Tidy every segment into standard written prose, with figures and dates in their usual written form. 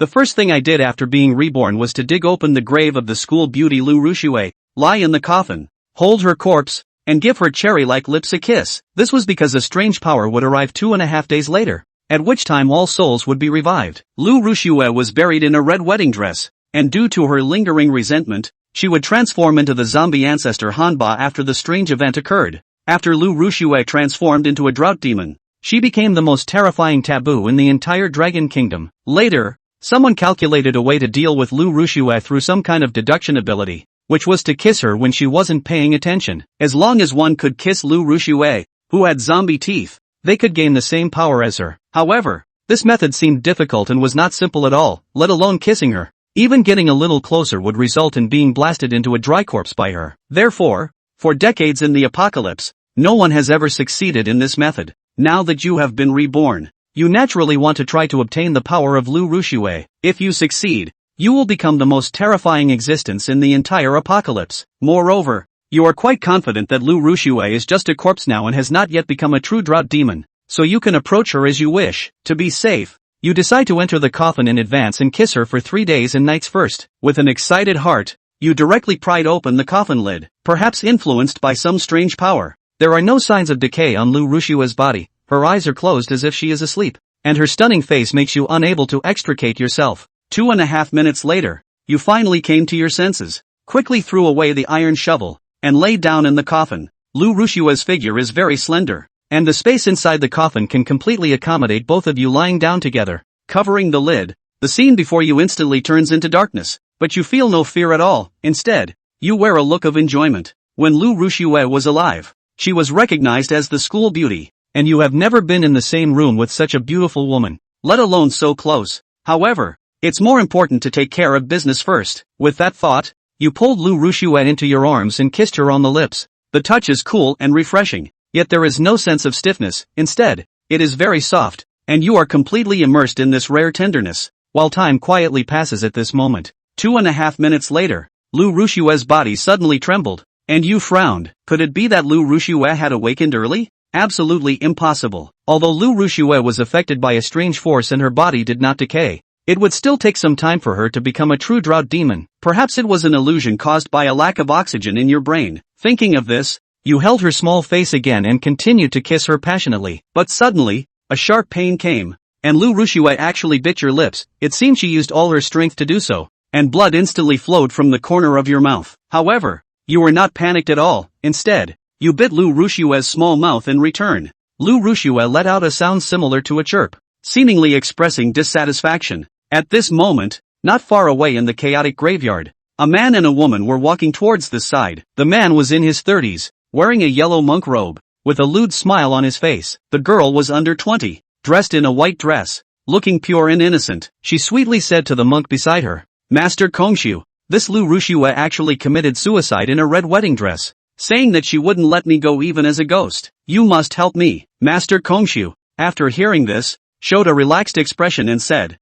The first thing I did after being reborn was to dig open the grave of the school beauty Lu Rushue, lie in the coffin, hold her corpse, and give her cherry-like lips a kiss. This was because a strange power would arrive 2.5 days later, at which time all souls would be revived. Lu Rushue was buried in a red wedding dress, and due to her lingering resentment, she would transform into the zombie ancestor Hanba after the strange event occurred. After Lu Rushue transformed into a drought demon, she became the most terrifying taboo in the entire Dragon Kingdom. Later, someone calculated a way to deal with Lu Rushue through some kind of deduction ability, which was to kiss her when she wasn't paying attention. As long as one could kiss Lu Rushue, who had zombie teeth, they could gain the same power as her. However, this method seemed difficult and was not simple at all, let alone kissing her. Even getting a little closer would result in being blasted into a dry corpse by her. Therefore, for decades in the apocalypse, no one has ever succeeded in this method. Now that you have been reborn, you naturally want to try to obtain the power of Lu Rushue. If you succeed, you will become the most terrifying existence in the entire apocalypse. Moreover, you are quite confident that Lu Rushue is just a corpse now and has not yet become a true drought demon, so you can approach her as you wish. To be safe, you decide to enter the coffin in advance and kiss her for 3 days and nights first. With an excited heart, you directly pried open the coffin lid, perhaps influenced by some strange power. There are no signs of decay on Lu Rushue's body, her eyes are closed as if she is asleep, and her stunning face makes you unable to extricate yourself. 2.5 minutes later, you finally came to your senses, quickly threw away the iron shovel, and laid down in the coffin. Lu Rushue's figure is very slender, and the space inside the coffin can completely accommodate both of you lying down together. Covering the lid, the scene before you instantly turns into darkness, but you feel no fear at all. Instead, you wear a look of enjoyment. When Lu Rushue was alive, she was recognized as the school beauty, and you have never been in the same room with such a beautiful woman, let alone so close. However, it's more important to take care of business first. With that thought, you pulled Lu Rushue into your arms and kissed her on the lips. The touch is cool and refreshing, yet there is no sense of stiffness. Instead, it is very soft, and you are completely immersed in this rare tenderness, while time quietly passes at this moment. 2.5 minutes later, Lu Rushue's body suddenly trembled, and you frowned. Could it be that Lu Rushue had awakened early? Absolutely impossible. Although Lu Rushue was affected by a strange force and her body did not decay, it would still take some time for her to become a true drought demon. Perhaps it was an illusion caused by a lack of oxygen in your brain. Thinking of this, you held her small face again and continued to kiss her passionately. But suddenly, a sharp pain came, and Lu Rushue actually bit your lips. It seemed she used all her strength to do so, and blood instantly flowed from the corner of your mouth. However, you were not panicked at all. Instead, you bit Lu Rushue's small mouth in return. Lu Rushue let out a sound similar to a chirp, seemingly expressing dissatisfaction. At this moment, not far away in the chaotic graveyard, a man and a woman were walking towards this side. The man was in his 30s, wearing a yellow monk robe, with a lewd smile on his face. The girl was under 20, dressed in a white dress, looking pure and innocent. She sweetly said to the monk beside her, "Master Kongshu, this Lu Rushue actually committed suicide in a red wedding dress, saying that she wouldn't let me go even as a ghost. You must help me." Master Kongshu, after hearing this, showed a relaxed expression and said,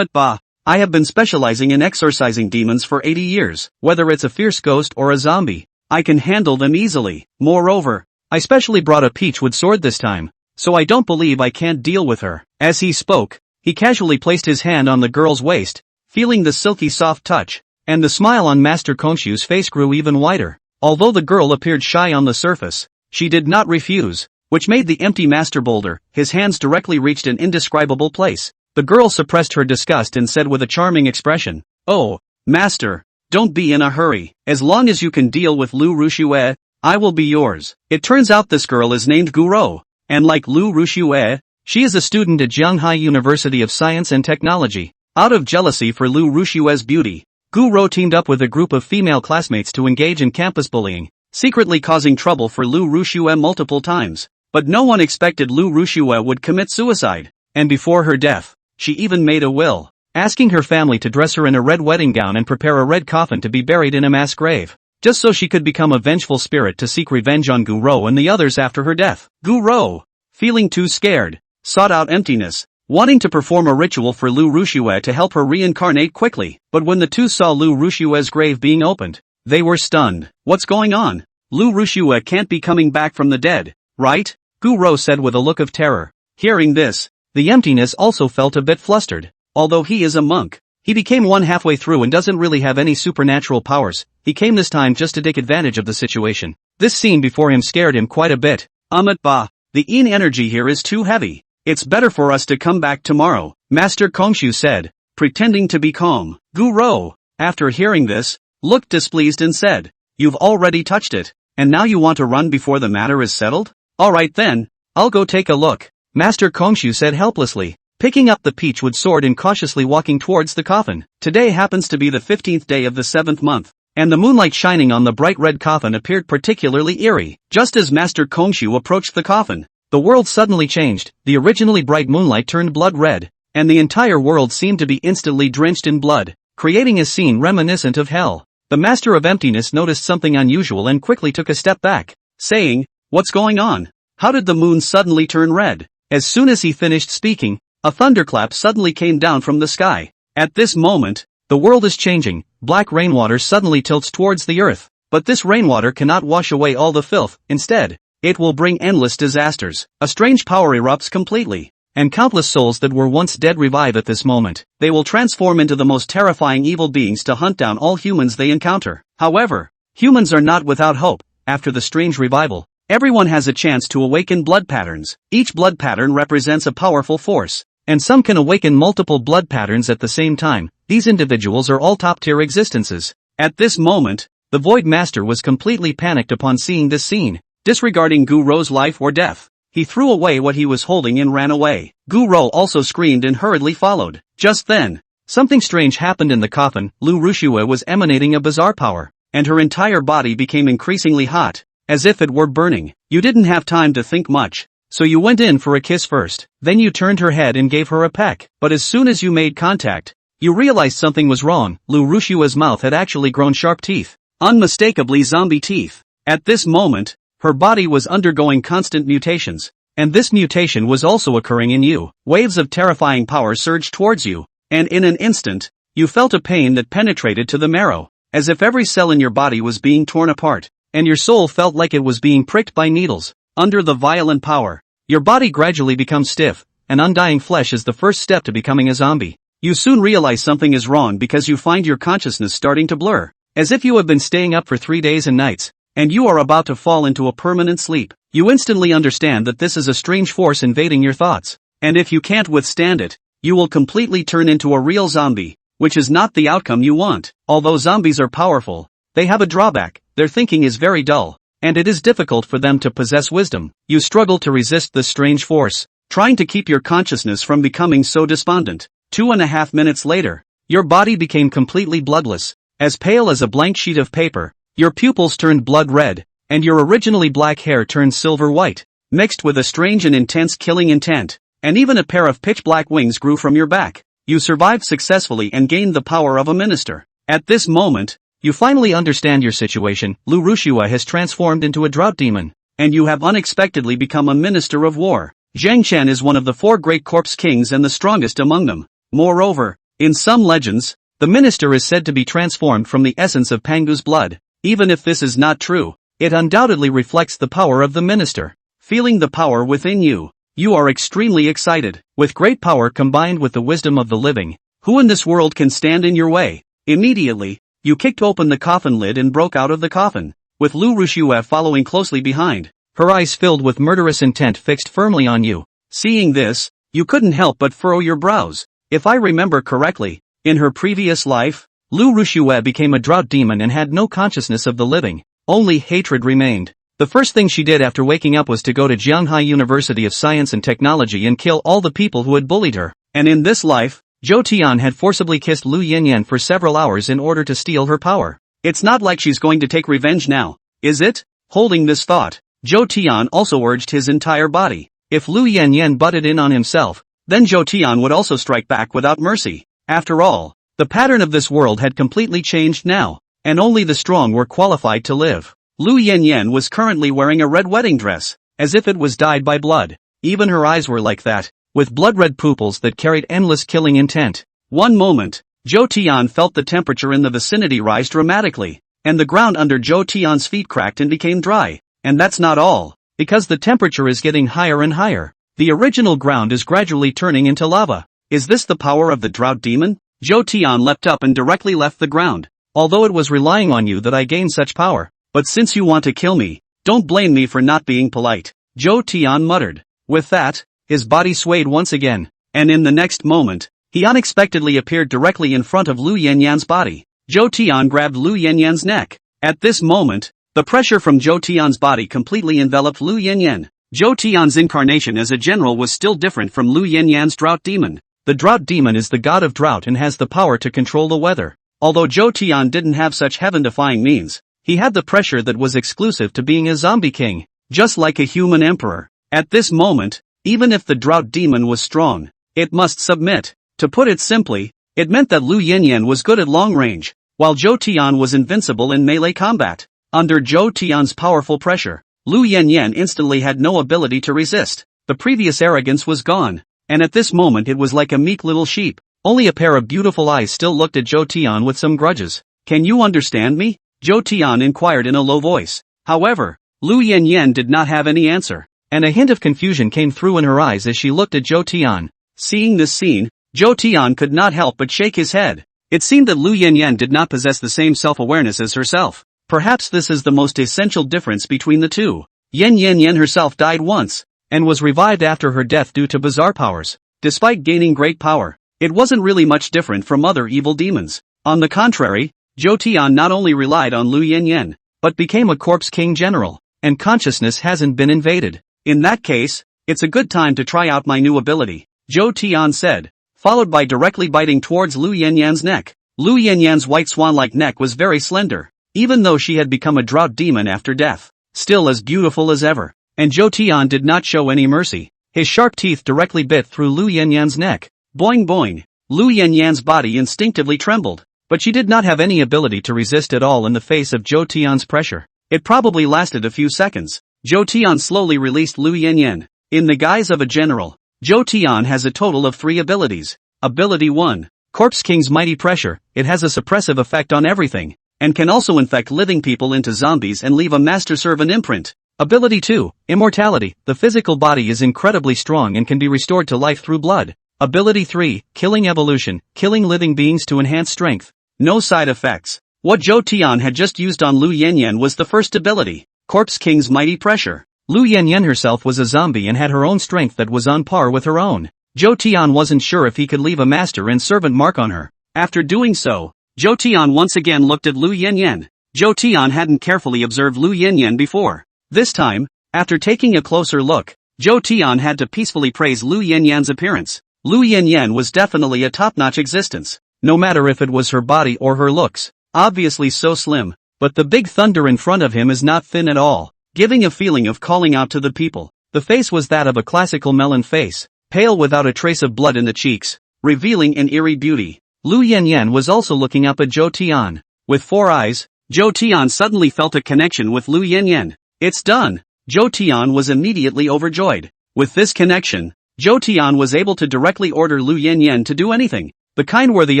Ba, I have been specializing in exorcising demons for 80 years. Whether it's a fierce ghost or a zombie, I can handle them easily. Moreover, I specially brought a peachwood sword this time, so I don't believe I can't deal with her. As he spoke, he casually placed his hand on the girl's waist, feeling the silky soft touch, and the smile on Master Kongshu's face grew even wider. Although the girl appeared shy on the surface, she did not refuse, which made the empty master bolder. His hands directly reached an indescribable place. The girl suppressed her disgust and said with a charming expression, "Oh, master, don't be in a hurry. As long as you can deal with Lu Rushue, I will be yours." It turns out this girl is named Guro, and like Lu Rushue, she is a student at Jiang University of Science and Technology. Out of jealousy for Lu Rushue's beauty, Guro teamed up with a group of female classmates to engage in campus bullying, secretly causing trouble for Lu Rushue multiple times. But no one expected Lu Rushue would commit suicide, and before her death, she even made a will, asking her family to dress her in a red wedding gown and prepare a red coffin to be buried in a mass grave, just so she could become a vengeful spirit to seek revenge on Guro and the others after her death. Guro, feeling too scared, sought out emptiness, wanting to perform a ritual for Lu Rushue to help her reincarnate quickly. But when the two saw Lu Rushue's grave being opened, they were stunned. What's going on? Lu Rushue can't be coming back from the dead, right? Guro said with a look of terror. Hearing this, the emptiness also felt a bit flustered. Although he is a monk, He became one halfway through and doesn't really have any supernatural powers. He came this time just to take advantage of the situation. This scene before him scared him quite a bit. Bah, the yin energy here is too heavy. It's better for us to come back tomorrow, Master Kongshu said, pretending to be calm. Gu-ro, after hearing this, looked displeased and said, "You've already touched it, and now you want to run before the matter is settled? Alright then, I'll go take a look," Master Kongshu said helplessly, picking up the peachwood sword and cautiously walking towards the coffin. Today happens to be the 15th day of the 7th month, and the moonlight shining on the bright red coffin appeared particularly eerie. Just as Master Kongshu approached the coffin, the world suddenly changed. The originally bright moonlight turned blood red, and the entire world seemed to be instantly drenched in blood, creating a scene reminiscent of hell. The Master of Emptiness noticed something unusual and quickly took a step back, saying, "What's going on? How did the moon suddenly turn red?" As soon as he finished speaking, a thunderclap suddenly came down from the sky. At this moment, the world is changing. Black rainwater suddenly tilts towards the earth, but this rainwater cannot wash away all the filth. Instead, it will bring endless disasters. A strange power erupts completely, and countless souls that were once dead revive at this moment. They will transform into the most terrifying evil beings to hunt down all humans they encounter. However, humans are not without hope. After the strange revival, everyone has a chance to awaken blood patterns. Each blood pattern represents a powerful force, and some can awaken multiple blood patterns at the same time. These individuals are all top-tier existences. At this moment, the Void Master was completely panicked upon seeing this scene. Disregarding Gu-ro's life or death, he threw away what he was holding and ran away. Gu-ro also screamed and hurriedly followed. Just then, something strange happened in the coffin. Lu Rushue was emanating a bizarre power, and her entire body became increasingly hot, as if it were burning. You didn't have time to think much, so you went in for a kiss first. Then you turned her head and gave her a peck. But as soon as you made contact, you realized something was wrong. Lu Rushue's mouth had actually grown sharp teeth, unmistakably zombie teeth. At this moment, her body was undergoing constant mutations, and this mutation was also occurring in you. Waves of terrifying power surged towards you, and in an instant, you felt a pain that penetrated to the marrow, as if every cell in your body was being torn apart, and your soul felt like it was being pricked by needles. Under the violent power, your body gradually becomes stiff, and undying flesh is the first step to becoming a zombie. You soon realize something is wrong because you find your consciousness starting to blur, as if you have been staying up for 3 days and nights, and you are about to fall into a permanent sleep. You instantly understand that this is a strange force invading your thoughts, and if you can't withstand it, you will completely turn into a real zombie, which is not the outcome you want. Although zombies are powerful, they have a drawback: their thinking is very dull, and it is difficult for them to possess wisdom. You struggle to resist this strange force, trying to keep your consciousness from becoming so despondent. 2.5 minutes later, your body became completely bloodless, as pale as a blank sheet of paper. Your pupils turned blood red, and your originally black hair turned silver white, mixed with a strange and intense killing intent, and even a pair of pitch-black wings grew from your back. You survived successfully and gained the power of a minister. At this moment, you finally understand your situation. Lu Rushua has transformed into a drought demon, and you have unexpectedly become a minister of war. Jiang Chen is one of the 4 great corpse kings and the strongest among them. Moreover, in some legends, the minister is said to be transformed from the essence of Pangu's blood. Even if this is not true, it undoubtedly reflects the power of the minister. Feeling the power within you, you are extremely excited. With great power combined with the wisdom of the living, who in this world can stand in your way? Immediately, you kicked open the coffin lid and broke out of the coffin, with Lu Rushue following closely behind, her eyes filled with murderous intent fixed firmly on you. Seeing this, you couldn't help but furrow your brows. If I remember correctly, in her previous life, Lu Rushue became a drought demon and had no consciousness of the living. Only hatred remained. The first thing she did after waking up was to go to Jiang University of Science and Technology and kill all the people who had bullied her. And in this life, Zhou Tian had forcibly kissed Lu Yinyan for several hours in order to steal her power. It's not like she's going to take revenge now, is it? Holding this thought, Zhou Tian also urged his entire body. If Lu Yinyan butted in on himself, then Zhou Tian would also strike back without mercy. After all, the pattern of this world had completely changed now, and only the strong were qualified to live. Lu Yinyan was currently wearing a red wedding dress, as if it was dyed by blood. Even her eyes were like that, with blood-red pupils that carried endless killing intent. One moment, Zhou Tian felt the temperature in the vicinity rise dramatically, and the ground under Zhou Tian's feet cracked and became dry. And that's not all, because the temperature is getting higher and higher. The original ground is gradually turning into lava. Is this the power of the drought demon? Zhou Tian leapt up and directly left the ground. Although it was relying on you that I gained such power, but since you want to kill me, don't blame me for not being polite, Zhou Tian muttered. With that, his body swayed once again, and in the next moment, he unexpectedly appeared directly in front of Lu Yanyan's body. Zhou Tian grabbed Lu Yanyan's neck. At this moment, the pressure from Zhou Tian's body completely enveloped Lu Yanyan. Zhou Tian's incarnation as a general was still different from Lu Yanyan's drought demon. The drought demon is the god of drought and has the power to control the weather. Although Zhou Tian didn't have such heaven-defying means, he had the pressure that was exclusive to being a zombie king, just like a human emperor. At this moment, even if the drought demon was strong, it must submit. To put it simply, it meant that Lu Yanyan was good at long range, while Zhou Tian was invincible in melee combat. Under Zhou Tian's powerful pressure, Lu Yanyan instantly had no ability to resist. The previous arrogance was gone, and at this moment it was like a meek little sheep. Only a pair of beautiful eyes still looked at Zhou Tian with some grudges. Can you understand me? Zhou Tian inquired in a low voice. However, Lu Yanyan did not have any answer, and a hint of confusion came through in her eyes as she looked at Zhou Tian. Seeing this scene, Zhou Tian could not help but shake his head. It seemed that Lu Yanyan did not possess the same self-awareness as herself. Perhaps this is the most essential difference between the two. Yan Yanyan herself died once, and was revived after her death due to bizarre powers. Despite gaining great power, it wasn't really much different from other evil demons. On the contrary, Zhou Tian not only relied on Lu Yanyan, but became a corpse king general, and consciousness hasn't been invaded. In that case, it's a good time to try out my new ability, Zhou Tian said, followed by directly biting towards Lu Yanyan's neck. Lu Yanyan's white swan-like neck was very slender, even though she had become a drought demon after death, still as beautiful as ever, and Zhou Tian did not show any mercy. His sharp teeth directly bit through Lu Yanyan's neck. Boing boing. Lu Yanyan's body instinctively trembled, but she did not have any ability to resist at all in the face of Zhou Tian's pressure. It probably lasted a few seconds. Zhou Tian slowly released Lu Yanyan. In the guise of a general, Zhou Tian has a total of 3 abilities. Ability 1. Corpse King's Mighty Pressure. It has a suppressive effect on everything, and can also infect living people into zombies and leave a master-servant imprint. Ability 2. Immortality. The physical body is incredibly strong and can be restored to life through blood. Ability 3. Killing Evolution. Killing living beings to enhance strength. No side effects. What Zhou Tian had just used on Lu Yanyan was the first ability, Corpse King's Mighty Pressure. Lu Yanyan herself was a zombie and had her own strength that was on par with her own. Zhou Tian wasn't sure if he could leave a master and servant mark on her. After doing so, Zhou Tian once again looked at Lu Yanyan. Zhou Tian hadn't carefully observed Lu Yanyan before. This time, after taking a closer look, Zhou Tian had to peacefully praise Lu Yanyan's appearance. Lu Yanyan was definitely a top-notch existence, no matter if it was her body or her looks. Obviously so slim, but the big thunder in front of him is not thin at all, giving a feeling of calling out to the people. The face was that of a classical melon face, pale without a trace of blood in the cheeks, revealing an eerie beauty. Lu Yanyan was also looking up at Zhou Tian. With 4 eyes, Zhou Tian suddenly felt a connection with Lu Yanyan. It's done! Zhou Tian was immediately overjoyed. With this connection, Zhou Tian was able to directly order Lu Yanyan to do anything, the kind where the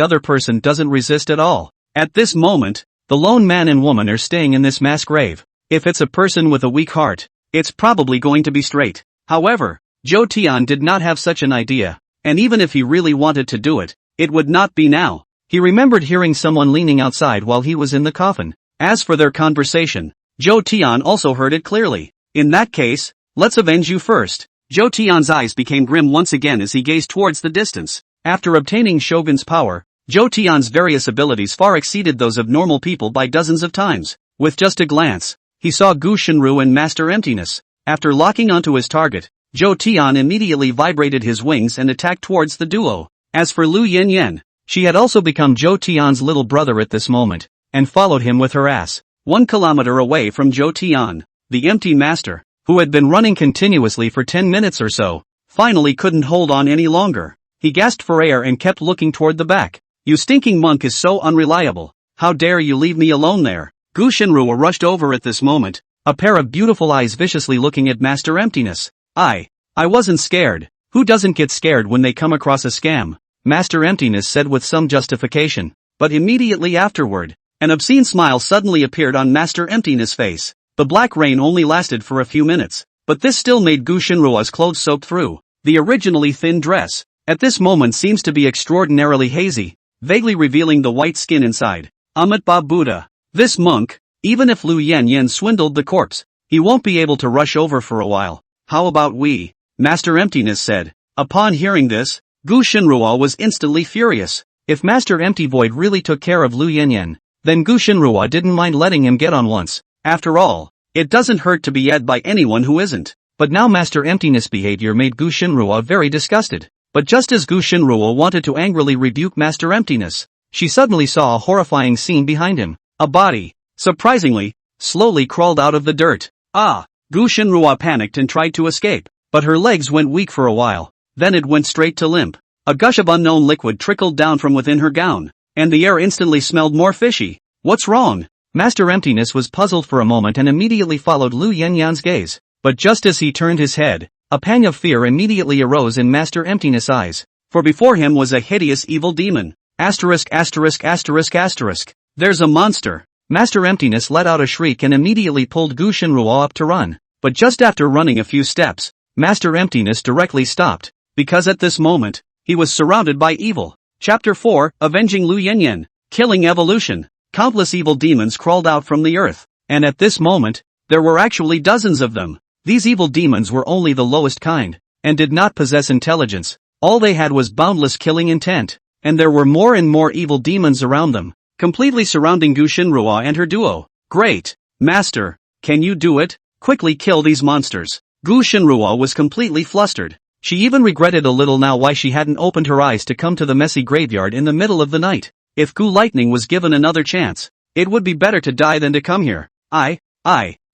other person doesn't resist at all. At this moment, the lone man and woman are staying in this mass grave. If it's a person with a weak heart, it's probably going to be straight. However, Zhou Tian did not have such an idea, and even if he really wanted to do it, it would not be now. He remembered hearing someone leaning outside while he was in the coffin. As for their conversation, Zhou Tian also heard it clearly. In that case, let's avenge you first. Zhou Tian's eyes became grim once again as he gazed towards the distance. After obtaining Shogun's power, Zhou Tian's various abilities far exceeded those of normal people by dozens of times. With just a glance, he saw Gu Shenru and Master Emptiness. After locking onto his target, Zhou Tian immediately vibrated his wings and attacked towards the duo. As for Lu Yanyan, she had also become Zhou Tian's little brother at this moment, and followed him with her ass. 1 kilometer away from Zhou Tian, the empty master, who had been running continuously for 10 minutes or so, finally couldn't hold on any longer. He gasped for air and kept looking toward the back. You stinking monk is so unreliable. How dare you leave me alone there? Gu Shenru rushed over at this moment, a pair of beautiful eyes viciously looking at Master Emptiness. I wasn't scared. Who doesn't get scared when they come across a scam? Master Emptiness said with some justification, but immediately afterward, an obscene smile suddenly appeared on Master Emptiness' face. The black rain only lasted for a few minutes, but this still made Gu Shenruo's clothes soaked through. The originally thin dress, at this moment seems to be extraordinarily hazy. vaguely revealing the white skin inside. Ba Buddha. This monk, even if Lu Yanyan swindled the corpse, he won't be able to rush over for a while. How about we? Master Emptiness said. Upon hearing this, Gu Shinruo was instantly furious. If Master Empty Void really took care of Lu Yanyan, then Gu Shinruo didn't mind letting him get on once. After all, it doesn't hurt to be yed by anyone who isn't. But now Master Emptiness' behavior made Gu Shinruo very disgusted. But just as Gu Shinruo wanted to angrily rebuke Master Emptiness, she suddenly saw a horrifying scene behind him. A body, surprisingly, slowly crawled out of the dirt. Gu Shinruo panicked and tried to escape, but her legs went weak for a while. Then it went straight to limp. A gush of unknown liquid trickled down from within her gown, and the air instantly smelled more fishy. What's wrong? Master Emptiness was puzzled for a moment and immediately followed Lu Yanyan's gaze. But just as he turned his head, a pang of fear immediately arose in Master Emptiness' eyes. For before him was a hideous evil demon. There's a monster. Master Emptiness let out a shriek and immediately pulled Gu Shinruo up to run. But just after running a few steps, Master Emptiness directly stopped, because at this moment, he was surrounded by evil. Chapter 4, Avenging Lu Yanyan. Killing Evolution. Countless evil demons crawled out from the earth, and at this moment, there were actually dozens of them. These evil demons were only the lowest kind, and did not possess intelligence. All they had was boundless killing intent, and there were more and more evil demons around them, completely surrounding Gu Shinruo and her duo. Great! Master, can you do it? Quickly kill these monsters. Gu Shinruo was completely flustered. She even regretted a little now why she hadn't opened her eyes to come to the messy graveyard in the middle of the night. If Gu Lightning was given another chance, it would be better to die than to come here.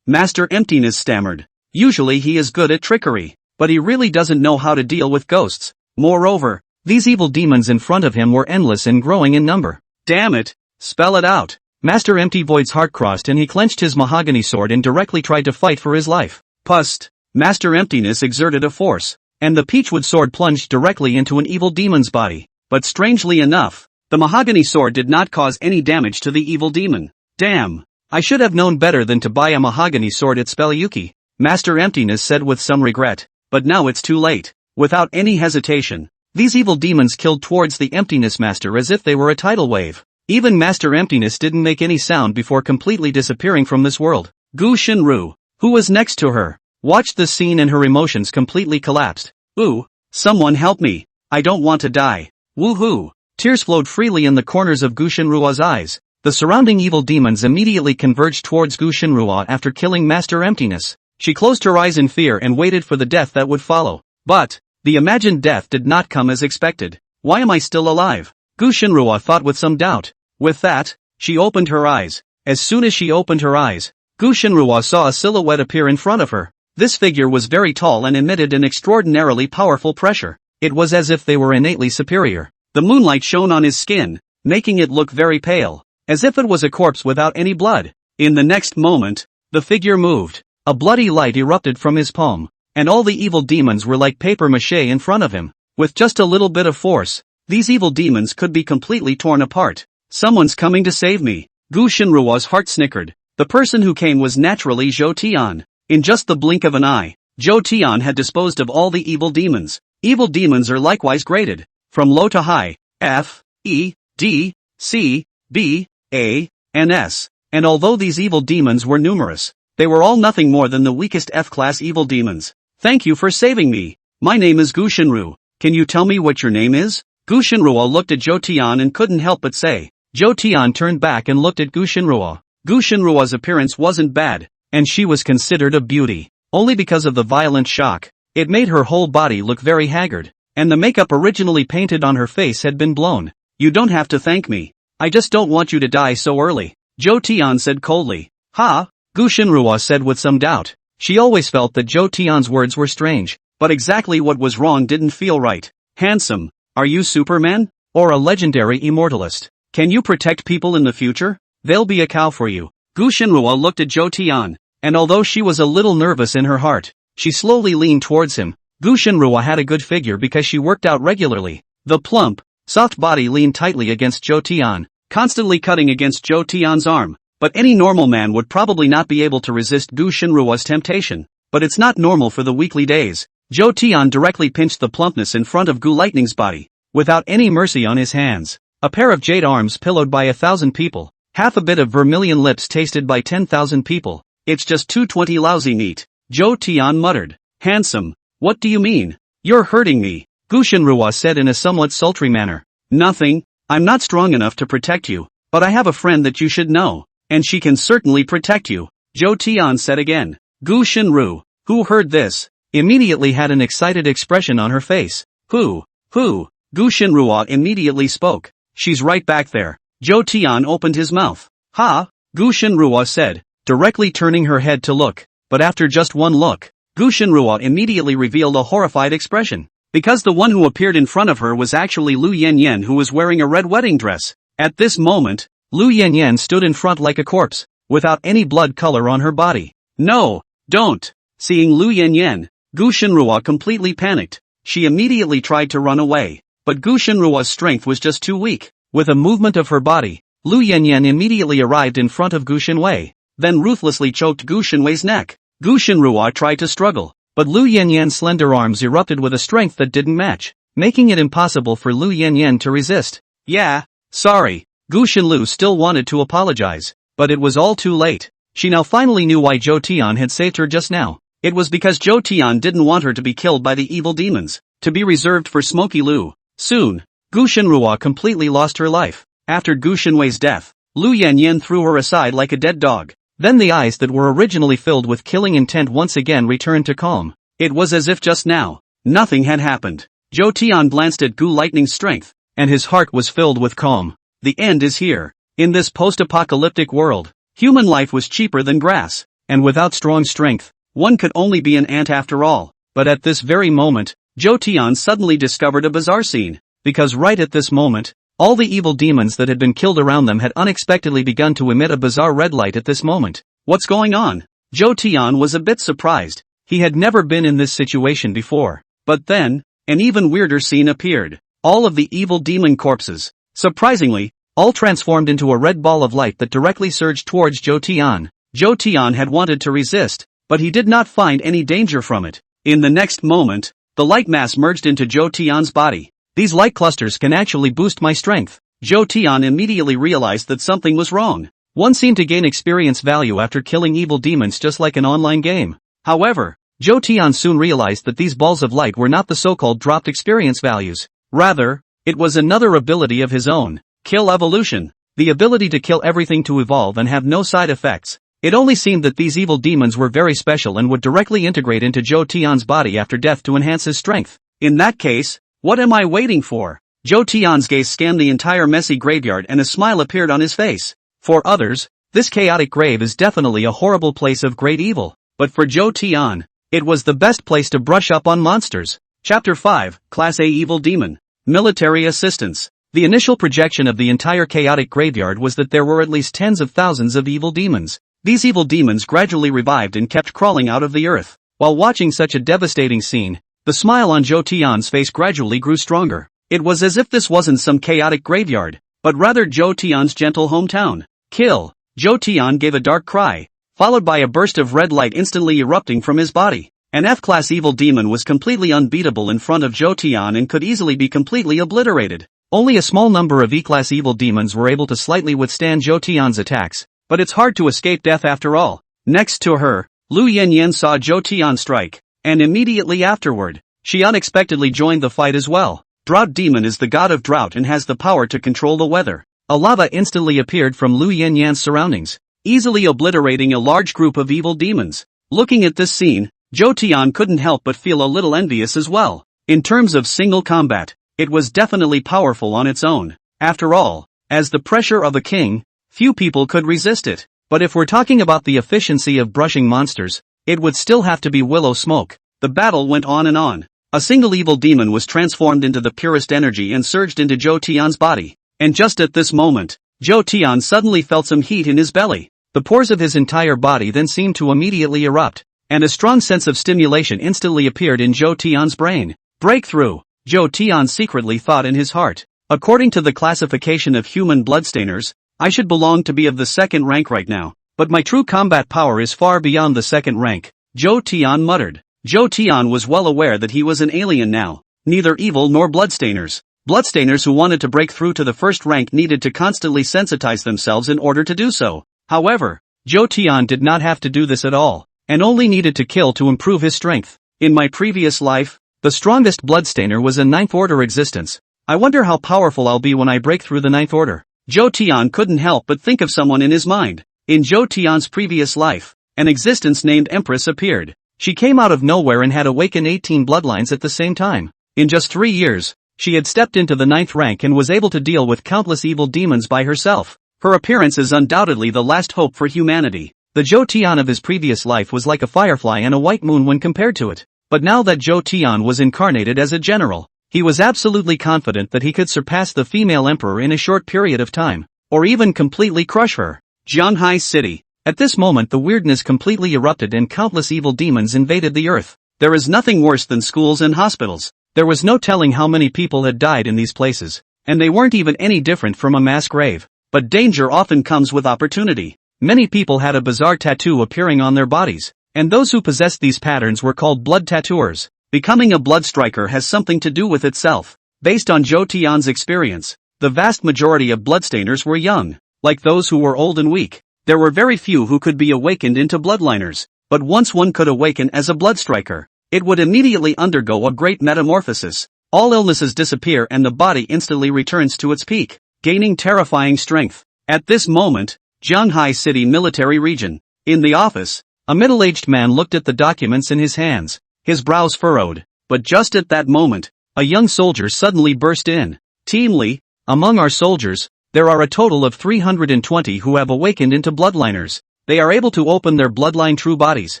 Master Emptiness stammered. Usually he is good at trickery, but he really doesn't know how to deal with ghosts. Moreover, these evil demons in front of him were endless and growing in number. Damn it! Spell it out! Master Empty Void's heart crossed and he clenched his mahogany sword and directly tried to fight for his life. Pust! Master Emptiness exerted a force, and the peachwood sword plunged directly into an evil demon's body. But strangely enough, the mahogany sword did not cause any damage to the evil demon. Damn! I should have known better than to buy a mahogany sword at Spellyuki, Master Emptiness said with some regret. But now it's too late. Without any hesitation, these evil demons killed towards the Emptiness Master as if they were a tidal wave. Even Master Emptiness didn't make any sound before completely disappearing from this world. Gu Shinru, who was next to her, watched the scene and her emotions completely collapsed. Ooh, someone help me. I don't want to die. Woohoo! Tears flowed freely in the corners of Gu Shinruo's eyes. The surrounding evil demons immediately converged towards Gu Shinruo after killing Master Emptiness. She closed her eyes in fear and waited for the death that would follow. But the imagined death did not come as expected. Why am I still alive? Gu Shinruo thought with some doubt. With that, she opened her eyes. As soon as she opened her eyes, Gu Shinruo saw a silhouette appear in front of her. This figure was very tall and emitted an extraordinarily powerful pressure. It was as if they were innately superior. The moonlight shone on his skin, making it look very pale, as if it was a corpse without any blood. In the next moment, the figure moved. A bloody light erupted from his palm, and all the evil demons were like paper mache in front of him. With just a little bit of force, these evil demons could be completely torn apart. Someone's coming to save me. Gu Shinruo's heart snickered. The person who came was naturally Zhou Tian. In just the blink of an eye, Zhou Tian had disposed of all the evil demons. Evil demons are likewise graded, from low to high, F, E, D, C, B, A, and S. And although these evil demons were numerous, they were all nothing more than the weakest F-class evil demons. Thank you for saving me. My name is Gu Shinru. Can you tell me what your name is? Gu Shinruo looked at Zhou Tian and couldn't help but say. Zhou Tian turned back and looked at Gu Shinruo. Gu Shinruo's appearance wasn't bad, and she was considered a beauty. Only because of the violent shock, it made her whole body look very haggard, and the makeup originally painted on her face had been blown. You don't have to thank me. I just don't want you to die so early, Zhou Tian said coldly. Ha! Gu Shinruo said with some doubt. She always felt that Zhou Tian's words were strange, but exactly what was wrong didn't feel right. Handsome, are you Superman? Or a legendary immortalist? Can you protect people in the future? They'll be a cow for you. Gu Shinruo looked at Zhou Tian, and although she was a little nervous in her heart, she slowly leaned towards him. Gu Shinruo had a good figure because she worked out regularly. The plump, soft body leaned tightly against Zhou Tian, constantly cutting against Zhou Tian's arm. But any normal man would probably not be able to resist Gu Shinruo's temptation. But it's not normal for the weekly days. Zhou Tian directly pinched the plumpness in front of Gu Lightning's body, without any mercy on his hands. A pair of jade arms pillowed by 1,000 people. Half a bit of vermilion lips tasted by 10,000 people. It's just 220 lousy meat. Zhou Tian muttered. Handsome. What do you mean? You're hurting me, Gu Shenrua said in a somewhat sultry manner. Nothing, I'm not strong enough to protect you, but I have a friend that you should know, and she can certainly protect you, Zhou Tian said again. Gu Shenru, who heard this, immediately had an excited expression on her face. Who? Gu Shenrua immediately spoke. She's right back there. Zhou Tian opened his mouth. Ha? Gu Shenrua said, directly turning her head to look, but after just one look, Gu Shenrua immediately revealed a horrified expression, because the one who appeared in front of her was actually Lu Yanyan, who was wearing a red wedding dress. At this moment, Lu Yanyan stood in front like a corpse, without any blood color on her body. No, don't. Seeing Lu Yanyan, Gu Shenrua completely panicked. She immediately tried to run away, but Gu Shenrua's strength was just too weak. With a movement of her body, Lu Yanyan immediately arrived in front of Gu Shenwei, then ruthlessly choked Gu Shenwei's neck. Gu Shenrua tried to struggle, but Lu Yanyan's slender arms erupted with a strength that didn't match, making it impossible for Lu Yanyan to resist. Yeah, sorry. Gu Shenlu still wanted to apologize, but it was all too late. She now finally knew why Zhou Tian had saved her just now. It was because Zhou Tian didn't want her to be killed by the evil demons, to be reserved for Smoky Lu. Soon, Gu Shenrua completely lost her life. After Gu Shenwei's death, Lu Yanyan threw her aside like a dead dog. Then the eyes that were originally filled with killing intent once again returned to calm. It was as if just now, nothing had happened. Zhou Tian glanced at Gu Lightning's strength, and his heart was filled with calm. The end is here. In this post-apocalyptic world, human life was cheaper than grass, and without strong strength, one could only be an ant after all. But at this very moment, Zhou Tian suddenly discovered a bizarre scene, because right at this moment, all the evil demons that had been killed around them had unexpectedly begun to emit a bizarre red light at this moment. What's going on? Zhou Tian was a bit surprised. He had never been in this situation before. But then, an even weirder scene appeared. All of the evil demon corpses, surprisingly, all transformed into a red ball of light that directly surged towards Zhou Tian. Zhou Tian had wanted to resist, but he did not find any danger from it. In the next moment, the light mass merged into Zhou Tian's body. These light clusters can actually boost my strength. Zhou Tian immediately realized that something was wrong. One seemed to gain experience value after killing evil demons just like an online game. However, Zhou Tian soon realized that these balls of light were not the so-called dropped experience values. Rather, it was another ability of his own. Kill evolution. The ability to kill everything to evolve and have no side effects. It only seemed that these evil demons were very special and would directly integrate into Zhou Tian's body after death to enhance his strength. In that case, what am I waiting for? Zhou Tian's gaze scanned the entire messy graveyard and a smile appeared on his face. For others, this chaotic grave is definitely a horrible place of great evil. But for Zhou Tian, it was the best place to brush up on monsters. Chapter 5, Class A Evil Demon. Military Assistance. The initial projection of the entire chaotic graveyard was that there were at least tens of thousands of evil demons. These evil demons gradually revived and kept crawling out of the earth. While watching such a devastating scene, the smile on Zhou Tian's face gradually grew stronger. It was as if this wasn't some chaotic graveyard, but rather Zhou Tian's gentle hometown. Kill! Zhou Tian gave a dark cry, followed by a burst of red light instantly erupting from his body. An F-class evil demon was completely unbeatable in front of Zhou Tian and could easily be completely obliterated. Only a small number of E-class evil demons were able to slightly withstand Zhou Tian's attacks, but it's hard to escape death after all. Next to her, Lu Yanyan saw Zhou Tian strike, and immediately afterward, she unexpectedly joined the fight as well. Drought Demon is the god of drought and has the power to control the weather. A lava instantly appeared from Lu Yanyan's surroundings, easily obliterating a large group of evil demons. Looking at this scene, Zhou Tian couldn't help but feel a little envious as well. In terms of single combat, it was definitely powerful on its own. After all, as the pressure of a king, few people could resist it. But if we're talking about the efficiency of brushing monsters, it would still have to be Willow Smoke. The battle went on and on. A single evil demon was transformed into the purest energy and surged into Zhou Tian's body. And just at this moment, Zhou Tian suddenly felt some heat in his belly. The pores of his entire body then seemed to immediately erupt, and a strong sense of stimulation instantly appeared in Zhou Tian's brain. Breakthrough! Zhou Tian secretly thought in his heart. According to the classification of human bloodstainers, I should belong to be of the second rank right now, but my true combat power is far beyond the second rank, Zhou Tian muttered. Zhou Tian was well aware that he was an alien now, neither evil nor bloodstainers. Bloodstainers who wanted to break through to the first rank needed to constantly sensitize themselves in order to do so. However, Zhou Tian did not have to do this at all, and only needed to kill to improve his strength. In my previous life, the strongest bloodstainer was a ninth order existence. I wonder how powerful I'll be when I break through the ninth order. Zhou Tian couldn't help but think of someone in his mind. In Zhou Tian's previous life, an existence named Empress appeared. She came out of nowhere and had awakened 18 bloodlines at the same time. In just 3 years, she had stepped into the 9th rank and was able to deal with countless evil demons by herself. Her appearance is undoubtedly the last hope for humanity. The Zhou Tian of his previous life was like a firefly and a white moon when compared to it. But now that Zhou Tian was incarnated as a general, he was absolutely confident that he could surpass the female emperor in a short period of time, or even completely crush her. Jiang City. At this moment the weirdness completely erupted and countless evil demons invaded the earth. There is nothing worse than schools and hospitals. There was no telling how many people had died in these places, and they weren't even any different from a mass grave. But danger often comes with opportunity. Many people had a bizarre tattoo appearing on their bodies, and those who possessed these patterns were called blood tattooers. Becoming a blood striker has something to do with itself. Based on Zhou Tian's experience, the vast majority of bloodstainers were young. Like those who were old and weak, there were very few who could be awakened into bloodliners. But once one could awaken as a blood striker, it would immediately undergo a great metamorphosis. All illnesses disappear and the body instantly returns to its peak, gaining terrifying strength. At this moment, Jiang City military region. In the office, a middle-aged man looked at the documents in his hands, his brows furrowed. But just at that moment, a young soldier suddenly burst in. Team Li, among our soldiers, there are a total of 320 who have awakened into bloodliners. They are able to open their bloodline true bodies,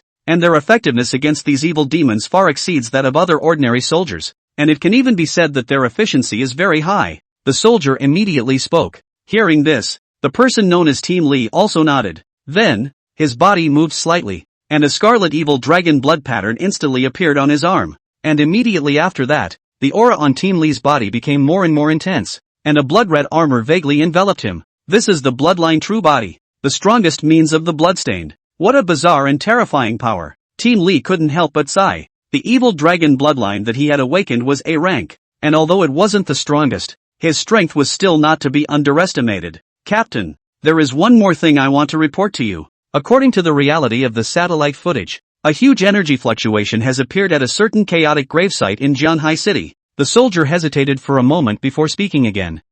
and their effectiveness against these evil demons far exceeds that of other ordinary soldiers, and it can even be said that their efficiency is very high. The soldier immediately spoke. Hearing this, the person known as Team Li also nodded. Then, his body moved slightly, and a scarlet evil dragon blood pattern instantly appeared on his arm. And immediately after that, the aura on Team Li's body became more and more intense, and a blood-red armor vaguely enveloped him. This is the bloodline true body, the strongest means of the bloodstained. What a bizarre and terrifying power. Team Li couldn't help but sigh. The evil dragon bloodline that he had awakened was A rank, and although it wasn't the strongest, his strength was still not to be underestimated. Captain, there is one more thing I want to report to you. According to the reality of the satellite footage, a huge energy fluctuation has appeared at a certain chaotic gravesite in Jiang City. The soldier hesitated for a moment before speaking again.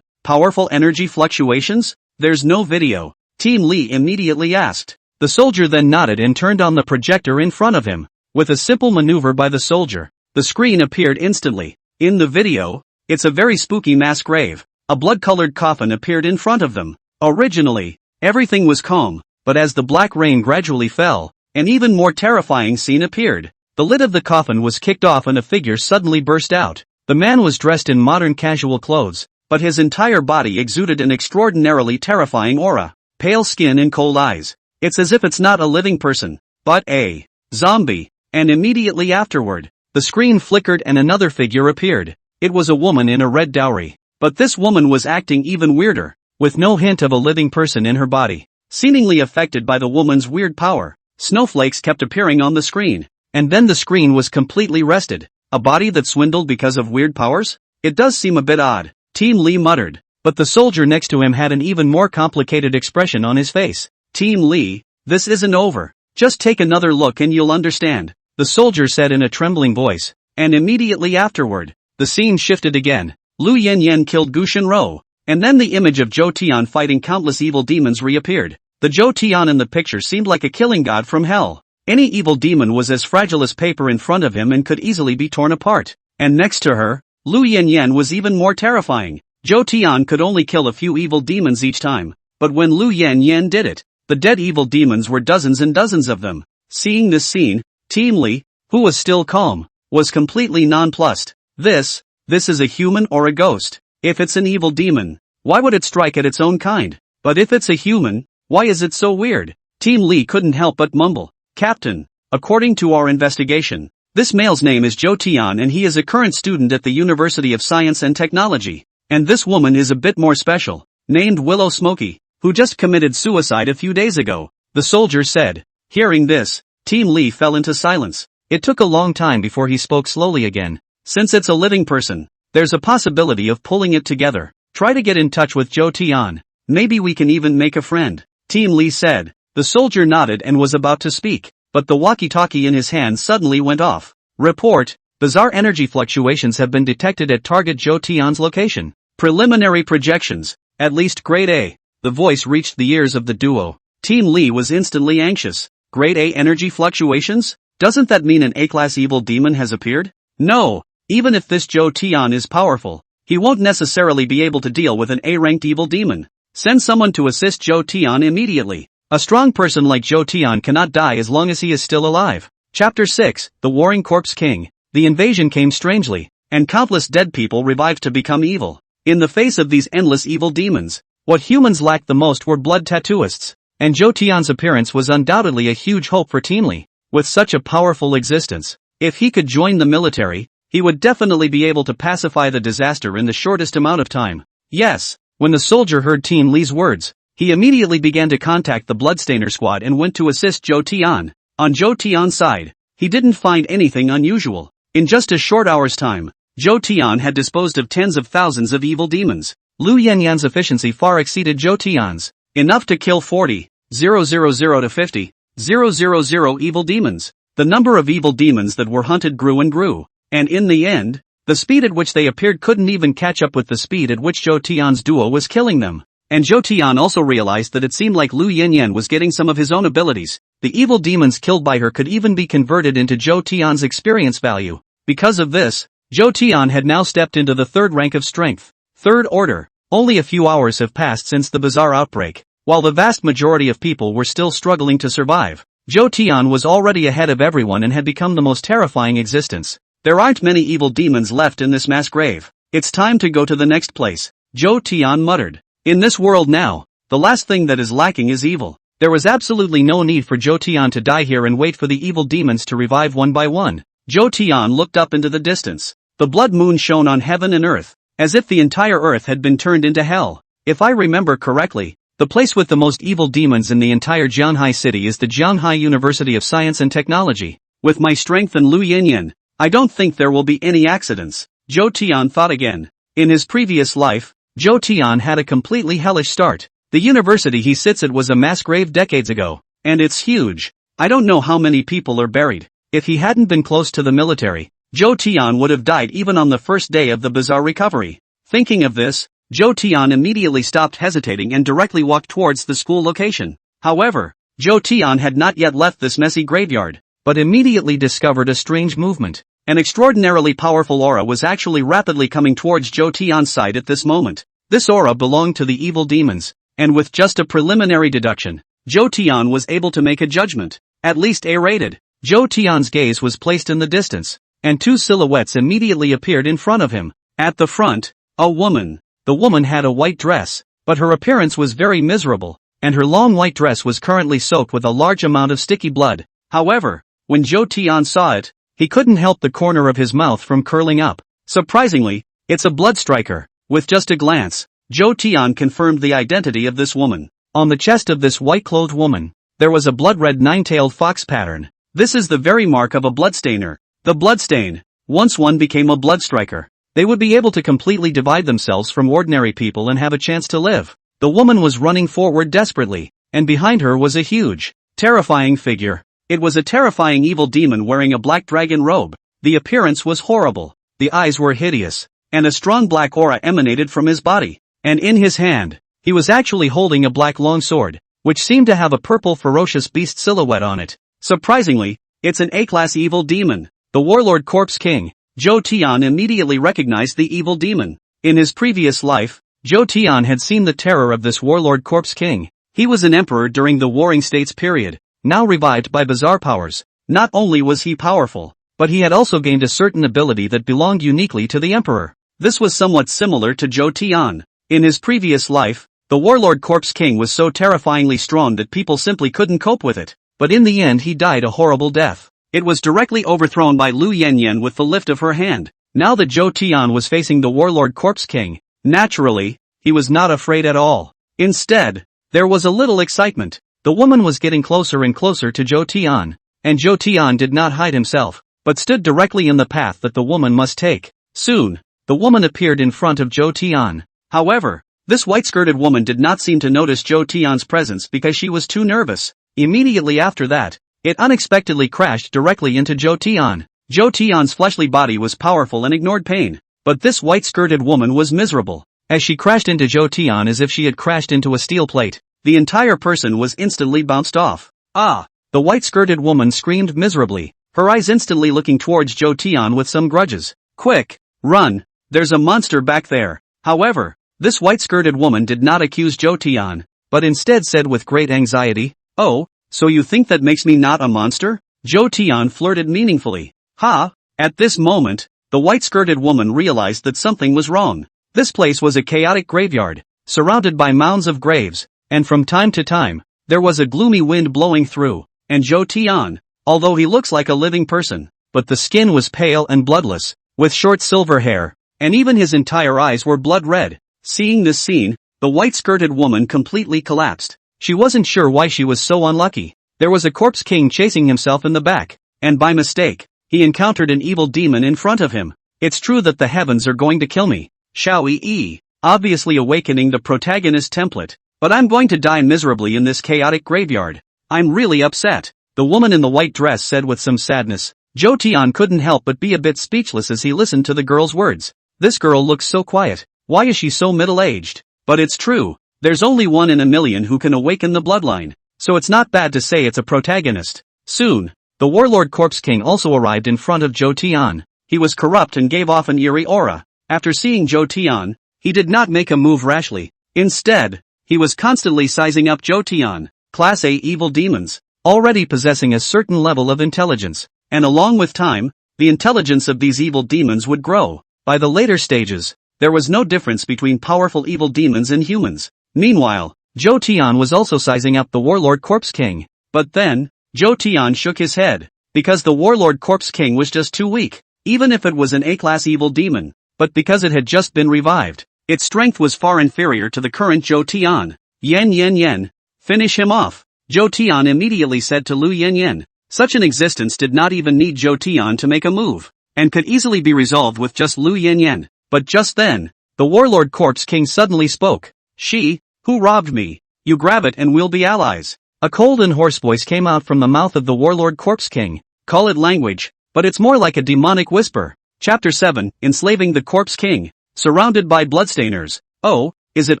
Powerful energy fluctuations? There's no video. Team Li immediately asked. The soldier then nodded and turned on the projector in front of him. With a simple maneuver by the soldier, the screen appeared instantly. In the video, it's a very spooky mass grave. A blood-colored coffin appeared in front of them. Originally, everything was calm, but as the black rain gradually fell, an even more terrifying scene appeared. The lid of the coffin was kicked off and a figure suddenly burst out. The man was dressed in modern casual clothes, but his entire body exuded an extraordinarily terrifying aura. Pale skin and cold eyes. It's as if it's not a living person, but a zombie. And immediately afterward, the screen flickered and another figure appeared. It was a woman in a red dowry. But this woman was acting even weirder, with no hint of a living person in her body. Seemingly affected by the woman's weird power, snowflakes kept appearing on the screen. And then the screen was completely rested. A body that swindled because of weird powers? It does seem a bit odd, Team Li muttered. But the soldier next to him had an even more complicated expression on his face. Team Li, this isn't over. Just take another look and you'll understand, the soldier said in a trembling voice. And immediately afterward, the scene shifted again. Lu Yanyan killed Gu Shenrou, and then the image of Zhou Tian fighting countless evil demons reappeared. The Zhou Tian in the picture seemed like a killing god from hell. Any evil demon was as fragile as paper in front of him and could easily be torn apart. And next to her, Lu Yanyan was even more terrifying. Zhou Tian could only kill a few evil demons each time, but when Lu Yanyan did it, the dead evil demons were dozens and dozens of them. Seeing this scene, Team Li, who was still calm, was completely nonplussed. This is a human or a ghost? If it's an evil demon, why would it strike at its own kind? But if it's a human, why is it so weird? Team Li couldn't help but mumble. Captain, according to our investigation, this male's name is Zhou Tian and he is a current student at the University of Science and Technology. And this woman is a bit more special, named Willow Smoky, who just committed suicide a few days ago, the soldier said. Hearing this, Team Li fell into silence. It took a long time before he spoke slowly again. Since it's a living person, There's a possibility of pulling it together. Try to get in touch with Zhou Tian. Maybe we can even make a friend. Team Li said. The soldier nodded and was about to speak, but the walkie-talkie in his hand suddenly went off. Report, bizarre energy fluctuations have been detected at target Zhou Tian's location. Preliminary projections, at least grade A. The voice reached the ears of the duo. Team Li was instantly anxious. Grade A energy fluctuations? Doesn't that mean an A-class evil demon has appeared? No, even if this Zhou Tian is powerful, he won't necessarily be able to deal with an A-ranked evil demon. Send someone to assist Zhou Tian immediately. A strong person like Zhou Tian cannot die as long as he is still alive. Chapter 6, The Warring Corpse King. The invasion came strangely, and countless dead people revived to become evil. In the face of these endless evil demons, what humans lacked the most were blood tattooists, and Zhou Tian's appearance was undoubtedly a huge hope for Team Li. With such a powerful existence, if he could join the military, he would definitely be able to pacify the disaster in the shortest amount of time. Yes, when the soldier heard Team Li's words, he immediately began to contact the Bloodstainer squad and went to assist Zhou Tian. On Zhou Tian's side, he didn't find anything unusual. In just a short hour's time, Zhou Tian had disposed of tens of thousands of evil demons. Lu Yanyan's efficiency far exceeded Zhou Tian's, enough to kill 40,000 to 50,000 evil demons. The number of evil demons that were hunted grew and grew, and in the end, the speed at which they appeared couldn't even catch up with the speed at which Zhou Tian's duo was killing them. And Zhou Tian also realized that it seemed like Lu Yanyan was getting some of his own abilities. The evil demons killed by her could even be converted into Zhou Tian's experience value. Because of this, Zhou Tian had now stepped into the third rank of strength. Third order. Only a few hours have passed since the bizarre outbreak. While the vast majority of people were still struggling to survive, Zhou Tian was already ahead of everyone and had become the most terrifying existence. There aren't many evil demons left in this mass grave. It's time to go to the next place, Zhou Tian muttered. In this world now, the last thing that is lacking is evil. There was absolutely no need for Zhou Tian to die here and wait for the evil demons to revive one by one. Zhou Tian looked up into the distance. The blood moon shone on heaven and earth, as if the entire earth had been turned into hell. If I remember correctly, the place with the most evil demons in the entire Jianghai city is the Jianghai University of Science and Technology. With my strength and Lu Yanyan, I don't think there will be any accidents. Zhou Tian thought again. In his previous life, Zhou Tian had a completely hellish start. The university he sits at was a mass grave decades ago, and it's huge. I don't know how many people are buried. If he hadn't been close to the military, Zhou Tian would have died even on the first day of the bizarre recovery. Thinking of this, Zhou Tian immediately stopped hesitating and directly walked towards the school location. However, Zhou Tian had not yet left this messy graveyard, but immediately discovered a strange movement. An extraordinarily powerful aura was actually rapidly coming towards Zhou Tian's side at this moment. This aura belonged to the evil demons, and with just a preliminary deduction, Zhou Tian was able to make a judgment, at least A-rated. Zhou Tian's gaze was placed in the distance, and two silhouettes immediately appeared in front of him. At the front, a woman. The woman had a white dress, but her appearance was very miserable, and her long white dress was currently soaked with a large amount of sticky blood. However, when Zhou Tian saw it, he couldn't help the corner of his mouth from curling up. Surprisingly, it's a blood striker. With just a glance, Zhou Tian confirmed the identity of this woman. On the chest of this white-clothed woman, there was a blood-red nine-tailed fox pattern. This is the very mark of a bloodstainer. The bloodstain. Once one became a blood striker, they would be able to completely divide themselves from ordinary people and have a chance to live. The woman was running forward desperately, and behind her was a huge, terrifying figure. It was a terrifying evil demon wearing a black dragon robe. The appearance was horrible, the eyes were hideous, and a strong black aura emanated from his body. And in his hand, he was actually holding a black longsword, which seemed to have a purple ferocious beast silhouette on it. Surprisingly, it's an A-class evil demon, the Warlord Corpse King. Zhou Tian immediately recognized the evil demon. In his previous life, Zhou Tian had seen the terror of this Warlord Corpse King. He was an emperor during the Warring States period, now revived by bizarre powers. Not only was he powerful, but he had also gained a certain ability that belonged uniquely to the emperor. This was somewhat similar to Zhou Tian. In his previous life, the Warlord Corpse King was so terrifyingly strong that people simply couldn't cope with it. But in the end he died a horrible death. It was directly overthrown by Lu Yanyan with the lift of her hand. Now that Zhou Tian was facing the Warlord Corpse King, naturally, he was not afraid at all. Instead, there was a little excitement. The woman was getting closer and closer to Zhou Tian, and Zhou Tian did not hide himself, but stood directly in the path that the woman must take. Soon, the woman appeared in front of Zhou Tian. However, this white-skirted woman did not seem to notice Zhou Tian's presence because she was too nervous. Immediately after that, it unexpectedly crashed directly into Zhou Tian. Zhou Tian's fleshly body was powerful and ignored pain, but this white-skirted woman was miserable. As she crashed into Zhou Tian as if she had crashed into a steel plate, the entire person was instantly bounced off. Ah! The white-skirted woman screamed miserably, her eyes instantly looking towards Zhou Tian with some grudges. Quick! Run! There's a monster back there. However, this white-skirted woman did not accuse Zhou Tian, but instead said with great anxiety, "Oh, so you think that makes me not a monster?" Zhou Tian flirted meaningfully. Ha! At this moment, the white-skirted woman realized that something was wrong. This place was a chaotic graveyard, surrounded by mounds of graves, and from time to time, there was a gloomy wind blowing through, and Zhou Tian, although he looks like a living person, but the skin was pale and bloodless, with short silver hair, and even his entire eyes were blood red. Seeing this scene, the white-skirted woman completely collapsed. She wasn't sure why she was so unlucky. There was a corpse king chasing himself in the back, and by mistake, he encountered an evil demon in front of him. It's true that the heavens are going to kill me. Xiao Yi, obviously awakening the protagonist template, but I'm going to die miserably in this chaotic graveyard. I'm really upset, the woman in the white dress said with some sadness. Zhou Tian couldn't help but be a bit speechless as he listened to the girl's words. This girl looks so quiet. Why is she so middle-aged? But it's true, there's only one in a million who can awaken the bloodline, so it's not bad to say it's a protagonist. Soon, the warlord corpse king also arrived in front of Zhou Tian. He was corrupt and gave off an eerie aura. After seeing Zhou Tian, he did not make a move rashly. Instead, he was constantly sizing up Zhou Tian, Class A evil demons, already possessing a certain level of intelligence, and along with time, the intelligence of these evil demons would grow. By the later stages, there was no difference between powerful evil demons and humans. Meanwhile, Zhou Tian was also sizing up the warlord corpse king. But then, Zhou Tian shook his head, because the warlord corpse king was just too weak, even if it was an A-class evil demon. But because it had just been revived, its strength was far inferior to the current Zhou Tian. Yen, finish him off, Zhou Tian immediately said to Lu Yen. Such an existence did not even need Zhou Tian to make a move, and could easily be resolved with just Lu Yen. But just then, the warlord corpse king suddenly spoke. She, who robbed me? You grab it and we'll be allies. A cold and hoarse voice came out from the mouth of the warlord corpse king. Call it language, but it's more like a demonic whisper. Chapter 7, Enslaving the Corpse King. Surrounded by bloodstainers. Oh, is it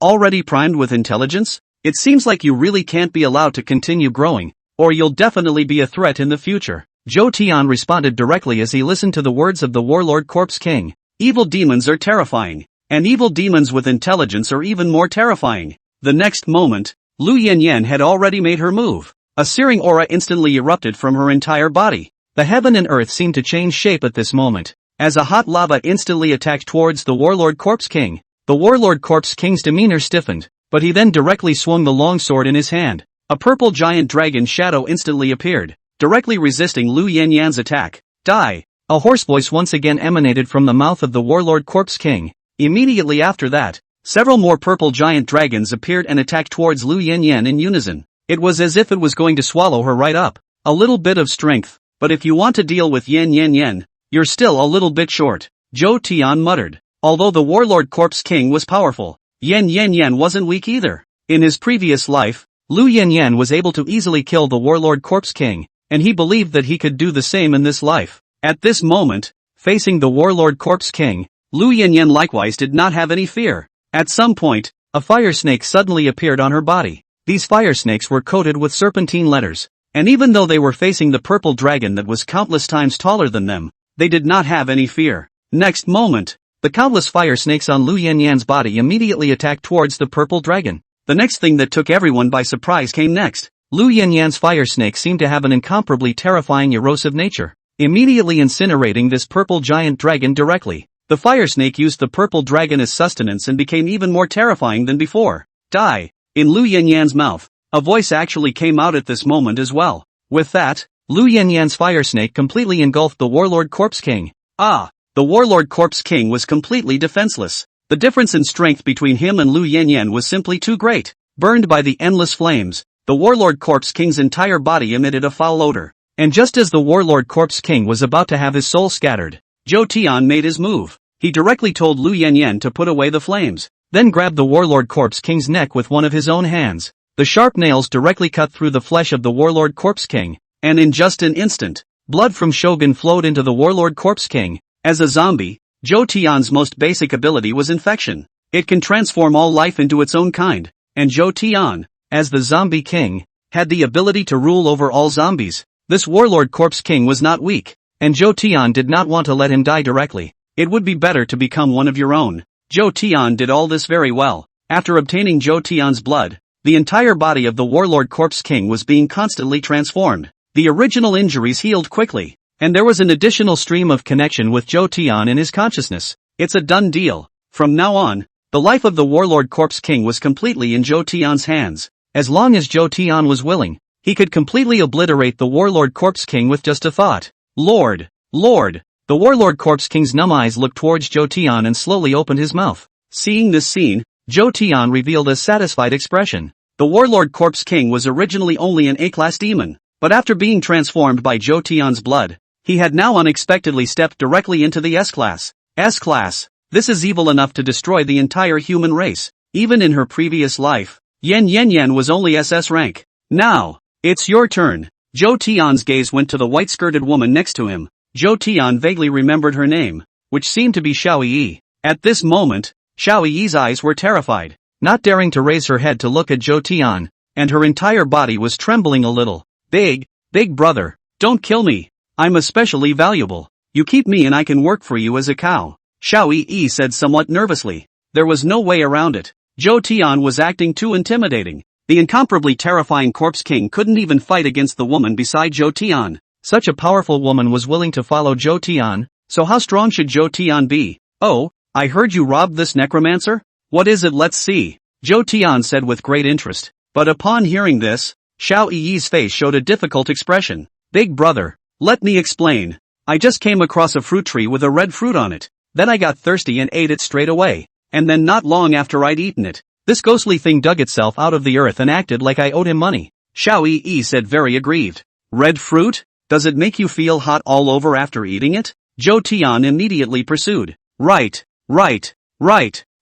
already primed with intelligence? It seems like you really can't be allowed to continue growing, or you'll definitely be a threat in the future. Zhou Tian responded directly as he listened to the words of the warlord corpse king. Evil demons are terrifying, and evil demons with intelligence are even more terrifying. The next moment, Lu Yen had already made her move. A searing aura instantly erupted from her entire body. The heaven and earth seemed to change shape at this moment, as a hot lava instantly attacked towards the warlord corpse king. The warlord corpse king's demeanor stiffened, but he then directly swung the long sword in his hand. A purple giant dragon shadow instantly appeared, directly resisting Lu Yan's attack. Die! A hoarse voice once again emanated from the mouth of the warlord corpse king. Immediately after that, several more purple giant dragons appeared and attacked towards Lu Yan in unison. It was as if it was going to swallow her right up. A little bit of strength, but if you want to deal with Yan, you're still a little bit short, Zhou Tian muttered. Although the warlord corpse king was powerful, Yan wasn't weak either. In his previous life, Lu Yan was able to easily kill the warlord corpse king, and he believed that he could do the same in this life. At this moment, facing the warlord corpse king, Lu Yan likewise did not have any fear. At some point, a fire snake suddenly appeared on her body. These fire snakes were coated with serpentine letters, and even though they were facing the purple dragon that was countless times taller than them, they did not have any fear. Next moment, the countless fire snakes on Lu Yan's body immediately attacked towards the purple dragon. The next thing that took everyone by surprise came next. Lu Yan's fire snake seemed to have an incomparably terrifying erosive nature, immediately incinerating this purple giant dragon directly. The fire snake used the purple dragon as sustenance and became even more terrifying than before. Die! In Lu Yan's mouth, a voice actually came out at this moment as well. With that, Lu Yan's fire snake completely engulfed the warlord corpse king. Ah! The warlord corpse king was completely defenseless. The difference in strength between him and Lu Yan was simply too great. Burned by the endless flames, the warlord corpse king's entire body emitted a foul odor. And just as the warlord corpse king was about to have his soul scattered, Zhou Tian made his move. he directly told Lu Yanyan to put away the flames, then grabbed the Warlord Corpse King's neck with one of his own hands. The sharp nails directly cut through the flesh of the Warlord Corpse King, and in just an instant, blood from Shogun flowed into the Warlord Corpse King. As a zombie, Zhou Tian's most basic ability was infection. It can transform all life into its own kind, and Zhou Tian, as the Zombie King, had the ability to rule over all zombies. This Warlord Corpse King was not weak, and Zhou Tian did not want to let him die directly. It would be better to become one of your own. Zhou Tian did all this very well. After obtaining Zhou Tian's blood, the entire body of the Warlord Corpse King was being constantly transformed. The original injuries healed quickly, and there was an additional stream of connection with Zhou Tian in his consciousness. It's a done deal. From now on, the life of the Warlord Corpse King was completely in Zhou Tian's hands. As long as Zhou Tian was willing, he could completely obliterate the Warlord Corpse King with just a thought. Lord! Lord! The Warlord Corpse King's numb eyes looked towards Zhou Tian and slowly opened his mouth. Seeing this scene, Zhou Tian revealed a satisfied expression. The Warlord Corpse King was originally only an A-class demon, but after being transformed by Zhou Tian's blood, he had now unexpectedly stepped directly into the S-class. S-class. This is evil enough to destroy the entire human race. Even in her previous life, Yan was only SS rank. Now, it's your turn. Zhou Tian's gaze went to the white-skirted woman next to him. Zhou Tian vaguely remembered her name, which seemed to be Xiao Yi. At this moment, Xiao Yi's eyes were terrified, not daring to raise her head to look at Zhou Tian, and her entire body was trembling a little. Big brother, don't kill me. I'm especially valuable. You keep me and I can work for you as a cow. Xiao Yi said somewhat nervously. There was no way around it. Zhou Tian was acting too intimidating. The incomparably terrifying Corpse King couldn't even fight against the woman beside Zhou Tian. Such a powerful woman was willing to follow Zhou Tian, so how strong should Zhou Tian be? Oh, I heard you robbed this necromancer? What is it? Let's see. Zhou Tian said with great interest. But upon hearing this, Xiao Yi's face showed a difficult expression. Big brother, let me explain. I just came across a fruit tree with a red fruit on it. Then I got thirsty and ate it straight away. And then not long after I'd eaten it, this ghostly thing dug itself out of the earth and acted like I owed him money. Xiao Yi said very aggrieved. Red fruit? Does it make you feel hot all over after eating it? Zhou Tian immediately pursued. Right.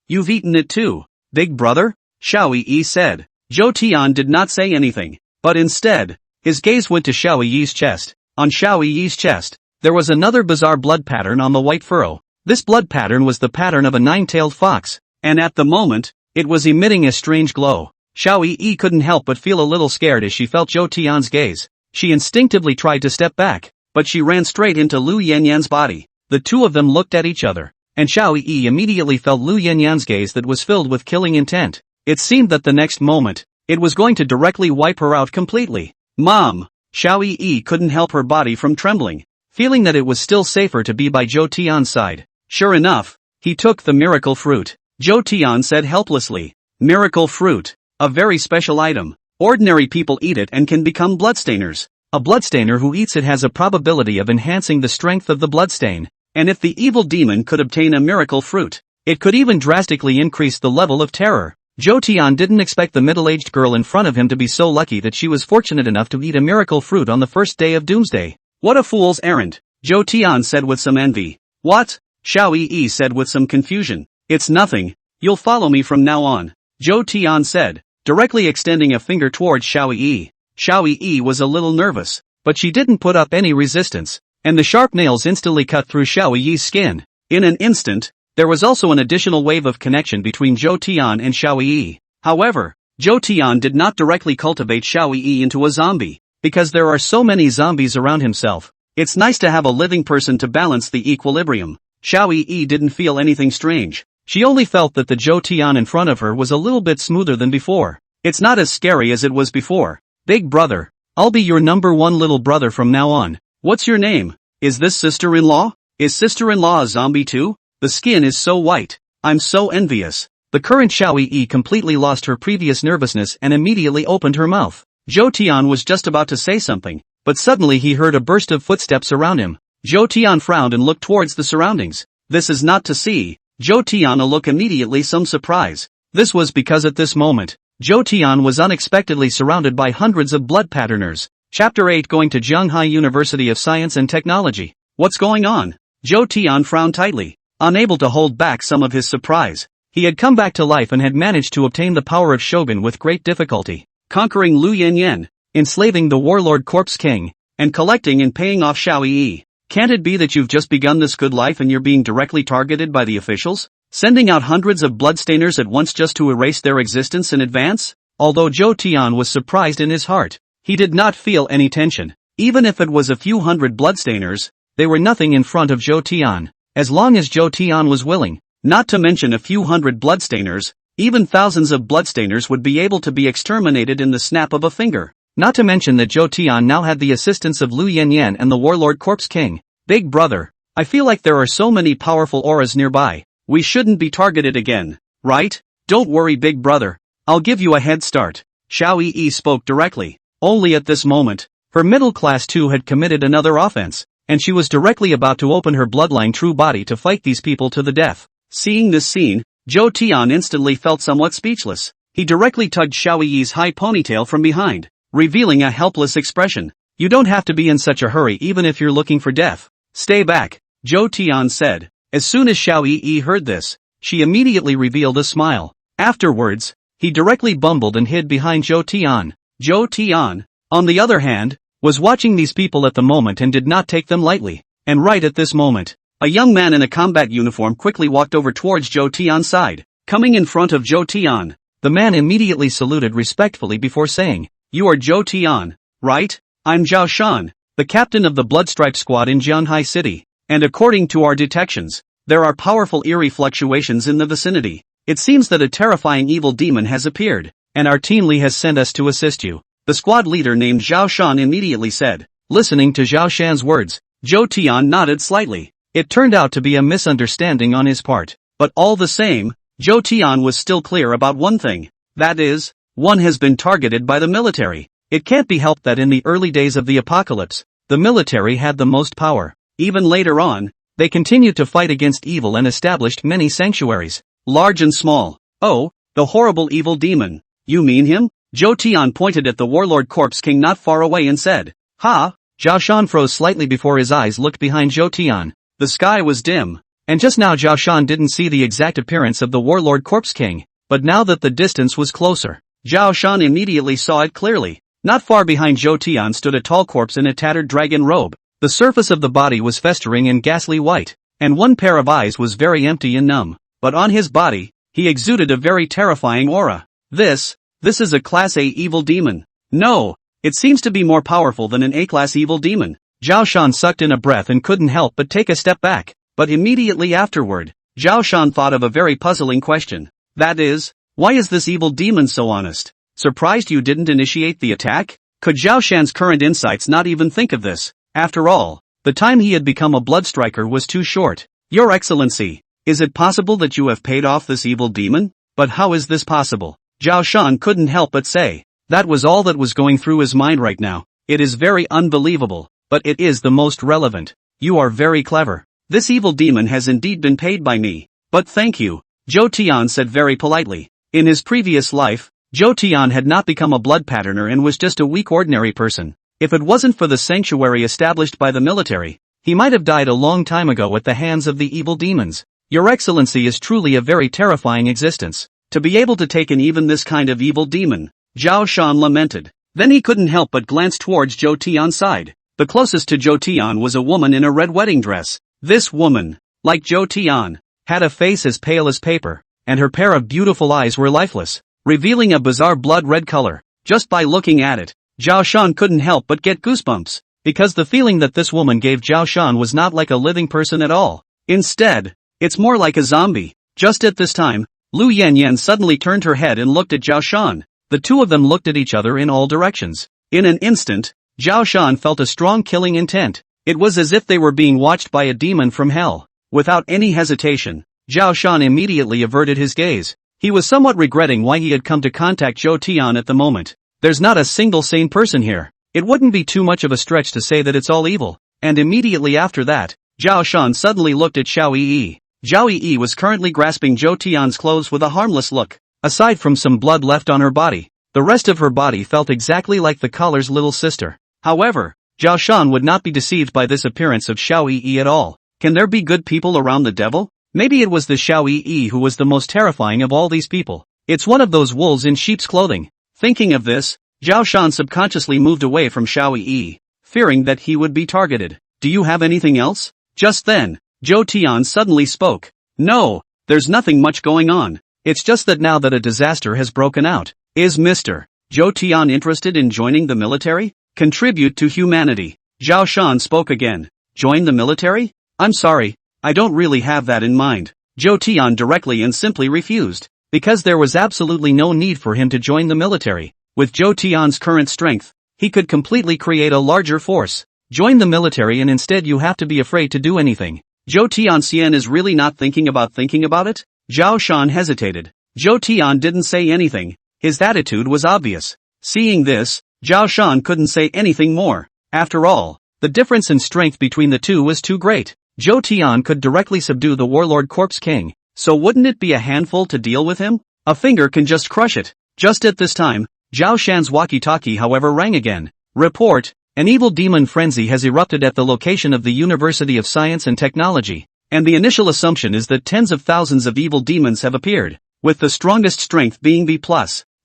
You've eaten it too, big brother? Xiao Yi said. Zhou Tian did not say anything, but instead, his gaze went to Xiao Yi's chest. On Xiao Yi's chest, there was another bizarre blood pattern on the white furrow. This blood pattern was the pattern of a nine-tailed fox, and at the moment, it was emitting a strange glow. Xiao Yi couldn't help but feel a little scared as she felt Zhou Tian's gaze. She instinctively tried to step back, but she ran straight into Lu Yanyan's body. The two of them looked at each other, and Xiao Yi immediately felt Lu Yanyan's gaze that was filled with killing intent. It seemed that the next moment, it was going to directly wipe her out completely. Mom! Xiao Yi couldn't help her body from trembling, feeling that it was still safer to be by Zhou Tian's side. Sure enough, he took the miracle fruit. Zhou Tian said helplessly. Miracle fruit. A very special item. Ordinary people eat it and can become bloodstainers. A bloodstainer who eats it has a probability of enhancing the strength of the bloodstain. And if the evil demon could obtain a miracle fruit, it could even drastically increase the level of terror. Zhou Tian didn't expect the middle-aged girl in front of him to be so lucky that she was fortunate enough to eat a miracle fruit on the first day of Doomsday. What a fool's errand, Zhou Tian said with some envy. What? Xiao Yi said with some confusion. It's nothing. You'll follow me from now on, Zhou Tian said, directly extending a finger towards Xiao Yi. Xiao Yi was a little nervous, but she didn't put up any resistance, and the sharp nails instantly cut through Xiao Yi's skin. In an instant, there was also an additional wave of connection between Zhou Tian and Xiao Yi. However, Zhou Tian did not directly cultivate Xiao Yi into a zombie, because there are so many zombies around himself. It's nice to have a living person to balance the equilibrium. Xiao Yi didn't feel anything strange. She only felt that the Zhou Tian in front of her was a little bit smoother than before. It's not as scary as it was before. Big brother, I'll be your number one little brother from now on. What's your name? Is this sister-in-law? Is sister-in-law a zombie too? The skin is so white. I'm so envious. The current Xiao Yi completely lost her previous nervousness and immediately opened her mouth. Zhou Tian was just about to say something, but suddenly he heard a burst of footsteps around him. Zhou Tian frowned and looked towards the surroundings. This is not to see. Zhou Tian looked immediately some surprise. This was because at this moment, Zhou Tian was unexpectedly surrounded by hundreds of blood patterners. Chapter 8 Going to Shanghai University of Science and Technology. What's going on? Zhou Tian frowned tightly. unable to hold back some of his surprise. He had come back to life and had managed to obtain the power of Shogun with great difficulty, conquering Lu Yanyan, enslaving the warlord Corpse King, and collecting and paying off Xiao Yi. Can't it be that you've just begun this good life and you're being directly targeted by the officials, sending out hundreds of bloodstainers at once just to erase their existence in advance? Although Zhou Tian was surprised in his heart, he did not feel any tension. Even if it was a few hundred bloodstainers, they were nothing in front of Zhou Tian. As long as Zhou Tian was willing, not to mention a few hundred bloodstainers, even thousands of bloodstainers would be able to be exterminated in the snap of a finger. Not to mention that Zhou Tian now had the assistance of Lu Yanyan and the warlord Corpse King. Big brother, I feel like there are so many powerful auras nearby. We shouldn't be targeted again, right? Don't worry, big brother. I'll give you a head start. Xiao Yi spoke directly. Only at this moment, her middle class too had committed another offense, and she was directly about to open her bloodline true body to fight these people to the death. Seeing this scene, Zhou Tian instantly felt somewhat speechless. He directly tugged Xiao Yi's high ponytail from behind, revealing a helpless expression. You don't have to be in such a hurry even if you're looking for death. Stay back, Zhou Tian said. As soon as Xiao Yi heard this, she immediately revealed a smile. Afterwards, he directly bumbled and hid behind Zhou Tian. Zhou Tian, on the other hand, was watching these people at the moment and did not take them lightly. And right at this moment, a young man in a combat uniform quickly walked over towards Zhou Tian's side. Coming in front of Zhou Tian, the man immediately saluted respectfully before saying, "You are Zhou Tian, right? I'm Zhao Shan, the captain of the Bloodstripe squad in Jianghai City, and according to our detections, there are powerful eerie fluctuations in the vicinity. It seems that a terrifying evil demon has appeared, and our team Li has sent us to assist you." The squad leader named Zhao Shan immediately said. Listening to Zhao Shan's words, Zhou Tian nodded slightly. It turned out to be a misunderstanding on his part, but all the same, Zhou Tian was still clear about one thing. That is, one has been targeted by the military. It can't be helped that in the early days of the apocalypse, the military had the most power. Even later on, they continued to fight against evil and established many sanctuaries, large and small. Oh, the horrible evil demon. You mean him? Zhou Tian pointed at the warlord Corpse King not far away and said, "Ha!" Zhao Shan froze slightly before his eyes looked behind Zhou Tian. The sky was dim, and just now Zhao Shan didn't see the exact appearance of the warlord Corpse King, but now that the distance was closer, Zhao Shan immediately saw it clearly. Not far behind Zhou Tian stood a tall corpse in a tattered dragon robe. The surface of the body was festering in ghastly white, and one pair of eyes was very empty and numb. But on his body, he exuded a very terrifying aura. This is a Class A evil demon. No, it seems to be more powerful than an A-class evil demon. Zhao Shan sucked in a breath and couldn't help but take a step back. But immediately afterward, Zhao Shan thought of a very puzzling question. That is, why is this evil demon so honest? Surprised you didn't initiate the attack? Could Zhao Shan's current insights not even think of this? After all, the time he had become a bloodstriker was too short. Your Excellency, is it possible that you have paid off this evil demon? But how is this possible? Zhao Shan couldn't help but say. That was all that was going through his mind right now. It is very unbelievable, but it is the most relevant. You are very clever. This evil demon has indeed been paid by me. But thank you, Zhou Tian said very politely. In his previous life, Zhou Tian had not become a blood patterner and was just a weak ordinary person. If it wasn't for the sanctuary established by the military, he might have died a long time ago at the hands of the evil demons. Your Excellency is truly a very terrifying existence. To be able to take in even this kind of evil demon, Zhao Shan lamented. Then he couldn't help but glance towards Zhou Tian's side. The closest to Zhou Tian was a woman in a red wedding dress. This woman, like Zhou Tian, had a face as pale as paper, and her pair of beautiful eyes were lifeless, revealing a bizarre blood-red color. Just by looking at it, Zhao Shan couldn't help but get goosebumps, because the feeling that this woman gave Zhao Shan was not like a living person at all. Instead, it's more like a zombie. Just at this time, Lu Yanyan suddenly turned her head and looked at Zhao Shan. The two of them looked at each other in all directions. In an instant, Zhao Shan felt a strong killing intent. It was as if they were being watched by a demon from hell. Without any hesitation, Zhao Shan immediately averted his gaze. He was somewhat regretting why he had come to contact Zhou Tian at the moment. There's not a single sane person here. It wouldn't be too much of a stretch to say that it's all evil. And immediately after that, Zhao Shan suddenly looked at Xiao Yi. Xiao Yi was currently grasping Zhou Tian's clothes with a harmless look. Aside from some blood left on her body, the rest of her body felt exactly like the collar's little sister. However, Zhao Shan would not be deceived by this appearance of Xiao Yi at all. Can there be good people around the devil? Maybe it was the Xiao Yi who was the most terrifying of all these people. It's one of those wolves in sheep's clothing. Thinking of this, Zhao Shan subconsciously moved away from Xiao Yi, fearing that he would be targeted. Do you have anything else? Just then, Zhou Tian suddenly spoke. No, there's nothing much going on. It's just that now that a disaster has broken out, is Mr. Zhou Tian interested in joining the military? Contribute to humanity. Zhao Shan spoke again. Join the military? I'm sorry, I don't really have that in mind. Zhou Tian directly and simply refused, because there was absolutely no need for him to join the military. With Zhou Tian's current strength, he could completely create a larger force. Join the military and instead you have to be afraid to do anything. Zhou Tianxian is really not thinking about it? Zhao Shan hesitated. Zhou Tian didn't say anything. His attitude was obvious. Seeing this, Zhao Shan couldn't say anything more. After all, the difference in strength between the two was too great. Zhou Tian could directly subdue the warlord Corpse King, so wouldn't it be a handful to deal with him? A finger can just crush it. Just at this time, Zhao Shan's walkie-talkie however rang again. Report, an evil demon frenzy has erupted at the location of the University of Science and Technology, and the initial assumption is that tens of thousands of evil demons have appeared, with the strongest strength being B+.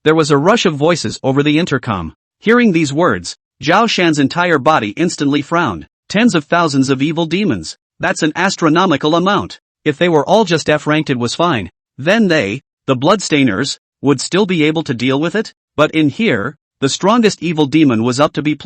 There was a rush of voices over the intercom. Hearing these words, Zhao Shan's entire body instantly frowned. Tens of thousands of evil demons. That's an astronomical amount. If they were all just F-ranked it was fine. Then they, the Bloodstainers, would still be able to deal with it? But in here, the strongest evil demon was up to B+,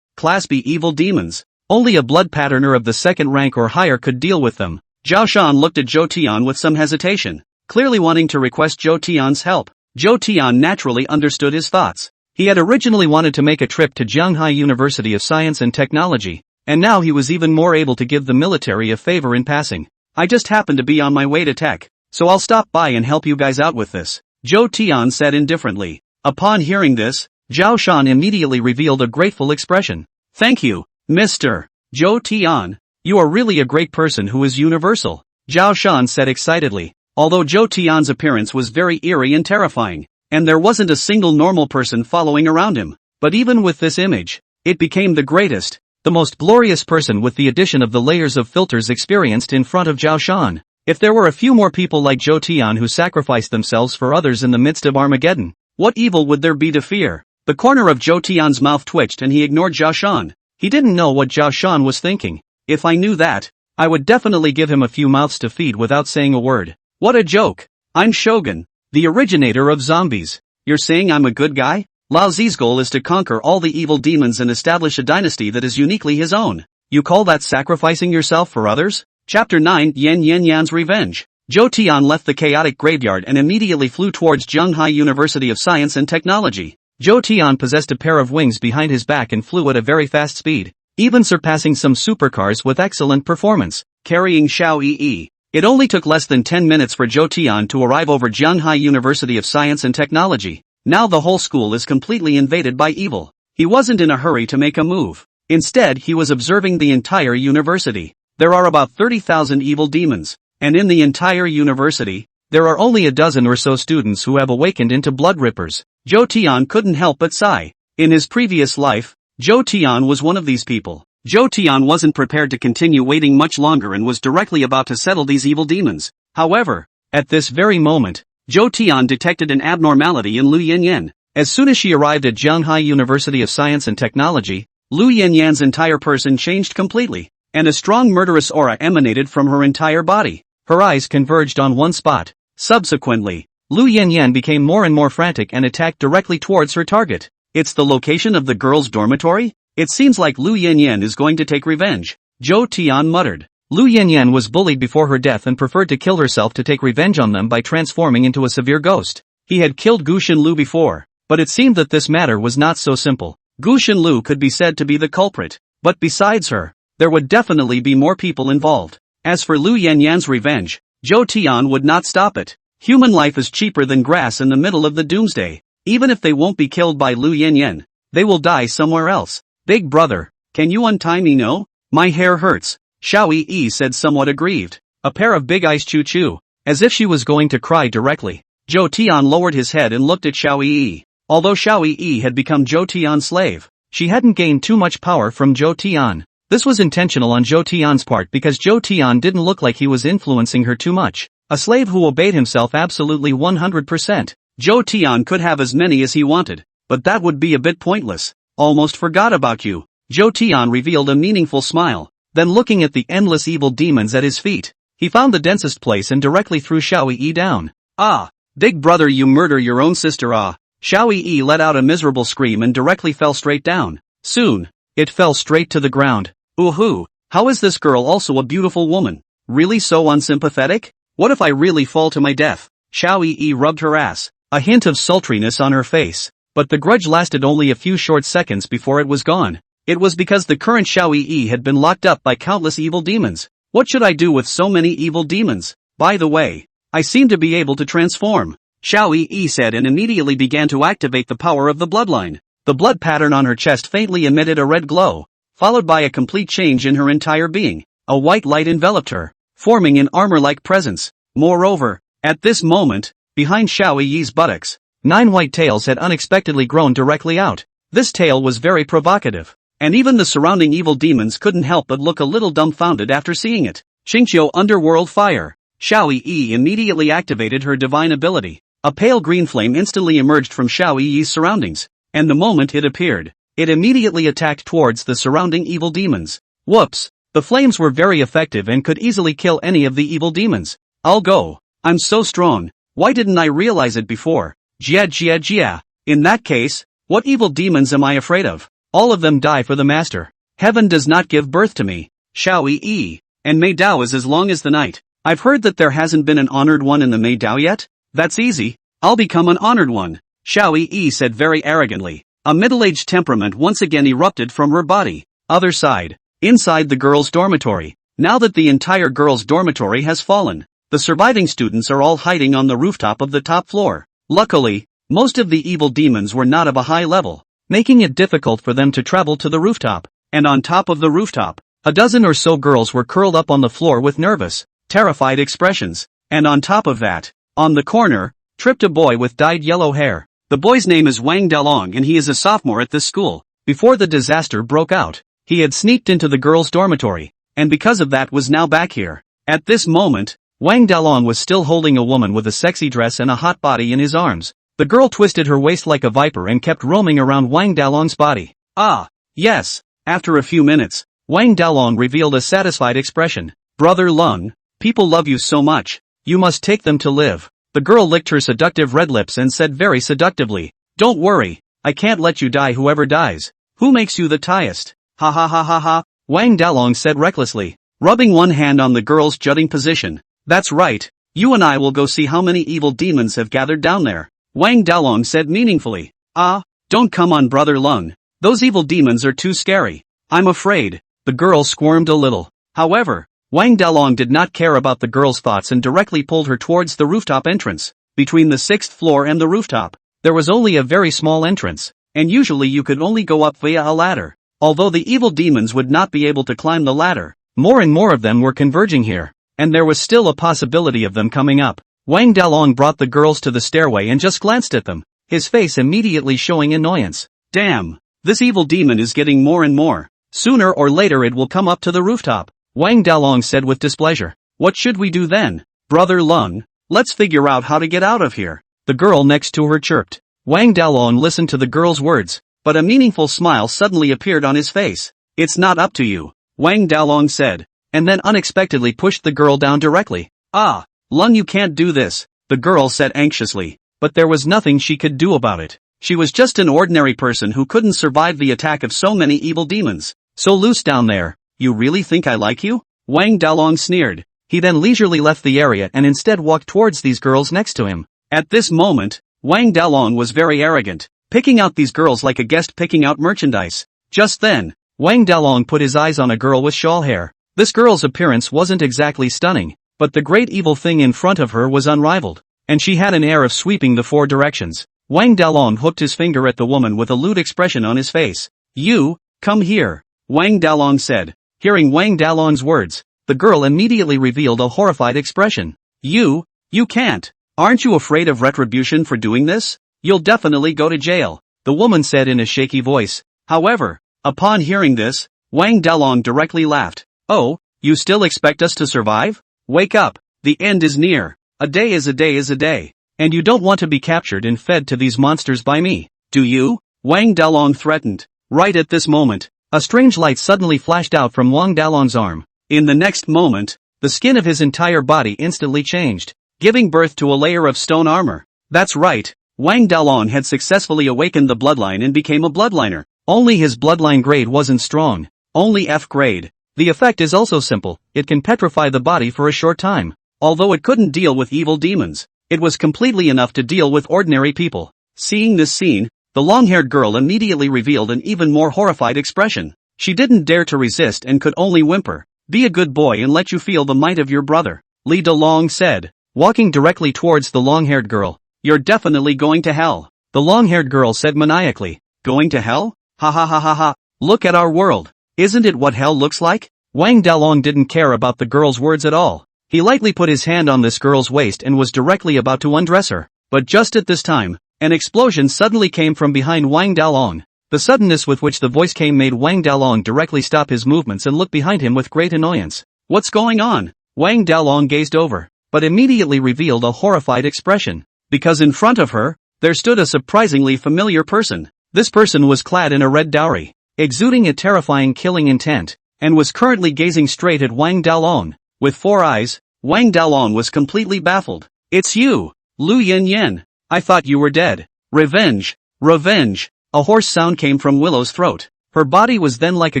Class B evil demons. Only a blood patterner of the second rank or higher could deal with them. Zhao Shan looked at Zhou Tian with some hesitation, clearly wanting to request Zhou Tian's help. Zhou Tian naturally understood his thoughts. He had originally wanted to make a trip to Jiang University of Science and Technology, and now he was even more able to give the military a favor in passing. I just happened to be on my way to tech, so I'll stop by and help you guys out with this, Zhou Tian said indifferently. Upon hearing this, Zhao Shan immediately revealed a grateful expression. Thank you, Mr. Zhou Tian. You are really a great person who is universal, Zhao Shan said excitedly. Although Zhou Tian's appearance was very eerie and terrifying, and there wasn't a single normal person following around him, but even with this image, it became the greatest, the most glorious person with the addition of the layers of filters experienced in front of Zhao Shan. If there were a few more people like Zhou Tian who sacrificed themselves for others in the midst of Armageddon, what evil would there be to fear? The corner of Zhou Tian's mouth twitched and he ignored Zhao Shan. He didn't know what Zhao Shan was thinking. If I knew that, I would definitely give him a few mouths to feed without saying a word. What a joke. I'm Shogun, the originator of zombies. You're saying I'm a good guy? Lao Zi's goal is to conquer all the evil demons and establish a dynasty that is uniquely his own. You call that sacrificing yourself for others? Chapter 9 Yan Yan's Revenge. Zhou Tian left the chaotic graveyard and immediately flew towards Jiang University of Science and Technology. Zhou Tian possessed a pair of wings behind his back and flew at a very fast speed, even surpassing some supercars with excellent performance, carrying Xiao Yi. It only took less than 10 minutes for Zhou Tian to arrive over Jiang University of Science and Technology. Now the whole school is completely invaded by evil. He wasn't in a hurry to make a move. Instead, he was observing the entire university. There are about 30,000 evil demons, and in the entire university, there are only a dozen or so students who have awakened into blood rippers. Zhou Tian couldn't help but sigh. In his previous life, Zhou Tian was one of these people. Zhou Tian wasn't prepared to continue waiting much longer and was directly about to settle these evil demons. However, at this very moment, Zhou Tian detected an abnormality in Lu Yanyan. As soon as she arrived at Jiang University of Science and Technology, Lu Yanyan's entire person changed completely, and a strong murderous aura emanated from her entire body. Her eyes converged on one spot. Subsequently, Lu Yanyan became more and more frantic and attacked directly towards her target. It's the location of the girls' dormitory? It seems like Lu Yanyan is going to take revenge, Zhou Tian muttered. Lu Yanyan was bullied before her death and preferred to kill herself to take revenge on them by transforming into a severe ghost. He had killed Gu Xinlu before, but it seemed that this matter was not so simple. Gu Xinlu could be said to be the culprit, but besides her, there would definitely be more people involved. As for Lu Yanyan's revenge, Zhou Tian would not stop it. Human life is cheaper than grass in the middle of the doomsday. Even if they won't be killed by Lu Yanyan, they will die somewhere else. Big brother, can you untie me? No? My hair hurts, Xiao Yi said somewhat aggrieved. A pair of big eyes choo-choo, as if she was going to cry directly. Zhou Tian lowered his head and looked at Xiao Yi. Although Xiao Yi had become Zhou Tian's slave, she hadn't gained too much power from Zhou Tian. This was intentional on Zhou Tian's part because Zhou Tian didn't look like he was influencing her too much. A slave who obeyed himself absolutely 100%. Zhou Tian could have as many as he wanted, but that would be a bit pointless. Almost forgot about you. Zhou Tian revealed a meaningful smile. Then looking at the endless evil demons at his feet, he found the densest place and directly threw Xiao Yi down. Ah! Big brother, you murder your own sister, ah! Xiao Yi let out a miserable scream and directly fell straight down. Soon, it fell straight to the ground. Ooh, how is this girl also a beautiful woman? Really so unsympathetic? What if I really fall to my death? Xiao Yi rubbed her ass, a hint of sultriness on her face. But the grudge lasted only a few short seconds before it was gone. It was because the current Xiao Yi had been locked up by countless evil demons. What should I do with so many evil demons? By the way, I seem to be able to transform, Xiao Yi said, and immediately began to activate the power of the bloodline. The blood pattern on her chest faintly emitted a red glow, followed by a complete change in her entire being. A white light enveloped her, forming an armor-like presence. Moreover, at this moment, behind Xiao Yi's buttocks, 9 white tails had unexpectedly grown directly out. This tail was very provocative, and even the surrounding evil demons couldn't help but look a little dumbfounded after seeing it. Qingqiu Underworld Fire. Xiao Yi immediately activated her divine ability. A pale green flame instantly emerged from Xiao Yi's surroundings, and the moment it appeared, it immediately attacked towards the surrounding evil demons. Whoops! The flames were very effective and could easily kill any of the evil demons. I'll go. I'm so strong. Why didn't I realize it before? Jia. In that case, what evil demons am I afraid of? All of them die for the master. Heaven does not give birth to me. Xiao Yi. And Mei Dao is as long as the night. I've heard that there hasn't been an honored one in the Mei Dao yet? That's easy. I'll become an honored one. Xiao Yi said very arrogantly. A middle-aged temperament once again erupted from her body. Other side. Inside the girls' dormitory. Now that the entire girls' dormitory has fallen, the surviving students are all hiding on the rooftop of the top floor. Luckily, most of the evil demons were not of a high level, making it difficult for them to travel to the rooftop. And on top of the rooftop, a dozen or so girls were curled up on the floor with nervous, terrified expressions. And on top of that, on the corner, tripped a boy with dyed yellow hair. The boy's name is Wang Dalong and he is a sophomore at this school. Before the disaster broke out, he had sneaked into the girls' dormitory, and because of that was now back here. At this moment, Wang Dalong was still holding a woman with a sexy dress and a hot body in his arms. The girl twisted her waist like a viper and kept roaming around Wang Dalong's body. Ah, yes. After a few minutes, Wang Dalong revealed a satisfied expression. Brother Lung, people love you so much. You must take them to live. The girl licked her seductive red lips and said very seductively, don't worry, I can't let you die whoever dies. Who makes you the tiest? Ha ha ha ha ha, Wang Dalong said recklessly, rubbing one hand on the girl's jutting position. That's right, you and I will go see how many evil demons have gathered down there. Wang Dalong said meaningfully. Ah, don't come on brother Lung, those evil demons are too scary. I'm afraid. The girl squirmed a little. However, Wang Dalong did not care about the girl's thoughts and directly pulled her towards the rooftop entrance. Between the 6th floor and the rooftop, there was only a very small entrance, and usually you could only go up via a ladder. Although the evil demons would not be able to climb the ladder, more and more of them were converging here, and there was still a possibility of them coming up. Wang Dalong brought the girls to the stairway and just glanced at them, his face immediately showing annoyance. Damn, this evil demon is getting more and more. Sooner or later it will come up to the rooftop. Wang Dalong said with displeasure. What should we do then? Brother Lung, let's figure out how to get out of here. The girl next to her chirped. Wang Dalong listened to the girl's words, but a meaningful smile suddenly appeared on his face. It's not up to you, Wang Dalong said, and then unexpectedly pushed the girl down directly. Ah, Lung, you can't do this, the girl said anxiously, but there was nothing she could do about it. She was just an ordinary person who couldn't survive the attack of so many evil demons. So loose down there. You really think I like you? Wang Dalong sneered. He then leisurely left the area and instead walked towards these girls next to him. At this moment, Wang Dalong was very arrogant, picking out these girls like a guest picking out merchandise. Just then, Wang Dalong put his eyes on a girl with shawl hair. This girl's appearance wasn't exactly stunning, but the great evil thing in front of her was unrivaled, and she had an air of sweeping the 4 directions. Wang Dalong hooked his finger at the woman with a lewd expression on his face. You, come here, Wang Dalong said. Hearing Wang Dalong's words, the girl immediately revealed a horrified expression. You can't. Aren't you afraid of retribution for doing this? You'll definitely go to jail, the woman said in a shaky voice. However, upon hearing this, Wang Dalong directly laughed. Oh, you still expect us to survive? Wake up, the end is near. A day is a day is a day. And you don't want to be captured and fed to these monsters by me, do you? Wang Dalong threatened. Right at this moment, a strange light suddenly flashed out from Wang Dalong's arm. In the next moment, the skin of his entire body instantly changed, giving birth to a layer of stone armor. That's right, Wang Dalong had successfully awakened the bloodline and became a bloodliner. Only his bloodline grade wasn't strong, only F grade. The effect is also simple, it can petrify the body for a short time. Although it couldn't deal with evil demons, it was completely enough to deal with ordinary people. Seeing this scene, the long-haired girl immediately revealed an even more horrified expression. She didn't dare to resist and could only whimper. Be a good boy and let you feel the might of your brother, Li Dalong said, walking directly towards the long-haired girl. You're definitely going to hell, the long-haired girl said maniacally. Going to hell? Ha ha ha ha ha. Look at our world. Isn't it what hell looks like? Wang Dalong didn't care about the girl's words at all. He lightly put his hand on this girl's waist and was directly about to undress her. But just at this time, an explosion suddenly came from behind Wang Dalong. The suddenness with which the voice came made Wang Dalong directly stop his movements and look behind him with great annoyance. What's going on? Wang Dalong gazed over, but immediately revealed a horrified expression. Because in front of her, there stood a surprisingly familiar person. This person was clad in a red dowry, exuding a terrifying killing intent, and was currently gazing straight at Wang Dalong. With 4 eyes, Wang Dalong was completely baffled. It's you, Lu Yin. I thought you were dead. Revenge, revenge. A hoarse sound came from Willow's throat. Her body was then like a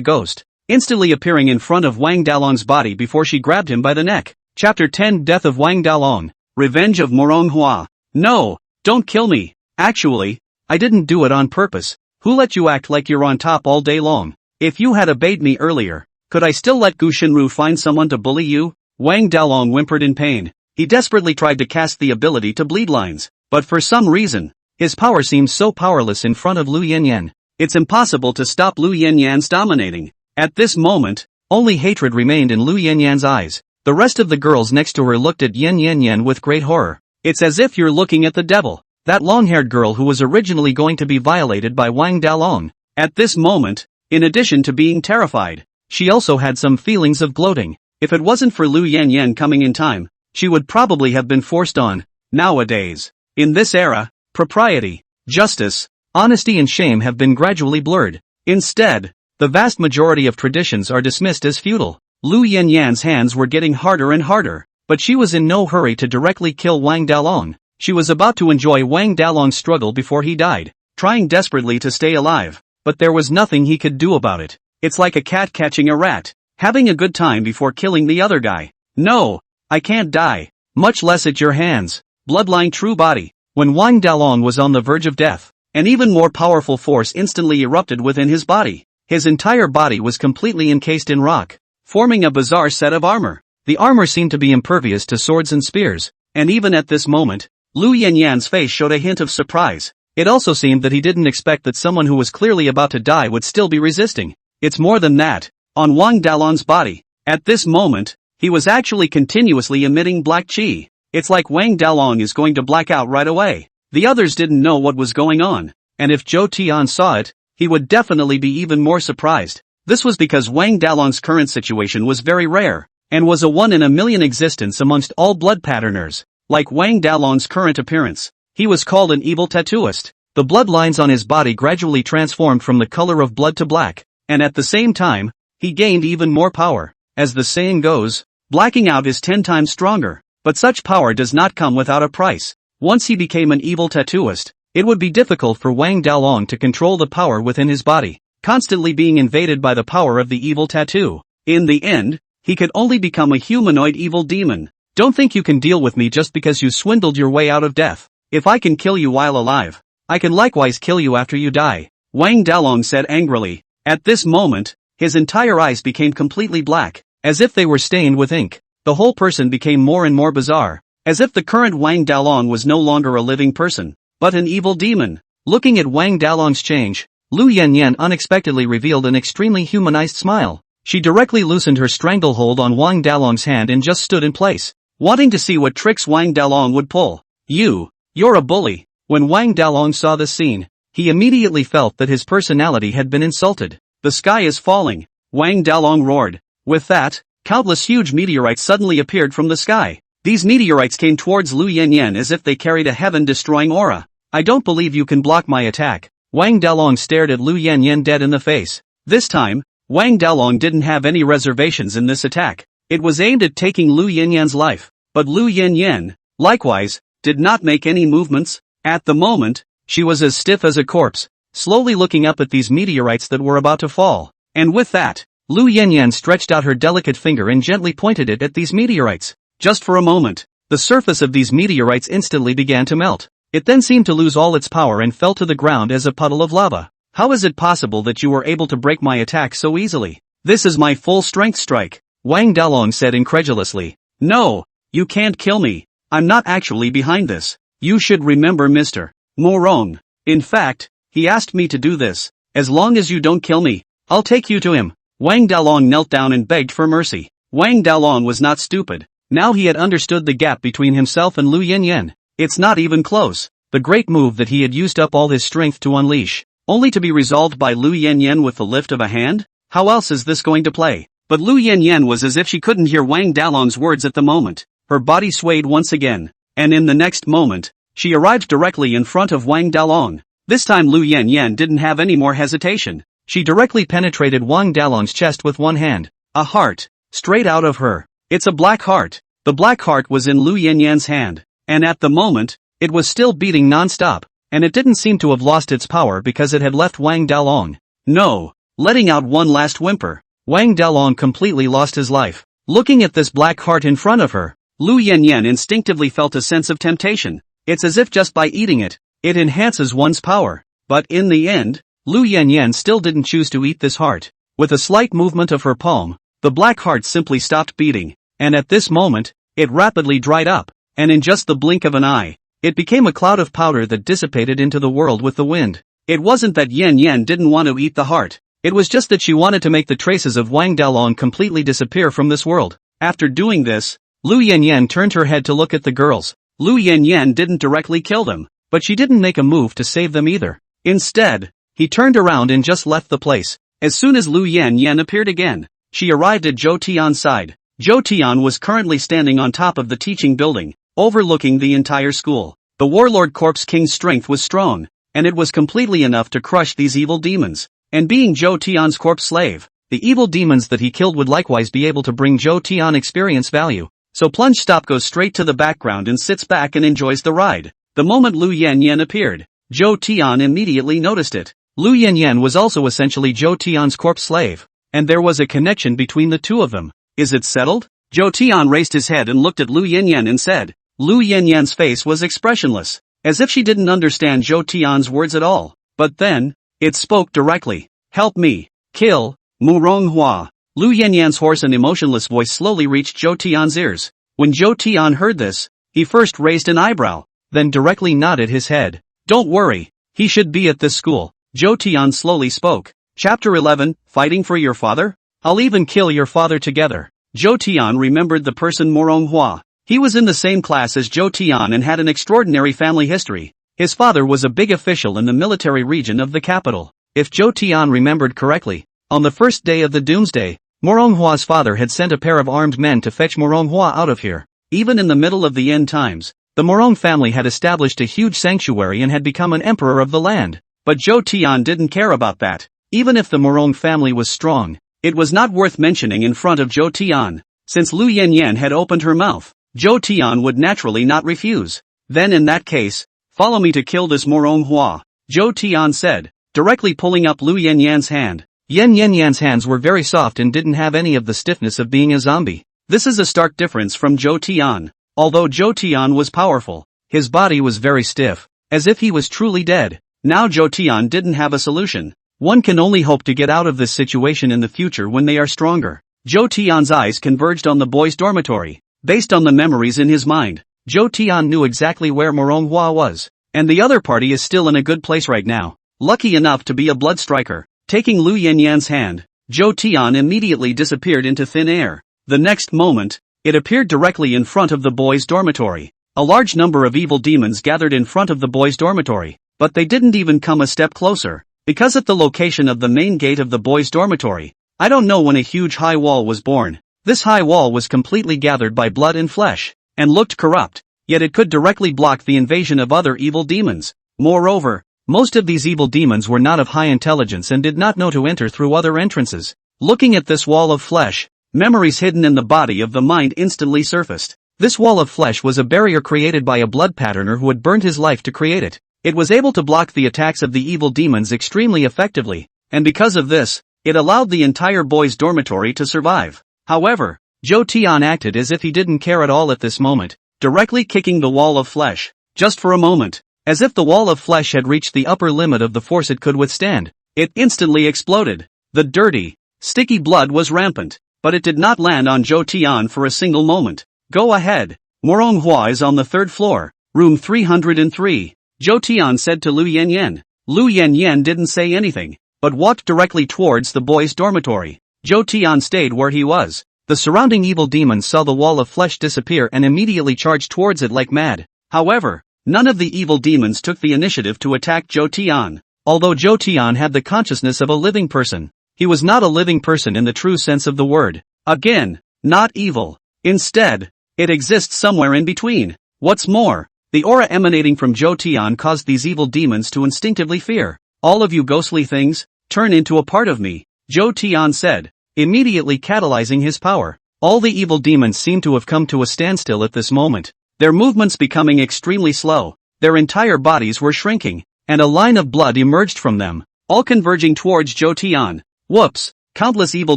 ghost, instantly appearing in front of Wang Dalong's body before she grabbed him by the neck. Chapter 10 Death of Wang Dalong. Revenge of manhwa. No, don't kill me. Actually, I didn't do it on purpose. Who let you act like you're on top all day long? If you had obeyed me earlier, could I still let Gu Shinru find someone to bully you? Wang Dalong whimpered in pain. He desperately tried to cast the ability to bleed lines, but for some reason, his power seemed so powerless in front of Lu Yin. It's impossible to stop Lu Yin's dominating. At this moment, only hatred remained in Lu Yin's eyes. The rest of the girls next to her looked at Yin with great horror. It's as if you're looking at the devil. That long-haired girl who was originally going to be violated by Wang Dalong. At this moment, in addition to being terrified, she also had some feelings of gloating. If it wasn't for Lu Yin coming in time, she would probably have been forced on. Nowadays, in this era, propriety, justice, honesty and shame have been gradually blurred. Instead, the vast majority of traditions are dismissed as futile. Lu Yin's hands were getting harder and harder, but she was in no hurry to directly kill Wang Dalong. She was about to enjoy Wang Dalong's struggle before he died, trying desperately to stay alive, but there was nothing he could do about it. It's like a cat catching a rat, having a good time before killing the other guy. No, I can't die, much less at your hands. Bloodline true body. When Wang Dalong was on the verge of death, an even more powerful force instantly erupted within his body. His entire body was completely encased in rock, forming a bizarre set of armor. The armor seemed to be impervious to swords and spears, and even at this moment, Lu Yin's face showed a hint of surprise. It also seemed that he didn't expect that someone who was clearly about to die would still be resisting. It's more than that. On Wang Dalong's body, at this moment, he was actually continuously emitting black chi. It's like Wang Dalong is going to black out right away. The others didn't know what was going on, and if Zhou Tian saw it, he would definitely be even more surprised. This was because Wang Dalong's current situation was very rare, and was a one-in-a-million existence amongst all blood patterners. Like Wang Dalong's current appearance, he was called an evil tattooist. The bloodlines on his body gradually transformed from the color of blood to black, and at the same time, he gained even more power. As the saying goes, blacking out is 10 times stronger, but such power does not come without a price. Once he became an evil tattooist, it would be difficult for Wang Dalong to control the power within his body, constantly being invaded by the power of the evil tattoo. In the end, he could only become a humanoid evil demon. Don't think you can deal with me just because you swindled your way out of death. If I can kill you while alive, I can likewise kill you after you die, Wang Dalong said angrily. At this moment, his entire eyes became completely black, as if they were stained with ink. The whole person became more and more bizarre, as if the current Wang Dalong was no longer a living person, but an evil demon. Looking at Wang Dalong's change, Lu Yin unexpectedly revealed an extremely humanized smile. She directly loosened her stranglehold on Wang Dalong's hand and just stood in place, wanting to see what tricks Wang Dalong would pull. You're a bully. When Wang Dalong saw this scene, he immediately felt that his personality had been insulted. The sky is falling. Wang Dalong roared. With that, countless huge meteorites suddenly appeared from the sky. These meteorites came towards Lu Yanyan as if they carried a heaven-destroying aura. I don't believe you can block my attack. Wang Dalong stared at Lu Yanyan dead in the face. This time, Wang Dalong didn't have any reservations in this attack. It was aimed at taking Lu Yanyan's life. But Lu Yanyan, likewise, did not make any movements. At the moment, she was as stiff as a corpse, slowly looking up at these meteorites that were about to fall. And with that, Lu Yanyan stretched out her delicate finger and gently pointed it at these meteorites. Just for a moment, the surface of these meteorites instantly began to melt. It then seemed to lose all its power and fell to the ground as a puddle of lava. How is it possible that you were able to break my attack so easily? This is my full strength strike, Wang Dalong said incredulously. No, you can't kill me. I'm not actually behind this. You should remember Mr. Morong. In fact, he asked me to do this. As long as you don't kill me, I'll take you to him. Wang Dalong knelt down and begged for mercy. Wang Dalong was not stupid. Now he had understood the gap between himself and Lu Yanyan. It's not even close. The great move that he had used up all his strength to unleash, only to be resolved by Lu Yanyan with the lift of a hand? How else is this going to play? But Lu Yanyan was as if she couldn't hear Wang Dalong's words at the moment. Her body swayed once again, and in the next moment, she arrived directly in front of Wang Dalong. This time Lu Yanyan didn't have any more hesitation. She directly penetrated Wang Dalong's chest with one hand. A heart, straight out of her. It's a black heart. The black heart was in Lu Yanyan's hand, and at the moment, it was still beating non-stop, and it didn't seem to have lost its power because it had left Wang Dalong. No, letting out one last whimper, Wang Dalong completely lost his life. Looking at this black heart in front of her, Lu Yanyan instinctively felt a sense of temptation. It's as if just by eating it, it enhances one's power. But in the end, Lu Yanyan still didn't choose to eat this heart. With a slight movement of her palm, the black heart simply stopped beating, and at this moment, it rapidly dried up, and in just the blink of an eye, it became a cloud of powder that dissipated into the world with the wind. It wasn't that Yan Yan didn't want to eat the heart. It was just that she wanted to make the traces of Wang Dalong completely disappear from this world. After doing this, Lu Yanyan turned her head to look at the girls. Lu Yanyan didn't directly kill them, but she didn't make a move to save them either. Instead, he turned around and just left the place. As soon as Lu Yanyan appeared again, she arrived at Zhou Tian's side. Zhou Tian was currently standing on top of the teaching building, overlooking the entire school. The Warlord Corpse King's strength was strong, and it was completely enough to crush these evil demons. And being Zhou Tian's corpse slave, the evil demons that he killed would likewise be able to bring Zhou Tian experience value. So Plunge Stop goes straight to the background and sits back and enjoys the ride. The moment Lu Yanyan appeared, Zhou Tian immediately noticed it. Lu Yanyan was also essentially Zhou Tian's corpse slave, and there was a connection between the two of them. Is it settled? Zhou Tian raised his head and looked at Lu Yanyan and said. Lu Yanyan's face was expressionless, as if she didn't understand Zhou Tian's words at all. But then, it spoke directly. Help me. Kill. Muronghua. Lu Yanyan's hoarse and emotionless voice slowly reached Zhou Tian's ears. When Zhou Tian heard this, he first raised an eyebrow, then directly nodded his head. Don't worry. He should be at this school. Zhou Tian slowly spoke. Chapter 11, Fighting for Your Father? I'll even kill your father together. Zhou Tian remembered the person Muronghua. He was in the same class as Zhou Tian and had an extraordinary family history. His father was a big official in the military region of the capital. If Zhou Tian remembered correctly, on the first day of the doomsday, Muronghua's father had sent a pair of armed men to fetch Muronghua out of here. Even in the middle of the end times, the Murong family had established a huge sanctuary and had become an emperor of the land. But Zhou Tian didn't care about that. Even if the Murong family was strong, it was not worth mentioning in front of Zhou Tian. Since Lu Yanyan had opened her mouth, Zhou Tian would naturally not refuse. Then in that case, follow me to kill this Muronghua, Zhou Tian said, directly pulling up Lu Yanyan's hand. Yanyan's hands were very soft and didn't have any of the stiffness of being a zombie. This is a stark difference from Zhou Tian. Although Zhou Tian was powerful, his body was very stiff, as if he was truly dead. Now Zhou Tian didn't have a solution. One can only hope to get out of this situation in the future when they are stronger. Zhou Tian's eyes converged on the boys' dormitory. Based on the memories in his mind, Zhou Tian knew exactly where Muronghua was, and the other party is still in a good place right now. Lucky enough to be a blood striker. Taking Lu Yanyan's hand, Zhou Tian immediately disappeared into thin air. The next moment, it appeared directly in front of the boys' dormitory. A large number of evil demons gathered in front of the boys' dormitory, but they didn't even come a step closer, because at the location of the main gate of the boys' dormitory, I don't know when a huge high wall was born. This high wall was completely gathered by blood and flesh, and looked corrupt, yet it could directly block the invasion of other evil demons. Moreover, most of these evil demons were not of high intelligence and did not know to enter through other entrances. Looking at this wall of flesh, memories hidden in the body of the mind instantly surfaced. This wall of flesh was a barrier created by a blood patterner who had burned his life to create it. It was able to block the attacks of the evil demons extremely effectively, and because of this, it allowed the entire boys' dormitory to survive. However, Zhou Tian acted as if he didn't care at all at this moment, directly kicking the wall of flesh, just for a moment, as if the wall of flesh had reached the upper limit of the force it could withstand. It instantly exploded. The dirty, sticky blood was rampant, but it did not land on Zhou Tian for a single moment. Go ahead. Manhwa is on the third floor, room 303. Zhou Tian said to Lu Yanyan. Lu Yanyan didn't say anything, but walked directly towards the boys' dormitory. Zhou Tian stayed where he was. The surrounding evil demons saw the wall of flesh disappear and immediately charged towards it like mad. However, none of the evil demons took the initiative to attack Zhou Tian. Although Zhou Tian had the consciousness of a living person, he was not a living person in the true sense of the word. Again, not evil. Instead, it exists somewhere in between. What's more, the aura emanating from Zhou Tian caused these evil demons to instinctively fear. All of you ghostly things, turn into a part of me, Zhou Tian said, immediately catalyzing his power. All the evil demons seemed to have come to a standstill at this moment, their movements becoming extremely slow, their entire bodies were shrinking, and a line of blood emerged from them, all converging towards Zhou Tian. Whoops! Countless evil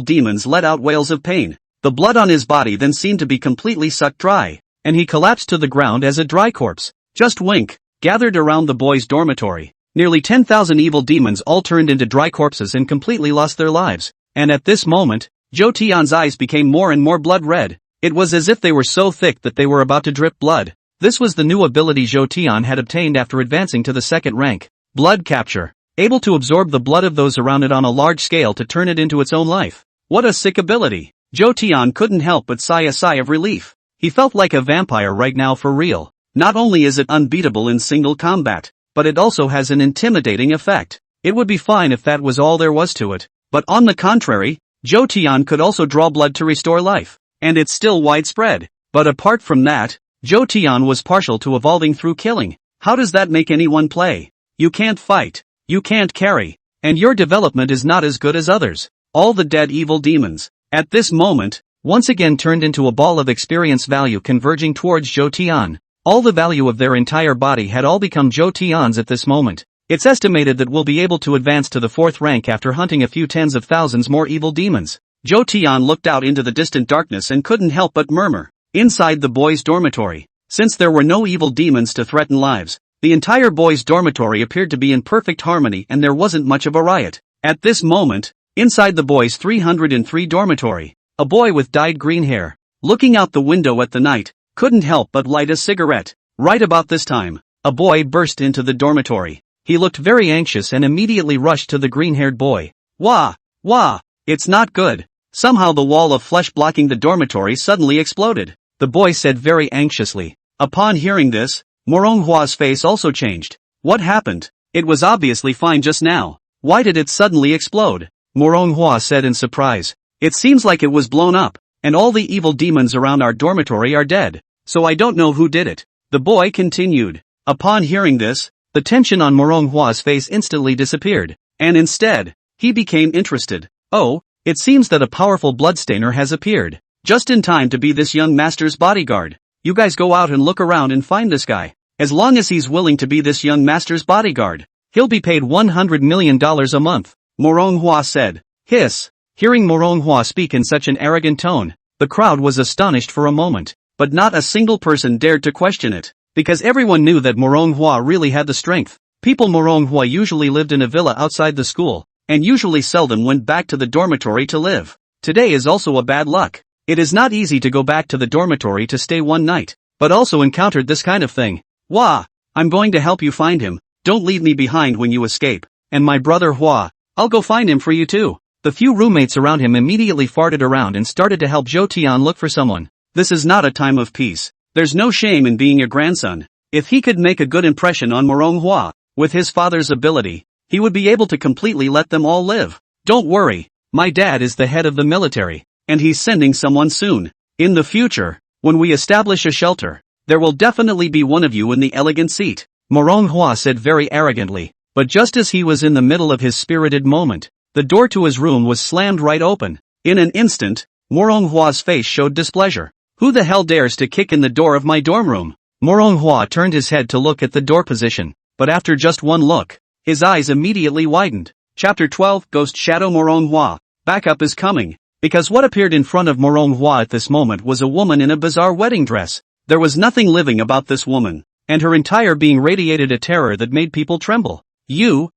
demons let out wails of pain. The blood on his body then seemed to be completely sucked dry, and he collapsed to the ground as a dry corpse. Just wink, gathered around the boys' dormitory. Nearly 10,000 evil demons all turned into dry corpses and completely lost their lives. And at this moment, Zhou Tian's eyes became more and more blood red. It was as if they were so thick that they were about to drip blood. This was the new ability Zhou Tian had obtained after advancing to the second rank. Blood capture. Able to absorb the blood of those around it on a large scale to turn it into its own life. What a sick ability. Zhou Tian couldn't help but sigh a sigh of relief. He felt like a vampire right now for real. Not only is it unbeatable in single combat, but it also has an intimidating effect. It would be fine if that was all there was to it. But on the contrary, Zhou Tian could also draw blood to restore life. And it's still widespread. But apart from that, Zhou Tian was partial to evolving through killing. How does that make anyone play? You can't fight. You can't carry. And your development is not as good as others. All the dead evil demons, at this moment, once again turned into a ball of experience value converging towards Zhou Tian. All the value of their entire body had all become Zhou Tian's at this moment. It's estimated that we'll be able to advance to the fourth rank after hunting a few tens of thousands more evil demons. Zhou Tian looked out into the distant darkness and couldn't help but murmur. Inside the boys' dormitory, since there were no evil demons to threaten lives, the entire boys' dormitory appeared to be in perfect harmony and there wasn't much of a riot. At this moment, inside the boys' 303 dormitory, a boy with dyed green hair, looking out the window at the night, couldn't help but light a cigarette. Right about this time, a boy burst into the dormitory. He looked very anxious and immediately rushed to the green-haired boy. Wah! Wah! It's not good. Somehow the wall of flesh blocking the dormitory suddenly exploded. The boy said very anxiously. Upon hearing this, Manhwa's face also changed. What happened? It was obviously fine just now. Why did it suddenly explode? Manhwa said in surprise. It seems like it was blown up, and all the evil demons around our dormitory are dead. So I don't know who did it. The boy continued. Upon hearing this, the tension on Manhwa's face instantly disappeared, and instead, he became interested. Oh, it seems that a powerful bloodstainer has appeared. Just in time to be this young master's bodyguard. You guys go out and look around and find this guy. As long as he's willing to be this young master's bodyguard, he'll be paid $100 million a month, Manhwa said. Hiss. Hearing Manhwa speak in such an arrogant tone, the crowd was astonished for a moment, but not a single person dared to question it, because everyone knew that Manhwa really had the strength. People Manhwa usually lived in a villa outside the school, and usually seldom went back to the dormitory to live. Today is also a bad luck. It is not easy to go back to the dormitory to stay one night, but also encountered this kind of thing. Wah! I'm going to help you find him. Don't leave me behind when you escape. And my brother Hua, I'll go find him for you too. The few roommates around him immediately farted around and started to help Zhou Tian look for someone. This is not a time of peace. There's no shame in being a grandson. If he could make a good impression on Manhwa, with his father's ability, he would be able to completely let them all live. Don't worry, My dad is the head of the military, and he's sending someone soon. In the future, when we establish a shelter, there will definitely be one of you in the elegant seat, manhwa said very arrogantly. But just as he was in the middle of his spirited moment, the door to his room was slammed right open. In an instant, manhwa's face showed displeasure. Who the hell dares to kick in the door of my dorm room? Manhwa turned his head to look at the door position, but after just one look, his eyes immediately widened. Chapter 12 Ghost Shadow Manhwa. Backup is coming. Because what appeared in front of Manhwa at this moment was a woman in a bizarre wedding dress. There was nothing living about this woman, and her entire being radiated a terror that made people tremble. You,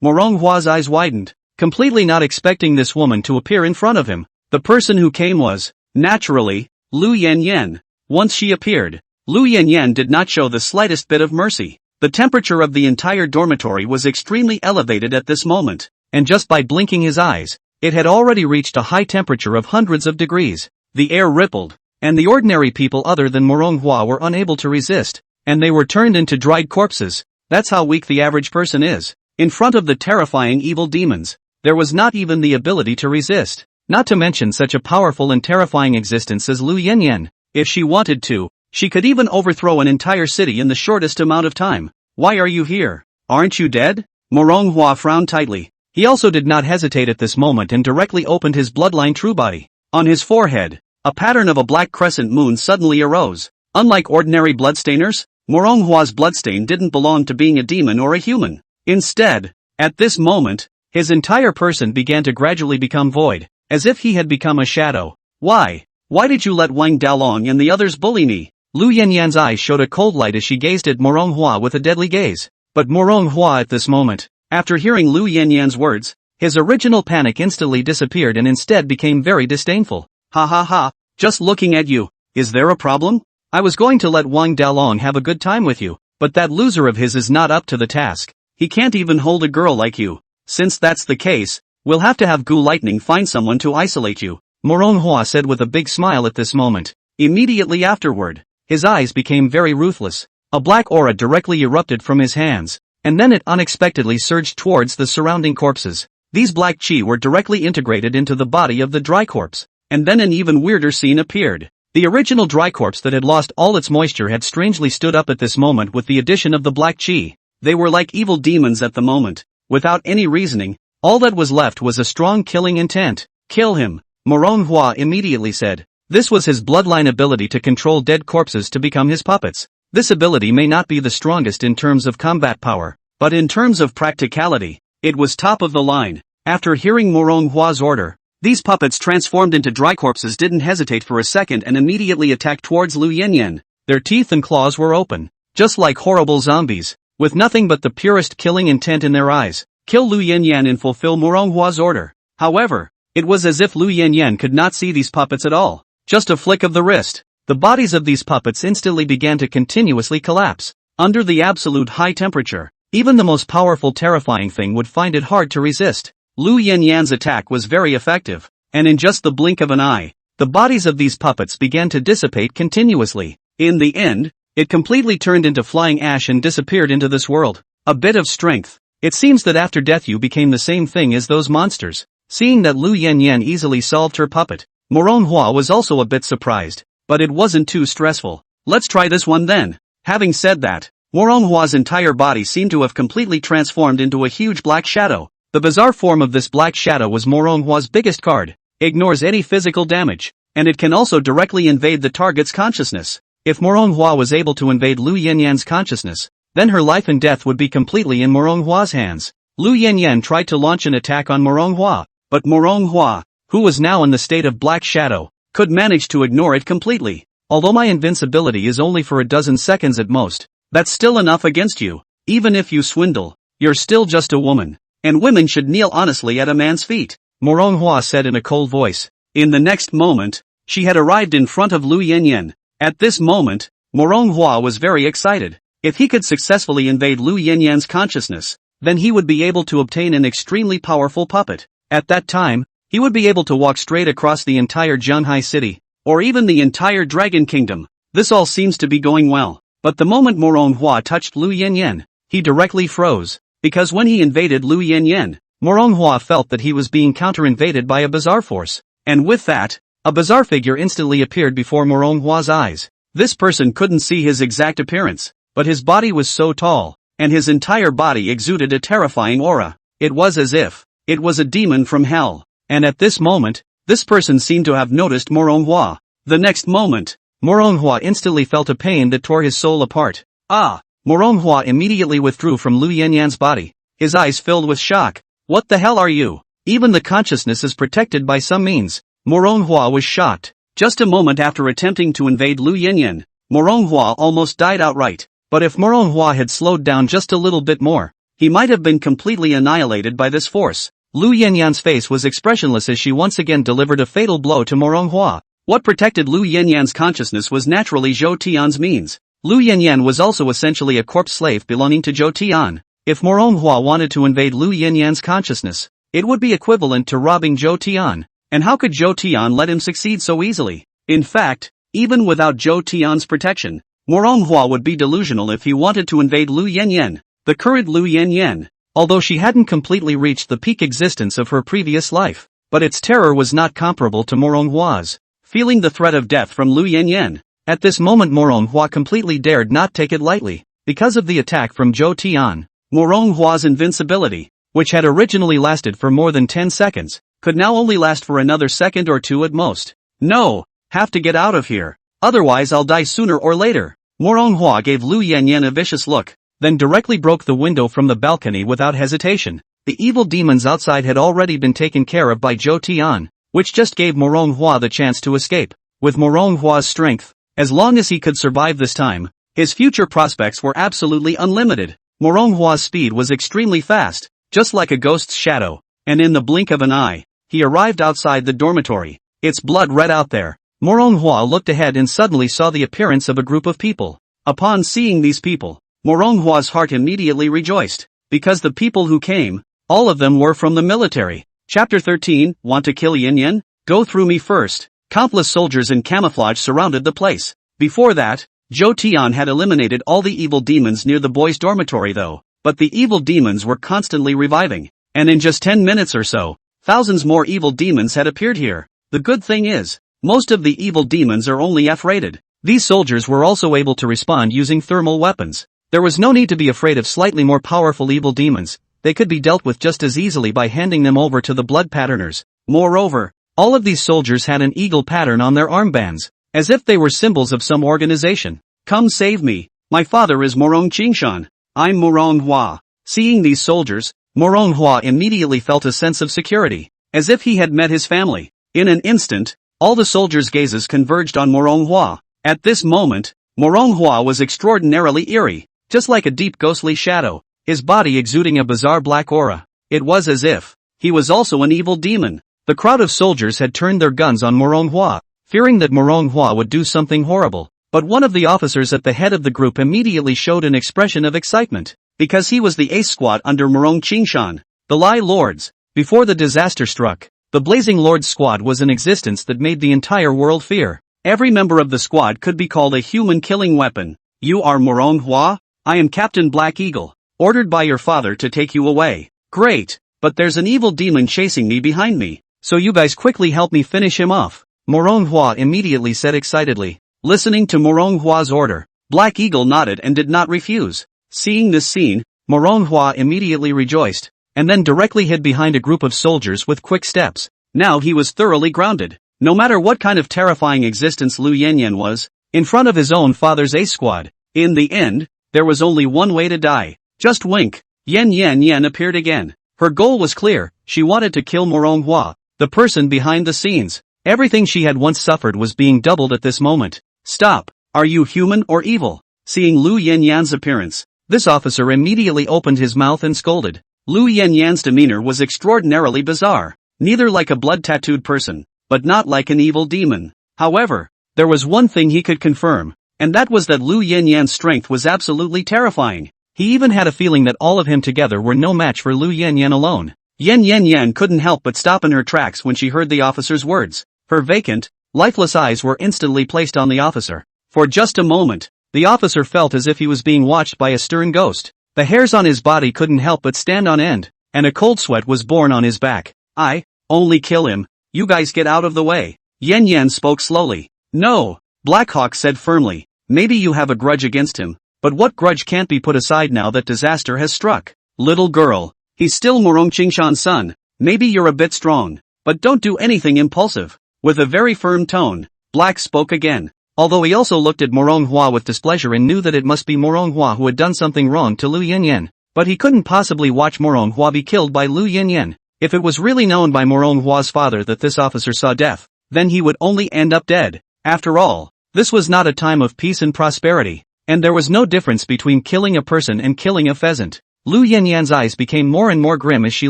Manhwa's eyes widened, completely not expecting this woman to appear in front of him. The person who came was, naturally, Lu Yanyan. Once she appeared, Lu Yanyan did not show the slightest bit of mercy. The temperature of the entire dormitory was extremely elevated at this moment, and just by blinking his eyes, it had already reached a high temperature of hundreds of degrees. The air rippled, and the ordinary people other than Manhwa were unable to resist, and they were turned into dried corpses. That's how weak the average person is. In front of the terrifying evil demons, there was not even the ability to resist, not to mention such a powerful and terrifying existence as Lu Yanyan. If she wanted to, she could even overthrow an entire city in the shortest amount of time. Why are you here? Aren't you dead? Manhwa frowned tightly. He also did not hesitate at this moment and directly opened his bloodline true body. On his forehead, a pattern of a black crescent moon suddenly arose. Unlike ordinary bloodstainers, Manhwa's bloodstain didn't belong to being a demon or a human. Instead, at this moment, his entire person began to gradually become void, as if he had become a shadow. Why? Why did you let Wang Dalong and the others bully me? Lu Yanyan's eyes showed a cold light as she gazed at Manhwa with a deadly gaze. But Manhwa at this moment, after hearing Lu Yanyan's words, his original panic instantly disappeared and instead became very disdainful. Ha ha ha, just looking at you, is there a problem? I was going to let Wang Dalong have a good time with you, but that loser of his is not up to the task. He can't even hold a girl like you. Since that's the case, we'll have to have Gu Lightning find someone to isolate you, Manhwa said with a big smile at this moment. Immediately afterward, his eyes became very ruthless. A black aura directly erupted from his hands, and then it unexpectedly surged towards the surrounding corpses. These black chi were directly integrated into the body of the dry corpse, and then an even weirder scene appeared. The original dry corpse that had lost all its moisture had strangely stood up at this moment with the addition of the black chi. They were like evil demons at the moment. Without any reasoning, all that was left was a strong killing intent. Kill him, Manhwa immediately said. This was his bloodline ability to control dead corpses to become his puppets. This ability may not be the strongest in terms of combat power, but in terms of practicality, it was top of the line. After hearing Manhwa's order, these puppets transformed into dry corpses didn't hesitate for a second and immediately attacked towards Lu Yanyan. Their teeth and claws were open, just like horrible zombies, with nothing but the purest killing intent in their eyes. Kill Lu Yanyan and fulfill Manhwa's order. However, it was as if Lu Yanyan could not see these puppets at all. Just a flick of the wrist, the bodies of these puppets instantly began to continuously collapse. Under the absolute high temperature, even the most powerful terrifying thing would find it hard to resist. Lu Yanyan's attack was very effective, and in just the blink of an eye, the bodies of these puppets began to dissipate continuously. In the end, it completely turned into flying ash and disappeared into this world. A bit of strength. It seems that after death you became the same thing as those monsters. Seeing that Lu Yanyan easily solved her puppet, Manhwa was also a bit surprised, but it wasn't too stressful. Let's try this one then. Having said that, Manhwa's entire body seemed to have completely transformed into a huge black shadow. The bizarre form of this black shadow was Manhwa's biggest card. Ignores any physical damage, and it can also directly invade the target's consciousness. If Manhwa was able to invade Lu Yanyan's consciousness, then her life and death would be completely in Manhwa's hands. Lu Yanyan tried to launch an attack on Manhwa, but Manhwa, who was now in the state of black shadow, could manage to ignore it completely. Although my invincibility is only for a dozen seconds at most, that's still enough against you. Even if you swindle, you're still just a woman, and women should kneel honestly at a man's feet, Manhwa said in a cold voice. In the next moment, she had arrived in front of Lu Yanyan. At this moment, Manhwa was very excited. If he could successfully invade Lu Yanyan's consciousness, then he would be able to obtain an extremely powerful puppet. At that time, he would be able to walk straight across the entire Jiang city, or even the entire Dragon Kingdom. This all seems to be going well, but the moment Manhwa touched Lu Yanyan, he directly froze, because when he invaded Lu Yanyan, Moronghua felt that he was being counter-invaded by a bizarre force. And with that, a bizarre figure instantly appeared before Moronghua's eyes. This person couldn't see his exact appearance, but his body was so tall, and his entire body exuded a terrifying aura. It was as if it was a demon from hell. And at this moment, this person seemed to have noticed Moronghua. The next moment, Moronghua instantly felt a pain that tore his soul apart. Ah! Moronghua immediately withdrew from Lu Yanyan's body, his eyes filled with shock. What the hell are you? Even the consciousness is protected by some means. Moronghua was shocked. Just a moment after attempting to invade Lu Yanyan, Moronghua almost died outright. But if Moronghua had slowed down just a little bit more, he might have been completely annihilated by this force. Lu Yanyan's face was expressionless as she once again delivered a fatal blow to Moronghua. What protected Lu Yanyan's consciousness was naturally Zhou Tian's means. Lu Yanyan was also essentially a corpse slave belonging to Zhou Tian. If Moronghua wanted to invade Lu Yanyan's consciousness, it would be equivalent to robbing Zhou Tian. And how could Zhou Tian let him succeed so easily? In fact, even without Zhou Tian's protection, Moronghua would be delusional if he wanted to invade Lu Yanyan. The current Lu Yanyan, although she hadn't completely reached the peak existence of her previous life, but its terror was not comparable to Moronghua's. Feeling the threat of death from Lu Yanyan, at this moment Moronghua completely dared not take it lightly. Because of the attack from Zhou Tian, Moronghua's invincibility, which had originally lasted for more than 10 seconds, could now only last for another second or two at most. No, have to get out of here, otherwise I'll die sooner or later. Moronghua gave Lu Yanyan a vicious look, then directly broke the window from the balcony without hesitation. The evil demons outside had already been taken care of by Zhou Tian, which just gave Moronghua the chance to escape. With Moronghua's strength, as long as he could survive this time, his future prospects were absolutely unlimited. Moronghua's speed was extremely fast, just like a ghost's shadow, and in the blink of an eye, he arrived outside the dormitory. It's blood red out there. Moronghua looked ahead and suddenly saw the appearance of a group of people. Upon seeing these people, Moronghua's heart immediately rejoiced, because the people who came, all of them were from the military. Chapter 13, Want to kill Yanyan? Go through me first. Countless soldiers in camouflage surrounded the place. Before that, Zhou Tian had eliminated all the evil demons near the boys' dormitory though, but the evil demons were constantly reviving, and in just 10 minutes or so, thousands more evil demons had appeared here. The good thing is, most of the evil demons are only F-rated. These soldiers were also able to respond using thermal weapons. There was no need to be afraid of slightly more powerful evil demons. They could be dealt with just as easily by handing them over to the blood patterners. Moreover, all of these soldiers had an eagle pattern on their armbands, as if they were symbols of some organization. Come save me. My father is Morong Qingshan. I'm Moronghua. Seeing these soldiers, Moronghua immediately felt a sense of security, as if he had met his family. In an instant, all the soldiers' gazes converged on Moronghua. At this moment, Moronghua was extraordinarily eerie, just like a deep ghostly shadow, his body exuding a bizarre black aura. It was as if he was also an evil demon. The crowd of soldiers had turned their guns on Moronghua, fearing that Moronghua would do something horrible. But one of the officers at the head of the group immediately showed an expression of excitement, because he was the ace squad under Morong Qingshan, the Lai Lords. Before the disaster struck, the Blazing Lords squad was in existence that made the entire world fear. Every member of the squad could be called a human killing weapon. You are Moronghua? I am Captain Black Eagle, ordered by your father to take you away. Great, but there's an evil demon chasing me behind me, so you guys quickly help me finish him off. Moronghua immediately said excitedly. Listening to Moronghua's order, Black Eagle nodded and did not refuse. Seeing this scene, Moronghua immediately rejoiced, and then directly hid behind a group of soldiers with quick steps. Now he was thoroughly grounded. No matter what kind of terrifying existence Lu Yanyan was, in front of his own father's ace squad, in the end, there was only one way to die. Just wink. Yan appeared again. Her goal was clear, she wanted to kill Moronghua, the person behind the scenes. Everything she had once suffered was being doubled at this moment. Stop, are you human or evil? Seeing Lu Yanyan's appearance, this officer immediately opened his mouth and scolded. Lu Yanyan's demeanor was extraordinarily bizarre, neither like a blood-tattooed person, but not like an evil demon. However, there was one thing he could confirm, and that was that Lu Yanyan's strength was absolutely terrifying. He even had a feeling that all of him together were no match for Lu Yanyan alone. Yan couldn't help but stop in her tracks when she heard the officer's words. Her vacant, lifeless eyes were instantly placed on the officer. For just a moment, the officer felt as if he was being watched by a stern ghost. The hairs on his body couldn't help but stand on end, and a cold sweat was born on his back. I only kill him. You guys get out of the way. Yan Yan spoke slowly. No, Blackhawk said firmly. Maybe you have a grudge against him, but what grudge can't be put aside now that disaster has struck? Little girl, he's still Morong Qingshan's son. Maybe you're a bit strong, but don't do anything impulsive. With a very firm tone, Black spoke again. Although he also looked at Morong Hua with displeasure and knew that it must be Morong Hua who had done something wrong to Lu Yinyan. But he couldn't possibly watch Morong Hua be killed by Lu Yinyan. If it was really known by Morong Hua's father that this officer saw death, then he would only end up dead. After all, this was not a time of peace and prosperity, and there was no difference between killing a person and killing a pheasant. Lu Yinyan's eyes became more and more grim as she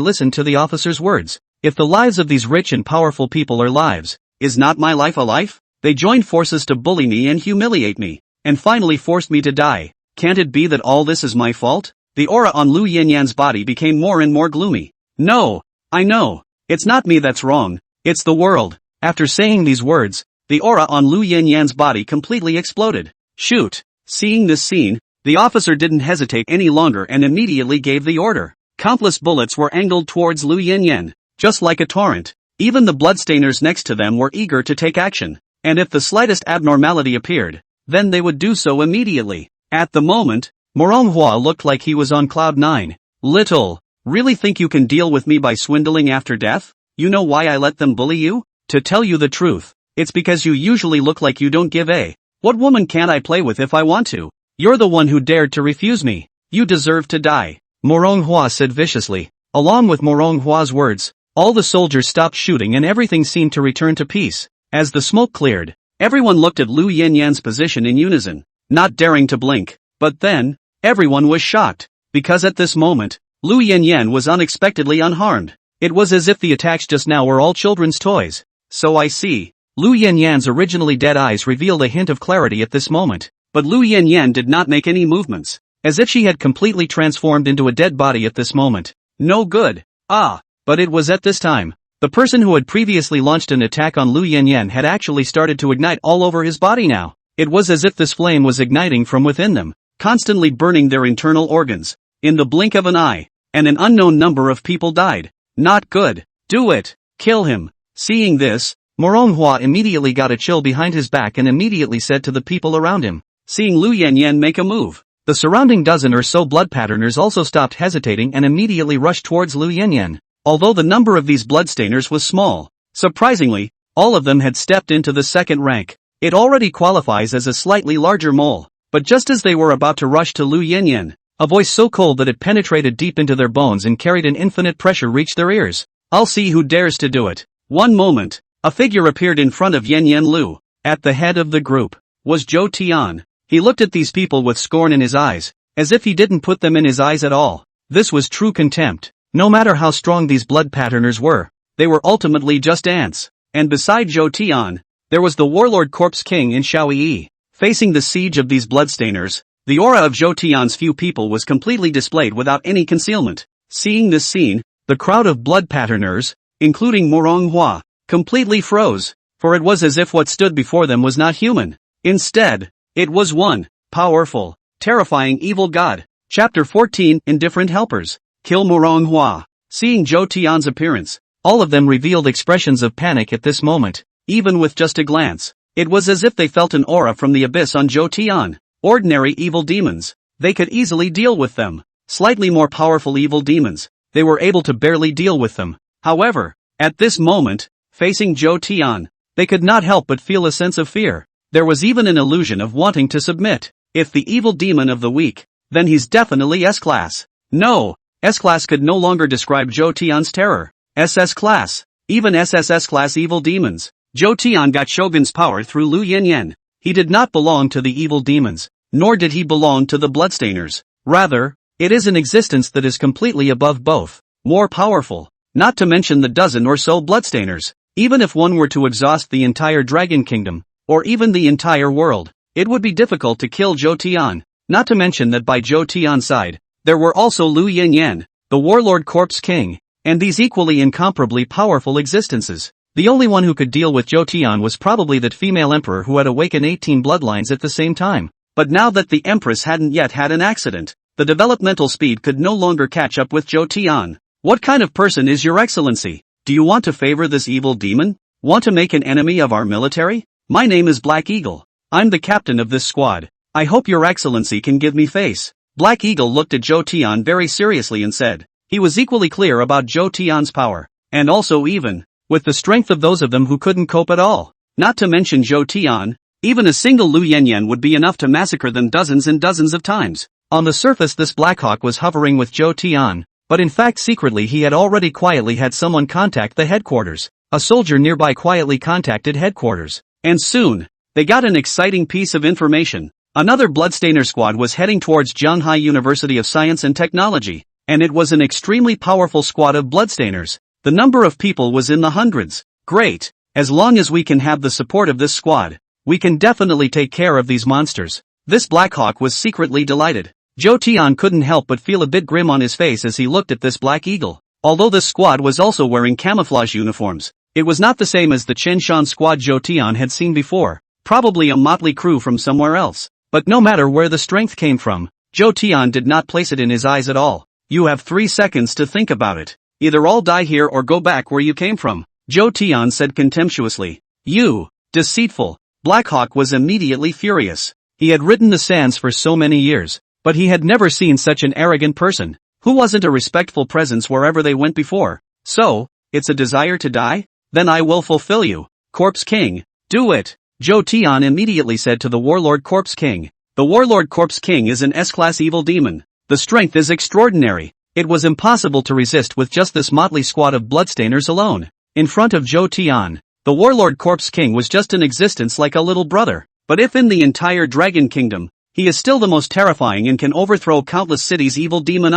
listened to the officer's words. If the lives of these rich and powerful people are lives, is not my life a life? They joined forces to bully me and humiliate me, and finally forced me to die. Can't it be that all this is my fault? The aura on Lu Yinyan's body became more and more gloomy. No, I know. It's not me that's wrong, it's the world. After saying these words, the aura on Lu Yinyan's body completely exploded. Shoot! Seeing this scene, the officer didn't hesitate any longer and immediately gave the order. Countless bullets were angled towards Lu Yinyan, just like a torrent. Even the bloodstainers next to them were eager to take action. And if the slightest abnormality appeared, then they would do so immediately. At the moment, Morong Hua looked like he was on cloud 9. Little, really think you can deal with me by swindling after death? You know why I let them bully you? To tell you the truth, it's because you usually look like you don't give a. What woman can't I play with if I want to? You're the one who dared to refuse me. You deserve to die. Morong Hua said viciously. Along with Morong Hua's words, all the soldiers stopped shooting and everything seemed to return to peace. As the smoke cleared, everyone looked at Lu Yinyan's position in unison, not daring to blink. But then, everyone was shocked, because at this moment, Lu Yinyan was unexpectedly unharmed. It was as if the attacks just now were all children's toys. So I see. Lu Yinyan's originally dead eyes revealed a hint of clarity at this moment, but Lu Yinyan did not make any movements, as if she had completely transformed into a dead body at this moment. No good. But it was at this time. The person who had previously launched an attack on Lu Yinyan had actually started to ignite all over his body now. It was as if this flame was igniting from within them, constantly burning their internal organs. In the blink of an eye, and an unknown number of people died. Not good. Do it. Kill him. Seeing this, Morong Hua immediately got a chill behind his back and immediately said to the people around him. Seeing Lu Yinyan make a move, the surrounding dozen or so blood patterners also stopped hesitating and immediately rushed towards Lu Yinyan. Although the number of these bloodstainers was small, surprisingly, all of them had stepped into the second rank. It already qualifies as a slightly larger mole. But just as they were about to rush to Lu Yinyan, a voice so cold that it penetrated deep into their bones and carried an infinite pressure reached their ears. I'll see who dares to do it. One moment, a figure appeared in front of Yan Lu. At the head of the group was Zhou Tian. He looked at these people with scorn in his eyes, as if he didn't put them in his eyes at all. This was true contempt. No matter how strong these blood patterners were, they were ultimately just ants. And beside Zhou Tian, there was the warlord Corpse King in Shaoyi. Facing the siege of these bloodstainers, the aura of Zhou Tian's few people was completely displayed without any concealment. Seeing this scene, the crowd of blood patterners, including Morong Hua, completely froze, for it was as if what stood before them was not human. Instead, it was one powerful, terrifying evil god. Chapter 14 Indifferent Helpers. Kill Morong Hua. Seeing Zhou Tian's appearance, all of them revealed expressions of panic at this moment, even with just a glance. It was as if they felt an aura from the abyss on Zhou Tian. Ordinary evil demons, they could easily deal with them. Slightly more powerful evil demons, they were able to barely deal with them. However, at this moment, facing Zhou Tian, they could not help but feel a sense of fear. There was even an illusion of wanting to submit. If the evil demon of the week, then he's definitely S-class. No, S-class could no longer describe Zhou Tian's terror. SS class, even SSS class evil demons. Zhou Tian got Shogun's power through Lu Yinyan. He did not belong to the evil demons, nor did he belong to the bloodstainers. Rather, it is an existence that is completely above both, more powerful, not to mention the dozen or so bloodstainers. Even if one were to exhaust the entire Dragon Kingdom, or even the entire world, it would be difficult to kill Zhou Tian, not to mention that by Zhou Tian's side, there were also Lu Yinyan, the warlord Corpse King, and these equally incomparably powerful existences. The only one who could deal with Zhou Tian was probably that female emperor who had awakened 18 bloodlines at the same time. But now that the empress hadn't yet had an accident, the developmental speed could no longer catch up with Zhou Tian. What kind of person is your excellency? Do you want to favor this evil demon? Want to make an enemy of our military? My name is Black Eagle. I'm the captain of this squad. I hope your excellency can give me face. Black Eagle looked at Zhou Tian very seriously and said, he was equally clear about Zhou Tian's power, and also even, with the strength of those of them who couldn't cope at all. Not to mention Zhou Tian, even a single Lu Yanyan would be enough to massacre them dozens and dozens of times. On the surface this Blackhawk was hovering with Zhou Tian, but in fact secretly he had already quietly had someone contact the headquarters. A soldier nearby quietly contacted headquarters, and soon, they got an exciting piece of information. Another Bloodstainer squad was heading towards Zhanghai University of Science and Technology, and it was an extremely powerful squad of Bloodstainers. The number of people was in the hundreds. Great! As long as we can have the support of this squad, we can definitely take care of these monsters. This Blackhawk was secretly delighted. Zhou Tian couldn't help but feel a bit grim on his face as he looked at this Black Eagle. Although this squad was also wearing camouflage uniforms, it was not the same as the Chen Shan squad Zhou Tian had seen before, probably a motley crew from somewhere else. But no matter where the strength came from, Zhou Tian did not place it in his eyes at all. You have 3 seconds to think about it. Either all die here or go back where you came from, Zhou Tian said contemptuously. You, deceitful. Blackhawk was immediately furious. He had ridden the sands for so many years, but he had never seen such an arrogant person, who wasn't a respectful presence wherever they went before. So, it's a desire to die? Then I will fulfill you. Corpse King, do it. Zhou Tian immediately said to the Warlord Corpse King. The Warlord Corpse King is an S-class evil demon. The strength is extraordinary. It was impossible to resist with just this motley squad of Bloodstainers alone. In front of Zhou Tian, the Warlord Corpse King was just in existence like a little brother. But if in the entire Dragon Kingdom, he is still the most terrifying and can overthrow countless cities evil demon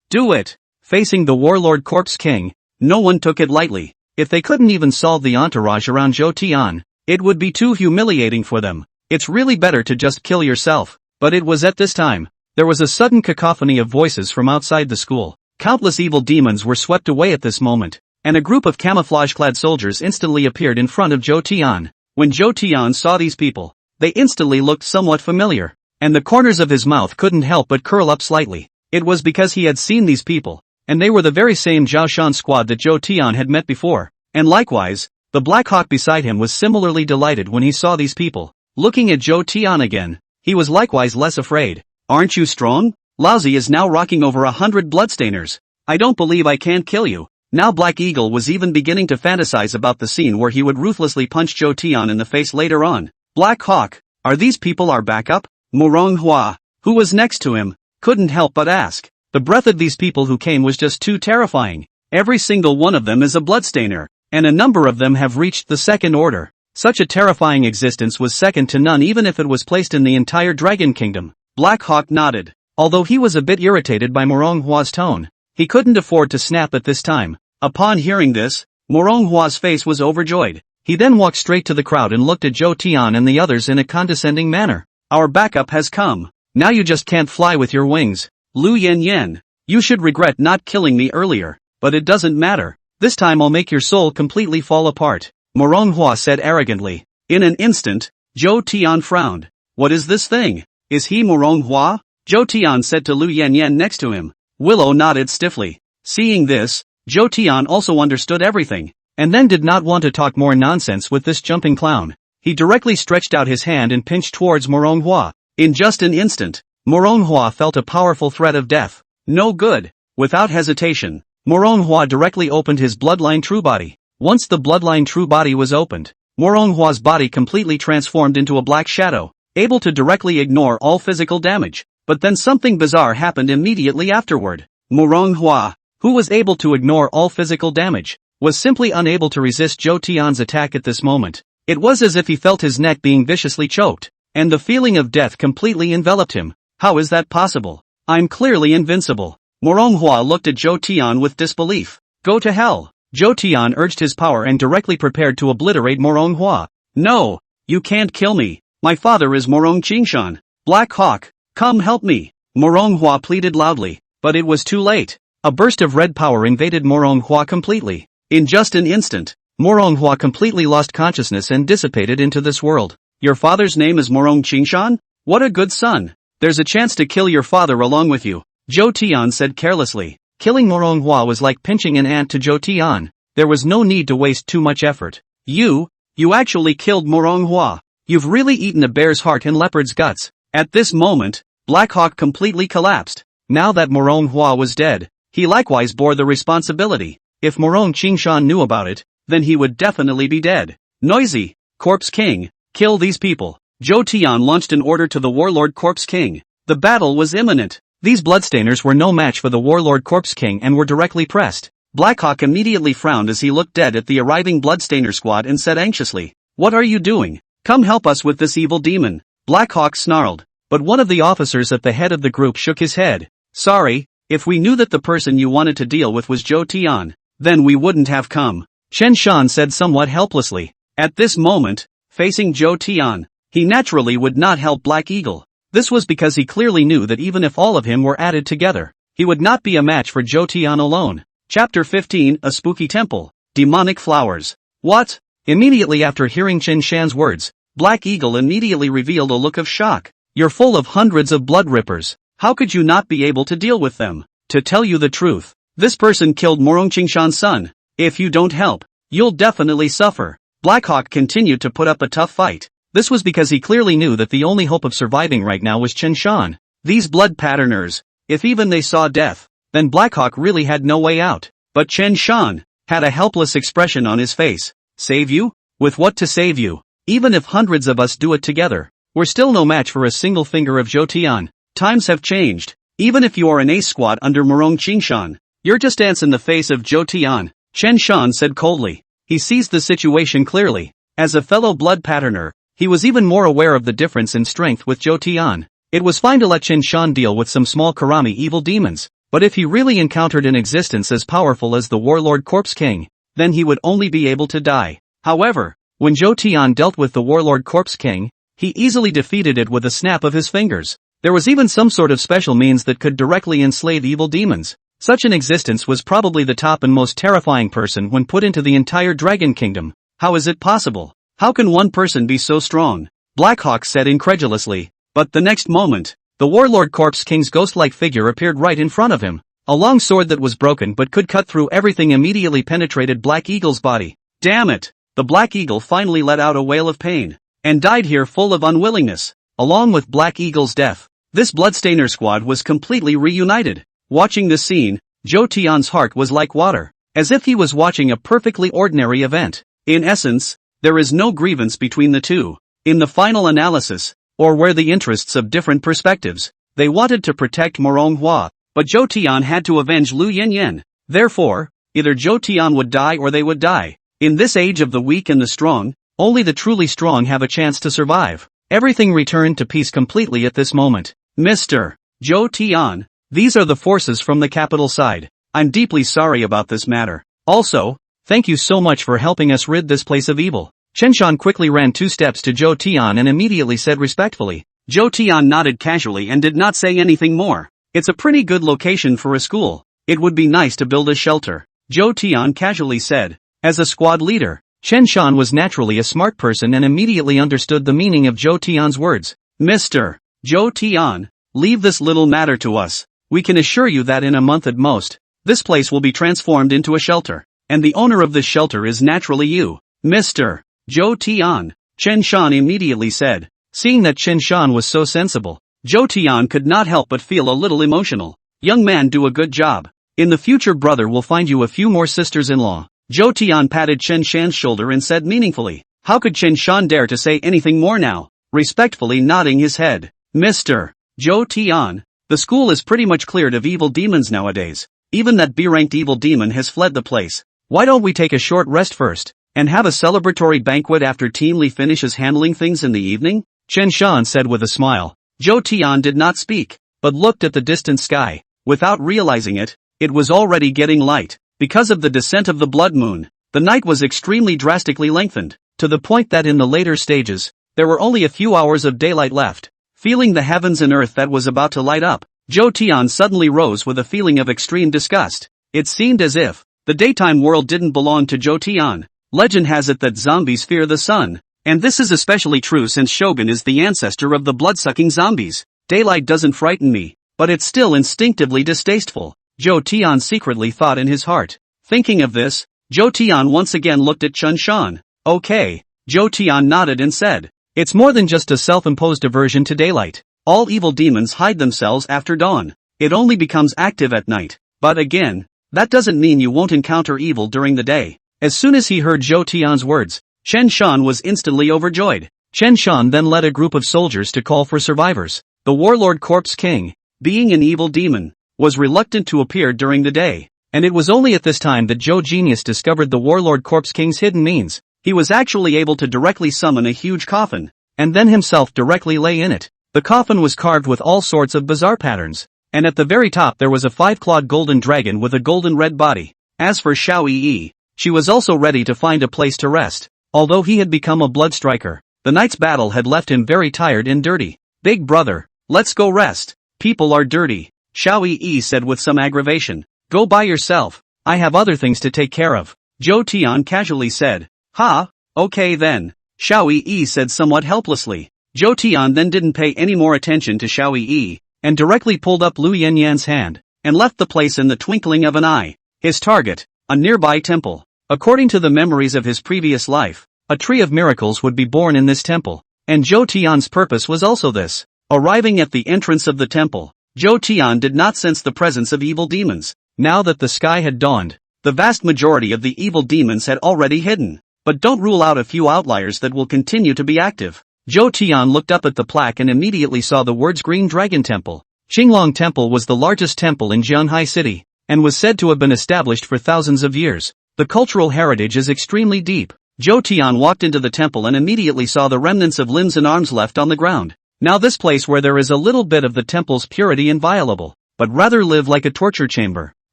do it. Facing the Warlord Corpse King, no one took it lightly. If they couldn't even solve the entourage around Zhou Tian, it would be too humiliating for them. It's really better to just kill yourself. But it was at this time, there was a sudden cacophony of voices from outside the school. Countless evil demons were swept away at this moment, and a group of camouflage-clad soldiers instantly appeared in front of Zhou Tian. When Zhou Tian saw these people, they instantly looked somewhat familiar, and the corners of his mouth couldn't help but curl up slightly. It was because he had seen these people, and they were the very same Zhao Shan squad that Zhou Tian had met before. And likewise, the Blackhawk beside him was similarly delighted when he saw these people. Looking at Zhou Tian again, he was likewise less afraid. Aren't you strong? Lousy is now rocking over 100 Bloodstainers. I don't believe I can't kill you. Now Black Eagle was even beginning to fantasize about the scene where he would ruthlessly punch Zhou Tian in the face later on. Black Hawk, are these people our backup? Manhwa, who was next to him, couldn't help but ask. The breath of these people who came was just too terrifying. Every single one of them is a Bloodstainer, and a number of them have reached the second order. Such a terrifying existence was second to none even if it was placed in the entire Dragon Kingdom. Black Hawk nodded. Although he was a bit irritated by Manhwa's tone, he couldn't afford to snap at this time. Upon hearing this, Manhwa's face was overjoyed. He then walked straight to the crowd and looked at Zhou Tian and the others in a condescending manner. Our backup has come. Now you just can't fly with your wings. Lu Yanyan, you should regret not killing me earlier, but it doesn't matter. This time I'll make your soul completely fall apart, Manhwa said arrogantly. In an instant, Zhou Tian frowned. What is this thing? Is he Manhwa? Zhou Tian said to Lu Yanyan next to him. Willow nodded stiffly. Seeing this, Zhou Tian also understood everything, and then did not want to talk more nonsense with this jumping clown. He directly stretched out his hand and pinched towards Manhwa. In just an instant, Manhwa felt a powerful threat of death. No good. Without hesitation, Manhwa directly opened his bloodline true body. Once the bloodline true body was opened, Manhwa's body completely transformed into a black shadow, able to directly ignore all physical damage. But then something bizarre happened immediately afterward. Manhwa, who was able to ignore all physical damage, was simply unable to resist Zhou Tian's attack at this moment. It was as if he felt his neck being viciously choked, and the feeling of death completely enveloped him. How is that possible? I'm clearly invincible. Manhwa looked at Zhou Tian with disbelief. Go to hell. Zhou Tian urged his power and directly prepared to obliterate Manhwa. No, you can't kill me. My father is Qingshan. Black Hawk, come help me. Manhwa pleaded loudly, but it was too late. A burst of red power invaded Manhwa completely. In just an instant, Manhwa completely lost consciousness and dissipated into this world. Your father's name is Qingshan? What a good son. There's a chance to kill your father along with you, Zhou Tian said carelessly. Killing manhwa was like pinching an ant to Zhou Tian. There was no need to waste too much effort. You actually killed manhwa. You've really eaten a bear's heart and leopard's guts. At this moment, Black Hawk completely collapsed. Now that manhwa was dead, he likewise bore the responsibility. If Qingshan knew about it, then he would definitely be dead. Noisy, Corpse King, kill these people. Zhou Tian launched an order to the Warlord Corpse King. The battle was imminent. These bloodstainers were no match for the Warlord Corpse King and were directly pressed. Blackhawk immediately frowned as he looked dead at the arriving bloodstainer squad and said anxiously, "What are you doing? Come help us with this evil demon." Blackhawk snarled, but one of the officers at the head of the group shook his head. "Sorry, if we knew that the person you wanted to deal with was Zhou Tian, then we wouldn't have come," Chen Shan said somewhat helplessly. At this moment, facing Zhou Tian, he naturally would not help Black Eagle. This was because he clearly knew that even if all of him were added together, he would not be a match for Zhou Tian alone. Chapter 15, A Spooky Temple, Demonic Flowers. What? Immediately after hearing Chen Shan's words, Black Eagle immediately revealed a look of shock. "You're full of hundreds of blood rippers. How could you not be able to deal with them? To tell you the truth, this person killed Qingshan's son. If you don't help, you'll definitely suffer." Blackhawk continued to put up a tough fight. This was because he clearly knew that the only hope of surviving right now was Chen Shan. These blood patterners, if even they saw death, then Blackhawk really had no way out. But Chen Shan had a helpless expression on his face. "Save you? With what to save you? Even if hundreds of us do it together, we're still no match for a single finger of Zhou Tian. Times have changed. Even if you are an ace squad under Qingshan, you're just ants in the face of Zhou Tian," Chen Shan said coldly. He seized the situation clearly. As a fellow blood patterner, he was even more aware of the difference in strength with Zhou Tian. It was fine to let Chen Shan deal with some small Karami evil demons, but if he really encountered an existence as powerful as the Warlord Corpse King, then he would only be able to die. However, when Zhou Tian dealt with the Warlord Corpse King, he easily defeated it with a snap of his fingers. There was even some sort of special means that could directly enslave evil demons. Such an existence was probably the top and most terrifying person when put into the entire Dragon Kingdom. How is it possible? How can one person be so strong? Blackhawk said incredulously. But the next moment, the Warlord Corpse King's ghost-like figure appeared right in front of him. A long sword that was broken but could cut through everything immediately penetrated Black Eagle's body. Damn it! The Black Eagle finally let out a wail of pain, and died here full of unwillingness. Along with Black Eagle's death, this Bloodstainer squad was completely reunited. Watching this scene, Zhou Tian's heart was like water, as if he was watching a perfectly ordinary event. In essence, there is no grievance between the two. In the final analysis, or where the interests of different perspectives, they wanted to protect Manhwa, but Zhou Tian had to avenge Lu Yanyan. Therefore, either Zhou Tian would die or they would die. In this age of the weak and the strong, only the truly strong have a chance to survive. Everything returned to peace completely at this moment. Mr. Zhou Tian, these are the forces from the capital side. I'm deeply sorry about this matter. Also, thank you so much for helping us rid this place of evil. Chen Shan quickly ran 2 steps to Zhou Tian and immediately said respectfully. Zhou Tian nodded casually and did not say anything more. It's a pretty good location for a school. It would be nice to build a shelter, Zhou Tian casually said. As a squad leader, Chen Shan was naturally a smart person and immediately understood the meaning of Zhou Tian's words. Mr. Zhou Tian, leave this little matter to us. We can assure you that in a month at most, this place will be transformed into a shelter, and the owner of this shelter is naturally you, Mr. Zhou Tian, Chen Shan immediately said. Seeing that Chen Shan was so sensible, Zhou Tian could not help but feel a little emotional. Young man, do a good job. In the future brother will find you a few more sisters-in-law. Zhou Tian patted Chen Shan's shoulder and said meaningfully. How could Chen Shan dare to say anything more now? Respectfully nodding his head. Mr. Zhou Tian, the school is pretty much cleared of evil demons nowadays. Even that B-ranked evil demon has fled the place. Why don't we take a short rest first, and have a celebratory banquet after Team Li finishes handling things in the evening? Chen Shan said with a smile. Zhou Tian did not speak, but looked at the distant sky. Without realizing it, it was already getting light. Because of the descent of the blood moon, the night was extremely drastically lengthened, to the point that in the later stages, there were only a few hours of daylight left. Feeling the heavens and earth that was about to light up, Zhou Tian suddenly rose with a feeling of extreme disgust. It seemed as if the daytime world didn't belong to Zhou Tian. Legend has it that zombies fear the sun, and this is especially true since Shogun is the ancestor of the blood-sucking zombies. Daylight doesn't frighten me, but it's still instinctively distasteful. Zhou Tian secretly thought in his heart. Thinking of this, Zhou Tian once again looked at Chen Shan. Okay. Zhou Tian nodded and said, it's more than just a self-imposed aversion to daylight. All evil demons hide themselves after dawn. It only becomes active at night. But again, that doesn't mean you won't encounter evil during the day. As soon as he heard Zhou Tian's words, Chen Shan was instantly overjoyed. Chen Shan then led a group of soldiers to call for survivors. The warlord Corpse King, being an evil demon, was reluctant to appear during the day. And it was only at this time that Zhou Genius discovered the warlord Corpse King's hidden means. He was actually able to directly summon a huge coffin, and then himself directly lay in it. The coffin was carved with all sorts of bizarre patterns, and at the very top there was a 5-clawed golden dragon with a golden red body. As for Xiao Yi, she was also ready to find a place to rest. Although he had become a blood striker, the night's battle had left him very tired and dirty. Big brother, let's go rest. People are dirty, Xiao Yi said with some aggravation. Go by yourself, I have other things to take care of, Zhou Tian casually said. Ha, okay then, Xiao Yi said somewhat helplessly. Zhou Tian then didn't pay any more attention to Xiao Yi, and directly pulled up Lu Yanyan's hand, and left the place in the twinkling of an eye. His target, a nearby temple. According to the memories of his previous life, a tree of miracles would be born in this temple, and Zhou Tian's purpose was also this. Arriving at the entrance of the temple, Zhou Tian did not sense the presence of evil demons. Now that the sky had dawned, the vast majority of the evil demons had already hidden. But don't rule out a few outliers that will continue to be active. Zhou Tian looked up at the plaque and immediately saw the words Green Dragon Temple. Qinglong Temple was the largest temple in Jianghai City, and was said to have been established for thousands of years. The cultural heritage is extremely deep. Zhou Tian walked into the temple and immediately saw the remnants of limbs and arms left on the ground. Now this place where there is a little bit of the temple's purity inviolable, but rather live like a torture chamber.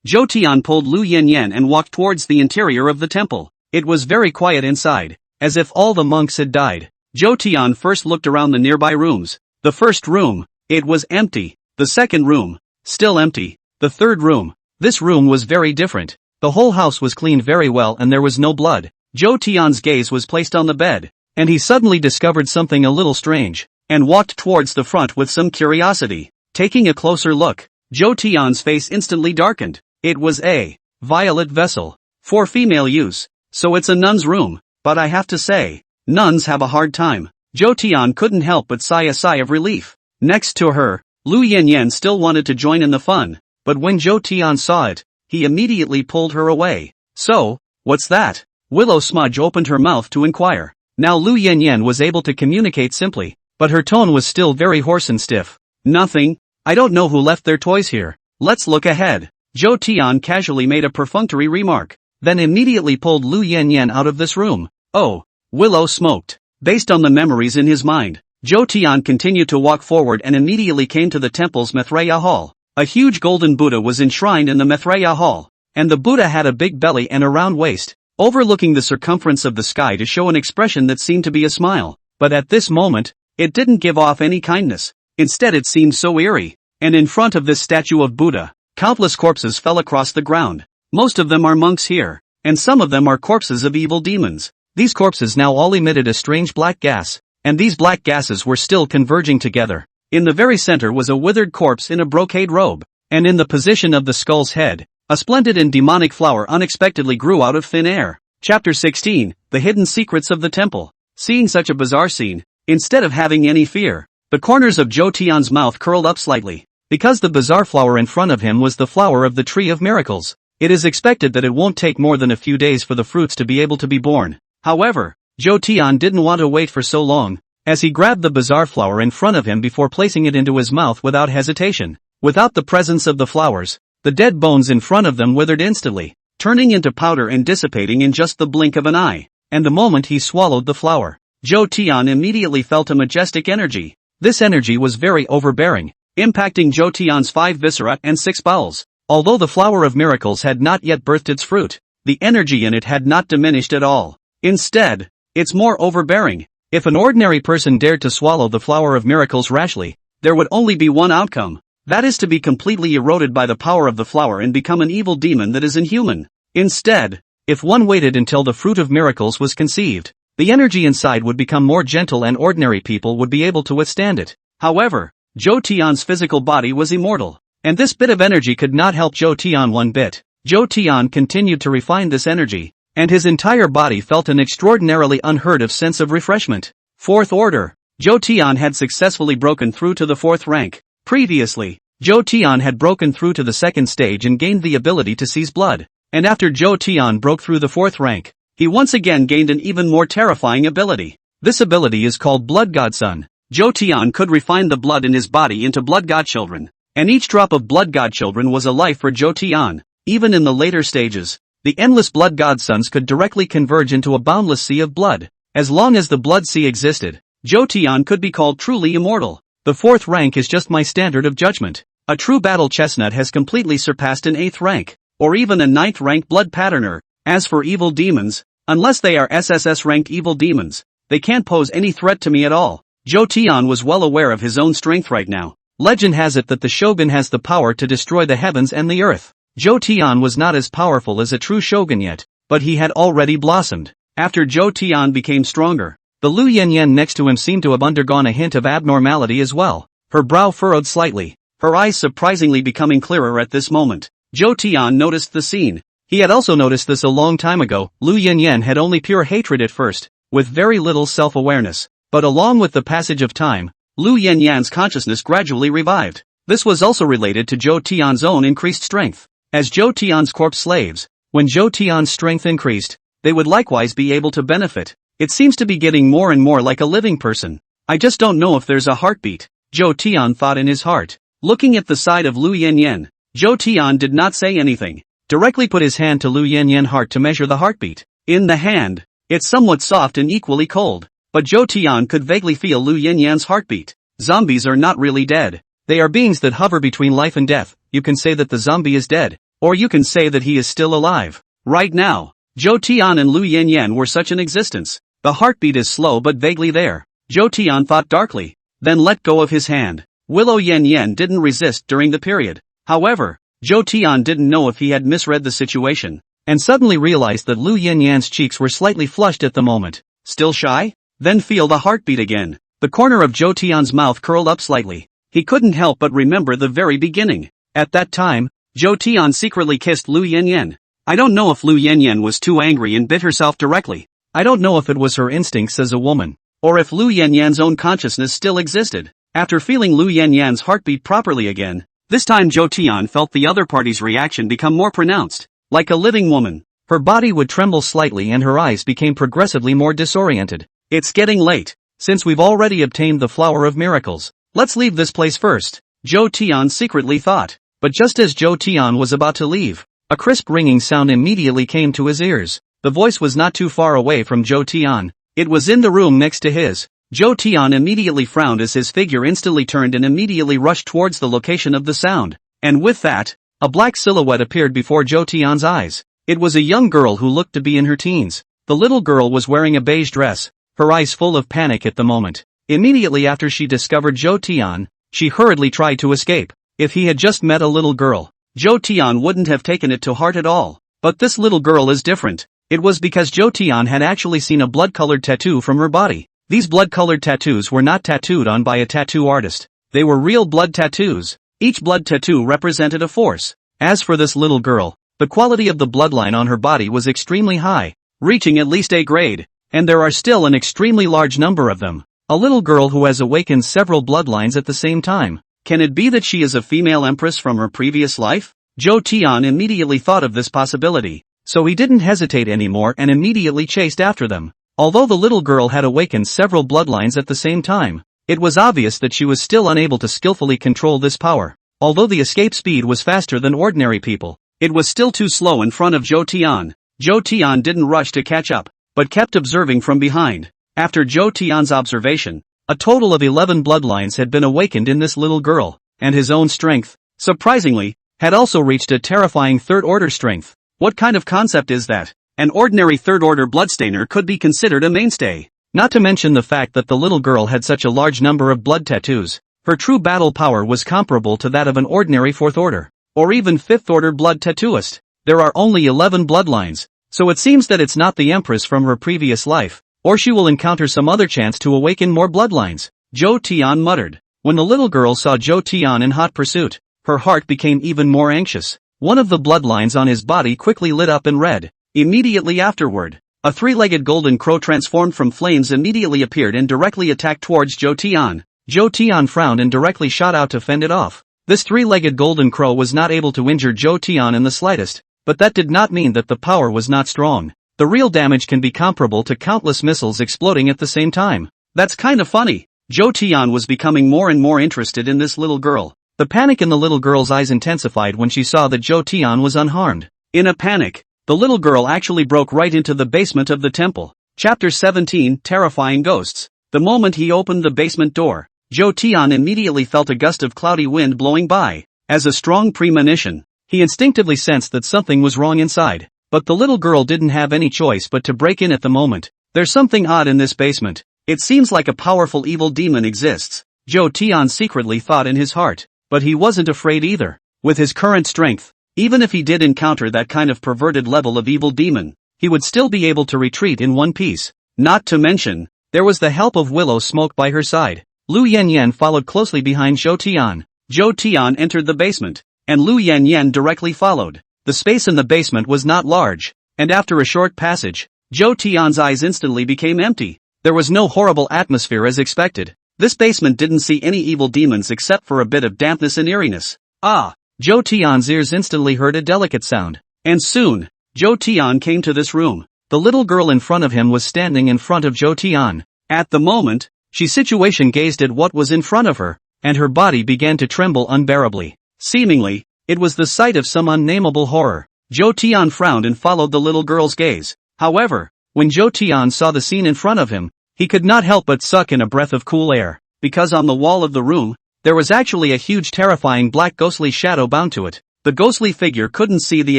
Zhou Tian pulled Lu Yanyan and walked towards the interior of the temple. It was very quiet inside, as if all the monks had died. Zhou Tian first looked around the nearby rooms. The first room, it was empty. The second room, still empty. The third room, this room was very different. The whole house was cleaned very well and there was no blood. Zhou Tian's gaze was placed on the bed, and he suddenly discovered something a little strange, and walked towards the front with some curiosity. Taking a closer look, Zhou Tian's face instantly darkened. It was a violet vessel, for female use. So it's a nun's room, but I have to say, nuns have a hard time. Zhou Tian couldn't help but sigh a sigh of relief. Next to her, Lu Yanyan still wanted to join in the fun, but when Zhou Tian saw it, he immediately pulled her away. So, what's that? Willow Smudge opened her mouth to inquire. Now Lu Yanyan was able to communicate simply, but her tone was still very hoarse and stiff. Nothing, I don't know who left their toys here. Let's look ahead. Zhou Tian casually made a perfunctory remark, then immediately pulled Lu Yanyan out of this room. Oh, Willow smoked. Based on the memories in his mind, Zhou Tian continued to walk forward and immediately came to the temple's Maitreya Hall. A huge golden Buddha was enshrined in the Maitreya Hall, and the Buddha had a big belly and a round waist, overlooking the circumference of the sky to show an expression that seemed to be a smile. But at this moment, it didn't give off any kindness. Instead it seemed so eerie. And in front of this statue of Buddha, countless corpses fell across the ground. Most of them are monks here, and some of them are corpses of evil demons. These corpses now all emitted a strange black gas, and these black gases were still converging together. In the very center was a withered corpse in a brocade robe, and in the position of the skull's head, a splendid and demonic flower unexpectedly grew out of thin air. Chapter 16, The Hidden Secrets of the Temple. Seeing such a bizarre scene, instead of having any fear, the corners of Zhou Tian's mouth curled up slightly, because the bizarre flower in front of him was the flower of the Tree of Miracles. It is expected that it won't take more than a few days for the fruits to be able to be born. However, Zhou Tian didn't want to wait for so long, as he grabbed the bizarre flower in front of him before placing it into his mouth without hesitation. Without the presence of the flowers, the dead bones in front of them withered instantly, turning into powder and dissipating in just the blink of an eye. And the moment he swallowed the flower, Zhou Tian immediately felt a majestic energy. This energy was very overbearing, impacting Zhou Tian's 5 viscera and 6 bowels. Although the flower of miracles had not yet birthed its fruit, the energy in it had not diminished at all. Instead, it's more overbearing. If an ordinary person dared to swallow the flower of miracles rashly, there would only be one outcome. That is to be completely eroded by the power of the flower and become an evil demon that is inhuman. Instead, if one waited until the fruit of miracles was conceived, the energy inside would become more gentle and ordinary people would be able to withstand it. However, Zhou Tian's physical body was immortal, And this bit of energy could not help Zhou Tian one bit. Zhou Tian continued to refine this energy, and his entire body felt an extraordinarily unheard of sense of refreshment. Fourth order. Zhou Tian had successfully broken through to the fourth rank. Previously, Zhou Tian had broken through to the second stage and gained the ability to seize blood. And after Zhou Tian broke through the fourth rank, he once again gained an even more terrifying ability. This ability is called Blood Godson. Zhou Tian could refine the blood in his body into blood godchildren, and each drop of blood godchildren was a life for Zhou Tian. Even in the later stages, the endless blood godsons could directly converge into a boundless sea of blood. As long as the blood sea existed, Zhou Tian could be called truly immortal. The fourth rank is just my standard of judgment. A true battle chestnut has completely surpassed an 8th rank, or even a 9th rank blood patterner. As for evil demons, unless they are SSS ranked evil demons, they can't pose any threat to me at all. Zhou Tian was well aware of his own strength right now. Legend has it that the shogun has the power to destroy the heavens and the earth. Zhou Tian was not as powerful as a true shogun yet, but he had already blossomed. After Zhou Tian became stronger, the Lu Yanyan next to him seemed to have undergone a hint of abnormality as well. Her brow furrowed slightly, her eyes surprisingly becoming clearer at this moment. Zhou Tian noticed the scene. He had also noticed this a long time ago. Lu Yanyan had only pure hatred at first, with very little self-awareness. But along with the passage of time, Lu Yanyan's consciousness gradually revived. This was also related to Zhou Tian's own increased strength. As Zhou Tian's corpse slaves, when Zhou Tian's strength increased, they would likewise be able to benefit. It seems to be getting more and more like a living person. I just don't know if there's a heartbeat, Zhou Tian thought in his heart. Looking at the side of Lu Yanyan, Zhou Tian did not say anything. Directly put his hand to Lu Yanyan's heart to measure the heartbeat. In the hand, it's somewhat soft and equally cold. But Zhou Tian could vaguely feel Lu Yanyan's heartbeat. Zombies are not really dead. They are beings that hover between life and death. You can say that the zombie is dead, or you can say that he is still alive. Right now, Zhou Tian and Lu Yanyan were such an existence. The heartbeat is slow but vaguely there. Zhou Tian thought darkly, then let go of his hand. Willow Yanyan didn't resist during the period. However, Zhou Tian didn't know if he had misread the situation, and suddenly realized that Lu Yanyan's cheeks were slightly flushed at the moment. Still shy? Then feel the heartbeat again. The corner of Zhou Tian's mouth curled up slightly. He couldn't help but remember the very beginning. At that time, Zhou Tian secretly kissed Lu Yanyan. I don't know if Lu Yanyan was too angry and bit herself directly. I don't know if it was her instincts as a woman, or if Lu Yanyan's own consciousness still existed. After feeling Lu Yanyan's heartbeat properly again, this time Zhou Tian felt the other party's reaction become more pronounced. Like a living woman, her body would tremble slightly and her eyes became progressively more disoriented. It's getting late. Since we've already obtained the flower of miracles, let's leave this place first, Zhou Tian secretly thought. But just as Zhou Tian was about to leave, a crisp ringing sound immediately came to his ears. The voice was not too far away from Zhou Tian. It was in the room next to his. Zhou Tian immediately frowned as his figure instantly turned and immediately rushed towards the location of the sound. And with that, a black silhouette appeared before Zhou Tian's eyes. It was a young girl who looked to be in her teens. The little girl was wearing a beige dress, her eyes full of panic at the moment. Immediately after she discovered Zhou Tian, she hurriedly tried to escape. If he had just met a little girl, Zhou Tian wouldn't have taken it to heart at all. But this little girl is different. It was because Zhou Tian had actually seen a blood-colored tattoo from her body. These blood-colored tattoos were not tattooed on by a tattoo artist. They were real blood tattoos. Each blood tattoo represented a force. As for this little girl, the quality of the bloodline on her body was extremely high, reaching at least A grade. And there are still an extremely large number of them. A little girl who has awakened several bloodlines at the same time. Can it be that she is a female empress from her previous life? Zhou Tian immediately thought of this possibility, so he didn't hesitate anymore and immediately chased after them. Although the little girl had awakened several bloodlines at the same time, it was obvious that she was still unable to skillfully control this power. Although the escape speed was faster than ordinary people, it was still too slow in front of Zhou Tian. Zhou Tian didn't rush to catch up, but kept observing from behind. After Zhou Tian's observation, a total of 11 bloodlines had been awakened in this little girl, and his own strength, surprisingly, had also reached a terrifying third-order strength. What kind of concept is that? An ordinary third-order bloodstainer could be considered a mainstay. Not to mention the fact that the little girl had such a large number of blood tattoos. Her true battle power was comparable to that of an ordinary fourth-order, or even fifth-order blood tattooist. There are only 11 bloodlines. So it seems that it's not the Empress from her previous life, or she will encounter some other chance to awaken more bloodlines, Zhou Tian muttered. When the little girl saw Zhou Tian in hot pursuit, her heart became even more anxious. One of the bloodlines on his body quickly lit up and red. Immediately afterward, a three-legged golden crow transformed from flames immediately appeared and directly attacked towards Zhou Tian. Zhou Tian frowned and directly shot out to fend it off. This three-legged golden crow was not able to injure Zhou Tian in the slightest, but that did not mean that the power was not strong. The real damage can be comparable to countless missiles exploding at the same time. That's kinda funny. Zhou Tian was becoming more and more interested in this little girl. The panic in the little girl's eyes intensified when she saw that Zhou Tian was unharmed. In a panic, the little girl actually broke right into the basement of the temple. Chapter 17, Terrifying Ghosts. The moment he opened the basement door, Zhou Tian immediately felt a gust of cloudy wind blowing by. As a strong premonition, he instinctively sensed that something was wrong inside. But the little girl didn't have any choice but to break in at the moment. There's something odd in this basement. It seems like a powerful evil demon exists, Zhou Tian secretly thought in his heart. But he wasn't afraid either. With his current strength, even if he did encounter that kind of perverted level of evil demon, he would still be able to retreat in one piece. Not to mention, there was the help of Willow Smoke by her side. Lu Yanyan followed closely behind Zhou Tian. Zhou Tian entered the basement, and Lu Yanyan directly followed. The space in the basement was not large, and after a short passage, Zhou Tian's eyes instantly became empty. There was no horrible atmosphere as expected. This basement didn't see any evil demons except for a bit of dampness and eeriness. Ah! Zhou Tian's ears instantly heard a delicate sound. And soon, Zhou Tian came to this room. The little girl in front of him was standing in front of Zhou Tian. At the moment, she situation gazed at what was in front of her, and her body began to tremble unbearably. Seemingly, it was the sight of some unnameable horror. Zhou Tian frowned and followed the little girl's gaze. However, when Zhou Tian saw the scene in front of him, he could not help but suck in a breath of cool air, because on the wall of the room, there was actually a huge terrifying black ghostly shadow bound to it. The ghostly figure couldn't see the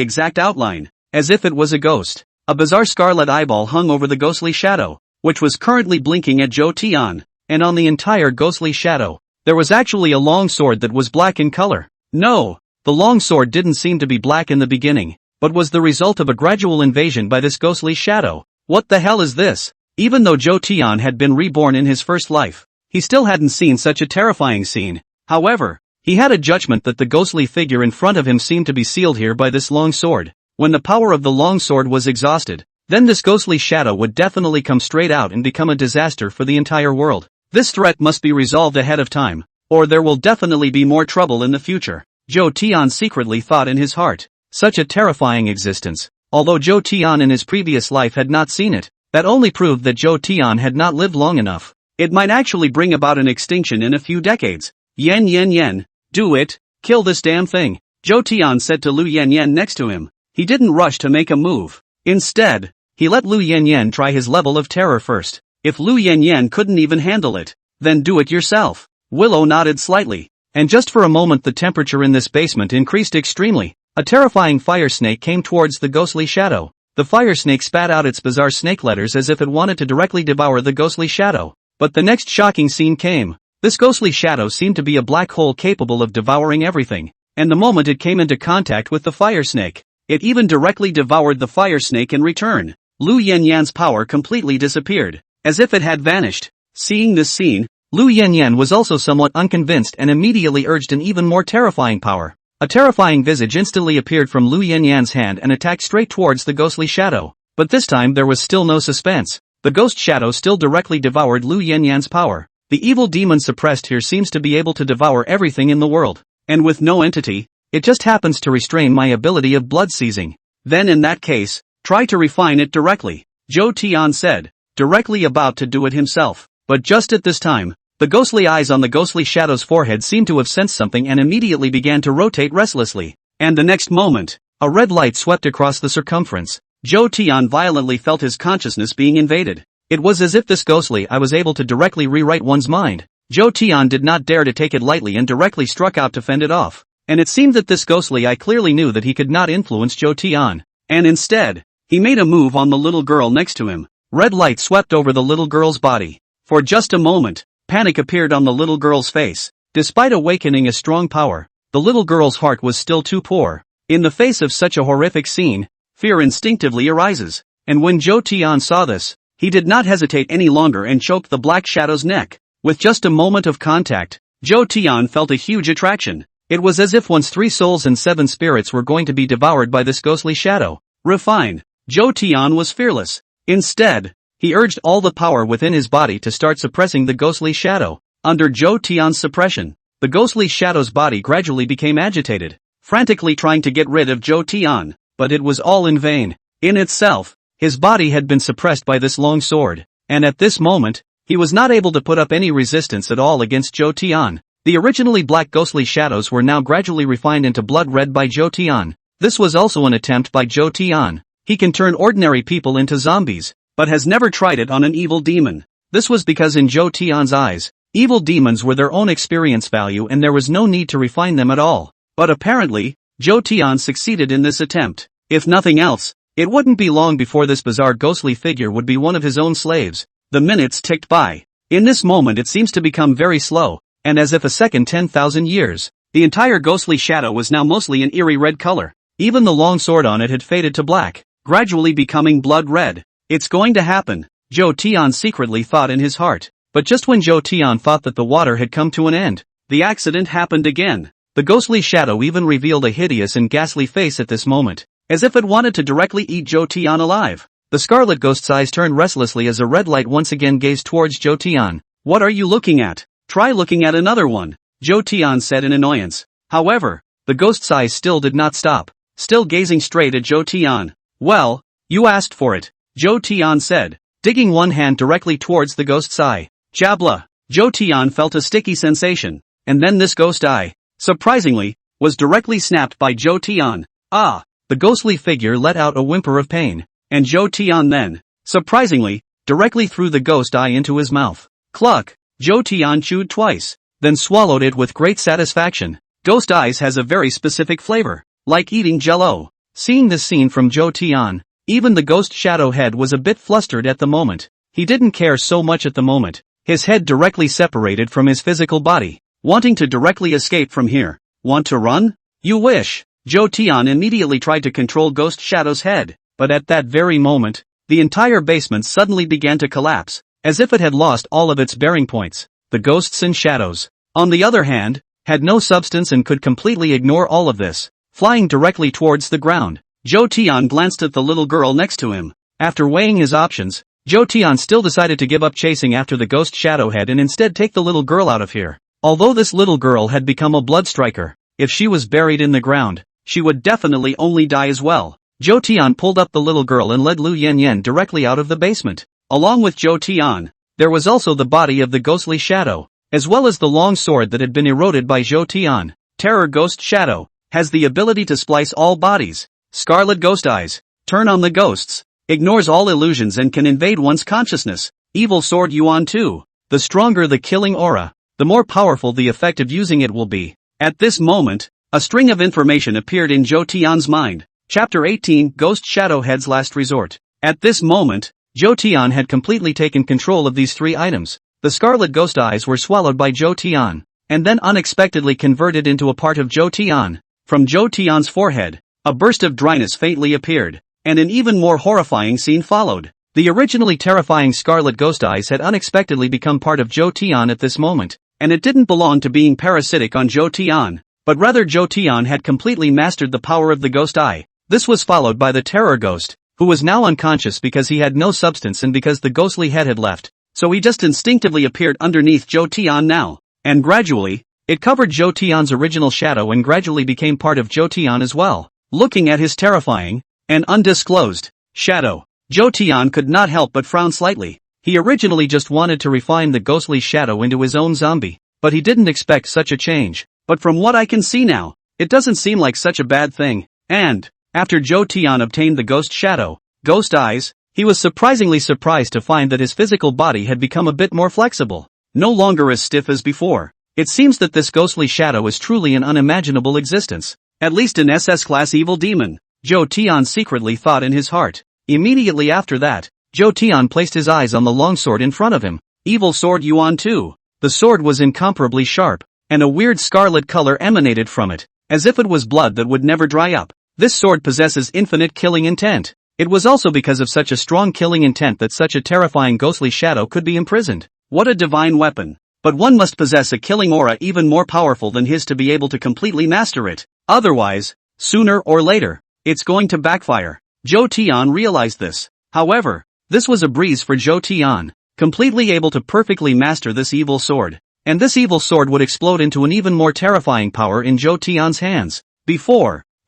exact outline, as if it was a ghost. A bizarre scarlet eyeball hung over the ghostly shadow, which was currently blinking at Zhou Tian, and on the entire ghostly shadow, there was actually a long sword that was black in color. No, the long sword didn't seem to be black in the beginning, but was the result of a gradual invasion by this ghostly shadow. What the hell is this? Even though Zhou Tian had been reborn in his first life, he still hadn't seen such a terrifying scene. However, he had a judgment that the ghostly figure in front of him seemed to be sealed here by this long sword. When the power of the long sword was exhausted, then this ghostly shadow would definitely come straight out and become a disaster for the entire world. This threat must be resolved ahead of time, or there will definitely be more trouble in the future, Zhou Tian secretly thought in his heart. Such a terrifying existence. Although Zhou Tian in his previous life had not seen it, that only proved that Zhou Tian had not lived long enough. It might actually bring about an extinction in a few decades. Yen, do it, kill this damn thing, Zhou Tian said to Lu Yanyan next to him. He didn't rush to make a move. Instead, he let Lu Yanyan try his level of terror first. If Lu Yanyan couldn't even handle it, then do it yourself. Willow nodded slightly, and just for a moment the temperature in this basement increased extremely. A terrifying fire snake came towards the ghostly shadow. The fire snake spat out its bizarre snake letters as if it wanted to directly devour the ghostly shadow. But the next shocking scene came. This ghostly shadow seemed to be a black hole capable of devouring everything, and the moment it came into contact with the fire snake, it even directly devoured the fire snake in return. Lu Yanyan's power completely disappeared, as if it had vanished. Seeing this scene, Lu Yanyan was also somewhat unconvinced and immediately urged an even more terrifying power. A terrifying visage instantly appeared from Lu Yanyan's hand and attacked straight towards the ghostly shadow. But this time there was still no suspense. The ghost shadow still directly devoured Lu Yanyan's power. The evil demon suppressed here seems to be able to devour everything in the world. And with no entity, it just happens to restrain my ability of blood seizing. Then in that case, try to refine it directly, Zhou Tian said, directly about to do it himself. But just at this time, the ghostly eyes on the ghostly shadow's forehead seemed to have sensed something and immediately began to rotate restlessly. And the next moment, a red light swept across the circumference. Zhou Tian violently felt his consciousness being invaded. It was as if this ghostly eye was able to directly rewrite one's mind. Zhou Tian did not dare to take it lightly and directly struck out to fend it off. And it seemed that this ghostly eye clearly knew that he could not influence Zhou Tian. And instead, he made a move on the little girl next to him. Red light swept over the little girl's body. For just a moment, panic appeared on the little girl's face. Despite awakening a strong power, the little girl's heart was still too poor. In the face of such a horrific scene, fear instinctively arises. And when Zhou Tian saw this, he did not hesitate any longer and choked the black shadow's neck. With just a moment of contact, Zhou Tian felt a huge attraction. It was as if one's 3 souls and 7 spirits were going to be devoured by this ghostly shadow. Refined, Zhou Tian was fearless. Instead, he urged all the power within his body to start suppressing the ghostly shadow. Under Zhou Tian's suppression, the ghostly shadow's body gradually became agitated, frantically trying to get rid of Zhou Tian, but it was all in vain. In itself, his body had been suppressed by this long sword, and at this moment, he was not able to put up any resistance at all against Zhou Tian. The originally black ghostly shadows were now gradually refined into blood red by Zhou Tian. This was also an attempt by Zhou Tian. He can turn ordinary people into zombies, but has never tried it on an evil demon. This was because in Zhou Tian's eyes, evil demons were their own experience value and there was no need to refine them at all. But apparently, Zhou Tian succeeded in this attempt. If nothing else, it wouldn't be long before this bizarre ghostly figure would be one of his own slaves. The minutes ticked by. In this moment it seems to become very slow, and as if a second 10,000 years. The entire ghostly shadow was now mostly an eerie red color. Even the long sword on it had faded to black, gradually becoming blood red. It's going to happen, Zhou Tian secretly thought in his heart. But just when Zhou Tian thought that the water had come to an end, the accident happened again. The ghostly shadow even revealed a hideous and ghastly face at this moment, as if it wanted to directly eat Zhou Tian alive. The scarlet ghost's eyes turned restlessly as a red light once again gazed towards Zhou Tian. What are you looking at? Try looking at another one, Zhou Tian said in annoyance. However, the ghost's eyes still did not stop, still gazing straight at Zhou Tian. Well, you asked for it, Zhou Tian said, digging one hand directly towards the ghost's eye. Jabla! Zhou Tian felt a sticky sensation, and then this ghost eye, surprisingly, was directly snapped by Zhou Tian. Ah! The ghostly figure let out a whimper of pain, and Zhou Tian then, surprisingly, directly threw the ghost eye into his mouth. Cluck! Zhou Tian chewed twice, then swallowed it with great satisfaction. Ghost eyes has a very specific flavor, like eating jello. Seeing this scene from Zhou Tian, even the ghost shadow head was a bit flustered at the moment. He didn't care so much at the moment. His head directly separated from his physical body, wanting to directly escape from here. Want to run? You wish. Zhou Tian immediately tried to control Ghost Shadow's head, but at that very moment, the entire basement suddenly began to collapse, as if it had lost all of its bearing points. The ghosts and shadows, on the other hand, had no substance and could completely ignore all of this, flying directly towards the ground. Zhou Tian glanced at the little girl next to him. After weighing his options, Zhou Tian still decided to give up chasing after the ghost shadow head and instead take the little girl out of here. Although this little girl had become a blood striker, if she was buried in the ground, she would definitely only die as well. Zhou Tian pulled up the little girl and led Lu Yanyan directly out of the basement. Along with Zhou Tian, there was also the body of the ghostly shadow, as well as the long sword that had been eroded by Zhou Tian. Terror Ghost Shadow has the ability to splice all bodies. Scarlet Ghost Eyes, turn on the ghosts, ignores all illusions and can invade one's consciousness. Evil Sword Yuan 2, the stronger the killing aura, the more powerful the effect of using it will be. At this moment, a string of information appeared in Zhou Tian's mind. Chapter 18, Ghost Shadow Head's Last Resort. At this moment, Zhou Tian had completely taken control of these 3 items. The scarlet ghost eyes were swallowed by Zhou Tian, and then unexpectedly converted into a part of Zhou Tian. From Zhou Tian's forehead, a burst of dryness faintly appeared, and an even more horrifying scene followed. The originally terrifying scarlet ghost eyes had unexpectedly become part of Zhou Tian at this moment, and it didn't belong to being parasitic on Zhou Tian, but rather Zhou Tian had completely mastered the power of the ghost eye. This was followed by the terror ghost, who was now unconscious because he had no substance and because the ghostly head had left, so he just instinctively appeared underneath Zhou Tian now, and gradually, it covered Zhou Tian's original shadow and gradually became part of Zhou Tian as well. Looking at his terrifying and undisclosed shadow, Zhou Tian could not help but frown slightly. He originally just wanted to refine the ghostly shadow into his own zombie, but he didn't expect such a change. But from what I can see now, it doesn't seem like such a bad thing, and after Zhou Tian obtained the ghost shadow, ghost eyes, he was surprisingly surprised to find that his physical body had become a bit more flexible, no longer as stiff as before. It seems that this ghostly shadow is truly an unimaginable existence, at least an SS-class evil demon, Zhou Tian secretly thought in his heart. Immediately after that, Zhou Tian placed his eyes on the longsword in front of him. Evil Sword Yuan 2. The sword was incomparably sharp, and a weird scarlet color emanated from it, as if it was blood that would never dry up. This sword possesses infinite killing intent. It was also because of such a strong killing intent that such a terrifying ghostly shadow could be imprisoned. What a divine weapon! But one must possess a killing aura even more powerful than his to be able to completely master it. Otherwise, sooner or later, it's going to backfire. Zhou Tian realized this. However, this was a breeze for Zhou Tian, completely able to perfectly master this evil sword. And this evil sword would explode into an even more terrifying power in Zhou Tian's hands.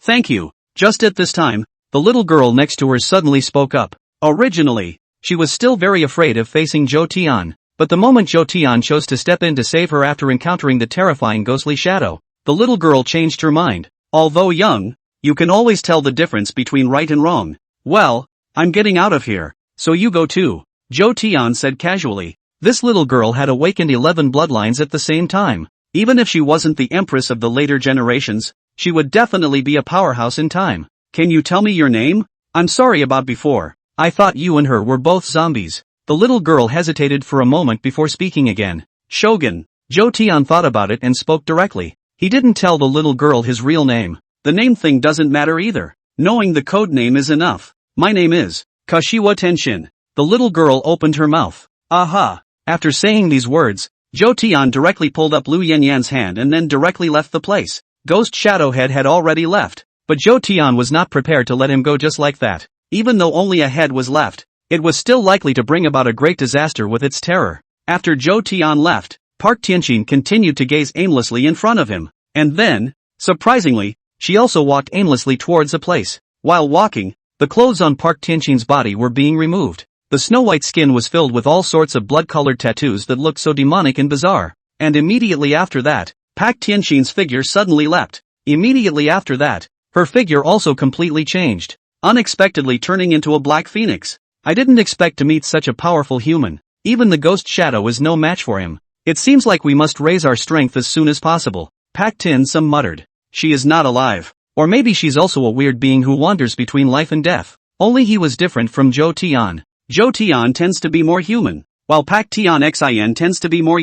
Thank you. Just at this time, the little girl next to her suddenly spoke up. Originally, she was still very afraid of facing Zhou Tian, but the moment Zhou Tian chose to step in to save her after encountering the terrifying ghostly shadow, the little girl changed her mind. Although young, you can always tell the difference between right and wrong. Well, I'm getting out of here, so you go too, Zhou Tian said casually. This little girl had awakened 11 bloodlines at the same time. Even if she wasn't the empress of the later generations, she would definitely be a powerhouse in time. Can you tell me your name? I'm sorry about before. I thought you and her were both zombies. The little girl hesitated for a moment before speaking again. Shogun. Zhou Tian thought about it and spoke directly. He didn't tell the little girl his real name. The name thing doesn't matter either. Knowing the code name is enough. My name is Kashiwa Tenshin. The little girl opened her mouth. Aha. After saying these words, Zhou Tian directly pulled up Lu Yanyan's hand and then directly left the place. Ghost Shadowhead had already left, but Zhou Tian was not prepared to let him go just like that. Even though only a head was left, it was still likely to bring about a great disaster with its terror. After Zhou Tian left, Park Tianqin continued to gaze aimlessly in front of him, and then, surprisingly, she also walked aimlessly towards the place. While walking, the clothes on Park Tianqin's body were being removed. The snow-white skin was filled with all sorts of blood-colored tattoos that looked so demonic and bizarre. And immediately after that, Park Tianqin's figure suddenly leapt. Immediately after that, her figure also completely changed, unexpectedly turning into a black phoenix. I didn't expect to meet such a powerful human. Even the ghost shadow is no match for him. It seems like we must raise our strength as soon as possible. Park Tin-sum muttered. She is not alive. Or maybe she's also a weird being who wanders between life and death. Only he was different from Zhou Tian. Zhou Tian tends to be more human, while Park Tianxin tends to be more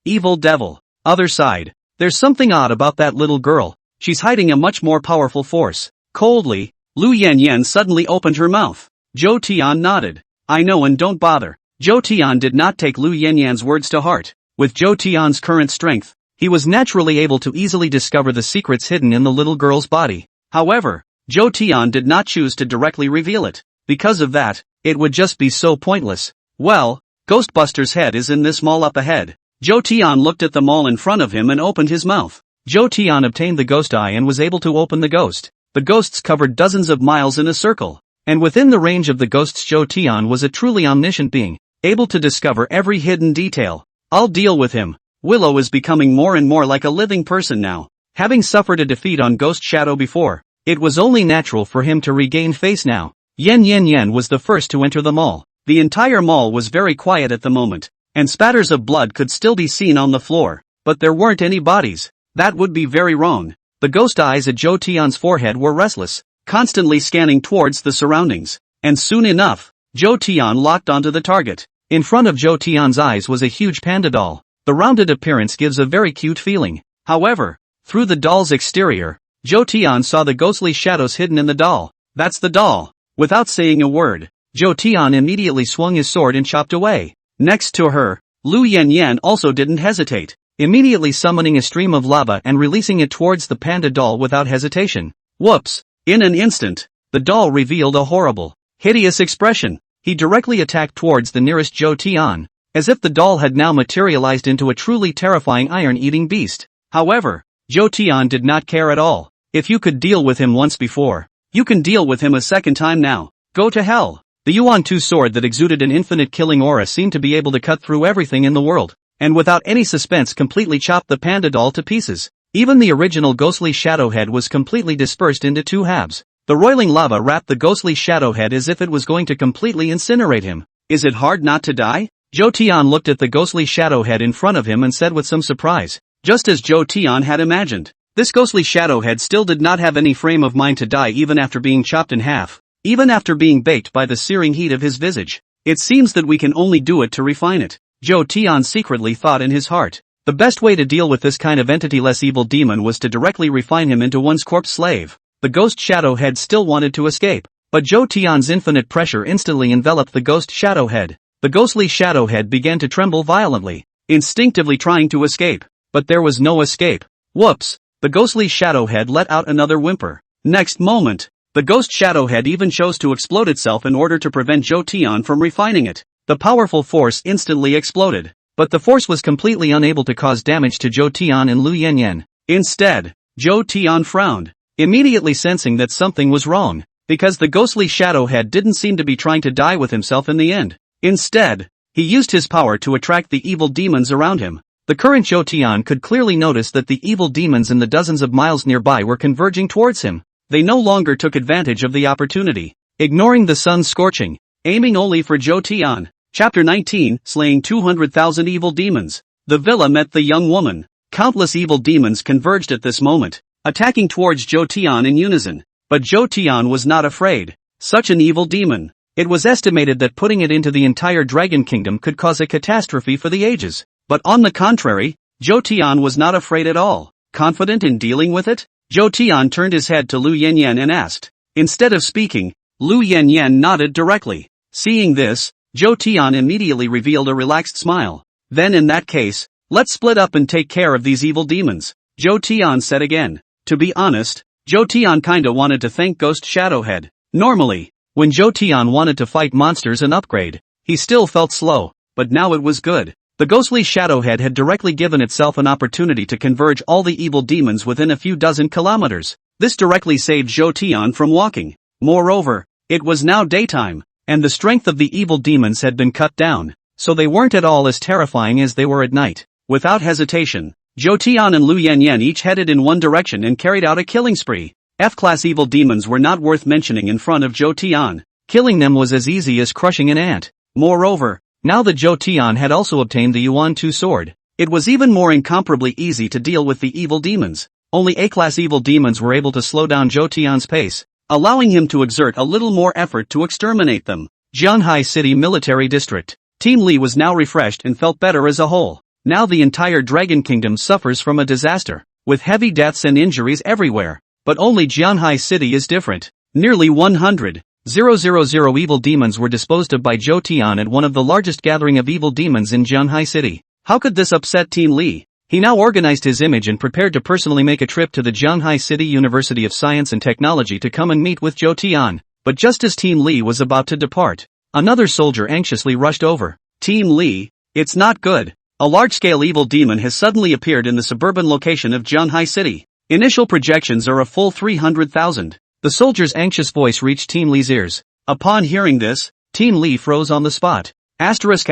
evil devil. Other side. There's something odd about that little girl. She's hiding a much more powerful force. Coldly, Lu Yanyan suddenly opened her mouth. Zhou Tian nodded. I know and don't bother. Zhou Tian did not take Lu Yanyan's words to heart. With Zhou Tian's current strength, he was naturally able to easily discover the secrets hidden in the little girl's body. However, Zhou Tian did not choose to directly reveal it. Because of that, it would just be so pointless. Well, Ghostbuster's head is in this mall up ahead. Zhou Tian looked at the mall in front of him and opened his mouth. Zhou Tian obtained the ghost eye and was able to open the ghost. The ghosts covered dozens of miles in a circle. And within the range of the ghosts, Zhou Tian was a truly omniscient being, able to discover every hidden detail. I'll deal with him. Willow is becoming more and more like a living person now. Having suffered a defeat on Ghost Shadow before, it was only natural for him to regain face now. Yen was the first to enter the mall. The entire mall was very quiet at the moment, and spatters of blood could still be seen on the floor, but there weren't any bodies. That would be very wrong. The ghost eyes at Zhou Tian's forehead were restless, constantly scanning towards the surroundings, and soon enough, Zhou Tian locked onto the target. In front of Zhou Tian's eyes was a huge panda doll. The rounded appearance gives a very cute feeling. However, through the doll's exterior, Zhou Tian saw the ghostly shadows hidden in the doll. That's the doll. Without saying a word, Zhou Tian immediately swung his sword and chopped away. Next to her, Lu Yanyan also didn't hesitate, immediately summoning a stream of lava and releasing it towards the panda doll without hesitation. Whoops! In an instant, the doll revealed a horrible, hideous expression. He directly attacked towards the nearest Zhou Tian, as if the doll had now materialized into a truly terrifying iron-eating beast. However, Zhou Tian did not care at all. If you could deal with him once before, you can deal with him a second time now. Go to hell. The Yuan 2 sword that exuded an infinite killing aura seemed to be able to cut through everything in the world, and without any suspense completely chopped the panda doll to pieces. Even the original ghostly shadow head was completely dispersed into two halves. The roiling lava wrapped the ghostly shadow head as if it was going to completely incinerate him. Is it hard not to die? Zhou Tian looked at the ghostly shadow head in front of him and said with some surprise. Just as Zhou Tian had imagined, this ghostly shadow head still did not have any frame of mind to die even after being chopped in half. Even after being baked by the searing heat of his visage. It seems that we can only do it to refine it. Zhou Tian secretly thought in his heart. The best way to deal with this kind of entity-less evil demon was to directly refine him into one's corpse slave. The ghost shadow head still wanted to escape, but Zhou Tian's infinite pressure instantly enveloped the ghost shadow head. The ghostly shadow head began to tremble violently. instinctively trying to escape. But there was no escape. Whoops! The ghostly shadowhead let out another whimper. Next moment, the ghost shadowhead even chose to explode itself in order to prevent Zhou Tian from refining it. The powerful force instantly exploded. But the force was completely unable to cause damage to Zhou Tian and Lu Yanyan. Instead, Zhou Tian frowned, immediately sensing that something was wrong, because the ghostly shadowhead didn't seem to be trying to die with himself in the end. Instead, he used his power to attract the evil demons around him. The current Zhou Tian could clearly notice that the evil demons in the dozens of miles nearby were converging towards him. They no longer took advantage of the opportunity, ignoring the sun's scorching, aiming only for Zhou Tian. Chapter 19, Slaying 200,000 Evil Demons. The villa met the young woman. Countless evil demons converged at this moment, attacking towards Zhou Tian in unison. But Zhou Tian was not afraid. Such an evil demon. It was estimated that putting it into the entire Dragon Kingdom could cause a catastrophe for the ages. But on the contrary, Zhou Tian was not afraid at all. Confident in dealing with it? Zhou Tian turned his head to Lu Yanyan and asked. Instead of speaking, Lu Yanyan nodded directly. Seeing this, Zhou Tian immediately revealed a relaxed smile. Then in that case, let's split up and take care of these evil demons, Zhou Tian said again. To be honest, Zhou Tian kinda wanted to thank Ghost Shadowhead. Normally, when Zhou Tian wanted to fight monsters and upgrade, he still felt slow, but now it was good. The ghostly Shadowhead had directly given itself an opportunity to converge all the evil demons within a few dozen kilometers. This directly saved Zhou Tian from walking. Moreover, it was now daytime, and the strength of the evil demons had been cut down, so they weren't at all as terrifying as they were at night. Without hesitation, Zhou Tian and Lu Yanyan each headed in one direction and carried out a killing spree. F-class evil demons were not worth mentioning in front of Zhou Tian. Killing them was as easy as crushing an ant. Moreover, now that Zhou Tian had also obtained the Yuan Tu sword, it was even more incomparably easy to deal with the evil demons. Only A-class evil demons were able to slow down Zhou Tian's pace, allowing him to exert a little more effort to exterminate them. Jiang City Military District. Team Li was now refreshed and felt better as a whole. Now the entire Dragon Kingdom suffers from a disaster, with heavy deaths and injuries everywhere. But only Jiang City is different. Nearly 100,000 evil demons were disposed of by Zhou Tian at one of the largest gathering of evil demons in Jiang City. How could this upset Team Li? He now organized his image and prepared to personally make a trip to the Jiang City University of Science and Technology to come and meet with Zhou Tian. But just as Team Li was about to depart, another soldier anxiously rushed over. Team Li, it's not good. A large-scale evil demon has suddenly appeared in the suburban location of Jiang City. Initial projections are a full 300,000. The soldier's anxious voice reached Team Li's ears. Upon hearing this, Team Li froze on the spot. Asterisk.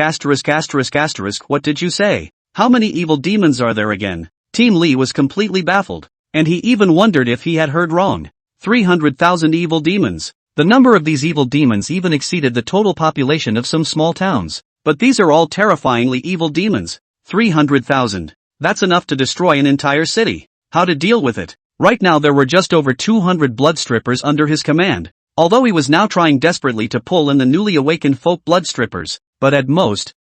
What did you say? How many evil demons are there again? Team Li was completely baffled, and he even wondered if he had heard wrong. 300,000 evil demons. The number of these evil demons even exceeded the total population of some small towns. But these are all terrifyingly evil demons. 300,000. That's enough to destroy an entire city. How to deal with it? Right now there were just over 200 blood strippers under his command, although he was now trying desperately to pull in the newly awakened folk blood strippers, but at most,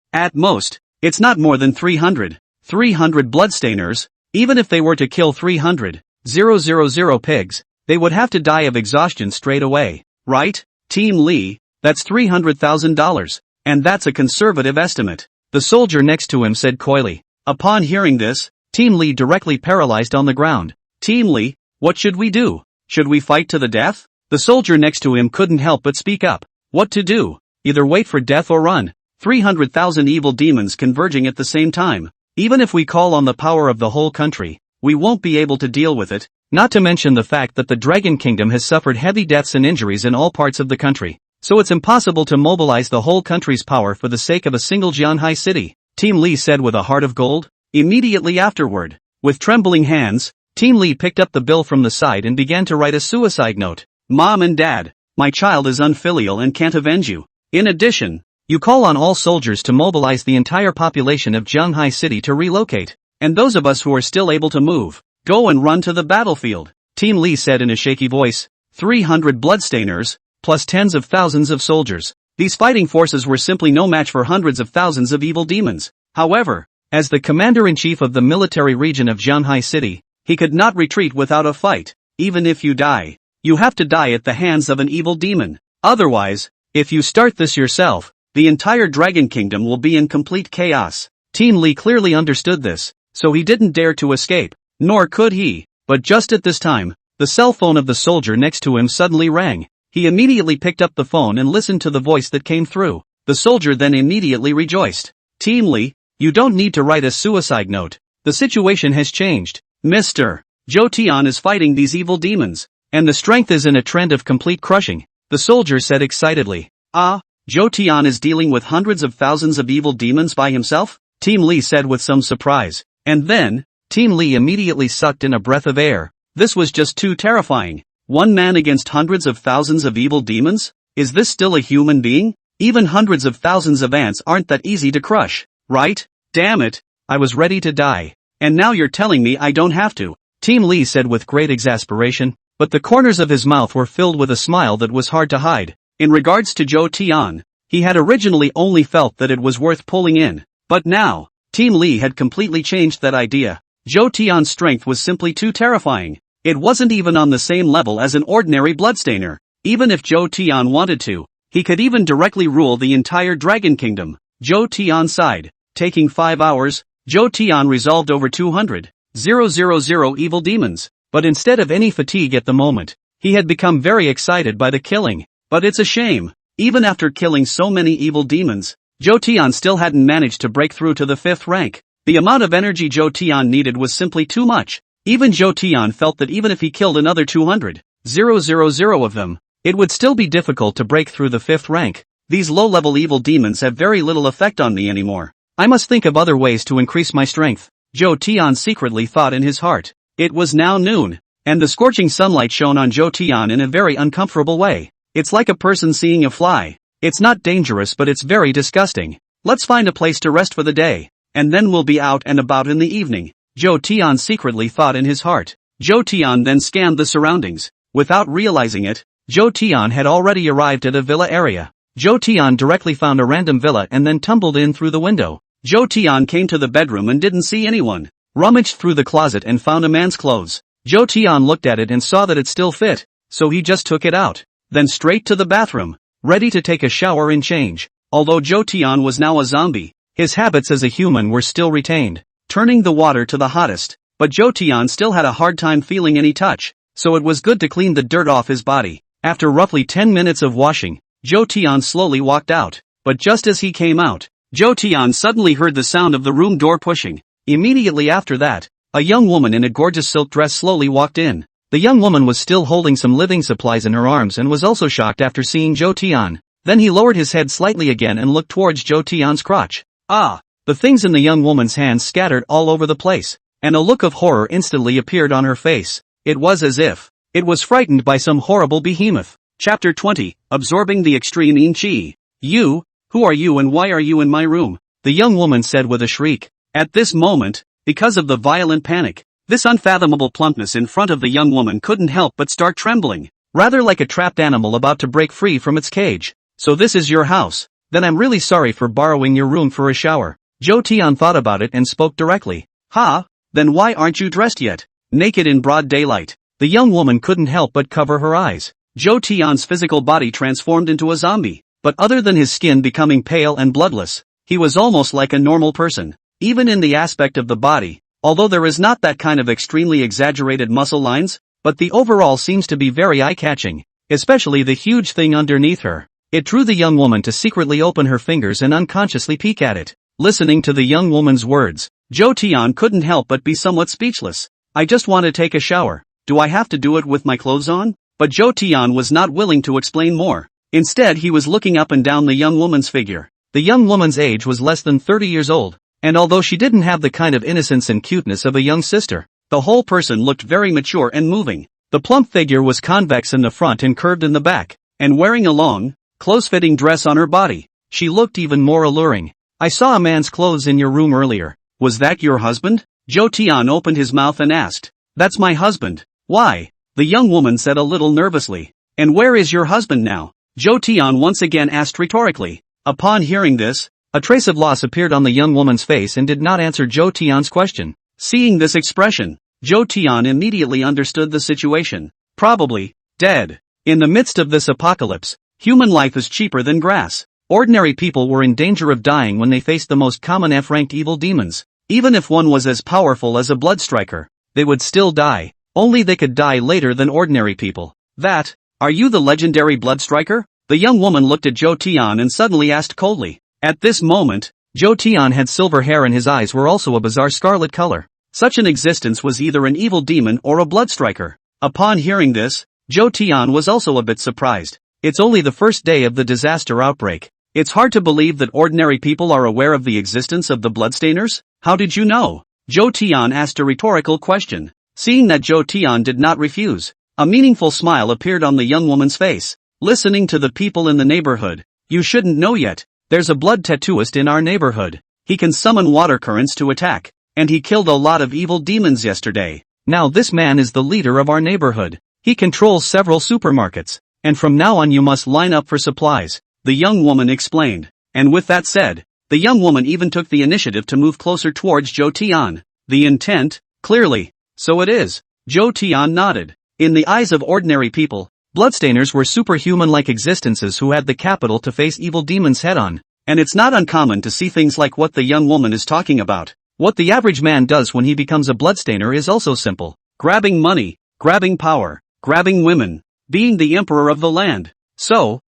it's not more than 300. 300 bloodstainers. Even if they were to kill 300,000 pigs, they would have to die of exhaustion straight away, right? Team Li, that's $300,000, and that's a conservative estimate. The soldier next to him said coyly. Upon hearing this, Team Li directly paralyzed on the ground. Team Li, what should we do? Should we fight to the death? The soldier next to him couldn't help but speak up. What to do? Either wait for death or run. 300,000 evil demons converging at the same time. Even if we call on the power of the whole country, we won't be able to deal with it, not to mention the fact that the Dragon Kingdom has suffered heavy deaths and injuries in all parts of the country. So it's impossible to mobilize the whole country's power for the sake of a single Jiang City, Team Li said with a heart of gold. Immediately afterward, with trembling hands, Team Li picked up the bill from the side and began to write a suicide note. Mom and Dad, my child is unfilial and can't avenge you. In addition, you call on all soldiers to mobilize the entire population of Jiang City to relocate, and those of us who are still able to move, go and run to the battlefield, Team Li said in a shaky voice. 300 bloodstainers, plus tens of thousands of soldiers. These fighting forces were simply no match for hundreds of thousands of evil demons. However, as the commander-in-chief of the military region of Jiang City, he could not retreat without a fight. Even if you die, you have to die at the hands of an evil demon. Otherwise, if you start this yourself, the entire Dragon Kingdom will be in complete chaos. Team Lee clearly understood this, so he didn't dare to escape, nor could he. But just at this time, the cell phone of the soldier next to him suddenly rang. He immediately picked up the phone and listened to the voice that came through. The soldier then immediately rejoiced. Team Lee, you don't need to write a suicide note. The situation has changed. Mr. Zhou Tian is fighting these evil demons, and the strength is in a trend of complete crushing, the soldier said excitedly. Ah, Zhou Tian is dealing with hundreds of thousands of evil demons by himself? Team Lee said with some surprise. And then, Team Lee immediately sucked in a breath of air. This was just too terrifying. One man against hundreds of thousands of evil demons? Is this still a human being? Even hundreds of thousands of ants aren't that easy to crush, right? Damn it, I was ready to die. And now you're telling me I don't have to. Team Lee said with great exasperation, but the corners of his mouth were filled with a smile that was hard to hide. In regards to Zhou Tian, he had originally only felt that it was worth pulling in. But now, Team Lee had completely changed that idea. Zhou Tian's strength was simply too terrifying. It wasn't even on the same level as an ordinary bloodstainer. Even if Zhou Tian wanted to, he could even directly rule the entire Dragon Kingdom. Zhou Tian sighed. Taking 5 hours, Zhou Tian resolved over 200,000 evil demons. But instead of any fatigue at the moment, he had become very excited by the killing. But it's a shame. Even after killing so many evil demons, Zhou Tian still hadn't managed to break through to the 5th rank. The amount of energy Zhou Tian needed was simply too much. Even Zhou Tian felt that even if he killed another 200,000 of them, it would still be difficult to break through the 5th rank. These low-level evil demons have very little effect on me anymore. I must think of other ways to increase my strength, Zhou Tian secretly thought in his heart. It was now noon, and the scorching sunlight shone on Zhou Tian in a very uncomfortable way. It's like a person seeing a fly. It's not dangerous, but it's very disgusting. Let's find a place to rest for the day, and then we'll be out and about in the evening, Zhou Tian secretly thought in his heart. Zhou Tian then scanned the surroundings. Without realizing it, Zhou Tian had already arrived at a villa area. Zhou Tian directly found a random villa and then tumbled in through the window. Zhou Tian came to the bedroom and didn't see anyone. Rummaged through the closet and found a man's clothes. Zhou Tian looked at it and saw that it still fit, so he just took it out. Then straight to the bathroom, ready to take a shower and change. Although Zhou Tian was now a zombie, his habits as a human were still retained, turning the water to the hottest. But Zhou Tian still had a hard time feeling any touch, so it was good to clean the dirt off his body. After roughly 10 minutes of washing, Zhou Tian slowly walked out. But just as he came out, Zhou Tian suddenly heard the sound of the room door pushing. Immediately after that, a young woman in a gorgeous silk dress slowly walked in. The young woman was still holding some living supplies in her arms and was also shocked after seeing Zhou Tian. Then he lowered his head slightly again and looked towards Zhou Tian's crotch. Ah! The things in the young woman's hands scattered all over the place, and a look of horror instantly appeared on her face. It was as if it was frightened by some horrible behemoth. Chapter 20, Absorbing the Extreme Yin Qi. You? Who are you and why are you in my room? The young woman said with a shriek. At this moment, because of the violent panic, this unfathomable plumpness in front of the young woman couldn't help but start trembling, rather like a trapped animal about to break free from its cage. So this is your house? Then I'm really sorry for borrowing your room for a shower. Zhou Tian thought about it and spoke directly. Ha? Then why aren't you dressed yet? Naked in broad daylight. The young woman couldn't help but cover her eyes. Zhou Tian's physical body transformed into a zombie, but other than his skin becoming pale and bloodless, he was almost like a normal person. Even in the aspect of the body, although there is not that kind of extremely exaggerated muscle lines, but the overall seems to be very eye-catching, especially the huge thing underneath her. It drew the young woman to secretly open her fingers and unconsciously peek at it. Listening to the young woman's words, Zhou Tian couldn't help but be somewhat speechless. I just want to take a shower. Do I have to do it with my clothes on? But Zhou Tian was not willing to explain more. Instead he was looking up and down the young woman's figure. The young woman's age was less than 30 years old. And although she didn't have the kind of innocence and cuteness of a young sister, the whole person looked very mature and moving. The plump figure was convex in the front and curved in the back, and wearing a long, close-fitting dress on her body. She looked even more alluring. I saw a man's clothes in your room earlier. Was that your husband? Zhou Tian opened his mouth and asked. That's my husband. Why? The young woman said a little nervously. And where is your husband now? Zhou Tian once again asked rhetorically. Upon hearing this, a trace of loss appeared on the young woman's face and did not answer Zhou Tian's question. Seeing this expression, Zhou Tian immediately understood the situation. Probably dead. In the midst of this apocalypse, human life is cheaper than grass. Ordinary people were in danger of dying when they faced the most common F-ranked evil demons. Even if one was as powerful as a bloodstriker, they would still die. Only they could die later than ordinary people. Are you the legendary bloodstriker? The young woman looked at Zhou Tian and suddenly asked coldly. At this moment, Zhou Tian had silver hair and his eyes were also a bizarre scarlet color. Such an existence was either an evil demon or a bloodstriker. Upon hearing this, Zhou Tian was also a bit surprised. It's only the first day of the disaster outbreak. It's hard to believe that ordinary people are aware of the existence of the bloodstainers. How did you know? Zhou Tian asked a rhetorical question. Seeing that Zhou Tian did not refuse, a meaningful smile appeared on the young woman's face. Listening to the people in the neighborhood, you shouldn't know yet. There's a blood tattooist in our neighborhood. He can summon water currents to attack, and he killed a lot of evil demons yesterday. Now this man is the leader of our neighborhood. He controls several supermarkets, and from now on you must line up for supplies, the young woman explained. And with that said, the young woman even took the initiative to move closer towards Zhou Tian. The intent, clearly. So it is. Zhou Tian nodded. In the eyes of ordinary people, bloodstainers were superhuman-like existences who had the capital to face evil demons head-on. And it's not uncommon to see things like what the young woman is talking about. What the average man does when he becomes a bloodstainer is also simple. Grabbing money, grabbing power, grabbing women, being the emperor of the land. So,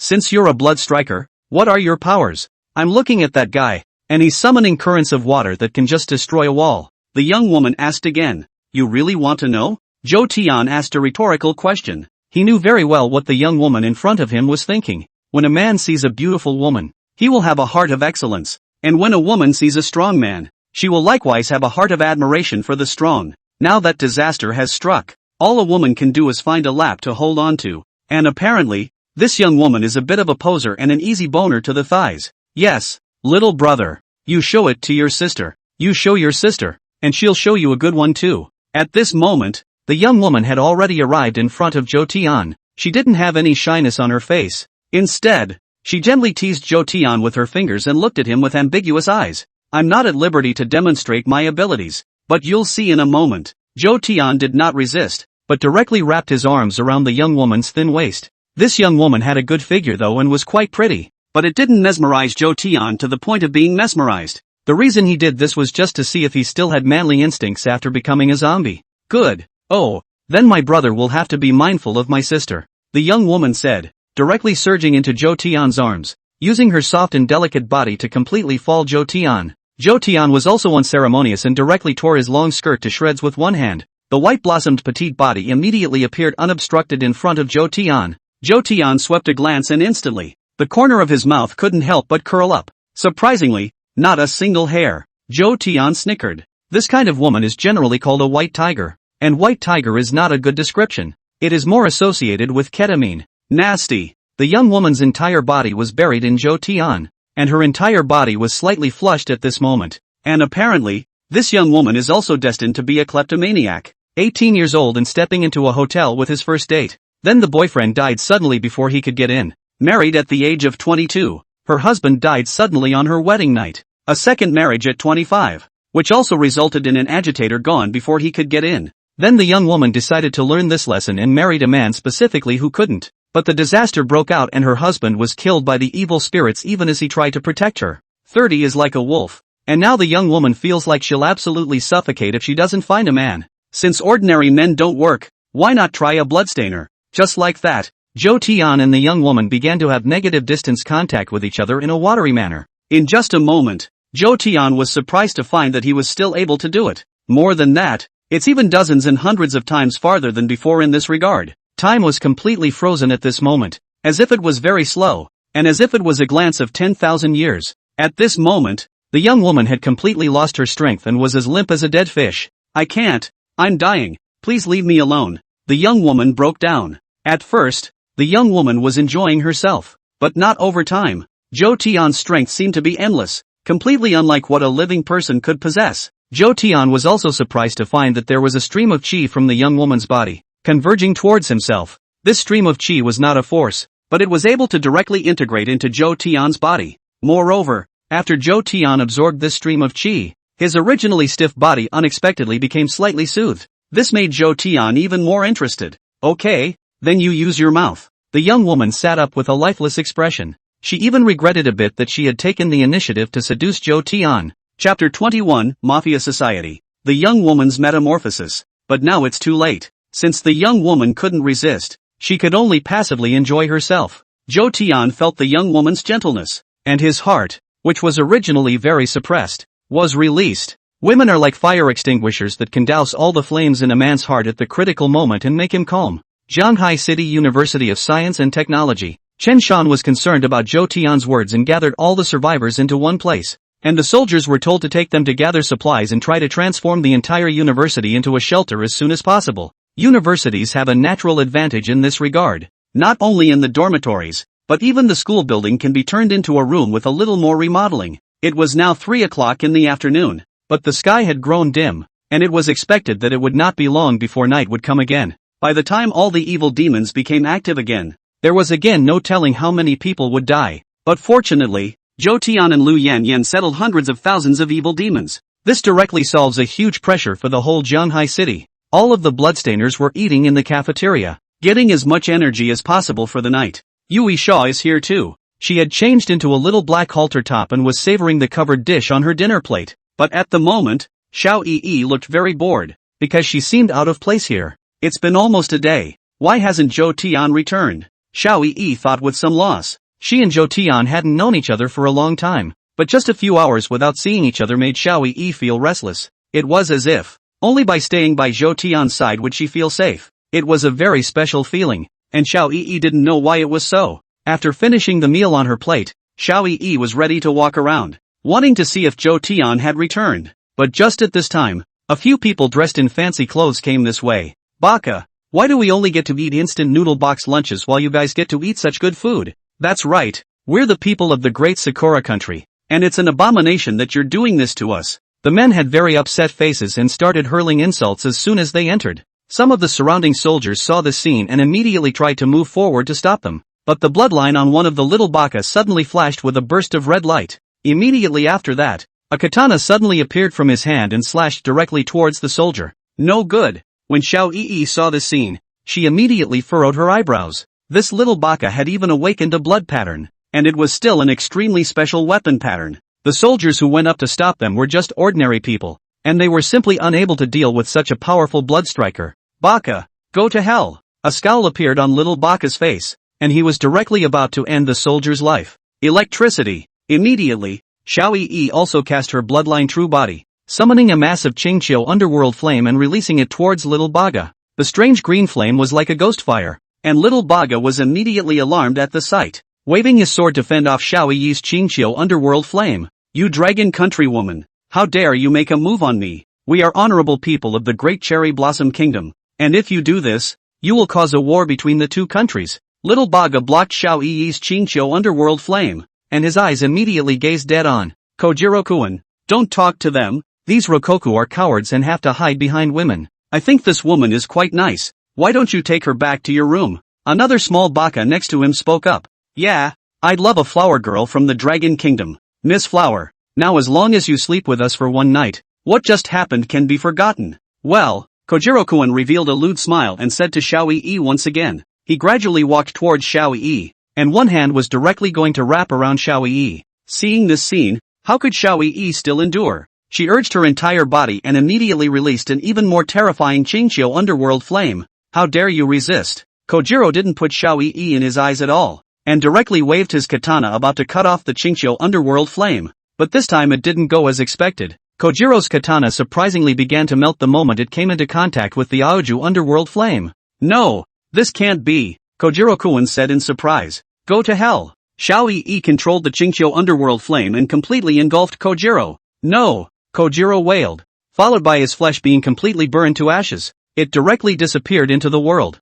since you're a blood striker, what are your powers? I'm looking at that guy, and he's summoning currents of water that can just destroy a wall. The young woman asked again. You really want to know? Zhou Tian asked a rhetorical question. He knew very well what the young woman in front of him was thinking. When a man sees a beautiful woman, he will have a heart of excellence. And when a woman sees a strong man, she will likewise have a heart of admiration for the strong. Now that disaster has struck, all a woman can do is find a lap to hold on to. And apparently, this young woman is a bit of a poser and an easy boner to the thighs. Yes, little brother. You show it to your sister. You show your sister, and she'll show you a good one too. At this moment, the young woman had already arrived in front of Zhou Tian. She didn't have any shyness on her face. Instead, she gently teased Zhou Tian with her fingers and looked at him with ambiguous eyes. I'm not at liberty to demonstrate my abilities, but you'll see in a moment. Zhou Tian did not resist, but directly wrapped his arms around the young woman's thin waist. This young woman had a good figure though and was quite pretty, but it didn't mesmerize Zhou Tian to the point of being mesmerized. The reason he did this was just to see if he still had manly instincts after becoming a zombie. Good. Oh, then my brother will have to be mindful of my sister, the young woman said, directly surging into Zhou Tian's arms, using her soft and delicate body to completely fall Zhou Tian. Zhou Tian was also unceremonious and directly tore his long skirt to shreds with one hand. The white-blossomed petite body immediately appeared unobstructed in front of Zhou Tian. Zhou Tian swept a glance and instantly, the corner of his mouth couldn't help but curl up. Surprisingly, not a single hair. Zhou Tian snickered. This kind of woman is generally called a white tiger. And white tiger is not a good description. It is more associated with ketamine. Nasty. The young woman's entire body was buried in Zhou Tian, and her entire body was slightly flushed at this moment. And apparently, this young woman is also destined to be a kleptomaniac. 18 years old and stepping into a hotel with his first date. Then the boyfriend died suddenly before he could get in. Married at the age of 22. Her husband died suddenly on her wedding night. A second marriage at 25, which also resulted in an agitator gone before he could get in. Then the young woman decided to learn this lesson and married a man specifically who couldn't. But the disaster broke out and her husband was killed by the evil spirits even as he tried to protect her. 30 is like a wolf. And now the young woman feels like she'll absolutely suffocate if she doesn't find a man. Since ordinary men don't work, why not try a bloodstainer? Just like that, Zhou Tian and the young woman began to have negative distance contact with each other in a watery manner. In just a moment, Zhou Tian was surprised to find that he was still able to do it. More than that, it's even dozens and hundreds of times farther than before in this regard. Time was completely frozen at this moment, as if it was very slow, and as if it was a glance of 10,000 years. At this moment, the young woman had completely lost her strength and was as limp as a dead fish. I can't, I'm dying, please leave me alone. The young woman broke down. At first, the young woman was enjoying herself, but not over time. Zhou Tian's strength seemed to be endless, completely unlike what a living person could possess. Zhou Tian was also surprised to find that there was a stream of qi from the young woman's body, converging towards himself. This stream of qi was not a force, but it was able to directly integrate into Zhou Tian's body. Moreover, after Zhou Tian absorbed this stream of qi, his originally stiff body unexpectedly became slightly soothed. This made Zhou Tian even more interested. Okay, then you use your mouth. The young woman sat up with a lifeless expression. She even regretted a bit that she had taken the initiative to seduce Zhou Tian. Chapter 21, Mafia Society. The young woman's metamorphosis. But now it's too late. Since the young woman couldn't resist, she could only passively enjoy herself. Zhou Tian felt the young woman's gentleness, and his heart, which was originally very suppressed, was released. Women are like fire extinguishers that can douse all the flames in a man's heart at the critical moment and make him calm. Shanghai City University of Science and Technology. Chen was concerned about Zhou Tian's words and gathered all the survivors into one place. And the soldiers were told to take them to gather supplies and try to transform the entire university into a shelter as soon as possible. Universities have a natural advantage in this regard. Not only in the dormitories, but even the school building can be turned into a room with a little more remodeling. It was now 3 o'clock in the afternoon, but the sky had grown dim, and it was expected that it would not be long before night would come again. By the time all the evil demons became active again, there was again no telling how many people would die. But fortunately, Zhou Tian and Lu Yanyan settled hundreds of thousands of evil demons. This directly solves a huge pressure for the whole Shanghai city. All of the bloodstainers were eating in the cafeteria, getting as much energy as possible for the night. Yui Shaw is here too. She had changed into a little black halter top and was savoring the covered dish on her dinner plate. But at the moment, Xiao Yi looked very bored, because she seemed out of place here. It's been almost a day. Why hasn't Zhou Tian returned? Xiao Yi thought with some loss. She and Zhou Tian hadn't known each other for a long time, but just a few hours without seeing each other made Xiao Yi feel restless. It was as if, only by staying by Zhou Tian's side would she feel safe. It was a very special feeling, and Xiao Yi didn't know why it was so. After finishing the meal on her plate, Xiao Yi was ready to walk around, wanting to see if Zhou Tian had returned. But just at this time, a few people dressed in fancy clothes came this way. Baka, why do we only get to eat instant noodle box lunches while you guys get to eat such good food? That's right, we're the people of the great Sakura country, and it's an abomination that you're doing this to us. The men had very upset faces and started hurling insults as soon as they entered. Some of the surrounding soldiers saw the scene and immediately tried to move forward to stop them. But the bloodline on one of the little baka suddenly flashed with a burst of red light. Immediately after that, a katana suddenly appeared from his hand and slashed directly towards the soldier. No good. When Xiao Yi saw the scene, she immediately furrowed her eyebrows. This little baka had even awakened a blood pattern, and it was still an extremely special weapon pattern. The soldiers who went up to stop them were just ordinary people, and they were simply unable to deal with such a powerful blood striker. Baka, go to hell. A scowl appeared on little Baka's face, and he was directly about to end the soldier's life. Electricity. Immediately, Xiao Yi also cast her bloodline true body, summoning a massive Qingqiu underworld flame and releasing it towards little Baga. The strange green flame was like a ghost fire, and little Baga was immediately alarmed at the sight, waving his sword to fend off Xiao Yi's Qingqiu underworld flame. You dragon countrywoman, how dare you make a move on me? We are honorable people of the great Cherry Blossom Kingdom, and if you do this, you will cause a war between the two countries. Little Baga blocked Xiao Yi's Qingqiu underworld flame, and his eyes immediately gazed dead on. Kojiro-kun, don't talk to them, these Rokoku are cowards and have to hide behind women. I think this woman is quite nice, why don't you take her back to your room? Another small baka next to him spoke up. Yeah, I'd love a flower girl from the Dragon Kingdom. Miss Flower, now as long as you sleep with us for one night, what just happened can be forgotten. Well, Kojiro-kun revealed a lewd smile and said to Xiao Yi once again. He gradually walked towards Xiao Yi, and one hand was directly going to wrap around Xiao Yi. Seeing this scene, how could Xiao Yi still endure? She urged her entire body and immediately released an even more terrifying Qingqiu underworld flame. How dare you resist? Kojiro didn't put Xiao Yi in his eyes at all, and directly waved his katana about to cut off the Qingqiu underworld flame. But this time it didn't go as expected. Kojiro's katana surprisingly began to melt the moment it came into contact with the Aoju underworld flame. No, this can't be, Kojiro-kun said in surprise. Go to hell. Xiao Yi controlled the Qingqiu underworld flame and completely engulfed Kojiro. No, Kojiro wailed, followed by his flesh being completely burned to ashes. It directly disappeared into the world.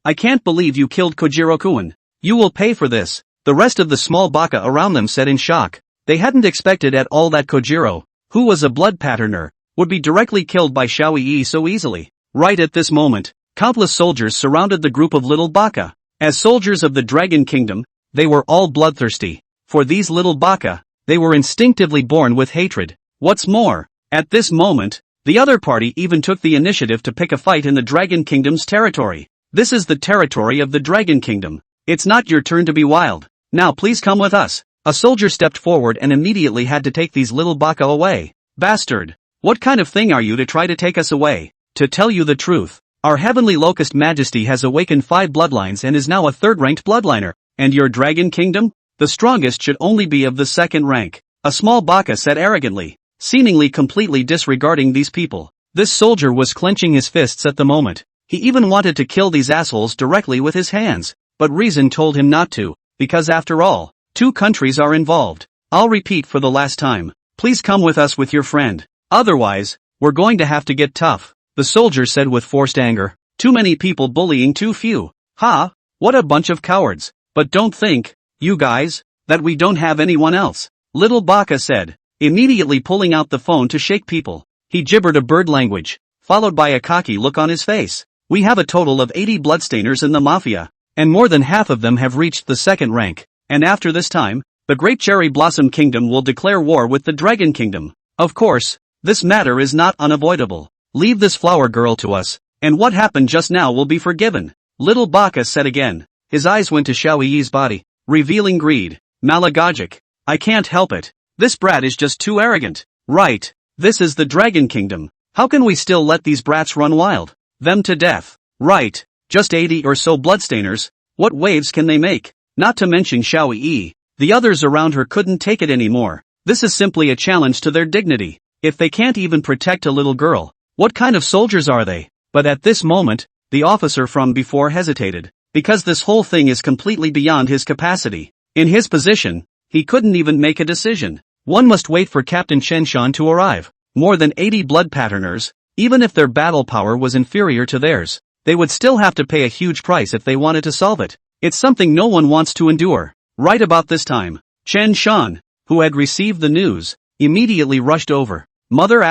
I can't believe you killed Kojiro-kun. You will pay for this. The rest of the small baka around them said in shock. They hadn't expected at all that Kojiro, who was a blood patterner, would be directly killed by Xiao Yi so easily. Right at this moment, countless soldiers surrounded the group of little baka. As soldiers of the Dragon Kingdom, they were all bloodthirsty. For these little baka, they were instinctively born with hatred. What's more, at this moment, the other party even took the initiative to pick a fight in the Dragon Kingdom's territory. This is the territory of the Dragon Kingdom. It's not your turn to be wild. Now please come with us. A soldier stepped forward and immediately had to take these little baka away. Bastard! What kind of thing are you to try to take us away? To tell you the truth, our heavenly locust majesty has awakened 5 bloodlines and is now a 3rd-ranked bloodliner. And your dragon kingdom? The strongest should only be of the 2nd rank. A small baka said arrogantly, seemingly completely disregarding these people. This soldier was clenching his fists at the moment. He even wanted to kill these assholes directly with his hands, but reason told him not to, because after all, 2 countries are involved. I'll repeat for the last time, please come with us with your friend. Otherwise, we're going to have to get tough, the soldier said with forced anger. Too many people bullying too few. Ha! What a bunch of cowards. But don't think, you guys, that we don't have anyone else, little baka said, immediately pulling out the phone to shake people. He gibbered a bird language, followed by a cocky look on his face. We have a total of 80 bloodstainers in the mafia, and more than half of them have reached the 2nd rank, and after this time, the Great Cherry Blossom Kingdom will declare war with the Dragon Kingdom. Of course, this matter is not unavoidable. Leave this flower girl to us, and what happened just now will be forgiven, little baka said again. His eyes went to Xiao Yi's body, revealing greed. Malagogic. I can't help it. This brat is just too arrogant. Right. This is the Dragon Kingdom. How can we still let these brats run wild? Them to death. Right. Just 80 or so bloodstainers. What waves can they make? Not to mention Xiao Yi. The others around her couldn't take it anymore. This is simply a challenge to their dignity. If they can't even protect a little girl, what kind of soldiers are they? But at this moment, the officer from before hesitated. Because this whole thing is completely beyond his capacity. In his position, he couldn't even make a decision. One must wait for Captain Chen to arrive. More than 80 blood patterners, even if their battle power was inferior to theirs, they would still have to pay a huge price if they wanted to solve it. It's something no one wants to endure. Right about this time, Chen, who had received the news, immediately rushed over. Mother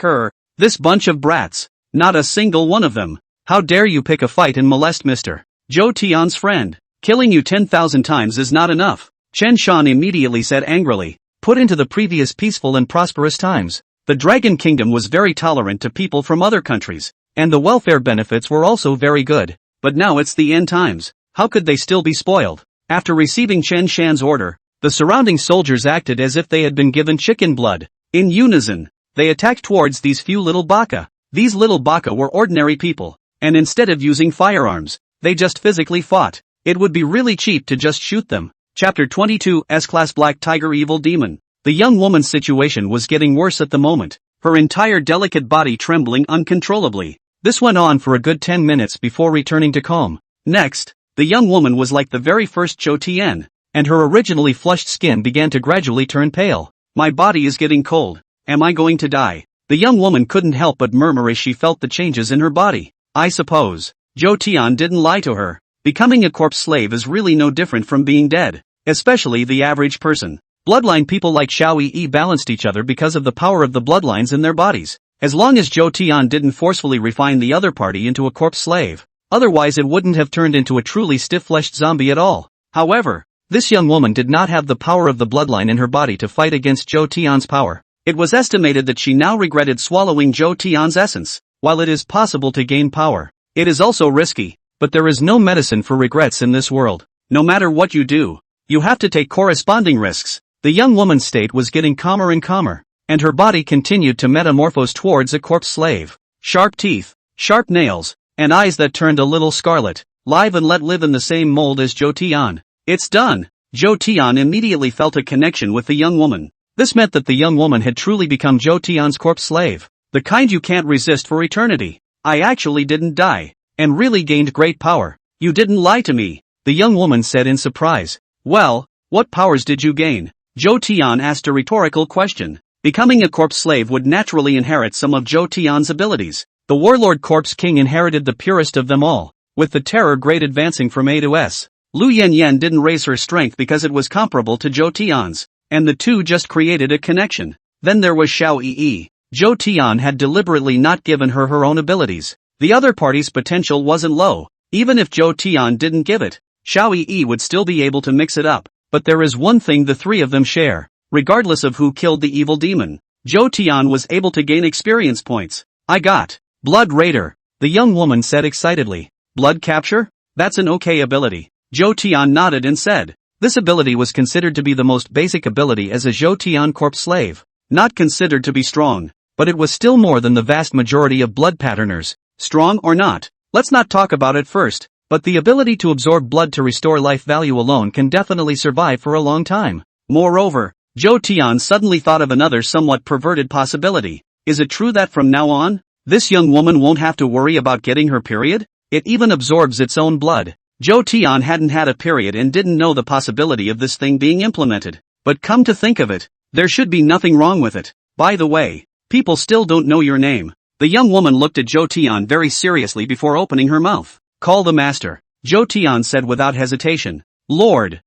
her, this bunch of brats, not a single one of them. How dare you pick a fight and molest Mr. Zhou Tian's friend? Killing you 10,000 times is not enough, Chen immediately said angrily. Put into the previous peaceful and prosperous times, the Dragon Kingdom was very tolerant to people from other countries, and the welfare benefits were also very good. But now it's the end times, how could they still be spoiled? After receiving Chen Shan's order, the surrounding soldiers acted as if they had been given chicken blood. In unison, they attacked towards these few little baka. These little baka were ordinary people. And instead of using firearms, they just physically fought. It would be really cheap to just shoot them. Chapter 22 S-Class Black Tiger Evil Demon. The young woman's situation was getting worse at the moment, her entire delicate body trembling uncontrollably. This went on for a good 10 minutes before returning to calm. Next, the young woman was like the very first Zhou Tian, and her originally flushed skin began to gradually turn pale. My body is getting cold. Am I going to die? The young woman couldn't help but murmur as she felt the changes in her body. I suppose Zhou Tian didn't lie to her. Becoming a corpse slave is really no different from being dead, especially the average person. Bloodline people like Xiao Yi balanced each other because of the power of the bloodlines in their bodies. As long as Zhou Tian didn't forcefully refine the other party into a corpse slave, otherwise it wouldn't have turned into a truly stiff-fleshed zombie at all. However, this young woman did not have the power of the bloodline in her body to fight against Zhou Tian's power. It was estimated that she now regretted swallowing Zhou Tian's essence. While it is possible to gain power, it is also risky, but there is no medicine for regrets in this world. No matter what you do, you have to take corresponding risks. The young woman's state was getting calmer and calmer, and her body continued to metamorphose towards a corpse slave. Sharp teeth, sharp nails, and eyes that turned a little scarlet, live and let live in the same mold as Zhou Tian. It's done! Zhou Tian immediately felt a connection with the young woman. This meant that the young woman had truly become Zhou Tian's corpse slave. The kind you can't resist for eternity. I actually didn't die, and really gained great power. You didn't lie to me, the young woman said in surprise. Well, what powers did you gain? Zhou Tian asked a rhetorical question. Becoming a corpse slave would naturally inherit some of Zhou Tian's abilities. The warlord corpse king inherited the purest of them all, with the terror grade advancing from A to S. Lu Yanyan didn't raise her strength because it was comparable to Zhou Tian's, and the two just created a connection. Then there was Xiao Yi. Zhou Tian had deliberately not given her her own abilities. The other party's potential wasn't low. Even if Zhou Tian didn't give it, Xiao Yi would still be able to mix it up. But there is one thing the three of them share. Regardless of who killed the evil demon, Zhou Tian was able to gain experience points. I got Blood Raider, the young woman said excitedly. Blood capture? That's an okay ability. Zhou Tian nodded and said. This ability was considered to be the most basic ability as a Zhou Tian corpse slave. Not considered to be strong, but it was still more than the vast majority of blood patterners. Strong or not, let's not talk about it first, but the ability to absorb blood to restore life value alone can definitely survive for a long time. Moreover, Zhou Tian suddenly thought of another somewhat perverted possibility. Is it true that from now on, this young woman won't have to worry about getting her period? It even absorbs its own blood. Zhou Tian hadn't had a period and didn't know the possibility of this thing being implemented. But come to think of it, there should be nothing wrong with it. By the way, people still don't know your name. The young woman looked at Zhou Tian very seriously before opening her mouth. Call the master, Zhou Tian said without hesitation. Lord.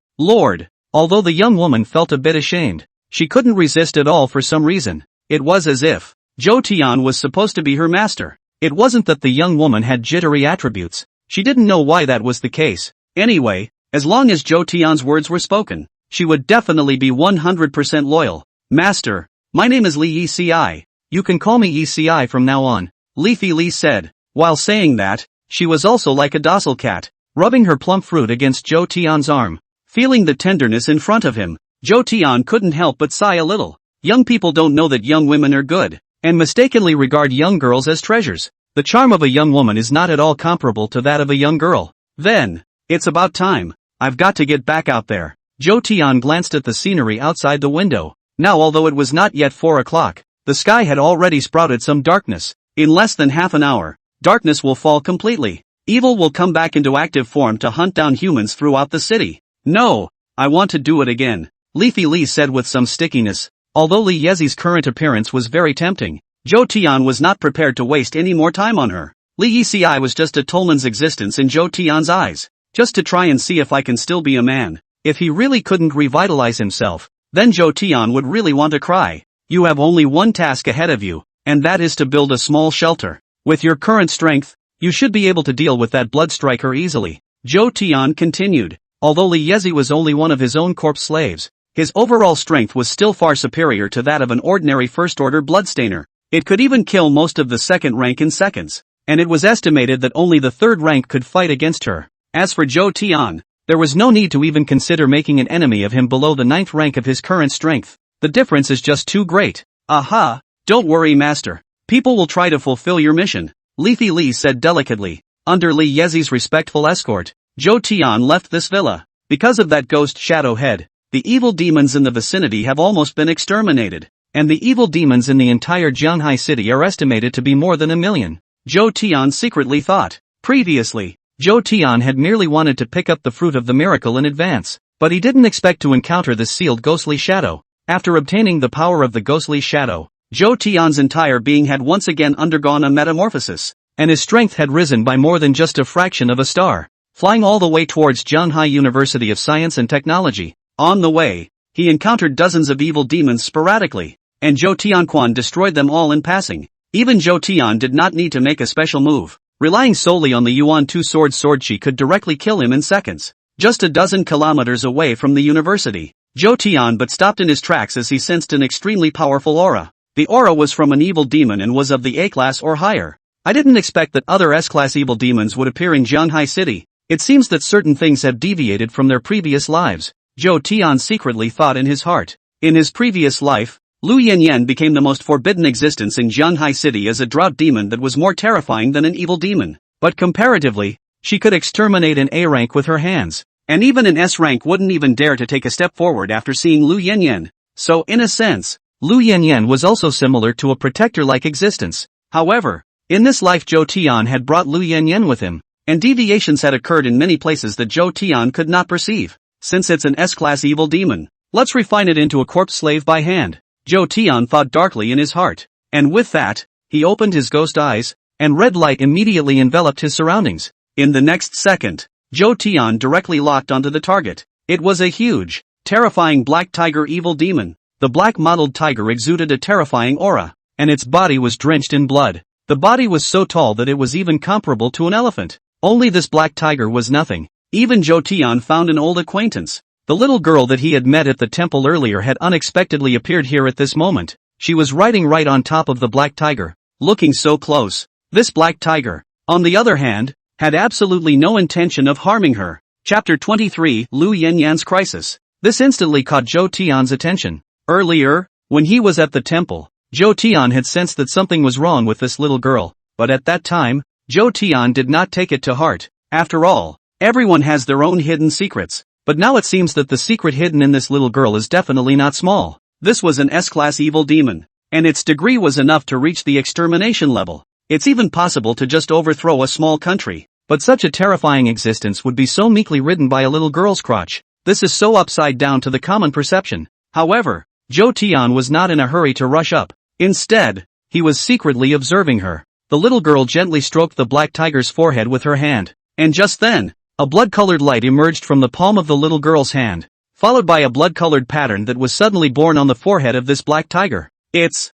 Although the young woman felt a bit ashamed, she couldn't resist at all for some reason. It was as if Zhou Tian was supposed to be her master. It wasn't that the young woman had jittery attributes. She didn't know why that was the case. Anyway, as long as Zhou Tian's words were spoken, she would definitely be 100% loyal. Master, my name is Li Yici. You can call me Yici from now on, Leafy Li said. While saying that, she was also like a docile cat, rubbing her plump fruit against Zhou Tian's arm. Feeling the tenderness in front of him, Zhou Tian couldn't help but sigh a little. Young people don't know that young women are good, and mistakenly regard young girls as treasures. The charm of a young woman is not at all comparable to that of a young girl. Then, it's about time. I've got to get back out there. Zhou Tian glanced at the scenery outside the window. Now although it was not yet 4 o'clock, the sky had already sprouted some darkness. In less than half an hour, darkness will fall completely. Evil will come back into active form to hunt down humans throughout the city. No, I want to do it again, Leafy Li said with some stickiness. Although Li Yezi's current appearance was very tempting, Zhou Tian was not prepared to waste any more time on her. Li Yici was just a Tolman's existence in Zhou Tian's eyes. Just to try and see if I can still be a man. If he really couldn't revitalize himself, then Zhou Tian would really want to cry. You have only one task ahead of you, and that is to build a small shelter. With your current strength, you should be able to deal with that blood striker easily. Zhou Tian continued. Although Li Yezi was only one of his own corpse slaves, his overall strength was still far superior to that of an ordinary first-order bloodstainer. It could even kill most of the second rank in seconds, and it was estimated that only the third rank could fight against her. As for Zhou Tian, there was no need to even consider making an enemy of him below the 9th rank of his current strength. The difference is just too great. Aha, don't worry master. People will try to fulfill your mission, Leafy Li said delicately. Under Li Yezi's respectful escort, Zhou Tian left this villa. Because of that ghost shadow head, the evil demons in the vicinity have almost been exterminated, and the evil demons in the entire Jiang city are estimated to be more than 1 million. Zhou Tian secretly thought. Previously, Zhou Tian had merely wanted to pick up the fruit of the miracle in advance, but he didn't expect to encounter the sealed ghostly shadow. After obtaining the power of the ghostly shadow, Zhou Tian's entire being had once again undergone a metamorphosis, and his strength had risen by more than just a fraction of a star. Flying all the way towards Jiang University of Science and Technology. On the way, he encountered dozens of evil demons sporadically, and Zhou Tianquan destroyed them all in passing. Even Zhou Tian did not need to make a special move. Relying solely on the Yuan two-sword she could directly kill him in seconds. Just a dozen kilometers away from the university, Zhou Tian but stopped in his tracks as he sensed an extremely powerful aura. The aura was from an evil demon and was of the A-class or higher. I didn't expect that other S-class evil demons would appear in Jiang City. It seems that certain things have deviated from their previous lives, Zhou Tian secretly thought in his heart. In his previous life, Lu Yanyan became the most forbidden existence in Jiang City as a drought demon that was more terrifying than an evil demon. But comparatively, she could exterminate an A rank with her hands, and even an S rank wouldn't even dare to take a step forward after seeing Lu Yanyan. So in a sense, Lu Yanyan was also similar to a protector-like existence. However, in this life Zhou Tian had brought Lu Yanyan with him, and deviations had occurred in many places that Zhou Tian could not perceive. Since it's an S-class evil demon, let's refine it into a corpse slave by hand, Zhou Tian thought darkly in his heart. And with that, he opened his ghost eyes, and red light immediately enveloped his surroundings. In the next second, Zhou Tian directly locked onto the target. It was a huge, terrifying black tiger evil demon. The black mottled tiger exuded a terrifying aura, and its body was drenched in blood. The body was so tall that it was even comparable to an elephant. Only this black tiger was nothing. Even Zhou Tian found an old acquaintance. The little girl that he had met at the temple earlier had unexpectedly appeared here at this moment. She was riding right on top of the black tiger, looking so close. This black tiger, on the other hand, had absolutely no intention of harming her. Chapter 23, Lu Yanyan's Crisis. This instantly caught Zhou Tian's attention. Earlier, when he was at the temple, Zhou Tian had sensed that something was wrong with this little girl, but at that time, Zhou Tian did not take it to heart. After all, everyone has their own hidden secrets, but now it seems that the secret hidden in this little girl is definitely not small. This was an S-class evil demon, and its degree was enough to reach the extermination level. It's even possible to just overthrow a small country, but such a terrifying existence would be so meekly ridden by a little girl's crotch. This is so upside down to the common perception. However, Zhou Tian was not in a hurry to rush up. Instead, he was secretly observing her. The little girl gently stroked the black tiger's forehead with her hand, and just then, a blood-colored light emerged from the palm of the little girl's hand, followed by a blood-colored pattern that was suddenly born on the forehead of this black tiger. It's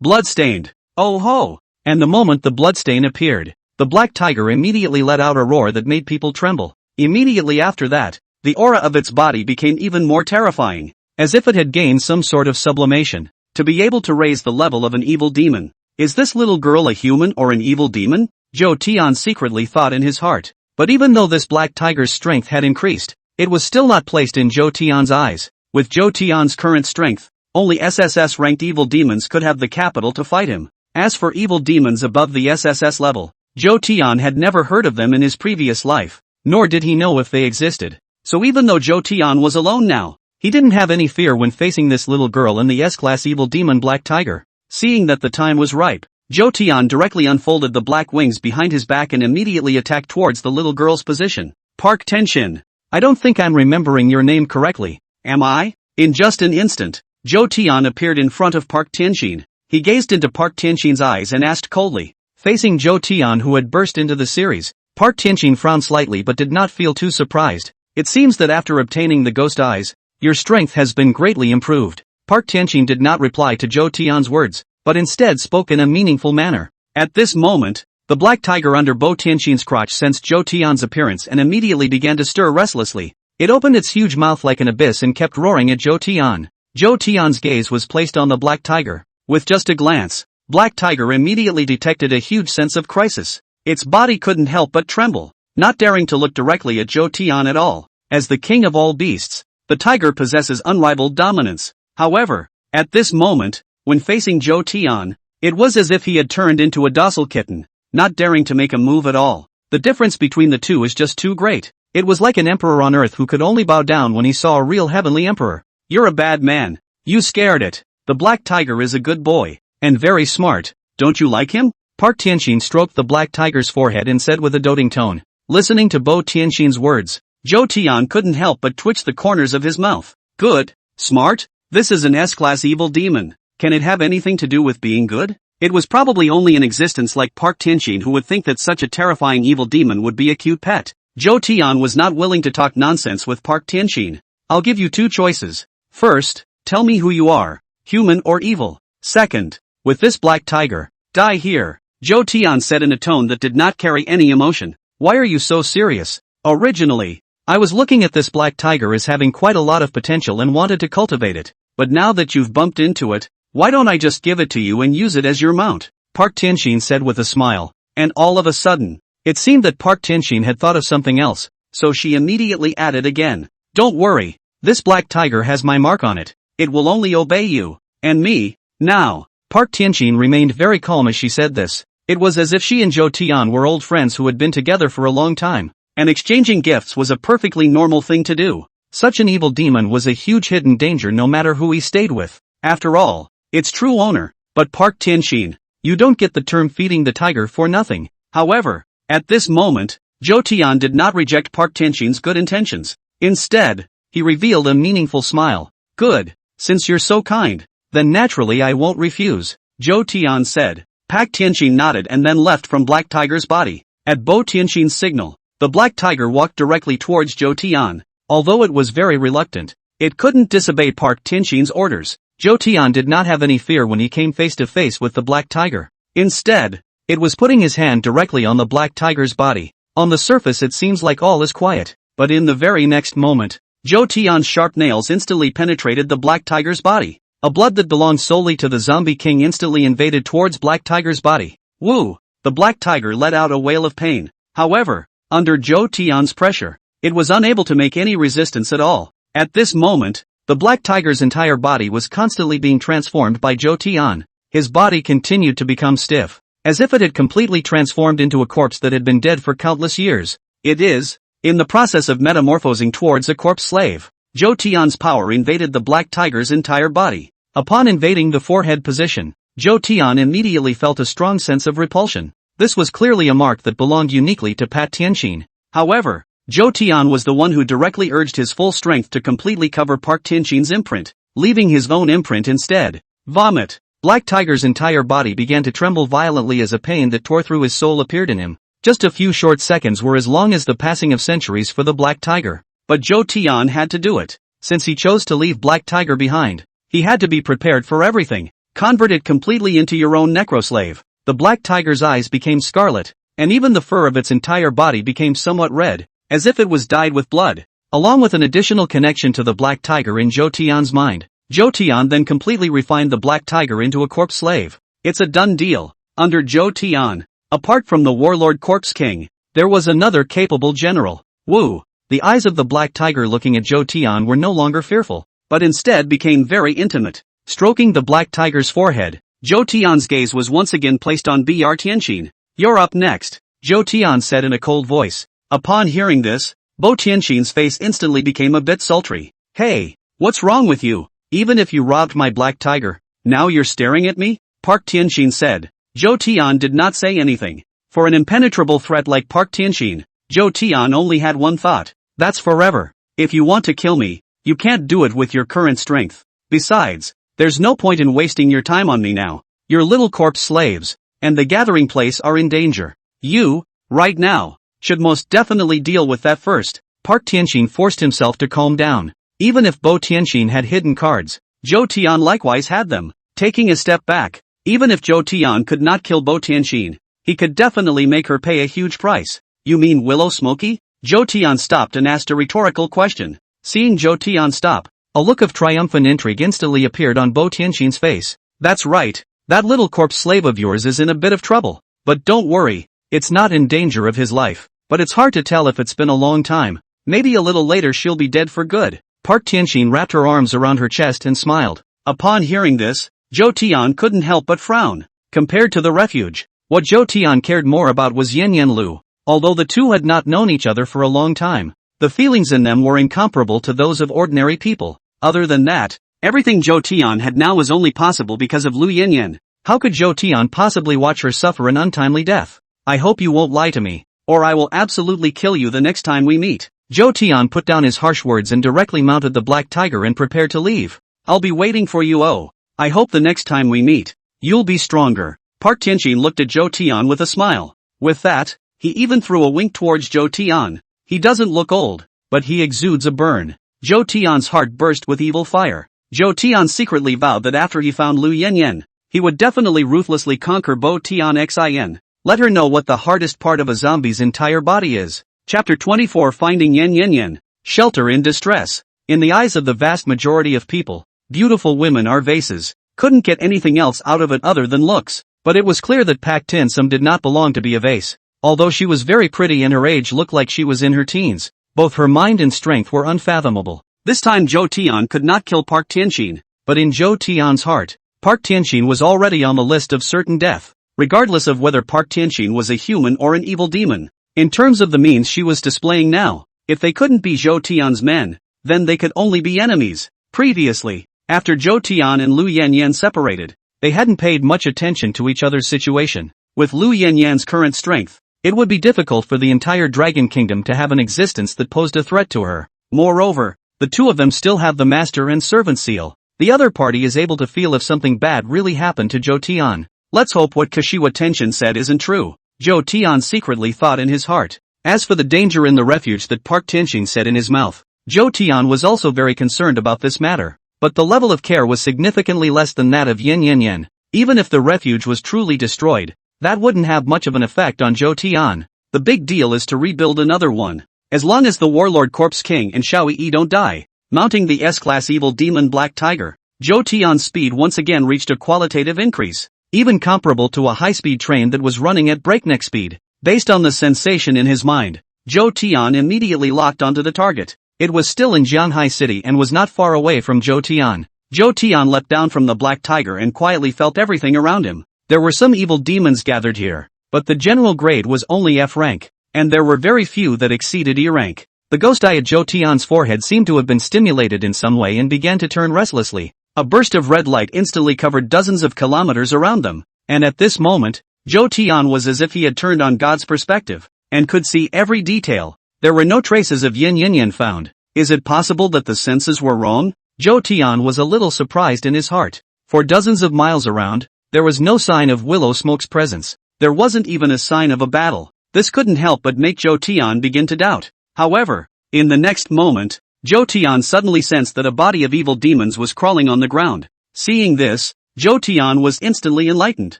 blood-stained. Oh ho! And the moment the bloodstain appeared, the black tiger immediately let out a roar that made people tremble. Immediately after that, the aura of its body became even more terrifying, as if it had gained some sort of sublimation, to be able to raise the level of an evil demon. Is this little girl a human or an evil demon? Zhou Tian secretly thought in his heart. But even though this black tiger's strength had increased, it was still not placed in Zhou Tian's eyes. With Zhou Tian's current strength, only SSS-ranked evil demons could have the capital to fight him. As for evil demons above the SSS level, Zhou Tian had never heard of them in his previous life, nor did he know if they existed. So even though Zhou Tian was alone now, he didn't have any fear when facing this little girl and the S-class evil demon Black Tiger. Seeing that the time was ripe, Zhou Tian directly unfolded the black wings behind his back and immediately attacked towards the little girl's position. Park Tenshin. I don't think I'm remembering your name correctly, am I? In just an instant, Zhou Tian appeared in front of Park Tenshin. He gazed into Park Tenshin's eyes and asked coldly. Facing Zhou Tian, who had burst into the series, Park Tenshin frowned slightly but did not feel too surprised. It seems that after obtaining the ghost eyes, your strength has been greatly improved. Park Tenshin did not reply to Zhou Tian's words, but instead spoke in a meaningful manner. At this moment, the black tiger under Bo Tianshin's crotch sensed Zhou Tian's appearance and immediately began to stir restlessly. It opened its huge mouth like an abyss and kept roaring at Zhou Tian. Zhou Tian's gaze was placed on the black tiger. With just a glance, Black Tiger immediately detected a huge sense of crisis. Its body couldn't help but tremble, not daring to look directly at Zhou Tian at all. As the king of all beasts, the tiger possesses unrivaled dominance. However, at this moment, when facing Zhou Tian, it was as if he had turned into a docile kitten, not daring to make a move at all. The difference between the two is just too great. It was like an emperor on earth who could only bow down when he saw a real heavenly emperor. You're a bad man. You scared it. The black tiger is a good boy, and very smart. Don't you like him? Park Tianshin stroked the black tiger's forehead and said with a doting tone. Listening to Bo Tianshin's words, Zhou Tian couldn't help but twitch the corners of his mouth. Good? Smart? This is an S-class evil demon. Can it have anything to do with being good? It was probably only an existence like Park Tianshin who would think that such a terrifying evil demon would be a cute pet. Zhou Tian was not willing to talk nonsense with Park Tianshin. I'll give you two choices. First, tell me who you are, human or evil. Second, with this black tiger, die here. Zhou Tian said in a tone that did not carry any emotion. Why are you so serious? Originally, I was looking at this black tiger as having quite a lot of potential and wanted to cultivate it. But now that you've bumped into it, why don't I just give it to you and use it as your mount? Park Tianshin said with a smile. And all of a sudden, it seemed that Park Tianshin had thought of something else, so she immediately added again. Don't worry, this black tiger has my mark on it. It will only obey you, and me, now. Park Tianshin remained very calm as she said this. It was as if she and Zhou Tian were old friends who had been together for a long time, and exchanging gifts was a perfectly normal thing to do. Such an evil demon was a huge hidden danger no matter who he stayed with. After all, its true owner. But Park Tianshin, you don't get the term feeding the tiger for nothing. However, at this moment, Zhou Tian did not reject Park Tianshin's good intentions. Instead, he revealed a meaningful smile. Good. Since you're so kind, then naturally I won't refuse, Zhou Tian said. Park Tianshin nodded and then left from Black Tiger's body. At Bo Tianshin's signal, the Black Tiger walked directly towards Zhou Tian. Although it was very reluctant, it couldn't disobey Park Tianshin's orders. Zhou Tian did not have any fear when he came face to face with the Black Tiger. Instead, it was putting his hand directly on the Black Tiger's body. On the surface it seems like all is quiet, but in the very next moment, Zhou Tian's sharp nails instantly penetrated the Black Tiger's body. A blood that belonged solely to the zombie king instantly invaded towards Black Tiger's body. Woo! The Black Tiger let out a wail of pain. However, under Zhou Tian's pressure, It was unable to make any resistance at all. At this moment, the black tiger's entire body was constantly being transformed by Zhou Tian. His body continued to become stiff, as if it had completely transformed into a corpse that had been dead for countless years. It is, in the process of metamorphosing towards a corpse slave. Zhou Tian's power invaded the black tiger's entire body. Upon invading the forehead position, Zhou Tian immediately felt a strong sense of repulsion. This was clearly a mark that belonged uniquely to Pat Tianxin. However, Zhou Tian was the one who directly urged his full strength to completely cover Park Tianxin's imprint, leaving his own imprint instead. Vomit. Black Tiger's entire body began to tremble violently as a pain that tore through his soul appeared in him. Just a few short seconds were as long as the passing of centuries for the Black Tiger. But Zhou Tian had to do it. Since he chose to leave Black Tiger behind, he had to be prepared for everything. Convert it completely into your own necroslave. The Black Tiger's eyes became scarlet, and even the fur of its entire body became somewhat red, as if it was dyed with blood. Along with an additional connection to the Black Tiger in Zhou Tian's mind, Zhou Tian then completely refined the Black Tiger into a corpse slave. It's a done deal. Under Zhou Tian, apart from the warlord Corpse King, there was another capable general, Wu. The eyes of the Black Tiger looking at Zhou Tian were no longer fearful, but instead became very intimate. Stroking the Black Tiger's forehead, Zhou Tian's gaze was once again placed on Br Tianxin. You're up next, Zhou Tian said in a cold voice. Upon hearing this, Bo Tianxin's face instantly became a bit sultry. Hey, what's wrong with you? Even if you robbed my Black Tiger, now you're staring at me? Park Tianxin said. Zhou Tian did not say anything. For an impenetrable threat like Park Tianxin, Zhou Tian only had one thought. That's forever. If you want to kill me, you can't do it with your current strength. Besides, there's no point in wasting your time on me now. Your little corpse slaves, and the gathering place are in danger. You, right now, should most definitely deal with that first. Park Tianxin forced himself to calm down. Even if Bo Tianxin had hidden cards, Zhou Tian likewise had them. Taking a step back, even if Zhou Tian could not kill Bo Tianxin, he could definitely make her pay a huge price. You mean Willow Smoky? Zhou Tian stopped and asked a rhetorical question. Seeing Zhou Tian stop, a look of triumphant intrigue instantly appeared on Bo Tianxin's face. That's right, that little corpse slave of yours is in a bit of trouble. But don't worry, it's not in danger of his life. But it's hard to tell if it's been a long time. Maybe a little later she'll be dead for good. Park Tianxin wrapped her arms around her chest and smiled. Upon hearing this, Zhou Tian couldn't help but frown. Compared to the refuge, what Zhou Tian cared more about was Yin Yan Lu. Although the two had not known each other for a long time, the feelings in them were incomparable to those of ordinary people. Other than that, everything Zhou Tian had now was only possible because of Lu Yinyan. How could Zhou Tian possibly watch her suffer an untimely death? I hope you won't lie to me, or I will absolutely kill you the next time we meet. Zhou Tian put down his harsh words and directly mounted the Black Tiger and prepared to leave. I'll be waiting for you. Oh, I hope the next time we meet, you'll be stronger. Park Tianxin looked at Zhou Tian with a smile. With that, he even threw a wink towards Zhou Tian. He doesn't look old, but he exudes a burn. Zhou Tian's heart burst with evil fire. Zhou Tian secretly vowed that after he found Lu Yanyan, he would definitely ruthlessly conquer Bo Tian Xin. Let her know what the hardest part of a zombie's entire body is. Chapter 24 Finding Yan Yan Yan. Shelter in distress. In the eyes of the vast majority of people, beautiful women are vases. Couldn't get anything else out of it other than looks. But it was clear that Pak Tinsum did not belong to be a vase. Although she was very pretty and her age looked like she was in her teens, both her mind and strength were unfathomable. This time Zhou Tian could not kill Park Tianxin, but in Zhou Tian's heart, Park Tianxin was already on the list of certain death, regardless of whether Park Tianxin was a human or an evil demon. In terms of the means she was displaying now, if they couldn't be Zhou Tian's men, then they could only be enemies. Previously, after Zhou Tian and Lu Yanyan separated, they hadn't paid much attention to each other's situation. With Lu Yanyan's current strength, it would be difficult for the entire Dragon Kingdom to have an existence that posed a threat to her. Moreover, the two of them still have the master and servant seal. The other party is able to feel if something bad really happened to Zhou Tian. Let's hope what Kashiwa Tenshin said isn't true, Zhou Tian secretly thought in his heart. As for the danger in the refuge that Park Tianxin said in his mouth, Zhou Tian was also very concerned about this matter. But the level of care was significantly less than that of Yin Yan Yan. Even if the refuge was truly destroyed, that wouldn't have much of an effect on Zhou Tian. The big deal is to rebuild another one. As long as the warlord Corpse King and Xiao Yi don't die. Mounting the S-class evil demon Black Tiger, Zhou Tian's speed once again reached a qualitative increase, even comparable to a high-speed train that was running at breakneck speed. Based on the sensation in his mind, Zhou Tian immediately locked onto the target. It was still in Jiang City and was not far away from Zhou Tian. Zhou Tian leapt down from the black tiger and quietly felt everything around him. There were some evil demons gathered here, but the general grade was only F rank, and there were very few that exceeded E rank. The ghost eye at Zhou Tian's forehead seemed to have been stimulated in some way and began to turn restlessly. A burst of red light instantly covered dozens of kilometers around them, and at this moment, Zhou Tian was as if he had turned on God's perspective, and could see every detail. There were no traces of yin found. Is it possible that the senses were wrong? Zhou Tian was a little surprised in his heart. For dozens of miles around, there was no sign of Willow Smoke's presence. There wasn't even a sign of a battle. This couldn't help but make Zhou Tian begin to doubt. However, in the next moment, Zhou Tian suddenly sensed that a body of evil demons was crawling on the ground. Seeing this, Zhou Tian was instantly enlightened.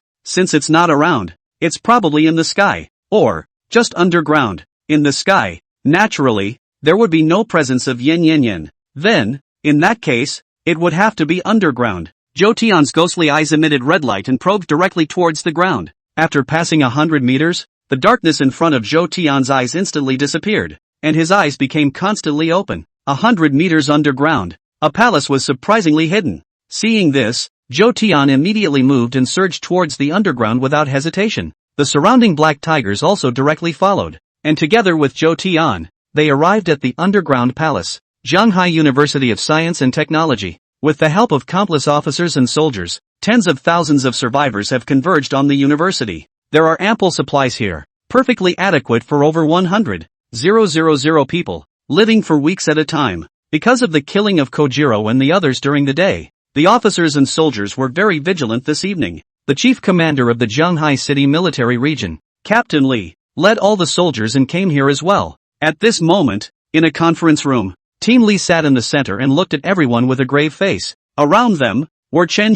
Since it's not around, it's probably in the sky, or just underground. In the sky, naturally, there would be no presence of yin. Then, in that case, it would have to be underground. Zhou Tian's ghostly eyes emitted red light and probed directly towards the ground. After passing 100 meters, the darkness in front of Zhou Tian's eyes instantly disappeared, and his eyes became constantly open. 100 meters underground, a palace was surprisingly hidden. Seeing this, Zhou Tian immediately moved and surged towards the underground without hesitation. The surrounding black tigers also directly followed, and together with Zhou Tian, they arrived at the underground palace, Jiang University of Science and Technology. With the help of countless officers and soldiers, tens of thousands of survivors have converged on the university. There are ample supplies here, perfectly adequate for over 100,000 people, living for weeks at a time. Because of the killing of Kojiro and the others during the day, the officers and soldiers were very vigilant this evening. The chief commander of the Jiang City military region, Captain Li, led all the soldiers and came here as well. At this moment, in a conference room, Team Li sat in the center and looked at everyone with a grave face. Around them were Chen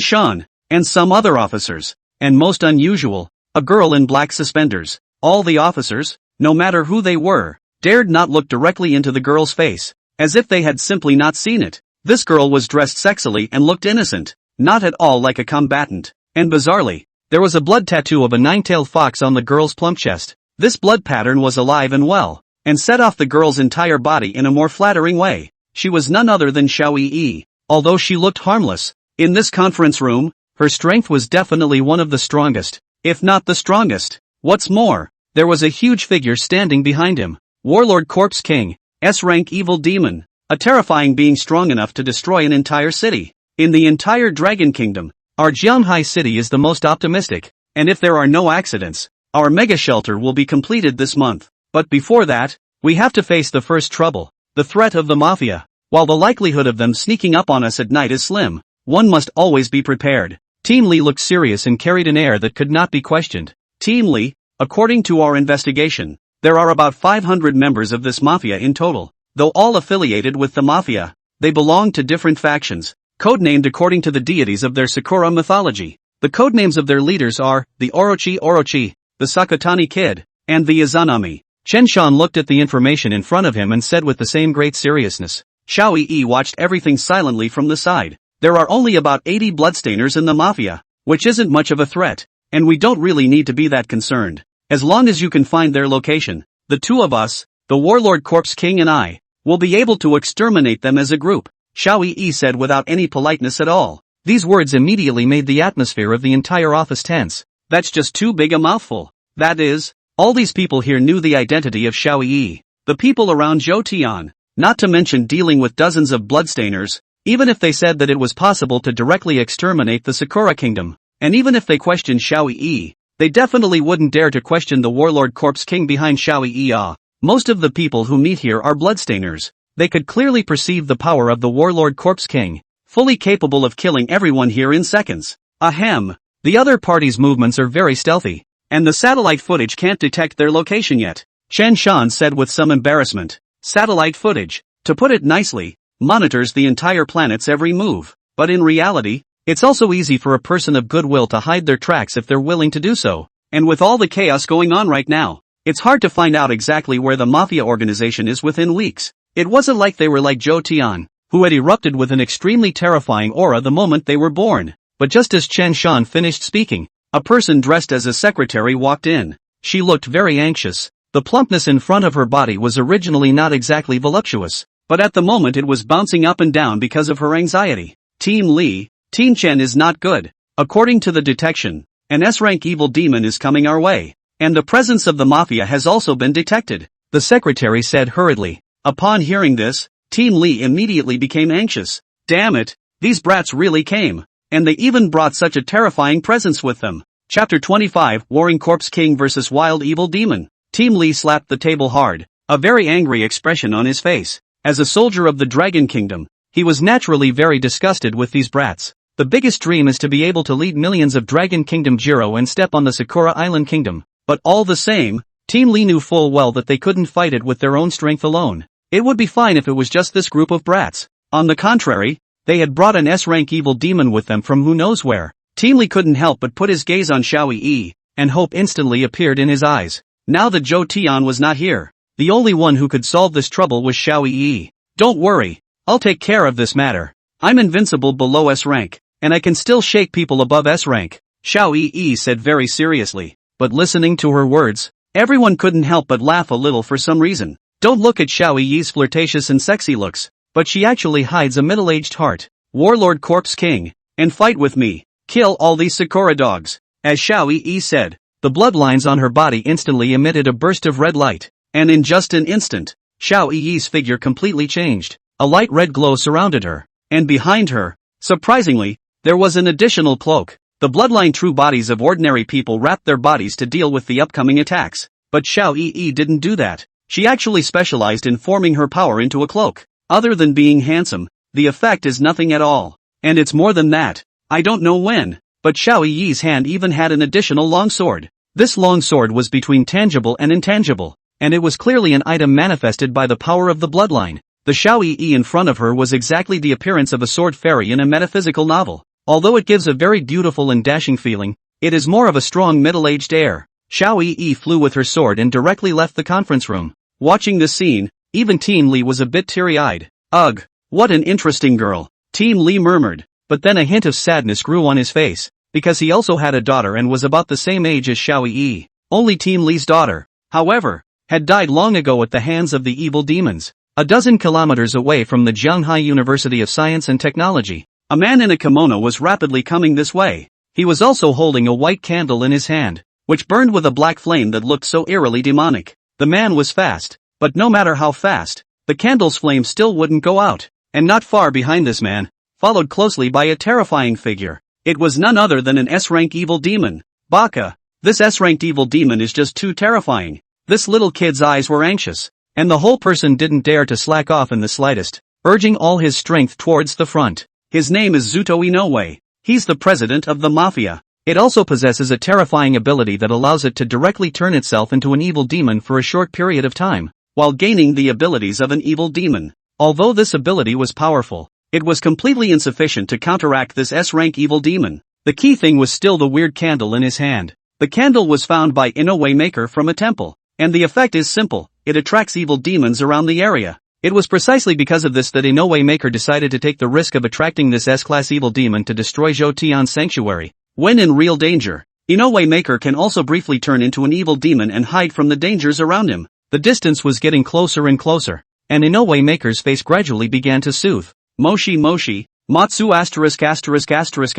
and some other officers, and most unusual, a girl in black suspenders. All the officers, no matter who they were, dared not look directly into the girl's face, as if they had simply not seen it. This girl was dressed sexily and looked innocent, not at all like a combatant, and bizarrely, there was a blood tattoo of a nine-tailed fox on the girl's plump chest. This blood pattern was alive and well, and set off the girl's entire body in a more flattering way. She was none other than Xiao Yi. Although she looked harmless, in this conference room, her strength was definitely one of the strongest, if not the strongest. What's more, there was a huge figure standing behind him. Warlord Corpse King, S-rank evil demon, a terrifying being strong enough to destroy an entire city. In the entire Dragon Kingdom, our Jiang City is the most optimistic, and if there are no accidents, our mega shelter will be completed this month. But before that, we have to face the first trouble, the threat of the mafia. While the likelihood of them sneaking up on us at night is slim, one must always be prepared. Team Li looked serious and carried an air that could not be questioned. Team Li, according to our investigation, there are about 500 members of this mafia in total. Though all affiliated with the mafia, they belong to different factions, codenamed according to the deities of their Sakura mythology. The codenames of their leaders are the Orochi, the Sakatani Kid, and the Izanami. Chen looked at the information in front of him and said with the same great seriousness. Xiao Yi watched everything silently from the side. There are only about 80 bloodstainers in the mafia, which isn't much of a threat, and we don't really need to be that concerned. As long as you can find their location, the two of us, the Warlord Corpse King and I, will be able to exterminate them as a group, Xiao Yi said without any politeness at all. These words immediately made the atmosphere of the entire office tense. That's just too big a mouthful. That is, all these people here knew the identity of Xiao Yi, the people around Zhou Tian, not to mention dealing with dozens of bloodstainers. Even if they said that it was possible to directly exterminate the Sakura Kingdom, and even if they questioned Xiao Yi, they definitely wouldn't dare to question the Warlord Corpse King behind Xiao Yi. Most of the people who meet here are bloodstainers. They could clearly perceive the power of the Warlord Corpse King, fully capable of killing everyone here in seconds. Ahem. The other party's movements are very stealthy, and the satellite footage can't detect their location yet, Chen said with some embarrassment. Satellite footage, to put it nicely, monitors the entire planet's every move, but in reality, it's also easy for a person of goodwill to hide their tracks if they're willing to do so. And with all the chaos going on right now, it's hard to find out exactly where the mafia organization is within weeks. It wasn't like they were like Zhou Tian, who had erupted with an extremely terrifying aura the moment they were born. But just as Chen finished speaking, a person dressed as a secretary walked in. She looked very anxious. The plumpness in front of her body was originally not exactly voluptuous, but at the moment it was bouncing up and down because of her anxiety. Team Lee, Team Chen is not good. According to the detection, an S-rank evil demon is coming our way, and the presence of the mafia has also been detected, the secretary said hurriedly. Upon hearing this, Team Lee immediately became anxious. Damn it, these brats really came, and they even brought such a terrifying presence with them. Chapter 25, Warring Corpse King vs. Wild Evil Demon. Team Lee slapped the table hard, a very angry expression on his face. As a soldier of the Dragon Kingdom, he was naturally very disgusted with these brats. The biggest dream is to be able to lead millions of Dragon Kingdom Jiro and step on the Sakura Island Kingdom, but all the same, Team Lee knew full well that they couldn't fight it with their own strength alone. It would be fine if it was just this group of brats. On the contrary, they had brought an S-rank evil demon with them from who knows where. Team Lee couldn't help but put his gaze on Xiao Yi, and hope instantly appeared in his eyes. Now that Zhou Tian was not here, the only one who could solve this trouble was Xiao Yi. Don't worry, I'll take care of this matter. I'm invincible below S rank, and I can still shake people above S rank, Xiao Yi said very seriously. But listening to her words, everyone couldn't help but laugh a little for some reason. Don't look at Xiao Yi's flirtatious and sexy looks, but she actually hides a middle-aged heart. Warlord Corpse King, and fight with me. Kill all these Sakura dogs. As Xiao Yi said, the bloodlines on her body instantly emitted a burst of red light, and in just an instant, Xiao Yi's figure completely changed. A light red glow surrounded her, and behind her, surprisingly, there was an additional cloak. The bloodline true bodies of ordinary people wrapped their bodies to deal with the upcoming attacks, but Xiao Yi didn't do that. She actually specialized in forming her power into a cloak. Other than being handsome, the effect is nothing at all. And it's more than that. I don't know when, but Xiao Yi's hand even had an additional long sword. This long sword was between tangible and intangible, and it was clearly an item manifested by the power of the bloodline. The Xiao Yi in front of her was exactly the appearance of a sword fairy in a metaphysical novel. Although it gives a very beautiful and dashing feeling, it is more of a strong middle-aged air. Xiao Yi flew with her sword and directly left the conference room. Watching this scene, even Team Lee was a bit teary-eyed. Ugh, what an interesting girl, Team Lee murmured, but then a hint of sadness grew on his face, because he also had a daughter and was about the same age as Xiao Yi. Only Team Lee's daughter, however, had died long ago at the hands of the evil demons. A dozen kilometers away from the Jiang University of Science and Technology, a man in a kimono was rapidly coming this way. He was also holding a white candle in his hand, which burned with a black flame that looked so eerily demonic. The man was fast, but no matter how fast, the candle's flame still wouldn't go out. And not far behind this man, followed closely by a terrifying figure. It was none other than an S-rank evil demon. Baka, this S-ranked evil demon is just too terrifying. This little kid's eyes were anxious, and the whole person didn't dare to slack off in the slightest, urging all his strength towards the front. His name is Zuto Inoue. He's the president of the mafia. It also possesses a terrifying ability that allows it to directly turn itself into an evil demon for a short period of time, while gaining the abilities of an evil demon. Although this ability was powerful, it was completely insufficient to counteract this S-rank evil demon. The key thing was still the weird candle in his hand. The candle was found by Inoue Maker from a temple, and the effect is simple, it attracts evil demons around the area. It was precisely because of this that Inoue Maker decided to take the risk of attracting this S-class evil demon to destroy Zhou Tian's sanctuary. When in real danger, Inoue Maker can also briefly turn into an evil demon and hide from the dangers around him. The distance was getting closer and closer, and Inoue Maker's face gradually began to soothe. Moshi Moshi, Matsu Asopshir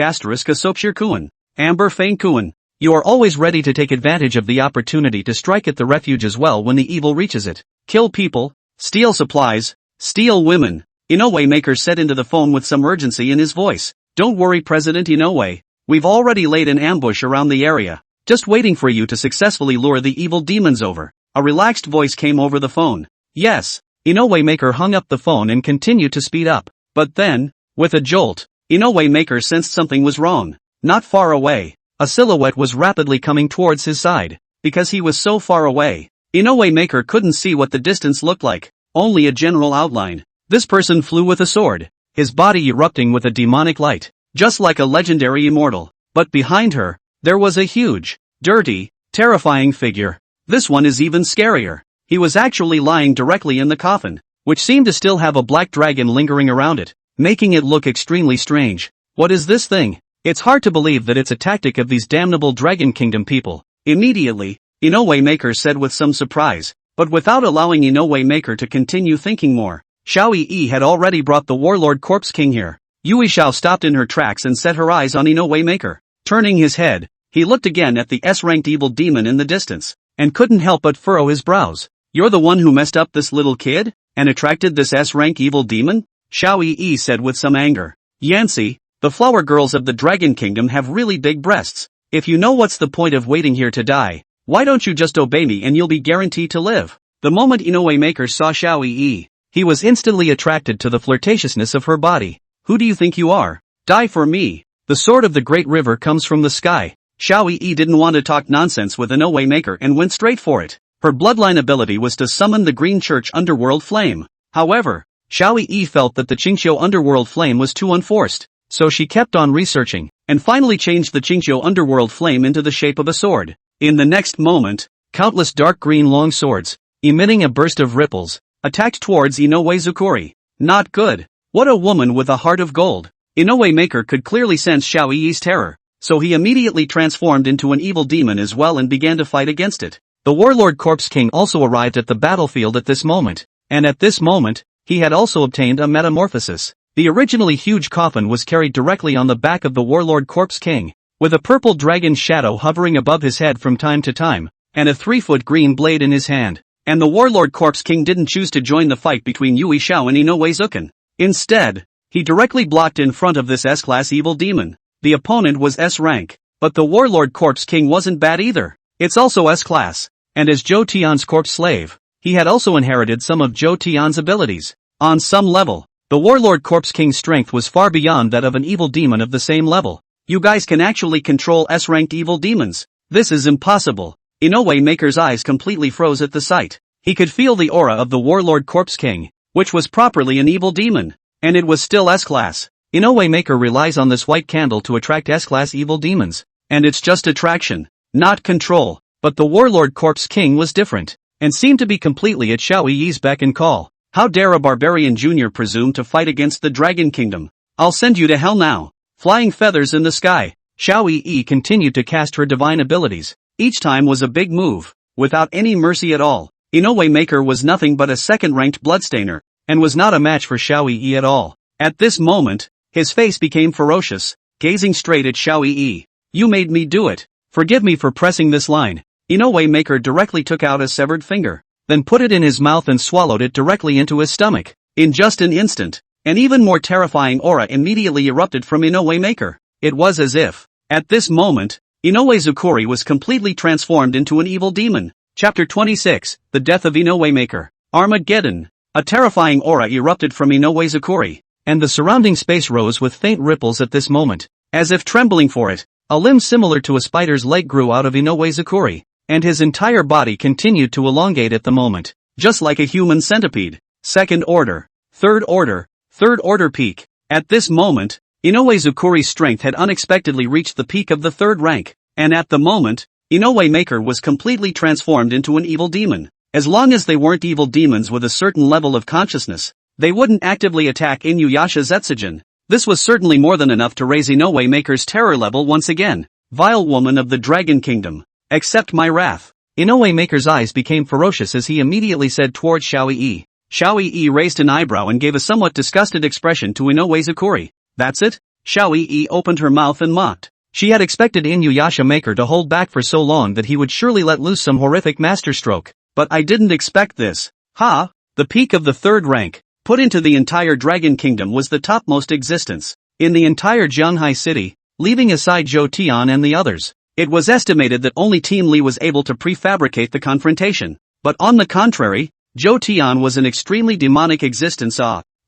Kuan, Amber Fane Kuan. You are always ready to take advantage of the opportunity to strike at the refuge as well when the evil reaches it. Kill people, steal supplies, steal women, Inoue Maker said into the phone with some urgency in his voice. Don't worry President Inoue, we've already laid an ambush around the area, just waiting for you to successfully lure the evil demons over. A relaxed voice came over the phone. Yes, Inoue Maker hung up the phone and continued to speed up. But then, with a jolt, Inoue Maker sensed something was wrong. Not far away, a silhouette was rapidly coming towards his side. Because he was so far away, Inoue Maker couldn't see what the distance looked like, only a general outline. This person flew with a sword, his body erupting with a demonic light, just like a legendary immortal. But behind her, there was a huge, dirty, terrifying figure. This one is even scarier. He was actually lying directly in the coffin, which seemed to still have a black dragon lingering around it, making it look extremely strange. What is this thing? It's hard to believe that it's a tactic of these damnable Dragon Kingdom people. Immediately, Inoue Maker said with some surprise, but without allowing Inoue Maker to continue thinking more. Xiao Yi had already brought the warlord Corpse King here. Yui Xiao stopped in her tracks and set her eyes on Inoue Maker. Turning his head, he looked again at the S-ranked evil demon in the distance, and couldn't help but furrow his brows. You're the one who messed up this little kid, and attracted this S-rank evil demon? Xiao Yi said with some anger. Yancy, the flower girls of the Dragon Kingdom have really big breasts. If you know what's the point of waiting here to die, why don't you just obey me and you'll be guaranteed to live? The moment Inoue Maker saw Xiao Yi, he was instantly attracted to the flirtatiousness of her body. Who do you think you are? Die for me. The sword of the great river comes from the sky. Xiao Yi didn't want to talk nonsense with Inoue Maker and went straight for it. Her bloodline ability was to summon the Green Church Underworld Flame. However, Xiao Yi felt that the Qingqiu Underworld Flame was too unforced, so she kept on researching, and finally changed the Qingqiu Underworld Flame into the shape of a sword. In the next moment, countless dark green long swords, emitting a burst of ripples, attacked towards Inoue Zukuri. Not good. What a woman with a heart of gold. Inoue Maker could clearly sense Xiao Yi's terror, so he immediately transformed into an evil demon as well and began to fight against it. The warlord Corpse King also arrived at the battlefield at this moment, and at this moment, he had also obtained a metamorphosis. The originally huge coffin was carried directly on the back of the warlord Corpse King, with a purple dragon shadow hovering above his head from time to time, and a 3-foot green blade in his hand. And the warlord Corpse King didn't choose to join the fight between Yui Xiao and Inoue Zuken. Instead, he directly blocked in front of this S-class evil demon. The opponent was S-rank, but the warlord Corpse King wasn't bad either. It's also S-class. And as Zhou Tian's corpse slave, he had also inherited some of Zhou Tian's abilities. On some level, the warlord Corpse King's strength was far beyond that of an evil demon of the same level. You guys can actually control S-ranked evil demons. This is impossible. Inoue Maker's eyes completely froze at the sight. He could feel the aura of the warlord Corpse King, which was properly an evil demon, and it was still S-class. Inoue Maker relies on this white candle to attract S-class evil demons, and it's just attraction, not control. But the warlord Corpse King was different, and seemed to be completely at Xiao Yi's beck and call. How dare a barbarian junior presume to fight against the Dragon Kingdom? I'll send you to hell now. Flying feathers in the sky. Xiao Yi continued to cast her divine abilities. Each time was a big move, without any mercy at all. Inoue Maker was nothing but a second-ranked bloodstainer, and was not a match for Xiao Yi at all. At this moment, his face became ferocious, gazing straight at Xiao Yi. You made me do it. Forgive me for pressing this line. Inoue Maker directly took out a severed finger, then put it in his mouth and swallowed it directly into his stomach. In just an instant, an even more terrifying aura immediately erupted from Inoue Maker. It was as if, at this moment, Inoue Zukuri was completely transformed into an evil demon. Chapter 26, The Death of Inoue Maker. Armageddon. A terrifying aura erupted from Inoue Zukuri, and the surrounding space rose with faint ripples at this moment. As if trembling for it, a limb similar to a spider's leg grew out of Inoue Zukuri, and his entire body continued to elongate at the moment, just like a human centipede. Second order, third order peak. At this moment, Inoue Zukuri's strength had unexpectedly reached the peak of the third rank, and at the moment, Inoue Maker was completely transformed into an evil demon. As long as they weren't evil demons with a certain level of consciousness, they wouldn't actively attack Inuyasha Zetsujin. This was certainly more than enough to raise Inoue Maker's terror level once again. Vile woman of the Dragon Kingdom, accept my wrath. Inoue Maker's eyes became ferocious as he immediately said towards Xiao Yi. Xiao Yi raised an eyebrow and gave a somewhat disgusted expression to Inoue Zukuri. That's it? Xiao Yi opened her mouth and mocked. She had expected Inuyasha Maker to hold back for so long that he would surely let loose some horrific masterstroke. But I didn't expect this. Ha! The peak of the third rank, put into the entire Dragon Kingdom, was the topmost existence in the entire Jiang city, leaving aside Zhou Tian and the others. It was estimated that only Team Li was able to prefabricate the confrontation. But on the contrary, Zhou Tian was an extremely demonic existence.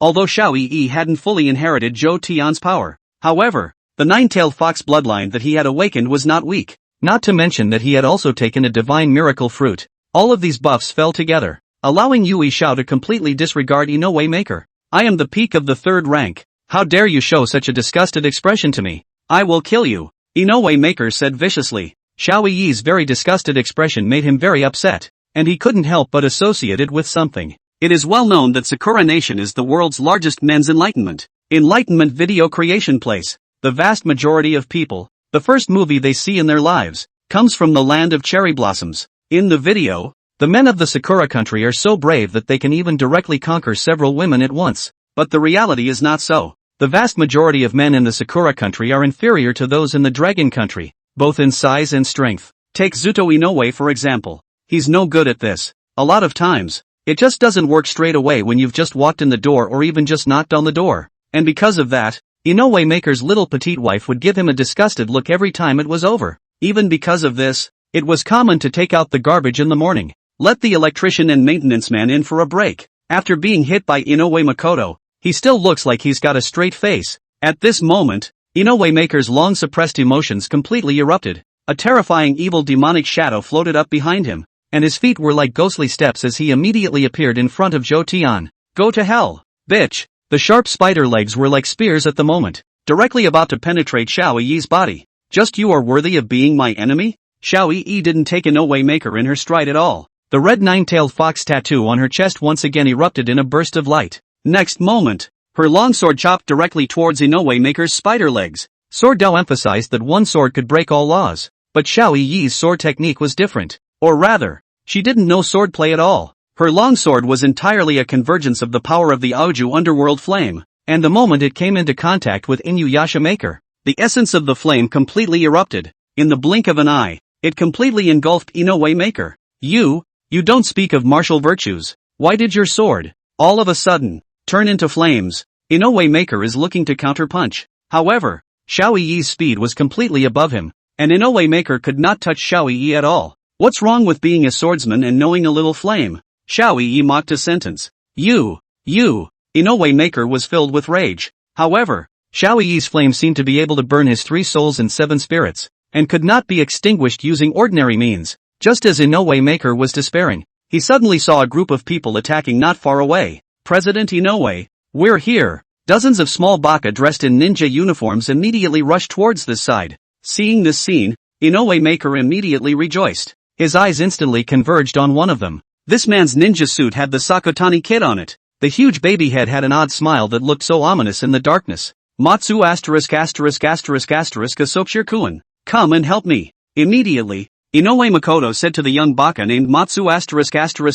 Although Xiao Yi hadn't fully inherited Zhou Tian's power. However, the nine-tailed fox bloodline that he had awakened was not weak. Not to mention that he had also taken a divine miracle fruit. All of these buffs fell together, allowing Yui Xiao to completely disregard Inoue Maker. I am the peak of the third rank. How dare you show such a disgusted expression to me? I will kill you, Inoue Maker said viciously. Xiao Yi's very disgusted expression made him very upset, and he couldn't help but associate it with something. It is well known that Sakura Nation is the world's largest men's enlightenment video creation place. The vast majority of people, the first movie they see in their lives, comes from the land of cherry blossoms. In the video, the men of the Sakura country are so brave that they can even directly conquer several women at once. But the reality is not so. The vast majority of men in the Sakura country are inferior to those in the Dragon country, both in size and strength. Take Zuto Inoue for example. He's no good at this. A lot of times, it just doesn't work straight away when you've just walked in the door or even just knocked on the door. And because of that, Inoue Maker's little petite wife would give him a disgusted look every time it was over. Even because of this, it was common to take out the garbage in the morning. Let the electrician and maintenance man in for a break. After being hit by Inoue Makoto, he still looks like he's got a straight face. At this moment, Inoue Maker's long suppressed emotions completely erupted. A terrifying evil demonic shadow floated up behind him, and his feet were like ghostly steps as he immediately appeared in front of Zhou Tian. Go to hell, bitch! The sharp spider legs were like spears at the moment, directly about to penetrate Xiao Yi's body. Just you are worthy of being my enemy? Xiao Yi didn't take Inoue Maker in her stride at all. The red nine-tailed fox tattoo on her chest once again erupted in a burst of light. Next moment, her long sword chopped directly towards Inoue Maker's spider legs. Sword Dao emphasized that one sword could break all laws, but Xiao Yi's sword technique was different. Or rather, she didn't know swordplay at all. Her long sword was entirely a convergence of the power of the Aoju underworld flame, and the moment it came into contact with Inuyasha Maker, the essence of the flame completely erupted. In the blink of an eye, it completely engulfed Inoue Maker. You don't speak of martial virtues. Why did your sword, all of a sudden, turn into flames? Inoue Maker is looking to counterpunch. However, Xiao Yi's speed was completely above him, and Inoue Maker could not touch Xiao Yi at all. What's wrong with being a swordsman and knowing a little flame? Xiao Yi mocked a sentence. You. Inoue Maker was filled with rage. However, Xiao Yi's flame seemed to be able to burn his 3 souls and 7 spirits, and could not be extinguished using ordinary means. Just as Inoue Maker was despairing, he suddenly saw a group of people attacking not far away. President Inoue, we're here. Dozens of small baka dressed in ninja uniforms immediately rushed towards this side. Seeing this scene, Inoue Maker immediately rejoiced. His eyes instantly converged on one of them. This man's ninja suit had the Sakotani kit on it. The huge baby head had an odd smile that looked so ominous in the darkness. Matsu Asopshir-kun. Come and help me. Immediately, Inoue Makoto said to the young baka named Matsu Asopchi.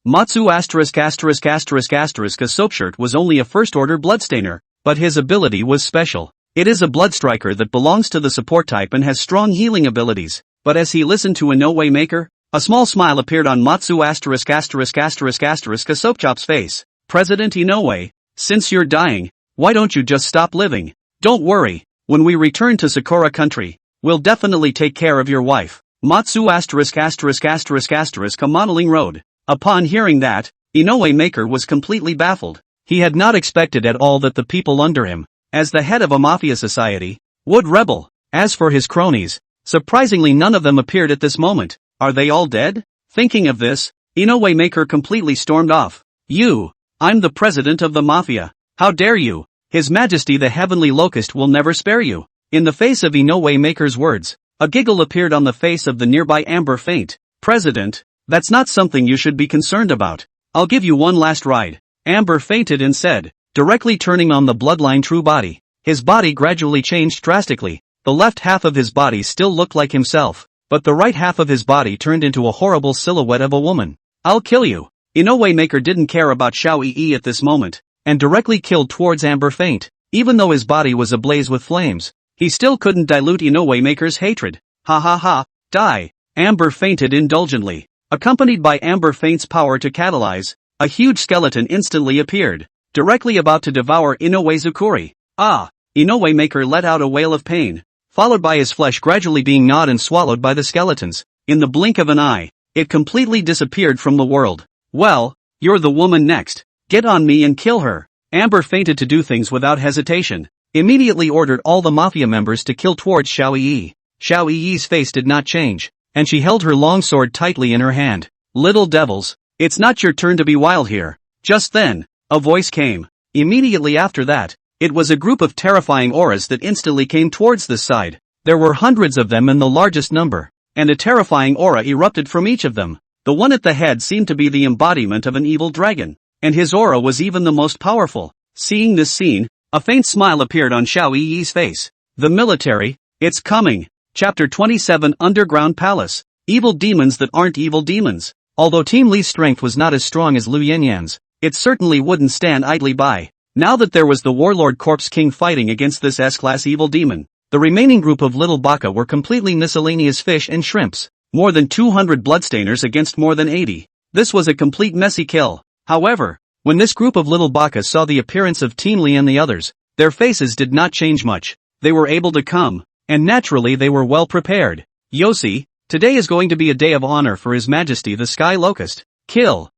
Matsu Asopshirt was only a first-order bloodstainer, but his ability was special. It is a blood striker that belongs to the support type and has strong healing abilities. But as he listened to Inoue Maker, a small smile appeared on Matsu Asopchop's face. President Inoue, since you're dying, why don't you just stop living? Don't worry, when we return to Sakura country, we'll definitely take care of your wife. Matsu a modeling road. Upon hearing that, Inoue Maker was completely baffled. He had not expected at all that the people under him, as the head of a mafia society, would rebel. As for his cronies, surprisingly none of them appeared at this moment. Are they all dead? Thinking of this, Inoue Maker completely stormed off. I'm the president of the mafia. How dare you? His Majesty the Heavenly Locust will never spare you. In the face of Inoue Maker's words, a giggle appeared on the face of the nearby Amber Faint. President, that's not something you should be concerned about. I'll give you one last ride. Amber fainted and said, directly turning on the bloodline true body. His body gradually changed drastically. The left half of his body still looked like himself, but the right half of his body turned into a horrible silhouette of a woman. I'll kill you. Inoue Maker didn't care about Xiao Yi at this moment, and directly killed towards Amber Faint. Even though his body was ablaze with flames, he still couldn't dilute Inoue Maker's hatred. Ha, die. Amber fainted indulgently. Accompanied by Amber Faint's power to catalyze, a huge skeleton instantly appeared, directly about to devour Inoue Zukuri. Inoue Maker let out a wail of pain, followed by his flesh gradually being gnawed and swallowed by the skeletons. In the blink of an eye, it completely disappeared from the world. Well, you're the woman next. Get on me and kill her. Amber fainted to do things without hesitation, immediately ordered all the mafia members to kill towards Xiao Yi. Xiao Yi's face did not change, and she held her long sword tightly in her hand. Little devils, it's not your turn to be wild here. Just then, a voice came. Immediately after that, it was a group of terrifying auras that instantly came towards this side. There were hundreds of them in the largest number, and a terrifying aura erupted from each of them. The one at the head seemed to be the embodiment of an evil dragon, and his aura was even the most powerful. Seeing this scene, a faint smile appeared on Xiao Yi's face. The military, it's coming. Chapter 27 Underground Palace. Evil demons that aren't evil demons. Although Team Li's strength was not as strong as Lu Yanyan's, it certainly wouldn't stand idly by. Now that there was the Warlord Corpse King fighting against this S-class evil demon, the remaining group of little baka were completely miscellaneous fish and shrimps. More than 200 bloodstainers against more than 80. This was a complete messy kill. However, when this group of little baka saw the appearance of Team Li and the others, their faces did not change much. They were able to come, and naturally they were well prepared. Yossi, today is going to be a day of honor for His Majesty the Sky Locust. Kill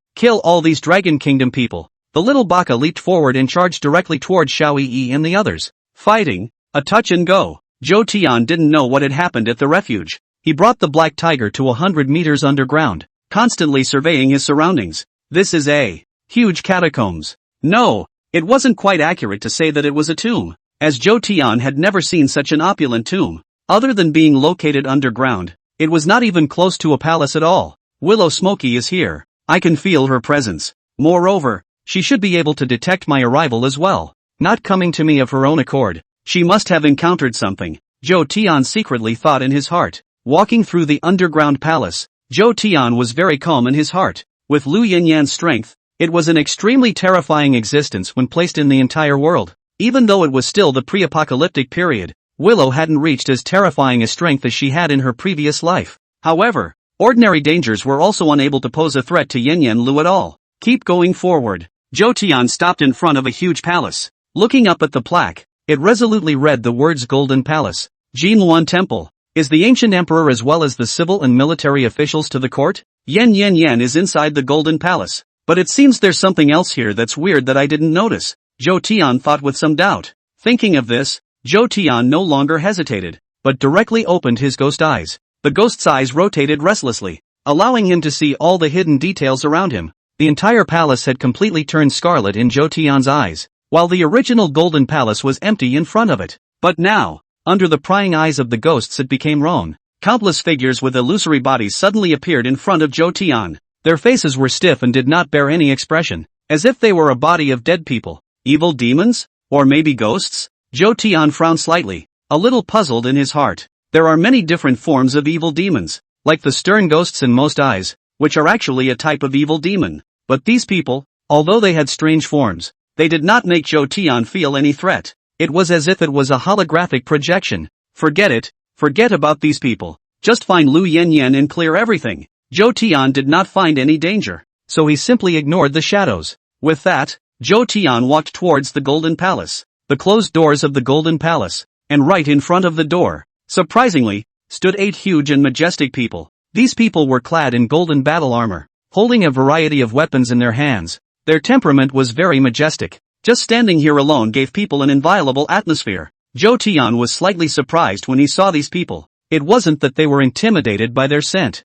all these Dragon Kingdom people. The little baka leaped forward and charged directly towards Xiao Yi and the others. Fighting, a touch and go. Zhou Tian didn't know what had happened at the refuge. He brought the black tiger to 100 meters underground, constantly surveying his surroundings. This is a huge catacombs. No, it wasn't quite accurate to say that it was a tomb, as Zhou Tian had never seen such an opulent tomb. Other than being located underground, it was not even close to a palace at all. Willow Smoky is here. I can feel her presence. Moreover, she should be able to detect my arrival as well. Not coming to me of her own accord. She must have encountered something, Zhou Tian secretly thought in his heart. Walking through the underground palace, Zhou Tian was very calm in his heart. With Lu Yanyan's strength, it was an extremely terrifying existence when placed in the entire world. Even though it was still the pre-apocalyptic period, Willow hadn't reached as terrifying a strength as she had in her previous life. However, ordinary dangers were also unable to pose a threat to Yanyan Lu at all. Keep going forward. Zhou Tian stopped in front of a huge palace. Looking up at the plaque, it resolutely read the words Golden Palace, Jinluan Temple. Is the ancient emperor as well as the civil and military officials to the court? Yan is inside the Golden Palace. But it seems there's something else here that's weird that I didn't notice, Zhou Tian thought with some doubt. Thinking of this, Zhou Tian no longer hesitated, but directly opened his ghost eyes. The ghost's eyes rotated restlessly, allowing him to see all the hidden details around him. The entire palace had completely turned scarlet in Zhou Tian's eyes, while the original Golden Palace was empty in front of it. But now, under the prying eyes of the ghosts it became wrong. Countless figures with illusory bodies suddenly appeared in front of Zhou Tian. Their faces were stiff and did not bear any expression, as if they were a body of dead people. Evil demons? Or maybe ghosts? Zhou Tian frowned slightly, a little puzzled in his heart. There are many different forms of evil demons, like the stern ghosts in most eyes, which are actually a type of evil demon. But these people, although they had strange forms, they did not make Zhou Tian feel any threat. It was as if it was a holographic projection. Forget it, forget about these people. Just find Lu Yanyan and clear everything. Zhou Tian did not find any danger, so he simply ignored the shadows. With that, Zhou Tian walked towards the Golden Palace, the closed doors of the Golden Palace, and right in front of the door, surprisingly, stood 8 huge and majestic people. These people were clad in golden battle armor, holding a variety of weapons in their hands. Their temperament was very majestic. Just standing here alone gave people an inviolable atmosphere. Zhou Tian was slightly surprised when he saw these people. It wasn't that they were intimidated by their scent.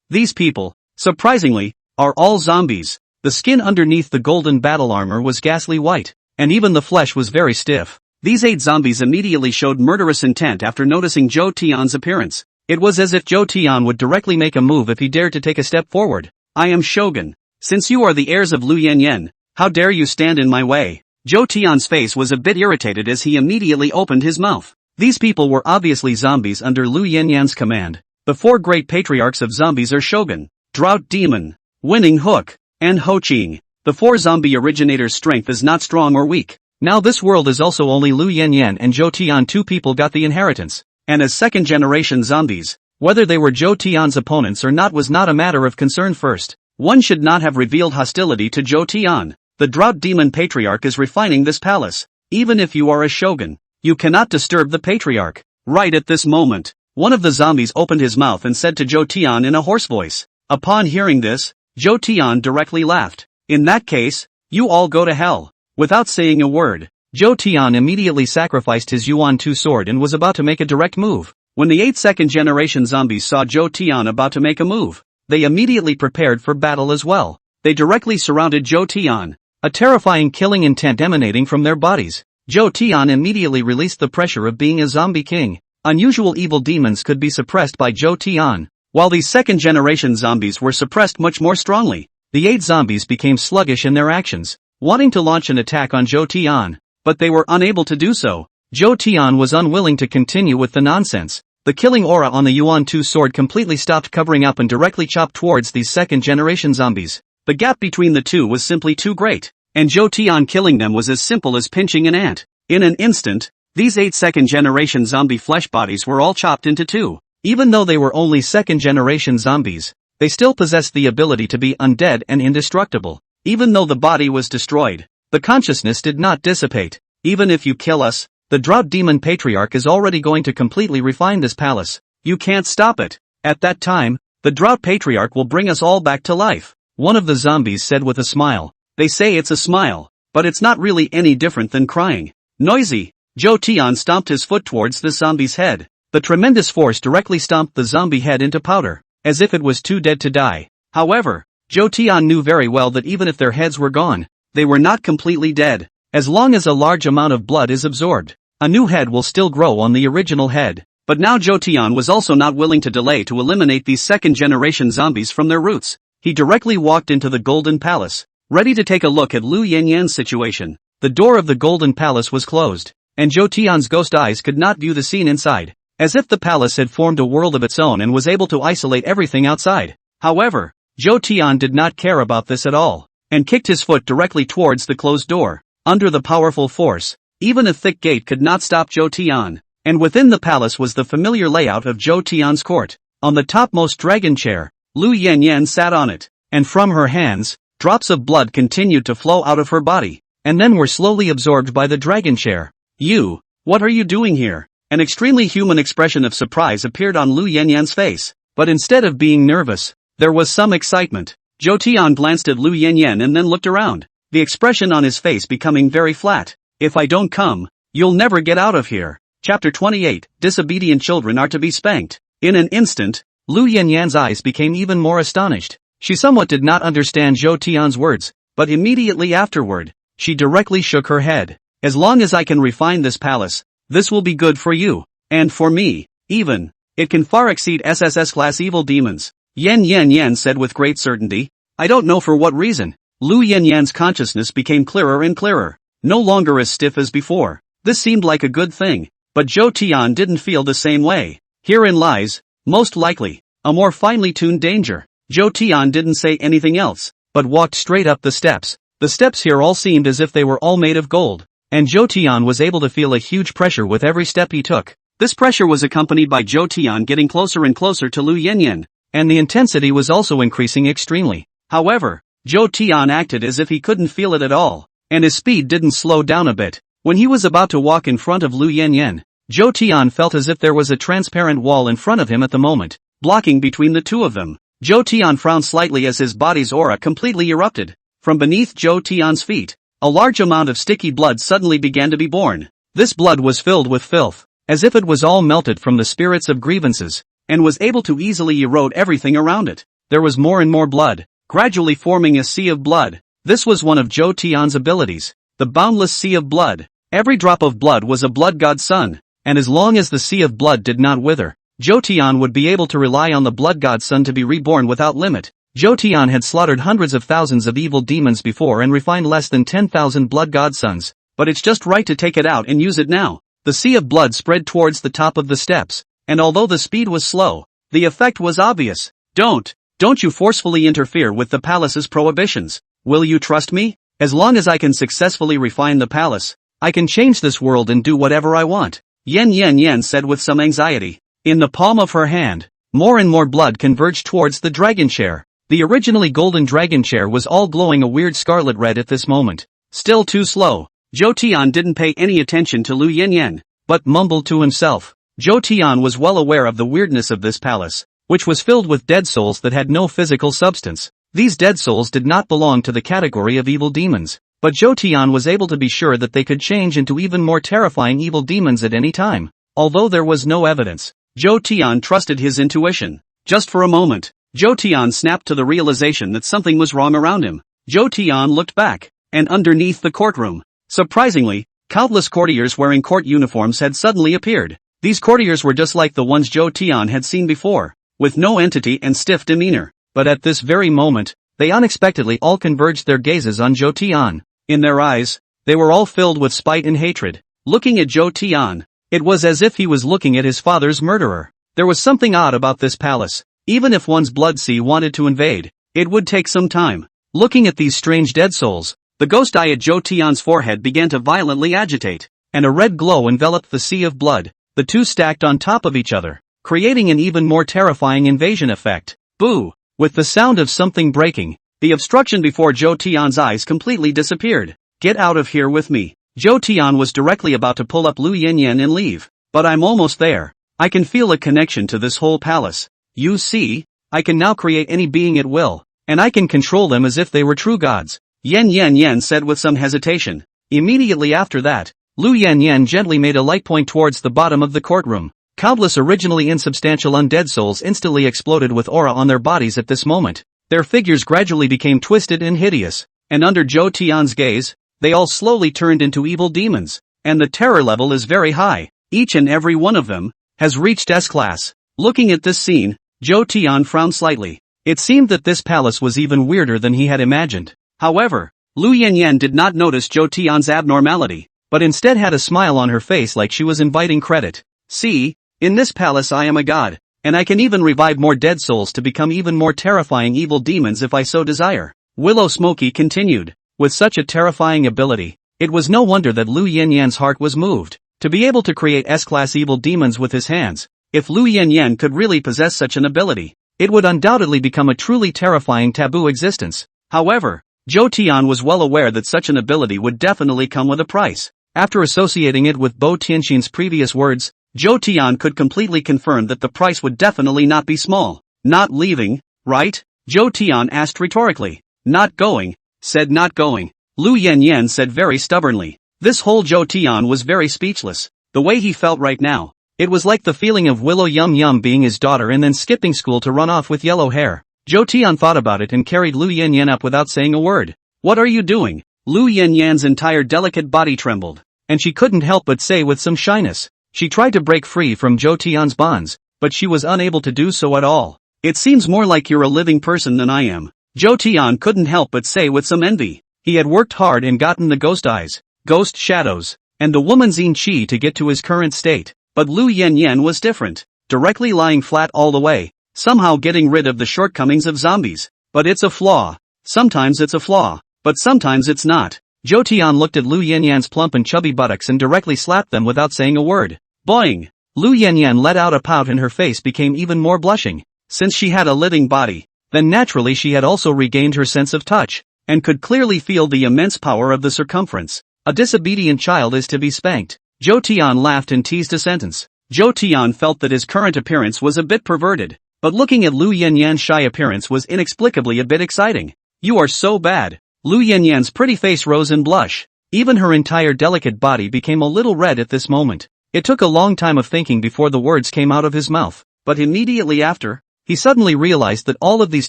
These people, surprisingly, are all zombies. The skin underneath the golden battle armor was ghastly white, and even the flesh was very stiff. These 8 zombies immediately showed murderous intent after noticing Zhou Tian's appearance. It was as if Zhou Tian would directly make a move if he dared to take a step forward. I am Shogun. Since you are the heirs of Lu Yanyan, how dare you stand in my way? Zhou Tian's face was a bit irritated as he immediately opened his mouth. These people were obviously zombies under Lu Yanyan's command. The 4 great patriarchs of zombies are Shogun, Drought Demon, Winning Hook, and Ho Qing. The 4 zombie originators' strength is not strong or weak. Now this world is also only Lu Yanyan and Zhou Tian. 2 people got the inheritance. And as second-generation zombies, whether they were Zhou Tian's opponents or not was not a matter of concern first. One should not have revealed hostility to Zhou Tian. The Drought Demon Patriarch is refining this palace. Even if you are a shogun, you cannot disturb the Patriarch. Right at this moment, one of the zombies opened his mouth and said to Zhou Tian in a hoarse voice. Upon hearing this, Zhou Tian directly laughed. In that case, you all go to hell. Without saying a word, Zhou Tian immediately sacrificed his Yuan 2 sword and was about to make a direct move. When the 8 second-generation zombies saw Zhou Tian about to make a move, they immediately prepared for battle as well. They directly surrounded Zhou Tian, a terrifying killing intent emanating from their bodies. Zhou Tian immediately released the pressure of being a zombie king. Unusual evil demons could be suppressed by Zhou Tian, while these second-generation zombies were suppressed much more strongly. The 8 zombies became sluggish in their actions, wanting to launch an attack on Zhou Tian, but they were unable to do so. Zhou Tian was unwilling to continue with the nonsense. The killing aura on the Yuan 2 sword completely stopped covering up and directly chopped towards these second-generation zombies. The gap between the two was simply too great, and Zhou Tian killing them was as simple as pinching an ant. In an instant, these 8 second-generation zombie flesh bodies were all chopped into two. Even though they were only second-generation zombies, they still possessed the ability to be undead and indestructible. Even though the body was destroyed, the consciousness did not dissipate. Even if you kill us, the Drought Demon Patriarch is already going to completely refine this palace. You can't stop it. At that time, the Drought Patriarch will bring us all back to life. One of the zombies said with a smile. They say it's a smile, but it's not really any different than crying. Noisy. Zhou Tian stomped his foot towards the zombie's head. The tremendous force directly stomped the zombie head into powder, as if it was too dead to die. However, Zhou Tian knew very well that even if their heads were gone, they were not completely dead. As long as a large amount of blood is absorbed, a new head will still grow on the original head. But now Zhou Tian was also not willing to delay to eliminate these second-generation zombies from their roots. He directly walked into the Golden Palace, ready to take a look at Lu Yanyan's situation. The door of the Golden Palace was closed, and Zhou Tian's ghost eyes could not view the scene inside, as if the palace had formed a world of its own and was able to isolate everything outside. However, Zhou Tian did not care about this at all, and kicked his foot directly towards the closed door. Under the powerful force, even a thick gate could not stop Zhou Tian, and within the palace was the familiar layout of Zhou Tian's court. On the topmost dragon chair, Lu Yanyan sat on it, and from her hands, drops of blood continued to flow out of her body, and then were slowly absorbed by the dragon chair. You, what are you doing here? An extremely human expression of surprise appeared on Lu Yanyan's face, but instead of being nervous, there was some excitement. Zhou Tian glanced at Lu Yanyan and then looked around, the expression on his face becoming very flat. If I don't come, you'll never get out of here. Chapter 28, Disobedient Children Are to Be Spanked. In an instant, Lu Yanyan's eyes became even more astonished. She somewhat did not understand Zhou Tian's words, but immediately afterward, she directly shook her head. As long as I can refine this palace, this will be good for you, and for me, even. It can far exceed SSS-class evil demons. Yan said with great certainty. I don't know for what reason. Lu Yanyan's consciousness became clearer and clearer, no longer as stiff as before. This seemed like a good thing, but Zhou Tian didn't feel the same way. Herein lies, most likely, a more finely tuned danger. Zhou Tian didn't say anything else, but walked straight up the steps. The steps here all seemed as if they were all made of gold, and Zhou Tian was able to feel a huge pressure with every step he took. This pressure was accompanied by Zhou Tian getting closer and closer to Lu Yanyan, and the intensity was also increasing extremely. However, Zhou Tian acted as if he couldn't feel it at all, and his speed didn't slow down a bit. When he was about to walk in front of Lu Yanyan, Zhou Tian felt as if there was a transparent wall in front of him at the moment, blocking between the two of them. Zhou Tian frowned slightly as his body's aura completely erupted. From beneath Zhou Tian's feet, a large amount of sticky blood suddenly began to be born. This blood was filled with filth, as if it was all melted from the spirits of grievances, and was able to easily erode everything around it. There was more and more blood, gradually forming a sea of blood. This was one of Zhou Tian's abilities, the boundless sea of blood. Every drop of blood was a blood god's sun, and as long as the sea of blood did not wither, Zhou Tian would be able to rely on the blood god's sun to be reborn without limit. Zhou Tian had slaughtered hundreds of thousands of evil demons before and refined less than 10,000 blood god suns, but it's just right to take it out and use it now. The sea of blood spread towards the top of the steps, and although the speed was slow, the effect was obvious. Don't you forcefully interfere with the palace's prohibitions. Will you trust me? As long as I can successfully refine the palace, I can change this world and do whatever I want. Yan said with some anxiety. In the palm of her hand, more and more blood converged towards the dragon chair. The originally golden dragon chair was all glowing a weird scarlet red at this moment. Still too slow. Zhou Tian didn't pay any attention to Lu Yanyan, but mumbled to himself. Zhou Tian was well aware of the weirdness of this palace, which was filled with dead souls that had no physical substance. These dead souls did not belong to the category of evil demons, but Zhou Tian was able to be sure that they could change into even more terrifying evil demons at any time. Although there was no evidence, Zhou Tian trusted his intuition. Just for a moment, Zhou Tian snapped to the realization that something was wrong around him. Zhou Tian looked back, and underneath the courtroom, surprisingly, countless courtiers wearing court uniforms had suddenly appeared. These courtiers were just like the ones Zhou Tian had seen before, with no entity and stiff demeanor. But at this very moment, they unexpectedly all converged their gazes on Zhou Tian. In their eyes, they were all filled with spite and hatred. Looking at Zhou Tian, it was as if he was looking at his father's murderer. There was something odd about this palace. Even if one's blood sea wanted to invade, it would take some time. Looking at these strange dead souls, the ghost eye at Zhou Tian's forehead began to violently agitate, and a red glow enveloped the sea of blood, the two stacked on top of each other, creating an even more terrifying invasion effect. Boo! With the sound of something breaking, the obstruction before Zhou Tian's eyes completely disappeared. Get out of here with me. Zhou Tian was directly about to pull up Lu Yanyan and leave, but I'm almost there. I can feel a connection to this whole palace. You see, I can now create any being at will, and I can control them as if they were true gods. Yan said with some hesitation. Immediately after that, Lu Yanyan gently made a light point towards the bottom of the courtroom. Countless originally insubstantial undead souls instantly exploded with aura on their bodies at this moment. Their figures gradually became twisted and hideous, and under Zhou Tian's gaze, they all slowly turned into evil demons, and the terror level is very high. Each and every one of them has reached S-class. Looking at this scene, Zhou Tian frowned slightly. It seemed that this palace was even weirder than he had imagined. However, Lu Yanyan did not notice Zhou Tian's abnormality, but instead had a smile on her face like she was inviting credit. See, in this palace I am a god, and I can even revive more dead souls to become even more terrifying evil demons if I so desire. Willow Smoky continued. With such a terrifying ability, it was no wonder that Lu Yanyan's heart was moved. To be able to create S-class evil demons with his hands, if Lu Yanyan could really possess such an ability, it would undoubtedly become a truly terrifying taboo existence. However, Zhou Tian was well aware that such an ability would definitely come with a price. After associating it with Bo Tianxin's previous words, Zhou Tian could completely confirm that the price would definitely not be small. Not leaving, right? Zhou Tian asked rhetorically. Not going, said not going. Lu Yanyan said very stubbornly. This whole Zhou Tian was very speechless. The way he felt right now, it was like the feeling of Willow Yum Yum being his daughter and then skipping school to run off with yellow hair. Zhou Tian thought about it and carried Lu Yanyan up without saying a word. What are you doing? Lu Yanyan's entire delicate body trembled, and she couldn't help but say with some shyness. She tried to break free from Zhou Tian's bonds, but she was unable to do so at all. It seems more like you're a living person than I am. Zhou Tian couldn't help but say with some envy. He had worked hard and gotten the ghost eyes, ghost shadows, and the woman's yin qi to get to his current state. But Lu Yanyan was different, directly lying flat all the way, somehow getting rid of the shortcomings of zombies. But it's a flaw. Sometimes it's a flaw, but sometimes it's not. Zhou Tian looked at Lu Yanyan's plump and chubby buttocks and directly slapped them without saying a word. Boing! Lu Yanyan let out a pout and her face became even more blushing. Since she had a living body, then naturally she had also regained her sense of touch, and could clearly feel the immense power of the circumference. A disobedient child is to be spanked. Zhou Tian laughed and teased a sentence. Zhou Tian felt that his current appearance was a bit perverted, but looking at Lu Yanyan's shy appearance was inexplicably a bit exciting. You are so bad. Lu Yanyan's pretty face rose in blush. Even her entire delicate body became a little red at this moment. It took a long time of thinking before the words came out of his mouth, but immediately after, he suddenly realized that all of these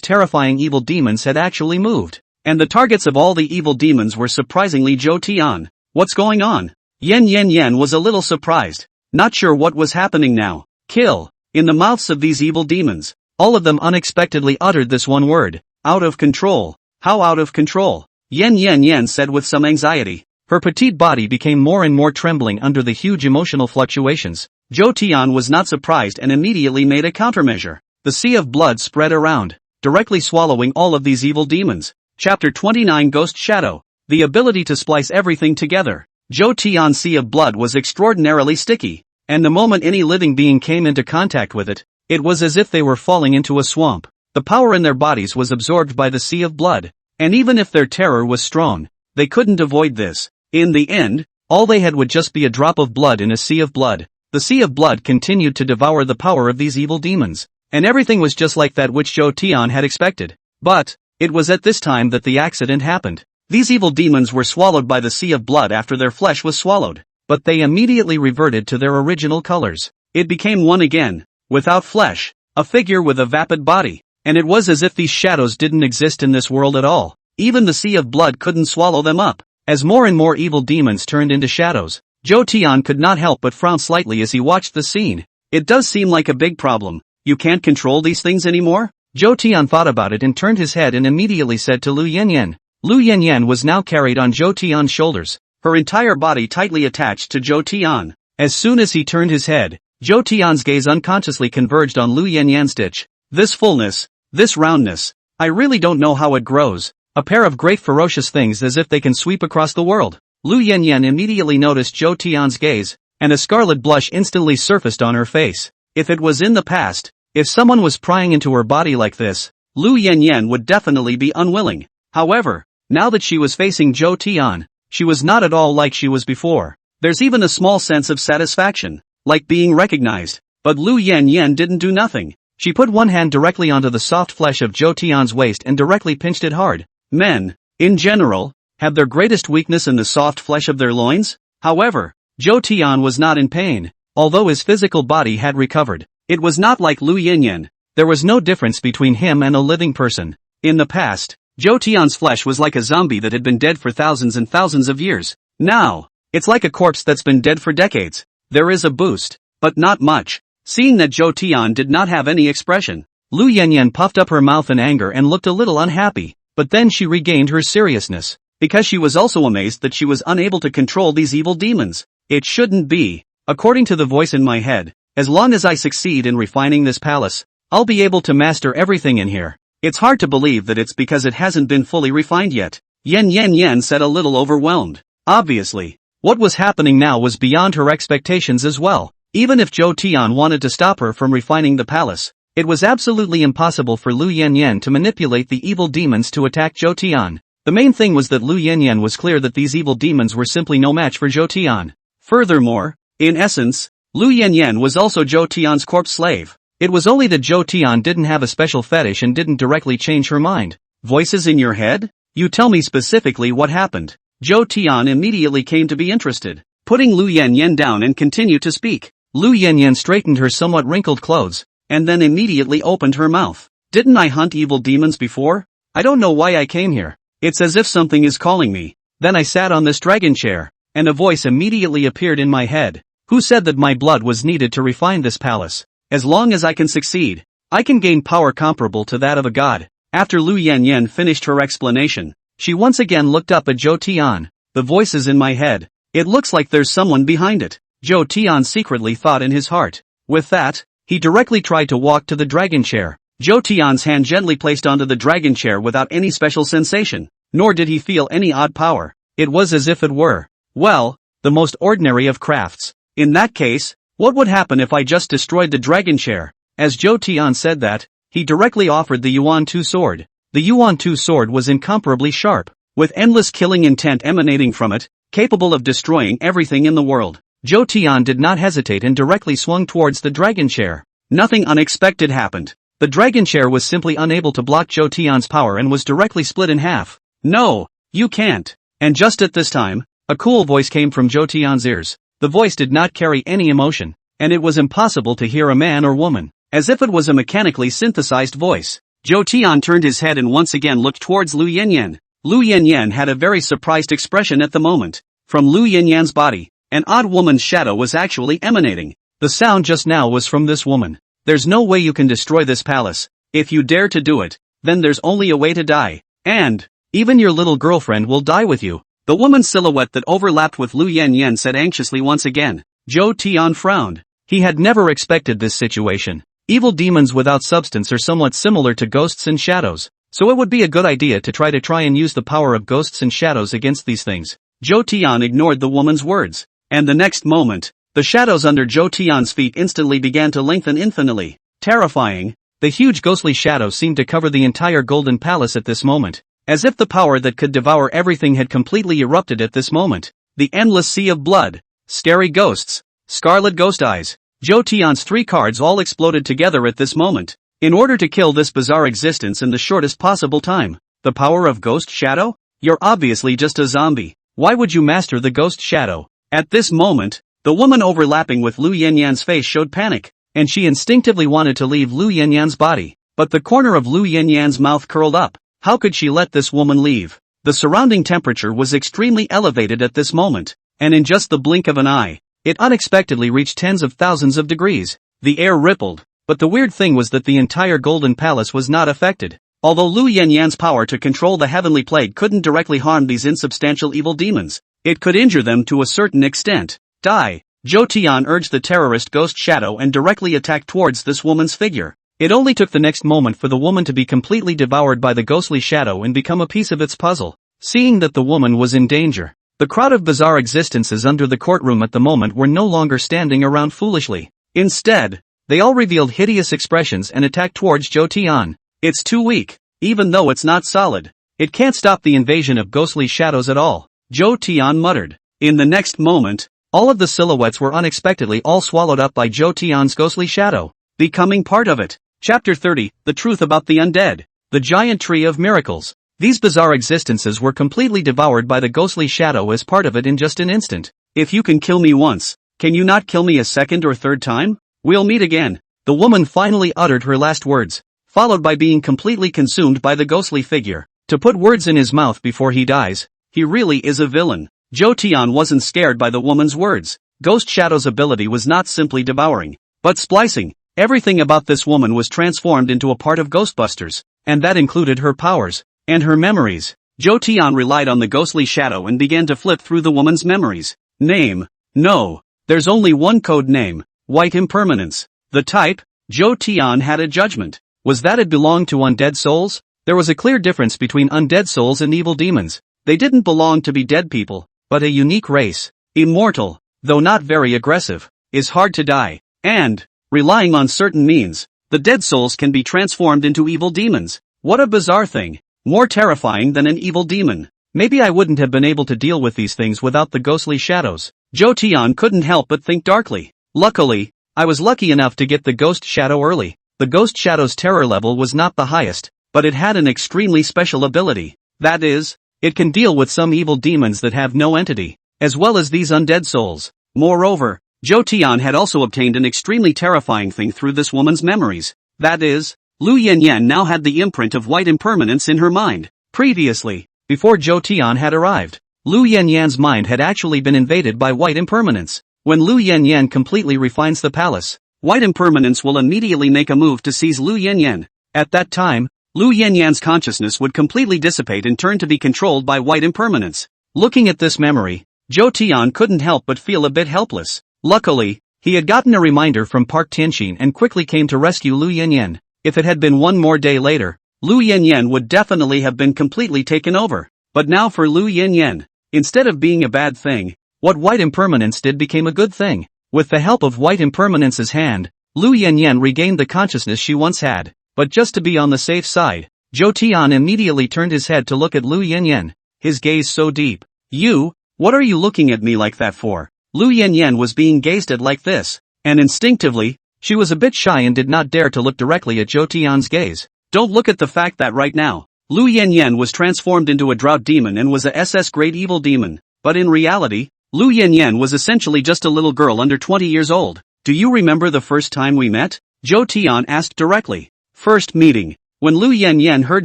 terrifying evil demons had actually moved, and the targets of all the evil demons were surprisingly Zhou Tian. What's going on? Yan was a little surprised, not sure what was happening now. Kill. In the mouths of these evil demons, all of them unexpectedly uttered this one word. Out of control. How out of control? Yan said with some anxiety. Her petite body became more and more trembling under the huge emotional fluctuations. Zhou Tian was not surprised and immediately made a countermeasure. The sea of blood spread around, directly swallowing all of these evil demons. Chapter 29 Ghost Shadow. The ability to splice everything together. Zhou Tian's sea of blood was extraordinarily sticky, and the moment any living being came into contact with it, it was as if they were falling into a swamp. The power in their bodies was absorbed by the sea of blood, and even if their terror was strong, they couldn't avoid this. In the end, all they had would just be a drop of blood in a sea of blood. The sea of blood continued to devour the power of these evil demons, and everything was just like that which Zhou Tian had expected. But it was at this time that the accident happened. These evil demons were swallowed by the sea of blood after their flesh was swallowed, but they immediately reverted to their original colors. It became one again, without flesh, a figure with a vapid body, and it was as if these shadows didn't exist in this world at all. Even the sea of blood couldn't swallow them up. As more and more evil demons turned into shadows, Zhou Tian could not help but frown slightly as he watched the scene. It does seem like a big problem. You can't control these things anymore? Zhou Tian thought about it and turned his head and immediately said to Lu Yanyan. Lu Yanyan was now carried on Zhou Tian's shoulders, her entire body tightly attached to Zhou Tian. As soon as he turned his head, Zhou Tian's gaze unconsciously converged on Lu Yanyan's ditch. This fullness, this roundness, I really don't know how it grows. A pair of great ferocious things as if they can sweep across the world. Lu Yanyan immediately noticed Zhou Tian's gaze, and a scarlet blush instantly surfaced on her face. If it was in the past, if someone was prying into her body like this, Lu Yanyan would definitely be unwilling. However, now that she was facing Zhou Tian, she was not at all like she was before. There's even a small sense of satisfaction, like being recognized. But Lu Yanyan didn't do nothing. She put one hand directly onto the soft flesh of Zhou Tian's waist and directly pinched it hard. Men, in general, have their greatest weakness in the soft flesh of their loins. However, Zhou Tian was not in pain, although his physical body had recovered. It was not like Lu Yanyan. There was no difference between him and a living person. In the past, Zhou Tian's flesh was like a zombie that had been dead for thousands and thousands of years. Now, it's like a corpse that's been dead for decades. There is a boost, but not much. Seeing that Zhou Tian did not have any expression, Lu Yanyan puffed up her mouth in anger and looked a little unhappy, but then she regained her seriousness, because she was also amazed that she was unable to control these evil demons. It shouldn't be. According to the voice in my head, as long as I succeed in refining this palace, I'll be able to master everything in here. It's hard to believe that it's because it hasn't been fully refined yet. Yan said a little overwhelmed. Obviously, what was happening now was beyond her expectations as well. Even if Zhou Tian wanted to stop her from refining the palace, it was absolutely impossible for Lu Yanyan to manipulate the evil demons to attack Zhou Tian. The main thing was that Lu Yanyan was clear that these evil demons were simply no match for Zhou Tian. Furthermore, in essence, Lu Yanyan was also Zhou Tian's corpse slave. It was only that Zhou Tian didn't have a special fetish and didn't directly change her mind. Voices in your head? You tell me specifically what happened. Zhou Tian immediately came to be interested, putting Lu Yanyan down and continued to speak. Lu Yanyan straightened her somewhat wrinkled clothes, and then immediately opened her mouth. Didn't I hunt evil demons before? I don't know why I came here. It's as if something is calling me. Then I sat on this dragon chair, and a voice immediately appeared in my head. Who said that my blood was needed to refine this palace? As long as I can succeed, I can gain power comparable to that of a god. After Lu Yanyan finished her explanation, she once again looked up at Zhou Tian. The voice is in my head. It looks like there's someone behind it. Zhou Tian secretly thought in his heart. With that, he directly tried to walk to the dragon chair. Zhou Tian's hand gently placed onto the dragon chair without any special sensation, nor did he feel any odd power. It was as if it were, well, the most ordinary of crafts. In that case, what would happen if I just destroyed the dragon chair? As Zhou Tian said that, he directly offered the Yuan Tu sword. The Yuan Tu sword was incomparably sharp, with endless killing intent emanating from it, capable of destroying everything in the world. Zhou Tian did not hesitate and directly swung towards the dragon chair. Nothing unexpected happened. The dragon chair was simply unable to block Zhou Tian's power and was directly split in half. No, you can't. And just at this time, a cool voice came from Zhou Tian's ears. The voice did not carry any emotion, and it was impossible to hear a man or woman, as if it was a mechanically synthesized voice. Zhou Tian turned his head and once again looked towards Lu Yanyan. Lu Yanyan had a very surprised expression at the moment. From Lu Yanyan's body, an odd woman's shadow was actually emanating. The sound just now was from this woman. There's no way you can destroy this palace. If you dare to do it, then there's only a way to die. And, even your little girlfriend will die with you. The woman's silhouette that overlapped with Lu Yanyan said anxiously once again. Zhou Tian frowned. He had never expected this situation. Evil demons without substance are somewhat similar to ghosts and shadows, so it would be a good idea to try and use the power of ghosts and shadows against these things. Zhou Tian ignored the woman's words, and the next moment, the shadows under Zhou Tian's feet instantly began to lengthen infinitely. Terrifying, the huge ghostly shadow seemed to cover the entire Golden Palace at this moment, as if the power that could devour everything had completely erupted at this moment. The endless sea of blood, scary ghosts, scarlet ghost eyes. Zhou Tian's 3 cards all exploded together at this moment, in order to kill this bizarre existence in the shortest possible time. The power of ghost shadow? You're obviously just a zombie. Why would you master the ghost shadow? At this moment, the woman overlapping with Lu Yanyan's face showed panic, and she instinctively wanted to leave Lu Yanyan's body, but the corner of Lu Yanyan's mouth curled up. How could she let this woman leave? The surrounding temperature was extremely elevated at this moment, and in just the blink of an eye, it unexpectedly reached tens of thousands of degrees. The air rippled, but the weird thing was that the entire Golden Palace was not affected. Although Lu Yanyan's power to control the heavenly plague couldn't directly harm these insubstantial evil demons, it could injure them to a certain extent. Die. Zhou Tian urged the terrorist ghost shadow and directly attacked towards this woman's figure. It only took the next moment for the woman to be completely devoured by the ghostly shadow and become a piece of its puzzle. Seeing that the woman was in danger, the crowd of bizarre existences under the courtroom at the moment were no longer standing around foolishly. Instead, they all revealed hideous expressions and attacked towards Zhou Tian. It's too weak. Even though it's not solid, it can't stop the invasion of ghostly shadows at all, Zhou Tian muttered. In the next moment, all of the silhouettes were unexpectedly all swallowed up by Zhou Tian's ghostly shadow, becoming part of it. Chapter 30, The Truth About the Undead. The Giant Tree of Miracles. These bizarre existences were completely devoured by the ghostly shadow as part of it in just an instant. If you can kill me once, can you not kill me a second or third time? We'll meet again. The woman finally uttered her last words, followed by being completely consumed by the ghostly figure. To put words in his mouth before he dies, he really is a villain. Zhou Tian wasn't scared by the woman's words. Ghost Shadow's ability was not simply devouring, but splicing. Everything about this woman was transformed into a part of Ghostbusters, and that included her powers and her memories. Zhou Tian relied on the ghostly shadow and began to flip through the woman's memories. Name? No. There's only one code name, White Impermanence. The type? Zhou Tian had a judgment. Was that it belonged to undead souls? There was a clear difference between undead souls and evil demons. They didn't belong to be dead people, but a unique race. Immortal, though not very aggressive, is hard to die, and, relying on certain means, the dead souls can be transformed into evil demons. What a bizarre thing. More terrifying than an evil demon. Maybe I wouldn't have been able to deal with these things without the ghostly shadows. Zhou Tian couldn't help but think darkly. Luckily, I was lucky enough to get the ghost shadow early. The ghost shadow's terror level was not the highest, but it had an extremely special ability. That is, it can deal with some evil demons that have no entity, as well as these undead souls. Moreover, Zhou Tian had also obtained an extremely terrifying thing through this woman's memories. That is, Lu Yanyan now had the imprint of white impermanence in her mind. Previously, before Zhou Tian had arrived, Lu Yanyan's mind had actually been invaded by white impermanence. When Lu Yanyan completely refines the palace, white impermanence will immediately make a move to seize Lu Yanyan. At that time, Lu Yanyan's consciousness would completely dissipate and turn to be controlled by white impermanence. Looking at this memory, Zhou Tian couldn't help but feel a bit helpless. Luckily, he had gotten a reminder from Park Tianxin and quickly came to rescue Lu Yanyan. If it had been one more day later, Lu Yanyan would definitely have been completely taken over. But now for Lu Yanyan, instead of being a bad thing, what white impermanence did became a good thing. With the help of white impermanence's hand, Lu Yanyan regained the consciousness she once had. But just to be on the safe side, Zhou Tian immediately turned his head to look at Lu Yanyan, his gaze so deep. You? What are you looking at me like that for? Lu Yanyan was being gazed at like this, and instinctively, she was a bit shy and did not dare to look directly at Zhou Tian's gaze. Don't look at the fact that right now, Lu Yanyan was transformed into a drought demon and was a SS grade evil demon, but in reality, Lu Yanyan was essentially just a little girl under 20 years old. Do you remember the first time we met? Zhou Tian asked directly. First meeting. When Lu Yanyan heard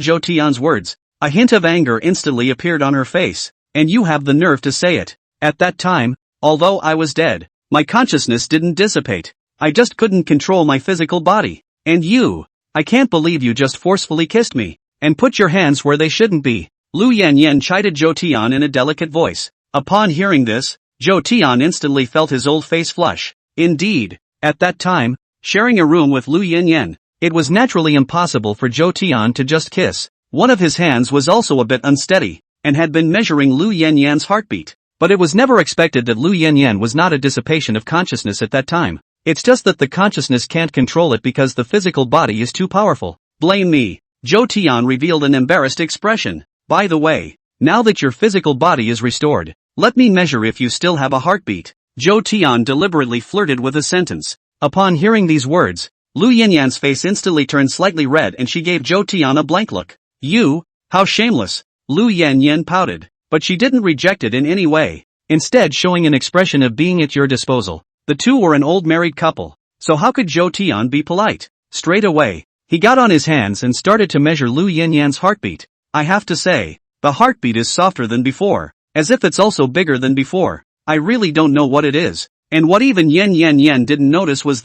Zhou Tian's words, a hint of anger instantly appeared on her face. And you have the nerve to say it. At that time, although I was dead, my consciousness didn't dissipate. I just couldn't control my physical body. And you, I can't believe you just forcefully kissed me, and put your hands where they shouldn't be. Lu Yanyan chided Zhou Tian in a delicate voice. Upon hearing this, Zhou Tian instantly felt his old face flush. Indeed, at that time, sharing a room with Lu Yanyan, it was naturally impossible for Zhou Tian to just kiss. One of his hands was also a bit unsteady, and had been measuring Lu Yanyan's heartbeat. But it was never expected that Lu Yanyan was not a dissipation of consciousness at that time. It's just that the consciousness can't control it because the physical body is too powerful. Blame me. Zhou Tian revealed an embarrassed expression. By the way, now that your physical body is restored, let me measure if you still have a heartbeat. Zhou Tian deliberately flirted with a sentence. Upon hearing these words, Lu Yanyan's face instantly turned slightly red and she gave Zhou Tian a blank look. You? How shameless. Lu Yanyan pouted, but she didn't reject it in any way, instead showing an expression of being at your disposal. The two were an old married couple, so how could Zhou Tian be polite? Straight away, he got on his hands and started to measure Lu Yanyan's heartbeat. I have to say, the heartbeat is softer than before, as if it's also bigger than before. I really don't know what it is. And what even Yan didn't notice was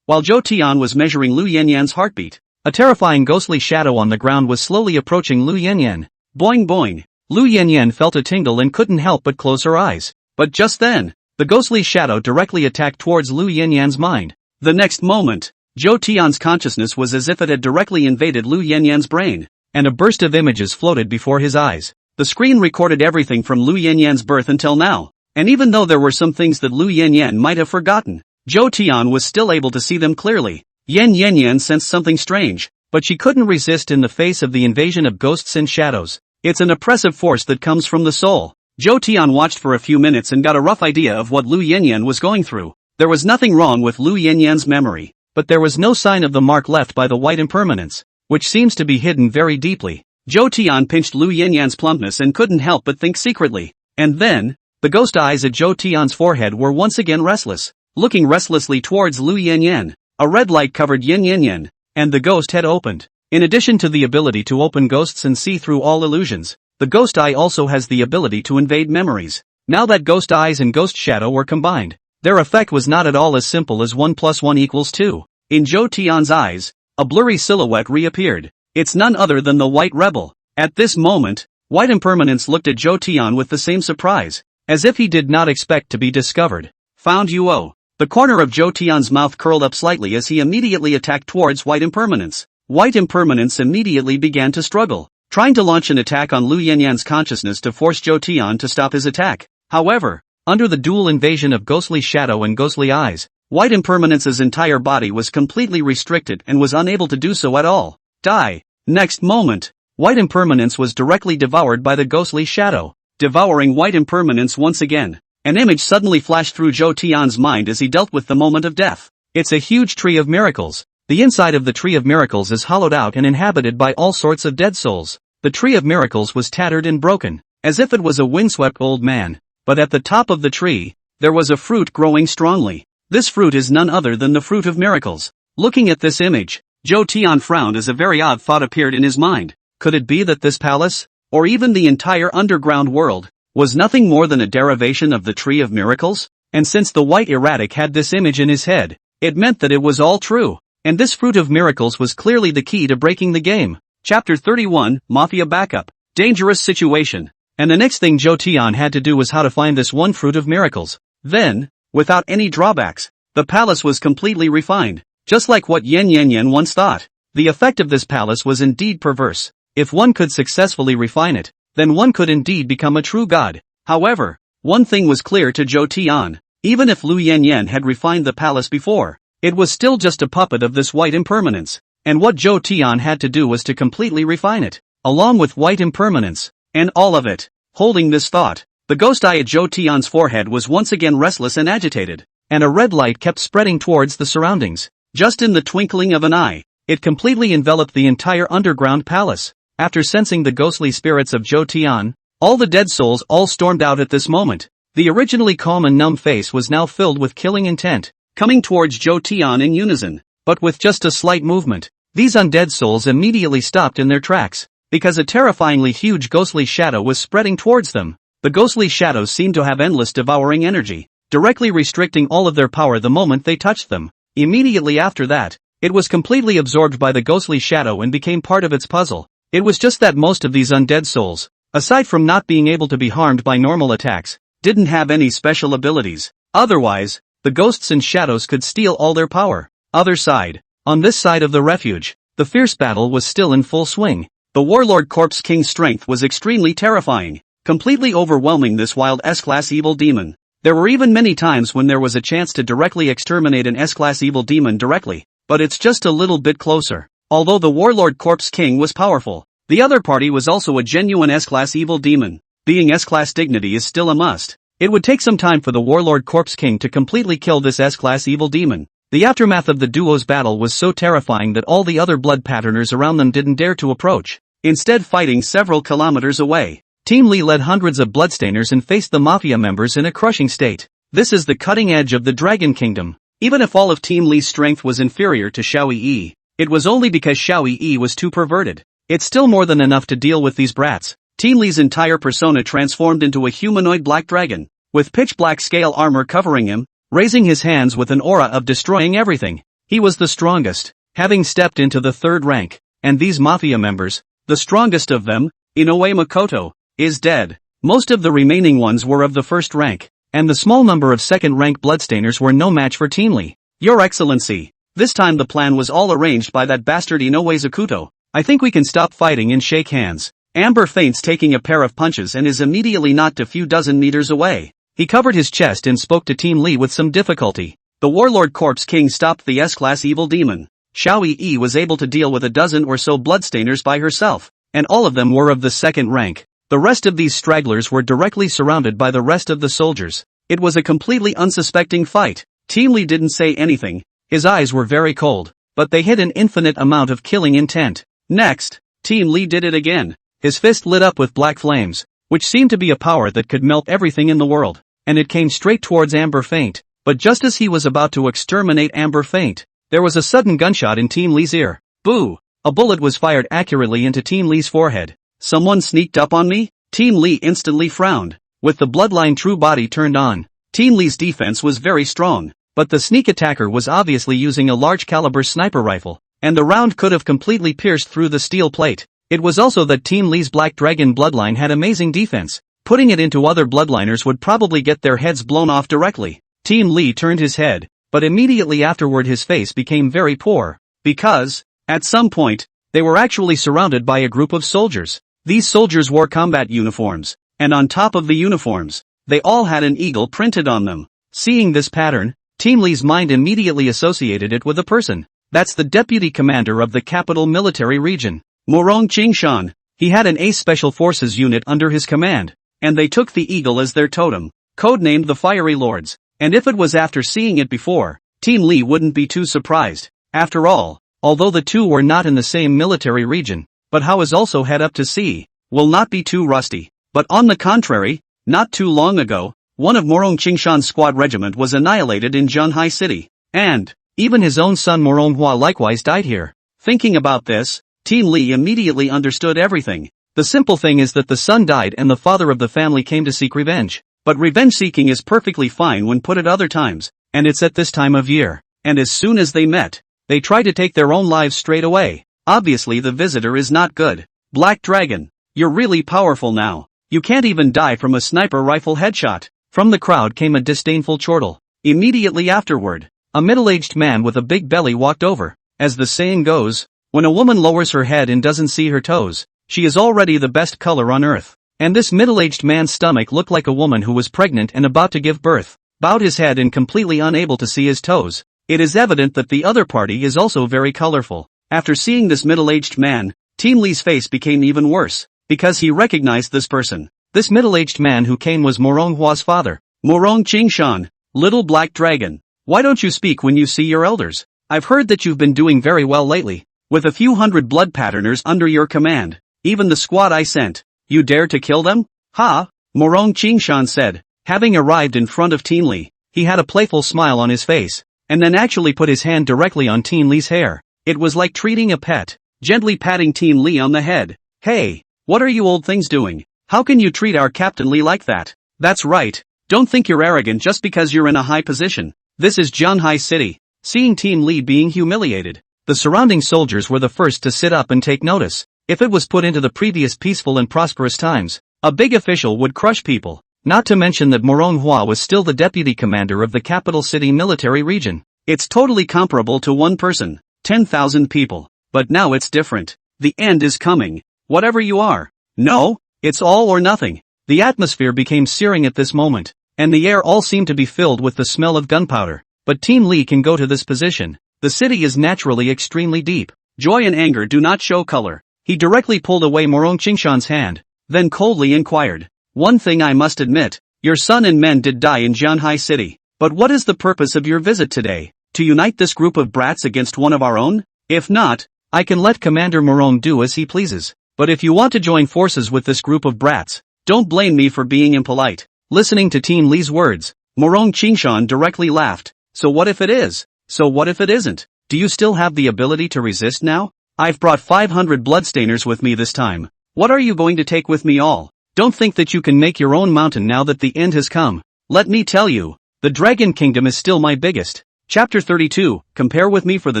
while Zhou Tian was measuring Lu Yanyan's heartbeat, a terrifying ghostly shadow on the ground was slowly approaching Lu Yanyan. Boing boing. Lu Yanyan felt a tingle and couldn't help but close her eyes. But just then, the ghostly shadow directly attacked towards Lu Yanyan's mind. The next moment, Zhou Tian's consciousness was as if it had directly invaded Lu Yanyan's brain, and a burst of images floated before his eyes. The screen recorded everything from Lu Yanyan's birth until now, and even though there were some things that Lu Yanyan might have forgotten, Zhou Tian was still able to see them clearly. Yan Yanyan sensed something strange, but she couldn't resist in the face of the invasion of ghosts and shadows. It's an oppressive force that comes from the soul. Zhou Tian watched for a few minutes and got a rough idea of what Lu Yanyan was going through. There was nothing wrong with Lu Yanyan's memory, but there was no sign of the mark left by the white impermanence, which seems to be hidden very deeply. Zhou Tian pinched Lu Yanyan's plumpness and couldn't help but think secretly. And then, the ghost eyes at Zhou Tian's forehead were once again restless, looking restlessly towards Lu Yanyan. A red light covered Yan Yanyan, and the ghost head opened. In addition to the ability to open ghosts and see through all illusions, the ghost eye also has the ability to invade memories. Now that ghost eyes and ghost shadow were combined, their effect was not at all as simple as 1 + 1 = 2. In Zhou Tian's eyes, a blurry silhouette reappeared. It's none other than the White Rebel. At this moment, White Impermanence looked at Zhou Tian with the same surprise, as if he did not expect to be discovered. Found you. The corner of Zhou Tian's mouth curled up slightly as he immediately attacked towards White Impermanence. White Impermanence immediately began to struggle, trying to launch an attack on Lu Yanyan's consciousness to force Zhou Tian to stop his attack. However, under the dual invasion of ghostly shadow and ghostly eyes, White Impermanence's entire body was completely restricted and was unable to do so at all. Die. Next moment, White Impermanence was directly devoured by the ghostly shadow, devouring White Impermanence once again. An image suddenly flashed through Zhou Tian's mind as he dealt with the moment of death. It's a huge tree of miracles. The inside of the tree of miracles is hollowed out and inhabited by all sorts of dead souls. The tree of miracles was tattered and broken, as if it was a windswept old man. But at the top of the tree, there was a fruit growing strongly. This fruit is none other than the fruit of miracles. Looking at this image, Zhou Tian frowned as a very odd thought appeared in his mind. Could it be that this palace, or even the entire underground world, was nothing more than a derivation of the Tree of Miracles? And since the White Erratic had this image in his head, it meant that it was all true, and this Fruit of Miracles was clearly the key to breaking the game. Chapter 31, Mafia Backup. Dangerous situation. And the next thing Zhou Tian had to do was how to find this one Fruit of Miracles. Then, without any drawbacks, the palace was completely refined, just like what Yan Yanyan once thought. The effect of this palace was indeed perverse. If one could successfully refine it, then one could indeed become a true god. However, one thing was clear to Zhou Tian. Even if Lu Yanyan had refined the palace before, it was still just a puppet of this White Impermanence. And what Zhou Tian had to do was to completely refine it, along with White Impermanence, and all of it. Holding this thought, the ghost eye at Zhou Tian's forehead was once again restless and agitated, and a red light kept spreading towards the surroundings. Just in the twinkling of an eye, it completely enveloped the entire underground palace. After sensing the ghostly spirits of Zhou Tian, all the dead souls all stormed out at this moment. The originally calm and numb face was now filled with killing intent, coming towards Zhou Tian in unison, but with just a slight movement. These undead souls immediately stopped in their tracks, because a terrifyingly huge ghostly shadow was spreading towards them. The ghostly shadows seemed to have endless devouring energy, directly restricting all of their power the moment they touched them. Immediately after that, it was completely absorbed by the ghostly shadow and became part of its puzzle. It was just that most of these undead souls, aside from not being able to be harmed by normal attacks, didn't have any special abilities. Otherwise, the ghosts and shadows could steal all their power. Other side. On this side of the refuge, the fierce battle was still in full swing. The Warlord Corpse King's strength was extremely terrifying, completely overwhelming this wild S-class evil demon. There were even many times when there was a chance to directly exterminate an S-class evil demon directly, but it's just a little bit closer. Although the Warlord Corpse King was powerful, the other party was also a genuine S-class evil demon. Being S-class dignity is still a must. It would take some time for the Warlord Corpse King to completely kill this S-class evil demon. The aftermath of the duo's battle was so terrifying that all the other blood patterners around them didn't dare to approach, instead fighting several kilometers away. Team Lee led hundreds of bloodstainers and faced the Mafia members in a crushing state. This is the cutting edge of the Dragon Kingdom. Even if all of Team Lee's strength was inferior to Xiao Yi, it was only because Xiao Yi was too perverted. It's still more than enough to deal with these brats. Team Lee's entire persona transformed into a humanoid black dragon, with pitch black scale armor covering him, raising his hands with an aura of destroying everything. He was the strongest, having stepped into the third rank, and these Mafia members, the strongest of them, Inoue Makoto, is dead. Most of the remaining ones were of the first rank. and the small number of second-rank bloodstainers were no match for Team Lee. Your Excellency, this time the plan was all arranged by that bastard Inoue Zakuto. I think we can stop fighting and shake hands. Amber feints taking a pair of punches and is immediately knocked a few dozen meters away. He covered his chest and spoke to Team Lee with some difficulty. The Warlord Corpse King stopped the S-Class Evil Demon. Xiao Yi was able to deal with a dozen or so bloodstainers by herself, and all of them were of the second rank. The rest of these stragglers were directly surrounded by the rest of the soldiers. It was a completely unsuspecting fight. Team Lee didn't say anything. His eyes were very cold, but they hid an infinite amount of killing intent. Next, Team Lee did it again. His fist lit up with black flames, which seemed to be a power that could melt everything in the world, and it came straight towards Amber Feint. But just as he was about to exterminate Amber Feint, there was a sudden gunshot in Team Lee's ear. Boo! A bullet was fired accurately into Team Lee's forehead. Someone sneaked up on me? Team Lee instantly frowned. With the bloodline true body turned on, Team Lee's defense was very strong, but the sneak attacker was obviously using a large caliber sniper rifle, and the round could have completely pierced through the steel plate. It was also that Team Lee's Black Dragon bloodline had amazing defense. Putting it into other bloodliners would probably get their heads blown off directly. Team Lee turned his head, but immediately afterward his face became very poor, because, at some point, they were actually surrounded by a group of soldiers. These soldiers wore combat uniforms, and on top of the uniforms, they all had an eagle printed on them. Seeing this pattern, Team Lee's mind immediately associated it with a person. That's the deputy commander of the capital military region, Morong Qingshan. He had an ace special forces unit under his command, and they took the eagle as their totem, codenamed the Fiery Lords. And if it was after seeing it before, Team Lee wouldn't be too surprised. After all, although the two were not in the same military region, but Hao is also head up to sea, will not be too rusty. But on the contrary, not too long ago, one of Morong Qingshan's squad regiment was annihilated in Zhanhai City, and even his own son Morong Hua likewise died here. Thinking about this, Team Lee immediately understood everything. The simple thing is that the son died and the father of the family came to seek revenge. But revenge seeking is perfectly fine when put at other times, and it's at this time of year. And as soon as they met, they tried to take their own lives straight away. Obviously the visitor is not good. Black Dragon, you're really powerful now. You can't even die from a sniper rifle headshot. From the crowd came a disdainful chortle. Immediately afterward, a middle-aged man with a big belly walked over. As the saying goes, when a woman lowers her head and doesn't see her toes, she is already the best color on earth. And this middle-aged man's stomach looked like a woman who was pregnant and about to give birth, bowed his head and completely unable to see his toes. It is evident that the other party is also very colorful. After seeing this middle-aged man, Team Lee's face became even worse, because he recognized this person. This middle-aged man who came was Morong Hua's father, Morong Qingshan. Little Black Dragon, why don't you speak when you see your elders? I've heard that you've been doing very well lately, with a few hundred blood patterners under your command, even the squad I sent. You dare to kill them? Ha! Morong Qingshan said. Having arrived in front of Team Lee, he had a playful smile on his face, and then actually put his hand directly on Team Lee's hair. It was like treating a pet, gently patting Team Lee on the head. Hey, what are you old things doing? How can you treat our Captain Lee like that? That's right, don't think you're arrogant just because you're in a high position. This is Zhanhai City. Seeing Team Lee being humiliated, the surrounding soldiers were the first to sit up and take notice. If it was put into the previous peaceful and prosperous times, a big official would crush people, not to mention that Morong Hua was still the deputy commander of the capital city military region. It's totally comparable to one person, 10,000 people. But now it's different. The end is coming. Whatever you are. No, it's all or nothing. The atmosphere became searing at this moment, and the air all seemed to be filled with the smell of gunpowder. But Team Lee can go to this position. The city is naturally extremely deep. Joy and anger do not show color. He directly pulled away Morong Qingshan's hand, then coldly inquired. One thing I must admit, your son and men did die in Zhanhai City. But what is the purpose of your visit today? To unite this group of brats against one of our own? If not, I can let Commander Morong do as he pleases. But if you want to join forces with this group of brats, don't blame me for being impolite. Listening to Team Lee's words, Morong Qingshan directly laughed. So what if it is? So what if it isn't? Do you still have the ability to resist now? I've brought 500 bloodstainers with me this time. What are you going to take with me all? Don't think that you can make your own mountain now that the end has come. Let me tell you, the Dragon Kingdom is still my biggest. Chapter 32, compare with me for the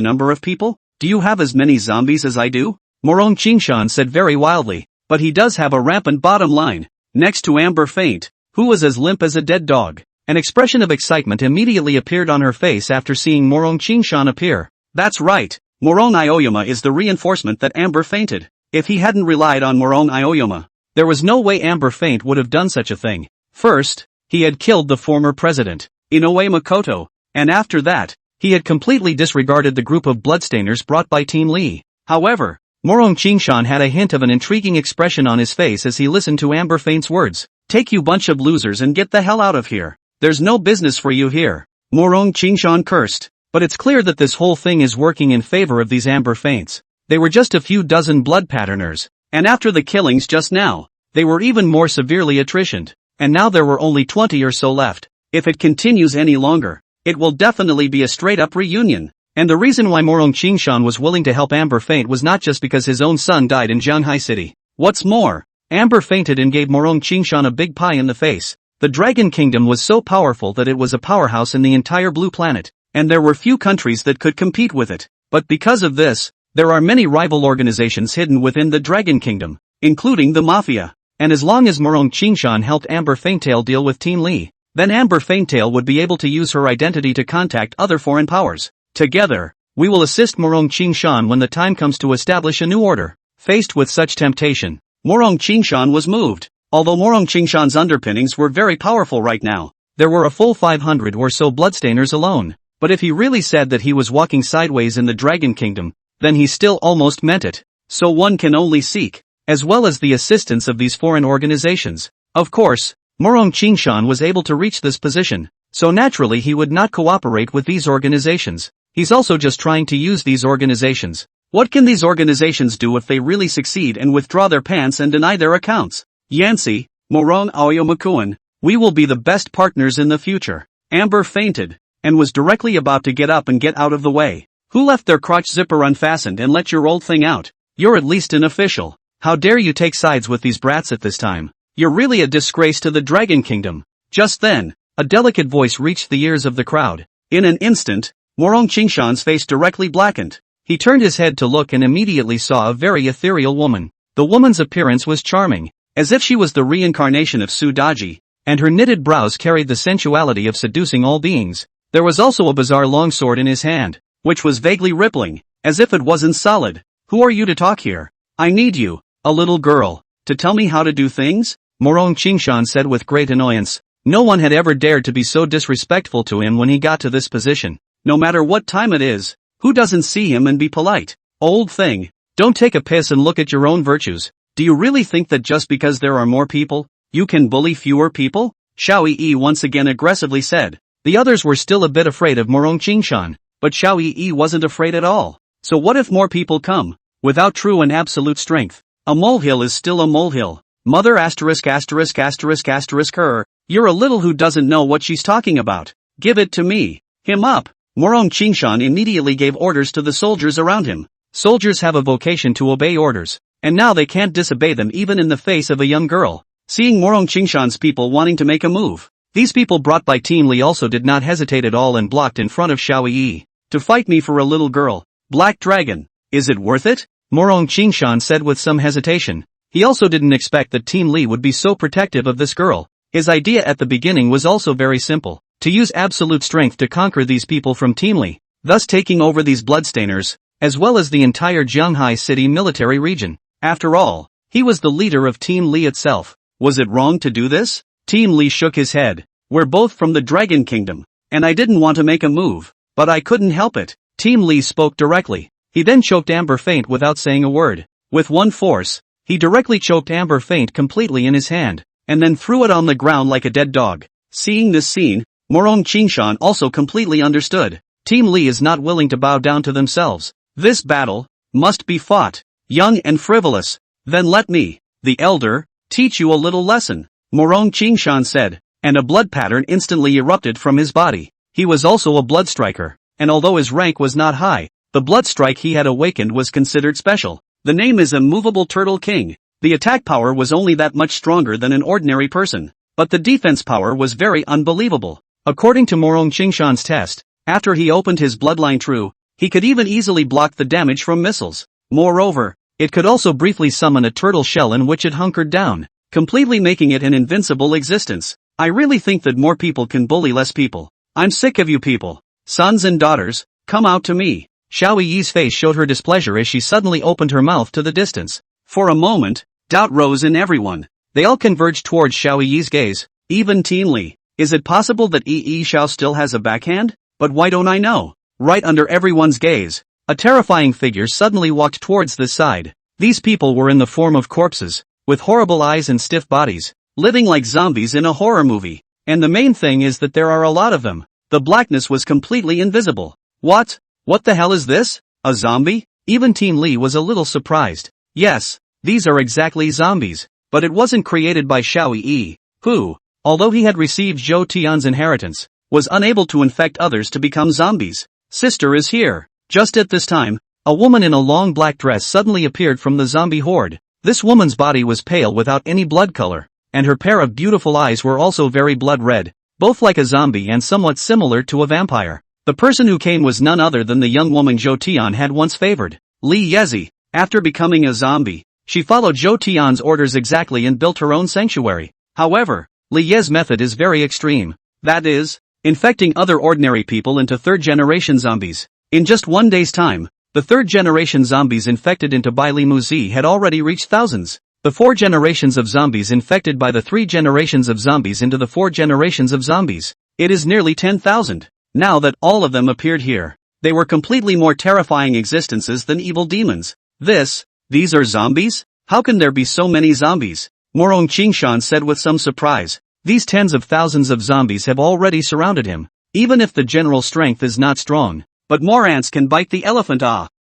number of people? Do you have as many zombies as I do? Morong Qingshan said very wildly, but he does have a rampant bottom line, next to Amber Feint, who was as limp as a dead dog. An expression of excitement immediately appeared on her face after seeing Morong Qingshan appear. That's right, Morong Aoyama is the reinforcement that Amber fainted. If he hadn't relied on Morong Aoyama, there was no way Amber Faint would have done such a thing. First, he had killed the former president, Inoue Makoto, and after that, he had completely disregarded the group of bloodstainers brought by Team Lee. However, Morong Qingshan had a hint of an intriguing expression on his face as he listened to Amber Faint's words. Take you bunch of losers and get the hell out of here. There's no business for you here. Morong Qingshan cursed. But it's clear that this whole thing is working in favor of these Amber Faints. They were just a few dozen blood patterners. And after the killings just now, they were even more severely attritioned. And now there were only 20 or so left. If it continues any longer, it will definitely be a straight-up reunion. And the reason why Morong Qingshan was willing to help Amber Faint was not just because his own son died in Jiang City. What's more, Amber fainted and gave Morong Qingshan a big pie in the face. The Dragon Kingdom was so powerful that it was a powerhouse in the entire blue planet, and there were few countries that could compete with it. But because of this, there are many rival organizations hidden within the Dragon Kingdom, including the Mafia. And as long as Morong Qingshan helped Amber Faintail deal with Team Lee, then Amber Faintail would be able to use her identity to contact other foreign powers. Together, we will assist Morong Qingshan when the time comes to establish a new order. Faced with such temptation, Morong Qingshan was moved. Although Morong Qingshan's underpinnings were very powerful right now, there were a full 500 or so bloodstainers alone. But if he really said that he was walking sideways in the Dragon Kingdom, then he still almost meant it. So one can only seek, as well as the assistance of these foreign organizations. Of course, Morong Qingshan was able to reach this position, so naturally he would not cooperate with these organizations. He's also just trying to use these organizations. What can these organizations do if they really succeed and withdraw their pants and deny their accounts? Yancy, Morong Aoyama-kun, we will be the best partners in the future. Amber fainted, and was directly about to get up and get out of the way. Who left their crotch zipper unfastened and let your old thing out? You're at least an official. How dare you take sides with these brats at this time? You're really a disgrace to the Dragon Kingdom. Just then, a delicate voice reached the ears of the crowd. In an instant, Morong Qingshan's face directly blackened. He turned his head to look and immediately saw a very ethereal woman. The woman's appearance was charming, as if she was the reincarnation of Su Daji, and her knitted brows carried the sensuality of seducing all beings. There was also a bizarre longsword in his hand, which was vaguely rippling, as if it wasn't solid. Who are you to talk here? I need you, a little girl, to tell me how to do things? Morong Qingshan said with great annoyance. No one had ever dared to be so disrespectful to him when he got to this position. No matter what time it is, who doesn't see him and be polite? Old thing, don't take a piss and look at your own virtues. Do you really think that just because there are more people, you can bully fewer people? Xiao Yi once again aggressively said. The others were still a bit afraid of Morong Qingshan, but Xiao Yi wasn't afraid at all. So what if more people come? Without true and absolute strength, a molehill is still a molehill. Mother asterisk asterisk asterisk asterisk her, you're a little who doesn't know what she's talking about. Give it to me. Him up. Morong Qingshan immediately gave orders to the soldiers around him. Soldiers have a vocation to obey orders, and now they can't disobey them even in the face of a young girl. Seeing Morong Qingshan's people wanting to make a move, these people brought by Team Lee also did not hesitate at all and blocked in front of Xiao Yi. To fight me for a little girl, Black Dragon, is it worth it? Morong Qingshan said with some hesitation. He also didn't expect that Team Lee would be so protective of this girl. His idea at the beginning was also very simple. To use absolute strength to conquer these people from Team Lee, thus taking over these bloodstainers, as well as the entire Jiang City military region. After all, he was the leader of Team Lee itself. Was it wrong to do this? Team Lee shook his head. We're both from the Dragon Kingdom, and I didn't want to make a move, but I couldn't help it. Team Lee spoke directly. He then choked Amber Faint without saying a word. With one force, he directly choked Amber Faint completely in his hand, and then threw it on the ground like a dead dog. Seeing this scene, Morong Qingshan also completely understood. Team Lee is not willing to bow down to themselves. This battle must be fought. Young and frivolous. Then let me, the elder, teach you a little lesson. Morong Qingshan said, and a blood pattern instantly erupted from his body. He was also a blood striker, and although his rank was not high, the blood strike he had awakened was considered special. The name is Immovable Turtle King. The attack power was only that much stronger than an ordinary person, but the defense power was very unbelievable. According to Morong Qingshan's test, after he opened his bloodline true, he could even easily block the damage from missiles. Moreover, it could also briefly summon a turtle shell in which it hunkered down, completely making it an invincible existence. I really think that more people can bully less people. I'm sick of you people. Sons and daughters, come out to me. Xiao Yi's face showed her displeasure as she suddenly opened her mouth to the distance. For a moment, doubt rose in everyone. They all converged towards Xiao Yi's gaze, even Teen Li. Is it possible that Yi Xiao still has a backhand? But why don't I know? Right under everyone's gaze, a terrifying figure suddenly walked towards this side. These people were in the form of corpses, with horrible eyes and stiff bodies, living like zombies in a horror movie. And the main thing is that there are a lot of them. The blackness was completely invisible. What? What the hell is this? A zombie? Even Teen Li was a little surprised. Yes, these are exactly zombies. But it wasn't created by Xiao Yi, who, although he had received Zhou Tian's inheritance, was unable to infect others to become zombies. Sister is here. Just at this time, a woman in a long black dress suddenly appeared from the zombie horde. This woman's body was pale without any blood color, and her pair of beautiful eyes were also very blood red, both like a zombie and somewhat similar to a vampire. The person who came was none other than the young woman Zhou Tian had once favored, Li Yezi. After becoming a zombie, she followed Zhou Tian's orders exactly and built her own sanctuary. However, Li Ye's method is very extreme. That is, infecting other ordinary people into third-generation zombies. In just one day's time, the third-generation zombies infected into by Li Muzi had already reached thousands. The 4 generations of zombies infected by the 3 generations of zombies into the 4 generations of zombies. It is nearly 10,000. Now that all of them appeared here, they were completely more terrifying existences than evil demons. These are zombies? How can there be so many zombies? Morong Qingshan said with some surprise. These tens of thousands of zombies have already surrounded him. Even if the general strength is not strong, but more ants can bite the elephant.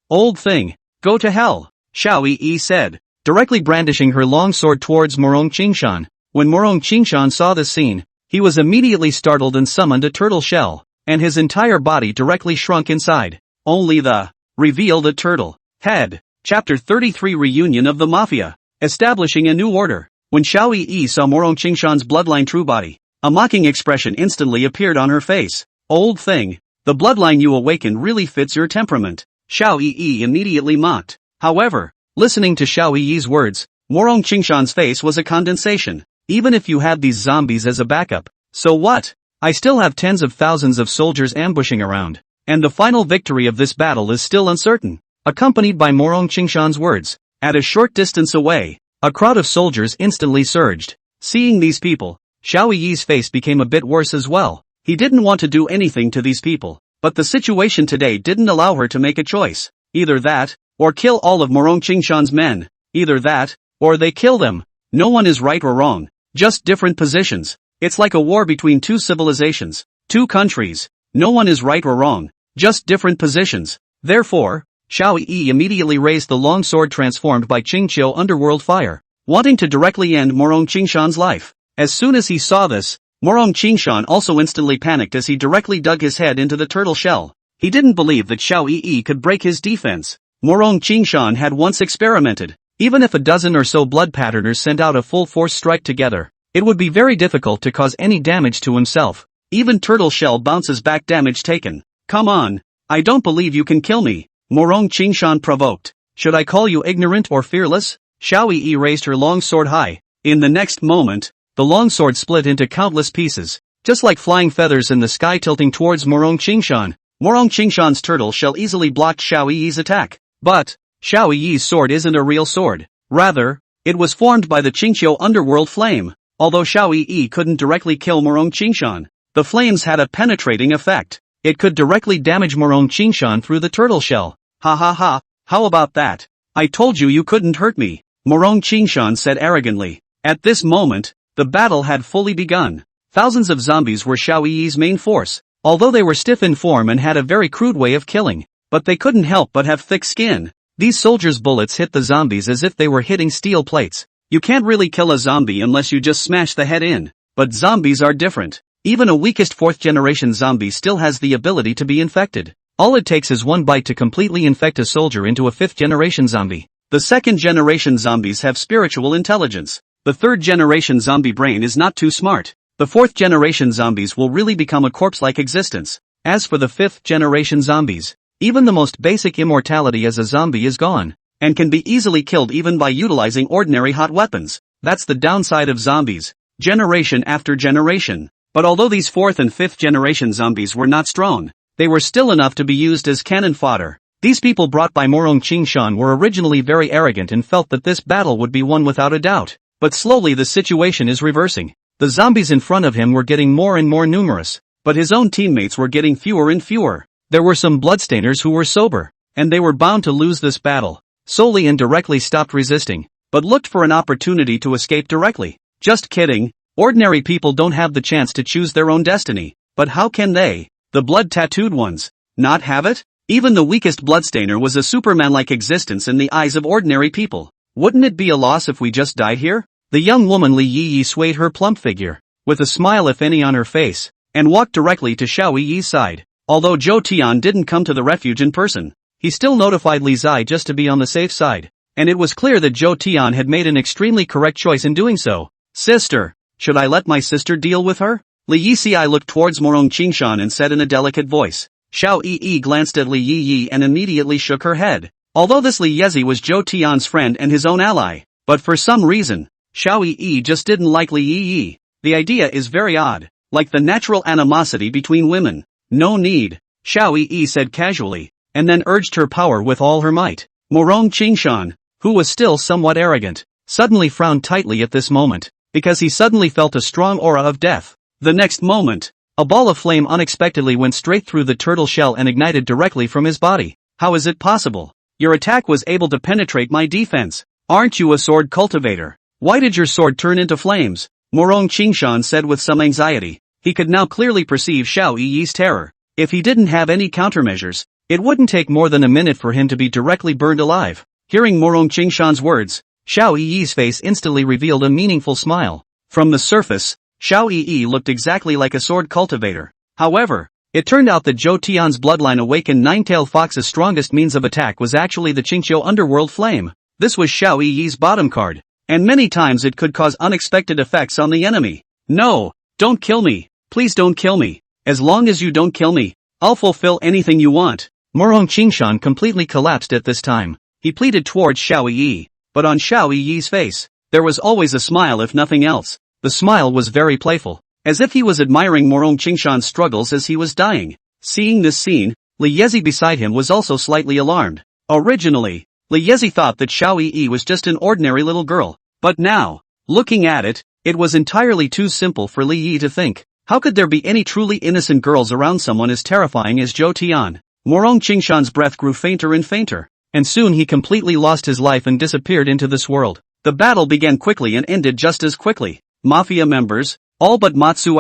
Old thing, go to hell, Xiao Yi said, directly brandishing her long sword towards Morong Qingshan. When Morong Qingshan saw this scene, he was immediately startled and summoned a turtle shell, and his entire body directly shrunk inside. Only the reveal the turtle head. Chapter 33 Reunion of the Mafia. Establishing a new order. When Xiao Yi saw Morong Qingshan's bloodline true body, a mocking expression instantly appeared on her face. Old thing, the bloodline you awakened really fits your temperament. Xiao Yi immediately mocked. However, listening to Xiao Yi's words, Morong Qingshan's face was a condensation. Even if you had these zombies as a backup, so what? I still have tens of thousands of soldiers ambushing around, and the final victory of this battle is still uncertain. Accompanied by Morong Qingshan's words, at a short distance away, a crowd of soldiers instantly surged. Seeing these people, Xiao Yi's face became a bit worse as well. He didn't want to do anything to these people, but the situation today didn't allow her to make a choice. Either that, or kill all of Morong Qingshan's men. Either that, or they kill them. No one is right or wrong, just different positions. It's like a war between 2 civilizations, 2 countries. No one is right or wrong, just different positions. Therefore, Xiao Yi immediately raised the long sword transformed by Qingqiu underworld fire, wanting to directly end Morong Qingshan's life. As soon as he saw this, Morong Qingshan also instantly panicked as he directly dug his head into the turtle shell. He didn't believe that Xiao Yi could break his defense. Morong Qingshan had once experimented. Even if a dozen or so blood patterners sent out a full force strike together, it would be very difficult to cause any damage to himself. Even turtle shell bounces back damage taken. Come on, I don't believe you can kill me. Morong Qingshan provoked. Should I call you ignorant or fearless? Xiao Yi raised her long sword high. In the next moment, the long sword split into countless pieces, just like flying feathers in the sky tilting towards Morong Qingshan. Morong Qingshan's turtle shell easily blocked Xiao Yi's attack. But, Xiao Yi's sword isn't a real sword. Rather, it was formed by the Qingqiu underworld flame. Although Xiao Yi couldn't directly kill Morong Qingshan, the flames had a penetrating effect. It could directly damage Morong Qingshan through the turtle shell. Ha ha ha, how about that? I told you you couldn't hurt me, Morong Qingshan said arrogantly. At this moment, the battle had fully begun. Thousands of zombies were Xiao Yi's main force, although they were stiff in form and had a very crude way of killing, but they couldn't help but have thick skin. These soldiers' bullets hit the zombies as if they were hitting steel plates. You can't really kill a zombie unless you just smash the head in, but zombies are different. Even a weakest 4th generation zombie still has the ability to be infected. All it takes is one bite to completely infect a soldier into a 5th generation zombie. The 2nd generation zombies have spiritual intelligence. The 3rd generation zombie brain is not too smart. The 4th generation zombies will really become a corpse-like existence. As for the 5th generation zombies, even the most basic immortality as a zombie is gone, and can be easily killed even by utilizing ordinary hot weapons. That's the downside of zombies. generation after generation. But although these 4th and 5th generation zombies were not strong, they were still enough to be used as cannon fodder. These people brought by Morong Qingshan were originally very arrogant and felt that this battle would be won without a doubt. But slowly the situation is reversing. The zombies in front of him were getting more and more numerous, but his own teammates were getting fewer and fewer. There were some bloodstainers who were sober, and they were bound to lose this battle. Solely and directly stopped resisting, but looked for an opportunity to escape directly. Just kidding. Ordinary people don't have the chance to choose their own destiny. But how can they, the blood-tattooed ones, not have it? Even the weakest bloodstainer was a Superman-like existence in the eyes of ordinary people. Wouldn't it be a loss if we just died here? The young woman Li Yi swayed her plump figure, with a smile if any on her face, and walked directly to Xiao Yi's side. Although Zhou Tian didn't come to the refuge in person, he still notified Li Zai just to be on the safe side. And it was clear that Zhou Tian had made an extremely correct choice in doing so. Sister, should I let my sister deal with her? Li Yi looked towards Morong Qingshan and said in a delicate voice. Xiao Yi glanced at Li Yi and immediately shook her head. Although this Li Yi was Zhou Tian's friend and his own ally, but for some reason, Xiao Yi just didn't like Li Yi. The idea is very odd, like the natural animosity between women. No need, Xiao Yi said casually, and then urged her power with all her might. Morong Qingshan, who was still somewhat arrogant, suddenly frowned tightly at this moment, because he suddenly felt a strong aura of death. The next moment, a ball of flame unexpectedly went straight through the turtle shell and ignited directly from his body. How is it possible? Your attack was able to penetrate my defense. Aren't you a sword cultivator? Why did your sword turn into flames? Morong Qingshan said with some anxiety. He could now clearly perceive Xiao Yi's terror. If he didn't have any countermeasures, it wouldn't take more than a minute for him to be directly burned alive. Hearing Morong Qingshan's words, Xiao Yi's face instantly revealed a meaningful smile. From the surface, Xiao Yi looked exactly like a sword cultivator. However, it turned out that Zhou Tian's bloodline awakened Nine-Tailed Fox's strongest means of attack was actually the Qingqiu underworld flame. This was Xiao Yi's bottom card, and many times it could cause unexpected effects on the enemy. No, don't kill me, please don't kill me. As long as you don't kill me, I'll fulfill anything you want. Morong Qingshan completely collapsed at this time. He pleaded towards Xiao Yi, but on Xiao Yi's face, there was always a smile if nothing else. The smile was very playful, as if he was admiring Morong Qingshan's struggles as he was dying. Seeing this scene, Li Yezi beside him was also slightly alarmed. Originally, Li Yezi thought that Xiao Yi was just an ordinary little girl, but now, looking at it, it was entirely too simple for Li Yi to think. How could there be any truly innocent girls around someone as terrifying as Zhou Tian? Morong Qingshan's breath grew fainter and fainter, and soon he completely lost his life and disappeared into this world. The battle began quickly and ended just as quickly. Mafia members, all but Matsu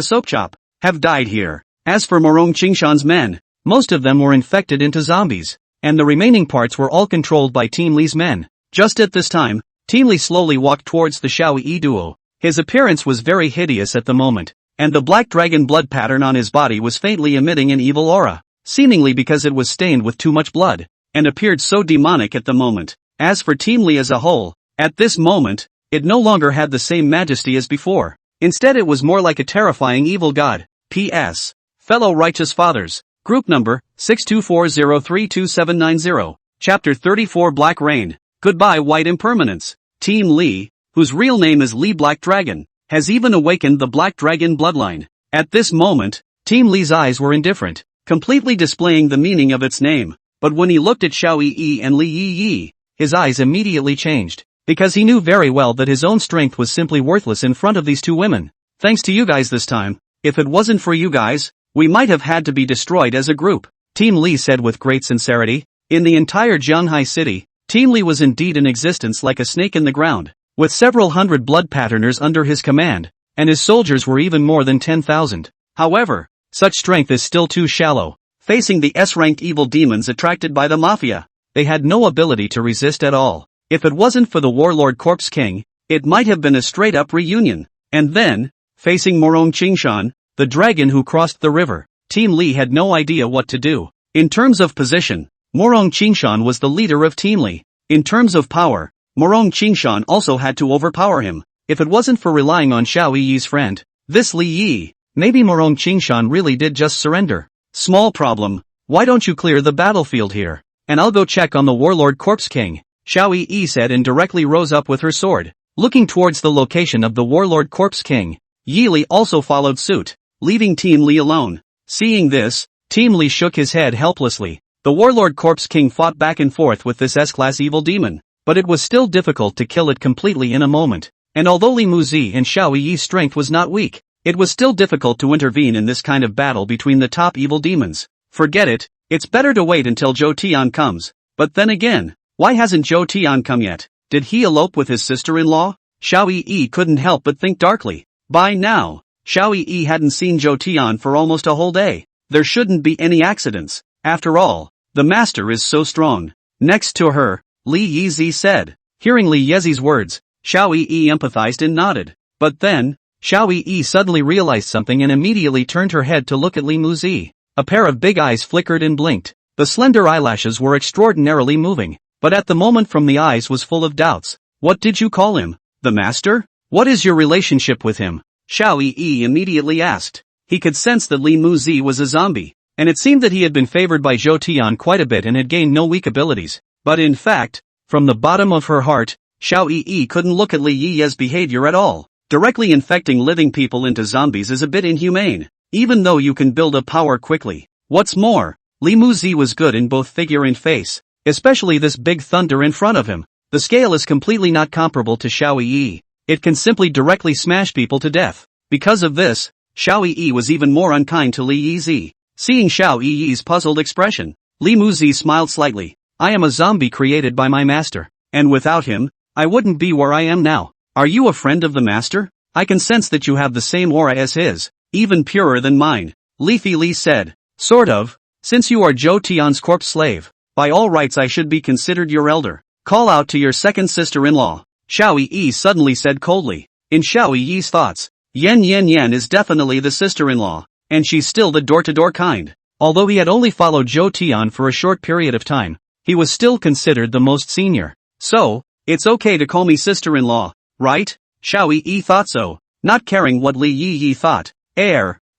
Soapchop, have died here. As for Morong Qingshan's men, most of them were infected into zombies, and the remaining parts were all controlled by Team Li's men. Just at this time, Team Li slowly walked towards the Xiao Yi duo. His appearance was very hideous at the moment, and the black dragon blood pattern on his body was faintly emitting an evil aura, seemingly because it was stained with too much blood, and appeared so demonic at the moment. As for Team Li as a whole, at this moment, it no longer had the same majesty as before. Instead it was more like a terrifying evil god. P.S. Fellow Righteous Fathers, Group Number, 6240327790, Chapter 34 Black Rain, Goodbye White Impermanence. Team Li, whose real name is Li Black Dragon, has even awakened the Black Dragon bloodline. At this moment, Team Li's eyes were indifferent, completely displaying the meaning of its name. But when he looked at Xiao Yi and Li Yi, his eyes immediately changed, because he knew very well that his own strength was simply worthless in front of these two women. Thanks to you guys this time. If it wasn't for you guys, we might have had to be destroyed as a group, Team Li said with great sincerity. In the entire Jianghai city, Team Li was indeed in existence like a snake in the ground, with several hundred blood patterners under his command, and his soldiers were even more than 10,000. However, such strength is still too shallow. Facing the S-ranked evil demons attracted by the mafia, they had no ability to resist at all. If it wasn't for the warlord Corpse King, it might have been a straight-up reunion. And then, facing Morong Qingshan, the dragon who crossed the river, Team Li had no idea what to do. In terms of position, Morong Qingshan was the leader of Team Li. In terms of power, Morong Qingshan also had to overpower him. If it wasn't for relying on Xiao Yi's friend, this Li Yi, maybe Morong Qingshan really did just surrender. Small problem, why don't you clear the battlefield here, and I'll go check on the warlord Corpse King, Xiao Yi said and directly rose up with her sword. looking towards the location of the warlord Corpse King. Yi Li also followed suit, leaving Team Li alone. Seeing this, Team Li shook his head helplessly. The warlord Corpse King fought back and forth with this S-class evil demon, but it was still difficult to kill it completely in a moment. And although Li Muzi and Xiao Yi's strength was not weak, it was still difficult to intervene in this kind of battle between the top evil demons. Forget it, it's better to wait until Zhou Tian comes. But then again, why hasn't Zhou Tian come yet? Did he elope with his sister-in-law? Xiao Yi couldn't help but think darkly. By now, Xiao Yi hadn't seen Zhou Tian for almost a whole day. There shouldn't be any accidents. After all, the master is so strong. Next to her, Li Yizi said. Hearing Li Yizi's words, Xiao Yi empathized and nodded. But then, Xiao Yi suddenly realized something and immediately turned her head to look at Li Muzi. A pair of big eyes flickered and blinked. The slender eyelashes were extraordinarily moving, but at the moment from the eyes was full of doubts. What did you call him? The master? What is your relationship with him? Xiao Yi immediately asked. He could sense that Li Muzi was a zombie, and it seemed that he had been favored by Zhou Tian quite a bit and had gained no weak abilities. But in fact, from the bottom of her heart, Xiao Yi couldn't look at Li Yi's behavior at all. Directly infecting living people into zombies is a bit inhumane, even though you can build up power quickly. What's more, Li Muzi was good in both figure and face, especially this big thunder in front of him. The scale is completely not comparable to Xiao Yi. It can simply directly smash people to death. Because of this, Xiao Yi was even more unkind to Li Yizi. Seeing Xiao Yi's puzzled expression, Li Muzi smiled slightly. I am a zombie created by my master, and without him, I wouldn't be where I am now. Are you a friend of the master? I can sense that you have the same aura as his, even purer than mine. Leafy Li said. Sort of. Since you are Zhou Tian's corpse slave, by all rights I should be considered your elder. Call out to your second sister-in-law. Xiao Yi suddenly said coldly. In Xiao Yi's thoughts, Yan is definitely the sister-in-law, and she's still the door-to-door kind. Although he had only followed Zhou Tian for a short period of time, he was still considered the most senior. So, it's okay to call me sister-in-law, right? Xiao Yi thought so, not caring what Li Yi thought.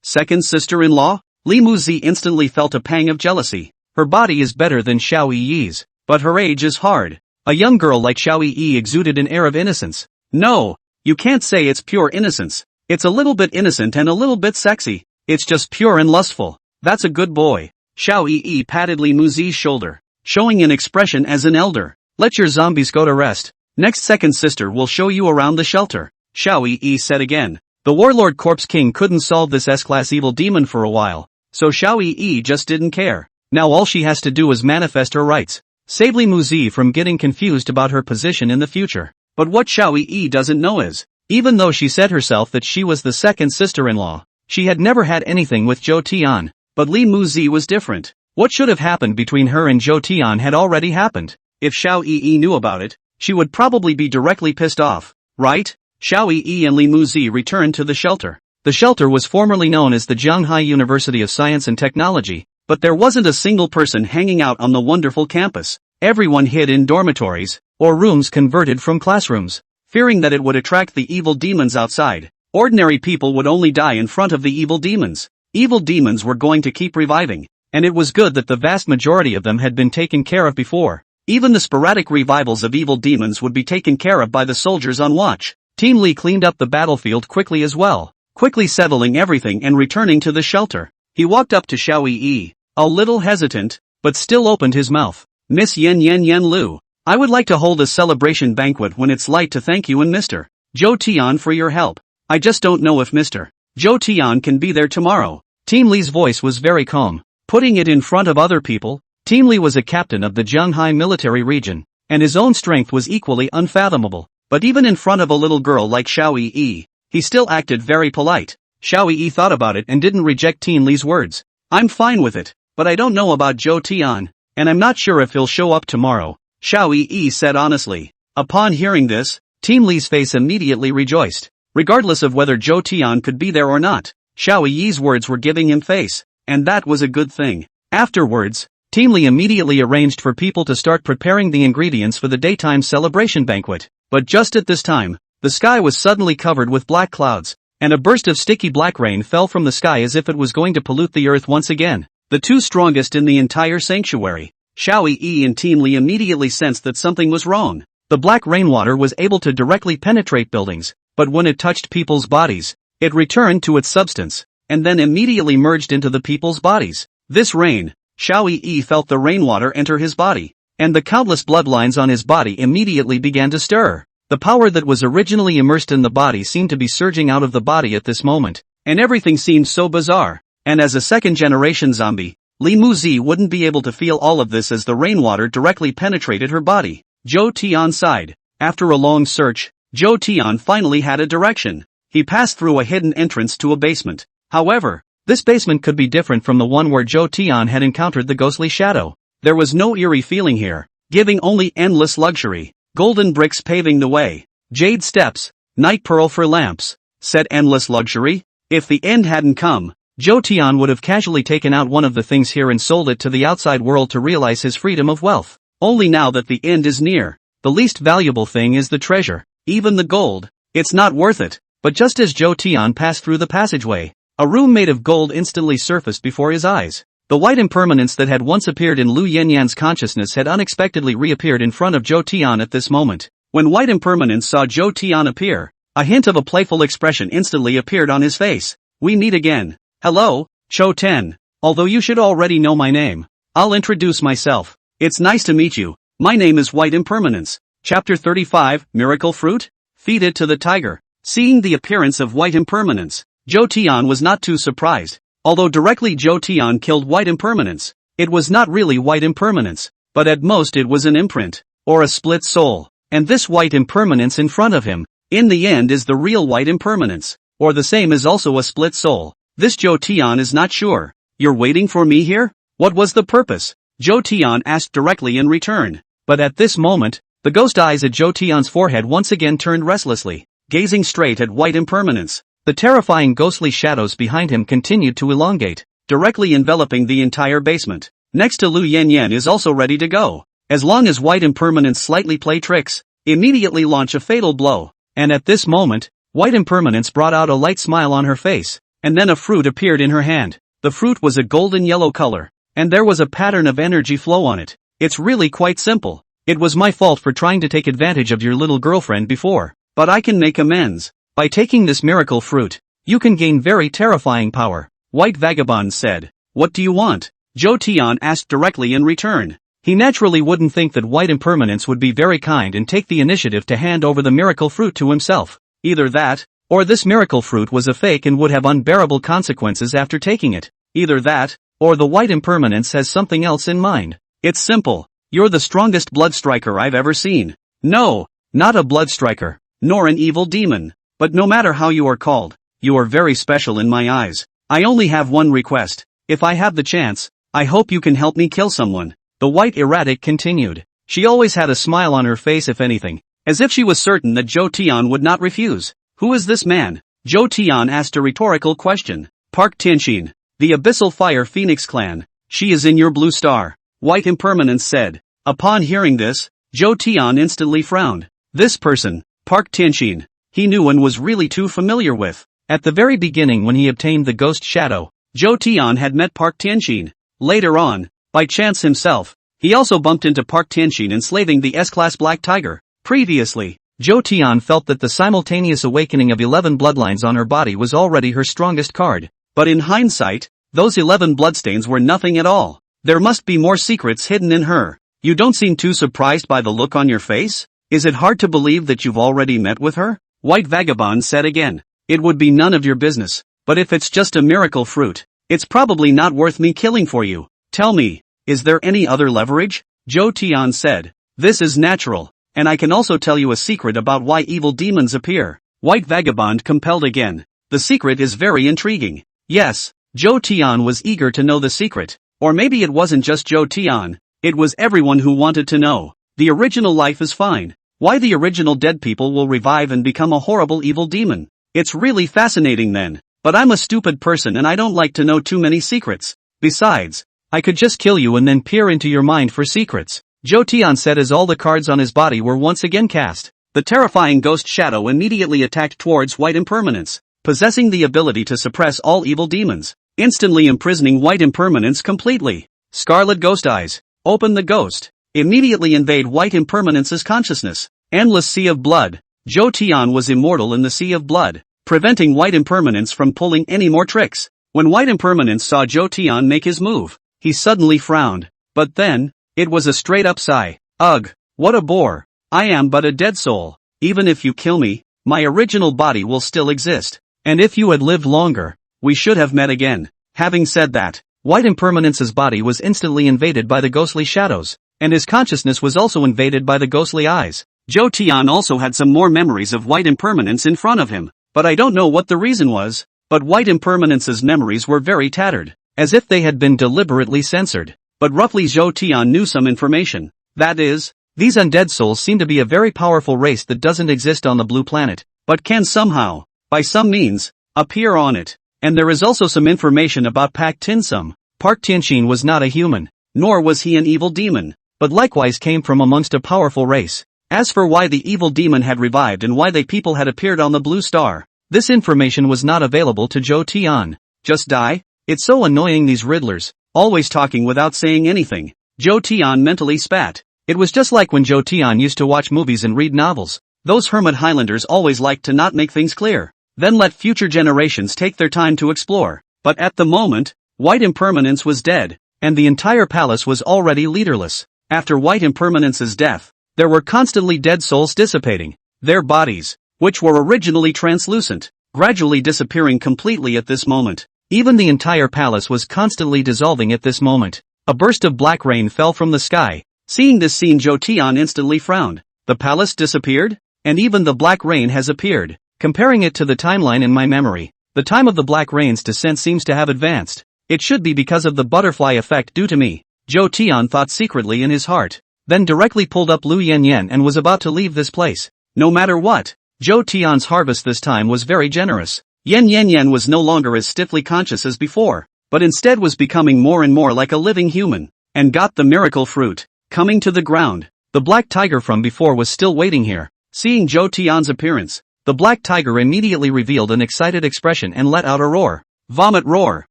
Second sister-in-law? Li Muzi instantly felt a pang of jealousy. Her body is better than Xiao Yi's, but her age is hard. A young girl like Xiao Yi exuded an air of innocence. No, you can't say it's pure innocence. It's a little bit innocent and a little bit sexy. It's just pure and lustful. That's a good boy. Xiao Yi patted Li Muzi's shoulder, showing an expression as an elder. Let your zombies go to rest. Next second sister will show you around the shelter. Xiao Yi said again. The warlord Corpse King couldn't solve this S-class evil demon for a while, so Xiao Yi just didn't care. Now all she has to do is manifest her rights. Save Li Muzi from getting confused about her position in the future. But what Xiao Yi doesn't know is, even though she said herself that she was the second sister-in-law, she had never had anything with Zhou Tian. But Li Muzi was different. What should have happened between her and Zhou Tian had already happened. If Xiao Yi knew about it, she would probably be directly pissed off, right? Xiao Yi and Li Muzi returned to the shelter. The shelter was formerly known as the Jiang University of Science and Technology, but there wasn't a single person hanging out on the wonderful campus. Everyone hid in dormitories, or rooms converted from classrooms, fearing that it would attract the evil demons outside. Ordinary people would only die in front of the evil demons. Evil demons were going to keep reviving, and it was good that the vast majority of them had been taken care of before. Even the sporadic revivals of evil demons would be taken care of by the soldiers on watch. Team Li cleaned up the battlefield quickly as well, quickly settling everything and returning to the shelter. He walked up to Xiao Yi, a little hesitant, but still opened his mouth. Miss Yan Lu, I would like to hold a celebration banquet when it's light to thank you and Mr. Zhou Tian for your help. I just don't know if Mr. Zhou Tian can be there tomorrow. Team Li's voice was very calm. Putting it in front of other people, Team Li was a captain of the Jiang military region, and his own strength was equally unfathomable. But even in front of a little girl like Xiao Yi, he still acted very polite. Xiao Yi thought about it and didn't reject Team Li's words. I'm fine with it, but I don't know about Zhou Tian, and I'm not sure if he'll show up tomorrow, Xiao Yi said honestly. Upon hearing this, Team Li's face immediately rejoiced. Regardless of whether Zhou Tian could be there or not, Xiao Yi's words were giving him face, and that was a good thing. Afterwards, Team Li immediately arranged for people to start preparing the ingredients for the daytime celebration banquet. But just at this time, the sky was suddenly covered with black clouds, and a burst of sticky black rain fell from the sky as if it was going to pollute the earth once again. The two strongest in the entire sanctuary, Xiao Yi and Team Li, immediately sensed that something was wrong. The black rainwater was able to directly penetrate buildings, but when it touched people's bodies, it returned to its substance, and then immediately merged into the people's bodies. This rain, Xiao Yi felt the rainwater enter his body, and the countless bloodlines on his body immediately began to stir. The power that was originally immersed in the body seemed to be surging out of the body at this moment, and everything seemed so bizarre. And as a second-generation zombie, Li Muzi wouldn't be able to feel all of this as the rainwater directly penetrated her body. Zhou Tian sighed. After a long search, Zhou Tian finally had a direction. He passed through a hidden entrance to a basement. However, this basement could be different from the one where Zhou Tian had encountered the ghostly shadow. There was no eerie feeling here, giving only endless luxury. Golden bricks paving the way, jade steps, night pearl for lamps, said endless luxury. If the end hadn't come, Zhou Tian would have casually taken out one of the things here and sold it to the outside world to realize his freedom of wealth. Only now that the end is near, the least valuable thing is the treasure, even the gold. It's not worth it. But just as Zhou Tian passed through the passageway, a room made of gold instantly surfaced before his eyes. The white impermanence that had once appeared in Lu Yanyan's consciousness had unexpectedly reappeared in front of Zhou Tian at this moment. When white impermanence saw Zhou Tian appear, a hint of a playful expression instantly appeared on his face. We meet again. Hello, Chou Ten. Although you should already know my name, I'll introduce myself. It's nice to meet you. My name is White Impermanence. Chapter 35, Miracle Fruit? Feed it to the tiger. Seeing the appearance of White Impermanence, Zhou Tian was not too surprised. Although directly Zhou Tian killed White Impermanence, it was not really White Impermanence, but at most it was an imprint, or a split soul. And this White Impermanence in front of him, in the end is the real White Impermanence, or the same is also a split soul. This Zhou Tian is not sure. You're waiting for me here? What was the purpose? Zhou Tian asked directly in return. But at this moment, the ghost eyes at Zhou Tian's forehead once again turned restlessly, gazing straight at White Impermanence. The terrifying ghostly shadows behind him continued to elongate, directly enveloping the entire basement. Next to Lu Yanyan is also ready to go. As long as White Impermanence slightly play tricks, immediately launch a fatal blow. And at this moment, White Impermanence brought out a light smile on her face, and then a fruit appeared in her hand. The fruit was a golden yellow color, and there was a pattern of energy flow on it. It's really quite simple. It was my fault for trying to take advantage of your little girlfriend before, but I can make amends. By taking this miracle fruit, you can gain very terrifying power. White Vagabond said. What do you want? Zhou Tian asked directly in return. He naturally wouldn't think that White Impermanence would be very kind and take the initiative to hand over the miracle fruit to himself. Either that, or this miracle fruit was a fake and would have unbearable consequences after taking it. Either that, or the White Impermanence has something else in mind. It's simple. You're the strongest blood striker I've ever seen. No, not a blood striker, nor an evil demon. But no matter how you are called, you are very special in my eyes. I only have one request. If I have the chance, I hope you can help me kill someone. The white erratic continued. She always had a smile on her face if anything, as if she was certain that Zhou Tian would not refuse. Who is this man? Zhou Tian asked a rhetorical question. Park Tianxin, the Abyssal Fire Phoenix clan. She is in your blue star, White Impermanence said. Upon hearing this, Zhou Tian instantly frowned. This person, Park Tianxin, he knew and was really too familiar with. At the very beginning when he obtained the ghost shadow, Zhou Tian had met Park Tianxin. Later on, by chance himself, he also bumped into Park Tianxin enslaving the S-Class Black Tiger. Previously, Zhou Tian felt that the simultaneous awakening of 11 bloodlines on her body was already her strongest card. But in hindsight, those 11 bloodstains were nothing at all. There must be more secrets hidden in her. You don't seem too surprised by the look on your face? Is it hard to believe that you've already met with her? White Vagabond said again. It would be none of your business, but if it's just a miracle fruit, it's probably not worth me killing for you. Tell me, is there any other leverage? Zhou Tian said. This is natural, and I can also tell you a secret about why evil demons appear. White Vagabond compelled again. The secret is very intriguing. Yes, Zhou Tian was eager to know the secret. Or maybe it wasn't just Zhou Tian, it was everyone who wanted to know. The original life is fine. Why the original dead people will revive and become a horrible evil demon. It's really fascinating then. But I'm a stupid person and I don't like to know too many secrets. Besides, I could just kill you and then peer into your mind for secrets. Zhou Tian said as all the cards on his body were once again cast. The terrifying ghost shadow immediately attacked towards White Impermanence, possessing the ability to suppress all evil demons, instantly imprisoning White Impermanence completely. Scarlet Ghost Eyes. Open the ghost. Immediately invade White Impermanence's consciousness. Endless sea of blood. Zhou Tian was immortal in the sea of blood, preventing White Impermanence from pulling any more tricks. When White Impermanence saw Zhou Tian make his move, he suddenly frowned. But then, it was a straight-up sigh. Ugh, what a bore. I am but a dead soul. Even if you kill me, my original body will still exist. And if you had lived longer, we should have met again. Having said that, White Impermanence's body was instantly invaded by the ghostly shadows, and his consciousness was also invaded by the ghostly eyes. Zhou Tian also had some more memories of White Impermanence in front of him, but I don't know what the reason was, but White Impermanence's memories were very tattered, as if they had been deliberately censored. But roughly Zhou Tian knew some information. That is, these undead souls seem to be a very powerful race that doesn't exist on the blue planet, but can somehow, by some means, appear on it. And there is also some information about Pak Tinsum. Park Tianxin was not a human, nor was he an evil demon, but likewise came from amongst a powerful race. As for why the evil demon had revived and why they people had appeared on the blue star, this information was not available to Zhou Tian. Just die? It's so annoying, these riddlers, always talking without saying anything. Zhou Tian mentally spat. It was just like when Zhou Tian used to watch movies and read novels. Those hermit Highlanders always liked to not make things clear, then let future generations take their time to explore. But at the moment, White Impermanence was dead, and the entire palace was already leaderless. After White Impermanence's death, there were constantly dead souls dissipating, their bodies, which were originally translucent, gradually disappearing completely at this moment. Even the entire palace was constantly dissolving at this moment. A burst of black rain fell from the sky. Seeing this scene, Zhou Tian instantly frowned. The palace disappeared? And even the black rain has appeared. Comparing it to the timeline in my memory, the time of the black rain's descent seems to have advanced. It should be because of the butterfly effect due to me, Zhou Tian thought secretly in his heart, then directly pulled up Lu Yanyan and was about to leave this place. No matter what, Zhou Tian's harvest this time was very generous. Yan Yan was no longer as stiffly conscious as before, but instead was becoming more and more like a living human, and got the miracle fruit. Coming to the ground, the black tiger from before was still waiting here. Seeing Zhou Tian's appearance, the black tiger immediately revealed an excited expression and let out a roar. Vomit roar.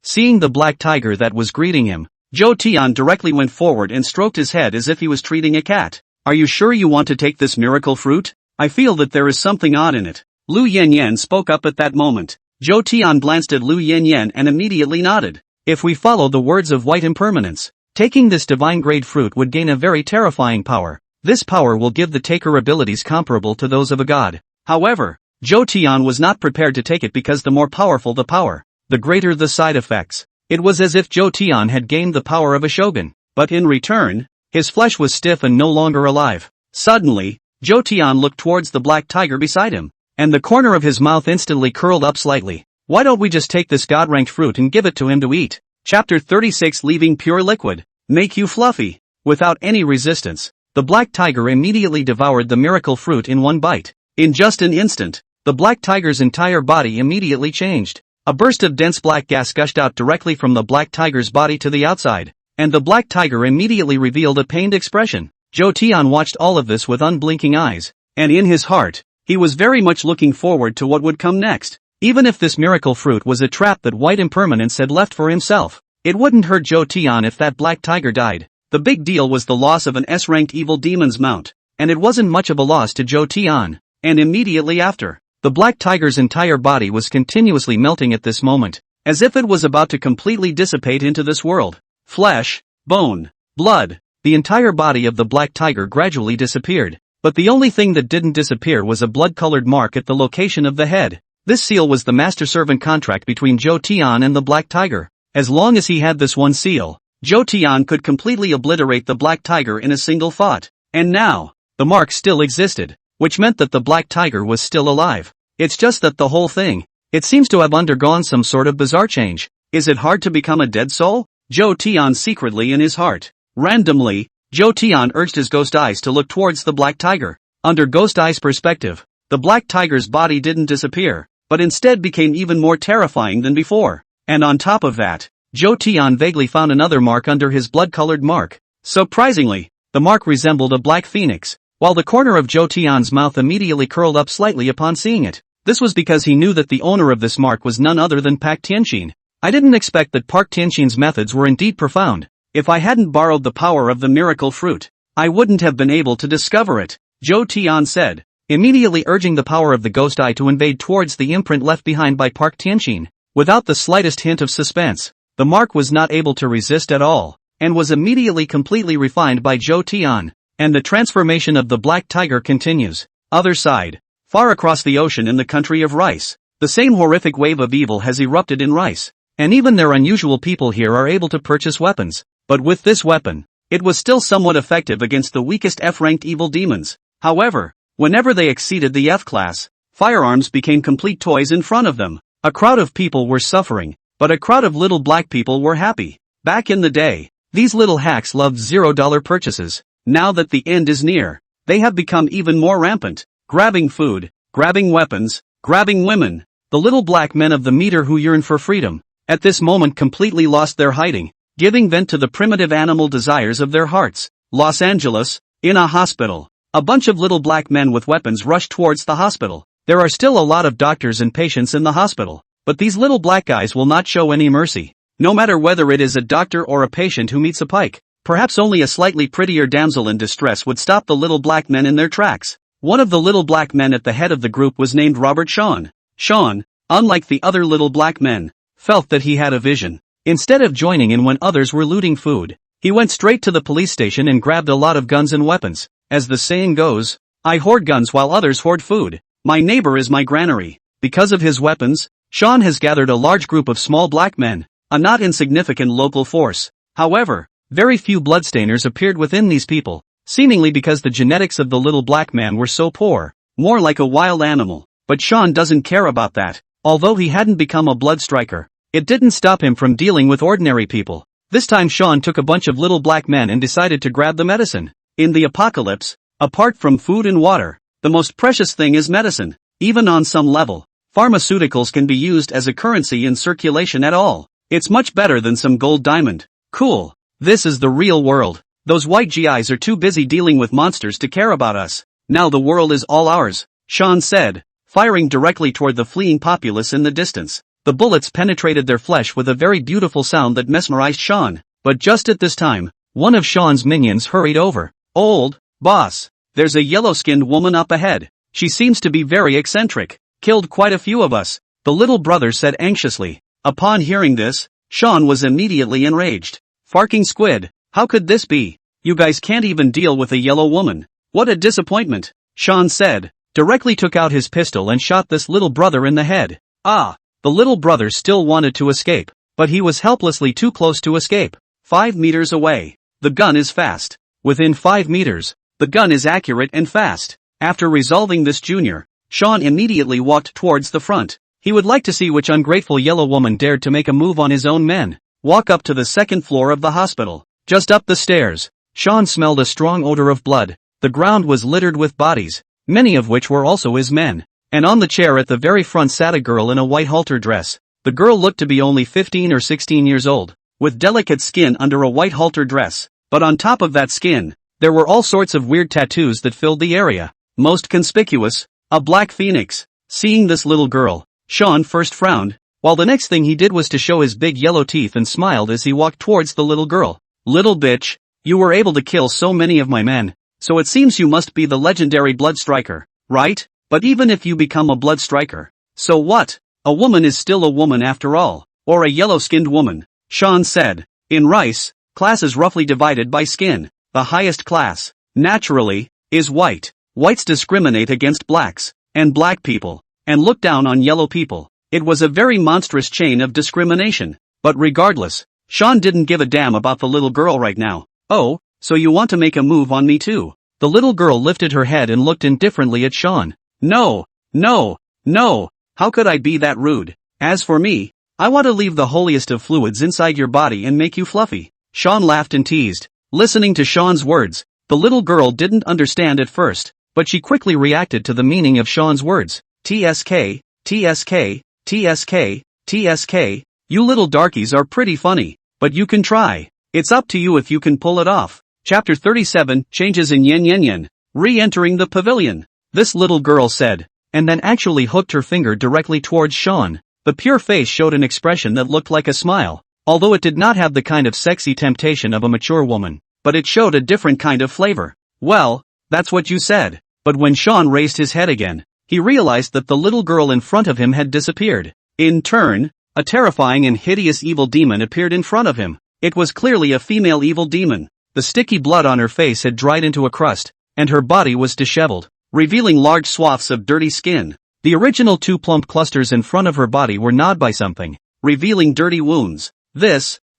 Seeing the black tiger that was greeting him, Zhou Tian directly went forward and stroked his head as if he was treating a cat. Are you sure you want to take this miracle fruit? I feel that there is something odd in it. Lu Yanyan spoke up at that moment. Zhou Tian glanced at Lu Yanyan and immediately nodded. If we follow the words of White Impermanence, taking this divine grade fruit would gain a very terrifying power. This power will give the taker abilities comparable to those of a god. However, Zhou Tian was not prepared to take it because the more powerful the power, the greater the side effects. It was as if Zhou Tian had gained the power of a shogun, but in return, his flesh was stiff and no longer alive. Suddenly, Zhou Tian looked towards the black tiger beside him, and the corner of his mouth instantly curled up slightly. Why don't we just take this god-ranked fruit and give it to him to eat? Chapter 36, Leaving Pure Liquid. Make you fluffy. Without any resistance, the black tiger immediately devoured the miracle fruit in one bite. In just an instant, the black tiger's entire body immediately changed. A burst of dense black gas gushed out directly from the black tiger's body to the outside, and the black tiger immediately revealed a pained expression. Zhou Tian watched all of this with unblinking eyes, and in his heart, he was very much looking forward to what would come next. Even if this miracle fruit was a trap that White Impermanence had left for himself, it wouldn't hurt Zhou Tian if that black tiger died. The big deal was the loss of an S-ranked evil demon's mount, and it wasn't much of a loss to Zhou Tian. And immediately after, the black tiger's entire body was continuously melting at this moment, as if it was about to completely dissipate into this world. Flesh, bone, blood, the entire body of the black tiger gradually disappeared, but the only thing that didn't disappear was a blood-colored mark at the location of the head. This seal was the master-servant contract between Zhou Tian and the black tiger. As long as he had this one seal, Zhou Tian could completely obliterate the black tiger in a single thought. And now, the mark still existed, which meant that the black tiger was still alive. It's just that the whole thing, it seems to have undergone some sort of bizarre change. Is it hard to become a dead soul? Zhou Tian secretly in his heart. Randomly, Zhou Tian urged his ghost eyes to look towards the black tiger. Under ghost eyes perspective, the black tiger's body didn't disappear, but instead became even more terrifying than before. And on top of that, Zhou Tian vaguely found another mark under his blood-colored mark. Surprisingly, the mark resembled a black phoenix, while the corner of Zhou Tian's mouth immediately curled up slightly upon seeing it. This was because he knew that the owner of this mark was none other than Pak Tianxin. I didn't expect that Park Tianxin's methods were indeed profound. If I hadn't borrowed the power of the miracle fruit, I wouldn't have been able to discover it. Zhou Tian said, immediately urging the power of the ghost eye to invade towards the imprint left behind by Park Tianqin. Without the slightest hint of suspense, the mark was not able to resist at all, and was immediately completely refined by Zhou Tian. And the transformation of the black tiger continues. Other side. Far across the ocean in the country of Rice, the same horrific wave of evil has erupted in Rice. And even their unusual people here are able to purchase weapons. But with this weapon, it was still somewhat effective against the weakest F-ranked evil demons. However, whenever they exceeded the F-class, firearms became complete toys in front of them. A crowd of people were suffering, but a crowd of little black people were happy. Back in the day, these little hacks loved $0 purchases. Now that the end is near, they have become even more rampant, grabbing food, grabbing weapons, grabbing women. The little black men of the meter who yearn for freedom, at this moment completely lost their hiding, giving vent to the primitive animal desires of their hearts. Los Angeles, in a hospital. A bunch of little black men with weapons rush towards the hospital. There are still a lot of doctors and patients in the hospital, but these little black guys will not show any mercy. No matter whether it is a doctor or a patient who meets a pike. Perhaps only a slightly prettier damsel in distress would stop the little black men in their tracks. One of the little black men at the head of the group was named Robert Sean. Sean, unlike the other little black men, felt that he had a vision. Instead of joining in when others were looting food, he went straight to the police station and grabbed a lot of guns and weapons. As the saying goes, I hoard guns while others hoard food. My neighbor is my granary. Because of his weapons, Sean has gathered a large group of small black men, a not insignificant local force. However, very few bloodstainers appeared within these people, seemingly because the genetics of the little black man were so poor, more like a wild animal. But Sean doesn't care about that. Although he hadn't become a blood striker, it didn't stop him from dealing with ordinary people. This time Sean took a bunch of little black men and decided to grab the medicine. In the apocalypse, apart from food and water, the most precious thing is medicine. Even on some level, pharmaceuticals can be used as a currency in circulation at all. It's much better than some gold diamond. Cool. This is the real world. Those white GIs are too busy dealing with monsters to care about us. Now the world is all ours, Sean said, firing directly toward the fleeing populace in the distance. The bullets penetrated their flesh with a very beautiful sound that mesmerized Sean. But just at this time, one of Sean's minions hurried over. Old boss, there's a yellow-skinned woman up ahead. She seems to be very eccentric. Killed quite a few of us, the little brother said anxiously. Upon hearing this, Sean was immediately enraged. Farking squid, how could this be? You guys can't even deal with a yellow woman. What a disappointment, Sean said, directly took out his pistol and shot this little brother in the head. Ah, the little brother still wanted to escape, but he was helplessly too close to escape. 5 meters away. The gun is fast. Within 5 meters, the gun is accurate and fast. After resolving this Junior, Sean immediately walked towards the front. He would like to see which ungrateful yellow woman dared to make a move on his own men. Walk up to the second floor of the hospital. Just up the stairs, Sean smelled a strong odor of blood. The ground was littered with bodies, many of which were also his men. And on the chair at the very front sat a girl in a white halter dress. The girl looked to be only 15 or 16 years old, with delicate skin under a white halter dress. But on top of that skin, there were all sorts of weird tattoos that filled the area. Most conspicuous, a black phoenix. Seeing this little girl, Sean first frowned, while the next thing he did was to show his big yellow teeth and smiled as he walked towards the little girl. Little bitch, you were able to kill so many of my men, so it seems you must be the legendary blood striker, right? But even if you become a blood striker, so what? A woman is still a woman after all, or a yellow-skinned woman, Sean said. In Rice, class is roughly divided by skin. The highest class, naturally, is white. Whites discriminate against blacks, and black people, and look down on yellow people. It was a very monstrous chain of discrimination. But regardless, Sean didn't give a damn about the little girl right now. Oh, so you want to make a move on me too? The little girl lifted her head and looked indifferently at Sean. No, no, no, how could I be that rude? As for me, I want to leave the holiest of fluids inside your body and make you fluffy. Sean laughed and teased. Listening to Sean's words, the little girl didn't understand at first, but she quickly reacted to the meaning of Sean's words. TSK, TSK, TSK, TSK, you little darkies are pretty funny, but you can try. It's up to you if you can pull it off. Chapter 37, Changes in Yen Yen Yen. Re-entering the pavilion. This little girl said, and then actually hooked her finger directly towards Sean. The pure face showed an expression that looked like a smile, although it did not have the kind of sexy temptation of a mature woman, but it showed a different kind of flavor. Well, that's what you said. but when Chen raised his head again, he realized that the little girl in front of him had disappeared. In turn, a terrifying and hideous evil demon appeared in front of him. It was clearly a female evil demon. The sticky blood on her face had dried into a crust, and her body was disheveled, revealing large swaths of dirty skin. The original 2 plump clusters in front of her body were gnawed by something, revealing dirty wounds.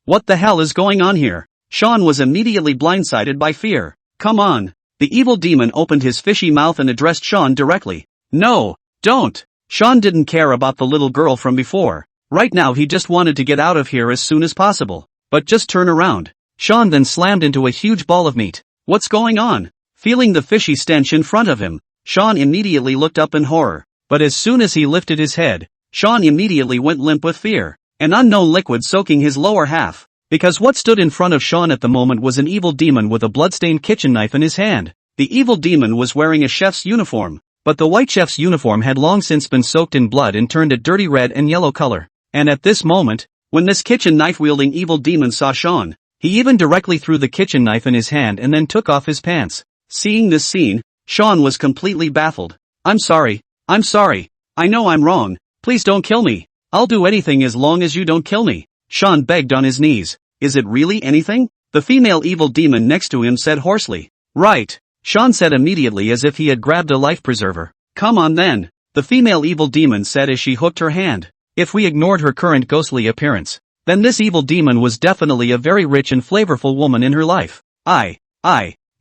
What the hell is going on here? Chen was immediately blindsided by fear. Come on. The evil demon opened his fishy mouth and addressed Chen directly. No, don't. Chen didn't care about the little girl from before. Right now he just wanted to get out of here as soon as possible. But just turn around. Chen then slammed into a huge ball of meat. What's going on? Feeling the fishy stench in front of him, Chen immediately looked up in horror. But as soon as he lifted his head, Chen immediately went limp with fear, an unknown liquid soaking his lower half. Because what stood in front of Chen at the moment was an evil demon with a bloodstained kitchen knife in his hand. The evil demon was wearing a chef's uniform, but the white chef's uniform had long since been soaked in blood and turned a dirty red and yellow color. And at this moment, when this kitchen knife-wielding evil demon saw Chen, he even directly threw the kitchen knife in his hand and then took off his pants. Seeing this scene, Chen was completely baffled. I'm sorry. I know I'm wrong. Please don't kill me. I'll do anything as long as you don't kill me. Chen begged on his knees. Is it really anything? The female evil demon next to him said hoarsely. Right. Chen said immediately as if he had grabbed a life preserver. Come on then. The female evil demon said as she hooked her hand. If we ignored her current ghostly appearance, then this evil demon was definitely a very rich and flavorful woman in her life.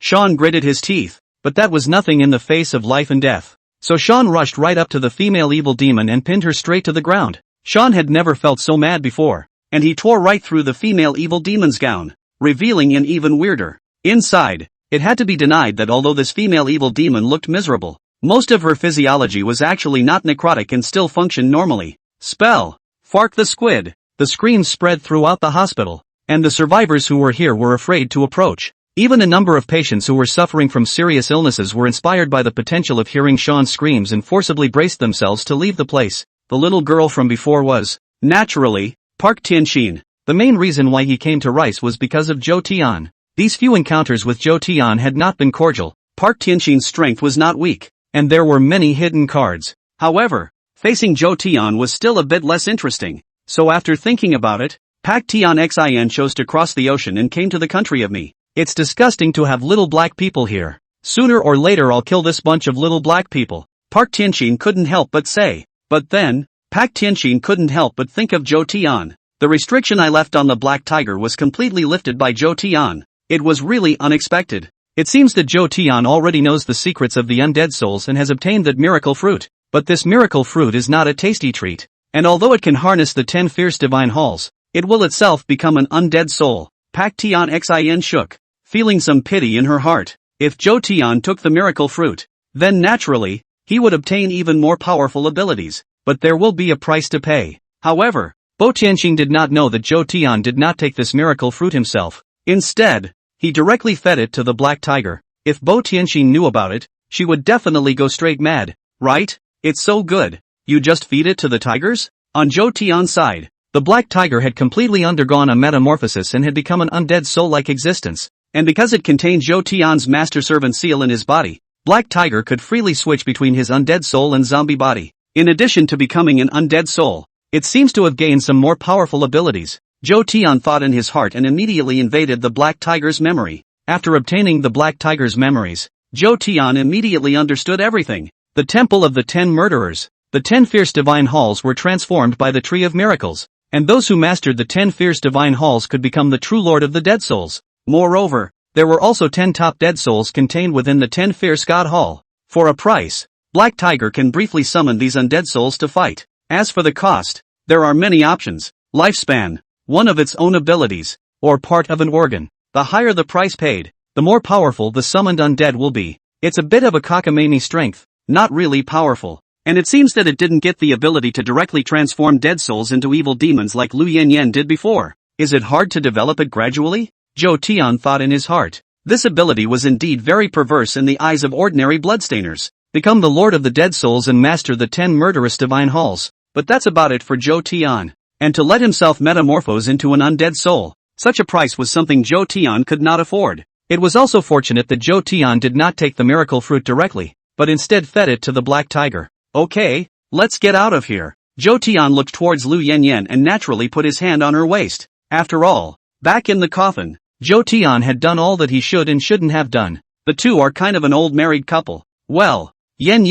Chen gritted his teeth, but that was nothing in the face of life and death. So Chen rushed right up to the female evil demon and pinned her straight to the ground. Chen had never felt so mad before, and he tore right through the female evil demon's gown, revealing an even weirder. Inside, it had to be denied that although this female evil demon looked miserable, most of her physiology was actually not necrotic and still functioned normally. Spell! Fark the squid! The screams spread throughout the hospital, and the survivors who were here were afraid to approach. Even a number of patients who were suffering from serious illnesses were inspired by the potential of hearing Chen's screams and forcibly braced themselves to leave the place. The little girl from before was, naturally, Park Tianxin. The main reason why he came to Rice was because of Zhou Tian. These few encounters with Zhou Tian had not been cordial. Park Tianxin's strength was not weak, and there were many hidden cards. However, facing Zhou Tian was still a bit less interesting. So after thinking about it, Pak Tian Xin chose to cross the ocean and came to the country of me. It's disgusting to have little black people here. Sooner or later I'll kill this bunch of little black people. Park Tianxin couldn't help but say. But then, Pak Tianxin couldn't help but think of Zhou Tian. The restriction I left on the black tiger was completely lifted by Zhou Tian. It was really unexpected. It seems that Zhou Tian already knows the secrets of the undead souls and has obtained that miracle fruit. But this miracle fruit is not a tasty treat. And although it can harness the 10 fierce divine halls, it will itself become an undead soul. Pak Tian Xin shook, feeling some pity in her heart. If Zhou Tian took the miracle fruit, then naturally, he would obtain even more powerful abilities, but there will be a price to pay. However, Bo Tianxin did not know that Zhou Tian did not take this miracle fruit himself. Instead, he directly fed it to the black tiger. If Bo Tianxin knew about it, she would definitely go straight mad, right? It's so good. You just feed it to the tigers? On Zhou Tian's side, the black tiger had completely undergone a metamorphosis and had become an undead soul-like existence. And because it contained Zhou Tian's master servant seal in his body, Black Tiger could freely switch between his undead soul and zombie body. In addition to becoming an undead soul, it seems to have gained some more powerful abilities. Zhou Tian thought in his heart and immediately invaded the Black Tiger's memory. After obtaining the Black Tiger's memories, Zhou Tian immediately understood everything. The Temple of the 10 Murderers. The 10 fierce divine halls were transformed by the Tree of Miracles, and those who mastered the 10 fierce divine halls could become the true Lord of the Dead Souls. Moreover, there were also 10 top dead souls contained within the 10 fierce God Hall. For a price, Black Tiger can briefly summon these undead souls to fight. As for the cost, there are many options. Lifespan, one of its own abilities, or part of an organ. The higher the price paid, the more powerful the summoned undead will be. It's a bit of a cockamamie strength, not really powerful. And it seems that it didn't get the ability to directly transform dead souls into evil demons like Lu Yanyan did before. Is it hard to develop it gradually? Zhou Tian thought in his heart. This ability was indeed very perverse in the eyes of ordinary bloodstainers. Become the Lord of the Dead Souls and master the 10 murderous divine halls. But that's about it for Zhou Tian. And to let himself metamorphose into an undead soul, such a price was something Zhou Tian could not afford. It was also fortunate that Zhou Tian did not take the miracle fruit directly. but instead fed it to the black tiger. Okay, let's get out of here. Zhou Tian looked towards Lu Yanyan and naturally put his hand on her waist. After all, back in the coffin, Zhou Tian had done all that he should and shouldn't have done. The two are kind of an old married couple. Well, Yan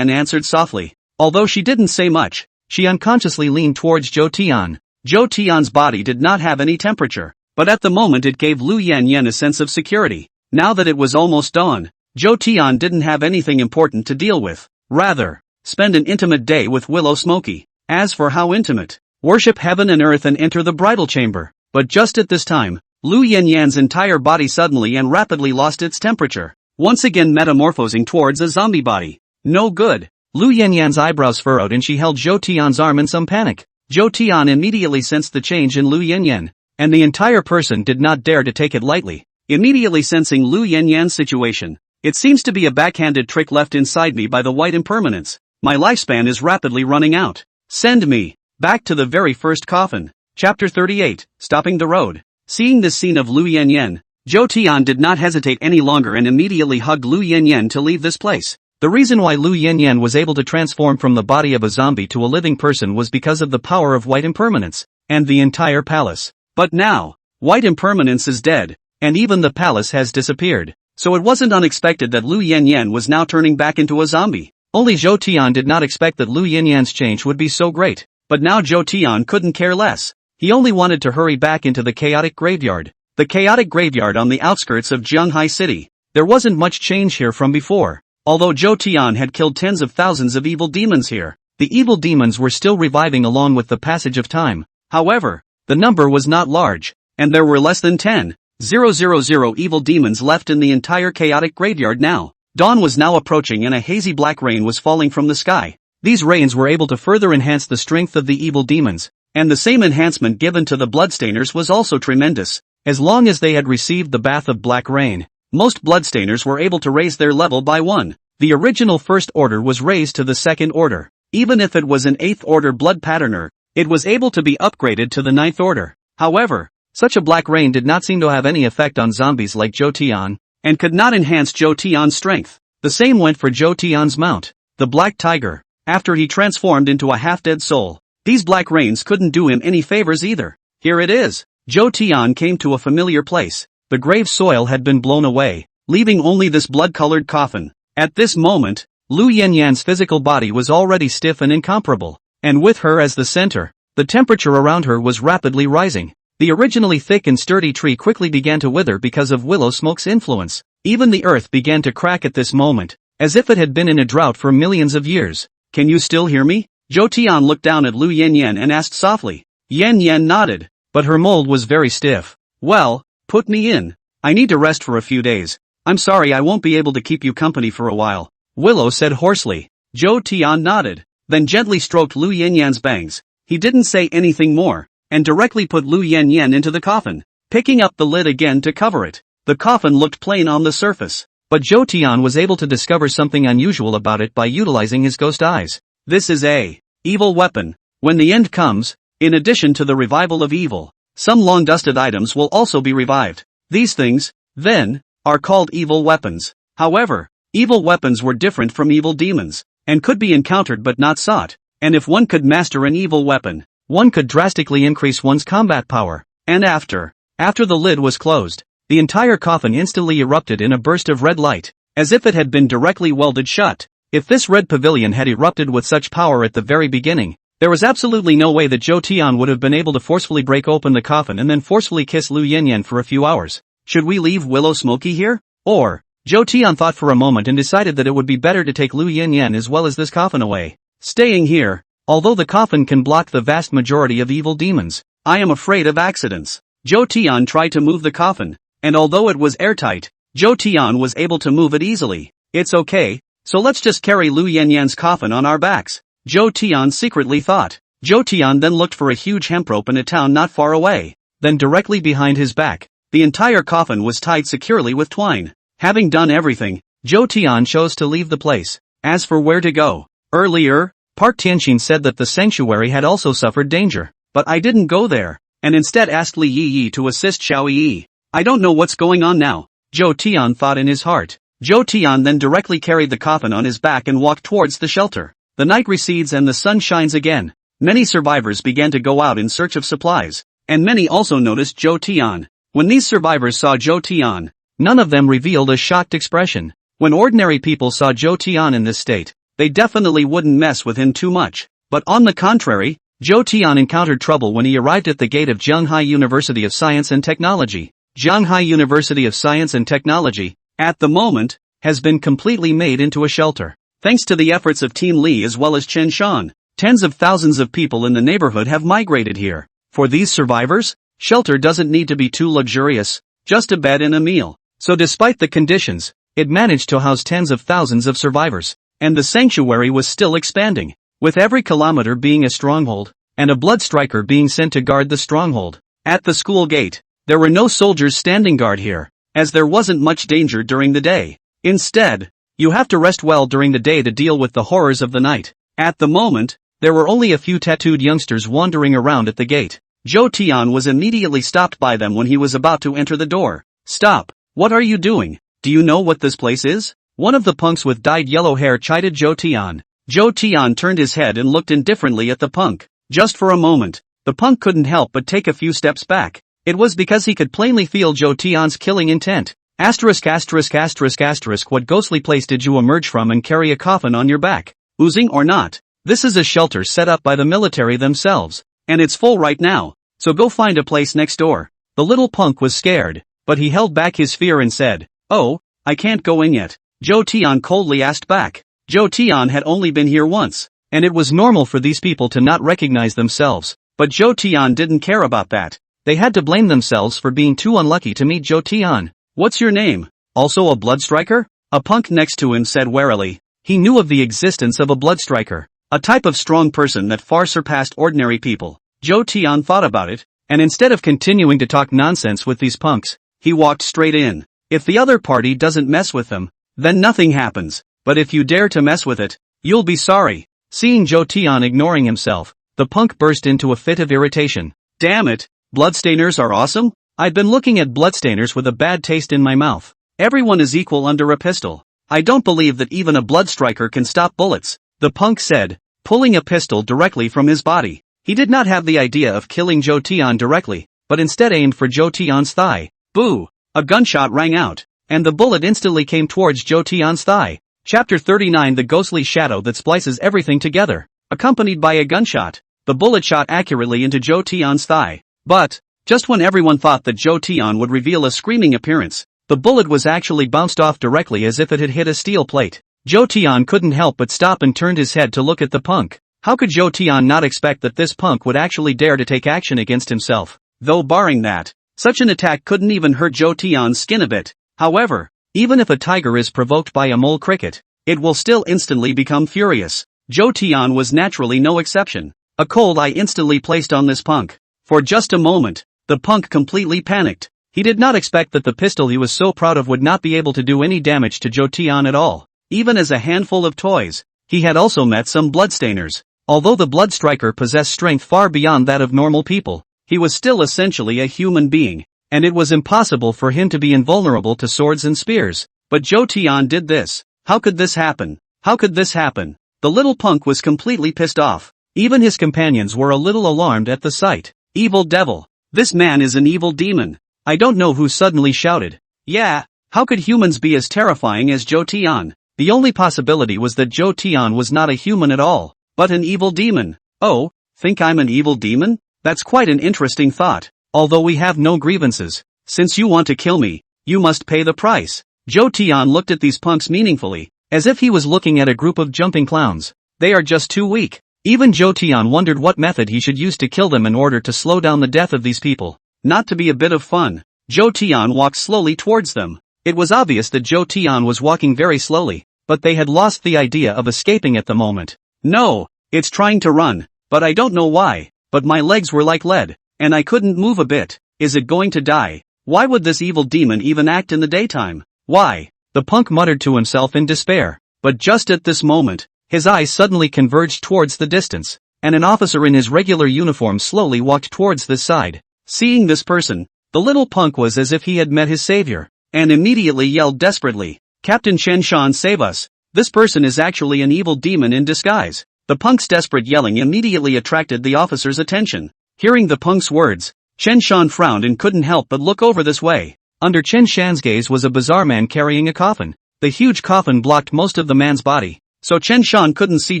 answered softly. Although she didn't say much, she unconsciously leaned towards Zhou Tian. Zhou Tian's body did not have any temperature, but at the moment it gave Lu Yanyan a sense of security. Now that it was almost dawn, Zhou Tian didn't have anything important to deal with. Rather, spend an intimate day with Willow Smoky. As for how intimate, worship heaven and earth and enter the bridal chamber. But just at this time, Lu Yanyan's entire body suddenly and rapidly lost its temperature, once again metamorphosing towards a zombie body. No good. Lu Yanyan's eyebrows furrowed and she held Zhou Tian's arm in some panic. Zhou Tian immediately sensed the change in Lu Yanyan, and the entire person did not dare to take it lightly. Immediately sensing Lu Yanyan's situation, it seems to be a backhanded trick left inside me by the white impermanence. My lifespan is rapidly running out. Send me back to the very first coffin. Chapter 38, Stopping the Road. Seeing this scene of Lu Yanyan, Zhou Tian did not hesitate any longer and immediately hugged Lu Yanyan to leave this place. The reason why Lu Yanyan was able to transform from the body of a zombie to a living person was because of the power of white impermanence, and the entire palace. But now, white impermanence is dead, and even the palace has disappeared. So it wasn't unexpected that Lu Yanyan was now turning back into a zombie. Only Zhou Tian did not expect that Lu Yanyan's change would be so great. But now Zhou Tian couldn't care less. He only wanted to hurry back into the chaotic graveyard. The chaotic graveyard on the outskirts of Jiang City. There wasn't much change here from before. Although Zhou Tian had killed tens of thousands of evil demons here, the evil demons were still reviving along with the passage of time. However, the number was not large, and there were less than 10,000 evil demons left in the entire chaotic graveyard now. Dawn was now approaching and a hazy black rain was falling from the sky. These rains were able to further enhance the strength of the evil demons, and the same enhancement given to the bloodstainers was also tremendous. As long as they had received the bath of black rain, most bloodstainers were able to raise their level by 1. The original first order was raised to the second order. Even if it was an 8th order blood patterner, it was able to be upgraded to the 9th order. However, such a black rain did not seem to have any effect on zombies like Zhou Tian, and could not enhance Zhou Tian's strength. The same went for Zhou Tian's mount, the black tiger. After he transformed into a half-dead soul, these black rains couldn't do him any favors either. Here it is. Zhou Tian came to a familiar place. The grave soil had been blown away, leaving only this blood-colored coffin. At this moment, Lu Yanyan's physical body was already stiff and incomparable, and with her as the center, the temperature around her was rapidly rising. The originally thick and sturdy tree quickly began to wither because of willow smoke's influence. Even the earth began to crack at this moment, as if it had been in a drought for millions of years. Can you still hear me? Zhou Tian looked down at Lu Yanyan and asked softly. Yanyan nodded, but her mold was very stiff. Well, put me in. I need to rest for a few days. I'm sorry I won't be able to keep you company for a while, Willow said hoarsely. Zhou Tian nodded, then gently stroked Lu Yanyan's bangs. He didn't say anything more, and directly put Lu Yanyan into the coffin, picking up the lid again to cover it. The coffin looked plain on the surface, but Zhou Tian was able to discover something unusual about it by utilizing his ghost eyes. This is a evil weapon. When the end comes, in addition to the revival of evil, some long-dusted items will also be revived. These things, then, are called evil weapons. However, evil weapons were different from evil demons, and could be encountered but not sought. And if one could master an evil weapon, one could drastically increase one's combat power. And after the lid was closed, the entire coffin instantly erupted in a burst of red light, as if it had been directly welded shut. If this red pavilion had erupted with such power at the very beginning, there was absolutely no way that Zhou Tian would have been able to forcefully break open the coffin and then forcefully kiss Lu Yanyan for a few hours. Should we leave Willow Smoky here? Or, Zhou Tian thought for a moment and decided that it would be better to take Lu Yanyan as well as this coffin away. Staying here, although the coffin can block the vast majority of evil demons, I am afraid of accidents. Zhou Tian tried to move the coffin, and although it was airtight, Zhou Tian was able to move it easily. It's okay, so let's just carry Lu Yanyan's coffin on our backs, Zhou Tian secretly thought. Zhou Tian then looked for a huge hemp rope in a town not far away. Then directly behind his back, the entire coffin was tied securely with twine. Having done everything, Zhou Tian chose to leave the place. As for where to go, earlier, Park Tianxin said that the sanctuary had also suffered danger, but I didn't go there, and instead asked Li Yi to assist Xiao Yi. I don't know what's going on now, Zhou Tian thought in his heart. Zhou Tian then directly carried the coffin on his back and walked towards the shelter. The night recedes and the sun shines again. Many survivors began to go out in search of supplies, and many also noticed Zhou Tian. When these survivors saw Zhou Tian, none of them revealed a shocked expression. When ordinary people saw Zhou Tian in this state, they definitely wouldn't mess with him too much. But on the contrary, Zhou Tian encountered trouble when he arrived at the gate of Jiang University of Science and Technology. Jiang University of Science and Technology, at the moment, has been completely made into a shelter. Thanks to the efforts of Team Li as well as Chen Shan, tens of thousands of people in the neighborhood have migrated here. For these survivors, shelter doesn't need to be too luxurious, just a bed and a meal. So despite the conditions, it managed to house tens of thousands of survivors, and the sanctuary was still expanding, with every kilometer being a stronghold, and a blood striker being sent to guard the stronghold. At the school gate, there were no soldiers standing guard here, as there wasn't much danger during the day. Instead, you have to rest well during the day to deal with the horrors of the night. At the moment, there were only a few tattooed youngsters wandering around at the gate. Zhou Tian was immediately stopped by them when he was about to enter the door. Stop! What are you doing? Do you know what this place is? One of the punks with dyed yellow hair chided Zhou Tian. Zhou Tian turned his head and looked indifferently at the punk. Just for a moment, the punk couldn't help but take a few steps back. It was because he could plainly feel Zhou Tian's killing intent. What ghostly place did you emerge from and carry a coffin on your back? Oozing or not, this is a shelter set up by the military themselves, and it's full right now, so go find a place next door. The little punk was scared, but he held back his fear and said, "Oh, I can't go in yet." Zhou Tian coldly asked back. Zhou Tian had only been here once, and it was normal for these people to not recognize themselves, but Zhou Tian didn't care about that. They had to blame themselves for being too unlucky to meet Zhou Tian. What's your name? Also a blood striker? A punk next to him said warily. He knew of the existence of a blood striker, a type of strong person that far surpassed ordinary people. Zhou Tian thought about it, and instead of continuing to talk nonsense with these punks, he walked straight in. If the other party doesn't mess with them, then nothing happens, but if you dare to mess with it, you'll be sorry. Seeing Zhou Tian ignoring himself, the punk burst into a fit of irritation. Damn it, bloodstainers are awesome? I've been looking at bloodstainers with a bad taste in my mouth. Everyone is equal under a pistol. I don't believe that even a blood striker can stop bullets, the punk said, pulling a pistol directly from his body. He did not have the idea of killing Zhou Tian directly, but instead aimed for Zhou Tian's thigh. Boo! A gunshot rang out, and the bullet instantly came towards Zhou Tian's thigh. Chapter 39 The ghostly shadow that splices everything together. Accompanied by a gunshot, the bullet shot accurately into Zhou Tian's thigh. But, just when everyone thought that Zhou Tian would reveal a screaming appearance, the bullet was actually bounced off directly as if it had hit a steel plate. Zhou Tian couldn't help but stop and turned his head to look at the punk. How could Zhou Tian not expect that this punk would actually dare to take action against himself? Though barring that, such an attack couldn't even hurt Zhou Tian's skin a bit. However, even if a tiger is provoked by a mole cricket, it will still instantly become furious. Zhou Tian was naturally no exception. A cold eye instantly placed on this punk. For just a moment, the punk completely panicked. He did not expect that the pistol he was so proud of would not be able to do any damage to Zhou Tian at all. Even as a handful of toys, he had also met some bloodstainers. Although the blood striker possessed strength far beyond that of normal people, he was still essentially a human being, and it was impossible for him to be invulnerable to swords and spears. But Zhou Tian did this. How could this happen? How could this happen? The little punk was completely pissed off. Even his companions were a little alarmed at the sight. Evil devil. This man is an evil demon. I don't know who suddenly shouted. Yeah, how could humans be as terrifying as Zhou Tian? The only possibility was that Zhou Tian was not a human at all, but an evil demon. Oh, think I'm an evil demon? That's quite an interesting thought. Although we have no grievances, since you want to kill me, you must pay the price. Zhou Tian looked at these punks meaningfully, as if he was looking at a group of jumping clowns. They are just too weak. Even Zhou Tian wondered what method he should use to kill them in order to slow down the death of these people. Not to be a bit of fun, Zhou Tian walked slowly towards them. It was obvious that Zhou Tian was walking very slowly, but they had lost the idea of escaping at the moment. No, it's trying to run, but I don't know why, but my legs were like lead, and I couldn't move a bit. Is it going to die? Why would this evil demon even act in the daytime? Why? The punk muttered to himself in despair, but just at this moment, his eyes suddenly converged towards the distance, and an officer in his regular uniform slowly walked towards this side. Seeing this person, the little punk was as if he had met his savior, and immediately yelled desperately, Captain Chen Shan, save us. This person is actually an evil demon in disguise. The punk's desperate yelling immediately attracted the officer's attention. Hearing the punk's words, Chen Shan frowned and couldn't help but look over this way. Under Chen Shan's gaze was a bizarre man carrying a coffin. The huge coffin blocked most of the man's body, so Chen Shan couldn't see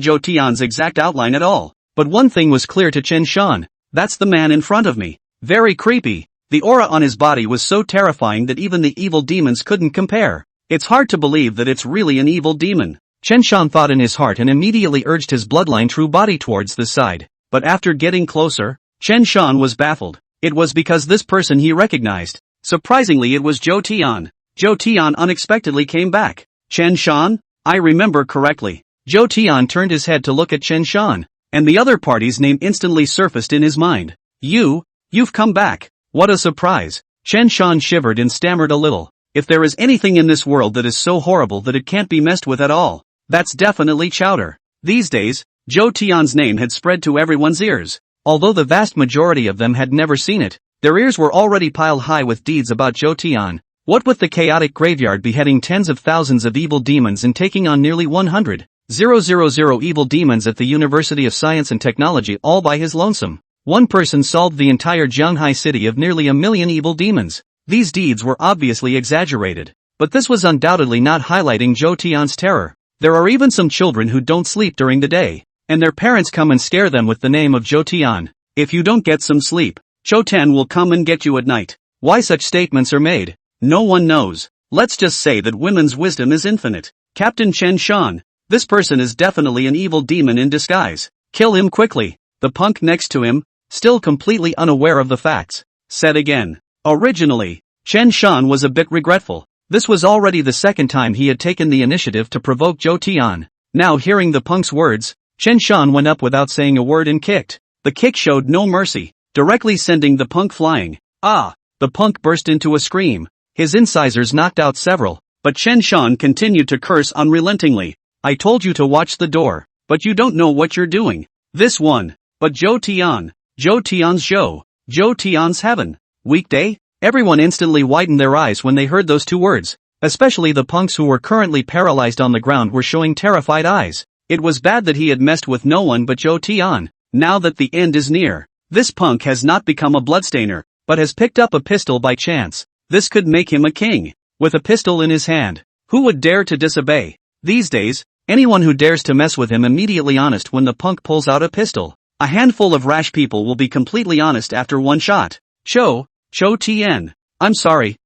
Zhou Tian's exact outline at all. But one thing was clear to Chen Shan. That's the man in front of me. Very creepy. The aura on his body was so terrifying that even the evil demons couldn't compare. It's hard to believe that it's really an evil demon. Chen Shan thought in his heart and immediately urged his bloodline true body towards this side. But after getting closer, Chen Shan was baffled. It was because this person he recognized. Surprisingly, it was Zhou Tian. Zhou Tian unexpectedly came back. Chen Shan? I remember correctly. Zhou Tian turned his head to look at Chen Shan, and the other party's name instantly surfaced in his mind. You've come back. What a surprise. Chen Shan shivered and stammered a little. If there is anything in this world that is so horrible that it can't be messed with at all, that's definitely chowder. These days, Zhou Tian's name had spread to everyone's ears. Although the vast majority of them had never seen it, their ears were already piled high with deeds about Zhou Tian. What with the chaotic graveyard beheading tens of thousands of evil demons and taking on nearly 100,000 evil demons at the University of Science and Technology all by his lonesome. One person solved the entire Jiang city of nearly 1 million evil demons. These deeds were obviously exaggerated, but this was undoubtedly not highlighting Zhou Tian's terror. There are even some children who don't sleep during the day, and their parents come and scare them with the name of Zhou Tian. If you don't get some sleep, Zhou Tian will come and get you at night. Why such statements are made, no one knows. Let's just say that women's wisdom is infinite. Captain Chen Shan, this person is definitely an evil demon in disguise. Kill him quickly. The punk next to him, still completely unaware of the facts, said again. Originally, Chen Shan was a bit regretful. This was already the second time he had taken the initiative to provoke Zhou Tian. Now hearing the punk's words, Chen Shan went up without saying a word and kicked. The kick showed no mercy, directly sending the punk flying. Ah! The punk burst into a scream. His incisors knocked out several, but Chen Shan continued to curse unrelentingly. I told you to watch the door, but you don't know what you're doing. This one. But Zhou Tian's Zhou Tian's heaven. Weekday? Everyone instantly widened their eyes when they heard those two words. Especially the punks who were currently paralyzed on the ground were showing terrified eyes. It was bad that he had messed with no one but Zhou Tian. Now that the end is near, this punk has not become a bloodstainer, but has picked up a pistol by chance. This could make him a king. With a pistol in his hand, who would dare to disobey? These days, anyone who dares to mess with him immediately honest when the punk pulls out a pistol. A handful of rash people will be completely honest after one shot. Zhou Tian. I'm sorry.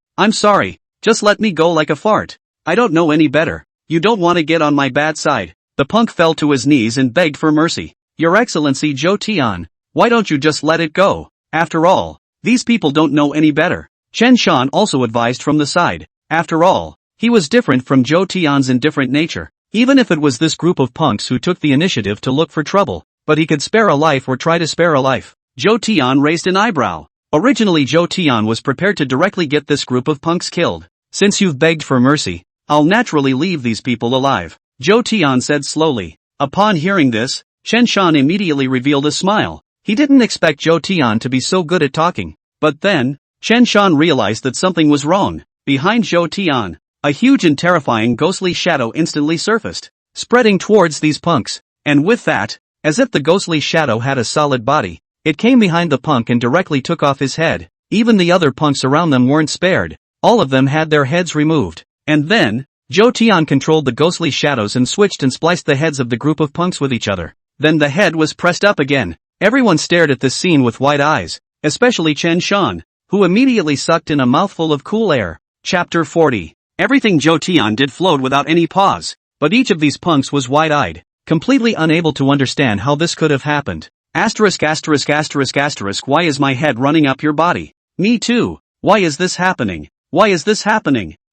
Just let me go like a fart. I don't know any better. You don't want to get on my bad side. The punk fell to his knees and begged for mercy. Your Excellency Zhou Tian, why don't you just let it go? After all, these people don't know any better. Chen Shan also advised from the side. After all, he was different from Zhou Tian's indifferent nature. Even if it was this group of punks who took the initiative to look for trouble, but he could spare a life or try to spare a life. Zhou Tian raised an eyebrow. Originally Zhou Tian was prepared to directly get this group of punks killed. Since you've begged for mercy, I'll naturally leave these people alive, Zhou Tian said slowly. Upon hearing this, Chen Shan immediately revealed a smile. He didn't expect Zhou Tian to be so good at talking. But then, Chen Shan realized that something was wrong. Behind Zhou Tian, a huge and terrifying ghostly shadow instantly surfaced, spreading towards these punks. And with that, as if the ghostly shadow had a solid body, it came behind the punk and directly took off his head. Even the other punks around them weren't spared. All of them had their heads removed. And then, Zhou Tian controlled the ghostly shadows and switched and spliced the heads of the group of punks with each other. Then the head was pressed up again. Everyone stared at this scene with wide eyes, especially Chen Shan, who immediately sucked in a mouthful of cool air. Chapter 40. Everything Zhou Tian did flowed without any pause, but each of these punks was wide-eyed, completely unable to understand how this could have happened. Why is my head running up your body? Me too. Why is this happening?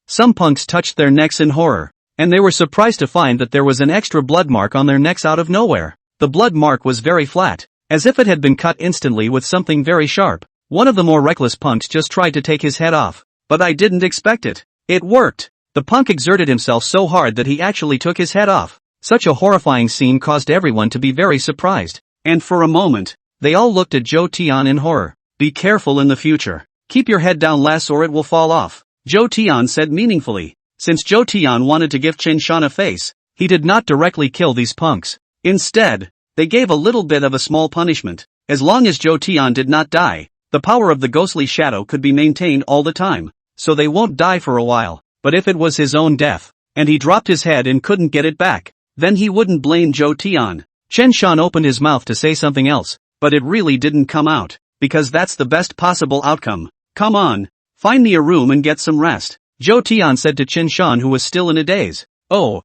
Some punks touched their necks in horror, and they were surprised to find that there was an extra blood mark on their necks out of nowhere. The blood mark was very flat, as if it had been cut instantly with something very sharp. One of the more reckless punks just tried to take his head off, but I didn't expect it. It worked. The punk exerted himself so hard that he actually took his head off. Such a horrifying scene caused everyone to be very surprised. And for a moment, they all looked at Zhou Tian in horror. Be careful in the future. Keep your head down less or it will fall off, Zhou Tian said meaningfully. Since Zhou Tian wanted to give Chen Shan a face, he did not directly kill these punks. Instead, they gave a little bit of a small punishment. As long as Zhou Tian did not die, the power of the ghostly shadow could be maintained all the time, so they won't die for a while. But if it was his own death, and he dropped his head and couldn't get it back, then he wouldn't blame Zhou Tian. Chen Shan opened his mouth to say something else, but it really didn't come out, because that's the best possible outcome. Come on, find me a room and get some rest, Zhou Tian said to Chen Shan, who was still in a daze. Oh,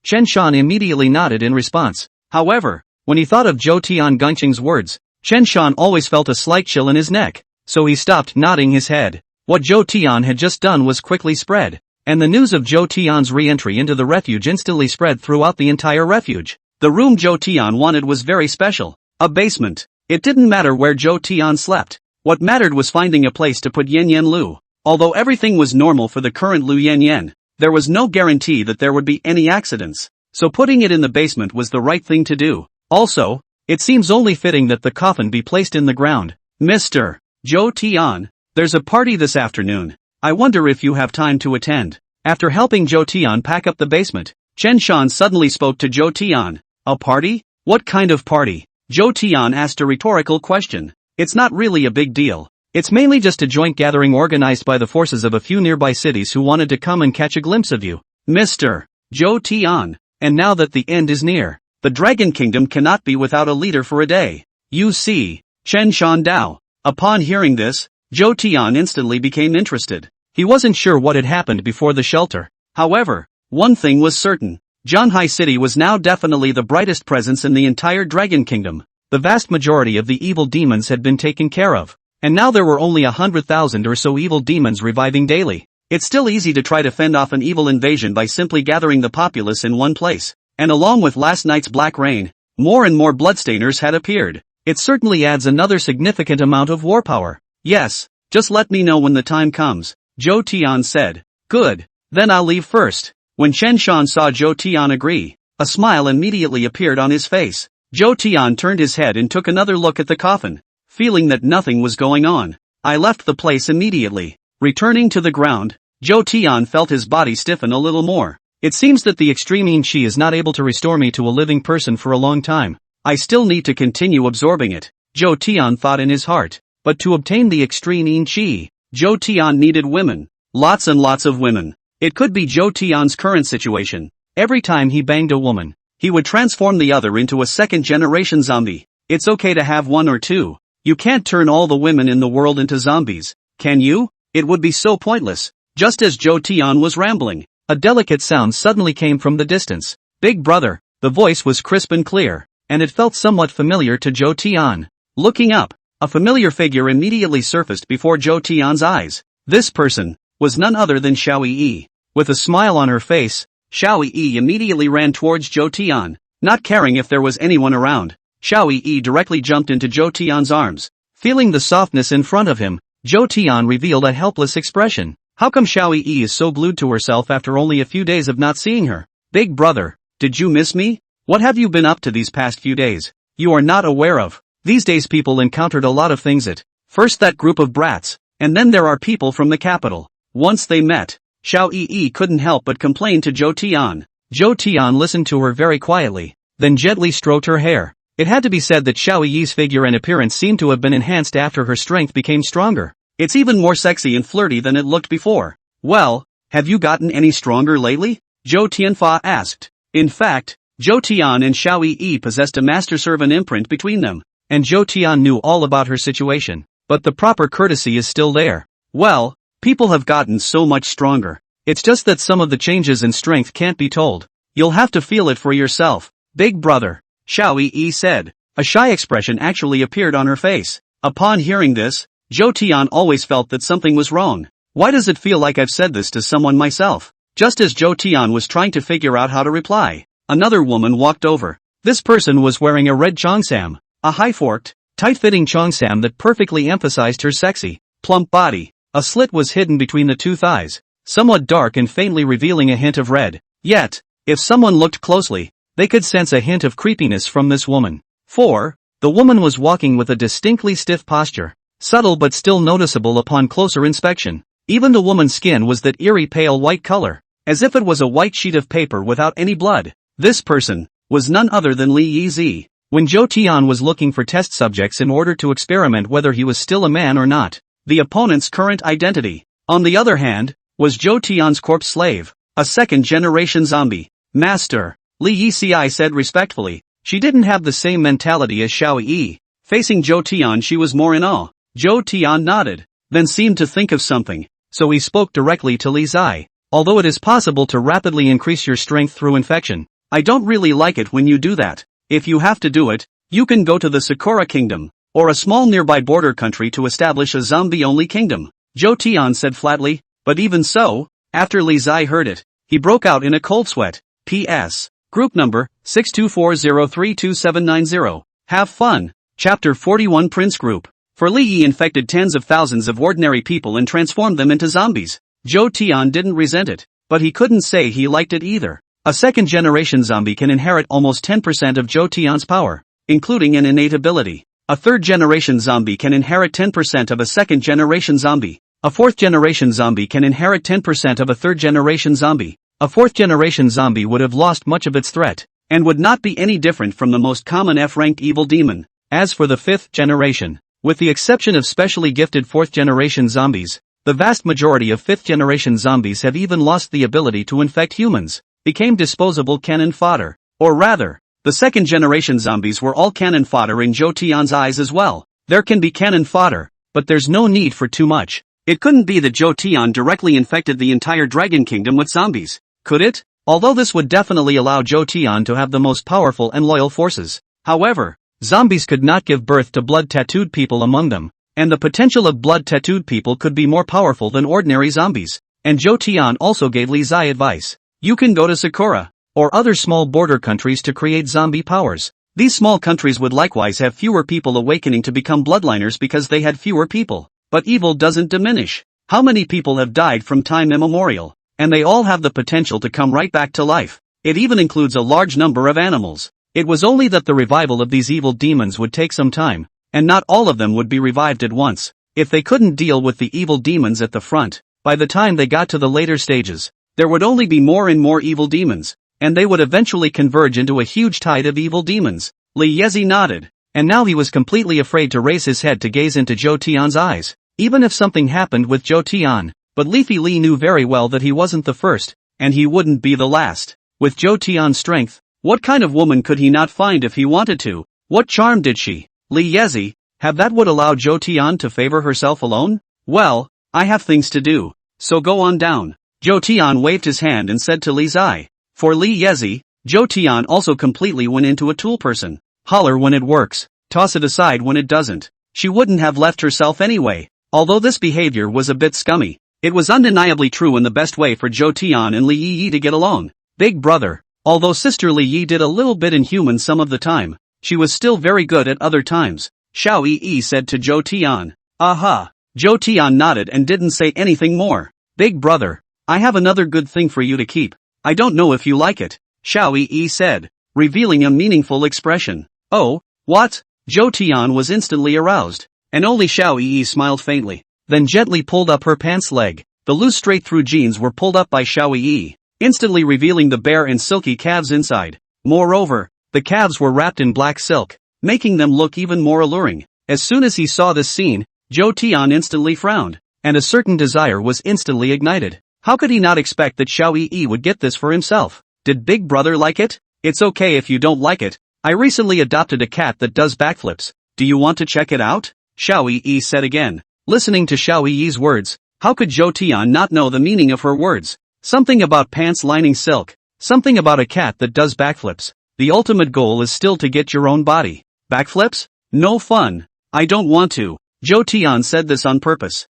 Chen Shan immediately nodded in response. However, when he thought of Zhou Tian Gengqing's words, Chen Shan always felt a slight chill in his neck, so he stopped nodding his head. What Zhou Tian had just done was quickly spread, and the news of Zhou Tian's re-entry into the refuge instantly spread throughout the entire refuge. The room Zhou Tian wanted was very special, a basement. It didn't matter where Zhou Tian slept. What mattered was finding a place to put Yan Yan Lu. Although everything was normal for the current Lu Yan Yan, there was no guarantee that there would be any accidents, so putting it in the basement was the right thing to do. Also, it seems only fitting that the coffin be placed in the ground. Mr. Zhou Tian, there's a party this afternoon. I wonder if you have time to attend. After helping Zhou Tian pack up the basement, Chen Shan suddenly spoke to Zhou Tian. A party? What kind of party? Zhou Tian asked a rhetorical question. It's not really a big deal. It's mainly just a joint gathering organized by the forces of a few nearby cities who wanted to come and catch a glimpse of you, Mr. Zhou Tian. And now that the end is near, the Dragon Kingdom cannot be without a leader for a day. You see, Chen Shan Dao. Upon hearing this, Zhou Tian instantly became interested. He wasn't sure what had happened before the shelter. However, one thing was certain. Zhanghai City was now definitely the brightest presence in the entire Dragon Kingdom. The vast majority of the evil demons had been taken care of, and now there were only 100,000 or so evil demons reviving daily. It's still easy to try to fend off an evil invasion by simply gathering the populace in one place, and along with last night's black rain, more and more bloodstainers had appeared. It certainly adds another significant amount of war power. Yes, just let me know when the time comes, Zhou Tian said. Good, then I'll leave first. When Chen Shan saw Zhou Tian agree, a smile immediately appeared on his face. Zhou Tian turned his head and took another look at the coffin, feeling that nothing was going on. I left the place immediately. Returning to the ground, Zhou Tian felt his body stiffen a little more. It seems that the extreme yin qi is not able to restore me to a living person for a long time. I still need to continue absorbing it, Zhou Tian thought in his heart. But to obtain the extreme yin qi, Zhou Tian needed women. Lots and lots of women. It could be Zhou Tian's current situation. Every time he banged a woman, he would transform the other into a second-generation zombie. It's okay to have one or two. You can't turn all the women in the world into zombies, can you? It would be so pointless. Just as Zhou Tian was rambling, a delicate sound suddenly came from the distance. Big brother. The voice was crisp and clear, and it felt somewhat familiar to Zhou Tian. Looking up, a familiar figure immediately surfaced before Zhou Tian's eyes. This person was none other than Xiao Yi. With a smile on her face, Xiao Yi immediately ran towards Zhou Tian. Not caring if there was anyone around, Xiao Yi directly jumped into Zhou Tian's arms. Feeling the softness in front of him, Zhou Tian revealed a helpless expression. How come Xiao Yi is so glued to herself after only a few days of not seeing her? Big brother, did you miss me? What have you been up to these past few days? You are not aware of. These days people encountered a lot of things at first that group of brats, and then there are people from the capital. Once they met, Xiao Yi couldn't help but complain to Zhou Tian. Zhou Tian listened to her very quietly, then gently stroked her hair. It had to be said that Xiao Yi's figure and appearance seemed to have been enhanced after her strength became stronger. It's even more sexy and flirty than it looked before. Well, have you gotten any stronger lately? Zhou Tianfa asked. In fact, Zhou Tian and Xiao Yi possessed a master-servant imprint between them, and Zhou Tian knew all about her situation, but the proper courtesy is still there. Well, people have gotten so much stronger. It's just that some of the changes in strength can't be told. You'll have to feel it for yourself, big brother, Xiao Yi said. A shy expression actually appeared on her face. Upon hearing this, Zhou Tian always felt that something was wrong. Why does it feel like I've said this to someone myself? Just as Zhou Tian was trying to figure out how to reply, another woman walked over. This person was wearing a red cheongsam, a high-forked, tight-fitting cheongsam that perfectly emphasized her sexy, plump body. A slit was hidden between the two thighs, somewhat dark and faintly revealing a hint of red. Yet, if someone looked closely, they could sense a hint of creepiness from this woman. 4. The woman was walking with a distinctly stiff posture, subtle but still noticeable upon closer inspection. Even the woman's skin was that eerie pale white color. as if it was a white sheet of paper without any blood. This person was none other than Li Yizi. When Zhou Tian was looking for test subjects in order to experiment whether he was still a man or not, the opponent's current identity, on the other hand, was Zhou Tian's corpse slave, a second-generation zombie. Master, Li Yizi said respectfully. She didn't have the same mentality as Xiao Yi. Facing Zhou Tian, she was more in awe. Zhou Tian nodded, then seemed to think of something, so he spoke directly to Li Zai. Although it is possible to rapidly increase your strength through infection, I don't really like it when you do that. If you have to do it, you can go to the Sakura Kingdom, or a small nearby border country to establish a zombie-only kingdom, Zhou Tian said flatly. But even so, after Li Zai heard it, he broke out in a cold sweat. P.S. Group number, 6240322790. Have fun. Chapter 41 Prince Group. For Li Yi infected tens of thousands of ordinary people and transformed them into zombies. Zhou Tian didn't resent it, but he couldn't say he liked it either. A second-generation zombie can inherit almost 10% of Zhou Tian's power, including an innate ability. A third-generation zombie can inherit 10% of a second-generation zombie. A fourth-generation zombie can inherit 10% of a third-generation zombie. A fourth-generation zombie would have lost much of its threat, and would not be any different from the most common F-ranked evil demon. As for the fifth generation, with the exception of specially gifted fourth-generation zombies, the vast majority of fifth-generation zombies have even lost the ability to infect humans, became disposable cannon fodder. Or rather, the second-generation zombies were all cannon fodder in Zhou Tian's eyes as well. There can be cannon fodder, but there's no need for too much. It couldn't be that Zhou Tian directly infected the entire Dragon Kingdom with zombies, could it? Although this would definitely allow Zhou Tian to have the most powerful and loyal forces. However, zombies could not give birth to blood-tattooed people among them, and the potential of blood-tattooed people could be more powerful than ordinary zombies. And Zhou Tian also gave Li Zai advice. You can go to Sakura, or other small border countries to create zombie powers. These small countries would likewise have fewer people awakening to become bloodliners because they had fewer people. But evil doesn't diminish. How many people have died from time immemorial? And they all have the potential to come right back to life. It even includes a large number of animals. It was only that the revival of these evil demons would take some time, and not all of them would be revived at once. If they couldn't deal with the evil demons at the front, by the time they got to the later stages, there would only be more and more evil demons, and they would eventually converge into a huge tide of evil demons. Li Yizi nodded, and now he was completely afraid to raise his head to gaze into Zhou Tian's eyes, even if something happened with Zhou Tian. But Leafy Li knew very well that he wasn't the first, and he wouldn't be the last. With Zhou Tian's strength, what kind of woman could he not find if he wanted to? What charm did she, Li Yizi, have that would allow Zhou Tian to favor herself alone? Well, I have things to do, so go on down. Zhou Tian waved his hand and said to Li Zai. For Li Yizi, Zhou Tian also completely went into a tool person. Holler when it works, toss it aside when it doesn't. She wouldn't have left herself anyway. Although this behavior was a bit scummy, it was undeniably true in the best way for Zhou Tian and Li Yi to get along. Big brother. Although Sister Li Yi did a little bit inhuman some of the time, she was still very good at other times, Xiao Yi said to Zhou Tian. Aha. Zhou Tian nodded and didn't say anything more. Big brother, I have another good thing for you to keep. I don't know if you like it, Xiao Yi said, revealing a meaningful expression. Oh, what? Zhou Tian was instantly aroused, and only Xiao Yi smiled faintly, then gently pulled up her pants leg. The loose straight-through jeans were pulled up by Xiao Yi, instantly revealing the bare and silky calves inside. Moreover, the calves were wrapped in black silk, making them look even more alluring. As soon as he saw this scene, Zhou Tian instantly frowned, and a certain desire was instantly ignited. How could he not expect that Xiao Yi would get this for himself? Did Big Brother like it? It's okay if you don't like it. I recently adopted a cat that does backflips. Do you want to check it out? Xiao Yi said again. Listening to Xiao Yi's words, how could Zhou Tian not know the meaning of her words? Something about pants lining silk. Something about a cat that does backflips. The ultimate goal is still to get your own body. Backflips? No fun. I don't want to. Zhou Tian said this on purpose.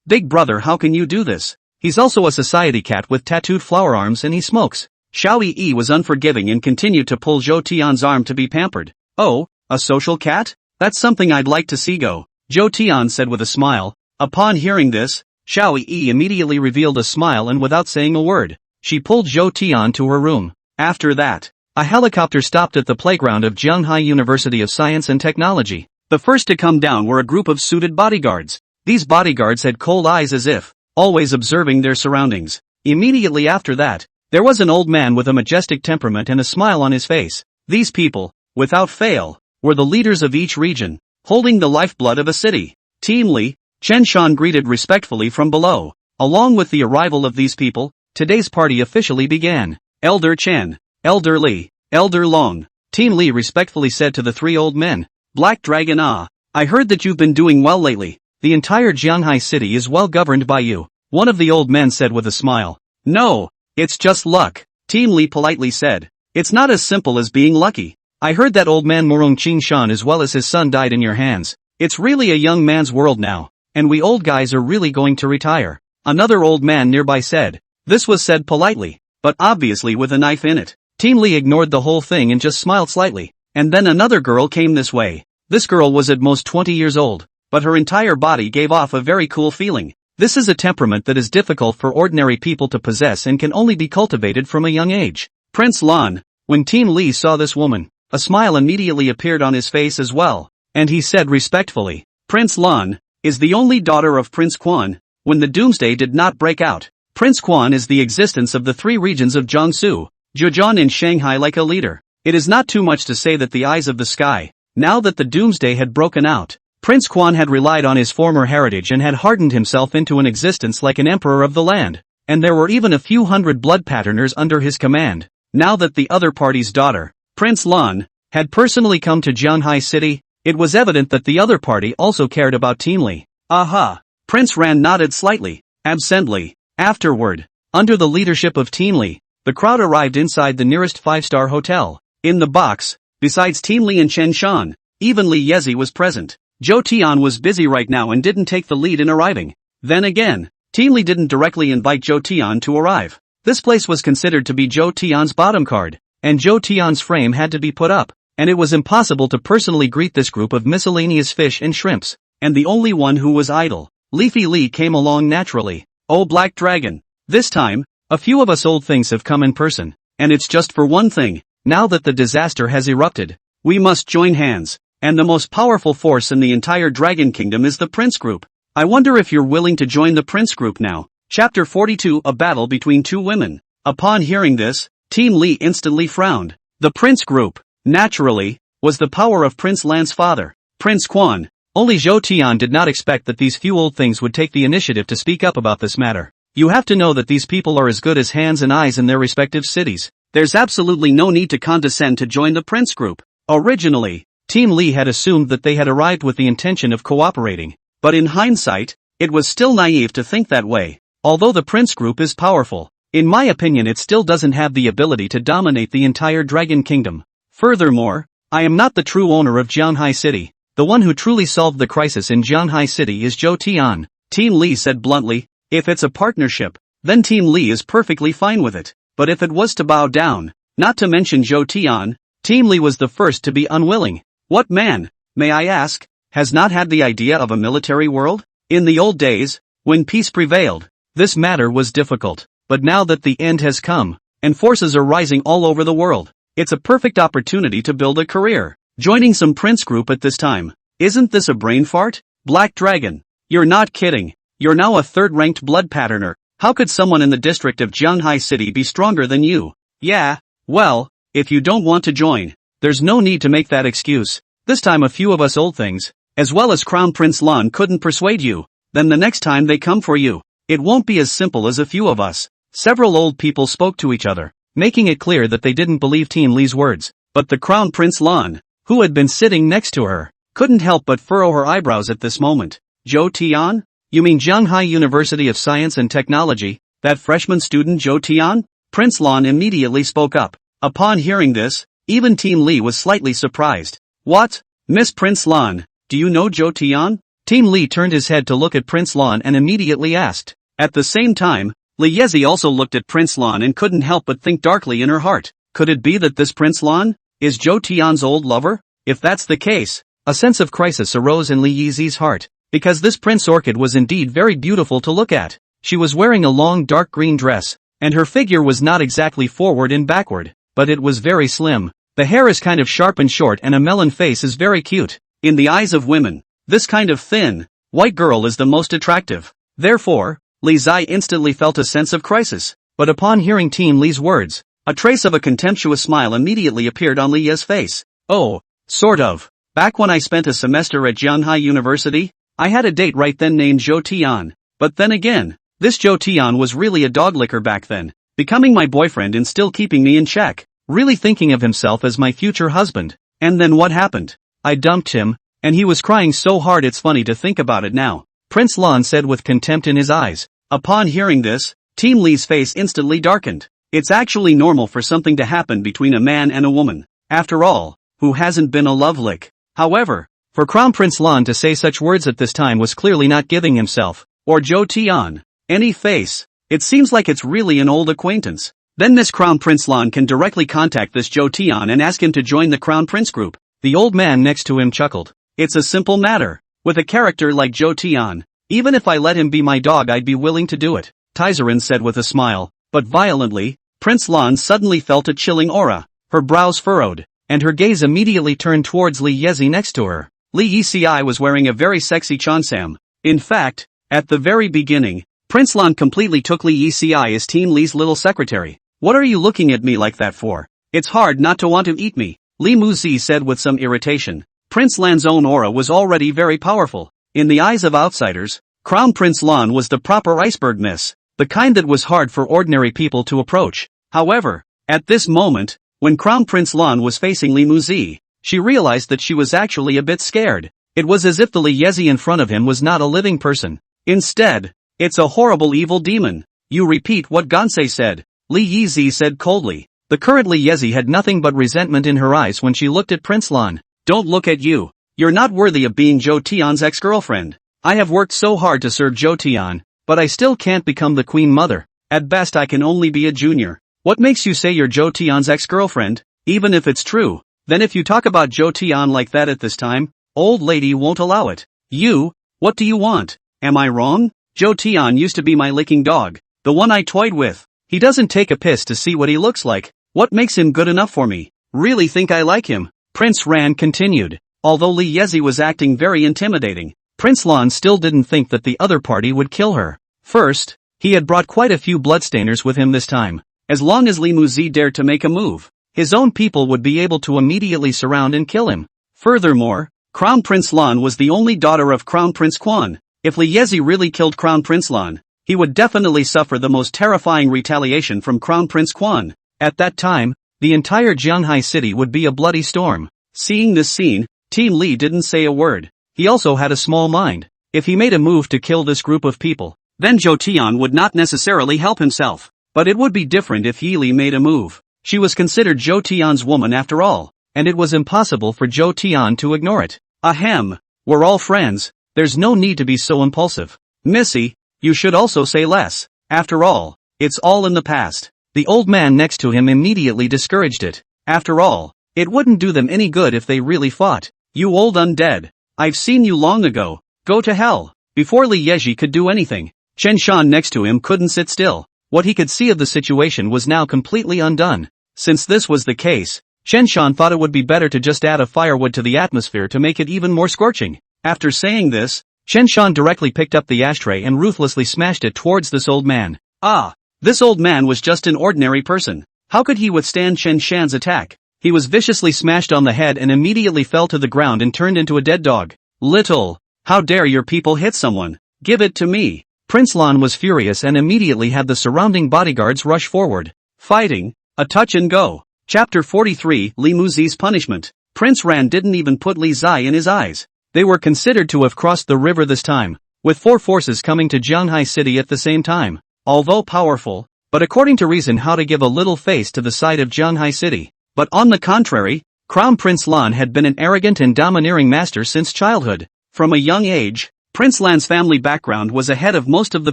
Big brother, how can you do this? He's also a society cat with tattooed flower arms and he smokes. Xiao Yi was unforgiving and continued to pull Zhou Tian's arm to be pampered. Oh, a social cat? That's something I'd like to see go. Zhou Tian said with a smile. Upon hearing this, Xiao Yi immediately revealed a smile and without saying a word, she pulled Zhou Tian to her room. After that, a helicopter stopped at the playground of Jiang High University of Science and Technology. The first to come down were a group of suited bodyguards. These bodyguards had cold eyes as if always observing their surroundings. Immediately after that, there was an old man with a majestic temperament and a smile on his face. These people, without fail, were the leaders of each region, holding the lifeblood of a city. Team Li, Chen Shan greeted respectfully from below. Along with the arrival of these people, today's party officially began. Elder Chen, Elder Li, Elder Long, Team Li respectfully said to the three old men. Black Dragon, I heard that you've been doing well lately. The entire Jiang city is well governed by you. One of the old men said with a smile. No, it's just luck, Team Li politely said. It's not as simple as being lucky. I heard that old man Morong Qing Shan as well as his son died in your hands. It's really a young man's world now, and we old guys are really going to retire. Another old man nearby said. This was said politely, but obviously with a knife in it. Team Li ignored the whole thing and just smiled slightly. And then another girl came this way. This girl was at most 20 years old, but her entire body gave off a very cool feeling. This is a temperament that is difficult for ordinary people to possess and can only be cultivated from a young age. Prince Lan, when Team Li saw this woman, a smile immediately appeared on his face as well, and he said respectfully, Prince Lan is the only daughter of Prince Quan. When the doomsday did not break out, Prince Quan is the existence of the three regions of Jiangsu, Zhejiang and Shanghai like a leader. It is not too much to say that the eyes of the sky, now that the doomsday had broken out, Prince Quan had relied on his former heritage and had hardened himself into an existence like an emperor of the land, and there were even a few hundred blood patterners under his command. Now that the other party's daughter, Prince Lan, had personally come to Jiang City, it was evident that the other party also cared about Team Li. Aha! Prince Ran nodded slightly, absently. Afterward, under the leadership of Team Li, the crowd arrived inside the nearest five-star hotel. In the box, besides Team Li and Chen Shan, even Li Yezi was present. Zhou Tian was busy right now and didn't take the lead in arriving. Then again, Team Li didn't directly invite Zhou Tian to arrive. This place was considered to be Zhou Tian's bottom card, and Zhou Tian's frame had to be put up, and it was impossible to personally greet this group of miscellaneous fish and shrimps, and the only one who was idle, Leafy Li, came along naturally. Oh Black Dragon, this time, a few of us old things have come in person, and it's just for one thing. Now that the disaster has erupted, we must join hands, and the most powerful force in the entire Dragon Kingdom is the Prince Group. I wonder if you're willing to join the Prince Group now. Chapter 42, A Battle Between Two Women. Upon hearing this, Team Li instantly frowned. The Prince Group, naturally, was the power of Prince Lan's father, Prince Quan. Only Zhou Tian did not expect that these few old things would take the initiative to speak up about this matter. You have to know that these people are as good as hands and eyes in their respective cities. There's absolutely no need to condescend to join the Prince Group. Originally, Team Li had assumed that they had arrived with the intention of cooperating, but in hindsight, it was still naive to think that way. Although the Prince Group is powerful, in my opinion it still doesn't have the ability to dominate the entire Dragon Kingdom. Furthermore, I am not the true owner of Jiang City. The one who truly solved the crisis in Jiang City is Zhou Tian. Team Li said bluntly. If it's a partnership, then Team Li is perfectly fine with it. But if it was to bow down, not to mention Zhou Tian, Team Li was the first to be unwilling. What man, may I ask, has not had the idea of a military world? In the old days, when peace prevailed, this matter was difficult. But now that the end has come, and forces are rising all over the world, it's a perfect opportunity to build a career. Joining some Prince Group at this time, isn't this a brain fart? Black Dragon, you're not kidding. You're now a third-ranked blood patterner. How could someone in the district of Jiang City be stronger than you? Yeah, well, if you don't want to join, there's no need to make that excuse. This time a few of us old things, as well as Crown Prince Lan, couldn't persuade you. Then the next time they come for you, it won't be as simple as a few of us. Several old people spoke to each other, making it clear that they didn't believe Team Li's words. But the Crown Prince Lan, who had been sitting next to her, couldn't help but furrow her eyebrows at this moment. Zhou Tian? You mean Jiang University of Science and Technology, that freshman student Zhou Tian? Prince Lan immediately spoke up. Upon hearing this, even Team Li was slightly surprised. What? Miss Prince Lan, do you know Zhou Tian? Team Li turned his head to look at Prince Lan and immediately asked. At the same time, Li Yezi also looked at Prince Lan and couldn't help but think darkly in her heart. Could it be that this Prince Lan is Zhou Tian's old lover? If that's the case, a sense of crisis arose in Li Yezi's heart. Because this Prince Orchid was indeed very beautiful to look at. She was wearing a long dark green dress, and her figure was not exactly forward and backward, but it was very slim. The hair is kind of sharp and short and a melon face is very cute. In the eyes of women, this kind of thin, white girl is the most attractive. Therefore, Li Zai instantly felt a sense of crisis, but upon hearing Team Li's words, a trace of a contemptuous smile immediately appeared on Li Ye's face. Oh, sort of. Back when I spent a semester at Jiang University, I had a date right then named Zhou Tian. But then again, this Zhou Tian was really a dog licker back then, becoming my boyfriend and still keeping me in check, really thinking of himself as my future husband. And then what happened? I dumped him, and he was crying so hard it's funny to think about it now, Prince Lan said with contempt in his eyes. Upon hearing this, Team Li's face instantly darkened. It's actually normal for something to happen between a man and a woman. After all, who hasn't been a love lick? However, for Crown Prince Lan to say such words at this time was clearly not giving himself, or Zhou Tian, any face. It seems like it's really an old acquaintance. Then this Crown Prince Lan can directly contact this Zhou Tian and ask him to join the Crown Prince group. The old man next to him chuckled. It's a simple matter. With a character like Zhou Tian, even if I let him be my dog I'd be willing to do it, Taizarin said with a smile. But violently, Prince Lan suddenly felt a chilling aura. Her brows furrowed, and her gaze immediately turned towards Li Yezi next to her. Li Yixi was wearing a very sexy cheongsam. In fact, at the very beginning, Prince Lan completely took Li Yixi as Team Li's little secretary. What are you looking at me like that for? It's hard not to want to eat me, Li Muzi said with some irritation. Prince Lan's own aura was already very powerful. In the eyes of outsiders, Crown Prince Lan was the proper iceberg miss, the kind that was hard for ordinary people to approach. However, at this moment, when Crown Prince Lan was facing Li Muzi, she realized that she was actually a bit scared. It was as if the Li Yezi in front of him was not a living person. Instead, it's a horrible evil demon. You repeat what Gansei said, Li Yizi said coldly. The current Li Yezi had nothing but resentment in her eyes when she looked at Prince Lan. Don't look at you. You're not worthy of being Zhou Tian's ex-girlfriend. I have worked so hard to serve Zhou Tian, but I still can't become the queen mother. At best I can only be a junior. What makes you say you're Zhou Tian's ex-girlfriend? Even if it's true, then if you talk about Zhou Tian like that at this time, old lady won't allow it. You? What do you want? Am I wrong? Zhou Tian used to be my licking dog, the one I toyed with. He doesn't take a piss to see what he looks like. What makes him good enough for me? Really think I like him? Prince Ran continued. Although Li Yezi was acting very intimidating, Prince Lan still didn't think that the other party would kill her. First, he had brought quite a few bloodstainers with him this time. As long as Li Muzi dared to make a move, his own people would be able to immediately surround and kill him. Furthermore, Crown Prince Lan was the only daughter of Crown Prince Quan. If Li Yezi really killed Crown Prince Lan, he would definitely suffer the most terrifying retaliation from Crown Prince Quan. At that time, the entire Jianghai city would be a bloody storm. Seeing this scene, Team Li didn't say a word. He also had a small mind. If he made a move to kill this group of people, then Zhou Tian would not necessarily help himself. But it would be different if Yi Li made a move. She was considered Zhou Tian's woman after all, and it was impossible for Zhou Tian to ignore it. Ahem, we're all friends, there's no need to be so impulsive. Missy, you should also say less. After all, it's all in the past. The old man next to him immediately discouraged it. After all, it wouldn't do them any good if they really fought. You old undead. I've seen you long ago. Go to hell. Before Li Yeji could do anything, Chen Shan next to him couldn't sit still. What he could see of the situation was now completely undone. Since this was the case, Chen Shan thought it would be better to just add a firewood to the atmosphere to make it even more scorching. After saying this, Chen Shan directly picked up the ashtray and ruthlessly smashed it towards this old man. Ah! This old man was just an ordinary person. How could he withstand Chen Shan's attack? He was viciously smashed on the head and immediately fell to the ground and turned into a dead dog. Little! How dare your people hit someone? Give it to me! Prince Lan was furious and immediately had the surrounding bodyguards rush forward. Fighting, a touch and go. Chapter 43, Li Muzi's punishment. Prince Ran didn't even put Li Zai in his eyes. They were considered to have crossed the river this time, with 4 forces coming to Jianghai City at the same time. Although powerful, but according to reason how to give a little face to the side of Jianghai City. But on the contrary, Crown Prince Lan had been an arrogant and domineering master since childhood. From a young age, Prince Lan's family background was ahead of most of the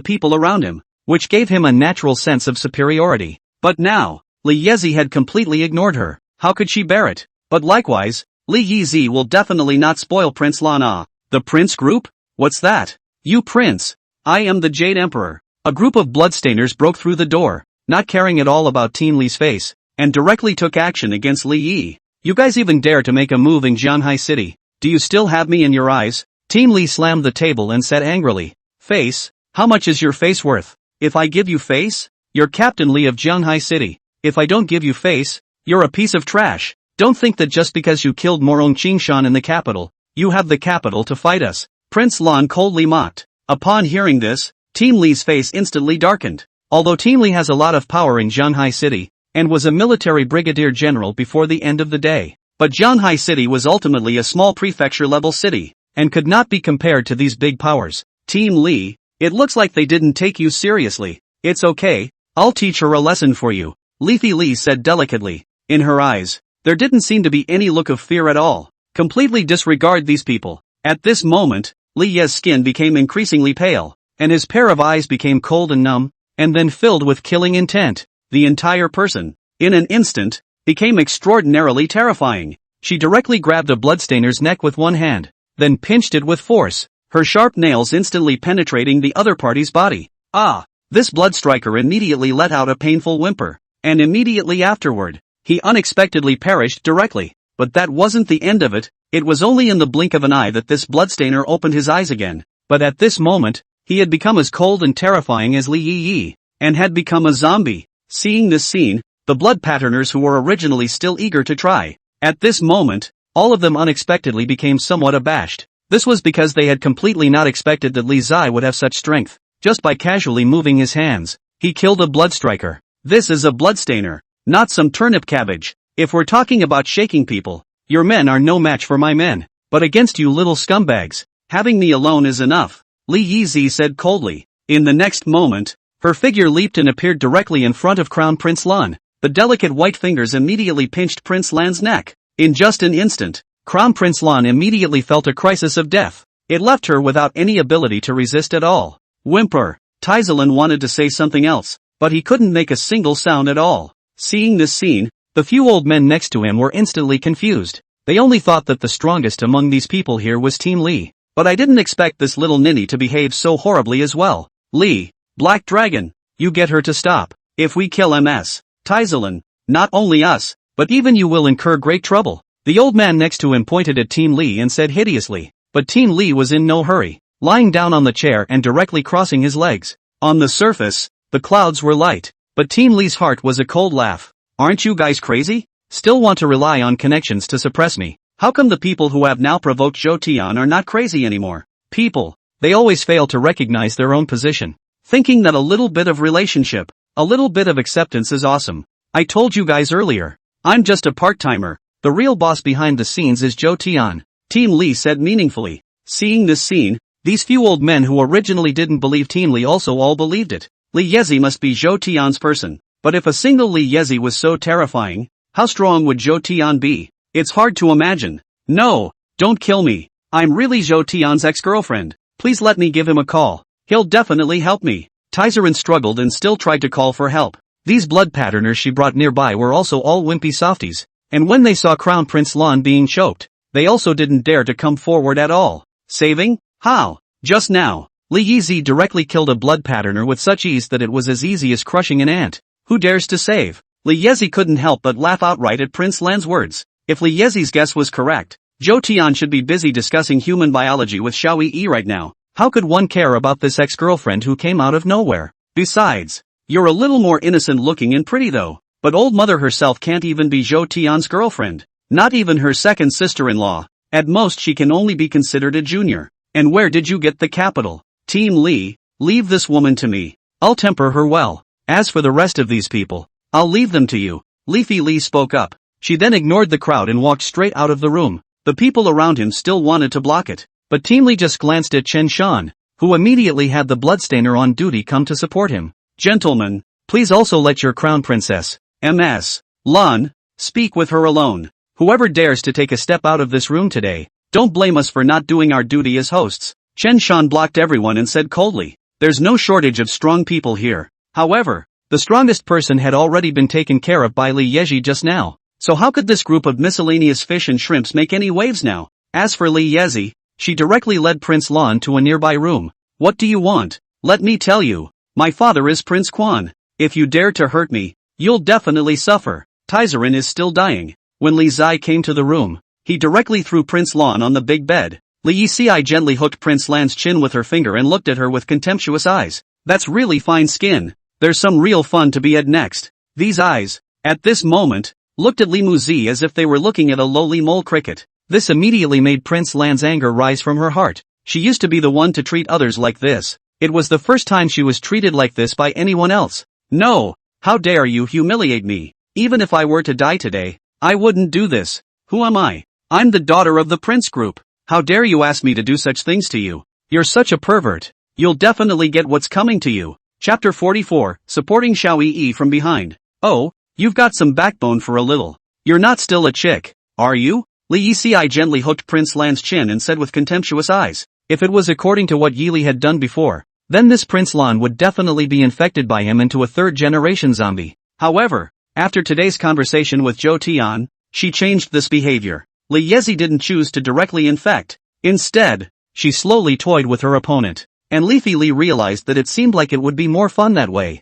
people around him, which gave him a natural sense of superiority. But now, Li Yezi had completely ignored her. How could she bear it? But likewise, Li Yizi will definitely not spoil Prince Lan. Ah, the Prince Group? What's that? You Prince. I am the Jade Emperor. A group of bloodstainers broke through the door, not caring at all about Team Li's face, and directly took action against Li Yi. You guys even dare to make a move in Jianghai City. Do you still have me in your eyes? Team Li slammed the table and said angrily. Face, How much is your face worth? If I give you face, you're Captain Li of Jiang City. If I don't give you face, you're a piece of trash. Don't think that just because you killed Morong Qingshan in the capital, you have the capital to fight us. Prince Lan coldly mocked. Upon hearing this, Team Li's face instantly darkened. Although Team Li has a lot of power in Jiang City, and was a military brigadier general before the end of the day, but Jiang City was ultimately a small prefecture-level city, and could not be compared to these big powers. Team Li, it looks like they didn't take you seriously. It's okay, I'll teach her a lesson for you, Leafy Li said delicately. In her eyes, there didn't seem to be any look of fear at all. Completely disregard these people. At this moment, Li Ye's skin became increasingly pale, and his pair of eyes became cold and numb, and then filled with killing intent. The entire person, in an instant, became extraordinarily terrifying. She directly grabbed a bloodstainer's neck with one hand, then pinched it with force, her sharp nails instantly penetrating the other party's body. Ah! This bloodstriker immediately let out a painful whimper, and immediately afterward, he unexpectedly perished directly. But that wasn't the end of it. It was only in the blink of an eye that this bloodstainer opened his eyes again. But at this moment, he had become as cold and terrifying as Li Yi, and had become a zombie. Seeing this scene, the blood patterners who were originally still eager to try, at this moment, all of them unexpectedly became somewhat abashed. This was because they had completely not expected that Li Zai would have such strength. Just by casually moving his hands, he killed a bloodstriker. This is a bloodstainer, not some turnip cabbage. If we're talking about shaking people, your men are no match for my men. But against you little scumbags, having me alone is enough, Li Yizi said coldly. In the next moment, her figure leaped and appeared directly in front of Crown Prince Lan. The delicate white fingers immediately pinched Prince Lan's neck. In just an instant, Crown Prince Lan immediately felt a crisis of death. It left her without any ability to resist at all. Whimper. Taizalan wanted to say something else, but he couldn't make a single sound at all. Seeing this scene, the few old men next to him were instantly confused. They only thought that the strongest among these people here was Team Li. But I didn't expect this little ninny to behave so horribly as well. Li, Black Dragon, you get her to stop. If we kill MS, Taizalan, not only us, but even you will incur great trouble. The old man next to him pointed at Team Li and said hideously. But Team Li was in no hurry, lying down on the chair and directly crossing his legs. On the surface, the clouds were light, but Team Li's heart was a cold laugh. Aren't you guys crazy? Still want to rely on connections to suppress me? How come the people who have now provoked Zhou Tian are not crazy anymore? People, they always fail to recognize their own position, thinking that a little bit of relationship, a little bit of acceptance is awesome. I told you guys earlier, I'm just a part-timer. The real boss behind the scenes is Zhou Tian, Team Li said meaningfully. Seeing this scene, these few old men who originally didn't believe Team Li also all believed it. Li Yezi must be Zhou Tian's person. But if a single Li Yezi was so terrifying, how strong would Zhou Tian be? It's hard to imagine. No, don't kill me. I'm really Zhou Tian's ex-girlfriend. Please let me give him a call. He'll definitely help me. Taizaran struggled and still tried to call for help. These blood patterners she brought nearby were also all wimpy softies. And when they saw Crown Prince Lan being choked, they also didn't dare to come forward at all. Saving? How? Just now, Li Yizi directly killed a blood patterner with such ease that it was as easy as crushing an ant. Who dares to save? Li Yezi couldn't help but laugh outright at Prince Lan's words. If Li Yezi's guess was correct, Zhou Tian should be busy discussing human biology with Xiao Yi right now. How could one care about this ex-girlfriend who came out of nowhere? Besides, you're a little more innocent looking and pretty though. But old mother herself can't even be Zhou Tian's girlfriend. Not even her second sister-in-law. At most she can only be considered a junior. And where did you get the capital? Team Li, leave this woman to me. I'll temper her well. As for the rest of these people, I'll leave them to you. Leafy Li spoke up. She then ignored the crowd and walked straight out of the room. The people around him still wanted to block it. But Team Li just glanced at Chen Shan, who immediately had the bloodstainer on duty come to support him. Gentlemen, please also let your crown princess, MS. Lan, speak with her alone. Whoever dares to take a step out of this room today, don't blame us for not doing our duty as hosts. Chen Shan blocked everyone and said coldly, there's no shortage of strong people here. However, the strongest person had already been taken care of by Li Yeji just now. So how could this group of miscellaneous fish and shrimps make any waves now? As for Li Yezi, she directly led Prince Lan to a nearby room. What do you want? Let me tell you, my father is Prince Quan. If you dare to hurt me, you'll definitely suffer. Taizaran is still dying. When Li Zai came to the room, he directly threw Prince Lan on the big bed. Li Yixi gently hooked Prince Lan's chin with her finger and looked at her with contemptuous eyes. That's really fine skin. There's some real fun to be had next. These eyes, at this moment, looked at Li Muzi as if they were looking at a lowly mole cricket. This immediately made Prince Lan's anger rise from her heart. She used to be the one to treat others like this. It was the first time she was treated like this by anyone else. No, how dare you humiliate me? Even if I were to die today, I wouldn't do this. Who am I? I'm the daughter of the prince group. How dare you ask me to do such things to you? You're such a pervert. You'll definitely get what's coming to you. Chapter 44, Supporting Xiao Yi from Behind. Oh, you've got some backbone for a little. You're not still a chick, are you? Li Yixi gently hooked Prince Lan's chin and said with contemptuous eyes. If it was according to what Yili had done before, then this Prince Lan would definitely be infected by him into a third-generation zombie. However, after today's conversation with Zhou Tian, she changed this behavior. Li Yixi didn't choose to directly infect. Instead, she slowly toyed with her opponent. And Leafy Li realized that it seemed like it would be more fun that way.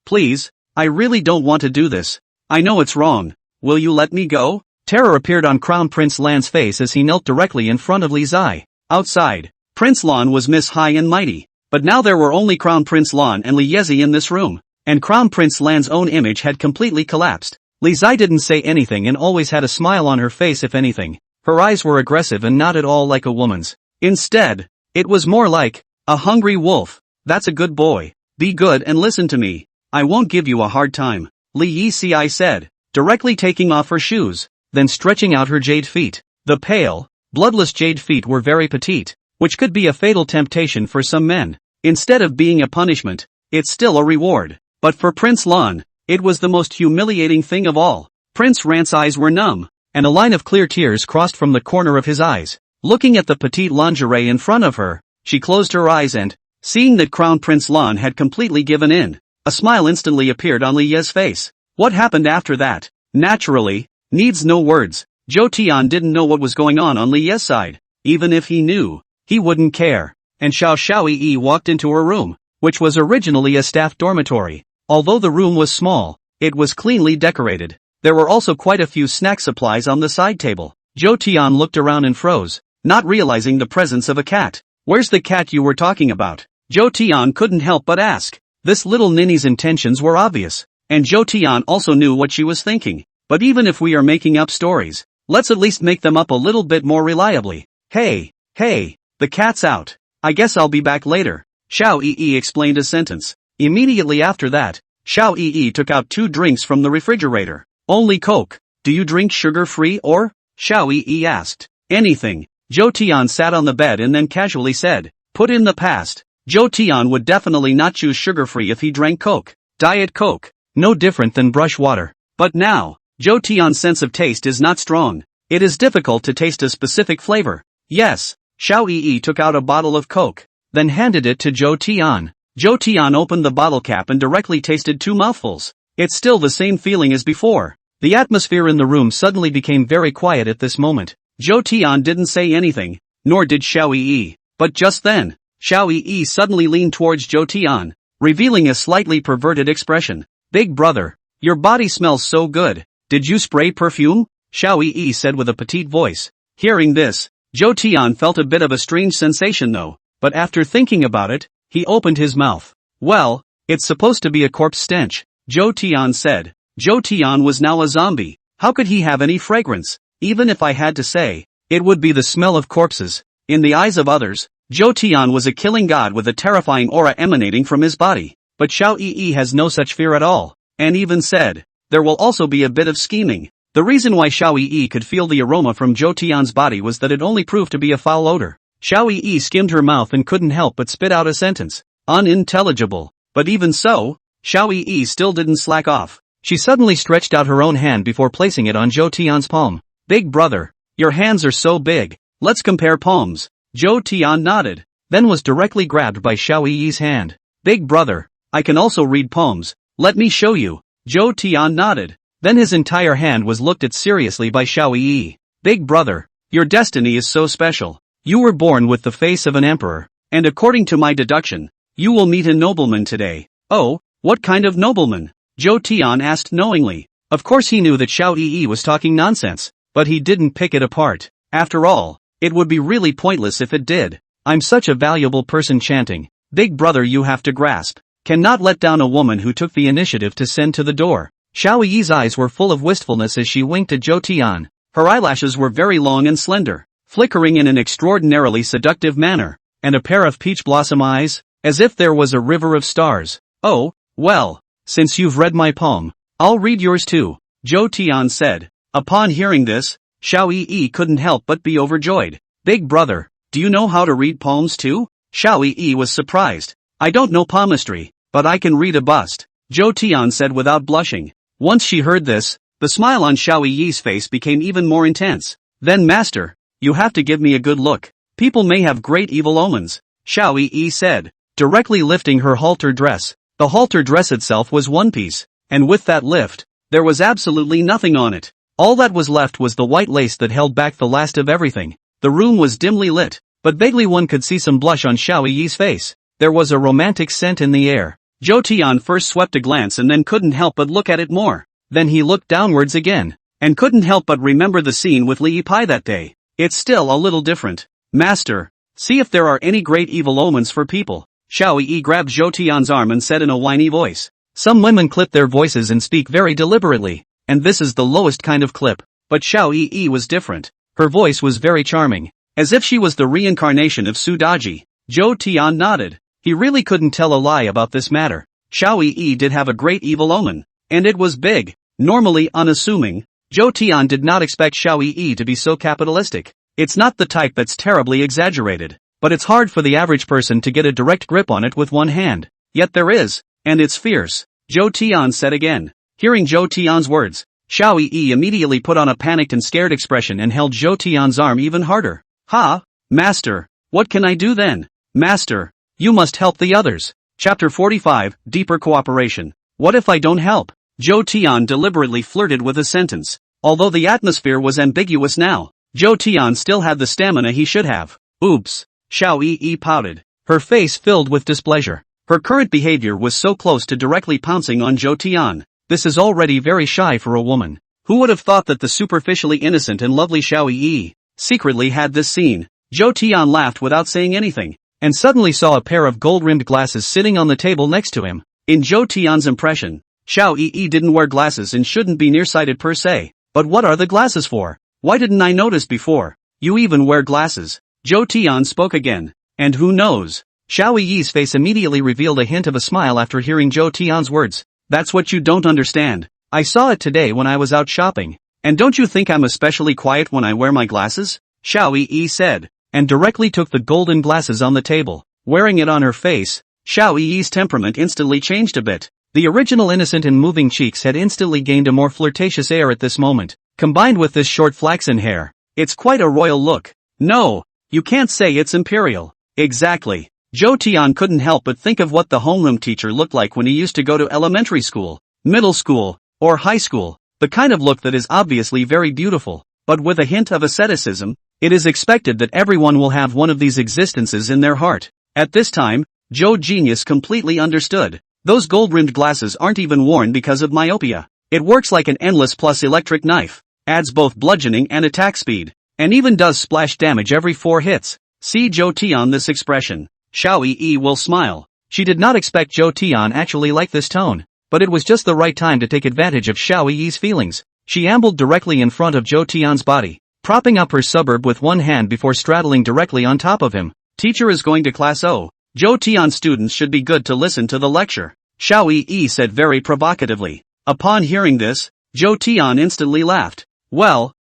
Please, I really don't want to do this. I know it's wrong. Will you let me go? Terror appeared on Crown Prince Lan's face as he knelt directly in front of Li Zai. Outside, Prince Lan was Miss High and Mighty. But now there were only Crown Prince Lan and Li Yixi in this room. And Crown Prince Lan's own image had completely collapsed. Li Zai didn't say anything and always had a smile on her face if anything. Her eyes were aggressive and not at all like a woman's. Instead, it was more like a hungry wolf. That's a good boy. Be good and listen to me. I won't give you a hard time. Li Yixi said, directly taking off her shoes, then stretching out her jade feet. The pale, bloodless jade feet were very petite, which could be a fatal temptation for some men. Instead of being a punishment, it's still a reward. But for Prince Lan, it was the most humiliating thing of all. Prince Rant's eyes were numb, and a line of clear tears crossed from the corner of his eyes. Looking at the petite lingerie in front of her, she closed her eyes and, seeing that Crown Prince Lan had completely given in, a smile instantly appeared on Li Ye's face. What happened after that? Naturally, needs no words. Zhou Tian didn't know what was going on Li Ye's side. Even if he knew, he wouldn't care. And Xiao Yi walked into her room, which was originally a staff dormitory. Although the room was small, it was cleanly decorated. There were also quite a few snack supplies on the side table. Zhou Tian looked around and froze, not realizing the presence of a cat. Where's the cat you were talking about? Zhou Tian couldn't help but ask. This little ninny's intentions were obvious, and Zhou Tian also knew what she was thinking. But even if we are making up stories, let's at least make them up a little bit more reliably. Hey, the cat's out. I guess I'll be back later. Xiao Yi explained a sentence. Immediately after that, Xiao Yi took out 2 drinks from the refrigerator. Only Coke. Do you drink sugar-free or? Xiao Yi asked. Anything. Zhou Tian sat on the bed and then casually said, put in the past. Zhou Tian would definitely not choose sugar-free if he drank Coke. Diet Coke. No different than brush water. But now, Zhou Tian's sense of taste is not strong. It is difficult to taste a specific flavor. Yes, Xiao Yi took out a bottle of Coke, then handed it to Zhou Tian. Zhou Tian opened the bottle cap and directly tasted 2 mouthfuls. It's still the same feeling as before. The atmosphere in the room suddenly became very quiet at this moment. Zhou Tian didn't say anything, nor did Xiao Yi. But just then, Xiao Yi suddenly leaned towards Zhou Tian, revealing a slightly perverted expression. Big brother, your body smells so good. Did you spray perfume? Xiao Yi said with a petite voice. Hearing this, Zhou Tian felt a bit of a strange sensation though, but after thinking about it, he opened his mouth. Well, it's supposed to be a corpse stench, Zhou Tian said. Zhou Tian was now a zombie. How could he have any fragrance? Even if I had to say, it would be the smell of corpses. In the eyes of others, Zhou Tian was a killing god with a terrifying aura emanating from his body. But Xiao Yi has no such fear at all, and even said, there will also be a bit of scheming. The reason why Xiao Yi could feel the aroma from Zhou Tian's body was that it only proved to be a foul odor. Xiao Yi skimmed her mouth and couldn't help but spit out a sentence. Unintelligible. But even so, Xiao Yi still didn't slack off. She suddenly stretched out her own hand before placing it on Zhou Tian's palm. Big brother, your hands are so big. Let's compare palms. Zhou Tian nodded, then was directly grabbed by Xiao Yi's hand. Big brother, I can also read palms. Let me show you. Zhou Tian nodded. Then his entire hand was looked at seriously by Xiao Yi. Big brother, your destiny is so special. You were born with the face of an emperor, and according to my deduction, you will meet a nobleman today. Oh, what kind of nobleman? Zhou Tian asked knowingly. Of course he knew that Xiao Yi was talking nonsense, but he didn't pick it apart. After all, It would be really pointless if it did. I'm such a valuable person chanting. Big brother, you have to grasp. Cannot let down a woman who took the initiative to send to the door. Xiao Yi's eyes were full of wistfulness as she winked at Zhou Tian. Her eyelashes were very long and slender, flickering in an extraordinarily seductive manner, and a pair of peach blossom eyes, as if there was a river of stars. Oh, well, since you've read my poem, I'll read yours too, Zhou Tian said. Upon hearing this, Xiao Yi couldn't help but be overjoyed. Big brother, do you know how to read poems too? Xiao Yi was surprised. I don't know palmistry, but I can read a bust, Zhou Tian said without blushing. Once she heard this, the smile on Xiao Yi's face became even more intense. Then master, you have to give me a good look. People may have great evil omens, Xiao Yi said, directly lifting her halter dress. The halter dress itself was one piece, and with that lift, there was absolutely nothing on it. All that was left was the white lace that held back the last of everything. The room was dimly lit, but vaguely one could see some blush on Xiao Yi's face. There was a romantic scent in the air. Zhou Tian first swept a glance and then couldn't help but look at it more. Then he looked downwards again, and couldn't help but remember the scene with Li Pai that day. It's still a little different. Master, see if there are any great evil omens for people. Xiao Yi grabbed Zhou Tian's arm and said in a whiny voice. Some women clip their voices and speak very deliberately, and this is the lowest kind of clip. But Xiao Yi was different. Her voice was very charming, as if she was the reincarnation of Su Daji. Zhou Tian nodded. He really couldn't tell a lie about this matter. Xiao Yi did have a great evil omen, and it was big. Normally unassuming, Zhou Tian did not expect Xiao Yi to be so capitalistic. It's not the type that's terribly exaggerated, but it's hard for the average person to get a direct grip on it with one hand. Yet there is, and it's fierce, Zhou Tian said again. Hearing Zhou Tian's words, Xiao Yi immediately put on a panicked and scared expression and held Zhou Tian's arm even harder. Ha! Master, what can I do then? Master, you must help the others. Chapter 45, Deeper Cooperation. What if I don't help? Zhou Tian deliberately flirted with a sentence. Although the atmosphere was ambiguous now, Zhou Tian still had the stamina he should have. Oops. Xiao Yi pouted, her face filled with displeasure. Her current behavior was so close to directly pouncing on Zhou Tian. This is already very shy for a woman. Who would have thought that the superficially innocent and lovely Xiao Yi secretly had this scene? Zhou Tian laughed without saying anything, and suddenly saw a pair of gold-rimmed glasses sitting on the table next to him. In Zhou Tian's impression, Xiao Yi didn't wear glasses and shouldn't be nearsighted per se. But what are the glasses for? Why didn't I notice before? You even wear glasses. Zhou Tian spoke again. And who knows? Xiao Yi's face immediately revealed a hint of a smile after hearing Zhou Tian's words. That's what you don't understand. I saw it today when I was out shopping. And don't you think I'm especially quiet when I wear my glasses? Xiao Yi said, and directly took the golden glasses on the table. Wearing it on her face, Xiao Yi's temperament instantly changed a bit. The original innocent and moving cheeks had instantly gained a more flirtatious air at this moment. Combined with this short flaxen hair, it's quite a royal look. No, you can't say it's imperial. Exactly. Zhou Tian couldn't help but think of what the homeroom teacher looked like when he used to go to elementary school, middle school, or high school. The kind of look that is obviously very beautiful, but with a hint of asceticism. It is expected that everyone will have one of these existences in their heart. At this time, Zhou Genius completely understood. Those gold-rimmed glasses aren't even worn because of myopia. It works like an endless plus electric knife, adds both bludgeoning and attack speed, and even does splash damage every 4 hits. See Zhou Tian this expression. Xiao Yi will smile. She did not expect Zhou Tian actually like this tone, but it was just the right time to take advantage of Xiao Yi's feelings. She ambled directly in front of Zhou Tian's body, propping up her suburb with one hand before straddling directly on top of him. Teacher is going to class O. Zhou Tian's students should be good to listen to the lecture, Xiao Yi said very provocatively. Upon hearing this, Zhou Tian instantly laughed. Well,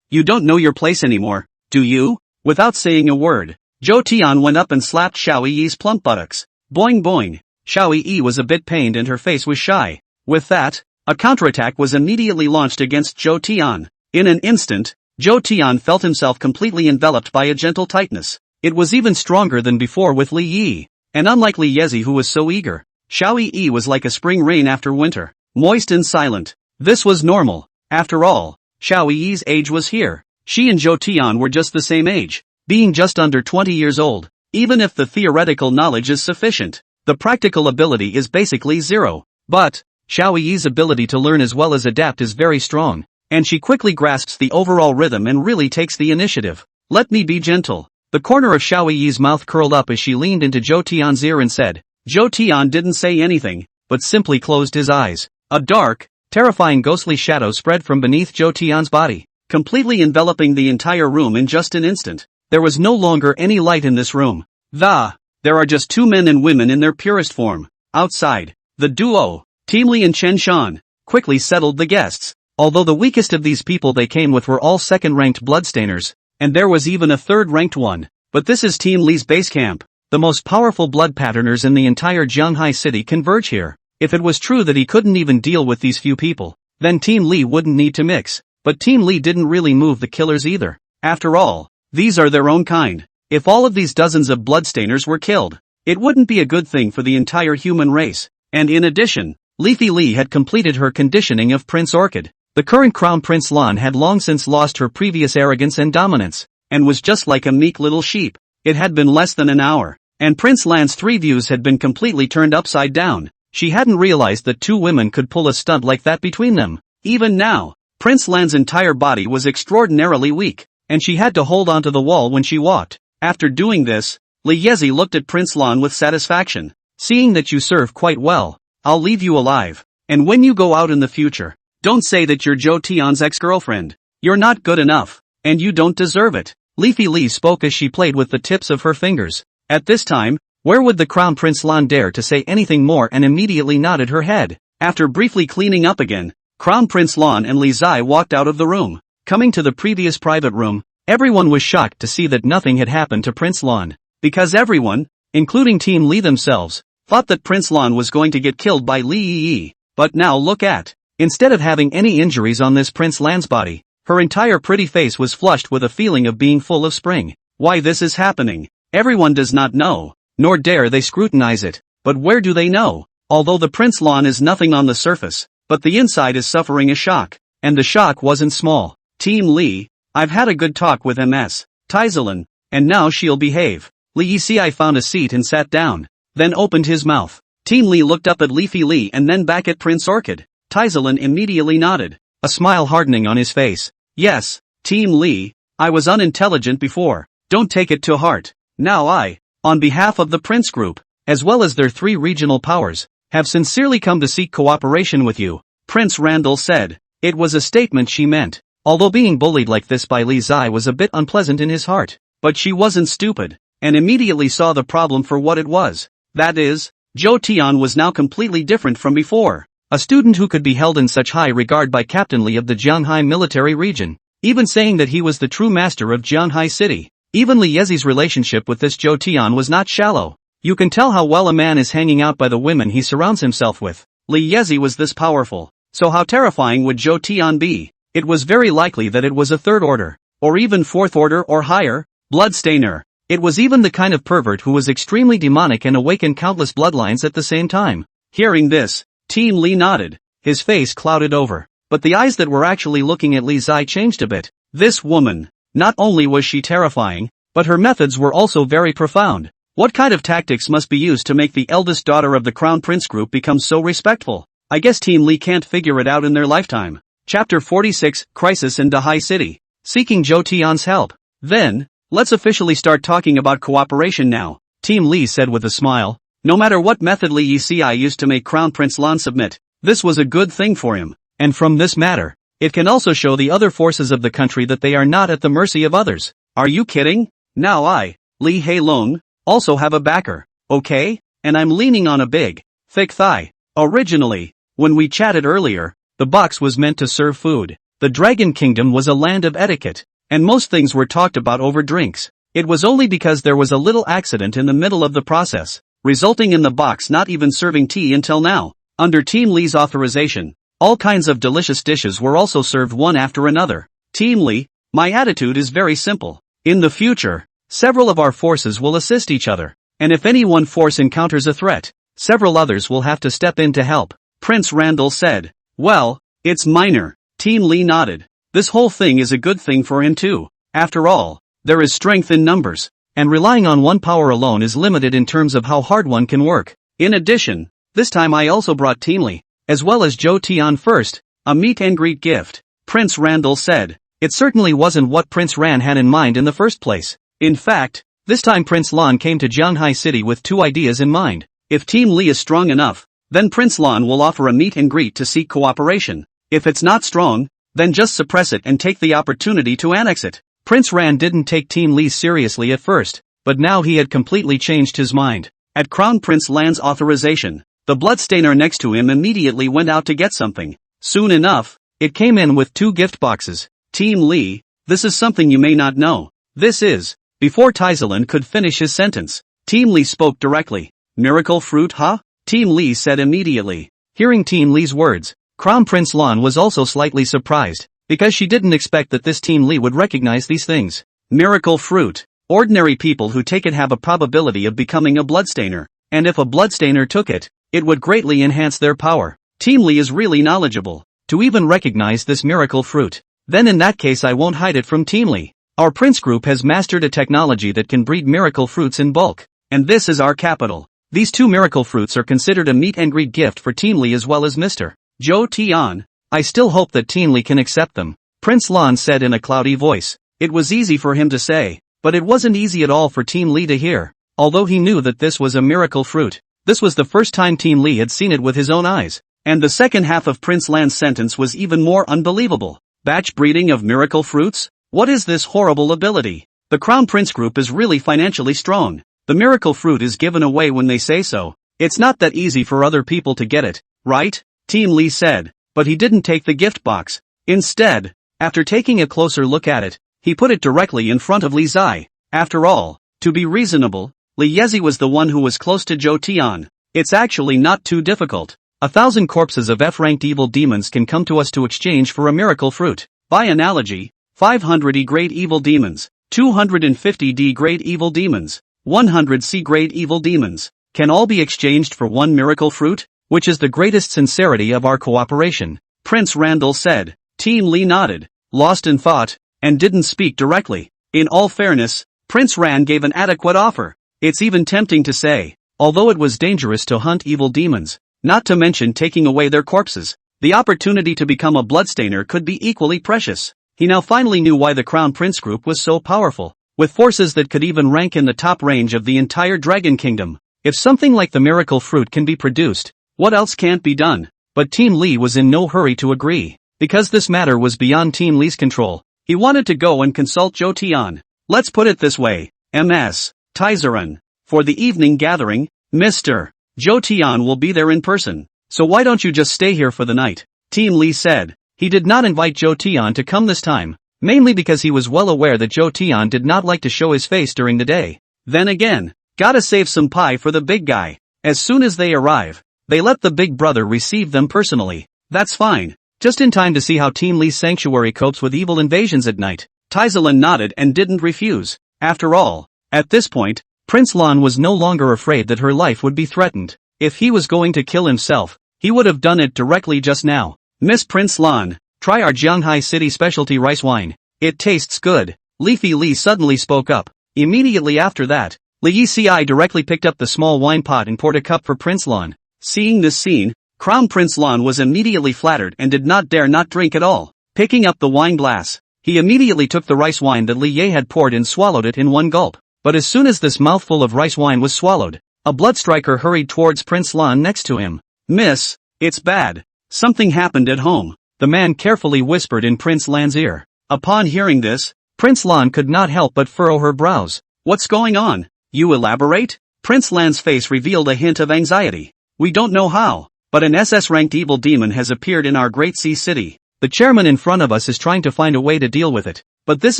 you don't know your place anymore, do you? Without saying a word, Zhou Tian went up and slapped Xiao Yi's plump buttocks. Boing boing. Xiao Yi was a bit pained and her face was shy. With that, a counterattack was immediately launched against Zhou Tian. In an instant, Zhou Tian felt himself completely enveloped by a gentle tightness. It was even stronger than before with Li Yi. And unlike Li Yezi who was so eager, Xiao Yi was like a spring rain after winter, moist and silent. This was normal. After all, Xiao Yi's age was here. She and Zhou Tian were just the same age, being just under 20 years old. Even if the theoretical knowledge is sufficient, the practical ability is basically zero. But Xiao Yi's ability to learn as well as adapt is very strong. and she quickly grasps the overall rhythm and really takes the initiative. Let me be gentle. The corner of Xiao Yi's mouth curled up as she leaned into Zhou Tian's ear and said. Zhou Tian didn't say anything, but simply closed his eyes. A dark, terrifying ghostly shadow spread from beneath Zhou Tian's body, completely enveloping the entire room in just an instant. There was no longer any light in this room. There are just two men and women in their purest form. Outside, the duo, Team Li and Chen Shan, quickly settled the guests. Although the weakest of these people they came with were all second-ranked bloodstainers, and there was even a third-ranked one. But this is Team Li's base camp. The most powerful blood patterners in the entire Jiang city converge here. If it was true that he couldn't even deal with these few people, then Team Li wouldn't need to mix. But Team Li didn't really move the killers either. After all, these are their own kind. If all of these dozens of bloodstainers were killed, it wouldn't be a good thing for the entire human race. And in addition, Leafy Li had completed her conditioning of Prince Orchid. The current Crown Prince Lan had long since lost her previous arrogance and dominance, and was just like a meek little sheep. It had been less than an hour, and Prince Lan's three views had been completely turned upside down. She hadn't realized that two women could pull a stunt like that between them. Even now, Prince Lan's entire body was extraordinarily weak, and she had to hold onto the wall when she walked. After doing this, Li Yezi looked at Prince Lan with satisfaction. Seeing that you serve quite well, I'll leave you alive, and when you go out in the future, don't say that you're Zhou Tian's ex-girlfriend. You're not good enough, and you don't deserve it. Leafy Li spoke as she played with the tips of her fingers. At this time, where would the Crown Prince Lan dare to say anything more, and immediately nodded her head. After briefly cleaning up again, Crown Prince Lan and Li Zai walked out of the room. Coming to the previous private room, everyone was shocked to see that nothing had happened to Prince Lan. Because everyone, including Team Li themselves, thought that Prince Lan was going to get killed by Li Yi. But now look at. Instead of having any injuries on this Prince Lan's body, her entire pretty face was flushed with a feeling of being full of spring. Why this is happening, everyone does not know, nor dare they scrutinize it. But where do they know? Although the Prince Lan is nothing on the surface, but the inside is suffering a shock, and the shock wasn't small. Team Li, I've had a good talk with MS Taizelin, and now she'll behave. Li Yixi found a seat and sat down, then opened his mouth. Team Li looked up at Leafy Li and then back at Prince Orchid. Taizelin immediately nodded, a smile hardening on his face. Yes, Team Li, I was unintelligent before. Don't take it to heart. Now I, on behalf of the Prince Group, as well as their three regional powers, have sincerely come to seek cooperation with you, Prince Randall said. It was a statement she meant, although being bullied like this by Li Zai was a bit unpleasant in his heart. But she wasn't stupid, and immediately saw the problem for what it was. That is, Zhou Tian was now completely different from before. A student who could be held in such high regard by Captain Li of the Jiang military region, even saying that he was the true master of Jiang city. Even Li Yezi's relationship with this Zhou Tian was not shallow. You can tell how well a man is hanging out by the women he surrounds himself with. Li Yezi was this powerful, so how terrifying would Zhou Tian be? It was very likely that it was a third order, or even fourth order or higher, bloodstainer. It was even the kind of pervert who was extremely demonic and awakened countless bloodlines at the same time. Hearing this, Team Li nodded, his face clouded over, but the eyes that were actually looking at Li Zai changed a bit. This woman, not only was she terrifying, but her methods were also very profound. What kind of tactics must be used to make the eldest daughter of the Crown Prince Group become so respectful? I guess Team Li can't figure it out in their lifetime. Chapter 46, Crisis in Dahai City. Seeking Zhou Tian's help. Then, let's officially start talking about cooperation now, Team Li said with a smile. No matter what method Li Yixi used to make Crown Prince Lan submit, this was a good thing for him, and from this matter, it can also show the other forces of the country that they are not at the mercy of others. Are you kidding? Now I, Li Heilong, also have a backer, okay? And I'm leaning on a big, thick thigh. Originally, when we chatted earlier, the box was meant to serve food. The Dragon Kingdom was a land of etiquette, and most things were talked about over drinks. It was only because there was a little accident in the middle of the process, resulting in the box not even serving tea until now. Under Team Li's authorization, all kinds of delicious dishes were also served one after another. Team Li, my attitude is very simple. In the future, several of our forces will assist each other, and if any one force encounters a threat, several others will have to step in to help, Prince Randall said. Well, it's minor. Team Li nodded. This whole thing is a good thing for him too. After all, there is strength in numbers, and relying on one power alone is limited in terms of how hard one can work. In addition, this time I also brought Team Li, as well as Zhou Tian first, a meet and greet gift. Prince Randall said. It certainly wasn't what Prince Ran had in mind in the first place. In fact, this time Prince Lan came to Jiang City with two ideas in mind. If Team Li is strong enough, then Prince Lan will offer a meet and greet to seek cooperation. If it's not strong, then just suppress it and take the opportunity to annex it. Prince Ran didn't take Team Li seriously at first, but now he had completely changed his mind. At Crown Prince Lan's authorization, the bloodstainer next to him immediately went out to get something. Soon enough, it came in with 2 gift boxes. Team Li, this is something you may not know. This is. Before Taizalan could finish his sentence, Team Li spoke directly. Miracle fruit, huh? Team Li said immediately. Hearing Team Li's words, Crown Prince Lan was also slightly surprised, because she didn't expect that this Team Li would recognize these things. Miracle fruit. Ordinary people who take it have a probability of becoming a bloodstainer, and if a bloodstainer took it, it would greatly enhance their power. Team Li is really knowledgeable to even recognize this miracle fruit. Then in that case I won't hide it from Team Li. Our prince group has mastered a technology that can breed miracle fruits in bulk, and this is our capital. These 2 miracle fruits are considered a meet and greet gift for Team Li as well as Mr. Zhou Tian. I still hope that Team Li can accept them, Prince Lan said in a cloudy voice. It was easy for him to say, but it wasn't easy at all for Team Li to hear. Although he knew that this was a miracle fruit, this was the first time Team Li had seen it with his own eyes. And the second half of Prince Lan's sentence was even more unbelievable. Batch breeding of miracle fruits? What is this horrible ability? The Crown Prince group is really financially strong. The miracle fruit is given away when they say so. It's not that easy for other people to get it, right? Team Li said, but he didn't take the gift box. Instead, after taking a closer look at it, he put it directly in front of Li Zai. After all, to be reasonable, Li Yezi was the one who was close to Zhou Tian. It's actually not too difficult. 1,000 corpses of F-ranked evil demons can come to us to exchange for a miracle fruit. By analogy, 500 E-grade evil demons, 250 D-grade evil demons, 100 C-grade evil demons, can all be exchanged for one miracle fruit, which is the greatest sincerity of our cooperation, Prince Randall said. Team Li nodded, lost in thought, and didn't speak directly. In all fairness, Prince Ran gave an adequate offer. It's even tempting to say, although it was dangerous to hunt evil demons, not to mention taking away their corpses, the opportunity to become a bloodstainer could be equally precious. He now finally knew why the Crown Prince group was so powerful, with forces that could even rank in the top range of the entire Dragon Kingdom. If something like the miracle fruit can be produced, what else can't be done? But Team Li was in no hurry to agree, because this matter was beyond Team Li's control. He wanted to go and consult Zhou Tian. Let's put it this way, Ms. Taizaran, for the evening gathering, Mr. Zhou Tian will be there in person, so why don't you just stay here for the night? Team Li said. He did not invite Zhou Tian to come this time, mainly because he was well aware that Zhou Tian did not like to show his face during the day. Then again, gotta save some pie for the big guy. As soon as they arrive, they let the big brother receive them personally. That's fine, just in time to see how Team Li's sanctuary copes with evil invasions at night. Taizalan nodded and didn't refuse. After all, at this point, Prince Lan was no longer afraid that her life would be threatened. If he was going to kill himself, he would have done it directly just now. Miss Prince Lan, try our Jiang City specialty rice wine. It tastes good. Leafy Li suddenly spoke up. Immediately after that, Li Yixi directly picked up the small wine pot and poured a cup for Prince Lan. Seeing this scene, Crown Prince Lan was immediately flattered and did not dare not drink at all. Picking up the wine glass, he immediately took the rice wine that Li Ye had poured and swallowed it in one gulp. But as soon as this mouthful of rice wine was swallowed, a bloodstriker hurried towards Prince Lan next to him. Miss, it's bad. Something happened at home, the man carefully whispered in Prince Lan's ear. Upon hearing this, Prince Lan could not help but furrow her brows. What's going on? You elaborate? Prince Lan's face revealed a hint of anxiety. We don't know how, but an SS-ranked evil demon has appeared in our Great Sea City. The chairman in front of us is trying to find a way to deal with it. But this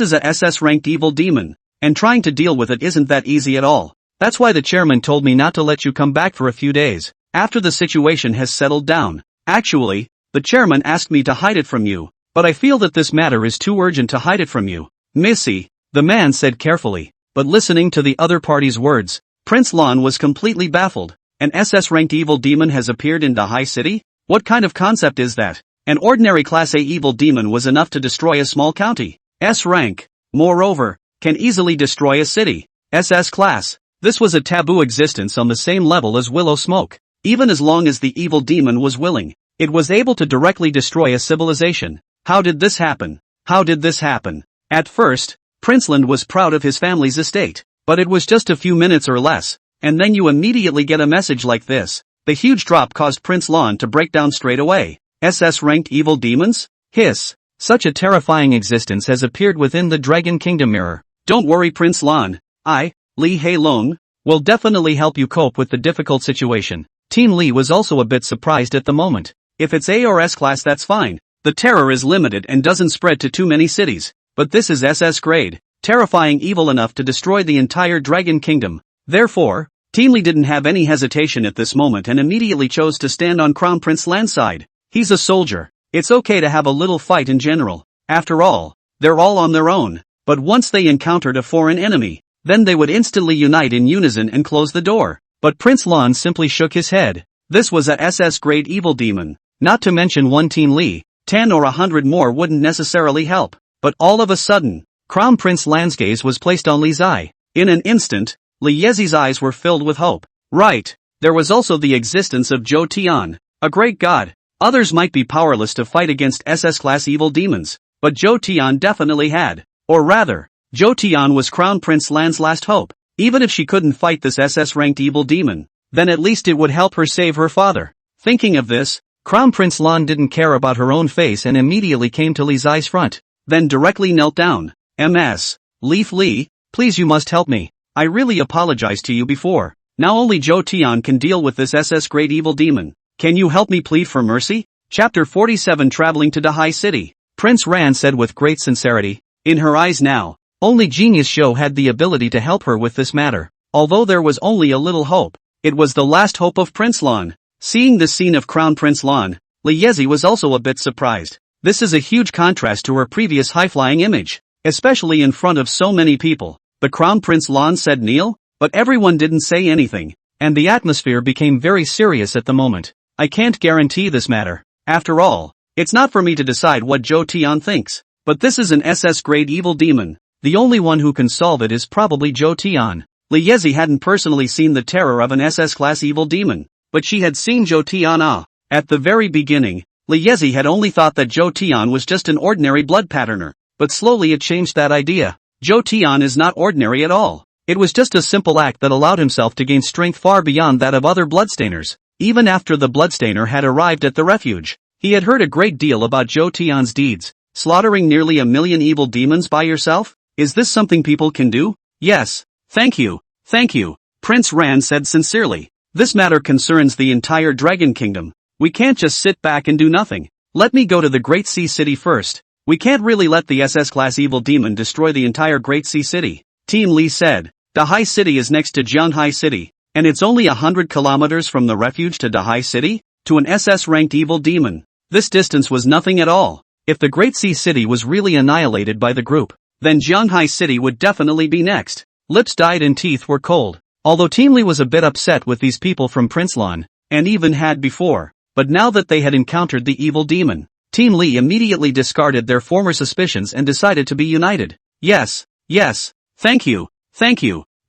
is a SS-ranked evil demon, and trying to deal with it isn't that easy at all. That's why the chairman told me not to let you come back for a few days, after the situation has settled down. Actually, the chairman asked me to hide it from you, but I feel that this matter is too urgent to hide it from you. Missy, the man said carefully, but listening to the other party's words, Prince Lan was completely baffled. An SS-ranked evil demon has appeared in the high city? What kind of concept is that? An ordinary Class A evil demon was enough to destroy a small county. S rank, moreover, can easily destroy a city. SS class. This was a taboo existence on the same level as Willow Smoke. Even as long as the evil demon was willing, it was able to directly destroy a civilization. How did this happen? How did this happen? At first, Prince Land was proud of his family's estate, but it was just a few minutes or less, and then you immediately get a message like this. The huge drop caused Prince Lan to break down straight away. SS-ranked evil demons? Hiss. Such a terrifying existence has appeared within the Dragon Kingdom mirror. Don't worry Prince Lan. I, Li Heilong, will definitely help you cope with the difficult situation. Team Li was also a bit surprised at the moment. If it's A or S class that's fine. The terror is limited and doesn't spread to too many cities. But this is SS grade, terrifying evil enough to destroy the entire Dragon Kingdom. Therefore, Team Li didn't have any hesitation at this moment and immediately chose to stand on Crown Prince Lan's side. He's a soldier. It's okay to have a little fight in general. After all, they're all on their own. But once they encountered a foreign enemy, then they would instantly unite in unison and close the door. But Prince Lan simply shook his head. This was a SS grade evil demon. Not to mention one Team Li, 10 or 100 more wouldn't necessarily help. But all of a sudden, Crown Prince Lan's gaze was placed on Li's eye. In an instant, Li Yezi's eyes were filled with hope. Right, there was also the existence of Zhou Tian, a great god. Others might be powerless to fight against SS-class evil demons, but Zhou Tian definitely had. Or rather, Zhou Tian was Crown Prince Lan's last hope. Even if she couldn't fight this SS-ranked evil demon, then at least it would help her save her father. Thinking of this, Crown Prince Lan didn't care about her own face and immediately came to Li's eyes front. Then directly knelt down. MS. Leaf Li, please you must help me. I really apologized to you before. Now only Zhou Tian can deal with this SS grade evil demon. Can you help me plead for mercy? Chapter 47 Traveling to Dahai City. Prince Ran said with great sincerity. In her eyes now, only Genius Show had the ability to help her with this matter. Although there was only a little hope, it was the last hope of Prince Lan. Seeing this scene of Crown Prince Lan, Li Yezi was also a bit surprised. This is a huge contrast to her previous high-flying image, especially in front of so many people. The Crown Prince Lan said kneel, but everyone didn't say anything, and the atmosphere became very serious at the moment. I can't guarantee this matter. After all, it's not for me to decide what Zhou Tian thinks, but this is an SS-grade evil demon. The only one who can solve it is probably Zhou Tian. Li Yezi hadn't personally seen the terror of an SS-class evil demon, but she had seen Zhou Tian. At the very beginning, Li Yezi had only thought that Zhou Tian was just an ordinary blood patterner, but slowly it changed that idea. Zhou Tian is not ordinary at all. It was just a simple act that allowed himself to gain strength far beyond that of other bloodstainers. Even after the bloodstainer had arrived at the refuge, he had heard a great deal about Zhou Tian's deeds. Slaughtering nearly 1 million evil demons by yourself? Is this something people can do? Yes. Thank you. Thank you. Prince Ran said sincerely. This matter concerns the entire Dragon Kingdom. We can't just sit back and do nothing. Let me go to the Great Sea City first. We can't really let the SS-class evil demon destroy the entire Great Sea City. Team Li said. Dahai City is next to Jiang City, and it's only 100 kilometers from the refuge to Dahai City? To an SS-ranked evil demon. This distance was nothing at all. If the Great Sea City was really annihilated by the group, then Jiang City would definitely be next. Lips dyed and teeth were cold. Although Team Li was a bit upset with these people from Prince Lan, and even had before, but now that they had encountered the evil demon, Team Li immediately discarded their former suspicions and decided to be united. Yes, thank you,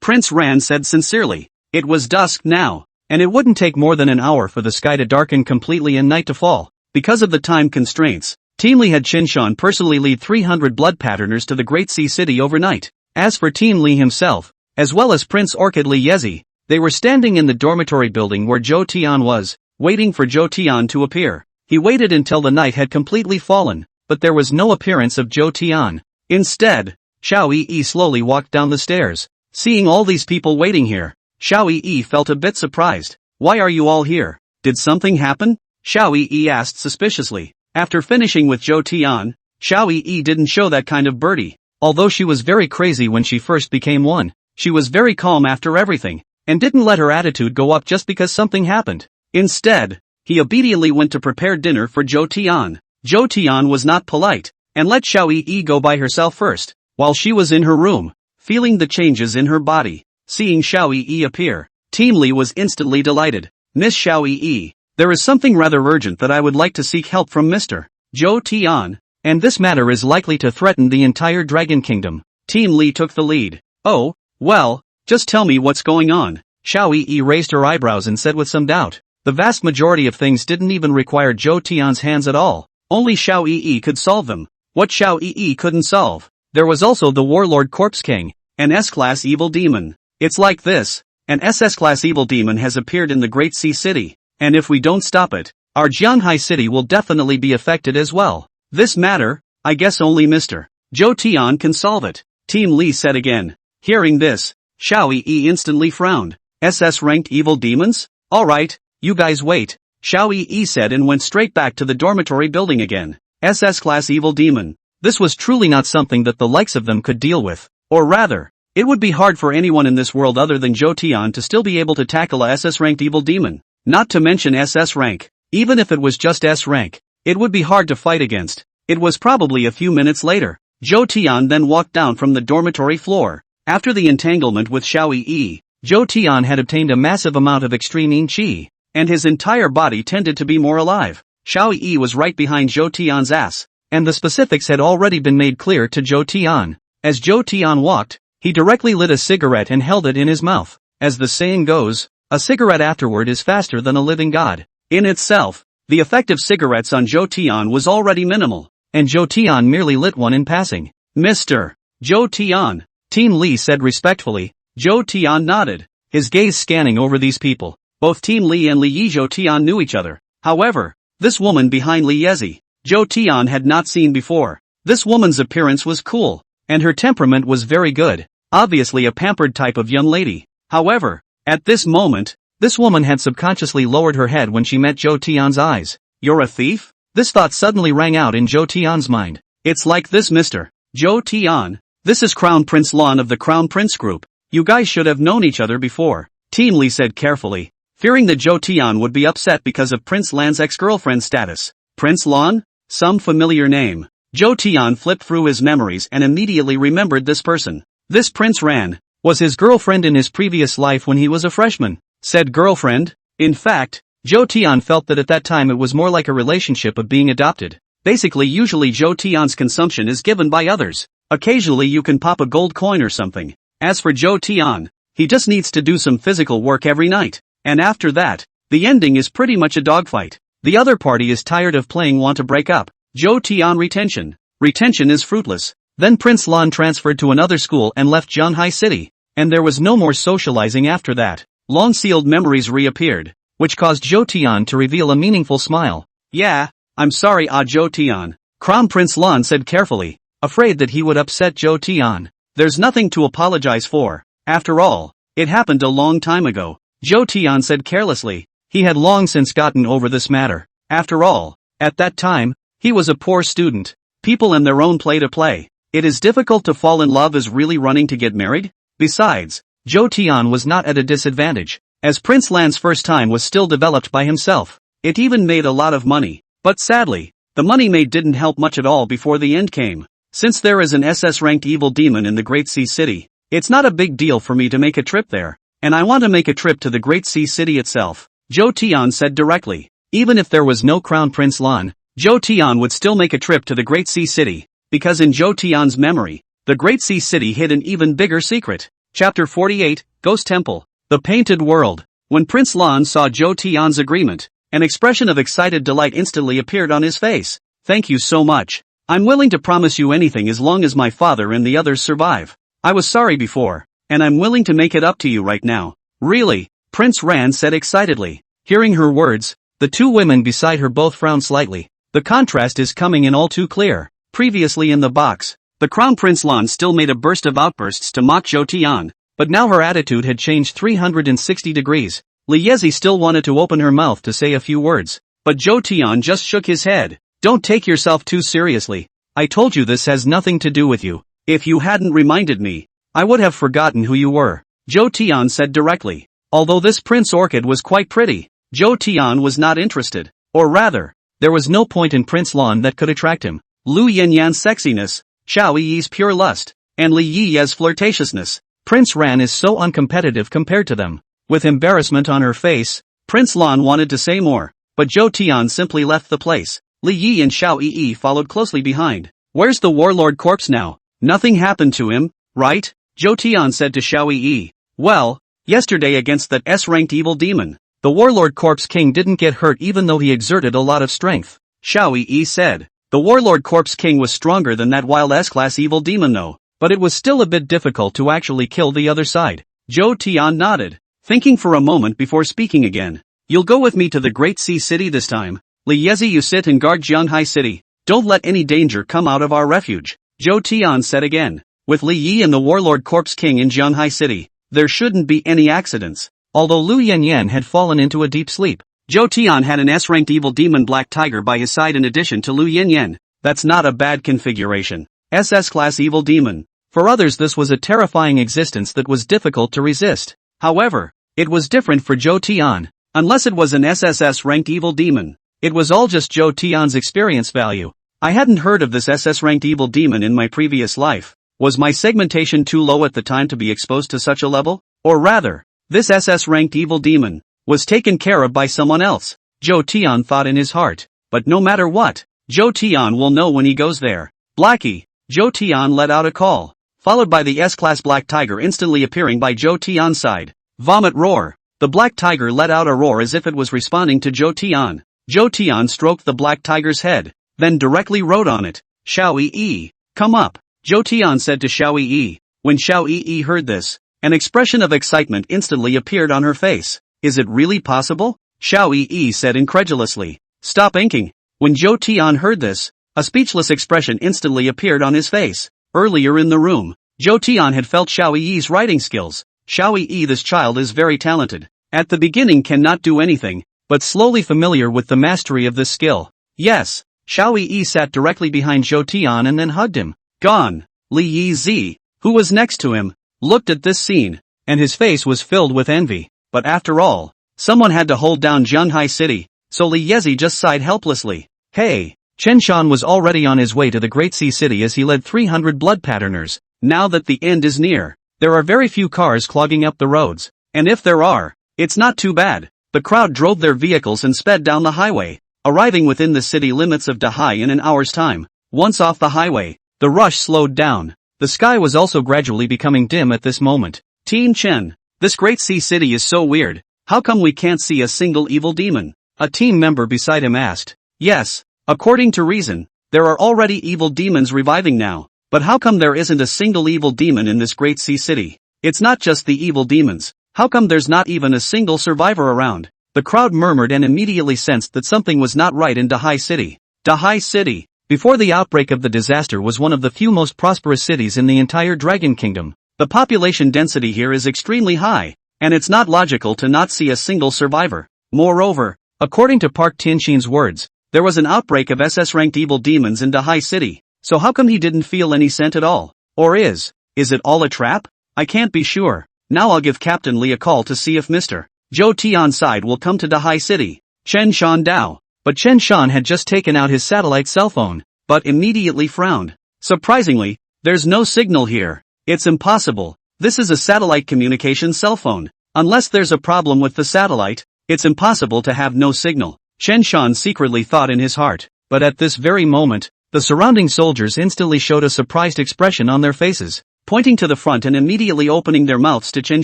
Prince Ran said sincerely. It was dusk now, and it wouldn't take more than an hour for the sky to darken completely and night to fall. Because of the time constraints, Team Li had Qinshan personally lead 300 blood patterners to the Great Sea City overnight. As for Team Li himself, as well as Prince Orchid Li Yezi, they were standing in the dormitory building where Zhou Tian was, waiting for Zhou Tian to appear. He waited until the night had completely fallen, but there was no appearance of Zhou Tian. Instead, Xiao Yi slowly walked down the stairs. Seeing all these people waiting here, Xiao Yi felt a bit surprised. Why are you all here? Did something happen? Xiao Yi asked suspiciously. After finishing with Zhou Tian, Xiao Yi didn't show that kind of birdie. Although she was very crazy when she first became one, she was very calm after everything, and didn't let her attitude go up just because something happened. Instead, he obediently went to prepare dinner for Zhou Tian. Zhou Tian was not polite, and let Xiao Yi go by herself first, while she was in her room, feeling the changes in her body. Seeing Xiao Yi appear, Team Li was instantly delighted. Miss Xiao Yi, there is something rather urgent that I would like to seek help from Mr. Zhou Tian, and this matter is likely to threaten the entire Dragon Kingdom. Team Li took the lead. Oh, well, just tell me what's going on. Xiao Yi raised her eyebrows and said with some doubt. The vast majority of things didn't even require Zhou Tian's hands at all. Only Xiao Yi could solve them. What Xiao Yi couldn't solve. There was also the Warlord Corpse King, an S-class evil demon. It's like this. An SS-class evil demon has appeared in the Great Sea City, and if we don't stop it, our Jiang City will definitely be affected as well. This matter, I guess only Mr. Zhou Tian can solve it, Team Li said again. Hearing this, Xiao Yi instantly frowned. SS-ranked evil demons? Alright, you guys wait, Xiao Yi said and went straight back to the dormitory building again. SS-class evil demon. This was truly not something that the likes of them could deal with. Or rather, it would be hard for anyone in this world other than Zhou Tian to still be able to tackle a SS-ranked evil demon. Not to mention SS rank. Even if it was just S rank, it would be hard to fight against. It was probably a few minutes later. Zhou Tian then walked down from the dormitory floor. After the entanglement with Xiao Yi, Zhou Tian had obtained a massive amount of extreme yin qi, and his entire body tended to be more alive. Xiao Yi was right behind Zhou Tian's ass, and the specifics had already been made clear to Zhou Tian. As Zhou Tian walked, he directly lit a cigarette and held it in his mouth. As the saying goes, a cigarette afterward is faster than a living god. In itself, the effect of cigarettes on Zhou Tian was already minimal, and Zhou Tian merely lit one in passing. Mr. Zhou Tian, Team Li said respectfully. Zhou Tian nodded, his gaze scanning over these people. Both Team Li and Li Yi Zhou Tian knew each other. However, this woman behind Li Yezi, Zhou Tian had not seen before. This woman's appearance was cool, and her temperament was very good. Obviously a pampered type of young lady. However, at this moment, this woman had subconsciously lowered her head when she met Zhou Tian's eyes. You're a thief? This thought suddenly rang out in Zhou Tian's mind. It's like this, Mr. Zhou Tian. This is Crown Prince Lan of the Crown Prince Group. You guys should have known each other before, Team Li said carefully, fearing that Zhou Tian would be upset because of Prince Lan's ex-girlfriend status. Prince Lan? Some familiar name. Zhou Tian flipped through his memories and immediately remembered this person. This Prince Ran was his girlfriend in his previous life when he was a freshman. Said girlfriend? In fact, Zhou Tian felt that at that time it was more like a relationship of being adopted. Basically, usually Zhou Tian's consumption is given by others. Occasionally you can pop a gold coin or something. As for Zhou Tian, he just needs to do some physical work every night. And after that, the ending is pretty much a dogfight. The other party is tired of playing, want to break up. Zhou Tian retention. Retention is fruitless. Then Prince Lan transferred to another school and left Jiang City. And there was no more socializing after that. Long-sealed memories reappeared, which caused Zhou Tian to reveal a meaningful smile. Yeah, I'm sorry, Zhou Tian, Crown Prince Lan said carefully, afraid that he would upset Zhou Tian. There's nothing to apologize for. After all, it happened a long time ago, Zhou Tian said carelessly. He had long since gotten over this matter. After all, at that time, he was a poor student. People and their own play to play. It is difficult to fall in love as really running to get married. Besides, Zhou Tian was not at a disadvantage, as Prince Lan's first time was still developed by himself. It even made a lot of money. But sadly, the money made didn't help much at all before the end came. Since there is an SS-ranked evil demon in the Great Sea City, it's not a big deal for me to make a trip there. And I want to make a trip to the Great Sea City itself, Zhou Tian said directly. Even if there was no Crown Prince Lan, Zhou Tian would still make a trip to the Great Sea City, because in Zhou Tian's memory, the Great Sea City hid an even bigger secret. Chapter 48, Ghost Temple. The Painted World. When Prince Lan saw Zhou Tian's agreement, an expression of excited delight instantly appeared on his face. Thank you so much. I'm willing to promise you anything as long as my father and the others survive. I was sorry before, and I'm willing to make it up to you right now. Really? Prince Ran said excitedly. Hearing her words, the two women beside her both frowned slightly. The contrast is coming in all too clear. Previously in the box, the Crown Prince Lan still made a burst of outbursts to mock Zhou Tian, but now her attitude had changed 360 degrees. Li Yezi still wanted to open her mouth to say a few words, but Zhou Tian just shook his head. Don't take yourself too seriously. I told you this has nothing to do with you. If you hadn't reminded me, I would have forgotten who you were, Zhou Tian said directly. Although this Prince Orchid was quite pretty, Zhou Tian was not interested. Or rather, there was no point in Prince Lan that could attract him. Lu Yanyan's sexiness, Xiao Yi's pure lust, and Li Yi's flirtatiousness. Prince Ran is so uncompetitive compared to them. With embarrassment on her face, Prince Lan wanted to say more, but Zhou Tian simply left the place. Li Yi and Xiao Yi followed closely behind. Where's the Warlord corpse now? Nothing happened to him, right? Zhou Tian said to Xiao Yi. Well, yesterday against that S-ranked evil demon, the Warlord Corpse King didn't get hurt even though he exerted a lot of strength. Xiao Yi said. The Warlord Corpse King was stronger than that wild S-class evil demon though, but it was still a bit difficult to actually kill the other side. Zhou Tian nodded, thinking for a moment before speaking again. You'll go with me to the Great Sea City this time. Li Yezi, you sit and guard Jianghai City. Don't let any danger come out of our refuge. Zhou Tian said again. With Li Yi and the Warlord Corpse King in Jianghai City, there shouldn't be any accidents. Although Lu Yanyan had fallen into a deep sleep, Zhou Tian had an S-ranked evil demon Black Tiger by his side in addition to Lu Yanyan. That's not a bad configuration. SS-class evil demon. For others this was a terrifying existence that was difficult to resist. However, it was different for Zhou Tian. Unless it was an SSS-ranked evil demon, it was all just Zhou Tian's experience value. I hadn't heard of this SS-ranked evil demon in my previous life. Was my segmentation too low at the time to be exposed to such a level? Or rather, this SS-ranked evil demon was taken care of by someone else, Zhou Tian thought in his heart. But no matter what, Zhou Tian will know when he goes there. Blackie, Zhou Tian let out a call, followed by the S-class Black Tiger instantly appearing by Zhou Tian's side. Vomit roar. The Black Tiger let out a roar as if it was responding to Zhou Tian. Zhou Tian stroked the Black Tiger's head, then directly wrote on it, Xiao Yi, come up, Zhou Tian said to Xiao Yi. When Xiao Yi heard this, an expression of excitement instantly appeared on her face. Is it really possible? Xiao Yi said incredulously. Stop inking. When Zhou Tian heard this, a speechless expression instantly appeared on his face. Earlier in the room, Zhou Tian had felt Xiao Yi's writing skills. Xiao Yi, this child is very talented. At the beginning cannot do anything, but slowly familiar with the mastery of this skill. Yes, Xiao Yi sat directly behind Zhou Tian and then hugged him. Gone. Li Yi, who was next to him, looked at this scene, and his face was filled with envy. But after all, someone had to hold down Jianghai City, so Li Yezi just sighed helplessly. Hey, Chen Shan was already on his way to the Great Sea City as he led 300 blood patterners. Now that the end is near, there are very few cars clogging up the roads, and if there are, it's not too bad. The crowd drove their vehicles and sped down the highway, arriving within the city limits of Dahai in an hour's time. Once off the highway, the rush slowed down. The sky was also gradually becoming dim at this moment. Team Chen, this Great Sea City is so weird. How come we can't see a single evil demon? A team member beside him asked. Yes, according to reason, there are already evil demons reviving now. But how come there isn't a single evil demon in this Great Sea City? It's not just the evil demons. How come there's not even a single survivor around? The crowd murmured and immediately sensed that something was not right in Dahai City. Dahai City, before the outbreak of the disaster, was one of the few most prosperous cities in the entire Dragon Kingdom. The population density here is extremely high, and it's not logical to not see a single survivor. Moreover, according to Park Tianxin's words, there was an outbreak of SS-ranked evil demons in Dahai City. So how come he didn't feel any scent at all? Or is it all a trap? I can't be sure. Now I'll give Captain Li a call to see if Mr. Zhou Tian's side will come to Dahai City. Chen Shan Dao. But Chen Shan had just taken out his satellite cell phone, but immediately frowned. Surprisingly, there's no signal here. It's impossible. This is a satellite communication cell phone. Unless there's a problem with the satellite, it's impossible to have no signal. Chen Shan secretly thought in his heart. But at this very moment, the surrounding soldiers instantly showed a surprised expression on their faces, pointing to the front and immediately opening their mouths to Chen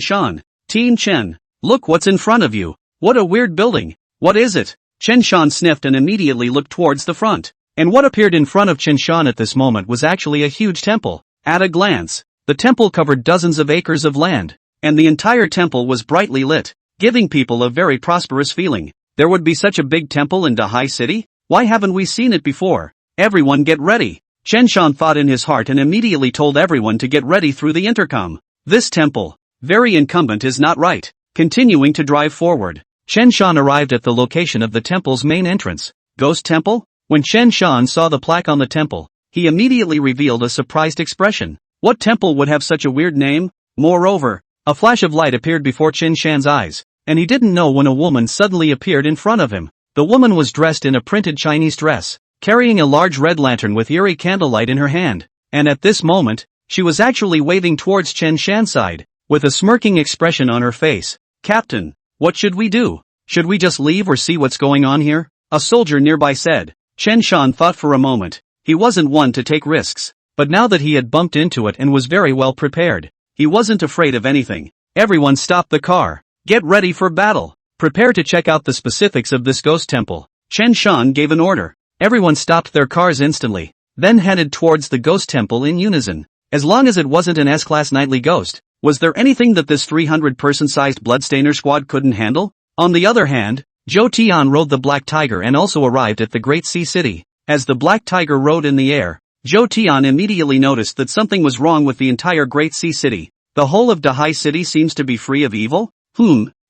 Shan. Team Chen, look what's in front of you. What a weird building. What is it? Chen Shan sniffed and immediately looked towards the front. And what appeared in front of Chen Shan at this moment was actually a huge temple. At a glance, the temple covered dozens of acres of land, and the entire temple was brightly lit, giving people a very prosperous feeling. There would be such a big temple in Dahai City? Why haven't we seen it before? Everyone get ready. Chen Shan thought in his heart and immediately told everyone to get ready through the intercom. This temple, very incumbent, is not right. Continuing to drive forward, Chen Shan arrived at the location of the temple's main entrance. Ghost Temple? When Chen Shan saw the plaque on the temple, he immediately revealed a surprised expression. What temple would have such a weird name? Moreover, a flash of light appeared before Chen Shan's eyes, and he didn't know when a woman suddenly appeared in front of him. The woman was dressed in a printed Chinese dress, carrying a large red lantern with eerie candlelight in her hand, and at this moment, she was actually waving towards Chen Shan's side, with a smirking expression on her face. Captain, what should we do? Should we just leave or see what's going on here? A soldier nearby said. Chen Shan thought for a moment. He wasn't one to take risks, but now that he had bumped into it and was very well prepared, he wasn't afraid of anything. Everyone stop the car. Get ready for battle. Prepare to check out the specifics of this ghost temple. Chen Shan gave an order. Everyone stopped their cars instantly, then headed towards the ghost temple in unison. As long as it wasn't an S-class nightly ghost, was there anything that this 300-person-sized bloodstainer squad couldn't handle? On the other hand, Zhou Tian rode the Black Tiger and also arrived at the Great Sea City. As the Black Tiger rode in the air, Zhou Tian immediately noticed that something was wrong with the entire Great Sea City. The whole of Dahai City seems to be free of evil?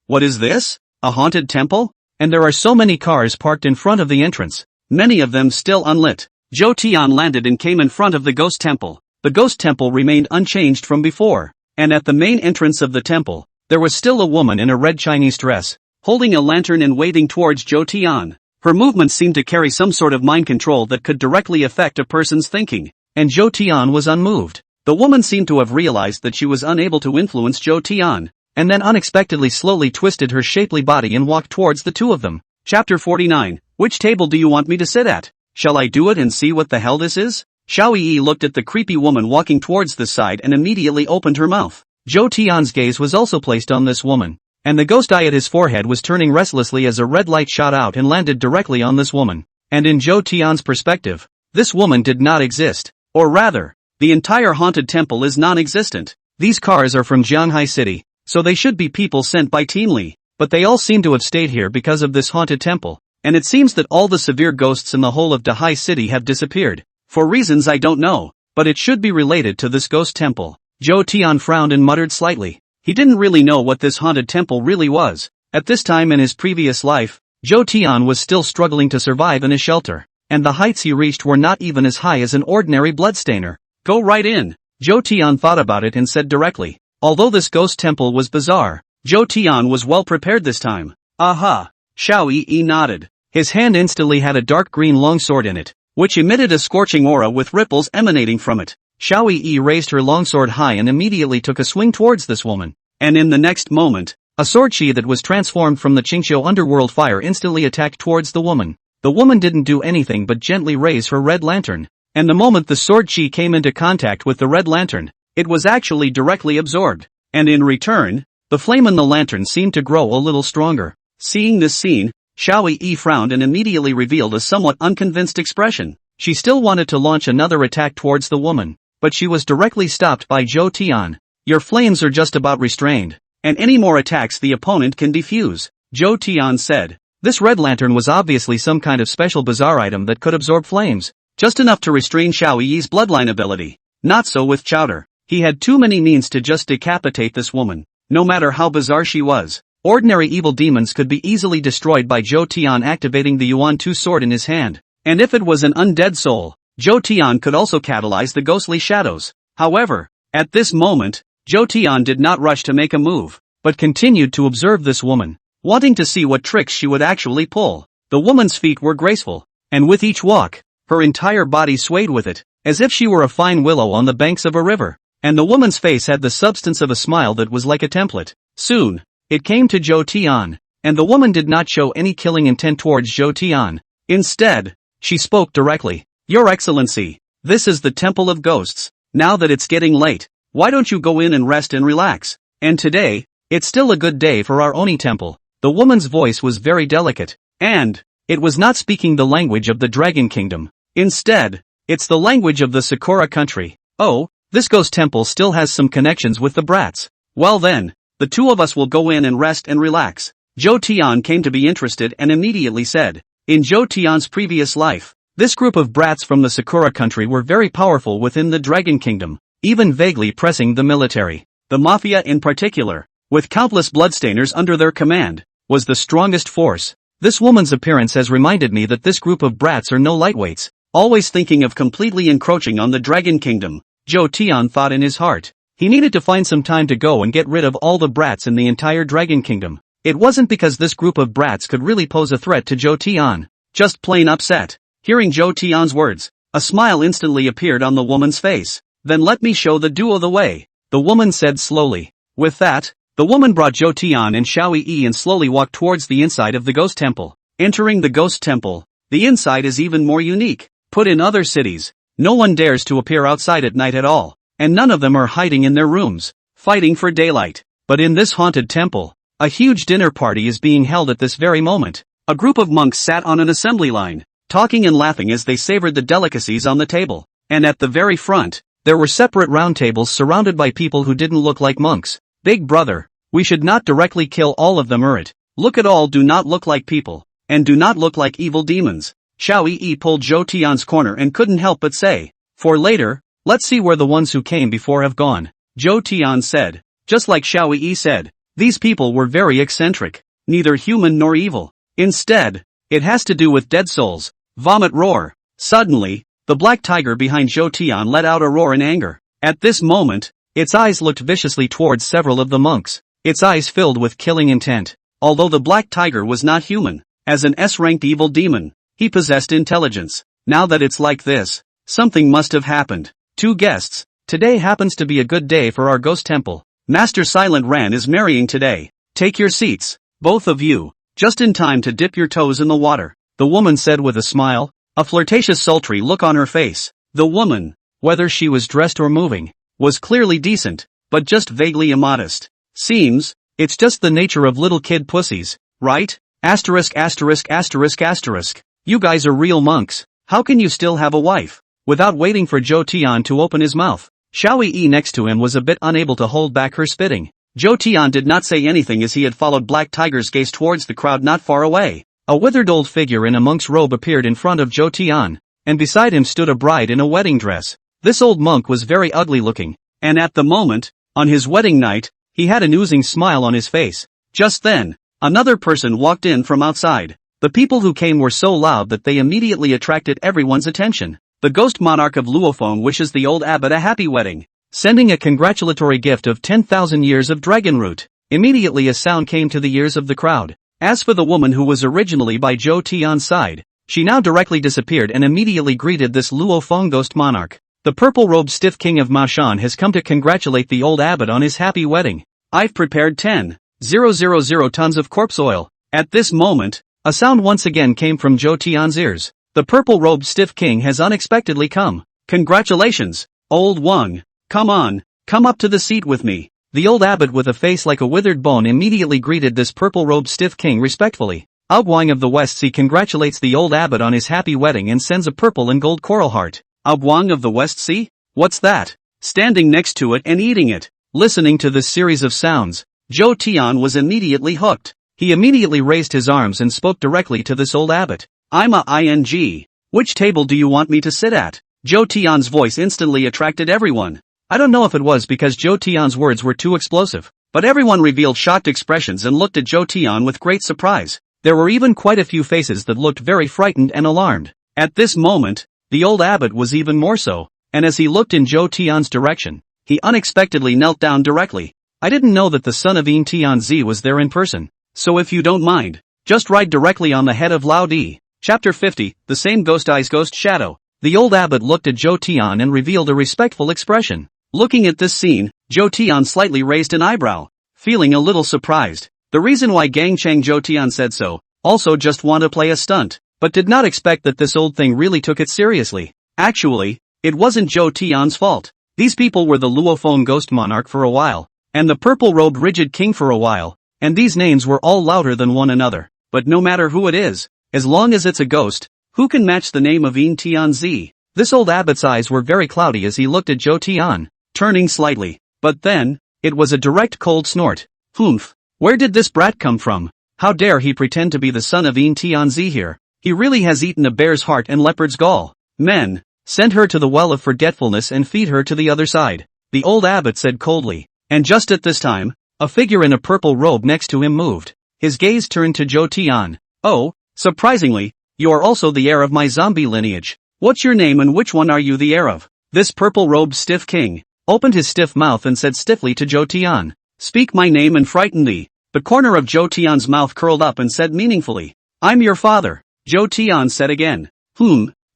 What is this? A haunted temple? And there are so many cars parked in front of the entrance, many of them still unlit. Zhou Tian landed and came in front of the ghost temple. The ghost temple remained unchanged from before, and at the main entrance of the temple, there was still a woman in a red Chinese dress, holding a lantern and waving towards Zhou Tian. Her movements seemed to carry some sort of mind control that could directly affect a person's thinking, and Zhou Tian was unmoved. The woman seemed to have realized that she was unable to influence Zhou Tian, and then unexpectedly slowly twisted her shapely body and walked towards the two of them. Chapter 49. Which table do you want me to sit at? Shall I do it and see what the hell this is? Xiao Yi looked at the creepy woman walking towards the side and immediately opened her mouth. Zhou Tian's gaze was also placed on this woman, and the ghost eye at his forehead was turning restlessly as a red light shot out and landed directly on this woman. And in Zhou Tian's perspective, this woman did not exist. Or rather, the entire haunted temple is non-existent. These cars are from Jiang City, so they should be people sent by Team Li, but they all seem to have stayed here because of this haunted temple, and it seems that all the severe ghosts in the whole of Dahai City have disappeared. For reasons I don't know, but it should be related to this ghost temple. Zhou Tian frowned and muttered slightly. He didn't really know what this haunted temple really was. At this time in his previous life, Zhou Tian was still struggling to survive in a shelter, and the heights he reached were not even as high as an ordinary bloodstainer. Go right in. Zhou Tian thought about it and said directly. Although this ghost temple was bizarre, Zhou Tian was well prepared this time. Aha! Xiao Yi nodded. His hand instantly had a dark green longsword in it, which emitted a scorching aura with ripples emanating from it. Xiao Yi raised her longsword high and immediately took a swing towards this woman. And in the next moment, a sword chi that was transformed from the Qingqiu underworld fire instantly attacked towards the woman. The woman didn't do anything but gently raise her red lantern. And the moment the sword chi came into contact with the red lantern, it was actually directly absorbed. And in return, the flame in the lantern seemed to grow a little stronger. Seeing this scene, Xiao Yi frowned and immediately revealed a somewhat unconvinced expression. She still wanted to launch another attack towards the woman, but she was directly stopped by Zhou Tian. Your flames are just about restrained, and any more attacks the opponent can defuse, Zhou Tian said. This red lantern was obviously some kind of special bizarre item that could absorb flames, just enough to restrain Xiao Yi's bloodline ability. Not so with Chowder. He had too many means to just decapitate this woman, no matter how bizarre she was. Ordinary evil demons could be easily destroyed by Zhou Tian activating the Yuan 2 sword in his hand, and if it was an undead soul, Zhou Tian could also catalyze the ghostly shadows. However, at this moment, Zhou Tian did not rush to make a move, but continued to observe this woman, wanting to see what tricks she would actually pull. The woman's feet were graceful, and with each walk, her entire body swayed with it, as if she were a fine willow on the banks of a river, and the woman's face had the substance of a smile that was like a template. Soon, it came to Zhou Tian, and the woman did not show any killing intent towards Zhou Tian. Instead, she spoke directly. Your Excellency, this is the Temple of Ghosts. Now that it's getting late, why don't you go in and rest and relax? And today, it's still a good day for our Oni temple. The woman's voice was very delicate, and it was not speaking the language of the Dragon Kingdom. Instead, it's the language of the Sakura country. Oh, this ghost temple still has some connections with the brats. Well then, the two of us will go in and rest and relax. Zhou Tian came to be interested and immediately said. In Zhou Tian's previous life, this group of brats from the Sakura country were very powerful within the Dragon Kingdom, even vaguely pressing the military. The mafia in particular, with countless bloodstainers under their command, was the strongest force. This woman's appearance has reminded me that this group of brats are no lightweights, always thinking of completely encroaching on the Dragon Kingdom. Zhou Tian thought in his heart. He needed to find some time to go and get rid of all the brats in the entire Dragon Kingdom. It wasn't because this group of brats could really pose a threat to Zhou Tian. Just plain upset. Hearing Zhou Tian's words, a smile instantly appeared on the woman's face. Then let me show the duo the way, the woman said slowly. With that, the woman brought Zhou Tian and Xiao Yi and slowly walked towards the inside of the ghost temple. Entering the ghost temple, the inside is even more unique. Put in other cities, no one dares to appear outside at night at all, and none of them are hiding in their rooms, fighting for daylight. But in this haunted temple, a huge dinner party is being held at this very moment. A group of monks sat on an assembly line, talking and laughing as they savored the delicacies on the table. And at the very front, there were separate round tables surrounded by people who didn't look like monks. Big brother, we should not directly kill all of them or it. Look at all do not look like people, and do not look like evil demons. Xiao Yi pulled Zhou Tian's corner and couldn't help but say, for later, let's see where the ones who came before have gone. Zhou Tian said, just like Xiao Yi said, these people were very eccentric, neither human nor evil. Instead, it has to do with dead souls. Vomit roar. Suddenly, the black tiger behind Zhou Tian let out a roar in anger. At this moment, its eyes looked viciously towards several of the monks, its eyes filled with killing intent. Although the black tiger was not human, as an S-ranked evil demon, he possessed intelligence. Now that it's like this, something must have happened. Two guests. Today happens to be a good day for our ghost temple. Master Silent Ran is marrying today. Take your seats, both of you, just in time to dip your toes in the water, the woman said with a smile, a flirtatious sultry look on her face. The woman, whether she was dressed or moving, was clearly decent, but just vaguely immodest. Seems, it's just the nature of little kid pussies, right? Asterisk asterisk asterisk asterisk. You guys are real monks, how can you still have a wife? Without waiting for Zhou Tian to open his mouth, Xiao Yi next to him was a bit unable to hold back her spitting. Zhou Tian did not say anything as he had followed Black Tiger's gaze towards the crowd not far away. A withered old figure in a monk's robe appeared in front of Zhou Tian, and beside him stood a bride in a wedding dress. This old monk was very ugly looking, and at the moment, on his wedding night, he had an oozing smile on his face. Just then, another person walked in from outside. The people who came were so loud that they immediately attracted everyone's attention. The ghost monarch of Luofeng wishes the old abbot a happy wedding, sending a congratulatory gift of 10,000 years of dragon root. Immediately a sound came to the ears of the crowd. As for the woman who was originally by Zhou Tian's side, she now directly disappeared and immediately greeted this Luofeng ghost monarch. The purple-robed stiff king of Maoshan has come to congratulate the old abbot on his happy wedding. I've prepared 10,000 tons of corpse oil. At this moment, a sound once again came from Zhou Tian's ears. The purple-robed stiff king has unexpectedly come. Congratulations, old Wang. Come on, come up to the seat with me. The old abbot with a face like a withered bone immediately greeted this purple-robed stiff king respectfully. Wang of the West Sea congratulates the old abbot on his happy wedding and sends a purple and gold coral heart. Wang of the West Sea? What's that? Standing next to it and eating it. Listening to this series of sounds, Zhou Tian was immediately hooked. He immediately raised his arms and spoke directly to this old abbot. I'm a ing. Which table do you want me to sit at? Zhou Tian's voice instantly attracted everyone. I don't know if it was because Zhou Tian's words were too explosive, but everyone revealed shocked expressions and looked at Zhou Tian with great surprise. There were even quite a few faces that looked very frightened and alarmed. At this moment, the old abbot was even more so, and as he looked in Zhou Tian's direction, he unexpectedly knelt down directly. I didn't know that the son of Yin Tianzi was there in person, so if you don't mind, just ride directly on the head of Lao Di. Chapter 50, The Same Ghost Eyes Ghost Shadow. The old abbot looked at Zhou Tian and revealed a respectful expression. Looking at this scene, Zhou Tian slightly raised an eyebrow, feeling a little surprised. The reason why Gang Cheng Zhou Tian said so, also just want to play a stunt, but did not expect that this old thing really took it seriously. Actually, it wasn't Zhou Tian's fault. These people were the Luofeng ghost monarch for a while, and the purple-robed rigid king for a while, and these names were all louder than one another. But no matter who it is, as long as it's a ghost, who can match the name of Yin Tianzi? This old abbot's eyes were very cloudy as he looked at Zhou Tian, turning slightly. But then, it was a direct cold snort. Humph. Where did this brat come from? How dare he pretend to be the son of Yin Tianzi here? He really has eaten a bear's heart and leopard's gall. Men, send her to the well of forgetfulness and feed her to the other side, the old abbot said coldly. And just at this time, a figure in a purple robe next to him moved. His gaze turned to Zhou Tian. Oh, surprisingly, you are also the heir of my zombie lineage. What's your name and which one are you the heir of? This purple-robed stiff king opened his stiff mouth and said stiffly to Zhou Tian. Speak my name and frighten thee. The corner of Zhou Tian's mouth curled up and said meaningfully. I'm your father. Zhou Tian said again.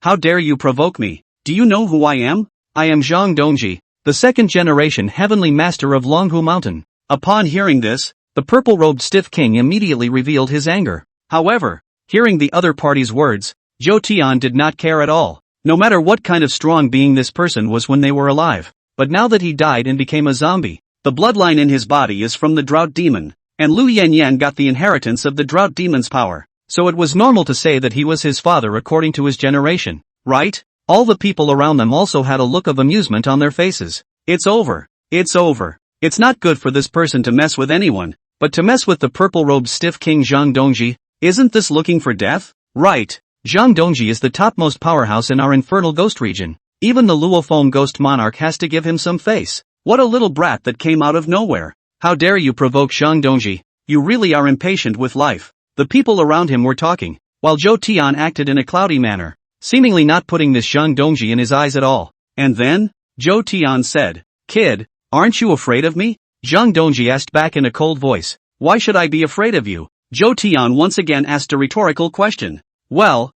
How dare you provoke me? Do you know who I am? I am Jiang Dongji, the second-generation heavenly master of Longhu Mountain. Upon hearing this, the purple-robed stiff king immediately revealed his anger. However, hearing the other party's words, Zhou Tian did not care at all, no matter what kind of strong being this person was when they were alive. But now that he died and became a zombie, the bloodline in his body is from the drought demon, and Lu Yanyan got the inheritance of the drought demon's power. so it was normal to say that he was his father according to his generation, right? All the people around them also had a look of amusement on their faces. It's over. It's over. It's not good for this person to mess with anyone, but to mess with the purple-robed stiff king Jiang Dongji, isn't this looking for death? Right. Jiang Dongji is the topmost powerhouse in our infernal ghost region. Even the Luophone ghost monarch has to give him some face. What a little brat that came out of nowhere. How dare you provoke Jiang Dongji? You really are impatient with life. The people around him were talking, while Zhou Tian acted in a cloudy manner, seemingly not putting this Jiang Dongji in his eyes at all. And then, Zhou Tian said, "Kid, aren't you afraid of me?" Jiang Dongji asked back in a cold voice. "Why should I be afraid of you?" Zhou Tian once again asked a rhetorical question. Well,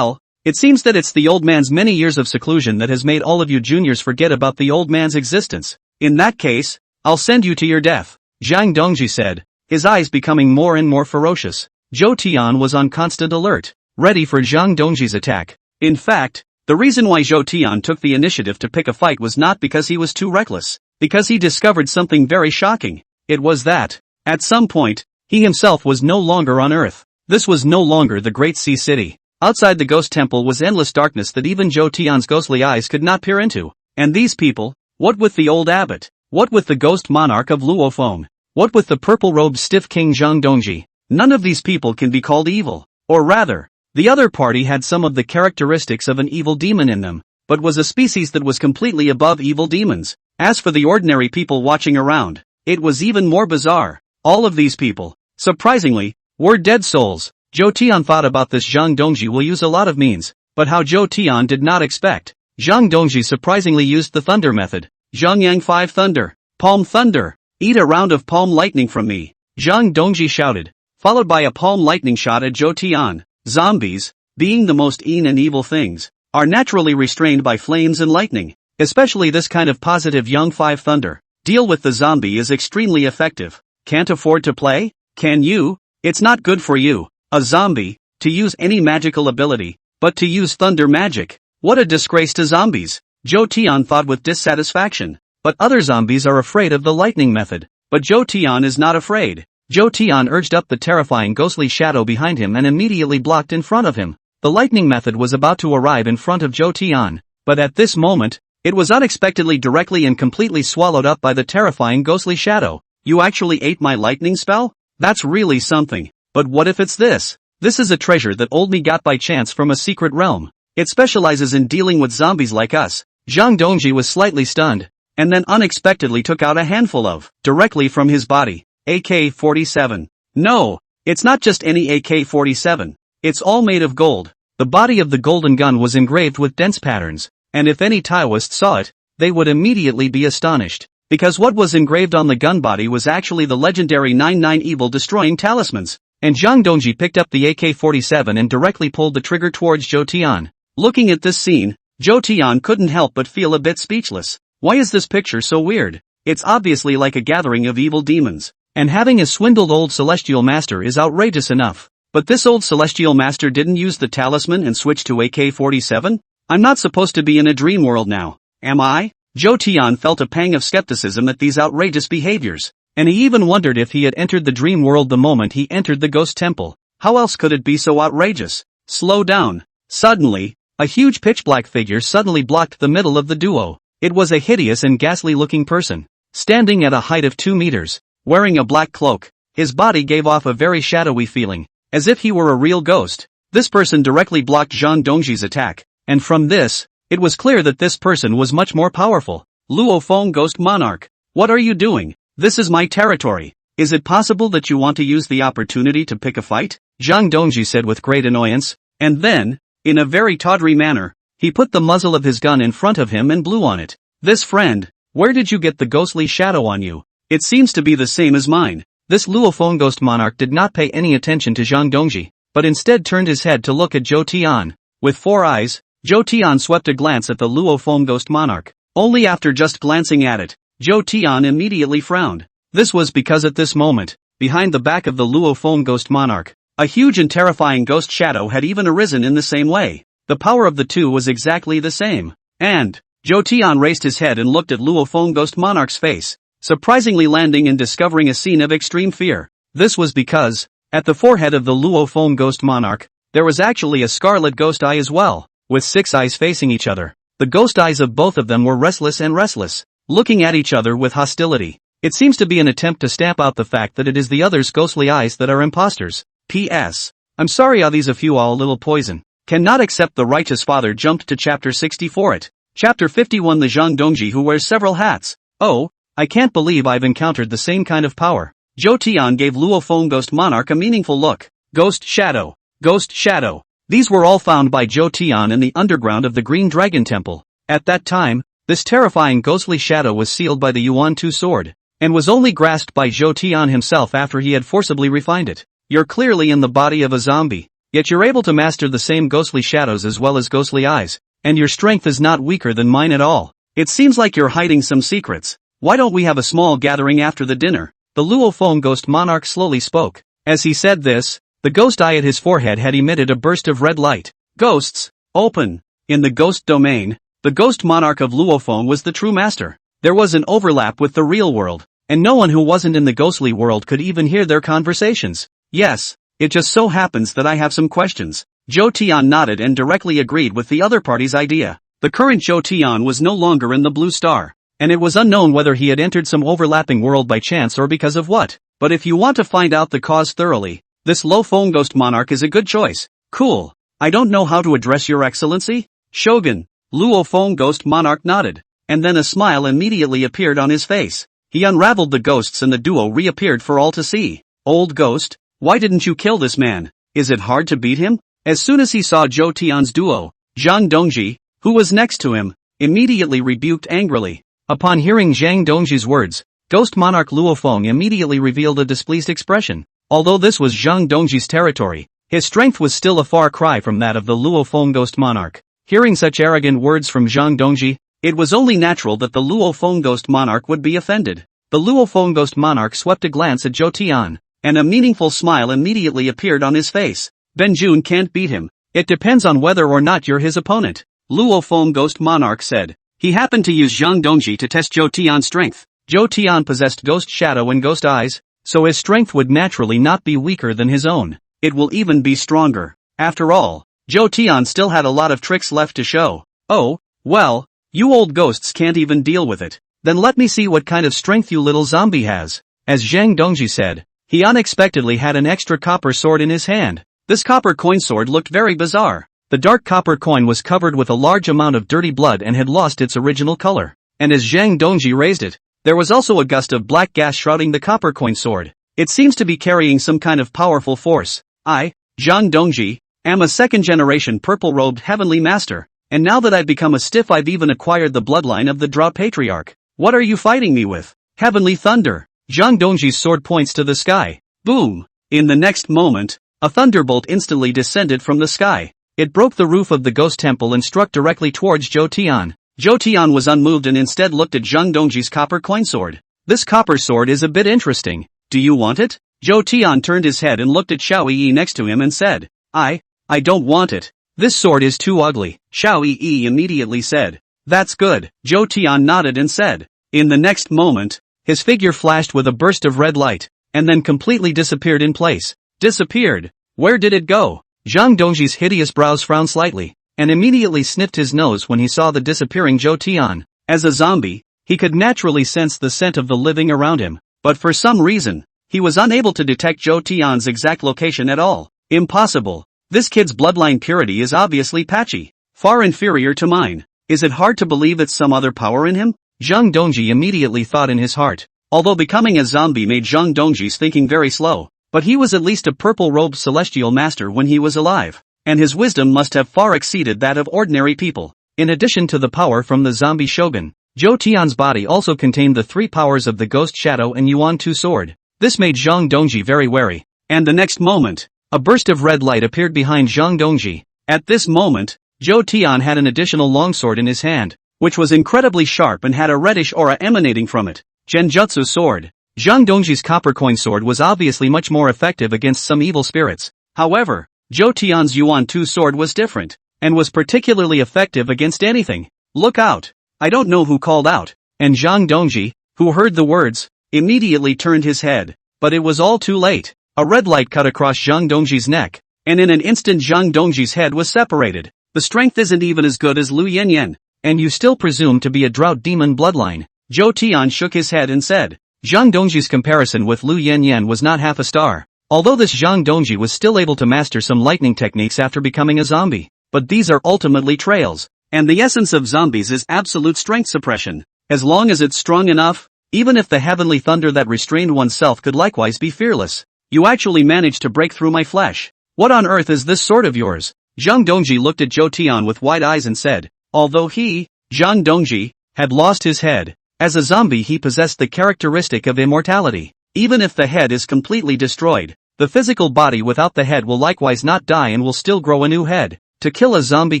it seems that it's the old man's many years of seclusion that has made all of you juniors forget about the old man's existence. In that case, I'll send you to your death, Jiang Dongji said, his eyes becoming more and more ferocious. Zhou Tian was on constant alert, ready for Jiang Dongji's attack. In fact, the reason why Zhou Tian took the initiative to pick a fight was not because he was too reckless, because he discovered something very shocking. It was that, at some point, he himself was no longer on Earth. This was no longer the Great Sea City. Outside the ghost temple was endless darkness that even Zhou Tian's ghostly eyes could not peer into. And these people, what with the old abbot? What with the ghost monarch of Luophone? What with the purple-robed stiff king Jiang Dongji? None of these people can be called evil. Or rather, the other party had some of the characteristics of an evil demon in them, but was a species that was completely above evil demons. As for the ordinary people watching around, it was even more bizarre. All of these people, surprisingly, were dead souls. Zhou Tian thought about this Jiang Dongji will use a lot of means, but how Zhou Tian did not expect. Jiang Dongji surprisingly used the thunder method. Zhongyang 5 thunder. Palm thunder. Eat a round of palm lightning from me. Jiang Dongji shouted, followed by a palm lightning shot at Zhou Tian. Zombies, being the most and evil things, are naturally restrained by flames and lightning, especially this kind of positive Yang 5 thunder. Deal with the zombie is extremely effective. Can't afford to play? Can you? It's not good for you, a zombie, to use any magical ability, but to use thunder magic. What a disgrace to zombies, Zhou Tian thought with dissatisfaction. But other zombies are afraid of the lightning method. But Zhou Tian is not afraid. Zhou Tian urged up the terrifying ghostly shadow behind him and immediately blocked in front of him. The lightning method was about to arrive in front of Zhou Tian, but at this moment, it was unexpectedly directly and completely swallowed up by the terrifying ghostly shadow. You actually ate my lightning spell? That's really something. But what if it's this? This is a treasure that old me got by chance from a secret realm. It specializes in dealing with zombies like us. Jiang Dongji was slightly stunned, and then unexpectedly took out a handful of, directly from his body, AK-47. No, it's not just any AK-47. It's all made of gold. The body of the golden gun was engraved with dense patterns, and if any Taoist saw it, they would immediately be astonished. Because what was engraved on the gun body was actually the legendary 99 evil-destroying talismans. And Jiang Dongji picked up the AK-47 and directly pulled the trigger towards Zhou Tian. Looking at this scene, Zhou Tian couldn't help but feel a bit speechless. Why is this picture so weird? It's obviously like a gathering of evil demons. And having a swindled old celestial master is outrageous enough. But this old celestial master didn't use the talisman and switch to AK-47? I'm not supposed to be in a dream world now, am I? Zhou Tian felt a pang of skepticism at these outrageous behaviors, and he even wondered if he had entered the dream world the moment he entered the ghost temple. How else could it be so outrageous? Slow down. Suddenly, a huge pitch-black figure suddenly blocked the middle of the duo. It was a hideous and ghastly-looking person, standing at a height of 2 meters, wearing a black cloak. His body gave off a very shadowy feeling, as if he were a real ghost. This person directly blocked Jiang Dongji's attack, and from this, it was clear that this person was much more powerful. Luophone Ghost Monarch, what are you doing? This is my territory. Is it possible that you want to use the opportunity to pick a fight? Jiang Dongji said with great annoyance, and then, in a very tawdry manner, he put the muzzle of his gun in front of him and blew on it. This friend, where did you get the ghostly shadow on you? It seems to be the same as mine. This Luophone Ghost Monarch did not pay any attention to Jiang Dongji, but instead turned his head to look at Zhou Tian. With 4 eyes, Zhou Tian swept a glance at the Luophone Ghost Monarch. Only after just glancing at it, Zhou Tian immediately frowned. This was because at this moment, behind the back of the Luophone Ghost Monarch, a huge and terrifying ghost shadow had even arisen in the same way. The power of the two was exactly the same. And, Zhou Tian raised his head and looked at Luophone Ghost Monarch's face, surprisingly landing and discovering a scene of extreme fear. This was because, At the forehead of the Luo Feng ghost monarch, there was actually a scarlet ghost eye as well, with 6 eyes facing each other. The ghost eyes of both of them were restless, looking at each other with hostility. It seems to be an attempt to stamp out the fact that it is the other's ghostly eyes that are imposters. P.S. I'm sorry these a few all a little poison. Cannot accept the righteous father jumped to chapter 64 it. Chapter 51 The Jiang Dongji who wears several hats. Oh, I can't believe I've encountered the same kind of power. Zhou Tian gave Luo Feng ghost monarch a meaningful look. Ghost shadow. Ghost shadow. These were all found by Zhou Tian in the underground of the Green Dragon Temple. At that time, this terrifying ghostly shadow was sealed by the Yuan Tu sword, and was only grasped by Zhou Tian himself after he had forcibly refined it. You're clearly in the body of a zombie, yet you're able to master the same ghostly shadows as well as ghostly eyes, and your strength is not weaker than mine at all. It seems like you're hiding some secrets. Why don't we have a small gathering after the dinner? The Luo Feng ghost monarch slowly spoke. As he said this, the ghost eye at his forehead had emitted a burst of red light. Ghosts, open. In the ghost domain, the ghost monarch of Luo Feng was the true master. There was an overlap with the real world, and no one who wasn't in the ghostly world could even hear their conversations. Yes, it just so happens that I have some questions. Zhou Tian nodded and directly agreed with the other party's idea. The current Zhou Tian was no longer in the Blue Star, and it was unknown whether he had entered some overlapping world by chance or because of what. But if you want to find out the cause thoroughly, this Luo Feng ghost monarch is a good choice. Cool. I don't know how to address your excellency? Shogun. Luo Feng ghost monarch nodded, and then a smile immediately appeared on his face. He unraveled the ghosts and the duo reappeared for all to see. Old ghost, why didn't you kill this man? Is it hard to beat him? As soon as he saw Zhou Tian's duo, Jiang Dongji, who was next to him, immediately rebuked angrily. Upon hearing Jiang Dongji's words, ghost monarch Luo Feng immediately revealed a displeased expression. Although this was Jiang Dongji's territory, his strength was still a far cry from that of the Luo Feng ghost monarch. Hearing such arrogant words from Jiang Dongji, it was only natural that the Luo Feng ghost monarch would be offended. The Luo Feng ghost monarch swept a glance at Zhou Tian, and a meaningful smile immediately appeared on his face. Benjun can't beat him. It depends on whether or not you're his opponent. Luo Feng ghost monarch said. He happened to use Jiang Dongji to test Zhou Tian's strength. Zhou Tian possessed ghost shadow and ghost eyes, so his strength would naturally not be weaker than his own. It will even be stronger. After all, Zhou Tian still had a lot of tricks left to show. Oh, well, you old ghosts can't even deal with it. Then let me see what kind of strength you little zombie has. As Jiang Dongji said, he unexpectedly had an extra copper sword in his hand. This copper coin sword looked very bizarre. The dark copper coin was covered with a large amount of dirty blood and had lost its original color. And as Jiang Dongji raised it, there was also a gust of black gas shrouding the copper coin sword. It seems to be carrying some kind of powerful force. I, Jiang Dongji, am a second-generation purple-robed heavenly master, and now that I've become a stiff I've even acquired the bloodline of the Drought Patriarch. What are you fighting me with? Heavenly thunder. Jiang Dongji's sword points to the sky. Boom! In the next moment, a thunderbolt instantly descended from the sky. It broke the roof of the ghost temple and struck directly towards Zhou Tian. Zhou Tian was unmoved and instead looked at Jiang Dongji's copper coin sword. This copper sword is a bit interesting. Do you want it? Zhou Tian turned his head and looked at Xiao Yi next to him and said, I don't want it. This sword is too ugly. Xiao Yi immediately said. That's good. Zhou Tian nodded and said. In the next moment, his figure flashed with a burst of red light, and then completely disappeared in place. Disappeared? Where did it go? Jiang Dongji's hideous brows frowned slightly, and immediately sniffed his nose when he saw the disappearing Zhou Tian. As a zombie, he could naturally sense the scent of the living around him, but for some reason, he was unable to detect Zhou Tian's exact location at all. Impossible. This kid's bloodline purity is obviously patchy, far inferior to mine. Is it hard to believe it's some other power in him? Jiang Dongji immediately thought in his heart. Although becoming a zombie made Jiang Dongji's thinking very slow, but he was at least a purple-robed celestial master when he was alive, and his wisdom must have far exceeded that of ordinary people. In addition to the power from the zombie shogun, Zhou Tian's body also contained the 3 powers of the ghost shadow and Yuan Tu sword. This made Jiang Dongji very wary, and the next moment, a burst of red light appeared behind Jiang Dongji. At this moment, Zhou Tian had an additional longsword in his hand, which was incredibly sharp and had a reddish aura emanating from it. Genjutsu sword. Jiang Dongji's copper coin sword was obviously much more effective against some evil spirits. However, Zhou Tian's Yuan Tu sword was different, and was particularly effective against anything. Look out! I don't know who called out, and Jiang Dongji, who heard the words, immediately turned his head, but it was all too late. A red light cut across Jiang Dongji's neck, and in an instant Jiang Dongji's head was separated. The strength isn't even as good as Lu Yanyan, and you still presume to be a drought demon bloodline. Zhou Tian shook his head and said, Jiang Dongji's comparison with Lu Yanyan was not half a star. Although this Jiang Dongji was still able to master some lightning techniques after becoming a zombie, but these are ultimately trails, and the essence of zombies is absolute strength suppression. As long as it's strong enough, even if the heavenly thunder that restrained oneself could likewise be fearless. You actually managed to break through my flesh. What on earth is this sword of yours? Jiang Dongji looked at Zhou Tian with wide eyes and said, although he, Jiang Dongji, had lost his head, as a zombie he possessed the characteristic of immortality. Even if the head is completely destroyed, the physical body without the head will likewise not die and will still grow a new head. To kill a zombie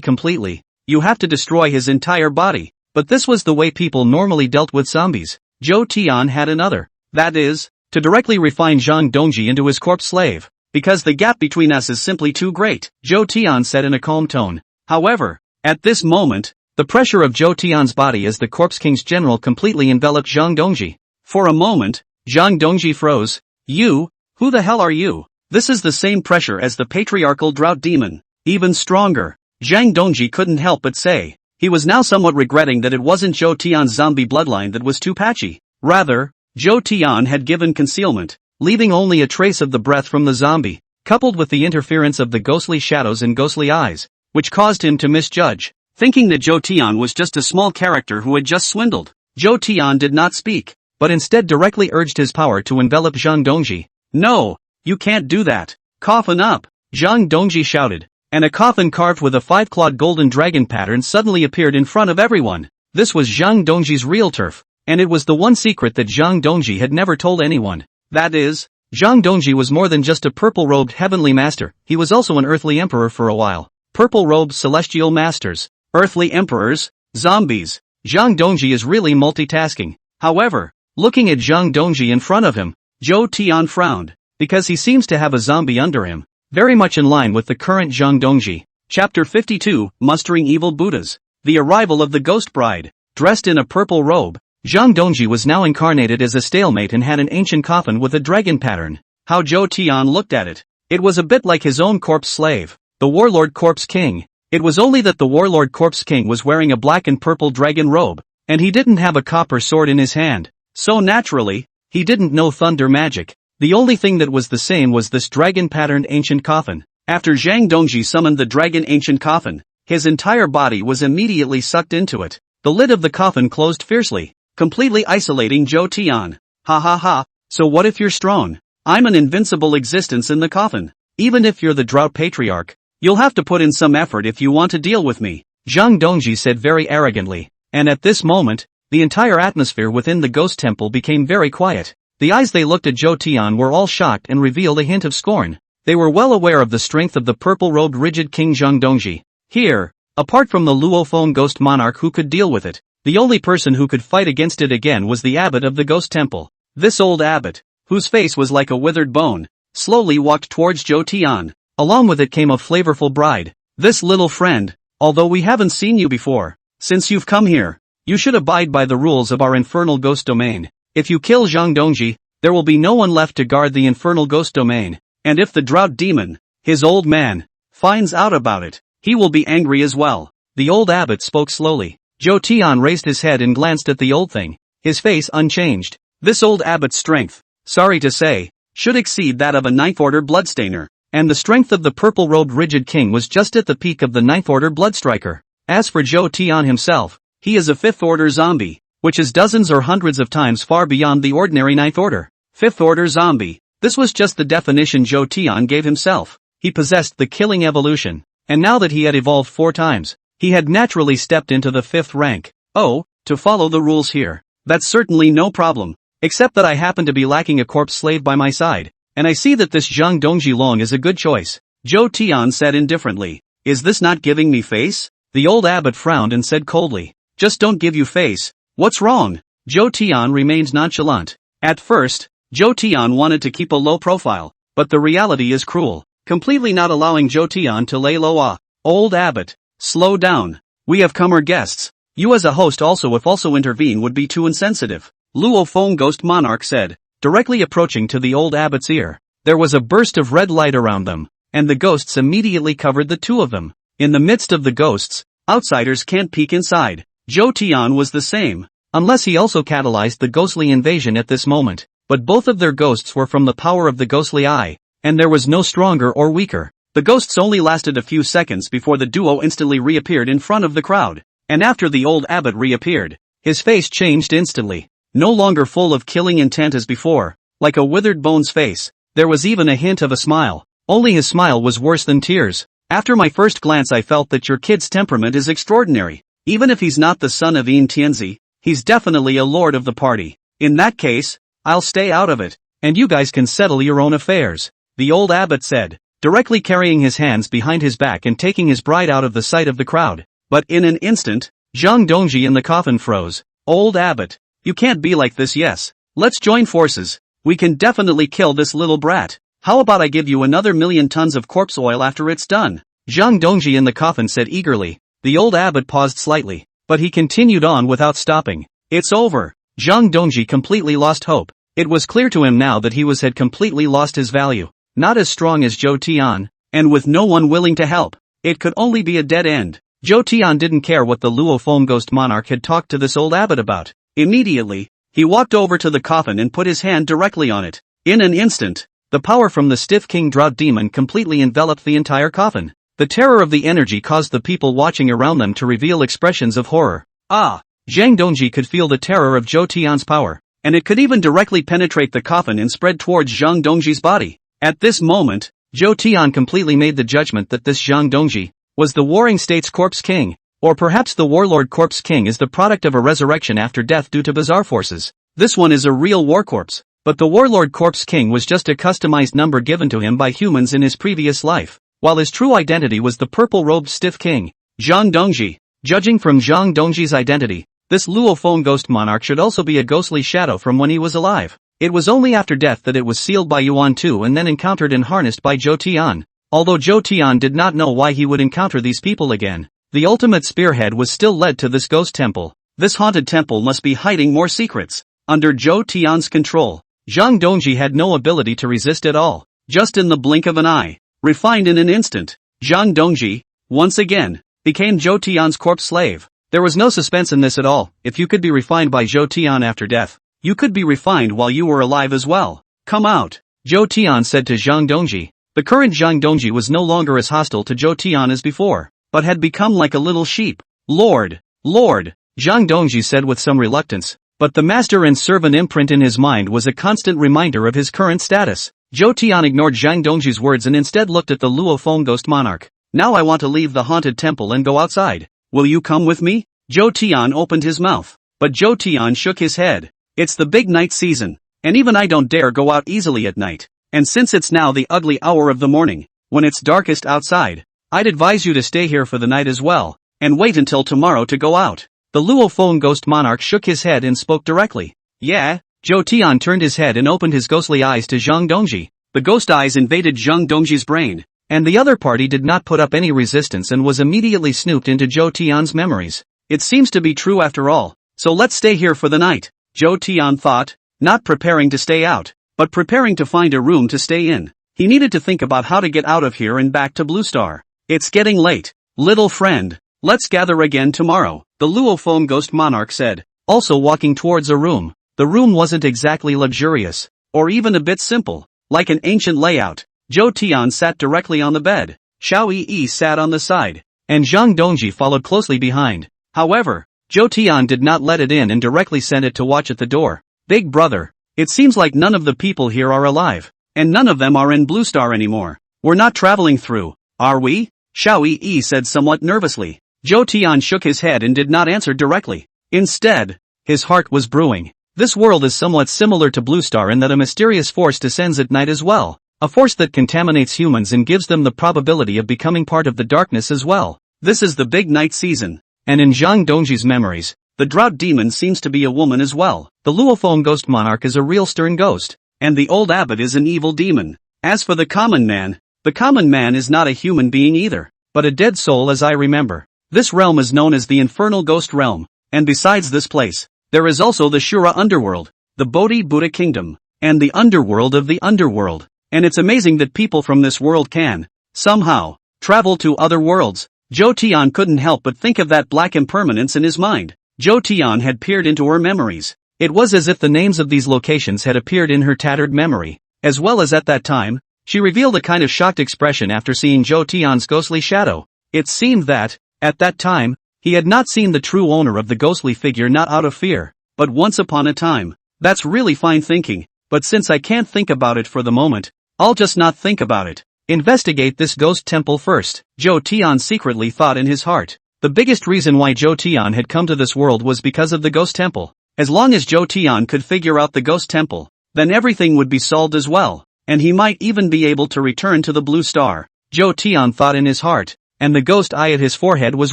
completely, you have to destroy his entire body. But this was the way people normally dealt with zombies. Zhou Tian had another. That is, to directly refine Jiang Dongji into his corpse slave. Because the gap between us is simply too great, Zhou Tian said in a calm tone. However, at this moment, the pressure of Zhou Tian's body as the Corpse King's general completely enveloped Jiang Dongji. For a moment, Jiang Dongji froze. You? Who the hell are you? This is the same pressure as the patriarchal drought demon. Even stronger. Jiang Dongji couldn't help but say. He was now somewhat regretting that it wasn't Zhou Tian's zombie bloodline that was too patchy. Rather, Zhou Tian had given concealment, leaving only a trace of the breath from the zombie, coupled with the interference of the ghostly shadows and ghostly eyes, which caused him to misjudge, thinking that Zhou Tian was just a small character who had just swindled. Zhou Tian did not speak, but instead directly urged his power to envelop Jiang Dongji. No, you can't do that. Coffin up! Jiang Dongji shouted, and a coffin carved with a 5-clawed golden dragon pattern suddenly appeared in front of everyone. This was Jiang Dongji's real turf, and it was the one secret that Jiang Dongji had never told anyone. That is, Jiang Dongji was more than just a purple-robed heavenly master, he was also an earthly emperor for a while. Purple-robed celestial masters, earthly emperors, zombies. Jiang Dongji is really multitasking. However, looking at Jiang Dongji in front of him, Zhou Tian frowned, because he seems to have a zombie under him. Very much in line with the current Jiang Dongji. Chapter 52, Mustering Evil Buddhas. The arrival of the Ghost Bride. Dressed in a purple robe, Jiang Dongji was now incarnated as a stalemate and had an ancient coffin with a dragon pattern. How Zhou Tian looked at it. It was a bit like his own corpse slave, the warlord Corpse King. It was only that the warlord Corpse King was wearing a black and purple dragon robe, and he didn't have a copper sword in his hand. So naturally, he didn't know thunder magic. The only thing that was the same was this dragon-patterned ancient coffin. After Jiang Dongji summoned the dragon ancient coffin, his entire body was immediately sucked into it. The lid of the coffin closed fiercely, completely isolating Zhou Tian. Ha ha ha, so what if you're strong? I'm an invincible existence in the coffin. Even if you're the drought patriarch, you'll have to put in some effort if you want to deal with me, Jiang Dongji said very arrogantly. And at this moment, the entire atmosphere within the ghost temple became very quiet. The eyes they looked at Zhou Tian were all shocked and revealed a hint of scorn. They were well aware of the strength of the purple-robed rigid King Jiang Dongji. Here, apart from the Luophone ghost monarch who could deal with it, the only person who could fight against it again was the abbot of the ghost temple. This old abbot, whose face was like a withered bone, slowly walked towards Zhou Tian. Along with it came a flavorful bride. This little friend, although we haven't seen you before, since you've come here, you should abide by the rules of our infernal ghost domain. If you kill Jiang Dongji, there will be no one left to guard the infernal ghost domain, and if the drought demon, his old man, finds out about it, he will be angry as well. The old abbot spoke slowly. Zhou Tian raised his head and glanced at the old thing, his face unchanged. This old abbot's strength, sorry to say, should exceed that of a Ninth Order bloodstainer, and the strength of the purple-robed rigid king was just at the peak of the Ninth Order bloodstriker. As for Zhou Tian himself, he is a Fifth Order zombie, which is dozens or hundreds of times far beyond the ordinary Ninth Order. Fifth Order zombie. This was just the definition Zhou Tian gave himself. He possessed the killing evolution, and now that he had evolved 4 times, he had naturally stepped into the 5th rank. Oh, to follow the rules here. That's certainly no problem, except that I happen to be lacking a corpse slave by my side, and I see that this Jiang Dongji Long is a good choice. Zhou Tian said indifferently. Is this not giving me face? The old abbot frowned and said coldly. Just don't give you face. What's wrong? Zhou Tian remained nonchalant. At first, Zhou Tian wanted to keep a low profile, but the reality is cruel, completely not allowing Zhou Tian to lay low. Old abbot, slow down. We have come our guests. You as a host also intervene would be too insensitive, Luophone ghost monarch said, directly approaching to the old abbot's ear. there was a burst of red light around them, and the ghosts immediately covered the two of them. In the midst of the ghosts, outsiders can't peek inside. Zhou Tian was the same, unless he also catalyzed the ghostly invasion at this moment, but both of their ghosts were from the power of the ghostly eye, and there was no stronger or weaker. The ghosts only lasted a few seconds before the duo instantly reappeared in front of the crowd, and after the old abbot reappeared, his face changed instantly, no longer full of killing intent as before, like a withered bone's face. There was even a hint of a smile, only his smile was worse than tears. After my first glance I felt that your kid's temperament is extraordinary. Even if he's not the son of Yin Tianzi, he's definitely a lord of the party. In that case, I'll stay out of it, and you guys can settle your own affairs, the old abbot said, directly carrying his hands behind his back and taking his bride out of the sight of the crowd. But in an instant, Jiang Dongji in the coffin froze. Old abbot, you can't be like this. Yes, let's join forces. We can definitely kill this little brat. How about I give you another 1,000,000 tons of corpse oil after it's done? Jiang Dongji in the coffin said eagerly. The old abbot paused slightly, but he continued on without stopping. It's over. Jiang Dongji completely lost hope. It was clear to him now that he had completely lost his value. Not as strong as Zhou Tian, and with no one willing to help, it could only be a dead end. Zhou Tian didn't care what the Luo Foam Ghost Monarch had talked to this old abbot about. Immediately, he walked over to the coffin and put his hand directly on it. In an instant, the power from the stiff King Drought demon completely enveloped the entire coffin. The terror of the energy caused the people watching around them to reveal expressions of horror. Jiang Dongji could feel the terror of Zhou Tian's power, and it could even directly penetrate the coffin and spread towards Jiang Dongji's body. At this moment, Zhou Tian completely made the judgment that this Jiang Dongji was the Warring States Corpse King, or perhaps the Warlord Corpse King is the product of a resurrection after death due to bizarre forces. This one is a real war corpse, but the Warlord Corpse King was just a customized number given to him by humans in his previous life, while his true identity was the purple-robed stiff king, Jiang Dongji. Judging from Jiang Dongji's identity, this Luo Foam Ghost Monarch should also be a ghostly shadow from when he was alive. It was only after death that it was sealed by Yuan Tu and then encountered and harnessed by Zhou Tian. Although Zhou Tian did not know why he would encounter these people again, the ultimate spearhead was still led to this ghost temple. This haunted temple must be hiding more secrets. Under Zhou Tian's control, Jiang Dongji had no ability to resist at all. Just in the blink of an eye, refined in an instant, Jiang Dongji, once again, became Zhou Tian's corpse slave. There was no suspense in this at all. If you could be refined by Zhou Tian after death, you could be refined while you were alive as well. Come out, Zhou Tian said to Jiang Dongji. The current Jiang Dongji was no longer as hostile to Zhou Tian as before, but had become like a little sheep. Lord, Jiang Dongji said with some reluctance, but the master and servant imprint in his mind was a constant reminder of his current status. Zhou Tian ignored Jiang Dongji's words and instead looked at the Luo Foam Ghost Monarch. Now I want to leave the haunted temple and go outside. Will you come with me? Zhou Tian opened his mouth, but Zhou Tian shook his head. It's the big night season, and even I don't dare go out easily at night. And since it's now the ugly hour of the morning, when it's darkest outside, I'd advise you to stay here for the night as well, and wait until tomorrow to go out. The Luo Foam Ghost Monarch shook his head and spoke directly. Yeah? Zhou Tian turned his head and opened his ghostly eyes to Jiang Dongji. The ghost eyes invaded Jiang Dongji's brain, and the other party did not put up any resistance and was immediately snooped into Zhou Tian's memories. It seems to be true after all, so let's stay here for the night, Zhou Tian thought, not preparing to stay out, but preparing to find a room to stay in. He needed to think about how to get out of here and back to Blue Star. It's getting late, little friend. Let's gather again tomorrow, the Luo Foam Ghost Monarch said, also walking towards a room. The room wasn't exactly luxurious, or even a bit simple, like an ancient layout. Zhou Tian sat directly on the bed, Xiao Yi sat on the side, and Jiang Dongji followed closely behind. However, Zhou Tian did not let it in and directly sent it to watch at the door. Big brother, it seems like none of the people here are alive, and none of them are in Blue Star anymore. We're not traveling through, are we? Xiao Yi said somewhat nervously. Zhou Tian shook his head and did not answer directly. Instead, his heart was brewing. This world is somewhat similar to Blue Star in that a mysterious force descends at night as well. A force that contaminates humans and gives them the probability of becoming part of the darkness as well. This is the big night season, and in Jiang Dongji's memories, the drought demon seems to be a woman as well. The Luo Foam Ghost Monarch is a real stern ghost, and the old abbot is an evil demon. As for the common man is not a human being either, but a dead soul as I remember. This realm is known as the Infernal Ghost Realm, and besides this place, there is also the Shura Underworld, the Bodhi Buddha Kingdom, and the Underworld of the Underworld. And it's amazing that people from this world can, somehow, travel to other worlds. Zhou Tian couldn't help but think of that black impermanence in his mind. Zhou Tian had peered into her memories. It was as if the names of these locations had appeared in her tattered memory. As well as at that time, she revealed a kind of shocked expression after seeing Zhou Tian's ghostly shadow. It seemed that, at that time, he had not seen the true owner of the ghostly figure, not out of fear, but once upon a time. That's really fine thinking, but since I can't think about it for the moment, I'll just not think about it. Investigate this ghost temple first, Zhou Tian secretly thought in his heart. The biggest reason why Zhou Tian had come to this world was because of the ghost temple. As long as Zhou Tian could figure out the ghost temple, then everything would be solved as well, and he might even be able to return to the blue star. Zhou Tian thought in his heart, and the ghost eye at his forehead was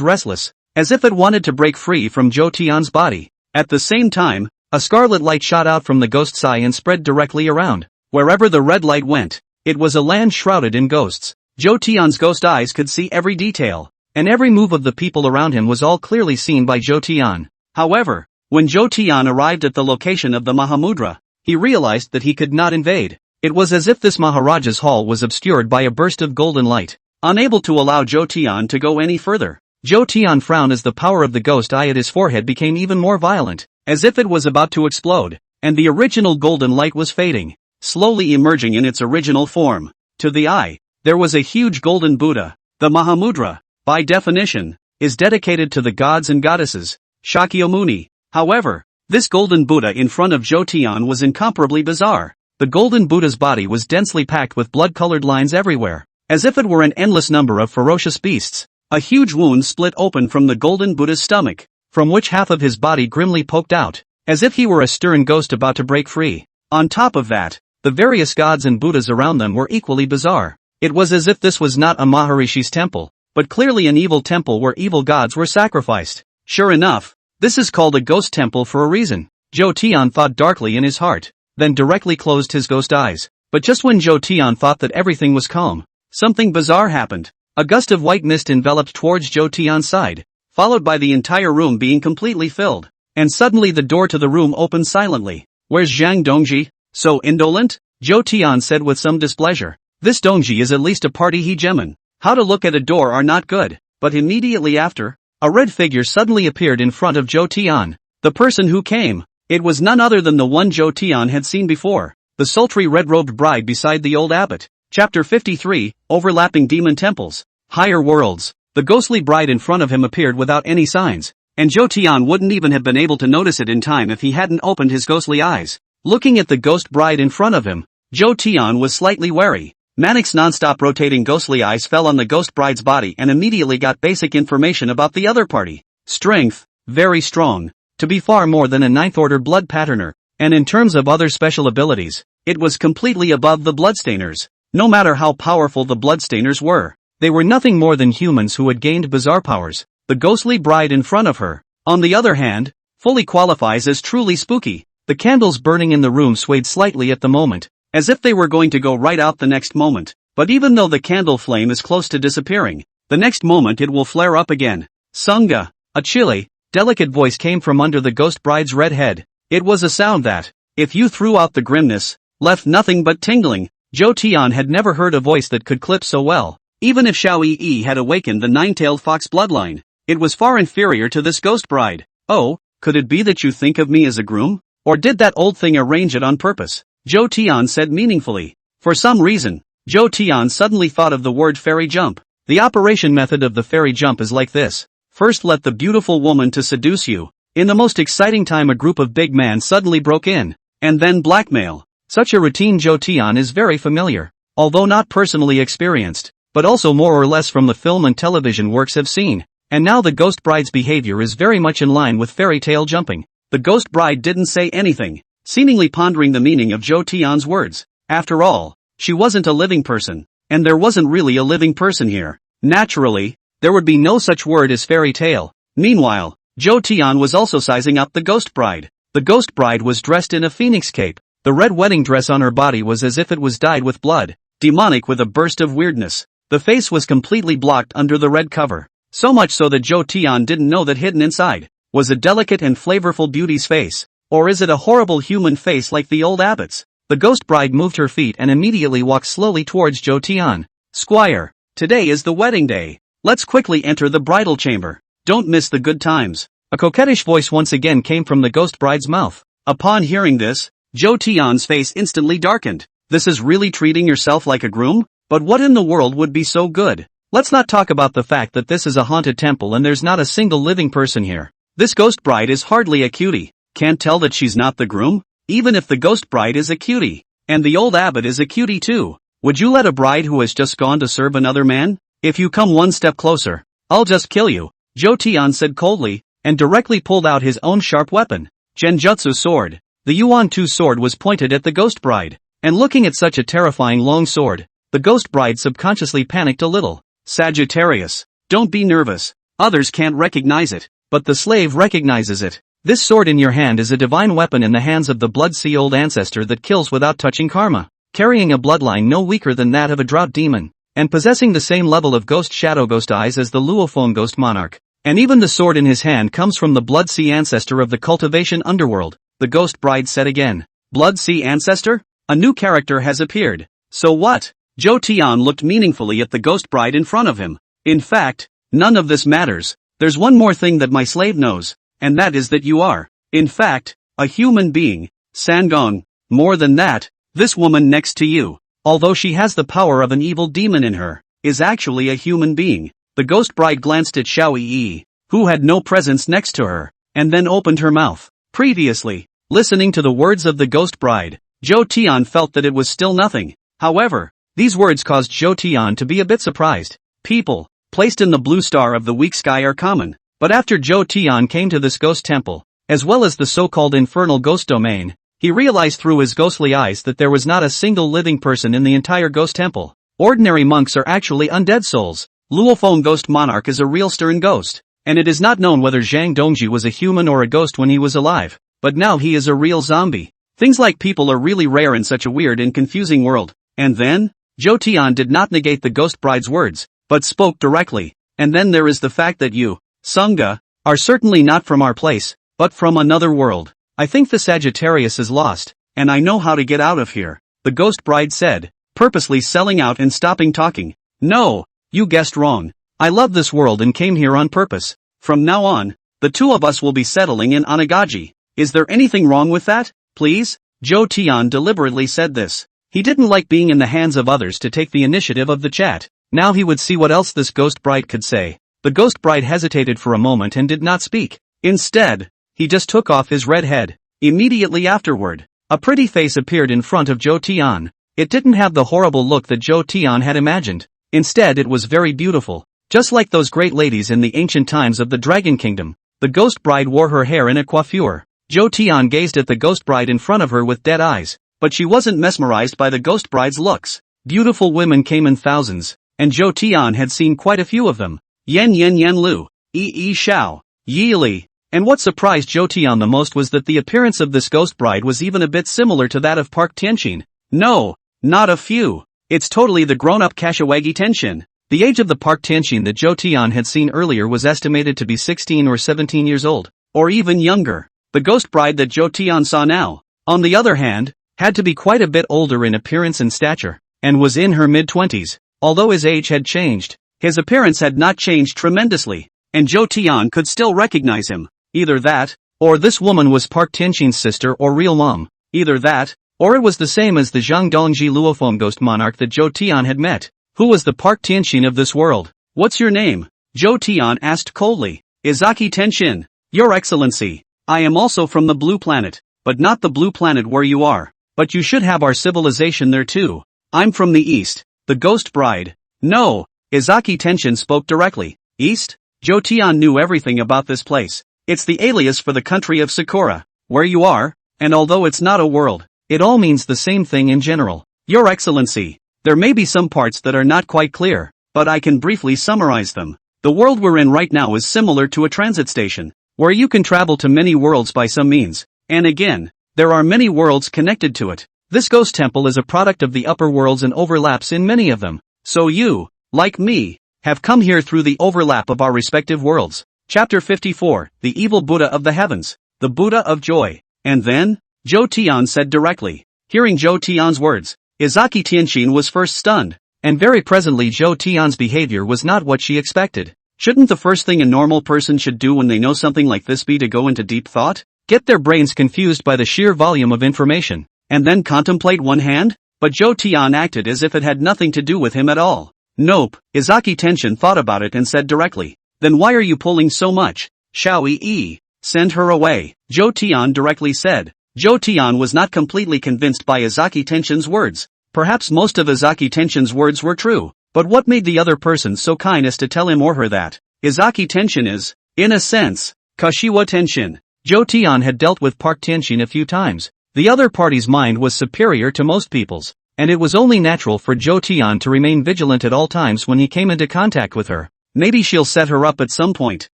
restless, as if it wanted to break free from Zhou Tian's body. At the same time, a scarlet light shot out from the ghost's eye and spread directly around. Wherever the red light went, it was a land shrouded in ghosts. Zhou Tian's ghost eyes could see every detail, and every move of the people around him was all clearly seen by Zhou Tian. However, when Zhou Tian arrived at the location of the Mahamudra, he realized that he could not invade. It was as if this Maharaja's hall was obscured by a burst of golden light, unable to allow Zhou Tian to go any further. Zhou Tian frowned as the power of the ghost eye at his forehead became even more violent, as if it was about to explode, and the original golden light was fading, slowly emerging in its original form. To the eye, there was a huge golden Buddha. The Mahamudra, by definition, is dedicated to the gods and goddesses, Shakyamuni. However, this golden Buddha in front of Zhou Tian was incomparably bizarre. The golden Buddha's body was densely packed with blood-colored lines everywhere, as if it were an endless number of ferocious beasts. A huge wound split open from the golden Buddha's stomach, from which half of his body grimly poked out, as if he were a stern ghost about to break free. On top of that, the various gods and Buddhas around them were equally bizarre. It was as if this was not a Maharishi's temple, but clearly an evil temple where evil gods were sacrificed. Sure enough, this is called a ghost temple for a reason. Zhou Tian thought darkly in his heart, then directly closed his ghost eyes. But just when Zhou Tian thought that everything was calm, something bizarre happened. A gust of white mist enveloped towards Zhou Tian's side, followed by the entire room being completely filled. And suddenly the door to the room opened silently. Where's Jiang Dongji? So indolent? Zhou Tian said with some displeasure. This Dongji is at least a party hegemon. How to look at a door are not good. But immediately after, a red figure suddenly appeared in front of Zhou Tian. The person who came, it was none other than the one Zhou Tian had seen before, the sultry red-robed bride beside the old abbot. Chapter 53, Overlapping Demon Temples. Higher Worlds. The ghostly bride in front of him appeared without any signs, and Zhou Tian wouldn't even have been able to notice it in time if he hadn't opened his ghostly eyes. Looking at the ghost bride in front of him, Zhou Tian was slightly wary. Manic's non-stop rotating ghostly eyes fell on the ghost bride's body and immediately got basic information about the other party. Strength, very strong. To be far more than a ninth-order blood patterner, and in terms of other special abilities, it was completely above the bloodstainers. No matter how powerful the bloodstainers were, they were nothing more than humans who had gained bizarre powers. The ghostly bride in front of her, on the other hand, fully qualifies as truly spooky. The candles burning in the room swayed slightly at the moment, as if they were going to go right out the next moment. But even though the candle flame is close to disappearing, the next moment it will flare up again. Sunga, a chilly, delicate voice came from under the ghost bride's red head. It was a sound that, if you threw out the grimness, left nothing but tingling. Zhou Tian had never heard a voice that could clip so well. Even if Xiao Yi had awakened the nine-tailed fox bloodline, it was far inferior to this ghost bride. Oh, could it be that you think of me as a groom? Or did that old thing arrange it on purpose? Zhou Tian said meaningfully. For some reason, Zhou Tian suddenly thought of the word fairy jump. The operation method of the fairy jump is like this. First let the beautiful woman to seduce you. In the most exciting time a group of big men suddenly broke in, and then blackmail. Such a routine Zhou Tian is very familiar, although not personally experienced, but also more or less from the film and television works have seen. And now the ghost bride's behavior is very much in line with fairy tale jumping. The ghost bride didn't say anything, seemingly pondering the meaning of Zhou Tian's words. After all, she wasn't a living person, and there wasn't really a living person here. Naturally, there would be no such word as fairy tale. Meanwhile, Zhou Tian was also sizing up the ghost bride. The ghost bride was dressed in a phoenix cape. The red wedding dress on her body was as if it was dyed with blood, demonic with a burst of weirdness. The face was completely blocked under the red cover. So much so that Zhou Tian didn't know that hidden inside was a delicate and flavorful beauty's face. Or is it a horrible human face like the old abbot's? The ghost bride moved her feet and immediately walked slowly towards Zhou Tian. Squire, today is the wedding day. Let's quickly enter the bridal chamber. Don't miss the good times. A coquettish voice once again came from the ghost bride's mouth. Upon hearing this, Zhou Tian's face instantly darkened. This is really treating yourself like a groom? But what in the world would be so good? Let's not talk about the fact that this is a haunted temple and there's not a single living person here. This ghost bride is hardly a cutie. Can't tell that she's not the groom? Even if the ghost bride is a cutie. And the old abbot is a cutie too. Would you let a bride who has just gone to serve another man? If you come one step closer, I'll just kill you, Zhou Tian said coldly, and directly pulled out his own sharp weapon, Genjutsu sword. The Yuan Tu sword was pointed at the ghost bride, and looking at such a terrifying long sword, the ghost bride subconsciously panicked a little. Sagittarius, don't be nervous. Others can't recognize it, but the slave recognizes it. This sword in your hand is a divine weapon in the hands of the Blood Sea Old Ancestor that kills without touching karma, carrying a bloodline no weaker than that of a drought demon, and possessing the same level of ghost shadow ghost eyes as the Luophone ghost monarch. And even the sword in his hand comes from the Blood Sea Ancestor of the cultivation underworld, the ghost bride said again. Blood Sea Ancestor? A new character has appeared. So what? Zhou Tian looked meaningfully at the ghost bride in front of him. In fact, none of this matters. There's one more thing that my slave knows, and that is that you are, in fact, a human being, Sangong. More than that, this woman next to you, although she has the power of an evil demon in her, is actually a human being. The ghost bride glanced at Xiao Yi, who had no presence next to her, and then opened her mouth. Previously, listening to the words of the ghost bride, Zhou Tian felt that it was still nothing. However, these words caused Zhou Tian to be a bit surprised. People, placed in the blue star of the weak sky are common, but after Zhou Tian came to this ghost temple, as well as the so-called infernal ghost domain, he realized through his ghostly eyes that there was not a single living person in the entire ghost temple. Ordinary monks are actually undead souls. Luophone ghost monarch is a real stern ghost, and it is not known whether Zhang Dongji was a human or a ghost when he was alive, but now he is a real zombie. Things like people are really rare in such a weird and confusing world. And then, Zhou Tian did not negate the ghost bride's words, but spoke directly. And then there is the fact that you, Sangha, are certainly not from our place, but from another world. I think the Sagittarius is lost, and I know how to get out of here, the ghost bride said, purposely selling out and stopping talking. No, you guessed wrong. I love this world and came here on purpose. From now on, the two of us will be settling in Onagaji. Is there anything wrong with that? Please? Zhou Tian deliberately said this. He didn't like being in the hands of others to take the initiative of the chat. Now he would see what else this ghost bride could say. The ghost bride hesitated for a moment and did not speak. Instead, he just took off his red head. Immediately afterward, a pretty face appeared in front of Zhou Tian. It didn't have the horrible look that Zhou Tian had imagined. Instead, it was very beautiful, just like those great ladies in the ancient times of the Dragon Kingdom. The ghost bride wore her hair in a coiffure. Zhou Tian gazed at the ghost bride in front of her with dead eyes, but she wasn't mesmerized by the ghost bride's looks. Beautiful women came in thousands, and Zhou Tian had seen quite a few of them. Yan Lu, Yi Xiao, Yi Li. And what surprised Zhou Tian the most was that the appearance of this ghost bride was even a bit similar to that of Park Tianqin. No, not a few. It's totally the grown-up Kashiwagi Tenshin. The age of the Park Tianqin that Zhou Tian had seen earlier was estimated to be 16 or 17 years old, or even younger. The ghost bride that Zhou Tian saw now, on the other hand, had to be quite a bit older in appearance and stature, and was in her mid-20s. Although his age had changed, his appearance had not changed tremendously, and Zhou Tian could still recognize him. Either that, or this woman was Park Tianqin's sister or real mom. Either that, or it was the same as the Zhang Dongji Luophone ghost monarch that Zhou Tian had met. Who was the Park Tianqin of this world? What's your name? Zhou Tian asked coldly. Izaki Tenshin. Your Excellency, I am also from the blue planet, but not the blue planet where you are. But you should have our civilization there too. I'm from the east, the ghost bride. No, Izaki Tenshin spoke directly. East? Zhou Tian knew everything about this place. It's the alias for the country of Sakura, where you are, and although it's not a world, it all means the same thing in general. Your Excellency, there may be some parts that are not quite clear, but I can briefly summarize them. The world we're in right now is similar to a transit station, where you can travel to many worlds by some means, and again, there are many worlds connected to it. This ghost temple is a product of the upper worlds and overlaps in many of them. So you, like me, have come here through the overlap of our respective worlds. Chapter 54, The Evil Buddha of the Heavens, the Buddha of Joy. And then, Zhou Tian said directly, Hearing Zhou Tian's words, Izaki Tianqin was first stunned. And very presently Zhou Tian's behavior was not what she expected. Shouldn't the first thing a normal person should do when they know something like this be to go into deep thought? Get their brains confused by the sheer volume of information, and then contemplate one hand? But Zhou Tian acted as if it had nothing to do with him at all. Nope, Izaki Tianqin thought about it and said directly. Then why are you pulling so much? Xiao Yi, send her away, Zhou Tian directly said. Zhou Tian was not completely convinced by Izaki Tianqin's words. Perhaps most of Izaki Tianqin's words were true, but what made the other person so kind as to tell him or her that Izaki Tianqin is, in a sense, Kashiwa Tianqin? Zhou Tian had dealt with Park Tianqin a few times. The other party's mind was superior to most people's, and it was only natural for Zhou Tian to remain vigilant at all times when he came into contact with her. Maybe she'll set her up at some point.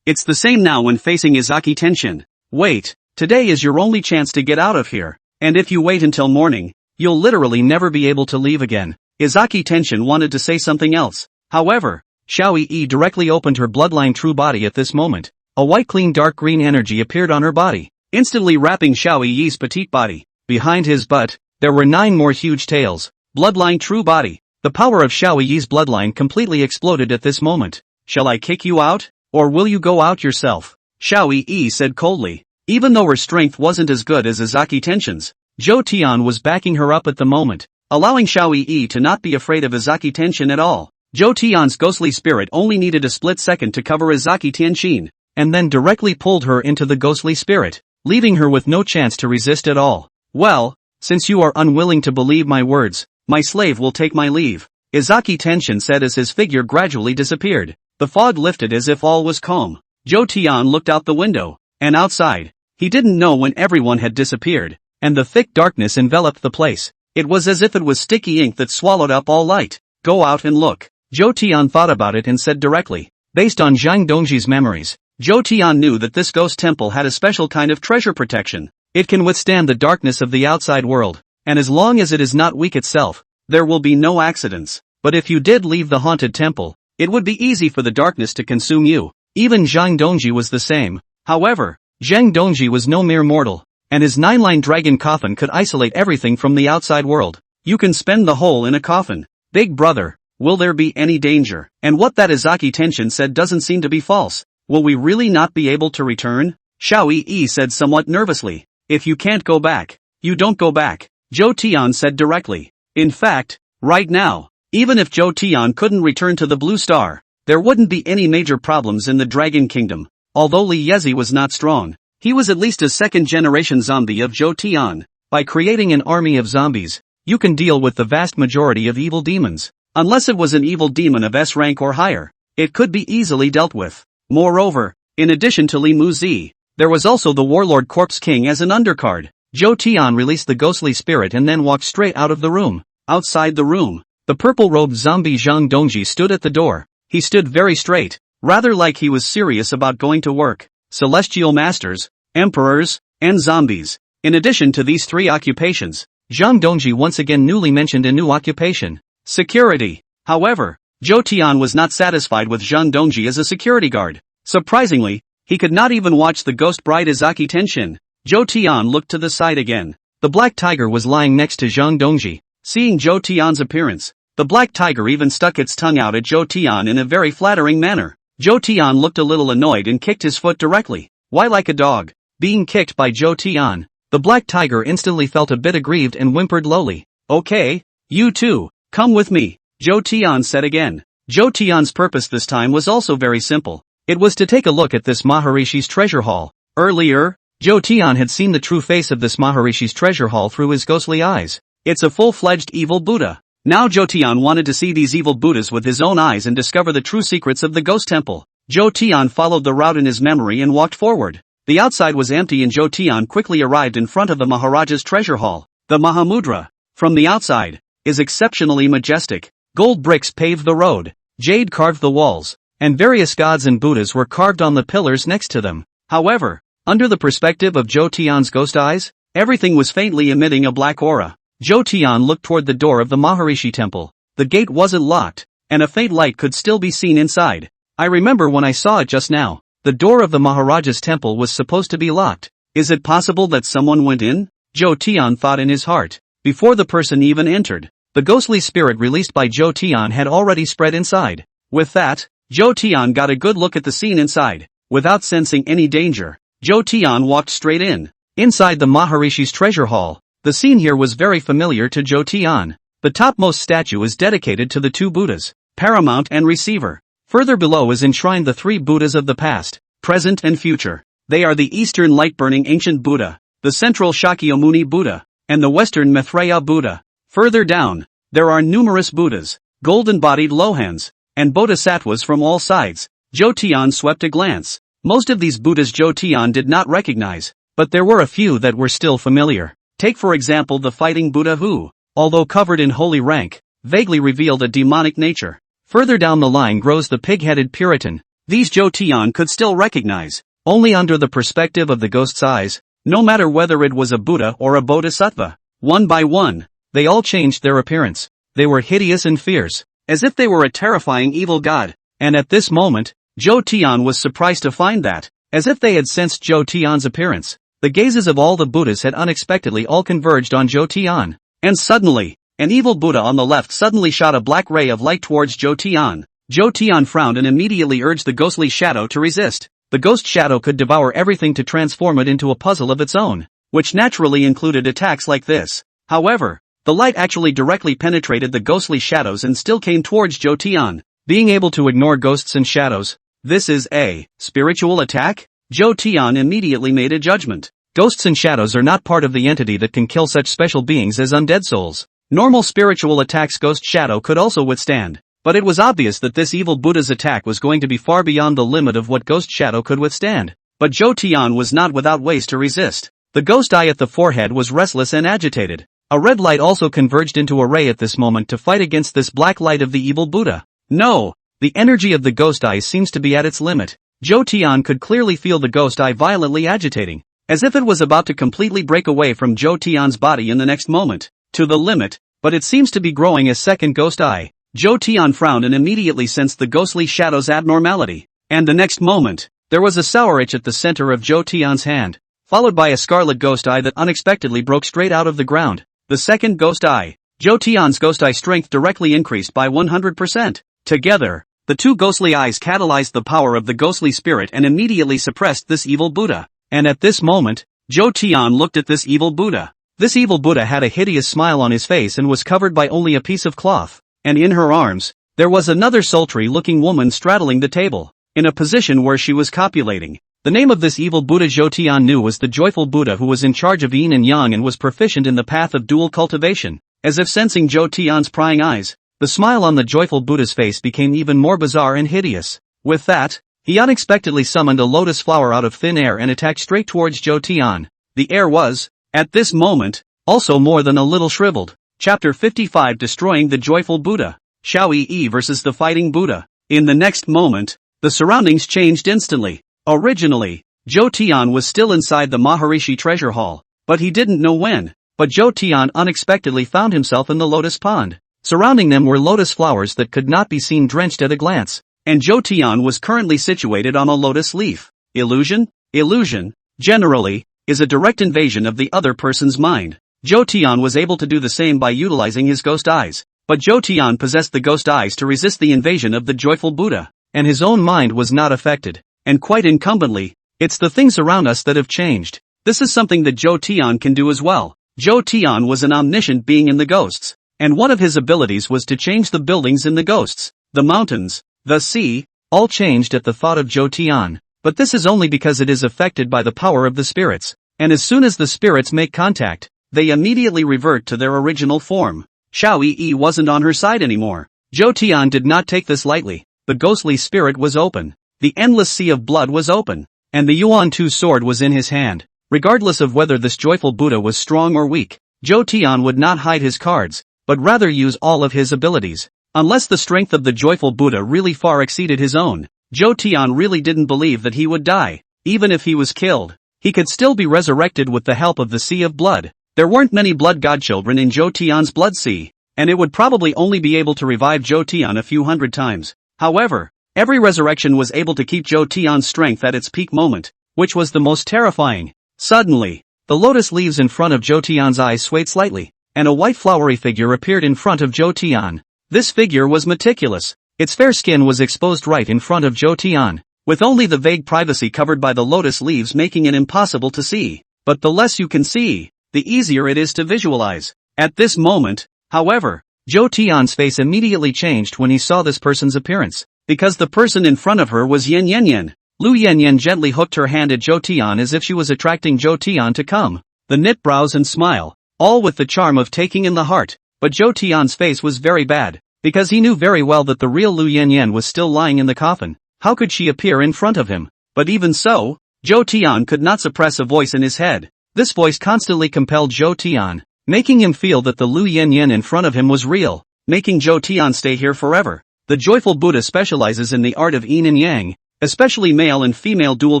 It's the same now when facing Izaki Tianqin. Wait, today is your only chance to get out of here, and if you wait until morning, you'll literally never be able to leave again. Izaki Tianqin wanted to say something else. However, Xiao Yi directly opened her bloodline true body at this moment. A white clean dark green energy appeared on her body, instantly wrapping Xiao Yi's petite body. Behind his butt, there were 9 more huge tails. Bloodline true body. The power of Xiao Yi's bloodline completely exploded at this moment. Shall I kick you out? Or will you go out yourself? Xiao Yi said coldly. Even though her strength wasn't as good as Izaki Tianqin's, Zhou Tian was backing her up at the moment, allowing Xiao Yi to not be afraid of Izaki Tianqin at all. Zhou Tian's ghostly spirit only needed a split second to cover Izaki Tianqin, and then directly pulled her into the ghostly spirit, leaving her with no chance to resist at all. Well, since you are unwilling to believe my words, my slave will take my leave, Izaki Tianqin said as his figure gradually disappeared. The fog lifted as if all was calm. Zhou Tian looked out the window, and outside, he didn't know when everyone had disappeared, and the thick darkness enveloped the place. It was as if it was sticky ink that swallowed up all light. Go out and look. Zhou Tian thought about it and said directly. Based on Jiang Dongji's memories, Zhou Tian knew that this ghost temple had a special kind of treasure protection. It can withstand the darkness of the outside world, and as long as it is not weak itself, there will be no accidents. But if you did leave the haunted temple, it would be easy for the darkness to consume you. Even Jiang Dongji was the same. However, Jiang Dongji was no mere mortal, and his 9-line dragon coffin could isolate everything from the outside world. You can spend the whole in a coffin. Big brother, will there be any danger? And what that Izaki Tianqin said doesn't seem to be false. Will we really not be able to return? Xiao Yi said somewhat nervously. If you can't go back, you don't go back, Zhou Tian said directly. In fact, right now, even if Zhou Tian couldn't return to the Blue Star, there wouldn't be any major problems in the Dragon Kingdom. Although Li Yezi was not strong, he was at least a second-generation zombie of Zhou Tian. By creating an army of zombies, you can deal with the vast majority of evil demons. Unless it was an evil demon of S rank or higher, it could be easily dealt with. Moreover, in addition to Li Muzi, there was also the Warlord Corpse King as an undercard. Zhou Tian released the ghostly spirit and then walked straight out of the room. Outside the room, the purple-robed zombie Jiang Dongji stood at the door. He stood very straight, rather like he was serious about going to work. Celestial masters, emperors, and zombies. In addition to these 3 occupations, Jiang Dongji once again newly mentioned a new occupation. Security. However, Zhou Tian was not satisfied with Jiang Dongji as a security guard. Surprisingly, he could not even watch the ghost bride Izaki Tianqin. Zhou Tian looked to the side again. The black tiger was lying next to Jiang Dongji. Seeing Zhou Tian's appearance, the black tiger even stuck its tongue out at Zhou Tian in a very flattering manner. Zhou Tian looked a little annoyed and kicked his foot directly. Why like a dog? Being kicked by Zhou Tian, the black tiger instantly felt a bit aggrieved and whimpered lowly. Okay, you too, come with me, Zhou Tian said again. Zhou Tian's purpose this time was also very simple. It was to take a look at this Maharishi's treasure hall. Earlier, Zhou Tian had seen the true face of this Maharishi's treasure hall through his ghostly eyes. It's a full-fledged evil Buddha. Now Zhou Tian wanted to see these evil Buddhas with his own eyes and discover the true secrets of the ghost temple. Zhou Tian followed the route in his memory and walked forward. The outside was empty and Zhou Tian quickly arrived in front of the Maharaja's treasure hall. The Mahamudra, from the outside, is exceptionally majestic. Gold bricks paved the road, jade carved the walls, and various gods and Buddhas were carved on the pillars next to them. However, under the perspective of Zhou Tian's ghost eyes, everything was faintly emitting a black aura. Zhou Tian looked toward the door of the Maharishi temple. The gate wasn't locked, and a faint light could still be seen inside. I remember when I saw it just now. The door of the Maharaja's temple was supposed to be locked. Is it possible that someone went in? Zhou Tian thought in his heart. Before the person even entered, the ghostly spirit released by Zhou Tian had already spread inside. With that, Zhou Tian got a good look at the scene inside. Without sensing any danger, Zhou Tian walked straight in. Inside the Maharishi's treasure hall, the scene here was very familiar to Zhou Tian. The topmost statue is dedicated to the two Buddhas, Paramount and Receiver. Further below is enshrined the three Buddhas of the past, present and future. They are the Eastern light-burning ancient Buddha, the Central Shakyamuni Buddha, and the Western Maitreya Buddha. Further down, there are numerous Buddhas, golden-bodied Lohans, and Bodhisattvas from all sides. Zhou Tian swept a glance. Most of these Buddhas Zhou Tian did not recognize, but there were a few that were still familiar. Take for example the fighting Buddha who, although covered in holy rank, vaguely revealed a demonic nature. Further down the line grows the pig-headed Puritan. These Zhou Tian could still recognize, only under the perspective of the ghost's eyes, no matter whether it was a Buddha or a Bodhisattva. One by one, they all changed their appearance. They were hideous and fierce, as if they were a terrifying evil god. And at this moment, Zhou Tian was surprised to find that, as if they had sensed Zhou Tian's appearance, the gazes of all the Buddhas had unexpectedly all converged on Zhou Tian. And suddenly, an evil Buddha on the left suddenly shot a black ray of light towards Zhou Tian. Zhou Tian frowned and immediately urged the ghostly shadow to resist. The ghost shadow could devour everything to transform it into a puzzle of its own, which naturally included attacks like this. However, the light actually directly penetrated the ghostly shadows and still came towards Zhou Tian. Being able to ignore ghosts and shadows, this is a spiritual attack? Zhou Tian immediately made a judgment. Ghosts and shadows are not part of the entity that can kill such special beings as undead souls. Normal spiritual attacks ghost shadow could also withstand, but it was obvious that this evil Buddha's attack was going to be far beyond the limit of what ghost shadow could withstand. But Zhou Tian was not without ways to resist. The ghost eye at the forehead was restless and agitated. A red light also converged into a ray at this moment to fight against this black light of the evil Buddha. No! The energy of the ghost eye seems to be at its limit. Zhou Tian could clearly feel the ghost eye violently agitating, as if it was about to completely break away from Zhou Tian's body in the next moment. To the limit, but it seems to be growing a second ghost eye. Zhou Tian frowned and immediately sensed the ghostly shadow's abnormality. And the next moment, there was a sour itch at the center of Zhou Tian's hand, followed by a scarlet ghost eye that unexpectedly broke straight out of the ground. The second ghost eye. Zhou Tian's ghost eye strength directly increased by 100%. Together, the two ghostly eyes catalyzed the power of the ghostly spirit and immediately suppressed this evil Buddha. And at this moment, Zhou Tian looked at this evil Buddha. This evil Buddha had a hideous smile on his face and was covered by only a piece of cloth. And in her arms, there was another sultry-looking woman straddling the table, in a position where she was copulating. The name of this evil Buddha Zhou Tian knew was the joyful Buddha who was in charge of yin and yang and was proficient in the path of dual cultivation. As if sensing Zhou Tian's prying eyes, the smile on the joyful Buddha's face became even more bizarre and hideous. With that, he unexpectedly summoned a lotus flower out of thin air and attacked straight towards Zhou Tian. The air was, at this moment, also more than a little shriveled. Chapter 55 Destroying the Joyful Buddha. Xiao Yi versus the Fighting Buddha. In the next moment, the surroundings changed instantly. Originally, Zhou Tian was still inside the Maharishi treasure hall, but he didn't know when. But Zhou Tian unexpectedly found himself in the lotus pond. Surrounding them were lotus flowers that could not be seen drenched at a glance. And Zhou Tian was currently situated on a lotus leaf. Illusion? Illusion, generally, is a direct invasion of the other person's mind. Zhou Tian was able to do the same by utilizing his ghost eyes. But Zhou Tian possessed the ghost eyes to resist the invasion of the joyful Buddha. And his own mind was not affected. And quite incumbently, it's the things around us that have changed. This is something that Zhou Tian can do as well. Zhou Tian was an omniscient being in the ghosts. And one of his abilities was to change the buildings in the ghosts. The mountains, the sea, all changed at the thought of Zhou Tian. But this is only because it is affected by the power of the spirits. And as soon as the spirits make contact, they immediately revert to their original form. Xiao Yi wasn't on her side anymore. Zhou Tian did not take this lightly. The ghostly spirit was open. The endless sea of blood was open. And the Yuan Tu sword was in his hand. Regardless of whether this joyful Buddha was strong or weak, Zhou Tian would not hide his cards, but rather use all of his abilities. Unless the strength of the joyful Buddha really far exceeded his own, Zhou Tian really didn't believe that he would die. Even if he was killed, he could still be resurrected with the help of the Sea of Blood. There weren't many blood godchildren in Zhou Tian's blood sea, and it would probably only be able to revive Zhou Tian a few hundred times. However, every resurrection was able to keep Zhou Tian's strength at its peak moment, which was the most terrifying. Suddenly, the lotus leaves in front of Zhou Tian's eyes swayed slightly. and a white flowery figure appeared in front of Zhou Tian. This figure was meticulous. Its fair skin was exposed right in front of Zhou Tian, with only the vague privacy covered by the lotus leaves making it impossible to see. But the less you can see, the easier it is to visualize. At this moment, however, Zhou Tian's face immediately changed when he saw this person's appearance, because the person in front of her was Yan Yan Yan. Lu Yan Yan gently hooked her hand at Zhou Tian as if she was attracting Zhou Tian to come. The knit brows and smile, all with the charm of taking in the heart. But Zhou Tian's face was very bad, because he knew very well that the real Lu Yan Yan was still lying in the coffin. How could she appear in front of him? But even so, Zhou Tian could not suppress a voice in his head. This voice constantly compelled Zhou Tian, making him feel that the Lu Yan Yan in front of him was real, making Zhou Tian stay here forever. The joyful Buddha specializes in the art of yin and yang, especially male and female dual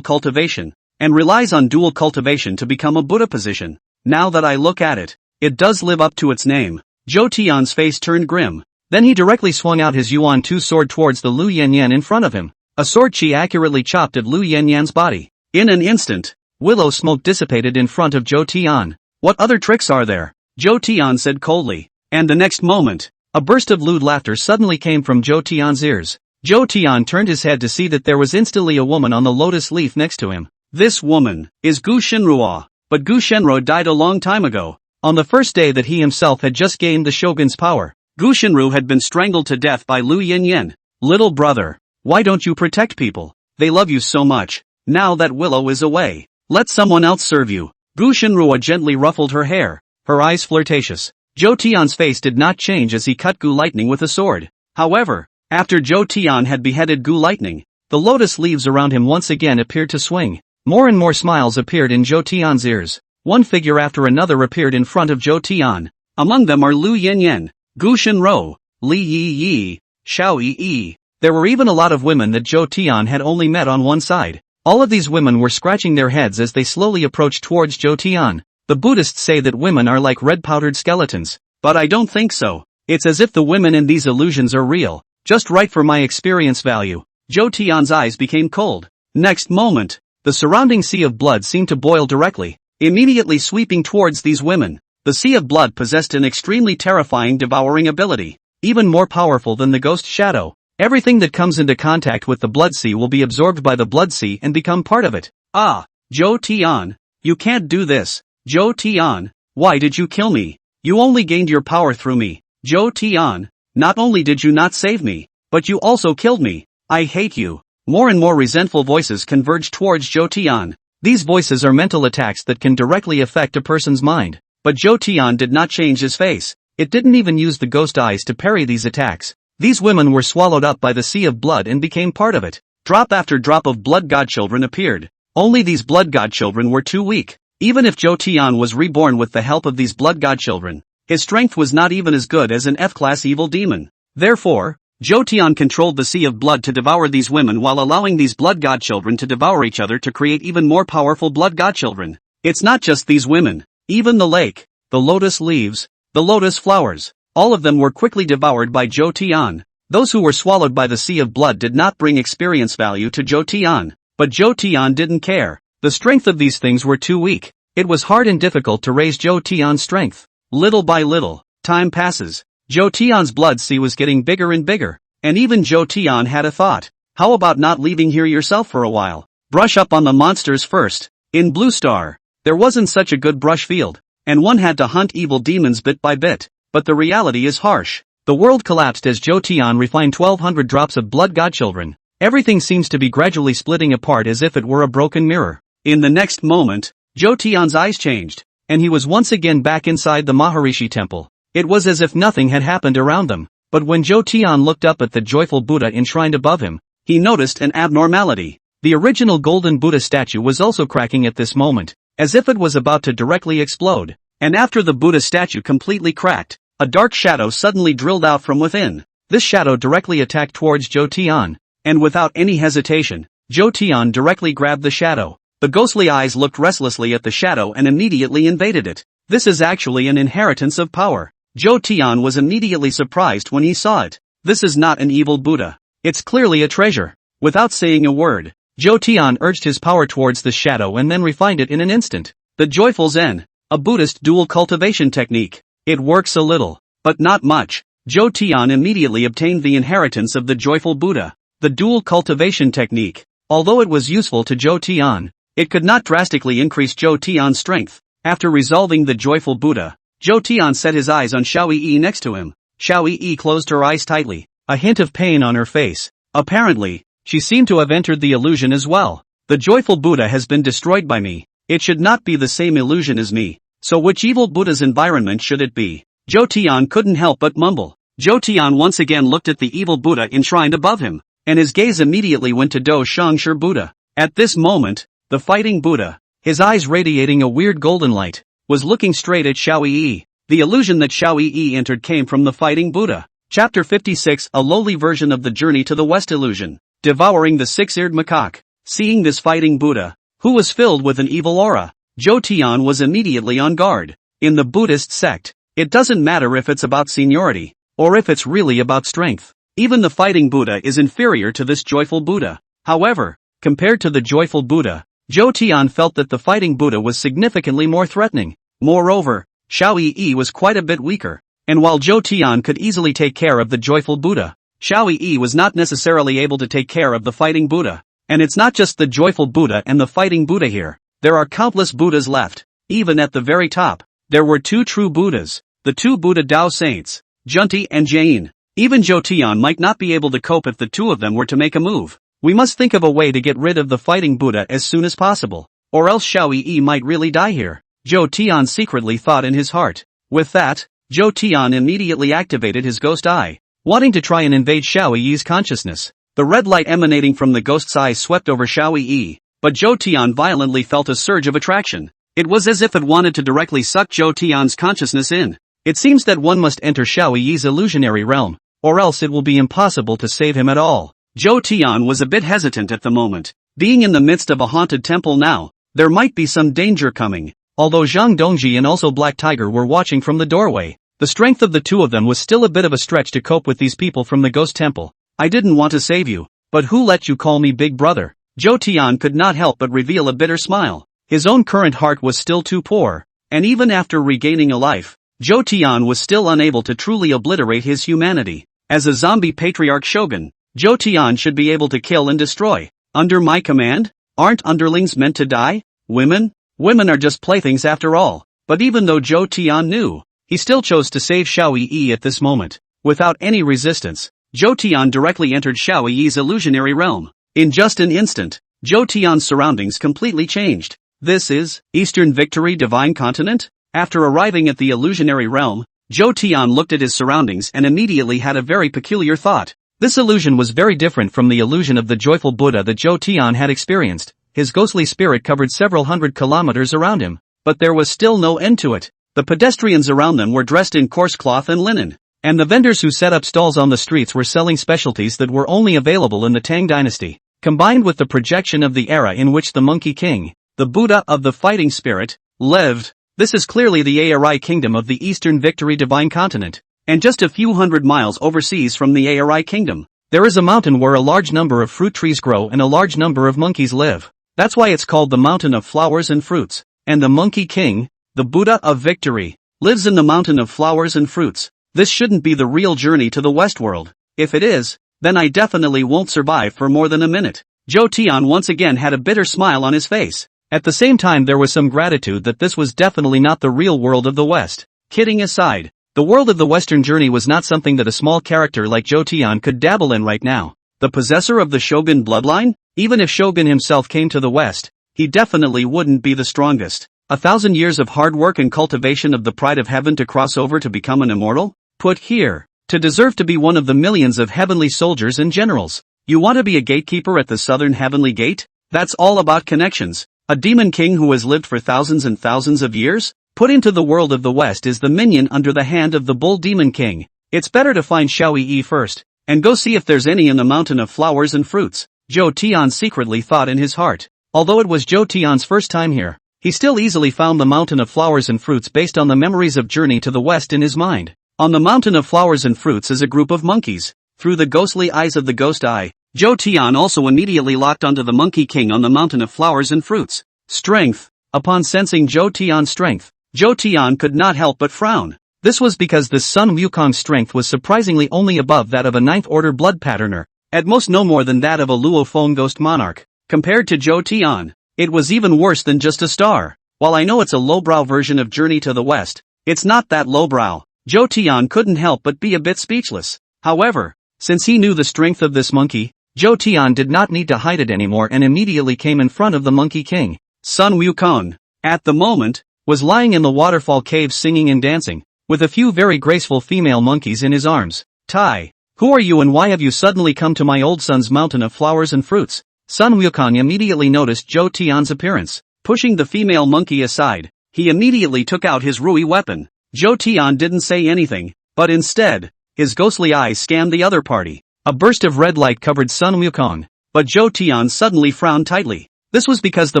cultivation, and relies on dual cultivation to become a Buddha position. Now that I look at it, it does live up to its name. Zhou Tian's face turned grim. Then he directly swung out his Yuan Tu sword towards the Lu Yan Yan in front of him. A sword chi accurately chopped at Lu Yan Yan's body. In an instant, willow smoke dissipated in front of Zhou Tian. What other tricks are there? Zhou Tian said coldly. And the next moment, a burst of lewd laughter suddenly came from Zhou Tian's ears. Zhou Tian turned his head to see that there was instantly a woman on the lotus leaf next to him. This woman is Gu Shenruo. But Gu Shenruo died a long time ago. On the first day that he himself had just gained the shogun's power, Gu Shenruo had been strangled to death by Lu Yan Yan. Little brother, why don't you protect people? They love you so much. Now that Willow is away, let someone else serve you. Gu Shenruo gently ruffled her hair, her eyes flirtatious. Zhou Tian's face did not change as he cut Gu Lightning with a sword. However, after Zhou Tian had beheaded Gu Lightning, the lotus leaves around him once again appeared to swing. More and more smiles appeared in Zhou Tian's ears. One figure after another appeared in front of Zhou Tian. Among them are Lu Yan Yan, Gu Shenruo, Li Yi Yi, Xiao Yi Yi. There were even a lot of women that Zhou Tian had only met on one side. All of these women were scratching their heads as they slowly approached towards Zhou Tian. The Buddhists say that women are like red powdered skeletons. But I don't think so. It's as if the women in these illusions are real. Just right for my experience value. Zhou Tian's eyes became cold. Next moment, the surrounding sea of blood seemed to boil directly, immediately sweeping towards these women. The sea of blood possessed an extremely terrifying devouring ability, even more powerful than the ghost shadow. Everything that comes into contact with the blood sea will be absorbed by the blood sea and become part of it. Ah, Zhou Tian, you can't do this. Zhou Tian, why did you kill me? You only gained your power through me. Zhou Tian, not only did you not save me, but you also killed me. I hate you. More and more resentful voices converged towards Zhou Tian. These voices are mental attacks that can directly affect a person's mind. But Zhou Tian did not change his face. It didn't even use the ghost eyes to parry these attacks. These women were swallowed up by the sea of blood and became part of it. Drop after drop of blood godchildren appeared. Only these blood godchildren were too weak. Even if Zhou Tian was reborn with the help of these blood godchildren, his strength was not even as good as an F-class evil demon. Therefore, Zhou Tian controlled the sea of blood to devour these women while allowing these blood godchildren to devour each other to create even more powerful blood godchildren. It's not just these women. Even the lake, the lotus leaves, the lotus flowers, all of them were quickly devoured by Zhou Tian. Those who were swallowed by the sea of blood did not bring experience value to Zhou Tian. But Zhou Tian didn't care. The strength of these things were too weak. It was hard and difficult to raise Zhou Tian's strength. Little by little, time passes. Zhou Tian's blood sea was getting bigger and bigger. And even Zhou Tian had a thought. How about not leaving here yourself for a while? Brush up on the monsters first. In Blue Star, there wasn't such a good brush field, and one had to hunt evil demons bit by bit. But the reality is harsh. The world collapsed as Zhou Tian refined 1200 drops of blood godchildren. Everything seems to be gradually splitting apart as if it were a broken mirror. In the next moment, Zhou Tian's eyes changed, and he was once again back inside the Maharishi temple. It was as if nothing had happened around them. But when Zhou Tian looked up at the joyful Buddha enshrined above him, he noticed an abnormality. The original golden Buddha statue was also cracking at this moment, as if it was about to directly explode. And after the Buddha statue completely cracked, a dark shadow suddenly drilled out from within. This shadow directly attacked towards Zhou Tian, and without any hesitation, Zhou Tian directly grabbed the shadow. The ghostly eyes looked restlessly at the shadow and immediately invaded it. This is actually an inheritance of power. Zhou Tian was immediately surprised when he saw it. This is not an evil Buddha. It's clearly a treasure. Without saying a word, Zhou Tian urged his power towards the shadow and then refined it in an instant. The joyful Zen, a Buddhist dual cultivation technique. It works a little, but not much. Zhou Tian immediately obtained the inheritance of the Joyful Buddha, the dual cultivation technique. Although it was useful to Zhou Tian, it could not drastically increase Zhou Tian's strength. After resolving the Joyful Buddha, Zhou Tian set his eyes on Xiao Yi next to him. Xiao Yi closed her eyes tightly, a hint of pain on her face. Apparently, she seemed to have entered the illusion as well. The Joyful Buddha has been destroyed by me. It should not be the same illusion as me. So which evil Buddha's environment should it be? Zhou Tian couldn't help but mumble. Zhou Tian once again looked at the evil Buddha enshrined above him, and his gaze immediately went to Do Shangshi Buddha. At this moment, the fighting Buddha, his eyes radiating a weird golden light, was looking straight at Xiao Yi. The illusion that Xiao Yi entered came from the fighting Buddha. Chapter 56, a lowly version of the Journey to the West illusion. Devouring the six-eared macaque. Seeing this fighting Buddha, who was filled with an evil aura, Zhou Tian was immediately on guard. In the Buddhist sect, it doesn't matter if it's about seniority, or if it's really about strength. Even the fighting Buddha is inferior to this Joyful Buddha. However, compared to the Joyful Buddha, Zhou Tian felt that the fighting Buddha was significantly more threatening. Moreover, Xiao Yi was quite a bit weaker, and while Zhou Tian could easily take care of the Joyful Buddha, Xiao Yi was not necessarily able to take care of the fighting Buddha. And it's not just the Joyful Buddha and the fighting Buddha here. There are countless Buddhas left. Even at the very top, there were two true Buddhas, the two Buddha Dao saints, Junti and Jiang. Even Zhou Tian might not be able to cope if the two of them were to make a move. We must think of a way to get rid of the fighting Buddha as soon as possible, or else Xiao Yi might really die here. Zhou Tian secretly thought in his heart. With that, Zhou Tian immediately activated his ghost eye, wanting to try and invade Xiao Yi's consciousness. The red light emanating from the ghost's eyes swept over Xiao Yi, but Zhou Tian violently felt a surge of attraction. It was as if it wanted to directly suck Zhou Tian's consciousness in. It seems that one must enter Xiao Yi's illusionary realm, or else it will be impossible to save him at all. Zhou Tian was a bit hesitant at the moment. Being in the midst of a haunted temple now, there might be some danger coming. Although Zhang Dongji and also Black Tiger were watching from the doorway, the strength of the two of them was still a bit of a stretch to cope with these people from the ghost temple. I didn't want to save you, but who let you call me big brother? Zhou Tian could not help but reveal a bitter smile. His own current heart was still too poor, and even after regaining a life, Zhou Tian was still unable to truly obliterate his humanity. As a zombie patriarch shogun, Zhou Tian should be able to kill and destroy. Under my command? Aren't underlings meant to die? Women are just playthings after all. But even though Zhou Tian knew, he still chose to save Xiao Yi at this moment. Without any resistance, Zhou Tian directly entered Xiao Yi's illusionary realm. In just an instant, Zhou Tian's surroundings completely changed. This is Eastern Victory Divine Continent? After arriving at the illusionary realm, Zhou Tian looked at his surroundings and immediately had a very peculiar thought. This illusion was very different from the illusion of the Joyful Buddha that Zhou Tian had experienced. His ghostly spirit covered several hundred kilometers around him, but there was still no end to it. The pedestrians around them were dressed in coarse cloth and linen, and the vendors who set up stalls on the streets were selling specialties that were only available in the Tang dynasty. Combined with the projection of the era in which the Monkey King, the Buddha of the fighting spirit, lived, this is clearly the Ari kingdom of the Eastern Victory Divine Continent. And just a few hundred miles overseas from the Ari kingdom, there is a mountain where a large number of fruit trees grow and a large number of monkeys live. That's why it's called the Mountain of Flowers and Fruits. And the Monkey King, the Buddha of Victory, lives in the Mountain of Flowers and Fruits. This shouldn't be the real journey to the West world. If it is, then I definitely won't survive for more than a minute. Zhou Tian once again had a bitter smile on his face. At the same time there was some gratitude that this was definitely not the real world of the West. Kidding aside, the world of the Western journey was not something that a small character like Zhou Tian could dabble in right now. The possessor of the Shogun bloodline? Even if Shogun himself came to the West, he definitely wouldn't be the strongest. 1,000 years of hard work and cultivation of the pride of heaven to cross over to become an immortal? Put here, to deserve to be one of the millions of heavenly soldiers and generals. You want to be a gatekeeper at the southern heavenly gate? That's all about connections. A demon king who has lived for thousands and thousands of years? Put into the world of the West is the minion under the hand of the bull demon king. It's better to find Xiao Yi first, and go see if there's any in the Mountain of Flowers and Fruits. Zhou Tian secretly thought in his heart. Although it was Zhou Tian's first time here, he still easily found the Mountain of Flowers and Fruits based on the memories of journey to the West in his mind. On the Mountain of Flowers and Fruits is a group of monkeys. Through the ghostly eyes of the ghost eye, Zhou Tian also immediately locked onto the Monkey King on the Mountain of Flowers and Fruits. Strength. Upon sensing Zhou Tian's strength, Zhou Tian could not help but frown. This was because this Sun Wukong's strength was surprisingly only above that of a 9th order blood patterner, at most no more than that of a Luo Feng ghost monarch. Compared to Zhou Tian, it was even worse than just a star. While I know it's a lowbrow version of Journey to the West, it's not that lowbrow. Zhou Tian couldn't help but be a bit speechless. However, since he knew the strength of this monkey, Zhou Tian did not need to hide it anymore and immediately came in front of the Monkey King. Sun Wukong, at the moment, was lying in the waterfall cave singing and dancing, with a few very graceful female monkeys in his arms. Tai, who are you and why have you suddenly come to my old son's mountain of flowers and fruits? Sun Wukong immediately noticed Zhou Tian's appearance. Pushing the female monkey aside, he immediately took out his Rui weapon. Zhou Tian didn't say anything, but instead, his ghostly eyes scanned the other party. A burst of red light covered Sun Wukong, but Zhou Tian suddenly frowned tightly. This was because the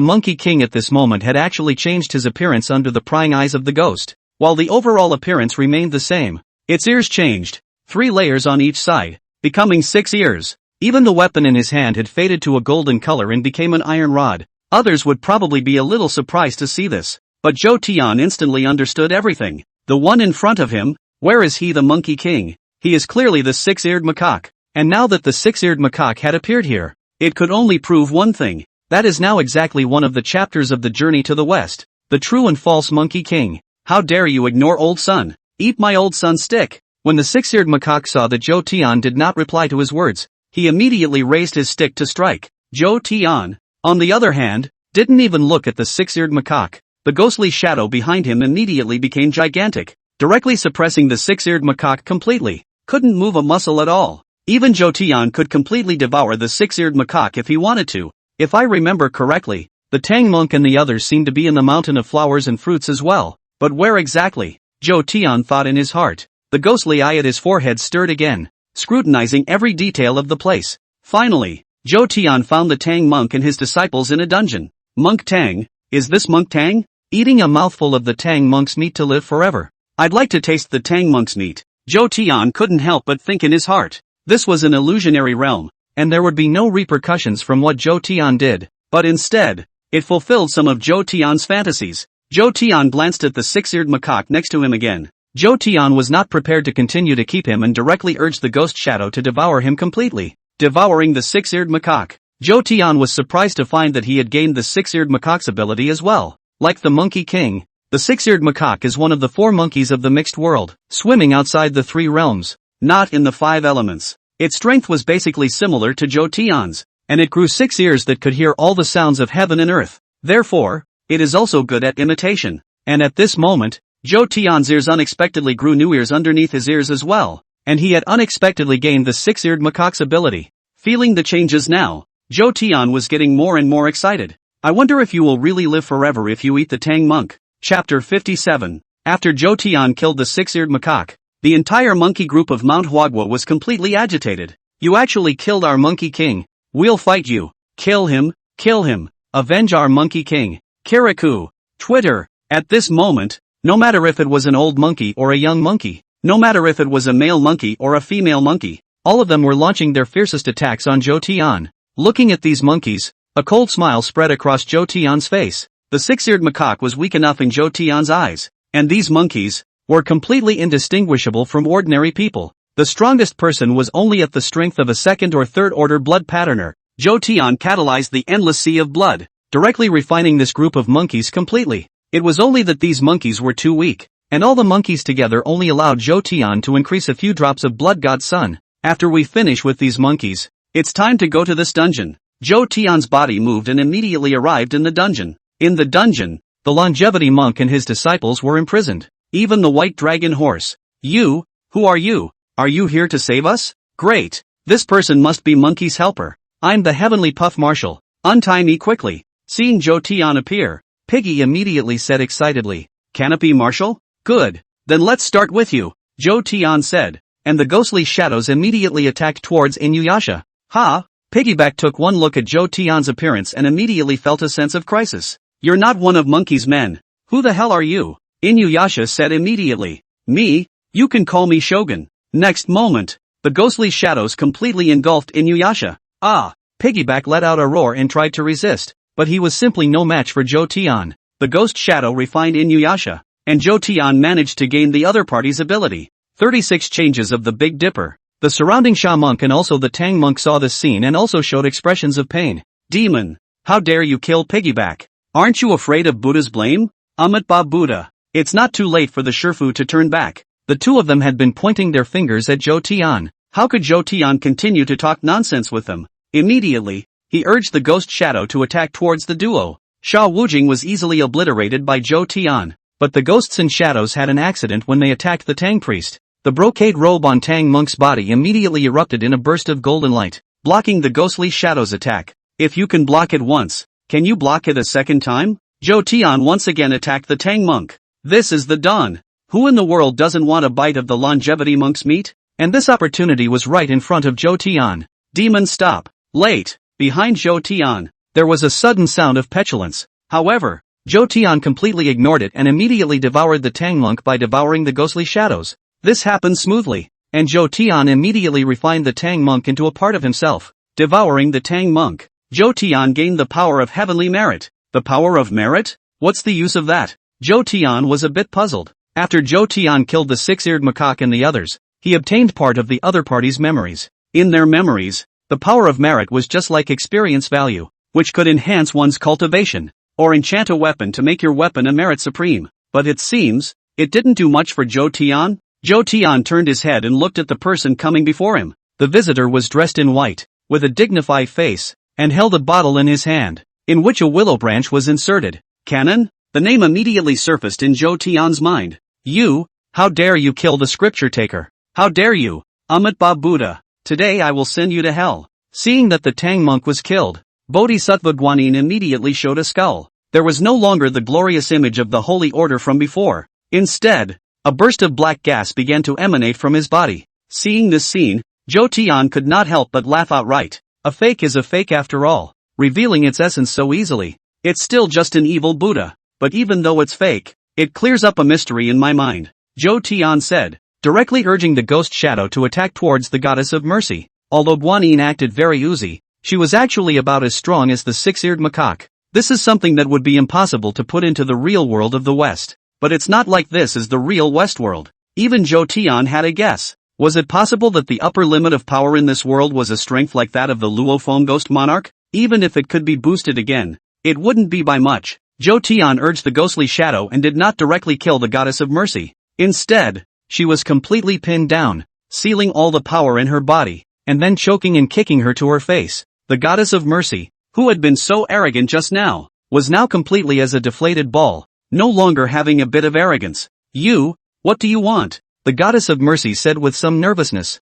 Monkey King at this moment had actually changed his appearance under the prying eyes of the ghost. While the overall appearance remained the same, its ears changed, 3 layers on each side, becoming 6 ears. Even the weapon in his hand had faded to a golden color and became an iron rod. Others would probably be a little surprised to see this, but Zhou Tian instantly understood everything. The one in front of him, where is he, the Monkey King? He is clearly the 6-eared macaque. And now that the 6-eared macaque had appeared here, it could only prove one thing. That is now exactly one of the chapters of the Journey to the West, the true and false Monkey King. How dare you ignore old son? Eat my old son's stick. When the 6-eared macaque saw that Zhou Tian did not reply to his words, he immediately raised his stick to strike. Zhou Tian, on the other hand, didn't even look at the 6-eared macaque. The ghostly shadow behind him immediately became gigantic, directly suppressing the 6-eared macaque completely. Couldn't move a muscle at all. Even Zhou Tian could completely devour the 6-eared macaque if he wanted to. If I remember correctly, the Tang monk and the others seemed to be in the mountain of flowers and fruits as well. But where exactly? Zhou Tian thought in his heart. The ghostly eye at his forehead stirred again, scrutinizing every detail of the place. Finally, Zhou Tian found the Tang monk and his disciples in a dungeon. Monk Tang, is this Monk Tang? Eating a mouthful of the Tang monk's meat to live forever. I'd like to taste the Tang monk's meat. Zhou Tian couldn't help but think in his heart. This was an illusionary realm, and there would be no repercussions from what Zhou Tian did, but instead, it fulfilled some of Zhou Tian's fantasies. Zhou Tian glanced at the 6-eared macaque next to him again. Zhou Tian was not prepared to continue to keep him and directly urged the ghost shadow to devour him completely. Devouring the 6-eared macaque. Zhou Tian was surprised to find that he had gained the 6-eared macaque's ability as well. Like the Monkey King, the 6-eared macaque is one of the 4 monkeys of the mixed world, swimming outside the 3 realms, not in the 5 elements. Its strength was basically similar to Zhou Tian's, and it grew 6 ears that could hear all the sounds of heaven and earth. Therefore, it is also good at imitation. And at this moment, Zhou Tian's ears unexpectedly grew new ears underneath his ears as well, and he had unexpectedly gained the 6-eared macaque's ability. Feeling the changes now, Zhou Tian was getting more and more excited. I wonder if you will really live forever if you eat the Tang monk. Chapter 57. After Zhou Tian killed the 6-eared macaque, the entire monkey group of Mount Huagua was completely agitated. You actually killed our Monkey King. We'll fight you. Kill him, avenge our Monkey King. Kirikou. Twitter. At this moment, no matter if it was an old monkey or a young monkey, no matter if it was a male monkey or a female monkey, all of them were launching their fiercest attacks on Zhou Tian. Looking at these monkeys, a cold smile spread across Zhou Tian's face. The 6-eared macaque was weak enough in Zhou Tian's eyes, and these monkeys were completely indistinguishable from ordinary people. The strongest person was only at the strength of a 2nd or 3rd order blood patterner. Zhou Tian catalyzed the endless sea of blood, directly refining this group of monkeys completely. It was only that these monkeys were too weak, and all the monkeys together only allowed Zhou Tian to increase a few drops of blood god sun. After we finish with these monkeys, it's time to go to this dungeon. Zhou Tian's body moved and immediately arrived in the dungeon. In the dungeon, the longevity monk and his disciples were imprisoned. Even the white dragon horse. You, who are you? Are you here to save us? Great. This person must be Monkey's helper. I'm the heavenly puff marshal. Untie me quickly. Seeing Zhou Tian appear, Piggy immediately said excitedly, Canopy marshal? Good. Then let's start with you, Zhou Tian said, and the ghostly shadows immediately attacked towards Inuyasha. Ha! Piggyback took one look at Zhou Tian's appearance and immediately felt a sense of crisis. You're not one of Monkey's men. Who the hell are you? Inuyasha said immediately. Me? You can call me Shogun. Next moment, the ghostly shadows completely engulfed Inuyasha. Ah! Piggyback let out a roar and tried to resist, but he was simply no match for Zhou Tian. The ghost shadow refined Inuyasha, and Zhou Tian managed to gain the other party's ability. 36 changes of the Big Dipper. The surrounding Sha monk and also the Tang monk saw this scene and also showed expressions of pain. Demon! How dare you kill Piggyback? Aren't you afraid of Buddha's blame? Amitabha Buddha. It's not too late for the Shifu to turn back. The two of them had been pointing their fingers at Zhou Tian. How could Zhou Tian continue to talk nonsense with them? Immediately, he urged the ghost shadow to attack towards the duo. Sha Wujing was easily obliterated by Zhou Tian, but the ghosts and shadows had an accident when they attacked the Tang priest. The brocade robe on Tang monk's body immediately erupted in a burst of golden light, blocking the ghostly shadow's attack. If you can block it once, can you block it a second time? Zhou Tian once again attacked the Tang monk. This is the dawn. Who in the world doesn't want a bite of the longevity monk's meat? And this opportunity was right in front of Zhou Tian. Demon, stop. Late. Behind Zhou Tian, there was a sudden sound of petulance. However, Zhou Tian completely ignored it and immediately devoured the Tang monk by devouring the ghostly shadows. This happened smoothly, and Zhou Tian immediately refined the Tang monk into a part of himself. Devouring the Tang monk, Zhou Tian gained the power of heavenly merit. The power of merit? What's the use of that? Zhou Tian was a bit puzzled. After Zhou Tian killed the six-eared macaque and the others, he obtained part of the other party's memories. In their memories, the power of merit was just like experience value, which could enhance one's cultivation, or enchant a weapon to make your weapon a merit supreme. But it seems, it didn't do much for Zhou Tian. Zhou Tian turned his head and looked at the person coming before him. The visitor was dressed in white, with a dignified face, and held a bottle in his hand, in which a willow branch was inserted. Canon? The name immediately surfaced in Zhou Tian's mind. You, how dare you kill the scripture taker? How dare you? Amitabha Buddha, today I will send you to hell. Seeing that the Tang monk was killed, Bodhisattva Guanyin immediately showed a skull. There was no longer the glorious image of the holy order from before. Instead, a burst of black gas began to emanate from his body. Seeing this scene, Zhou Tian could not help but laugh outright. A fake is a fake after all, revealing its essence so easily. It's still just an evil Buddha, but even though it's fake, it clears up a mystery in my mind, Zhou Tian said, directly urging the ghost shadow to attack towards the goddess of mercy. Although Guanyin acted very oozy, she was actually about as strong as the six-eared macaque. This is something that would be impossible to put into the real world of the West. But it's not like this is the real West world. Even Zhou Tian had a guess. Was it possible that the upper limit of power in this world was a strength like that of the Luophone Ghost Monarch? Even if it could be boosted again, it wouldn't be by much. Zhou Tian urged the ghostly shadow and did not directly kill the goddess of mercy. Instead, she was completely pinned down, sealing all the power in her body, and then choking and kicking her to her face. The goddess of mercy, who had been so arrogant just now, was now completely as a deflated ball, no longer having a bit of arrogance. You, what do you want? The goddess of mercy said with some nervousness.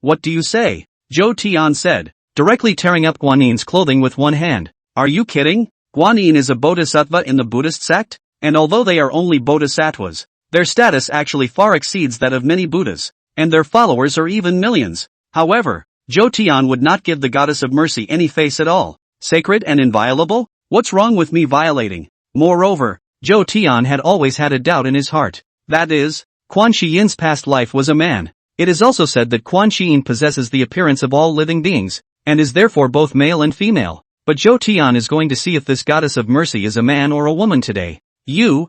What do you say? Zhou Tian said, directly tearing up Guanyin's clothing with one hand. Are you kidding? Guanyin is a bodhisattva in the Buddhist sect, and although they are only bodhisattvas, their status actually far exceeds that of many Buddhas, and their followers are even millions. However, Zhou Tian would not give the goddess of mercy any face at all. Sacred and inviolable? What's wrong with me violating? Moreover, Zhou Tian had always had a doubt in his heart. That is, Quan Shi Yin's past life was a man. It is also said that Quan Shi Yin possesses the appearance of all living beings, and is therefore both male and female. But Zhou Tian is going to see if this goddess of mercy is a man or a woman today. You.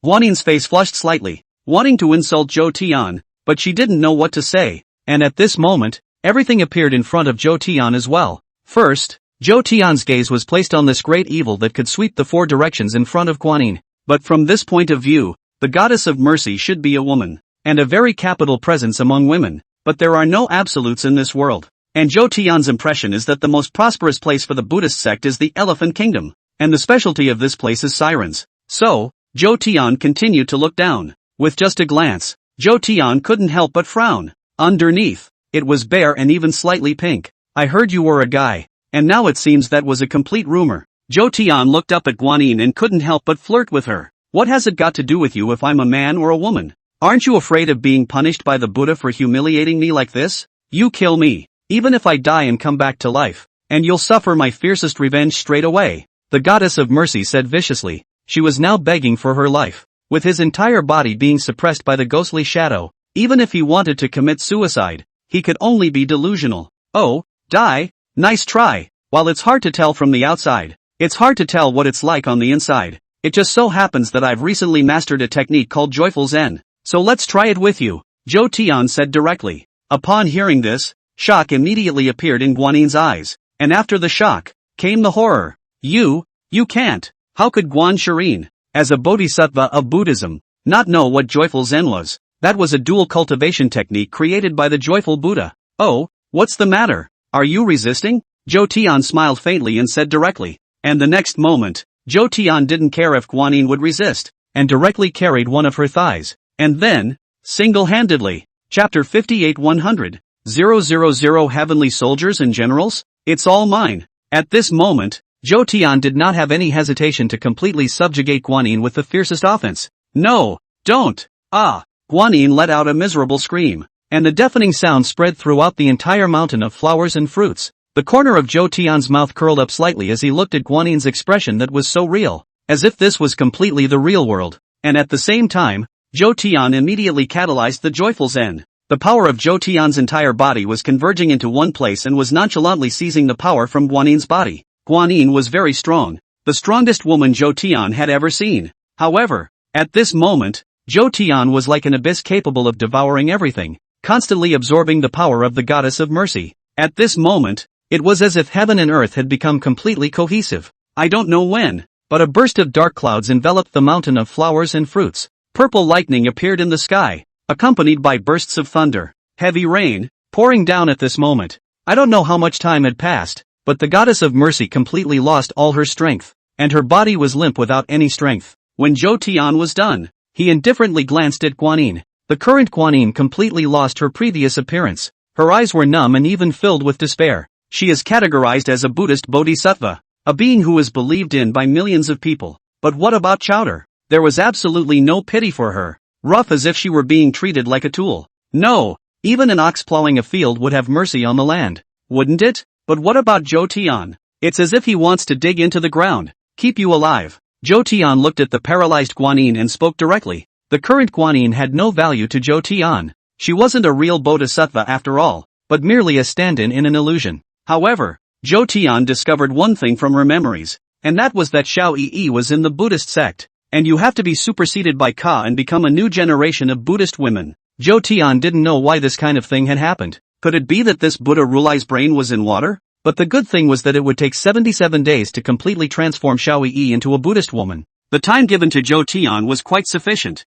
Guanyin's face flushed slightly, wanting to insult Zhou Tian, but she didn't know what to say. And at this moment, everything appeared in front of Zhou Tian as well. First, Zhou Tian's gaze was placed on this great evil that could sweep the four directions in front of Guanyin. But from this point of view, the goddess of mercy should be a woman, and a very capital presence among women. But there are no absolutes in this world. And Zhou Tian's impression is that the most prosperous place for the Buddhist sect is the Elephant Kingdom, and the specialty of this place is sirens. So, Zhou Tian continued to look down. With just a glance, Zhou Tian couldn't help but frown. Underneath, it was bare and even slightly pink. I heard you were a guy, and now it seems that was a complete rumor. Zhou Tian looked up at Guanyin and couldn't help but flirt with her. What has it got to do with you if I'm a man or a woman? Aren't you afraid of being punished by the Buddha for humiliating me like this? You kill me, even if I die and come back to life, and you'll suffer my fiercest revenge straight away. The goddess of mercy said viciously. She was now begging for her life. With his entire body being suppressed by the ghostly shadow, even if he wanted to commit suicide, he could only be delusional. Oh, die? Nice try. While it's hard to tell from the outside, it's hard to tell what it's like on the inside. It just so happens that I've recently mastered a technique called Joyful Zen. So let's try it with you, Zhou Tian said directly. Upon hearing this, shock immediately appeared in Guanin's eyes, and after the shock, came the horror. You can't. How could Guan Shirin, as a bodhisattva of Buddhism, not know what Joyful Zen was? That was a dual cultivation technique created by the Joyful Buddha. Oh, what's the matter? Are you resisting? Zhou Tian smiled faintly and said directly. And the next moment, Zhou Tian didn't care if Guanin would resist, and directly carried one of her thighs. And then, single-handedly, Chapter 58 100,000 Heavenly Soldiers and Generals? It's all mine. At this moment, Zhou Tian did not have any hesitation to completely subjugate Guanin with the fiercest offense. No, don't! Ah! Guanin let out a miserable scream, and the deafening sound spread throughout the entire mountain of flowers and fruits. The corner of Zhou Tian's mouth curled up slightly as he looked at Guanin's expression that was so real, as if this was completely the real world. And at the same time, Zhou Tian immediately catalyzed the Joyful Zen. The power of Zhou Tian's entire body was converging into one place and was nonchalantly seizing the power from Guanin's body. Guanin was very strong, the strongest woman Zhou Tian had ever seen. However, at this moment, Zhou Tian was like an abyss capable of devouring everything, constantly absorbing the power of the goddess of mercy. At this moment, it was as if heaven and earth had become completely cohesive. I don't know when, but a burst of dark clouds enveloped the mountain of flowers and fruits. Purple lightning appeared in the sky, accompanied by bursts of thunder. Heavy rain, pouring down at this moment. I don't know how much time had passed, but the goddess of mercy completely lost all her strength, and her body was limp without any strength. When Zhou Tian was done, he indifferently glanced at Guanin. The current Guanin completely lost her previous appearance. Her eyes were numb and even filled with despair. She is categorized as a Buddhist bodhisattva, a being who is believed in by millions of people. But what about Chowder? There was absolutely no pity for her, rough as if she were being treated like a tool. No, even an ox plowing a field would have mercy on the land, wouldn't it? But what about Zhou Tian? It's as if he wants to dig into the ground, keep you alive. Zhou Tian looked at the paralyzed Guanin and spoke directly. The current Guanin had no value to Zhou Tian. She wasn't a real bodhisattva after all, but merely a stand-in in an illusion. However, Zhou Tian discovered one thing from her memories, and that was that Xiao Yi was in the Buddhist sect, and you have to be superseded by Ka and become a new generation of Buddhist women. Zhou Tian didn't know why this kind of thing had happened. Could it be that this Buddha Rulai's brain was in water? But the good thing was that it would take 77 days to completely transform Xiao Yi into a Buddhist woman. The time given to Zhou Tian was quite sufficient.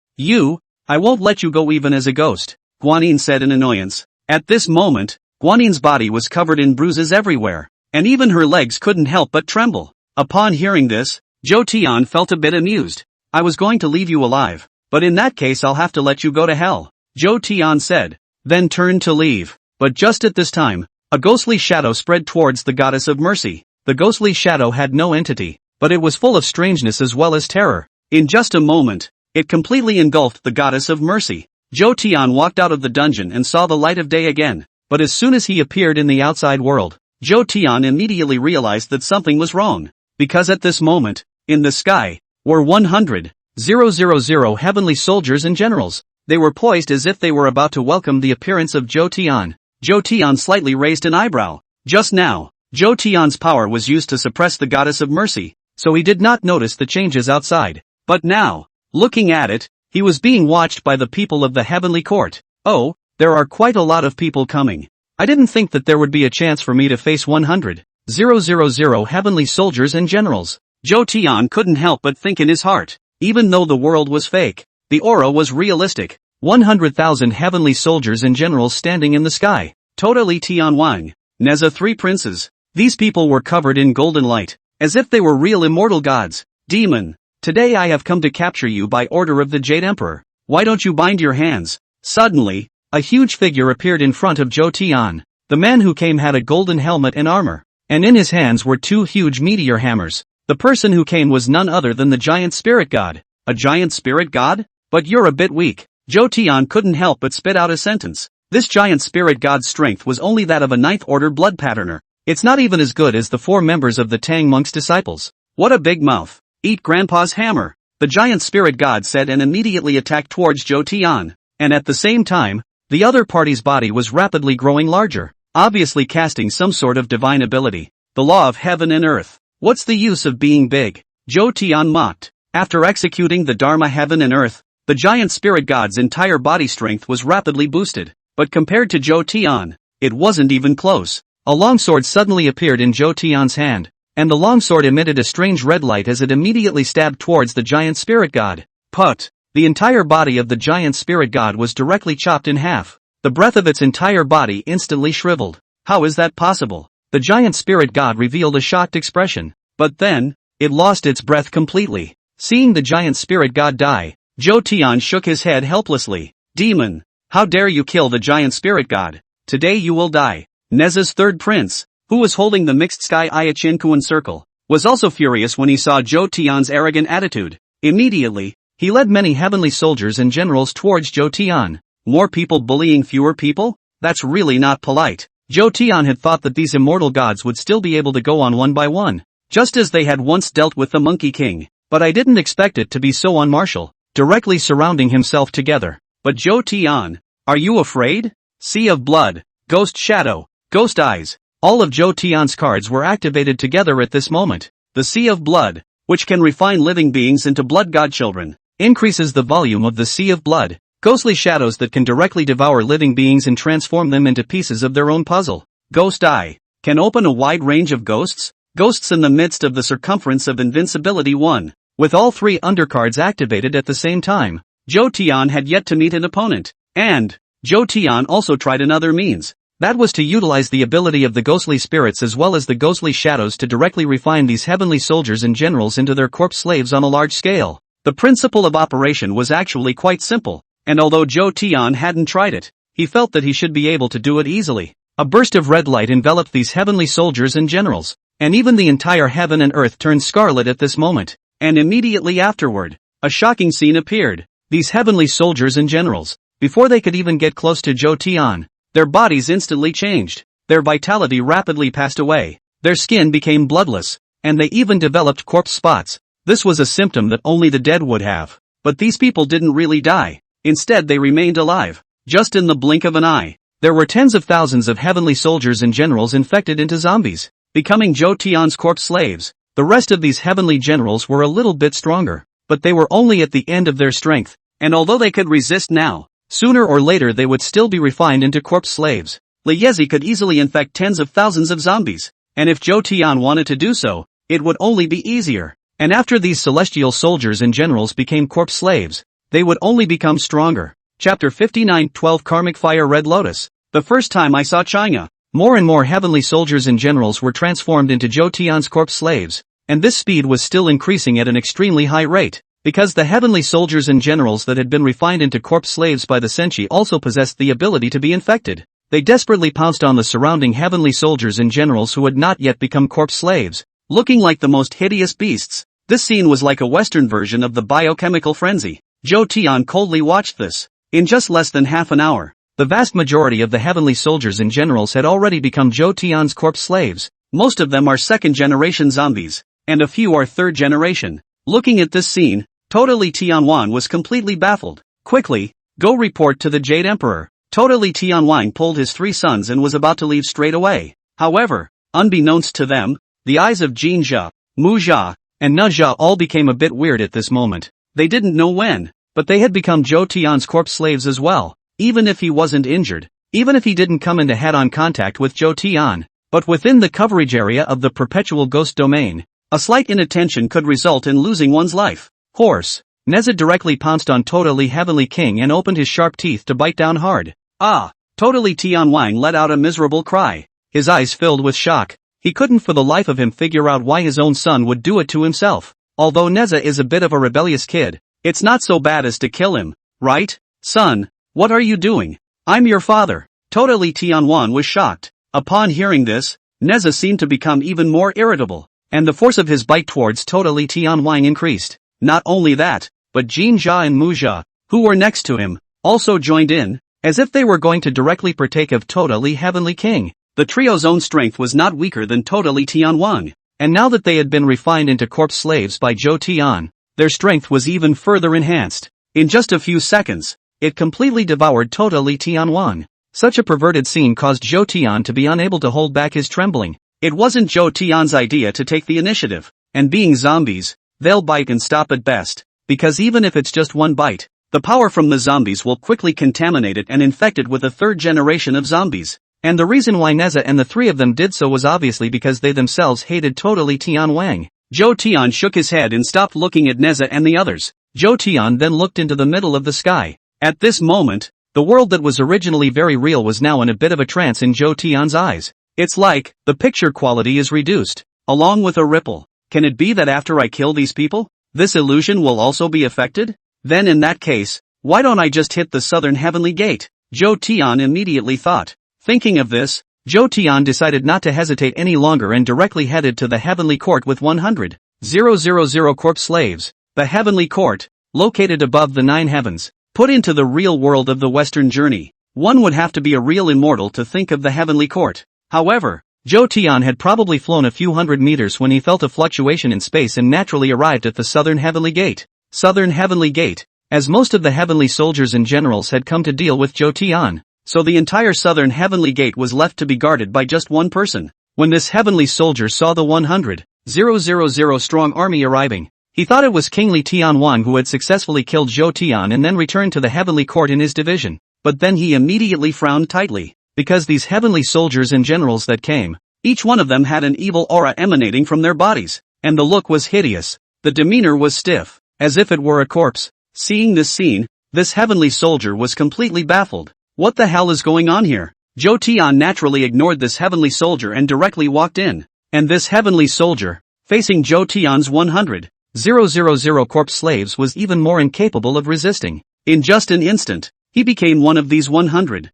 I won't let you go even as a ghost, Guanin said in annoyance. At this moment, Guanin's body was covered in bruises everywhere, and even her legs couldn't help but tremble. Upon hearing this, Zhou Tian felt a bit amused. I was going to leave you alive, but in that case I'll have to let you go to hell, Zhou Tian said, then turned to leave. But just at this time, a ghostly shadow spread towards the goddess of mercy. The ghostly shadow had no entity, but it was full of strangeness as well as terror. In just a moment, it completely engulfed the goddess of mercy. Zhou Tian walked out of the dungeon and saw the light of day again, but as soon as he appeared in the outside world, Zhou Tian immediately realized that something was wrong, because at this moment, in the sky, were 100,000 heavenly soldiers and generals. They were poised as if they were about to welcome the appearance of Zhou Tian. Zhou Tian slightly raised an eyebrow. Just now, Zhou Tian's power was used to suppress the goddess of mercy, so he did not notice the changes outside. But now, looking at it, he was being watched by the people of the heavenly court. Oh, there are quite a lot of people coming. I didn't think that there would be a chance for me to face 100,000 heavenly soldiers and generals. Zhou Tian couldn't help but think in his heart. Even though the world was fake, the aura was realistic. 100,000 heavenly soldiers and generals standing in the sky. Totally Tian Wang, Neza 3 princes. These people were covered in golden light, as if they were real immortal gods. Demon, today I have come to capture you by order of the Jade Emperor. Why don't you bind your hands? Suddenly, a huge figure appeared in front of Zhou Tian. The man who came had a golden helmet and armor, and in his hands were 2 huge meteor hammers. The person who came was none other than the giant spirit god. A giant spirit god? But you're a bit weak. Zhou Tian couldn't help but spit out a sentence. This giant spirit god's strength was only that of a 9th order blood patterner. It's not even as good as the 4 members of the Tang monk's disciples. What a big mouth. Eat grandpa's hammer, the giant spirit god said and immediately attacked towards Zhou Tian. And at the same time, the other party's body was rapidly growing larger, obviously casting some sort of divine ability. The law of heaven and earth. What's the use of being big? Zhou Tian mocked. After executing the Dharma heaven and earth, the giant spirit god's entire body strength was rapidly boosted. But compared to Zhou Tian, it wasn't even close. A longsword suddenly appeared in Zhou Tian's hand, and the longsword emitted a strange red light as it immediately stabbed towards the giant spirit god. Put! The entire body of the giant spirit god was directly chopped in half. The breath of its entire body instantly shriveled. How is that possible? The giant spirit god revealed a shocked expression. But then, it lost its breath completely. Seeing the giant spirit god die, Zhou Tian shook his head helplessly. Demon! How dare you kill the giant spirit god? Today you will die. Neza's third prince, who was holding the mixed sky Ayachin Kuan circle, was also furious when he saw Zhou Tian's arrogant attitude. Immediately, he led many heavenly soldiers and generals towards Zhou Tian. More people bullying fewer people? That's really not polite. Zhou Tian had thought that these immortal gods would still be able to go on one by one, just as they had once dealt with the Monkey King. But I didn't expect it to be so unmartial, directly surrounding himself together. But Zhou Tian, are you afraid? Sea of Blood, Ghost Shadow, Ghost Eyes. All of Zhou Tian's cards were activated together at this moment. The Sea of Blood, which can refine living beings into blood godchildren, increases the volume of the Sea of Blood. Ghostly shadows that can directly devour living beings and transform them into pieces of their own puzzle. Ghost Eye, can open a wide range of ghosts. Ghosts in the midst of the circumference of invincibility 1. With all three undercards activated at the same time, Zhou Tian had yet to meet an opponent. And Zhou Tian also tried another means. That was to utilize the ability of the ghostly spirits as well as the ghostly shadows to directly refine these heavenly soldiers and generals into their corpse slaves on a large scale. The principle of operation was actually quite simple, and although Zhou Tian hadn't tried it, he felt that he should be able to do it easily. A burst of red light enveloped these heavenly soldiers and generals, and even the entire heaven and earth turned scarlet at this moment. And immediately afterward, a shocking scene appeared. These heavenly soldiers and generals, before they could even get close to Zhou Tian, their bodies instantly changed. Their vitality rapidly passed away. Their skin became bloodless, and they even developed corpse spots. This was a symptom that only the dead would have. But these people didn't really die. Instead they remained alive. Just in the blink of an eye, there were tens of thousands of heavenly soldiers and generals infected into zombies, becoming Zhou Tian's corpse slaves. The rest of these heavenly generals were a little bit stronger, but they were only at the end of their strength, and although they could resist now, sooner or later they would still be refined into corpse slaves. Li Yezi could easily infect tens of thousands of zombies, and if Zhou Tian wanted to do so, it would only be easier. And after these celestial soldiers and generals became corpse slaves, they would only become stronger. Chapter 59 12 Karmic Fire Red Lotus. The first time I saw China, more and more heavenly soldiers and generals were transformed into Zhou Tian's corpse slaves, and this speed was still increasing at an extremely high rate, because the heavenly soldiers and generals that had been refined into corpse slaves by the Senshi also possessed the ability to be infected. They desperately pounced on the surrounding heavenly soldiers and generals who had not yet become corpse slaves, looking like the most hideous beasts. This scene was like a Western version of the biochemical frenzy. Zhou Tian coldly watched this. In just less than half an hour, the vast majority of the heavenly soldiers and generals had already become Zhou Tian's corpse slaves. Most of them are second-generation zombies, and a few are third-generation. Looking at this scene, Totally Tianwan was completely baffled. Quickly, go report to the Jade Emperor. Totally Tianwan pulled his three sons and was about to leave straight away. However, unbeknownst to them, the eyes of Jin Jia, Mu Jia, and Na Jia all became a bit weird at this moment. They didn't know when, but they had become Zhou Tian's corpse slaves as well. Even if he wasn't injured, even if he didn't come into head-on contact with Zhou Tian, but within the coverage area of the perpetual ghost domain, a slight inattention could result in losing one's life. Horse. Neza directly pounced on Totally Heavenly King and opened his sharp teeth to bite down hard. Ah! Totally Tianwang let out a miserable cry. His eyes filled with shock. He couldn't for the life of him figure out why his own son would do it to himself. Although Neza is a bit of a rebellious kid, it's not so bad as to kill him, right? Son, what are you doing? I'm your father. Totally Tianwan was shocked. Upon hearing this, Neza seemed to become even more irritable, and the force of his bite towards Totally Tianwang increased. Not only that, but Jin Jia and Mu Jia, who were next to him, also joined in, as if they were going to directly partake of Totally Heavenly King. The trio's own strength was not weaker than Totally Tianwang, and now that they had been refined into corpse slaves by Zhou Tian, their strength was even further enhanced. In just a few seconds, it completely devoured Totally Tianwang. Such a perverted scene caused Zhou Tian to be unable to hold back his trembling. It wasn't Zhou Tian's idea to take the initiative, and being zombies, they'll bite and stop at best, because even if it's just one bite, the power from the zombies will quickly contaminate it and infect it with a third generation of zombies. And the reason why Neza and the three of them did so was obviously because they themselves hated totally Tian Wang. Zhou Tian shook his head and stopped looking at Neza and the others. Zhou Tian then looked into the middle of the sky. At this moment, the world that was originally very real was now in a bit of a trance in Zhou Tian's eyes. It's like, the picture quality is reduced, along with a ripple. Can it be that after I kill these people, this illusion will also be affected? Then in that case, why don't I just hit the southern heavenly gate? Zhou Tian immediately thought. Thinking of this, Zhou Tian decided not to hesitate any longer and directly headed to the heavenly court with 100,000 corpse slaves. The heavenly court, located above the 9 heavens, put into the real world of the Western journey. One would have to be a real immortal to think of the heavenly court. However, Zhou Tian had probably flown a few hundred meters when he felt a fluctuation in space and naturally arrived at the southern heavenly gate. Southern heavenly gate, as most of the heavenly soldiers and generals had come to deal with Zhou Tian, so the entire southern heavenly gate was left to be guarded by just one person. When this heavenly soldier saw the 100,000 strong army arriving, he thought it was King Li Tianwan who had successfully killed Zhou Tian and then returned to the heavenly court in his division. But then he immediately frowned tightly, because these heavenly soldiers and generals that came, each one of them had an evil aura emanating from their bodies, and the look was hideous. The demeanor was stiff, as if it were a corpse. Seeing this scene, this heavenly soldier was completely baffled. What the hell is going on here? Zhou Tian naturally ignored this heavenly soldier and directly walked in. And this heavenly soldier, facing Zhou Tian's 100,000 corpse slaves, was even more incapable of resisting. In just an instant, he became one of these 100,000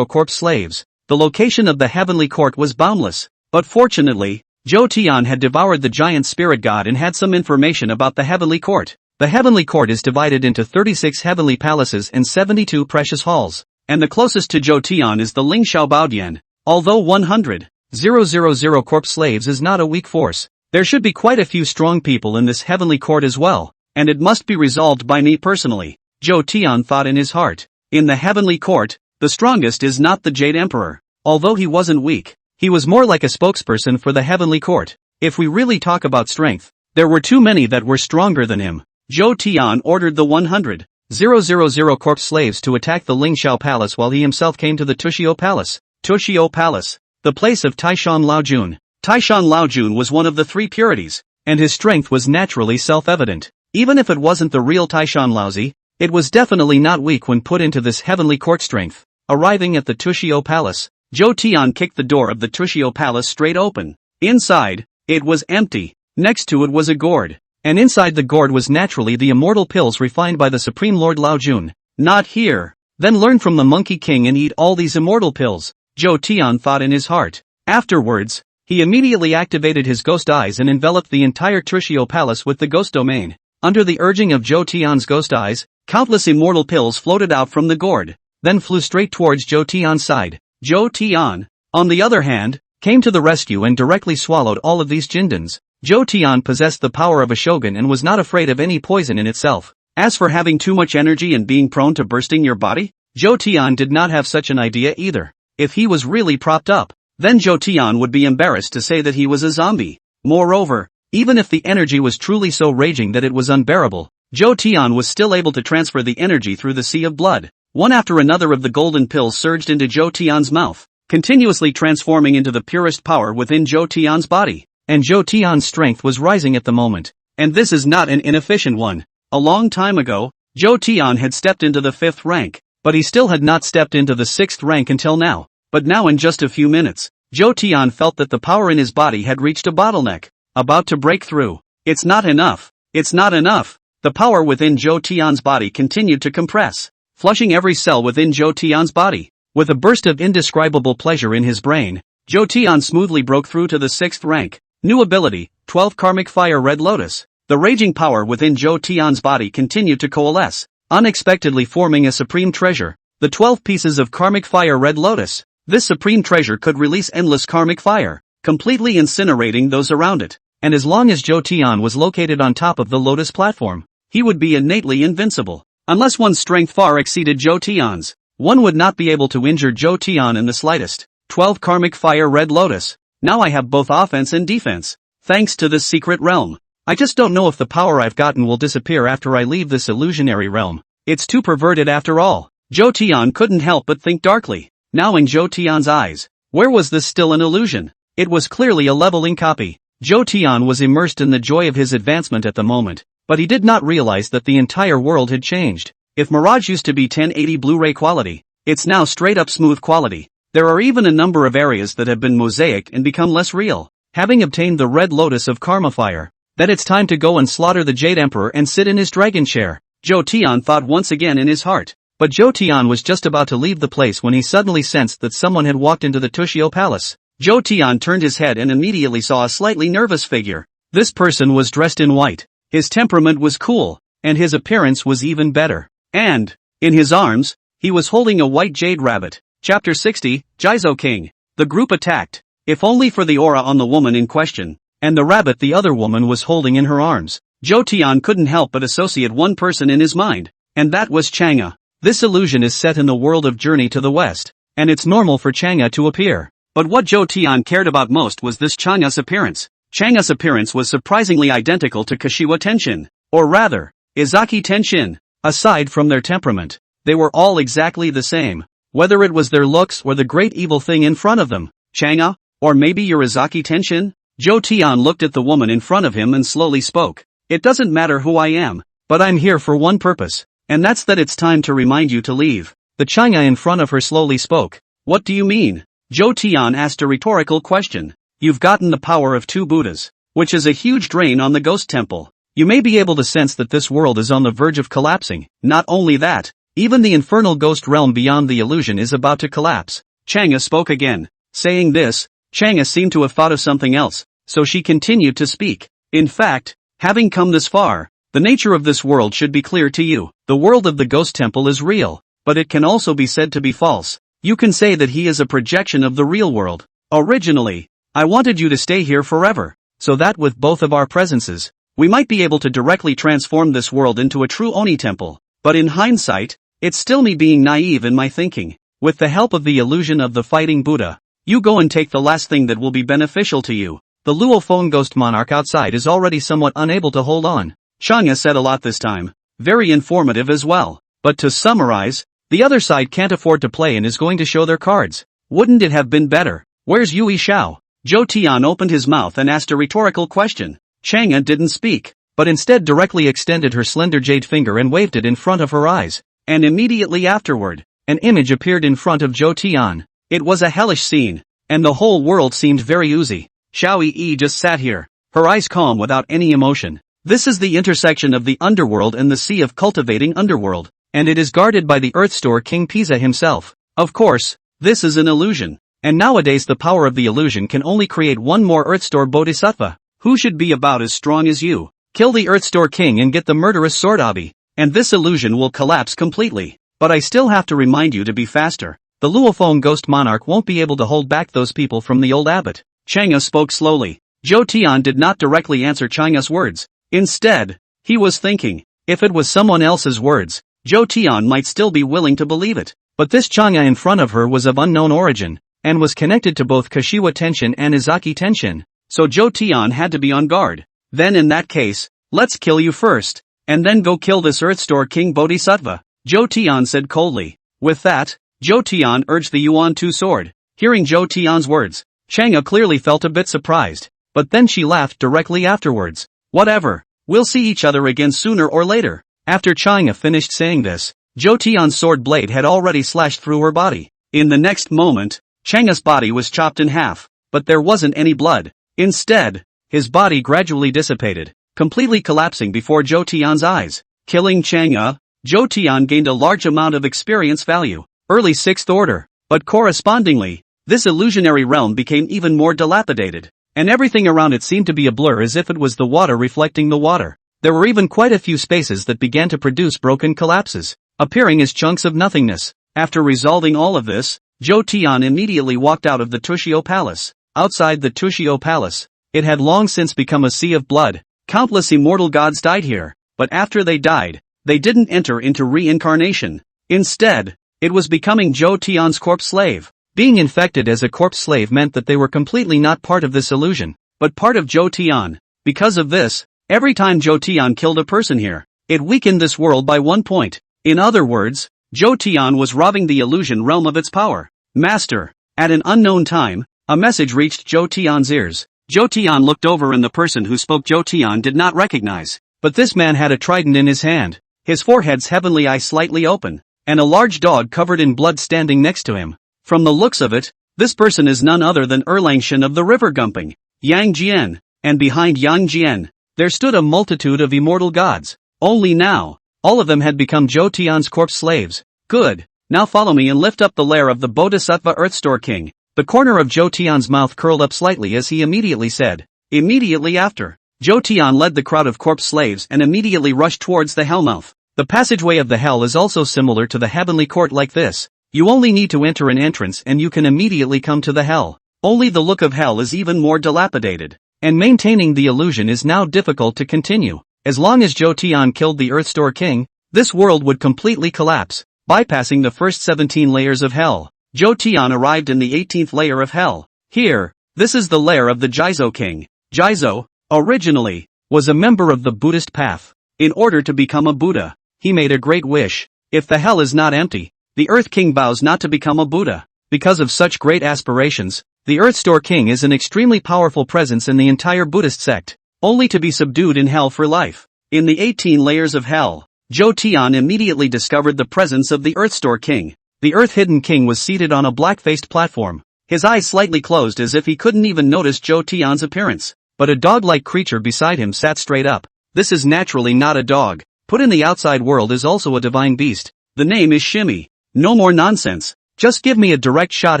corpse slaves. The location of the heavenly court was boundless, but fortunately, Zhou Tian had devoured the giant spirit god and had some information about the heavenly court. The heavenly court is divided into 36 heavenly palaces and 72 precious halls, and the closest to Zhou Tian is the Lingxiao Baodian. Although 100,000 corpse slaves is not a weak force, there should be quite a few strong people in this heavenly court as well, and it must be resolved by me personally, Zhou Tian thought in his heart. In the heavenly court, the strongest is not the Jade Emperor. Although he wasn't weak, he was more like a spokesperson for the heavenly court. If we really talk about strength, there were too many that were stronger than him. Zhou Tian ordered the 100,000 corpse slaves to attack the Lingxiao Palace while he himself came to the Tuxiu Palace. Tuxiu Palace, the place of Taishan Laojun. Taishan Laojun was one of the 3 purities, and his strength was naturally self-evident. Even if it wasn't the real Taishan Laozi, it was definitely not weak when put into this heavenly court strength. Arriving at the Tuxiu Palace, Zhou Tian kicked the door of the Tuxiu Palace straight open. Inside, it was empty. Next to it was a gourd. And inside the gourd was naturally the immortal pills refined by the Supreme Lord Lao Jun. Not here. Then learn from the Monkey King and eat all these immortal pills, Zhou Tian thought in his heart. Afterwards, he immediately activated his ghost eyes and enveloped the entire Tuxiu Palace with the ghost domain. Under the urging of Zhou Tian's ghost eyes, countless immortal pills floated out from the gourd, then flew straight towards Zhou Tian's side. Zhou Tian, on the other hand, came to the rescue and directly swallowed all of these jindans. Zhou Tian possessed the power of a shogun and was not afraid of any poison in itself. As for having too much energy and being prone to bursting your body, Zhou Tian did not have such an idea either. If he was really propped up, then Zhou Tian would be embarrassed to say that he was a zombie. Moreover, even if the energy was truly so raging that it was unbearable, Zhou Tian was still able to transfer the energy through the sea of blood. One after another of the golden pills surged into Zhou Tian's mouth, continuously transforming into the purest power within Zhou Tian's body. And Zhou Tian's strength was rising at the moment. And this is not an inefficient one. A long time ago, Zhou Tian had stepped into the 5th rank, but he still had not stepped into the 6th rank until now. But now in just a few minutes, Zhou Tian felt that the power in his body had reached a bottleneck, about to break through. It's not enough. It's not enough. The power within Zhou Tian's body continued to compress, flushing every cell within Zhou Tian's body. With a burst of indescribable pleasure in his brain, Zhou Tian smoothly broke through to the 6th rank. New ability, 12 Karmic Fire Red Lotus. The raging power within Zhou Tian's body continued to coalesce, unexpectedly forming a supreme treasure, the 12 pieces of Karmic Fire Red Lotus. This supreme treasure could release endless karmic fire, completely incinerating those around it, and as long as Zhou Tian was located on top of the lotus platform, he would be innately invincible. Unless one's strength far exceeded Zhou Tian's, one would not be able to injure Zhou Tian in the slightest. 12 Karmic Fire Red Lotus. Now I have both offense and defense, thanks to this secret realm. I just don't know if the power I've gotten will disappear after I leave this illusionary realm. It's too perverted after all. Zhou Tian couldn't help but think darkly. Now in Zhou Tian's eyes, where was this still an illusion? It was clearly a leveling copy. Zhou Tian was immersed in the joy of his advancement at the moment, but he did not realize that the entire world had changed. If Mirage used to be 1080 Blu-ray quality, it's now straight-up smooth quality. There are even a number of areas that have been mosaic and become less real. Having obtained the red lotus of karma fire, that it's time to go and slaughter the Jade Emperor and sit in his dragon chair, Zhou Tian thought once again in his heart. But Zhou Tian was just about to leave the place when he suddenly sensed that someone had walked into the Tushio Palace. Zhou Tian turned his head and immediately saw a slightly nervous figure. This person was dressed in white. His temperament was cool, and his appearance was even better. And, in his arms, he was holding a white jade rabbit. Chapter 60, Jizo King. The group attacked. If only for the aura on the woman in question, and the rabbit the other woman was holding in her arms. Zhou Tian couldn't help but associate one person in his mind, and that was Chang'e. This illusion is set in the world of Journey to the West, and it's normal for Chang'e to appear. But what Zhou Tian cared about most was this Chang'e's appearance. Chang'e's appearance was surprisingly identical to Kashiwa Tenshin, or rather, Izaki Tenshin. Aside from their temperament, they were all exactly the same, whether it was their looks or the great evil thing in front of them. Chang'e, or maybe your Izaki Tenshin? Zhou Tian looked at the woman in front of him and slowly spoke. It doesn't matter who I am, but I'm here for one purpose, and that's that it's time to remind you to leave. The Chang'e in front of her slowly spoke. What do you mean? Zhou Tian asked a rhetorical question. You've gotten the power of 2 Buddhas, which is a huge drain on the ghost temple. You may be able to sense that this world is on the verge of collapsing. Not only that, even the infernal ghost realm beyond the illusion is about to collapse. Chang'e spoke again. Saying this, Chang'e seemed to have thought of something else, so she continued to speak. In fact, having come this far, the nature of this world should be clear to you. The world of the ghost temple is real, but it can also be said to be false. You can say that he is a projection of the real world. Originally, I wanted you to stay here forever, so that with both of our presences, we might be able to directly transform this world into a true Oni temple. But in hindsight, it's still me being naive in my thinking. With the help of the illusion of the fighting Buddha, you go and take the last thing that will be beneficial to you. The Luophone ghost monarch outside is already somewhat unable to hold on. Chang'e said a lot this time. Very informative as well. But to summarize, the other side can't afford to play and is going to show their cards. Wouldn't it have been better? Where's Yui Xiao? Zhou Tian opened his mouth and asked a rhetorical question. Chang'e didn't speak, but instead directly extended her slender jade finger and waved it in front of her eyes. And immediately afterward, an image appeared in front of Zhou Tian. It was a hellish scene, and the whole world seemed very oozy. Xiao Yi just sat here, her eyes calm without any emotion. This is the intersection of the underworld and the sea of cultivating underworld, and it is guarded by the Earth Store King Pisa himself. Of course, this is an illusion, and nowadays the power of the illusion can only create one more Earth Store Bodhisattva, who should be about as strong as you. Kill the Earth Store King and get the murderous sword Abi, and this illusion will collapse completely. But I still have to remind you to be faster. The Luophone ghost monarch won't be able to hold back those people from the old abbot. Chang'e spoke slowly. Zhou Tian did not directly answer Chang'e's words. Instead, he was thinking, if it was someone else's words, Zhou Tian might still be willing to believe it. But this Chang'e in front of her was of unknown origin, and was connected to both Kashiwa Tenshin and Izaki Tenshin. So Zhou Tian had to be on guard. Then in that case, let's kill you first, and then go kill this Earth Store King Bodhisattva, Zhou Tian said coldly. With that, Zhou Tian urged the Yuan Tu sword. Hearing Zhou Tian's words, Chang'e clearly felt a bit surprised, but then she laughed directly afterwards. Whatever, we'll see each other again sooner or later. After Chang'e finished saying this, Zhou Tian's sword blade had already slashed through her body. In the next moment, Chang'e's body was chopped in half, but there wasn't any blood. Instead, his body gradually dissipated, completely collapsing before Zhou Tian's eyes. Killing Chang'e, Zhou Tian gained a large amount of experience value, early 6th order, but correspondingly, this illusionary realm became even more dilapidated, and everything around it seemed to be a blur as if it was the water reflecting the water. There were even quite a few spaces that began to produce broken collapses, appearing as chunks of nothingness. After resolving all of this, Zhou Tian immediately walked out of the Tushio Palace. Outside the Tushio Palace, it had long since become a sea of blood. Countless immortal gods died here, but after they died, they didn't enter into reincarnation. Instead, it was becoming Zhou Tian's corpse slave. Being infected as a corpse slave meant that they were completely not part of this illusion, but part of Zhou Tian. Because of this, Every time Zhou Tian killed a person here, it weakened this world by 1 point. In other words, Zhou Tian was robbing the illusion realm of its power. Master. At an unknown time, a message reached Zhou Tian's ears. Zhou Tian looked over and the person who spoke Zhou Tian did not recognize. But this man had a trident in his hand, his forehead's heavenly eye slightly open, and a large dog covered in blood standing next to him. From the looks of it, this person is none other than Erlangshan of the river Gumping, Yang Jian, and behind Yang Jian, there stood a multitude of immortal gods. Only now, all of them had become Zhou Tian's corpse slaves. Good, now follow me and lift up the lair of the Bodhisattva Earthstore King. The corner of Zhou Tian's mouth curled up slightly as he immediately said. Immediately after, Zhou Tian led the crowd of corpse slaves and immediately rushed towards the hellmouth. The passageway of the hell is also similar to the heavenly court like this. You only need to enter an entrance and you can immediately come to the hell. Only the look of hell is even more dilapidated, and maintaining the illusion is now difficult to continue. As long as Zhou Tian killed the Earthstore King, this world would completely collapse. Bypassing the first 17 layers of hell, Zhou Tian arrived in the 18th layer of hell. Here, this is the lair of the Jizo King. Jizo, originally, was a member of the Buddhist path. In order to become a Buddha, he made a great wish. If the hell is not empty, the Earth King vows not to become a Buddha. Because of such great aspirations, the Earthstore King is an extremely powerful presence in the entire Buddhist sect, only to be subdued in hell for life. In the 18 layers of hell, Zhou Tian immediately discovered the presence of the Earthstore King. The Earth-hidden King was seated on a black-faced platform, his eyes slightly closed as if he couldn't even notice Zhou Tian's appearance. But a dog-like creature beside him sat straight up. This is naturally not a dog. Put in the outside world is also a divine beast. The name is Shimmy. No more nonsense. Just give me a direct shot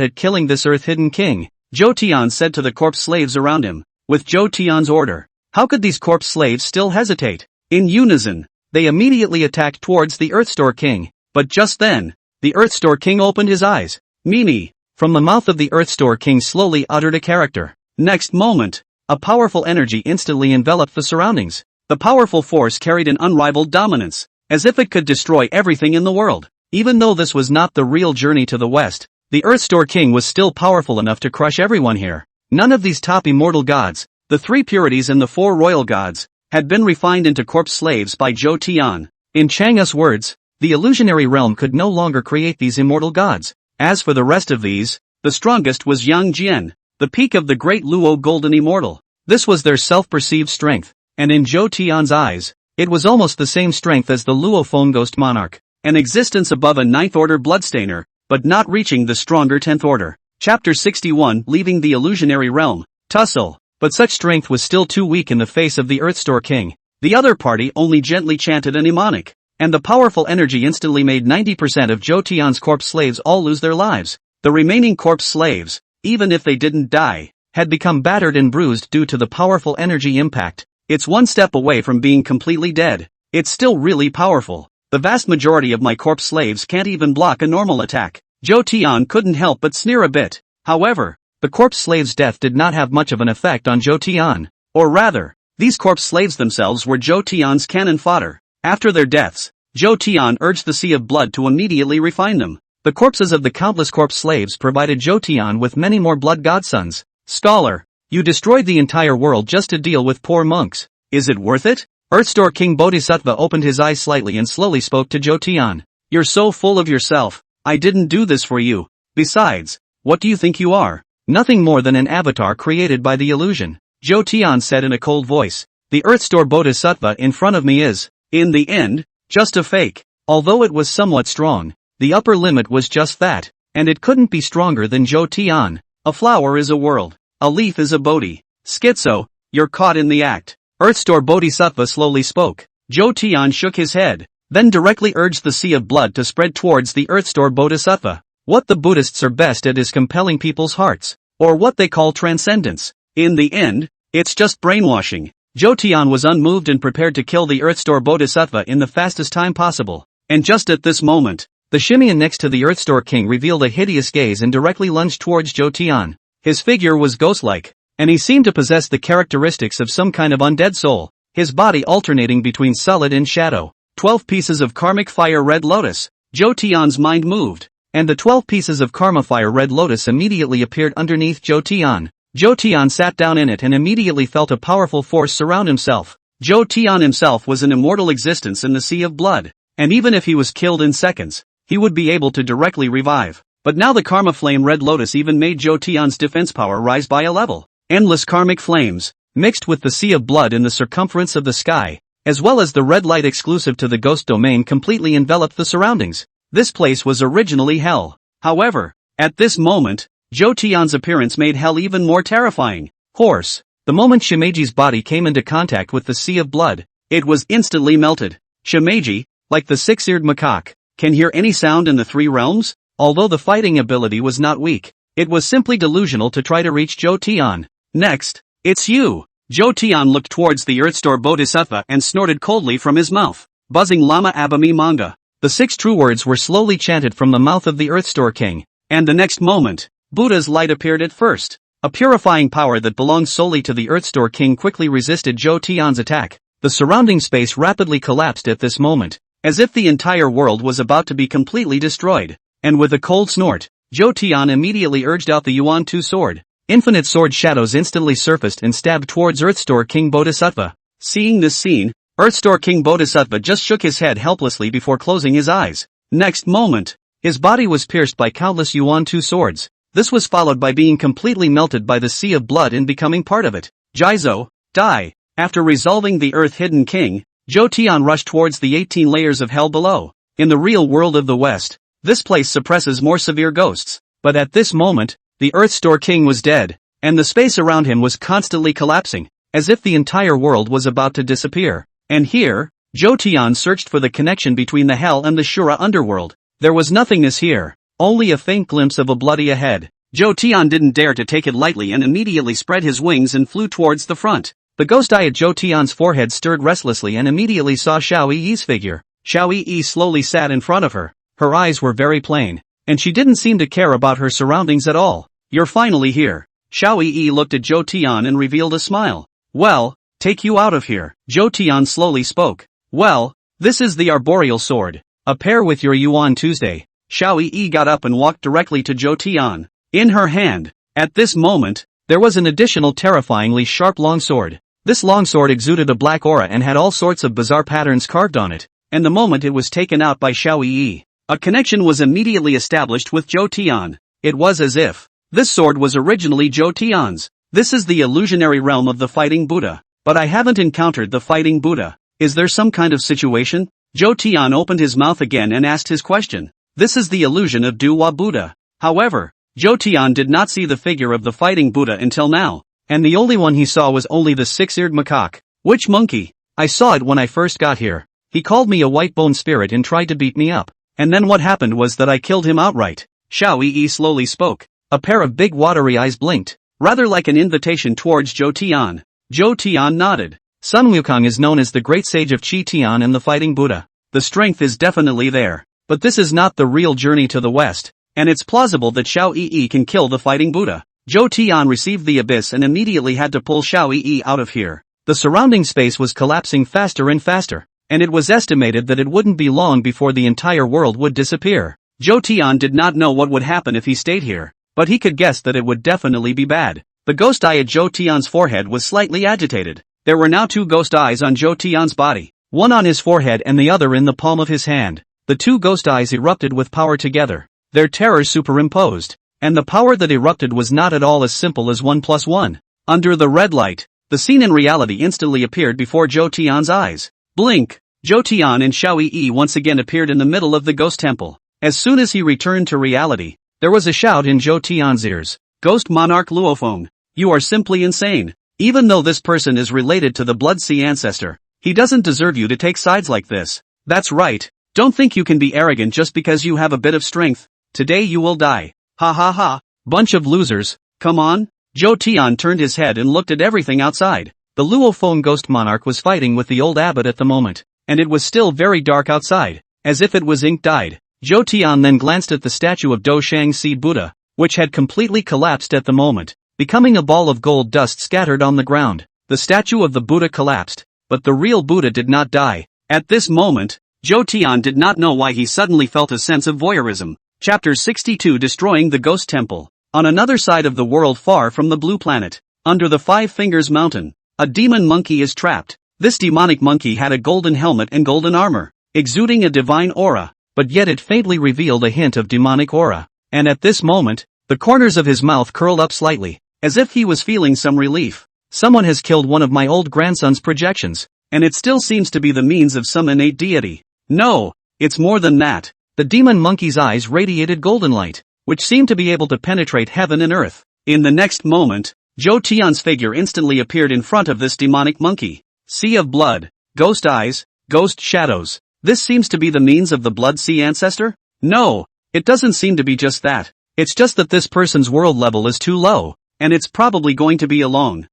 at killing this Earth-hidden King, Zhou Tian said to the corpse slaves around him. With Zhou Tian's order, how could these corpse slaves still hesitate? In unison, they immediately attacked towards the Earthstore King. But just then, the Earthstore King opened his eyes. Mimi, from the mouth of the Earthstore King slowly uttered a character. Next moment, a powerful energy instantly enveloped the surroundings. The powerful force carried an unrivaled dominance, as if it could destroy everything in the world. Even though this was not the real journey to the west, the Earthstore King was still powerful enough to crush everyone here. None of these top immortal gods, the 3 purities and the 4 royal gods, had been refined into corpse slaves by Zhou Tian. In Chang's words, the illusionary realm could no longer create these immortal gods. As for the rest of these, the strongest was Yang Jian, the peak of the great Luo golden immortal. This was their self-perceived strength, and in Zhou Tian's eyes, it was almost the same strength as the Luo Phone Ghost Monarch, an existence above a 9th order bloodstainer, but not reaching the stronger 10th order. Chapter 61 Leaving the Illusionary Realm, Tussle. But such strength was still too weak in the face of the Earthstore King. The other party only gently chanted a mnemonic, and the powerful energy instantly made 90% of Zhou Tian's corpse slaves all lose their lives. The remaining corpse slaves, even if they didn't die, had become battered and bruised due to the powerful energy impact. It's one step away from being completely dead. It's still really powerful. The vast majority of my corpse slaves can't even block a normal attack. Zhou Tian couldn't help but sneer a bit. However, the corpse slave's death did not have much of an effect on Zhou Tian. Or rather, these corpse slaves themselves were Zhou Tian's cannon fodder. After their deaths, Zhou Tian urged the Sea of Blood to immediately refine them. The corpses of the countless corpse slaves provided Zhou Tian with many more blood godsons. Scholar, you destroyed the entire world just to deal with poor monks. Is it worth it? Earthstore King Bodhisattva opened his eyes slightly and slowly spoke to Zhou Tian. You're so full of yourself. I didn't do this for you. Besides, what do you think you are? Nothing more than an avatar created by the illusion. Zhou Tian said in a cold voice. The Earthstore Bodhisattva in front of me is, in the end, just a fake. Although it was somewhat strong, the upper limit was just that, and it couldn't be stronger than Zhou Tian. A flower is a world. A leaf is a Bodhi. Schizo, you're caught in the act. Earthstore Bodhisattva slowly spoke. Zhou Tian shook his head, then directly urged the Sea of Blood to spread towards the Earthstore Bodhisattva. What the Buddhists are best at is compelling people's hearts, or what they call transcendence. In the end, it's just brainwashing. Zhou Tian was unmoved and prepared to kill the Earthstore Bodhisattva in the fastest time possible. And just at this moment, the Shimian next to the Earthstore King revealed a hideous gaze and directly lunged towards Zhou Tian. His figure was ghost-like, and he seemed to possess the characteristics of some kind of undead soul, his body alternating between solid and shadow. 12 pieces of karmic fire red lotus. Zhou Tian's mind moved, and the 12 pieces of karma fire red lotus immediately appeared underneath Zhou Tian. Zhou Tian sat down in it and immediately felt a powerful force surround himself. Zhou Tian himself was an immortal existence in the Sea of Blood, and even if he was killed in seconds, he would be able to directly revive. But now the Karma Flame Red Lotus even made Zhou Tian's defense power rise by a level. Endless karmic flames, mixed with the Sea of Blood in the circumference of the sky, as well as the red light exclusive to the ghost domain, completely enveloped the surroundings. This place was originally hell. However, at this moment, Zhou Tian's appearance made hell even more terrifying. Horse. The moment Shimeji's body came into contact with the Sea of Blood, it was instantly melted. Shimeji, like the six-eared macaque, can hear any sound in the three realms? Although the fighting ability was not weak, it was simply delusional to try to reach Zhou Tian. Next, it's you. Zhou Tian looked towards the Earthstore Bodhisattva and snorted coldly from his mouth. Buzzing Lama Abami Manga. The 6 true words were slowly chanted from the mouth of the Earthstore King, and the next moment, Buddha's light appeared at first. A purifying power that belonged solely to the Earthstore King quickly resisted Zhou Tian's attack. The surrounding space rapidly collapsed at this moment, as if the entire world was about to be completely destroyed. And with a cold snort, Zhou Tian immediately urged out the Yuan 2 sword. Infinite sword shadows instantly surfaced and stabbed towards Earthstore King Bodhisattva. Seeing this scene, Earthstore King Bodhisattva just shook his head helplessly before closing his eyes. Next moment, his body was pierced by countless Yuan 2 swords. This was followed by being completely melted by the Sea of Blood and becoming part of it. Jizo, die. After resolving the Earth-hidden king, Zhou Tian rushed towards the 18 layers of hell below. In the real world of the West, this place suppresses more severe ghosts. But at this moment, the Earthstore King was dead, and the space around him was constantly collapsing, as if the entire world was about to disappear. And here, Zhou Tian searched for the connection between the hell and the Shura underworld. There was nothingness here, only a faint glimpse of a bloody ahead. Zhou Tian didn't dare to take it lightly and immediately spread his wings and flew towards the front. The ghost eye at Zhou Tian's forehead stirred restlessly and immediately saw Xiao Yi's figure. Xiao Yi slowly sat in front of her. Her eyes were very plain, and she didn't seem to care about her surroundings at all. You're finally here. Xiao Yi looked at Zhou Tian and revealed a smile. Well, take you out of here. Zhou Tian slowly spoke. Well, this is the arboreal sword. A pair with your Yuan Tuesday. Xiao Yi got up and walked directly to Zhou Tian. In her hand, at this moment, there was an additional terrifyingly sharp longsword. This longsword exuded a black aura and had all sorts of bizarre patterns carved on it, and the moment it was taken out by Xiao Yi, a connection was immediately established with Zhou Tian. It was as if this sword was originally Zhou Tian's. This is the illusionary realm of the Fighting Buddha, but I haven't encountered the Fighting Buddha. Is there some kind of situation? Zhou Tian opened his mouth again and asked his question. This is the illusion of Duwa Buddha. However, Zhou Tian did not see the figure of the Fighting Buddha until now, and the only one he saw was only the six-eared macaque. Which monkey? I saw it when I first got here. He called me a white-bone spirit and tried to beat me up. And then what happened was that I killed him outright. Xiao Yi slowly spoke. A pair of big watery eyes blinked, rather like an invitation towards Zhou Tian. Zhou Tian nodded. Sun Wukong is known as the great sage of Qi Tian and the Fighting Buddha. The strength is definitely there. But this is not the real journey to the west, and it's plausible that Xiao Yi can kill the Fighting Buddha. Zhou Tian received the abyss and immediately had to pull Xiao Yi out of here. The surrounding space was collapsing faster and faster, and it was estimated that it wouldn't be long before the entire world would disappear. Zhou Tian did not know what would happen if he stayed here, but he could guess that it would definitely be bad. The ghost eye at Zhou Tian's forehead was slightly agitated. There were now 2 ghost eyes on Zhou Tian's body, one on his forehead and the other in the palm of his hand. The 2 ghost eyes erupted with power together, their terrors superimposed, and the power that erupted was not at all as simple as 1 + 1. Under the red light, the scene in reality instantly appeared before Zhou Tian's eyes. Blink! Zhou Tian and Xiao Yi once again appeared in the middle of the ghost temple. As soon as he returned to reality, there was a shout in Zhou Tian's ears. Ghost Monarch Luofeng, you are simply insane. Even though this person is related to the Blood Sea ancestor, he doesn't deserve you to take sides like this. That's right. Don't think you can be arrogant just because you have a bit of strength. Today you will die. Ha ha ha. Bunch of losers. Come on. Zhou Tian turned his head and looked at everything outside. The Luofeng ghost monarch was fighting with the old abbot at the moment, and it was still very dark outside, as if it was ink-dyed. Zhou Tian then glanced at the statue of Do Shangxi Buddha, which had completely collapsed at the moment, becoming a ball of gold dust scattered on the ground. The statue of the Buddha collapsed, but the real Buddha did not die. At this moment, Zhou Tian did not know why he suddenly felt a sense of voyeurism. Chapter 62 Destroying the Ghost Temple. On another side of the world far from the blue planet, under the Five Fingers Mountain, a demon monkey is trapped. This demonic monkey had a golden helmet and golden armor, exuding a divine aura, but yet it faintly revealed a hint of demonic aura. And at this moment, the corners of his mouth curled up slightly, as if he was feeling some relief. Someone has killed one of my old grandson's projections, and it still seems to be the means of some innate deity. No, it's more than that. The demon monkey's eyes radiated golden light, which seemed to be able to penetrate heaven and earth. In the next moment, Zhou Tian's figure instantly appeared in front of this demonic monkey. Sea of blood, ghost eyes, ghost shadows. This seems to be the means of the blood sea ancestor? No, it doesn't seem to be just that. It's just that this person's world level is too low, and it's probably going to be a long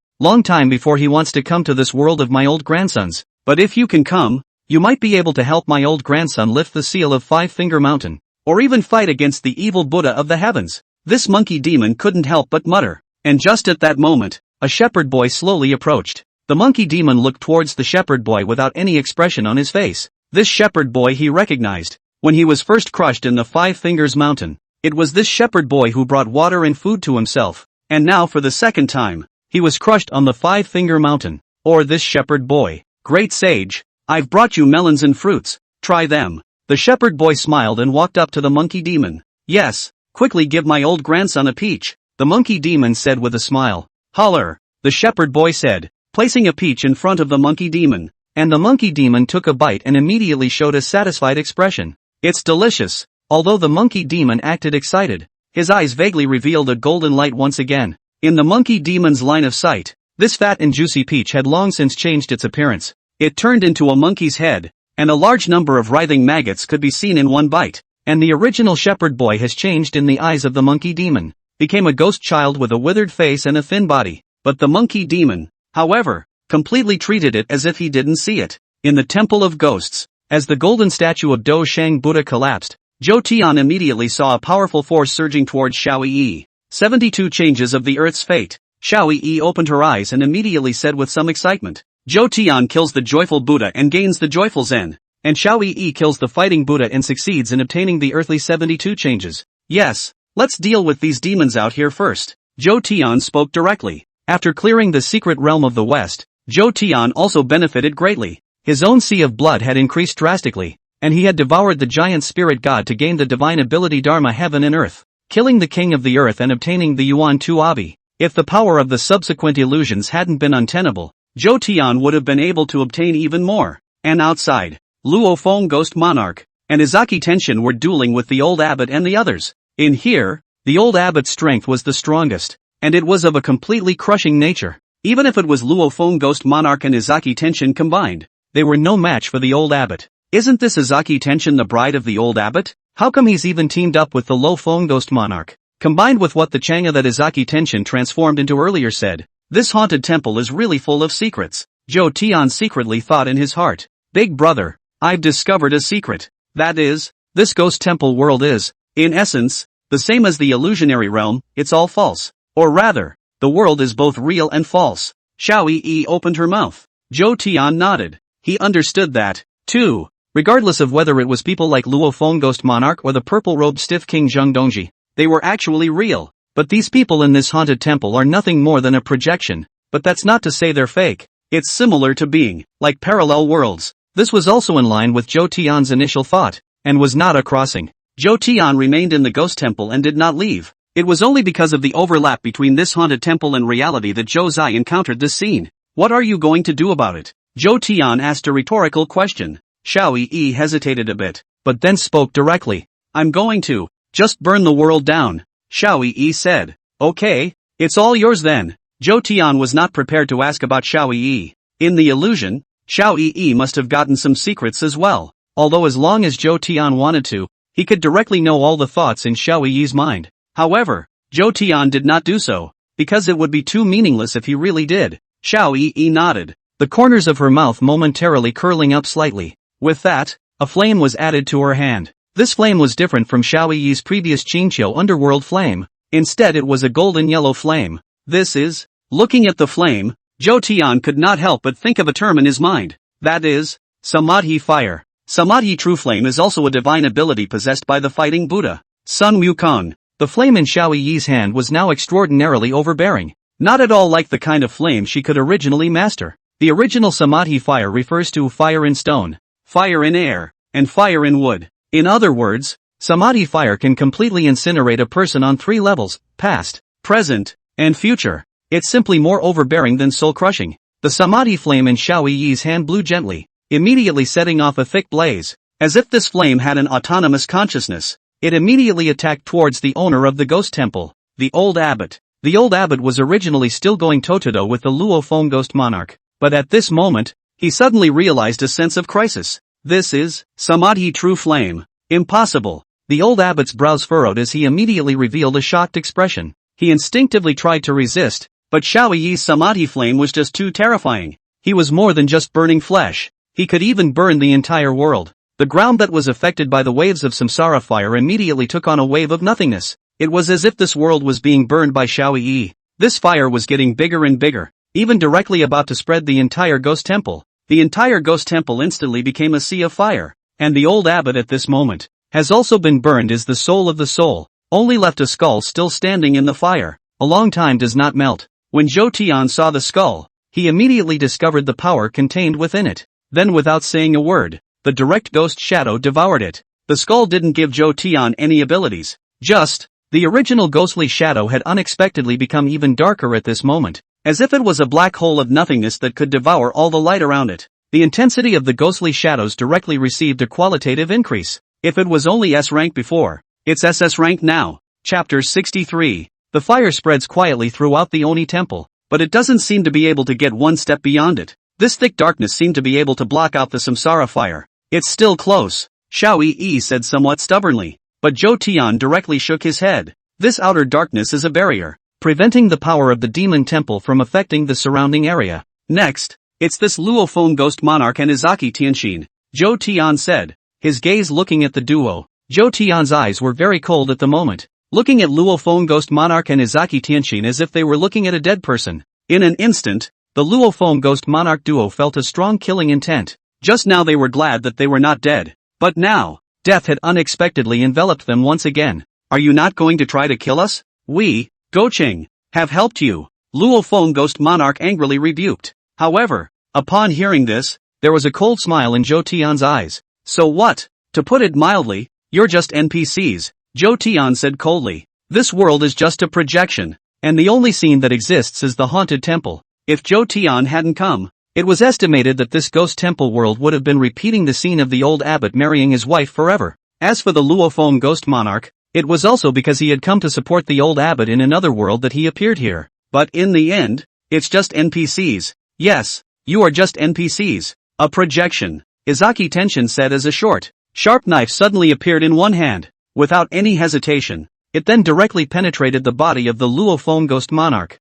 time before he wants to come to this world of my old grandson's. But if you can come, you might be able to help my old grandson lift the seal of Five-Finger Mountain, or even fight against the evil Buddha of the heavens. This monkey demon couldn't help but mutter. And just at that moment, a shepherd boy slowly approached. The monkey demon looked towards the shepherd boy without any expression on his face. This shepherd boy he recognized. When he was first crushed in the Five Fingers Mountain, it was this shepherd boy who brought water and food to himself. And now for the second time, he was crushed on the Five-Finger Mountain. Or this shepherd boy. Great sage, I've brought you melons and fruits, try them. The shepherd boy smiled and walked up to the monkey demon. Yes, quickly give my old grandson a peach, the monkey demon said with a smile. Holler, the shepherd boy said, placing a peach in front of the monkey demon. And the monkey demon took a bite and immediately showed a satisfied expression. It's delicious. Although the monkey demon acted excited, his eyes vaguely revealed a golden light once again. In the monkey demon's line of sight, this fat and juicy peach had long since changed its appearance. It turned into a monkey's head, and a large number of writhing maggots could be seen in one bite. And the original shepherd boy has changed in the eyes of the monkey demon, became a ghost child with a withered face and a thin body. But the monkey demon, however, completely treated it as if he didn't see it. In the Temple of Ghosts, as the golden statue of Do Shang Buddha collapsed, Zhou Tian immediately saw a powerful force surging towards Xiao Yi. 72 changes of the Earth's fate. Xiao Yi opened her eyes and immediately said with some excitement, Zhou Tian kills the joyful Buddha and gains the joyful Zen, and Xiao Yi kills the fighting Buddha and succeeds in obtaining the earthly 72 changes. Yes, let's deal with these demons out here first. Zhou Tian spoke directly. After clearing the secret realm of the West, Zhou Tian also benefited greatly. His own sea of blood had increased drastically, and he had devoured the giant spirit god to gain the divine ability Dharma heaven and earth, killing the king of the earth and obtaining the Yuan Tu Abi. If the power of the subsequent illusions hadn't been untenable, Zhou Tian would have been able to obtain even more. And outside, Luo Feng Ghost Monarch and Izaki Tenshin were dueling with the old abbot and the others. In here, the old abbot's strength was the strongest, and it was of a completely crushing nature. Even if it was Luo Feng Ghost Monarch and Izaki Tenshin combined, they were no match for the old abbot. Isn't this Izaki Tenshin the bride of the old abbot? How come he's even teamed up with the Luo Feng Ghost Monarch? Combined with what the Chang'e that Izaki Tenshin transformed into earlier said, this haunted temple is really full of secrets. Zhou Tian secretly thought in his heart, Big brother, I've discovered a secret. That is, this ghost temple world is, in essence, the same as the illusionary realm, it's all false. Or rather, the world is both real and false. Xiao Yi opened her mouth. Zhou Tian nodded. He understood that, too. Regardless of whether it was people like Luo Feng Ghost Monarch or the purple-robed stiff King Zheng Dongji, they were actually real. But these people in this haunted temple are nothing more than a projection. But that's not to say they're fake. It's similar to being, like parallel worlds. This was also in line with Zhou Tian's initial thought, and was not a crossing. Zhou Tian remained in the ghost temple and did not leave. It was only because of the overlap between this haunted temple and reality that Zhou Zai encountered this scene. What are you going to do about it? Zhou Tian asked a rhetorical question. Xiao Yi hesitated a bit, but then spoke directly. I'm going to just burn the world down. Xiao Yi said. Okay, it's all yours then. Zhou Tian was not prepared to ask about Xiao Yi. In the illusion, Xiao Yi must have gotten some secrets as well. Although as long as Zhou Tian wanted to, he could directly know all the thoughts in Xiao Yi's mind. However, Zhou Tian did not do so, because it would be too meaningless if he really did. Xiao Yi nodded, the corners of her mouth momentarily curling up slightly. With that, a flame was added to her hand. This flame was different from Xiao Yi's previous Qingqiu underworld flame. Instead it was a golden yellow flame. This is, looking at the flame, Zhou Tian could not help but think of a term in his mind. That is, Samadhi fire. Samadhi true flame is also a divine ability possessed by the fighting Buddha, Sun Wukong. The flame in Xiao Yi's hand was now extraordinarily overbearing. Not at all like the kind of flame she could originally master. The original samadhi fire refers to fire in stone, fire in air, and fire in wood. In other words, samadhi fire can completely incinerate a person on 3 levels, past, present, and future. It's simply more overbearing than soul-crushing. The samadhi flame in Xiao Yi's hand blew gently, immediately setting off a thick blaze. As if this flame had an autonomous consciousness, it immediately attacked towards the owner of the ghost temple, the old abbot. The old abbot was originally still going toe-to-toe with the Luo Feng ghost monarch, but at this moment, he suddenly realized a sense of crisis. This is samadhi true flame. Impossible. The old abbot's brows furrowed as he immediately revealed a shocked expression. He instinctively tried to resist, but Xiao Yi's samadhi flame was just too terrifying. He was more than just burning flesh. He could even burn the entire world. The ground that was affected by the waves of samsara fire immediately took on a wave of nothingness. It was as if this world was being burned by Xiao Yi. This fire was getting bigger and bigger, even directly about to spread the entire ghost temple. The entire ghost temple instantly became a sea of fire, and the old abbot at this moment has also been burned as the soul of the soul, only left a skull still standing in the fire. A long time does not melt. When Zhou Tian saw the skull, he immediately discovered the power contained within it. Then without saying a word, the direct ghost shadow devoured it. The skull didn't give Zhou Tian any abilities. Just, the original ghostly shadow had unexpectedly become even darker at this moment, as if it was a black hole of nothingness that could devour all the light around it. The intensity of the ghostly shadows directly received a qualitative increase. If it was only S rank before, it's SS rank now. Chapter 63. The fire spreads quietly throughout the Oni temple, but it doesn't seem to be able to get one step beyond it. This thick darkness seemed to be able to block out the samsara fire. It's still close, Xiao Yi said somewhat stubbornly, but Zhou Tian directly shook his head. This outer darkness is a barrier, preventing the power of the demon temple from affecting the surrounding area. Next, it's this Luo Feng ghost monarch and Izaki Tianxin, Zhou Tian said, his gaze looking at the duo. Zhou Tian's eyes were very cold at the moment, looking at Luo Feng ghost monarch and Izaki Tianxin as if they were looking at a dead person. In an instant, the Luo Feng ghost monarch duo felt a strong killing intent. Just now they were glad that they were not dead. But now, death had unexpectedly enveloped them once again. Are you not going to try to kill us? We, Gocheng, have helped you, Luo Feng ghost monarch angrily rebuked. However, upon hearing this, there was a cold smile in Zhou Tian's eyes. So what? To put it mildly, you're just NPCs, Zhou Tian said coldly. This world is just a projection, and the only scene that exists is the haunted temple. If Zhou Tian hadn't come, it was estimated that this ghost temple world would have been repeating the scene of the old abbot marrying his wife forever. As for the Luo Feng ghost monarch, it was also because he had come to support the old abbot in another world that he appeared here. But in the end, it's just NPCs. Yes, you are just NPCs. A projection, Izaki Tenshin said as a short, sharp knife suddenly appeared in one hand. Without any hesitation, it then directly penetrated the body of the Luo Feng ghost monarch.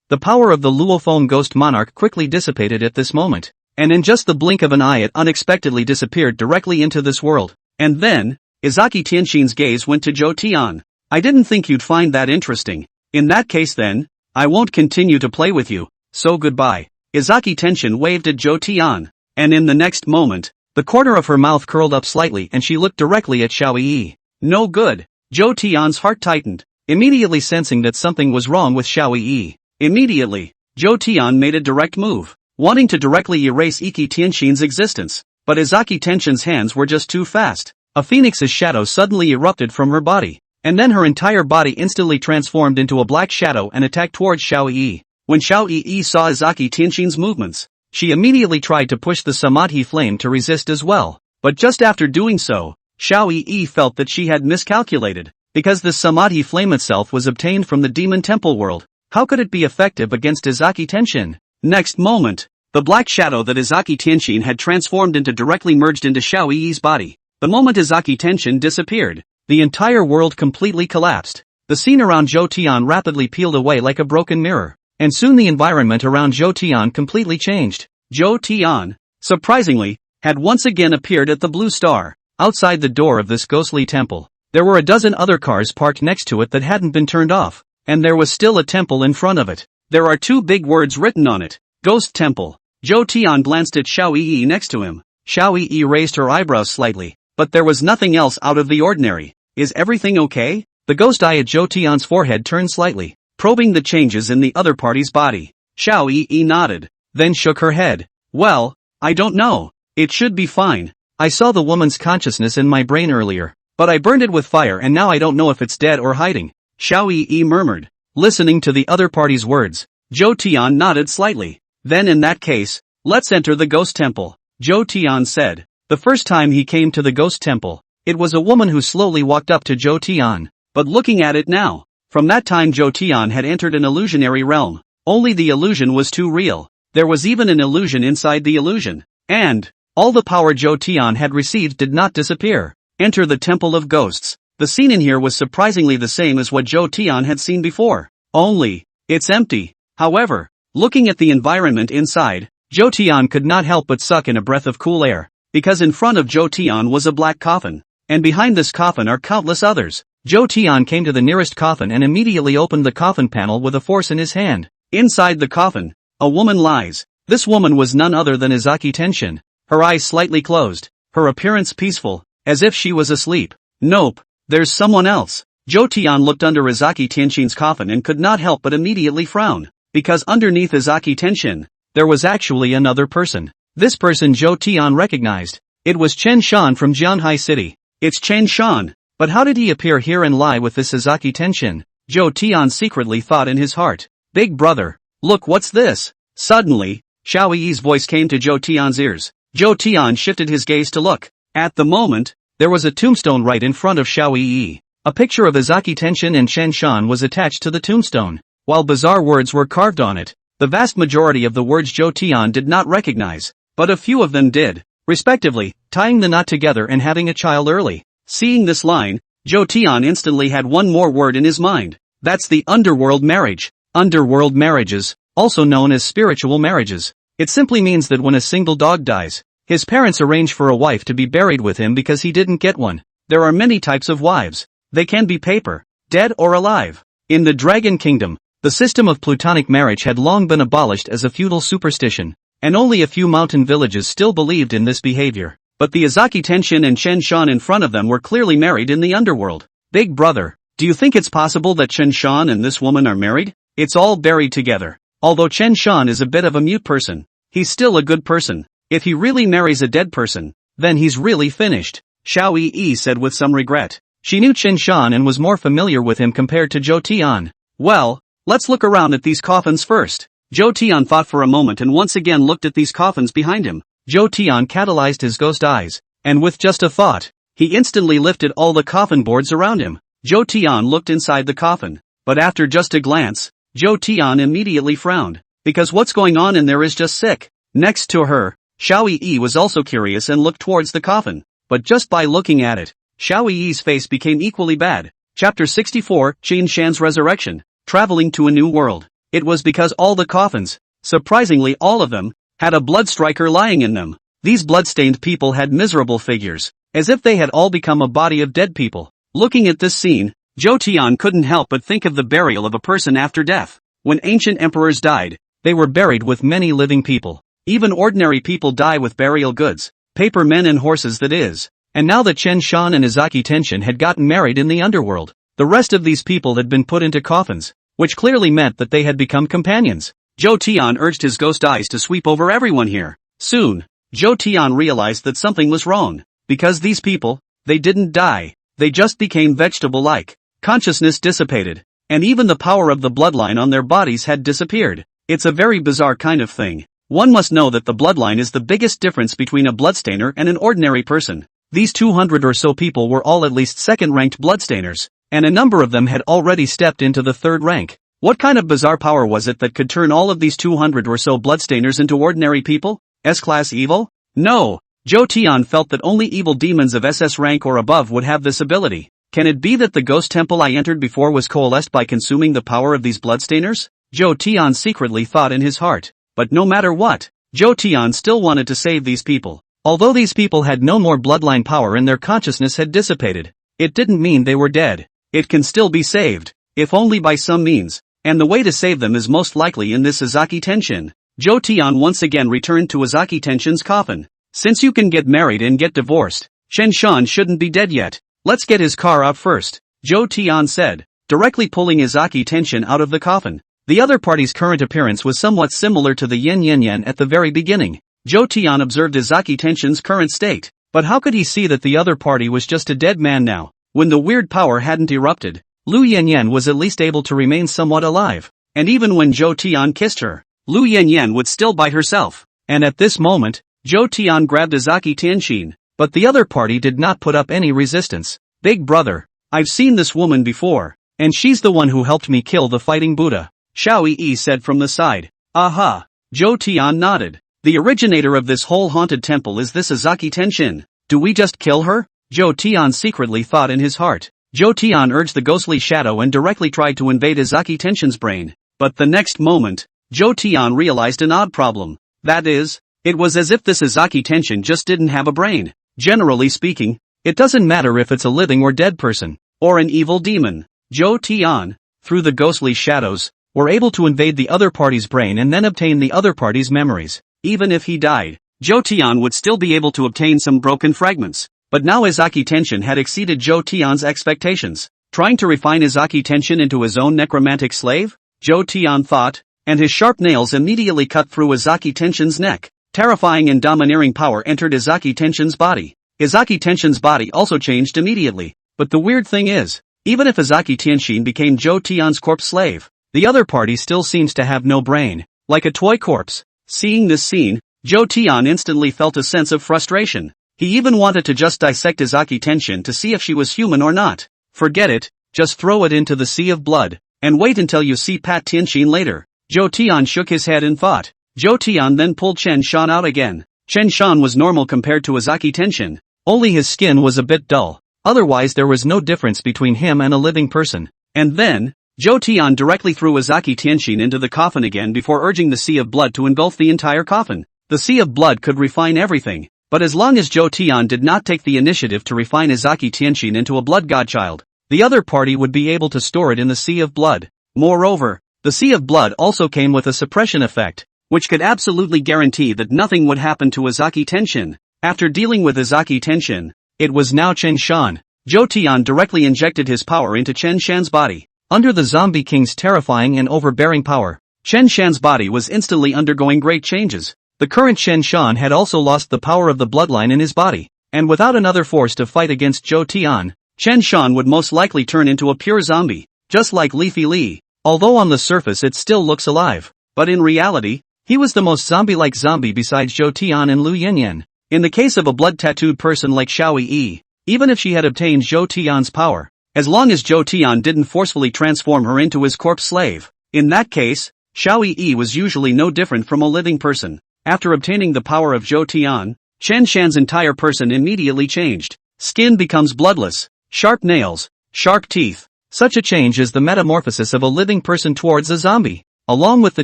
The power of the Luo Feng ghost monarch quickly dissipated at this moment, and in just the blink of an eye it unexpectedly disappeared directly into this world. And then, Izaki Tianxin's gaze went to Zhou Tian. I didn't think you'd find that interesting. In that case then, I won't continue to play with you, so goodbye. Izaki Tenshin waved at Zhou Tian, and in the next moment, the corner of her mouth curled up slightly and she looked directly at Xiao Yi. No good. Zhou Tian's heart tightened, immediately sensing that something was wrong with Xiao Yi. Immediately, Zhou Tian made a direct move, wanting to directly erase Iki Tianxin's existence, but Izaki Tenshin's hands were just too fast. A phoenix's shadow suddenly erupted from her body, and then her entire body instantly transformed into a black shadow and attacked towards Xiao Yi. When Xiao Yi saw Izaki Tianxin's movements, she immediately tried to push the samadhi flame to resist as well, but just after doing so, Xiao Yi felt that she had miscalculated, because the samadhi flame itself was obtained from the demon temple world. How could it be effective against Izaki Tenshin? Next moment, the black shadow that Izaki Tenshin had transformed into directly merged into Xiao Yi's body. The moment Izaki Tenshin disappeared, the entire world completely collapsed. The scene around Zhou Tian rapidly peeled away like a broken mirror, and soon the environment around Zhou Tian completely changed. Zhou Tian, surprisingly, had once again appeared at the Blue Star, outside the door of this ghostly temple. There were a dozen other cars parked next to it that hadn't been turned off, and there was still a temple in front of it. There are 2 big words written on it. Ghost Temple. Zhou Tian glanced at Xiao Yi next to him. Xiao Yi raised her eyebrows slightly, but there was nothing else out of the ordinary. Is everything okay? The ghost eye at Zhou Tian's forehead turned slightly, probing the changes in the other party's body. Xiao Yi nodded. then shook her head. Well, I don't know. It should be fine. I saw the woman's consciousness in my brain earlier, but I burned it with fire and now I don't know if it's dead or hiding, Xiao Yi murmured. Listening to the other party's words, Zhou Tian nodded slightly. Then in that case, let's enter the ghost temple, Zhou Tian said. The first time he came to the ghost temple, it was a woman who slowly walked up to Zhou Tian. But looking at it now, from that time Zhou Tian had entered an illusionary realm. Only the illusion was too real. There was even an illusion inside the illusion. And all the power Zhou Tian had received did not disappear. Enter the Temple of Ghosts. The scene in here was surprisingly the same as what Zhou Tian had seen before. Only, it's empty. However, looking at the environment inside, Zhou Tian could not help but suck in a breath of cool air. Because in front of Zhou Tian was a black coffin. And behind this coffin are countless others. Zhou Tian came to the nearest coffin and immediately opened the coffin panel with a force in his hand. Inside the coffin, a woman lies. This woman was none other than Izaki Tenshin. Her eyes slightly closed, her appearance peaceful, as if she was asleep. Nope, there's someone else. Zhou Tian looked under Izaki Tenshin's coffin and could not help but immediately frown. Because underneath Izaki Tenshin, there was actually another person. This person Zhou Tian recognized. It was Chen Shan from Jianghai City. It's Chen Shan. But how did he appear here and lie with this Izaki Tenshin? Zhou Tian secretly thought in his heart. Big brother, look what's this? Suddenly, Xiao Yi's voice came to Zhou Tian's ears. Zhou Tian shifted his gaze to look. At the moment, there was a tombstone right in front of Xiao Yi. A picture of Izaki Tenshin and Chen Shan was attached to the tombstone, while bizarre words were carved on it. The vast majority of the words Zhou Tian did not recognize, but a few of them did, respectively, tying the knot together and having a child early. Seeing this line, Zhou Tian instantly had one more word in his mind. That's the underworld marriage. Underworld marriages, also known as spiritual marriages. It simply means that when a single dog dies, his parents arrange for a wife to be buried with him because he didn't get one. There are many types of wives. They can be paper, dead or alive. In the Dragon Kingdom, the system of plutonic marriage had long been abolished as a feudal superstition, and only a few mountain villages still believed in this behavior. But the Izaki Tenshin and Chen Shan in front of them were clearly married in the underworld. Big brother, do you think it's possible that Chen Shan and this woman are married? It's all buried together. Although Chen Shan is a bit of a mute person, he's still a good person. If he really marries a dead person, then he's really finished, Xiao Yi said with some regret. She knew Chen Shan and was more familiar with him compared to Zhou Tian. Well, let's look around at these coffins first. Zhou Tian thought for a moment and once again looked at these coffins behind him. Zhou Tian catalyzed his ghost eyes, and with just a thought, he instantly lifted all the coffin boards around him. Zhou Tian looked inside the coffin, but after just a glance, Zhou Tian immediately frowned, because what's going on in there is just sick. Next to her, Xiao Yi was also curious and looked towards the coffin, but just by looking at it, Xiao Yi's face became equally bad. Chapter 64, Qin Shan's Resurrection, Traveling to a New World. It was because all the coffins, surprisingly all of them, had a blood striker lying in them. These blood-stained people had miserable figures, as if they had all become a body of dead people. Looking at this scene, Zhou Tian couldn't help but think of the burial of a person after death. When ancient emperors died, they were buried with many living people. Even ordinary people die with burial goods, paper men and horses that is. And now that Chen Shan and Izaki Tenshin had gotten married in the underworld, the rest of these people had been put into coffins, which clearly meant that they had become companions. Zhou Tian urged his ghost eyes to sweep over everyone here. Soon, Zhou Tian realized that something was wrong. Because these people, they didn't die, they just became vegetable-like. Consciousness dissipated, and even the power of the bloodline on their bodies had disappeared. It's a very bizarre kind of thing. One must know that the bloodline is the biggest difference between a bloodstainer and an ordinary person. These 200 or so people were all at least second-ranked bloodstainers, and a number of them had already stepped into the third rank. What kind of bizarre power was it that could turn all of these 200 or so bloodstainers into ordinary people? S-class evil? No. Zhou Tian felt that only evil demons of SS rank or above would have this ability. Can it be that the ghost temple I entered before was coalesced by consuming the power of these bloodstainers? Zhou Tian secretly thought in his heart. But no matter what, Zhou Tian still wanted to save these people. Although these people had no more bloodline power and their consciousness had dissipated, it didn't mean they were dead. It can still be saved, if only by some means. And the way to save them is most likely in this Izaki Tenshin. Zhou Tian once again returned to Izaki Tenshin's coffin. Since you can get married and get divorced, Chen Shan shouldn't be dead yet. Let's get his car out first, Zhou Tian said, directly pulling Izaki Tenshin out of the coffin. The other party's current appearance was somewhat similar to the yin yin yin at the very beginning. Zhou Tian observed Izaki Tenshin's current state, but how could he see that the other party was just a dead man now? When the weird power hadn't erupted, Lu Yanyan was at least able to remain somewhat alive, and even when Zhou Tian kissed her, Lu Yanyan would still bite herself. And at this moment, Zhou Tian grabbed Izaki Tianxin, but the other party did not put up any resistance. Big brother, I've seen this woman before, and she's the one who helped me kill the fighting Buddha, Xiao Yi said from the side. Aha! Zhou Tian nodded. The originator of this whole haunted temple is this Izaki Tenshin. Do we just kill her? Zhou Tian secretly thought in his heart. Zhou Tian urged the ghostly shadow and directly tried to invade Izaki Tenshin's brain. But the next moment, Zhou Tian realized an odd problem. That is, it was as if this Izaki Tenshin just didn't have a brain. Generally speaking, it doesn't matter if it's a living or dead person, or an evil demon. Zhou Tian, through the ghostly shadows, were able to invade the other party's brain and then obtain the other party's memories. Even if he died, Zhou Tian would still be able to obtain some broken fragments. But now Izaki Tenshin had exceeded Zhou Tian's expectations. Trying to refine Izaki Tenshin into his own necromantic slave? Zhou Tian thought, and his sharp nails immediately cut through Izaki Tenshin's neck. Terrifying and domineering power entered Izaki Tenshin's body. Izaki Tenshin's body also changed immediately. But the weird thing is, even if Izaki Tenshin became Zhou Tian's corpse slave, the other party still seems to have no brain, like a toy corpse. Seeing this scene, Zhou Tian instantly felt a sense of frustration. He even wanted to just dissect Izaki Tenshin to see if she was human or not. Forget it, just throw it into the sea of blood, and wait until you see Pat Tianxin later. Zhou Tian shook his head in thought. Zhou Tian then pulled Chen Shan out again. Chen Shan was normal compared to Izaki Tenshin. Only his skin was a bit dull. Otherwise there was no difference between him and a living person. And then, Zhou Tian directly threw Izaki Tianxin into the coffin again before urging the sea of blood to engulf the entire coffin. The sea of blood could refine everything, but as long as Zhou Tian did not take the initiative to refine Izaki Tianxin into a blood godchild, the other party would be able to store it in the sea of blood. Moreover, the sea of blood also came with a suppression effect, which could absolutely guarantee that nothing would happen to Izaki Tenshin. After dealing with Izaki Tenshin, it was now Chen Shan. Zhou Tian directly injected his power into Chen Shan's body. Under the Zombie King's terrifying and overbearing power, Chen Shan's body was instantly undergoing great changes. The current Chen Shan had also lost the power of the bloodline in his body, and without another force to fight against Zhou Tian, Chen Shan would most likely turn into a pure zombie, just like Leafy Li. Although on the surface it still looks alive, but in reality, he was the most zombie-like zombie besides Zhou Tian and Lu Yanyan. In the case of a blood-tattooed person like Xiao Yi, even if she had obtained Zhou Tian's power, as long as Zhou Tian didn't forcefully transform her into his corpse slave, in that case, Xiao Yi was usually no different from a living person. After obtaining the power of Zhou Tian, Chen Shan's entire person immediately changed. Skin becomes bloodless, sharp nails, sharp teeth. Such a change is the metamorphosis of a living person towards a zombie. Along with the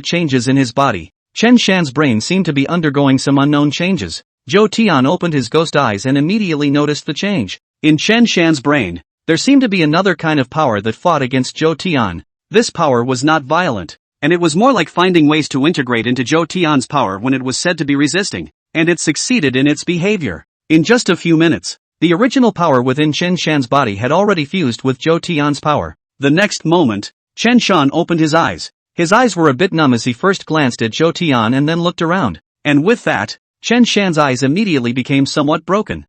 changes in his body, Chen Shan's brain seemed to be undergoing some unknown changes. Zhou Tian opened his ghost eyes and immediately noticed the change. In Chen Shan's brain, there seemed to be another kind of power that fought against Zhou Tian. This power was not violent, and it was more like finding ways to integrate into Zhou Tian's power when it was said to be resisting, and it succeeded in its behavior. In just a few minutes, the original power within Chen Shan's body had already fused with Zhou Tian's power. The next moment, Chen Shan opened his eyes. His eyes were a bit numb as he first glanced at Zhou Tian and then looked around. And with that, Chen Shan's eyes immediately became somewhat broken.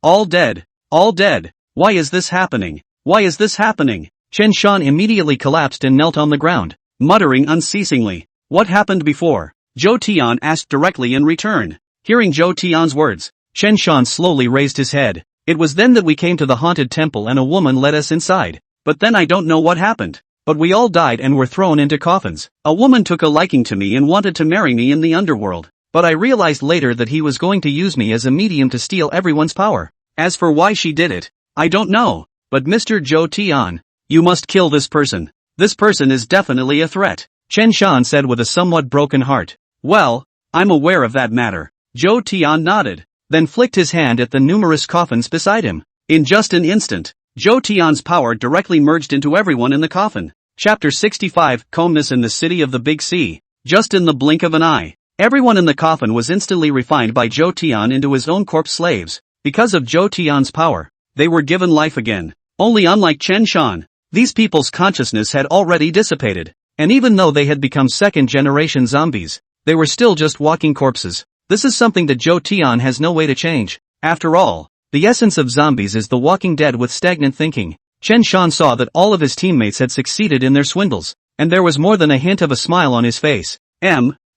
All dead. All dead. Why is this happening? Why is this happening? Chen Shan immediately collapsed and knelt on the ground, muttering unceasingly. What happened before? Zhou Tian asked directly in return. Hearing Zhou Tian's words, Chen Shan slowly raised his head. It was then that we came to the haunted temple and a woman led us inside. But then I don't know what happened. But we all died and were thrown into coffins. A woman took a liking to me and wanted to marry me in the underworld. But I realized later that he was going to use me as a medium to steal everyone's power. As for why she did it, I don't know. But Mr. Zhou Tian, you must kill this person. This person is definitely a threat. Chen Shan said with a somewhat broken heart. Well, I'm aware of that matter. Zhou Tian nodded, then flicked his hand at the numerous coffins beside him. In just an instant, Zhou Tian's power directly merged into everyone in the coffin. Chapter 65, Calmness in the City of the Big Sea. Just in the blink of an eye, everyone in the coffin was instantly refined by Zhou Tian into his own corpse slaves. Because of Zhou Tian's power, they were given life again. Only unlike Chen Shan, these people's consciousness had already dissipated. And even though they had become second-generation zombies, they were still just walking corpses. This is something that Zhou Tian has no way to change. After all, the essence of zombies is the walking dead with stagnant thinking. Chen Shan saw that all of his teammates had succeeded in their swindles, and there was more than a hint of a smile on his face.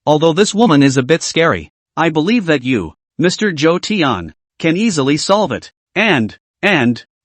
Although this woman is a bit scary, I believe that you, Mr. Zhou Tian, can easily solve it. And,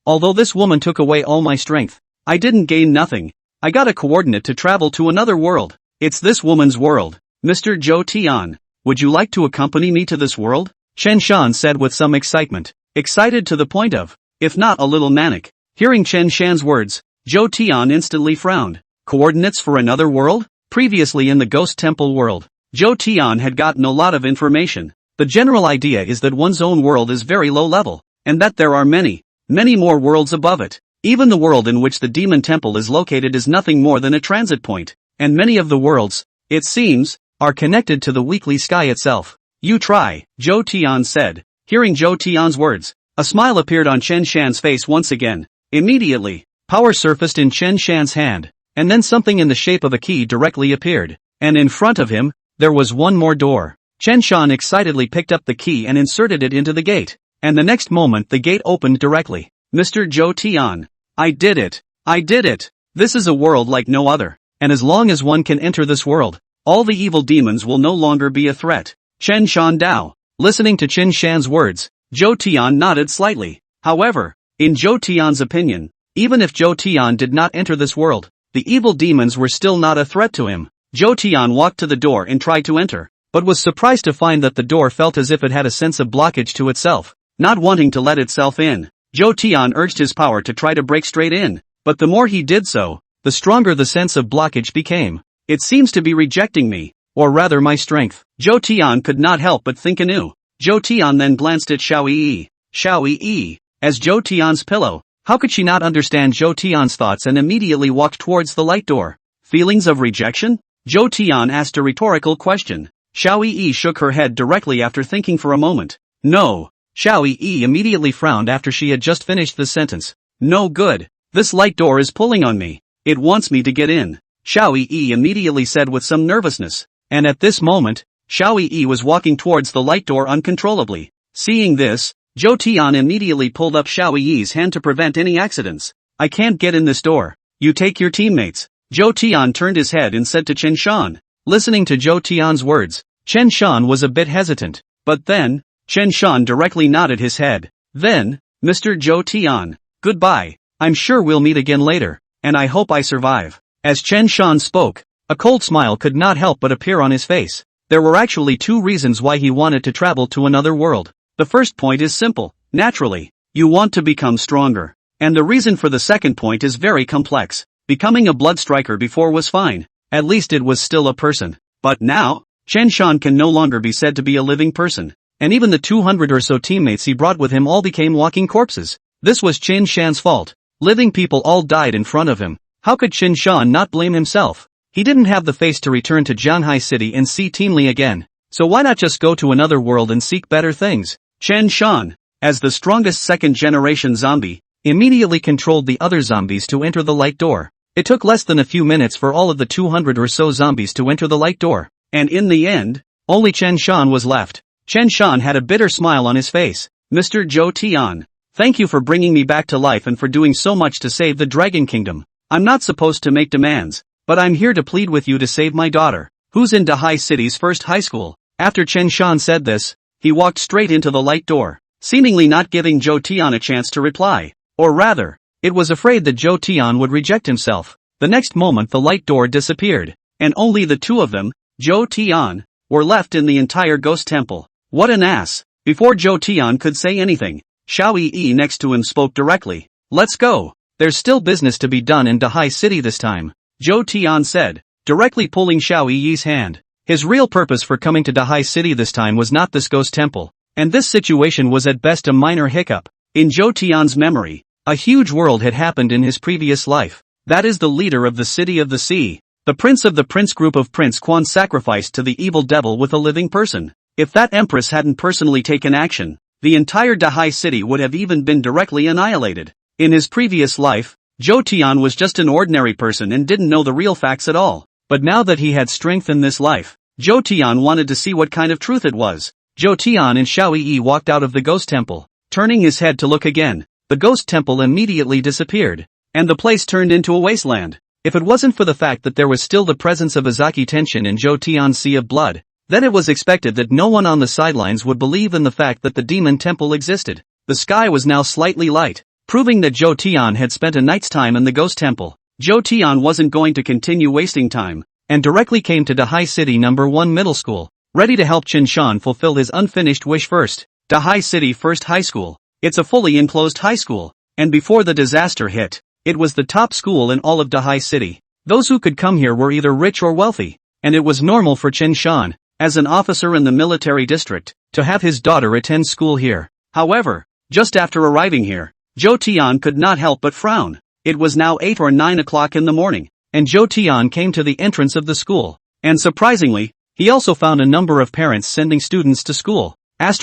although this woman took away all my strength, I didn't gain nothing. I got a coordinate to travel to another world. It's this woman's world. Mr. Zhou Tian, would you like to accompany me to this world? Chen Shan said with some excitement. Excited to the point of, if not a little manic. Hearing Chen Shan's words, Zhou Tian instantly frowned. Coordinates for another world? Previously in the Ghost Temple world, Zhou Tian had gotten a lot of information. The general idea is that one's own world is very low level, and that there are many more worlds above it. Even the world in which the Demon Temple is located is nothing more than a transit point, and many of the worlds, it seems, are connected to the weekly sky itself. You try, Zhou Tian said. Hearing Zhou Tian's words, a smile appeared on Chen Shan's face once again. Immediately, power surfaced in Chen Shan's hand, and then something in the shape of a key directly appeared, and in front of him, there was one more door. Chen Shan excitedly picked up the key and inserted it into the gate, and the next moment the gate opened directly. Mr. Zhou Tian, I did it! I did it! This is a world like no other, and as long as one can enter this world, all the evil demons will no longer be a threat. Chen Shan Dao. Listening to Chen Shan's words, Zhou Tian nodded slightly. However, in Zhou Tian's opinion, even if Zhou Tian did not enter this world, the evil demons were still not a threat to him. Zhou Tian walked to the door and tried to enter, but was surprised to find that the door felt as if it had a sense of blockage to itself, not wanting to let itself in. Zhou Tian urged his power to try to break straight in, but the more he did so, the stronger the sense of blockage became. It seems to be rejecting me, or rather my strength. Zhou Tian could not help but think anew. Zhou Tian then glanced at Xiao Yi. Xiao Yi, as Zhou Tian's pillow. How could she not understand Zhou Tian's thoughts and immediately walked towards the light door? Feelings of rejection? Zhou Tian asked a rhetorical question. Xiao Yi shook her head directly after thinking for a moment. No. Xiao Yi immediately frowned after she had just finished the sentence. No good. This light door is pulling on me. It wants me to get in. Xiao Yi immediately said with some nervousness. And at this moment, Xiao Yi was walking towards the light door uncontrollably. Seeing this, Zhou Tian immediately pulled up Xiao Yi's hand to prevent any accidents. I can't get in this door. You take your teammates. Zhou Tian turned his head and said to Chen Shan. Listening to Zhou Tian's words, Chen Shan was a bit hesitant. But then, Chen Shan directly nodded his head. Then, Mr. Zhou Tian, goodbye. I'm sure we'll meet again later, and I hope I survive. As Chen Shan spoke, a cold smile could not help but appear on his face. There were actually two reasons why he wanted to travel to another world. The first point is simple. Naturally, you want to become stronger. And the reason for the second point is very complex. Becoming a blood striker before was fine. At least it was still a person. But now, Chen Shan can no longer be said to be a living person. And even the 200 or so teammates he brought with him all became walking corpses. This was Chen Shan's fault. Living people all died in front of him. How could Chen Shan not blame himself? He didn't have the face to return to Jiang City and see Team Li again. So why not just go to another world and seek better things? Chen Shan, as the strongest second-generation zombie, immediately controlled the other zombies to enter the light door. It took less than a few minutes for all of the 200 or so zombies to enter the light door. And in the end, only Chen Shan was left. Chen Shan had a bitter smile on his face. Mr. Zhou Tian, thank you for bringing me back to life and for doing so much to save the Dragon Kingdom. I'm not supposed to make demands, but I'm here to plead with you to save my daughter, who's in Dahai City's first high school. After Chen Shan said this, he walked straight into the light door, seemingly not giving Zhou Tian a chance to reply. Or rather, it was afraid that Zhou Tian would reject himself. The next moment the light door disappeared, and only the two of them, Zhou Tian, were left in the entire ghost temple. What an ass! Before Zhou Tian could say anything, Xiao Yi next to him spoke directly. Let's go. There's still business to be done in Dahai City this time, Zhou Tian said, directly pulling Xiao Yi's hand. His real purpose for coming to Dahai City this time was not this ghost temple, and this situation was at best a minor hiccup. In Zhou Tian's memory, a huge world had happened in his previous life. That is the leader of the City of the Sea. The prince of the prince group of Prince Quan sacrificed to the evil devil with a living person. If that empress hadn't personally taken action, the entire Dahai City would have even been directly annihilated. In his previous life, Zhou Tian was just an ordinary person and didn't know the real facts at all. But now that he had strength in this life, Zhou Tian wanted to see what kind of truth it was. Zhou Tian and Xiao Yi walked out of the ghost temple. Turning his head to look again, the ghost temple immediately disappeared, and the place turned into a wasteland. If it wasn't for the fact that there was still the presence of Azaki Tenshin in Zhou Tian's sea of blood, then it was expected that no one on the sidelines would believe in the fact that the demon temple existed. The sky was now slightly light, proving that Zhou Tian had spent a night's time in the ghost temple. Zhou Tian wasn't going to continue wasting time, and directly came to Dahai City No. 1 Middle School, ready to help Chen Shan fulfill his unfinished wish first. Dahai City First High School. It's a fully enclosed high school, and before the disaster hit, it was the top school in all of Dahai City. Those who could come here were either rich or wealthy, and it was normal for Chen Shan, as an officer in the military district, to have his daughter attend school here. However, just after arriving here, Zhou Tian could not help but frown. It was now 8 or 9 o'clock in the morning, and Zhou Tian came to the entrance of the school, and surprisingly, he also found a number of parents sending students to school. It's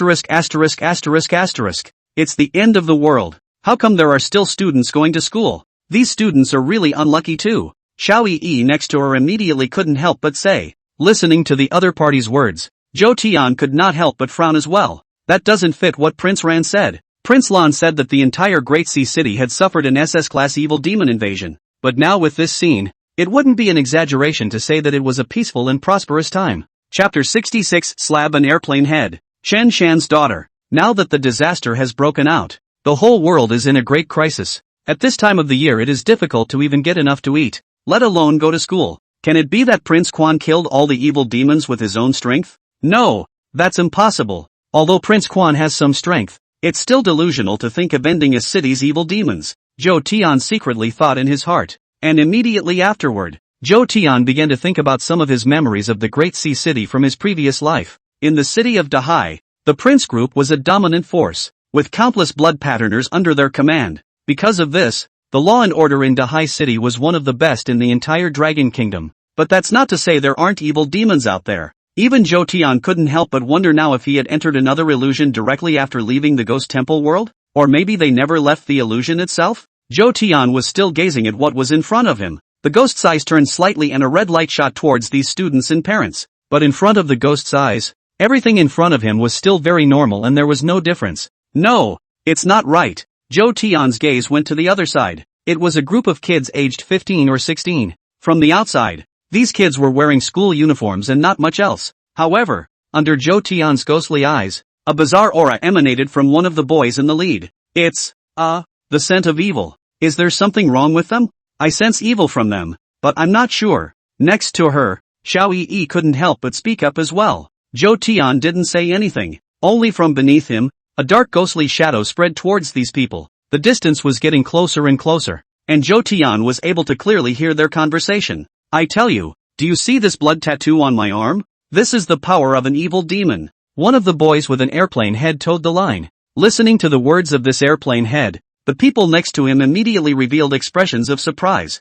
the end of the world. How come there are still students going to school? These students are really unlucky too. Xiao Yi next to her immediately couldn't help but say. Listening to the other party's words, Zhou Tian could not help but frown as well. That doesn't fit what Prince Ran said. Prince Lan said that the entire Great Sea City had suffered an SS-class evil demon invasion, but now with this scene, it wouldn't be an exaggeration to say that it was a peaceful and prosperous time. Chapter 66 Slab an Airplane Head. Chen Shan's daughter. Now that the disaster has broken out, the whole world is in a great crisis. At this time of the year it is difficult to even get enough to eat, let alone go to school. Can it be that Prince Quan killed all the evil demons with his own strength? No, that's impossible. Although Prince Quan has some strength, it's still delusional to think of ending a city's evil demons, Zhou Tian secretly thought in his heart. And immediately afterward, Zhou Tian began to think about some of his memories of the Great Sea City from his previous life. In the city of Dahai, the Prince Group was a dominant force, with countless blood patterners under their command. Because of this, the law and order in Dahai City was one of the best in the entire Dragon Kingdom. But that's not to say there aren't evil demons out there. Even Zhou Tian couldn't help but wonder now if he had entered another illusion directly after leaving the Ghost Temple world? Or maybe they never left the illusion itself? Zhou Tian was still gazing at what was in front of him. The ghost's eyes turned slightly and a red light shot towards these students and parents. But in front of the ghost's eyes, everything in front of him was still very normal and there was no difference. No, it's not right. Zhou Tian's gaze went to the other side. It was a group of kids aged 15 or 16. From the outside, these kids were wearing school uniforms and not much else. However, under Zhou Tian's ghostly eyes, a bizarre aura emanated from one of the boys in the lead. It's, the scent of evil. Is there something wrong with them? I sense evil from them, but I'm not sure. Next to her, Xiao Yi couldn't help but speak up as well. Zhou Tian didn't say anything. Only from beneath him, a dark ghostly shadow spread towards these people. The distance was getting closer and closer, and Zhou Tian was able to clearly hear their conversation. I tell you, do you see this blood tattoo on my arm? This is the power of an evil demon. One of the boys with an airplane head toed the line. Listening to the words of this airplane head, the people next to him immediately revealed expressions of surprise.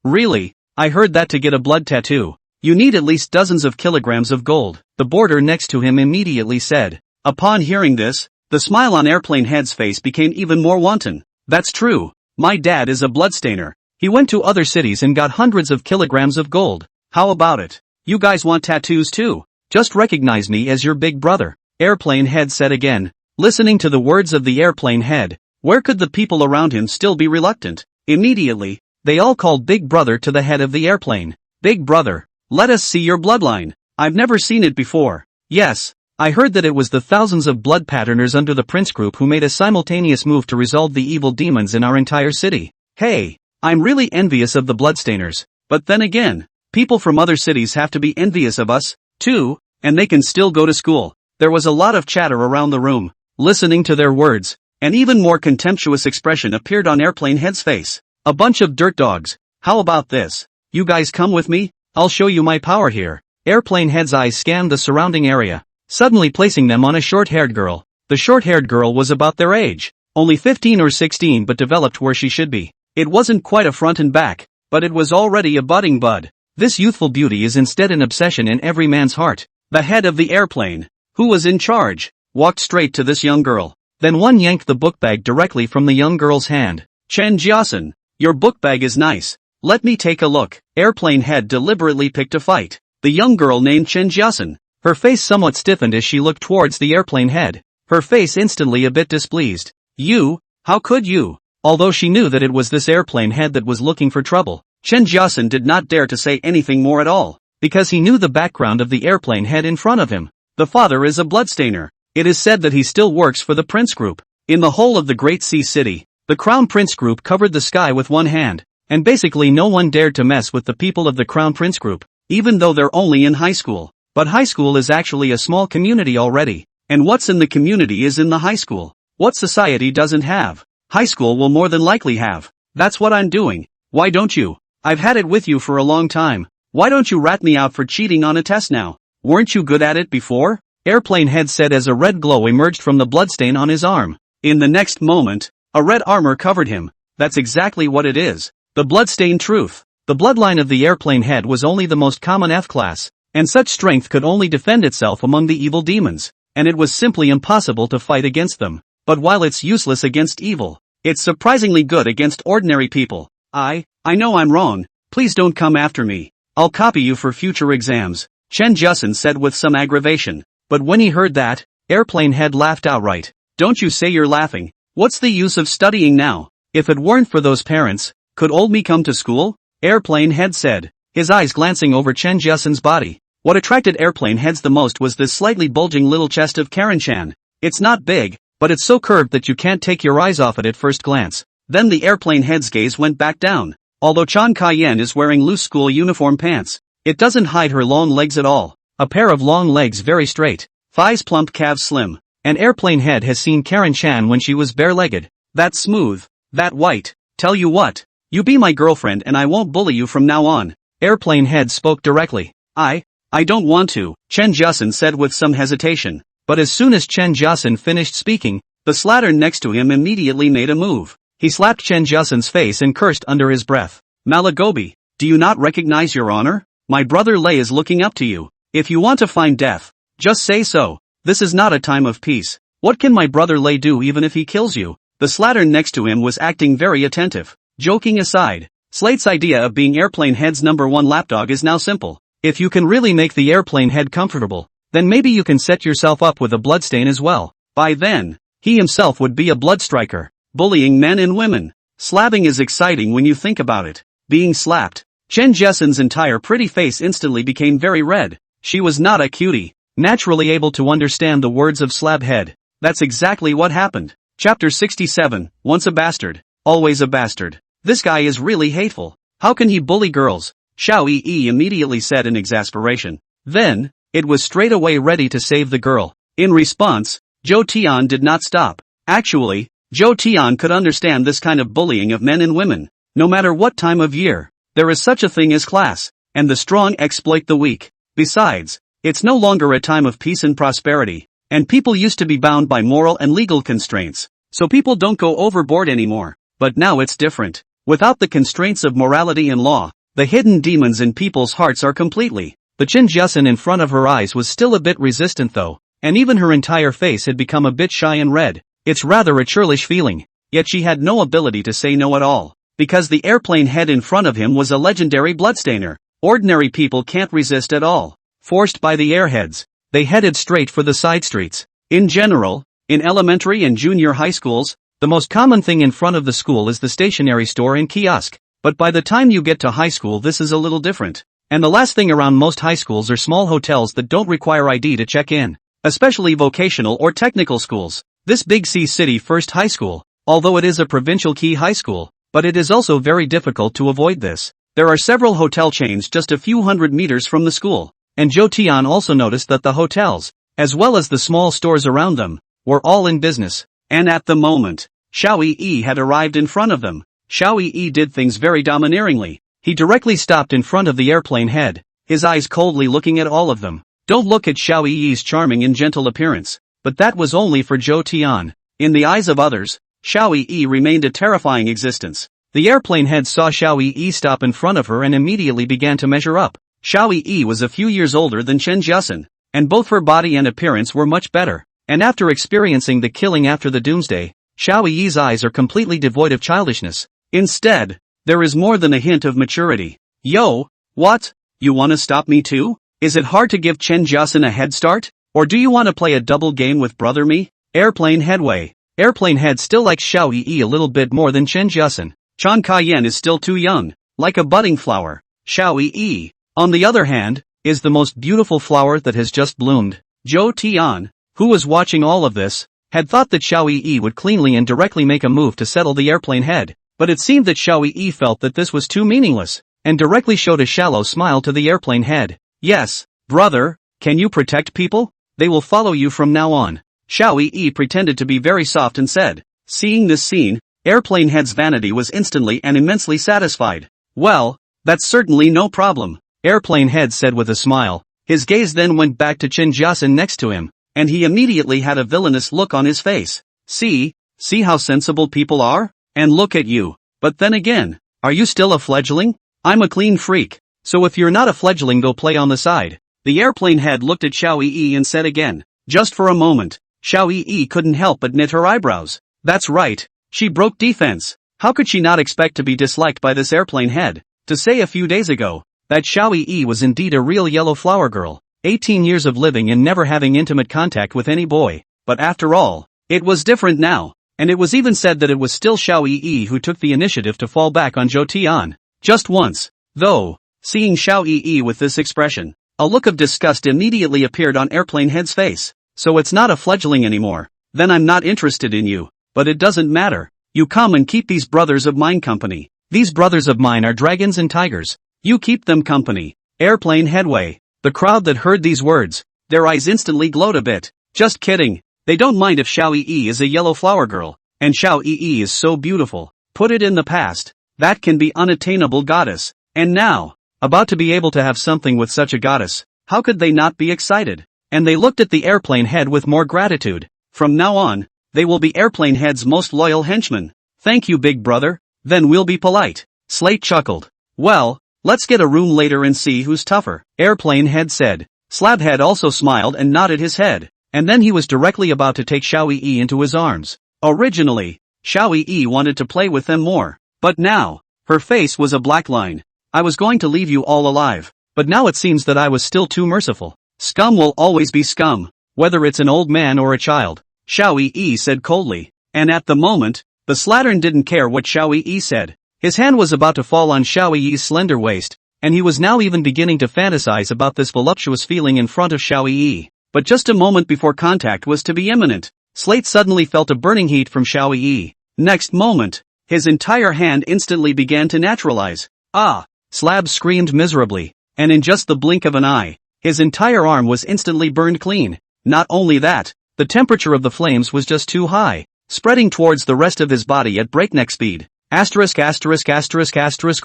Really? I heard that to get a blood tattoo, you need at least dozens of kilograms of gold. The boarder next to him immediately said. Upon hearing this, the smile on airplane head's face became even more wanton. That's true. My dad is a bloodstainer. He went to other cities and got hundreds of kilograms of gold. How about it? You guys want tattoos too? Just recognize me as your big brother. Airplane head said again. Listening to the words of the airplane head, where could the people around him still be reluctant? Immediately, they all called Big Brother to the head of the airplane. Big Brother, let us see your bloodline. I've never seen it before. Yes, I heard that it was the thousands of blood patterners under the Prince Group who made a simultaneous move to resolve the evil demons in our entire city. Hey, I'm really envious of the bloodstainers. But then again, people from other cities have to be envious of us, too, and they can still go to school. There was a lot of chatter around the room. Listening to their words, an even more contemptuous expression appeared on Airplane Head's face. A bunch of dirt dogs. How about this? You guys come with me? I'll show you my power here. Airplane Head's eyes scanned the surrounding area, suddenly placing them on a short-haired girl. The short-haired girl was about their age, only 15 or 16, but developed where she should be. It wasn't quite a front and back, but it was already a budding bud. This youthful beauty is instead an obsession in every man's heart. The head of the airplane, who was in charge, walked straight to this young girl. Then one yanked the book bag directly from the young girl's hand. Chen Jiasen, your book bag is nice. Let me take a look. Airplane head deliberately picked a fight. The young girl named Chen Jiasen. Her face somewhat stiffened as she looked towards the airplane head. Her face instantly a bit displeased. You? How could you? Although she knew that it was this airplane head that was looking for trouble, Chen Jiasen did not dare to say anything more at all, because he knew the background of the airplane head in front of him. The father is a bloodstainer. It is said that he still works for the Prince Group. In the whole of the Great Sea City, the Crown Prince Group covered the sky with one hand, and basically no one dared to mess with the people of the Crown Prince Group, even though they're only in high school. But high school is actually a small community already, and what's in the community is in the high school. What society doesn't have, high school will more than likely have. That's what I'm doing. Why don't you? I've had it with you for a long time. Why don't you rat me out for cheating on a test now? Weren't you good at it before? Airplane head said as a red glow emerged from the bloodstain on his arm. In the next moment, a red armor covered him. That's exactly what it is. The bloodstain truth. The bloodline of the airplane head was only the most common F-class, and such strength could only defend itself among the evil demons, and it was simply impossible to fight against them. But while it's useless against evil, it's surprisingly good against ordinary people. I know I'm wrong. Please don't come after me. I'll copy you for future exams, Chen Jiasen said with some aggravation. But when he heard that, airplane head laughed outright. Don't you say you're laughing. What's the use of studying now? If it weren't for those parents, could old me come to school? Airplane head said, his eyes glancing over Chen Jiasen's body. What attracted airplane heads the most was this slightly bulging little chest of Karen-chan. It's not big, but it's so curved that you can't take your eyes off it at first glance. Then the airplane head's gaze went back down. Although Chan Kaiyan is wearing loose school uniform pants, it doesn't hide her long legs at all. A pair of long legs very straight, thighs plump, calves slim. And airplane head has seen Karen-chan when she was bare-legged. That smooth, that white. Tell you what, you be my girlfriend and I won't bully you from now on. Airplane head spoke directly. I don't want to, Chen Jiasen said with some hesitation. But as soon as Chen Jiasen finished speaking, the slattern next to him immediately made a move. He slapped Chen Jiasen's face and cursed under his breath. Malagobi, do you not recognize your honor? My brother Lei is looking up to you. If you want to find death, just say so. This is not a time of peace. What can my brother Lei do even if he kills you? The slattern next to him was acting very attentive. Joking aside, Slate's idea of being airplane head's #1 lapdog is now simple. If you can really make the airplane head comfortable, then maybe you can set yourself up with a bloodstain as well. By then, he himself would be a bloodstriker, bullying men and women. Slapping is exciting when you think about it. Being slapped. Chen Jiasen's entire pretty face instantly became very red. She was not a cutie, naturally able to understand the words of slab head. That's exactly what happened. Chapter 67, Once a bastard, always a bastard. This guy is really hateful. How can he bully girls? Xiao Yi immediately said in exasperation. Then, it was straight away ready to save the girl. In response, Zhou Tian did not stop. Actually, Zhou Tian could understand this kind of bullying of men and women. No matter what time of year, there is such a thing as class, and the strong exploit the weak. Besides, it's no longer a time of peace and prosperity, and people used to be bound by moral and legal constraints, so people don't go overboard anymore. But now it's different. Without the constraints of morality and law, the hidden demons in people's hearts are completely. The Chen Jiasen in front of her eyes was still a bit resistant though, and even her entire face had become a bit shy and red. It's rather a churlish feeling, yet she had no ability to say no at all, because the airplane head in front of him was a legendary bloodstainer. Ordinary people can't resist at all. Forced by the airheads, they headed straight for the side streets. In general, in elementary and junior high schools, the most common thing in front of the school is the stationery store and kiosk. But by the time you get to high school this is a little different. And the last thing around most high schools are small hotels that don't require ID to check in. Especially vocational or technical schools. This big C city first high school, although it is a provincial key high school, but it is also very difficult to avoid this. There are several hotel chains just a few hundred meters from the school. And Zhou Tian also noticed that the hotels, as well as the small stores around them, were all in business. And at the moment, Xiao Yi had arrived in front of them. Xiao Yi did things very domineeringly. He directly stopped in front of the airplane head, his eyes coldly looking at all of them. Don't look at Xiao Yi's charming and gentle appearance, but that was only for Zhou Tian. In the eyes of others, Xiao Yi remained a terrifying existence. The airplane head saw Xiao Yi stop in front of her and immediately began to measure up. Xiao Yi was a few years older than Chen Jiasen, and both her body and appearance were much better. And after experiencing the killing after the doomsday, Xiao Yi's eyes are completely devoid of childishness. Instead, there is more than a hint of maturity. Yo, what? You wanna stop me too? Is it hard to give Chen Jiasen a head start? Or do you wanna play a double game with brother me? Airplane headway. Airplane head still likes Xiao Yi a little bit more than Chen Jiasen. Chan Kaiyan is still too young, like a budding flower. Xiao Yi, on the other hand, is the most beautiful flower that has just bloomed. Zhou Tian, who was watching all of this, had thought that Xiao Yi would cleanly and directly make a move to settle the airplane head, but it seemed that Xiao Yi felt that this was too meaningless, and directly showed a shallow smile to the airplane head. Yes, brother, can you protect people? They will follow you from now on. Xiao Yi pretended to be very soft and said. Seeing this scene, airplane head's vanity was instantly and immensely satisfied. Well, that's certainly no problem, airplane head said with a smile. His gaze then went back to Chen Jiasen next to him, and he immediately had a villainous look on his face. See how sensible people are? And look at you. But then again, are you still a fledgling? I'm a clean freak, so if you're not a fledgling go play on the side. The airplane head looked at Xiao Yi and said again. Just for a moment, Xiao Yi couldn't help but knit her eyebrows. That's right, she broke defense. How could she not expect to be disliked by this airplane head? To say a few days ago, that Xiao Yi was indeed a real yellow flower girl, 18 years of living and never having intimate contact with any boy, but after all, it was different now, and it was even said that it was still Xiao Yi who took the initiative to fall back on Zhou Tian. Just once, though, seeing Xiao Yi with this expression, a look of disgust immediately appeared on airplane head's face. So it's not a fledgling anymore, then I'm not interested in you, but it doesn't matter, you come and keep these brothers of mine company. These brothers of mine are dragons and tigers, you keep them company. Airplane headway. The crowd that heard these words, their eyes instantly glowed a bit. Just kidding, they don't mind if Xiao Yi is a yellow flower girl, and Xiao Yi is so beautiful. Put it in the past, that can be unattainable goddess, and now, about to be able to have something with such a goddess, how could they not be excited? And they looked at the airplane head with more gratitude. From now on, they will be airplane head's most loyal henchmen. Thank you big brother, then we'll be polite. Slate chuckled. Well, let's get a room later and see who's tougher, airplane head said. Slabhead also smiled and nodded his head, and then he was directly about to take Xiao Yi into his arms. Originally, Xiao Yi wanted to play with them more, but now, her face was a black line. I was going to leave you all alive, but now it seems that I was still too merciful. Scum will always be scum, whether it's an old man or a child, Xiao Yi said coldly, and at the moment, the slattern didn't care what Xiao Yi said. His hand was about to fall on Xiao Yi's slender waist, and he was now even beginning to fantasize about this voluptuous feeling in front of Xiao Yi. But just a moment before contact was to be imminent, Slate suddenly felt a burning heat from Xiao Yi. Next moment, his entire hand instantly began to naturalize. Ah! Slab screamed miserably, and in just the blink of an eye, his entire arm was instantly burned clean. Not only that, the temperature of the flames was just too high, spreading towards the rest of his body at breakneck speed.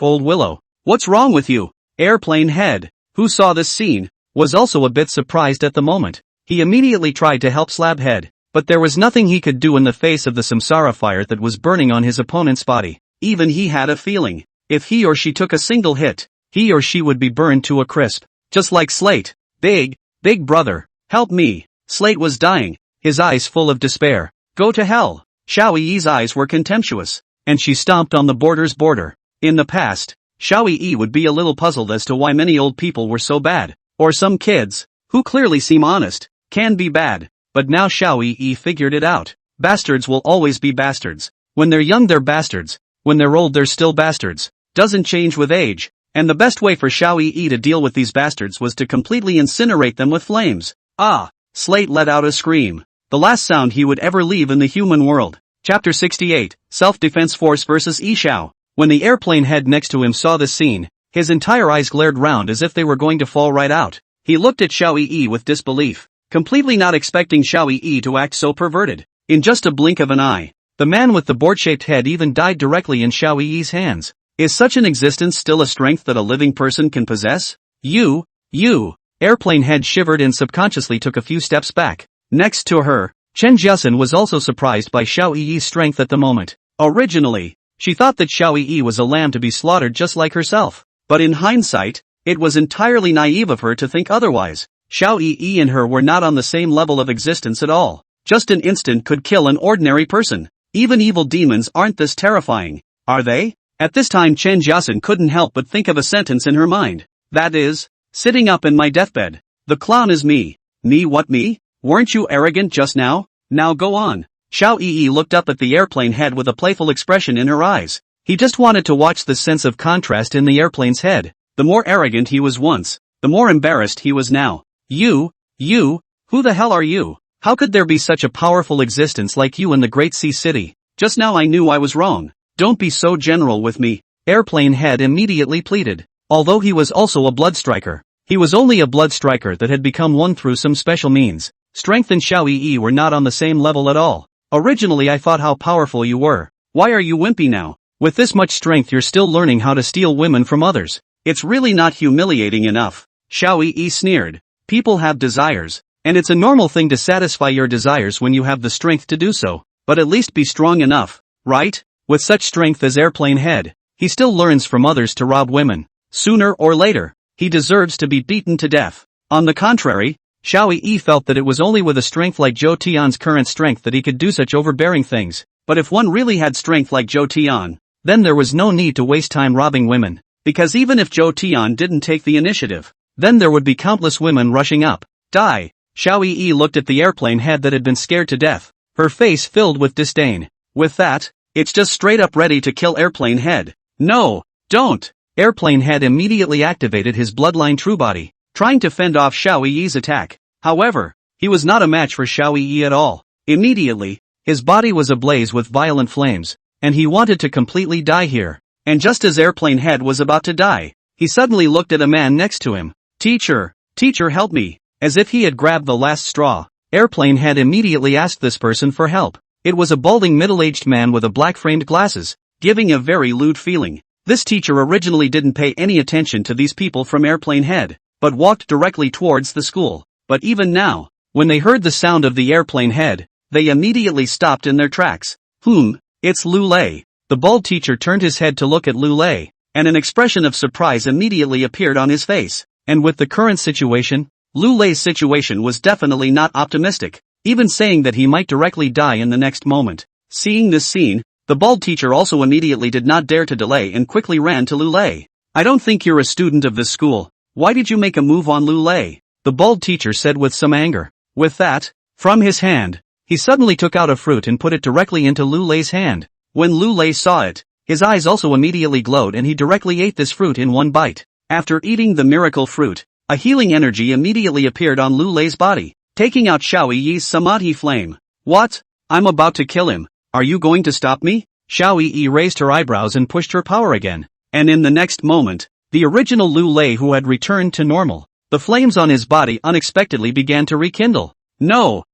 Old Willow. What's wrong with you? Airplane head, who saw this scene, was also a bit surprised at the moment. He immediately tried to help Slabhead, but there was nothing he could do in the face of the samsara fire that was burning on his opponent's body. Even he had a feeling, if he or she took a single hit, he or she would be burned to a crisp. Just like Slate. Big brother, help me. Slate was dying, his eyes full of despair. Go to hell. Xiao Yi's eyes were contemptuous, and she stomped on the border's border. In the past, Xiao Yi would be a little puzzled as to why many old people were so bad, or some kids, who clearly seem honest, can be bad, but now Xiao Yi figured it out. Bastards will always be bastards. When they're young they're bastards, when they're old they're still bastards. Doesn't change with age. And the best way for Xiao Yi to deal with these bastards was to completely incinerate them with flames. Ah! Slate let out a scream. The last sound he would ever leave in the human world. Chapter 68, Self-Defense Force vs. Yishao. When the airplane head next to him saw this scene, his entire eyes glared round as if they were going to fall right out. He looked at Xiao Yi with disbelief, completely not expecting Xiao Yi to act so perverted. In just a blink of an eye, the man with the board-shaped head even died directly in Xiao Yi's hands. Is such an existence still a strength that a living person can possess? You. Airplane head shivered and subconsciously took a few steps back. Next to her, Chen Jiasen was also surprised by Xiao Yi's strength at the moment. Originally, she thought that Xiao Yi was a lamb to be slaughtered just like herself. But in hindsight, it was entirely naive of her to think otherwise. Xiao Yi and her were not on the same level of existence at all. Just an instant could kill an ordinary person. Even evil demons aren't this terrifying, are they? At this time Chen Jiasen couldn't help but think of a sentence in her mind. That is, sitting up in my deathbed. The clown is me. Me what me? Weren't you arrogant just now? Now go on. Xiao Yi looked up at the airplane head with a playful expression in her eyes. He just wanted to watch the sense of contrast in the airplane's head. The more arrogant he was once, the more embarrassed he was now. You, who the hell are you? How could there be such a powerful existence like you in the great sea city? Just now I knew I was wrong. Don't be so general with me. Airplane head immediately pleaded. Although he was also a blood striker, he was only a blood striker that had become one through some special means. Strength and Xiao Yi were not on the same level at all. Originally I thought how powerful you were. Why are you wimpy now? With this much strength you're still learning how to steal women from others. It's really not humiliating enough. Xiao Yi sneered. People have desires, and it's a normal thing to satisfy your desires when you have the strength to do so, but at least be strong enough, right? With such strength as airplane head, he still learns from others to rob women. Sooner or later, he deserves to be beaten to death. On the contrary, Xiao Yi felt that it was only with a strength like Zhou Tian's current strength that he could do such overbearing things. But if one really had strength like Zhou Tian, then there was no need to waste time robbing women. Because even if Zhou Tian didn't take the initiative, then there would be countless women rushing up. Die. Xiao Yi looked at the airplane head that had been scared to death, her face filled with disdain. With that, it's just straight up ready to kill airplane head. No, don't. Airplane head immediately activated his bloodline true body, trying to fend off Xiao Yi's attack. However, he was not a match for Xiao Yi at all. Immediately, his body was ablaze with violent flames, and he wanted to completely die here. And just as airplane head was about to die, he suddenly looked at a man next to him. Teacher help me. As if he had grabbed the last straw, airplane head immediately asked this person for help. It was a balding middle-aged man with a black-framed glasses, giving a very lewd feeling. This teacher originally didn't pay any attention to these people from airplane head, but walked directly towards the school. But even now, when they heard the sound of the airplane head, they immediately stopped in their tracks. It's Lu Lei. The bald teacher turned his head to look at Lu Lei, and an expression of surprise immediately appeared on his face. And with the current situation, Lu Lei's situation was definitely not optimistic, even saying that he might directly die in the next moment. Seeing this scene, the bald teacher also immediately did not dare to delay and quickly ran to Lu Lei. I don't think you're a student of this school. Why did you make a move on Lu Lei? The bald teacher said with some anger. With that, from his hand, he suddenly took out a fruit and put it directly into Lu Lei's hand. When Lu Lei saw it, his eyes also immediately glowed and he directly ate this fruit in one bite. After eating the miracle fruit, a healing energy immediately appeared on Lu Lei's body, taking out Xiao Yi's samadhi flame. What? I'm about to kill him. Are you going to stop me? Xiao Yi raised her eyebrows and pushed her power again. And in the next moment, the original Lu Lei who had returned to normal, the flames on his body unexpectedly began to rekindle. No!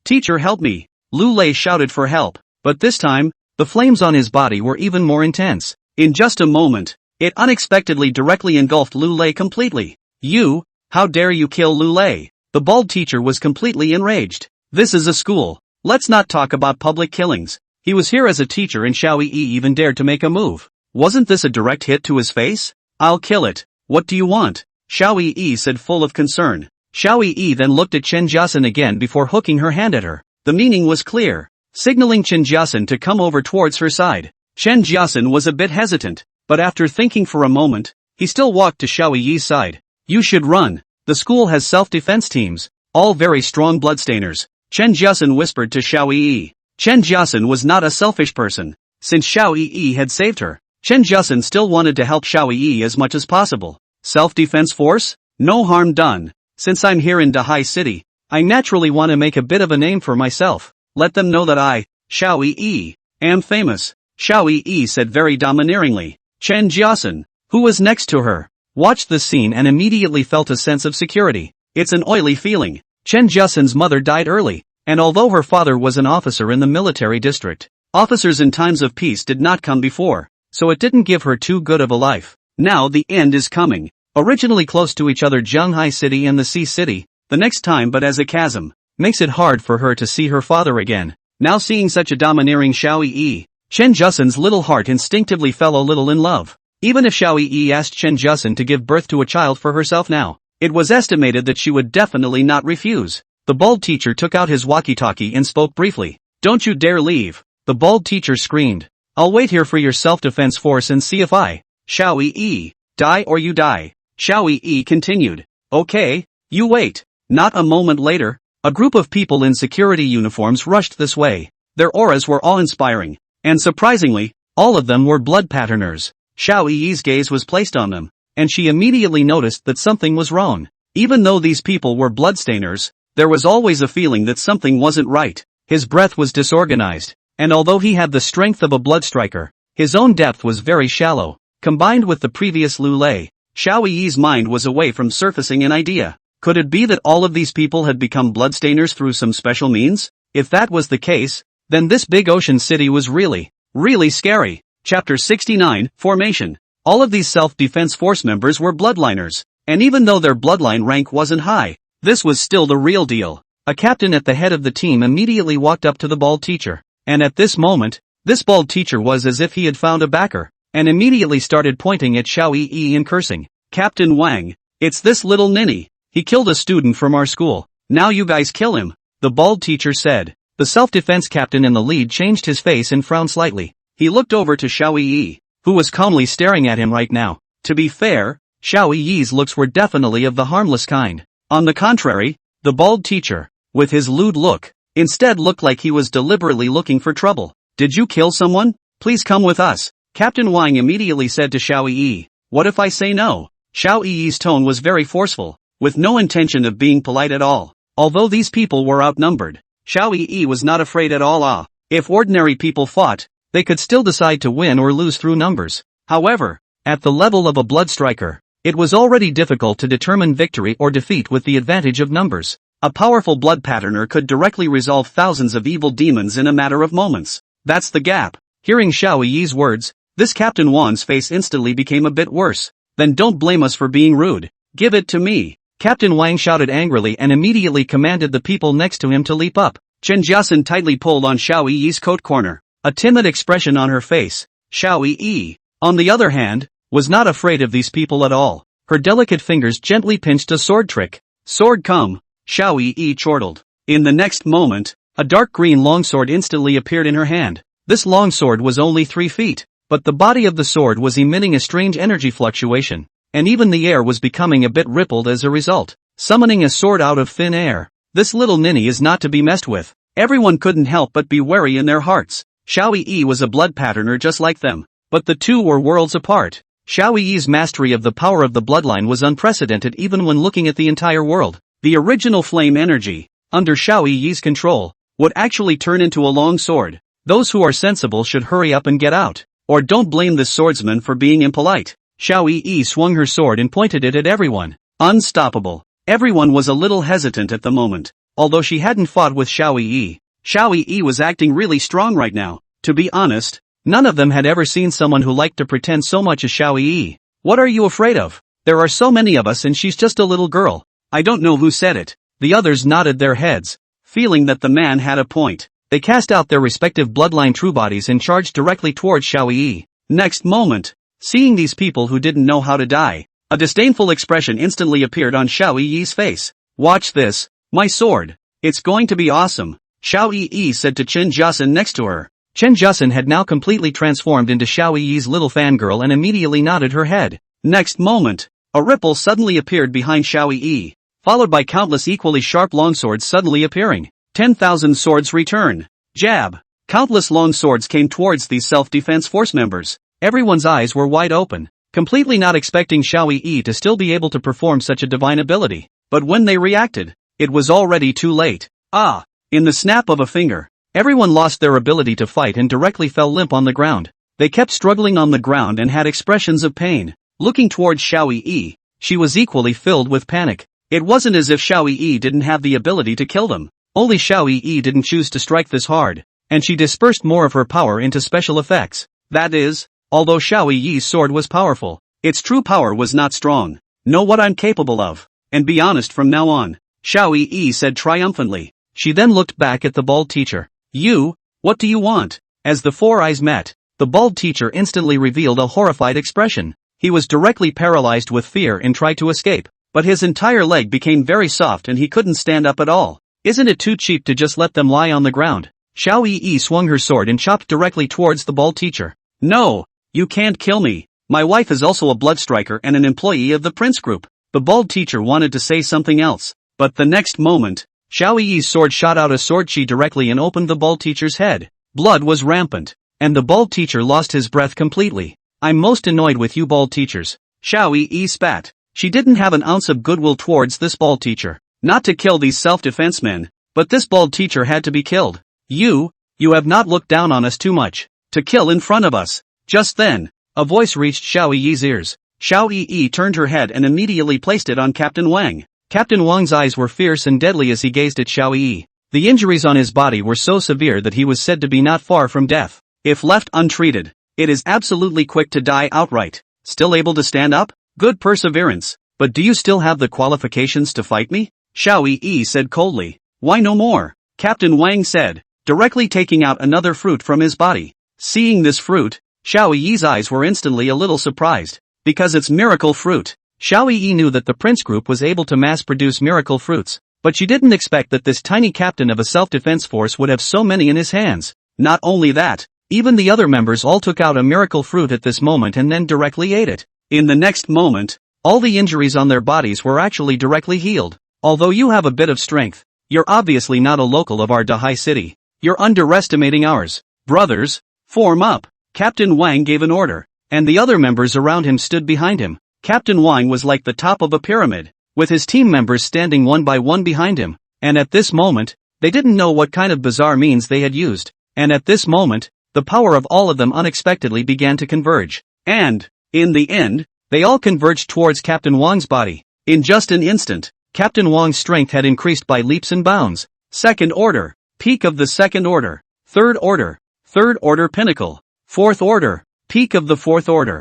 Teacher help me! Lu Lei shouted for help, but this time, the flames on his body were even more intense. In just a moment, it unexpectedly directly engulfed Lu Lei completely. You, how dare you kill Lu Lei? The bald teacher was completely enraged. This is a school. Let's not talk about public killings. He was here as a teacher and Xiao Yi even dared to make a move. Wasn't this a direct hit to his face? I'll kill it. What do you want? Xiao Yi said full of concern. Xiao Yi then looked at Chen Jiasen again before hooking her hand at her. The meaning was clear, signaling Chen Jiasen to come over towards her side. Chen Jiasen was a bit hesitant, but after thinking for a moment, he still walked to Xiao Yi's side. You should run. The school has self-defense teams, all very strong bloodstainers. Chen Jiasen whispered to Xiao Yi. Chen Jiasen was not a selfish person. Since Xiao Yi had saved her, Chen Jiasen still wanted to help Xiao Yi as much as possible. Self-defense force? No harm done. Since I'm here in Dahai City, I naturally want to make a bit of a name for myself. Let them know that I, Xiao Yi, am famous. Xiao Yi said very domineeringly. Chen Jiasen, who was next to her, watched the scene and immediately felt a sense of security. It's an oily feeling. Chen Jiasen's mother died early, and although her father was an officer in the military district, officers in times of peace did not come before, so it didn't give her too good of a life. Now the end is coming. Originally close to each other, Jiang City and the Sea City, the next time but as a chasm, makes it hard for her to see her father again. Now seeing such a domineering Xiao Yi, Chen Jiasen's little heart instinctively fell a little in love. Even if Xiao Yi asked Chen Jiasen to give birth to a child for herself now, it was estimated that she would definitely not refuse. The bald teacher took out his walkie-talkie and spoke briefly. Don't you dare leave. The bald teacher screamed. I'll wait here for your self-defense force and see if I, Xiao Yi, die or you die. Xiao Yi continued. Okay, you wait. Not a moment later, a group of people in security uniforms rushed this way. Their auras were awe-inspiring, and surprisingly, all of them were blood patterners. Xiao Yi's gaze was placed on them, and she immediately noticed that something was wrong. Even though these people were bloodstainers, there was always a feeling that something wasn't right. His breath was disorganized, and although he had the strength of a blood striker, his own depth was very shallow. Combined with the previous Lulei, Xiao Yi's mind was away from surfacing an idea. Could it be that all of these people had become bloodstainers through some special means? If that was the case, then this big ocean city was really scary. Chapter 69, Formation. All of these self-defense force members were bloodliners, and even though their bloodline rank wasn't high, this was still the real deal. A captain at the head of the team immediately walked up to the bald teacher, and at this moment, this bald teacher was as if he had found a backer, and immediately started pointing at Xiao Yi and cursing. Captain Wang, it's this little ninny. He killed a student from our school. Now you guys kill him, the bald teacher said. The self-defense captain in the lead changed his face and frowned slightly. He looked over to Xiao Yi, who was calmly staring at him right now. To be fair, Xiao Yi's looks were definitely of the harmless kind. On the contrary, the bald teacher, with his lewd look, instead looked like he was deliberately looking for trouble. Did you kill someone? Please come with us. Captain Wang immediately said to Xiao Yi. What if I say no? Xiao Yi's tone was very forceful, with no intention of being polite at all. Although these people were outnumbered, Xiao Yi was not afraid at all. If ordinary people fought, they could still decide to win or lose through numbers. However, at the level of a blood striker, it was already difficult to determine victory or defeat with the advantage of numbers. A powerful blood patterner could directly resolve thousands of evil demons in a matter of moments. That's the gap. Hearing Xiao Yi's words, this Captain Wan's face instantly became a bit worse. Then don't blame us for being rude. Give it to me. Captain Wang shouted angrily and immediately commanded the people next to him to leap up. Chen Jiasen tightly pulled on Xiao Yi's coat corner, a timid expression on her face. Xiao Yi, on the other hand, was not afraid of these people at all. Her delicate fingers gently pinched a sword trick. Sword come, Xiao Yi chortled. In the next moment, a dark green longsword instantly appeared in her hand. This longsword was only 3 feet, but the body of the sword was emitting a strange energy fluctuation, and even the air was becoming a bit rippled as a result. Summoning a sword out of thin air. This little ninny is not to be messed with. Everyone couldn't help but be wary in their hearts. Xiao Yi was a blood patterner just like them, but the two were worlds apart. Xiao Yi's mastery of the power of the bloodline was unprecedented even when looking at the entire world. The original flame energy, under Xiao Yi's control, would actually turn into a long sword. Those who are sensible should hurry up and get out, or don't blame this swordsman for being impolite. Xiao Yi swung her sword and pointed it at everyone. Unstoppable. Everyone was a little hesitant at the moment. Although she hadn't fought with Xiao Yi was acting really strong right now. To be honest, none of them had ever seen someone who liked to pretend so much as Xiao Yi. What are you afraid of? There are so many of us and she's just a little girl. I don't know who said it. The others nodded their heads, feeling that the man had a point. They cast out their respective bloodline true bodies and charged directly towards Xiao Yi. Next moment, seeing these people who didn't know how to die, a disdainful expression instantly appeared on Xiao Yi's face. Watch this, my sword. It's going to be awesome, Xiao Yi said to Chen Jiasen next to her. Chen Jiasen had now completely transformed into Xiao Yi's little fangirl and immediately nodded her head. Next moment, a ripple suddenly appeared behind Xiao Yi, followed by countless equally sharp longswords suddenly appearing. 10,000 swords return. Jab. Countless long swords came towards these self-defense force members. Everyone's eyes were wide open, completely not expecting Xiao Yi to still be able to perform such a divine ability. But when they reacted, it was already too late. In the snap of a finger, everyone lost their ability to fight and directly fell limp on the ground. They kept struggling on the ground and had expressions of pain. Looking towards Xiao Yi, she was equally filled with panic. It wasn't as if Xiao Yi didn't have the ability to kill them. Only Xiao Yi didn't choose to strike this hard, and she dispersed more of her power into special effects. That is, although Xiao Yi's sword was powerful, its true power was not strong. Know what I'm capable of, and be honest from now on, Xiao Yi said triumphantly. She then looked back at the bald teacher. You, what do you want? As the four eyes met, the bald teacher instantly revealed a horrified expression. He was directly paralyzed with fear and tried to escape, but his entire leg became very soft and he couldn't stand up at all. Isn't it too cheap to just let them lie on the ground? Xiao Yi swung her sword and chopped directly towards the bald teacher. No! You can't kill me. My wife is also a blood striker and an employee of the Prince Group. The bald teacher wanted to say something else, but the next moment, Xiao Yi's sword shot out a sword chi directly and opened the bald teacher's head. Blood was rampant, and the bald teacher lost his breath completely. I'm most annoyed with you bald teachers. Xiao Yi spat. She didn't have an ounce of goodwill towards this bald teacher. Not to kill these self-defense men, but this bald teacher had to be killed. You have not looked down on us too much. To kill in front of us. Just then, a voice reached Xiao Yi's ears. Xiao Yi turned her head and immediately placed it on Captain Wang. Captain Wang's eyes were fierce and deadly as he gazed at Xiao Yi. The injuries on his body were so severe that he was said to be not far from death. If left untreated, it is absolutely quick to die outright. Still able to stand up? Good perseverance. But do you still have the qualifications to fight me? Xiao Yi said coldly. Why no more? Captain Wang said, directly taking out another fruit from his body. Seeing this fruit, Xiao Yi's eyes were instantly a little surprised. Because it's miracle fruit. Xiao Yi knew that the Prince Group was able to mass-produce miracle fruits, but she didn't expect that this tiny captain of a self-defense force would have so many in his hands. Not only that, even the other members all took out a miracle fruit at this moment and then directly ate it. In the next moment, all the injuries on their bodies were actually directly healed. Although you have a bit of strength, you're obviously not a local of our Dahai city. You're underestimating ours. Brothers, form up. Captain Wang gave an order, and the other members around him stood behind him. Captain Wang was like the top of a pyramid, with his team members standing one by one behind him, and at this moment, they didn't know what kind of bizarre means they had used, and at this moment, the power of all of them unexpectedly began to converge, and, in the end, they all converged towards Captain Wang's body. In just an instant, Captain Wang's strength had increased by leaps and bounds. Second order, peak of the second order, third order pinnacle, fourth order, peak of the fourth order.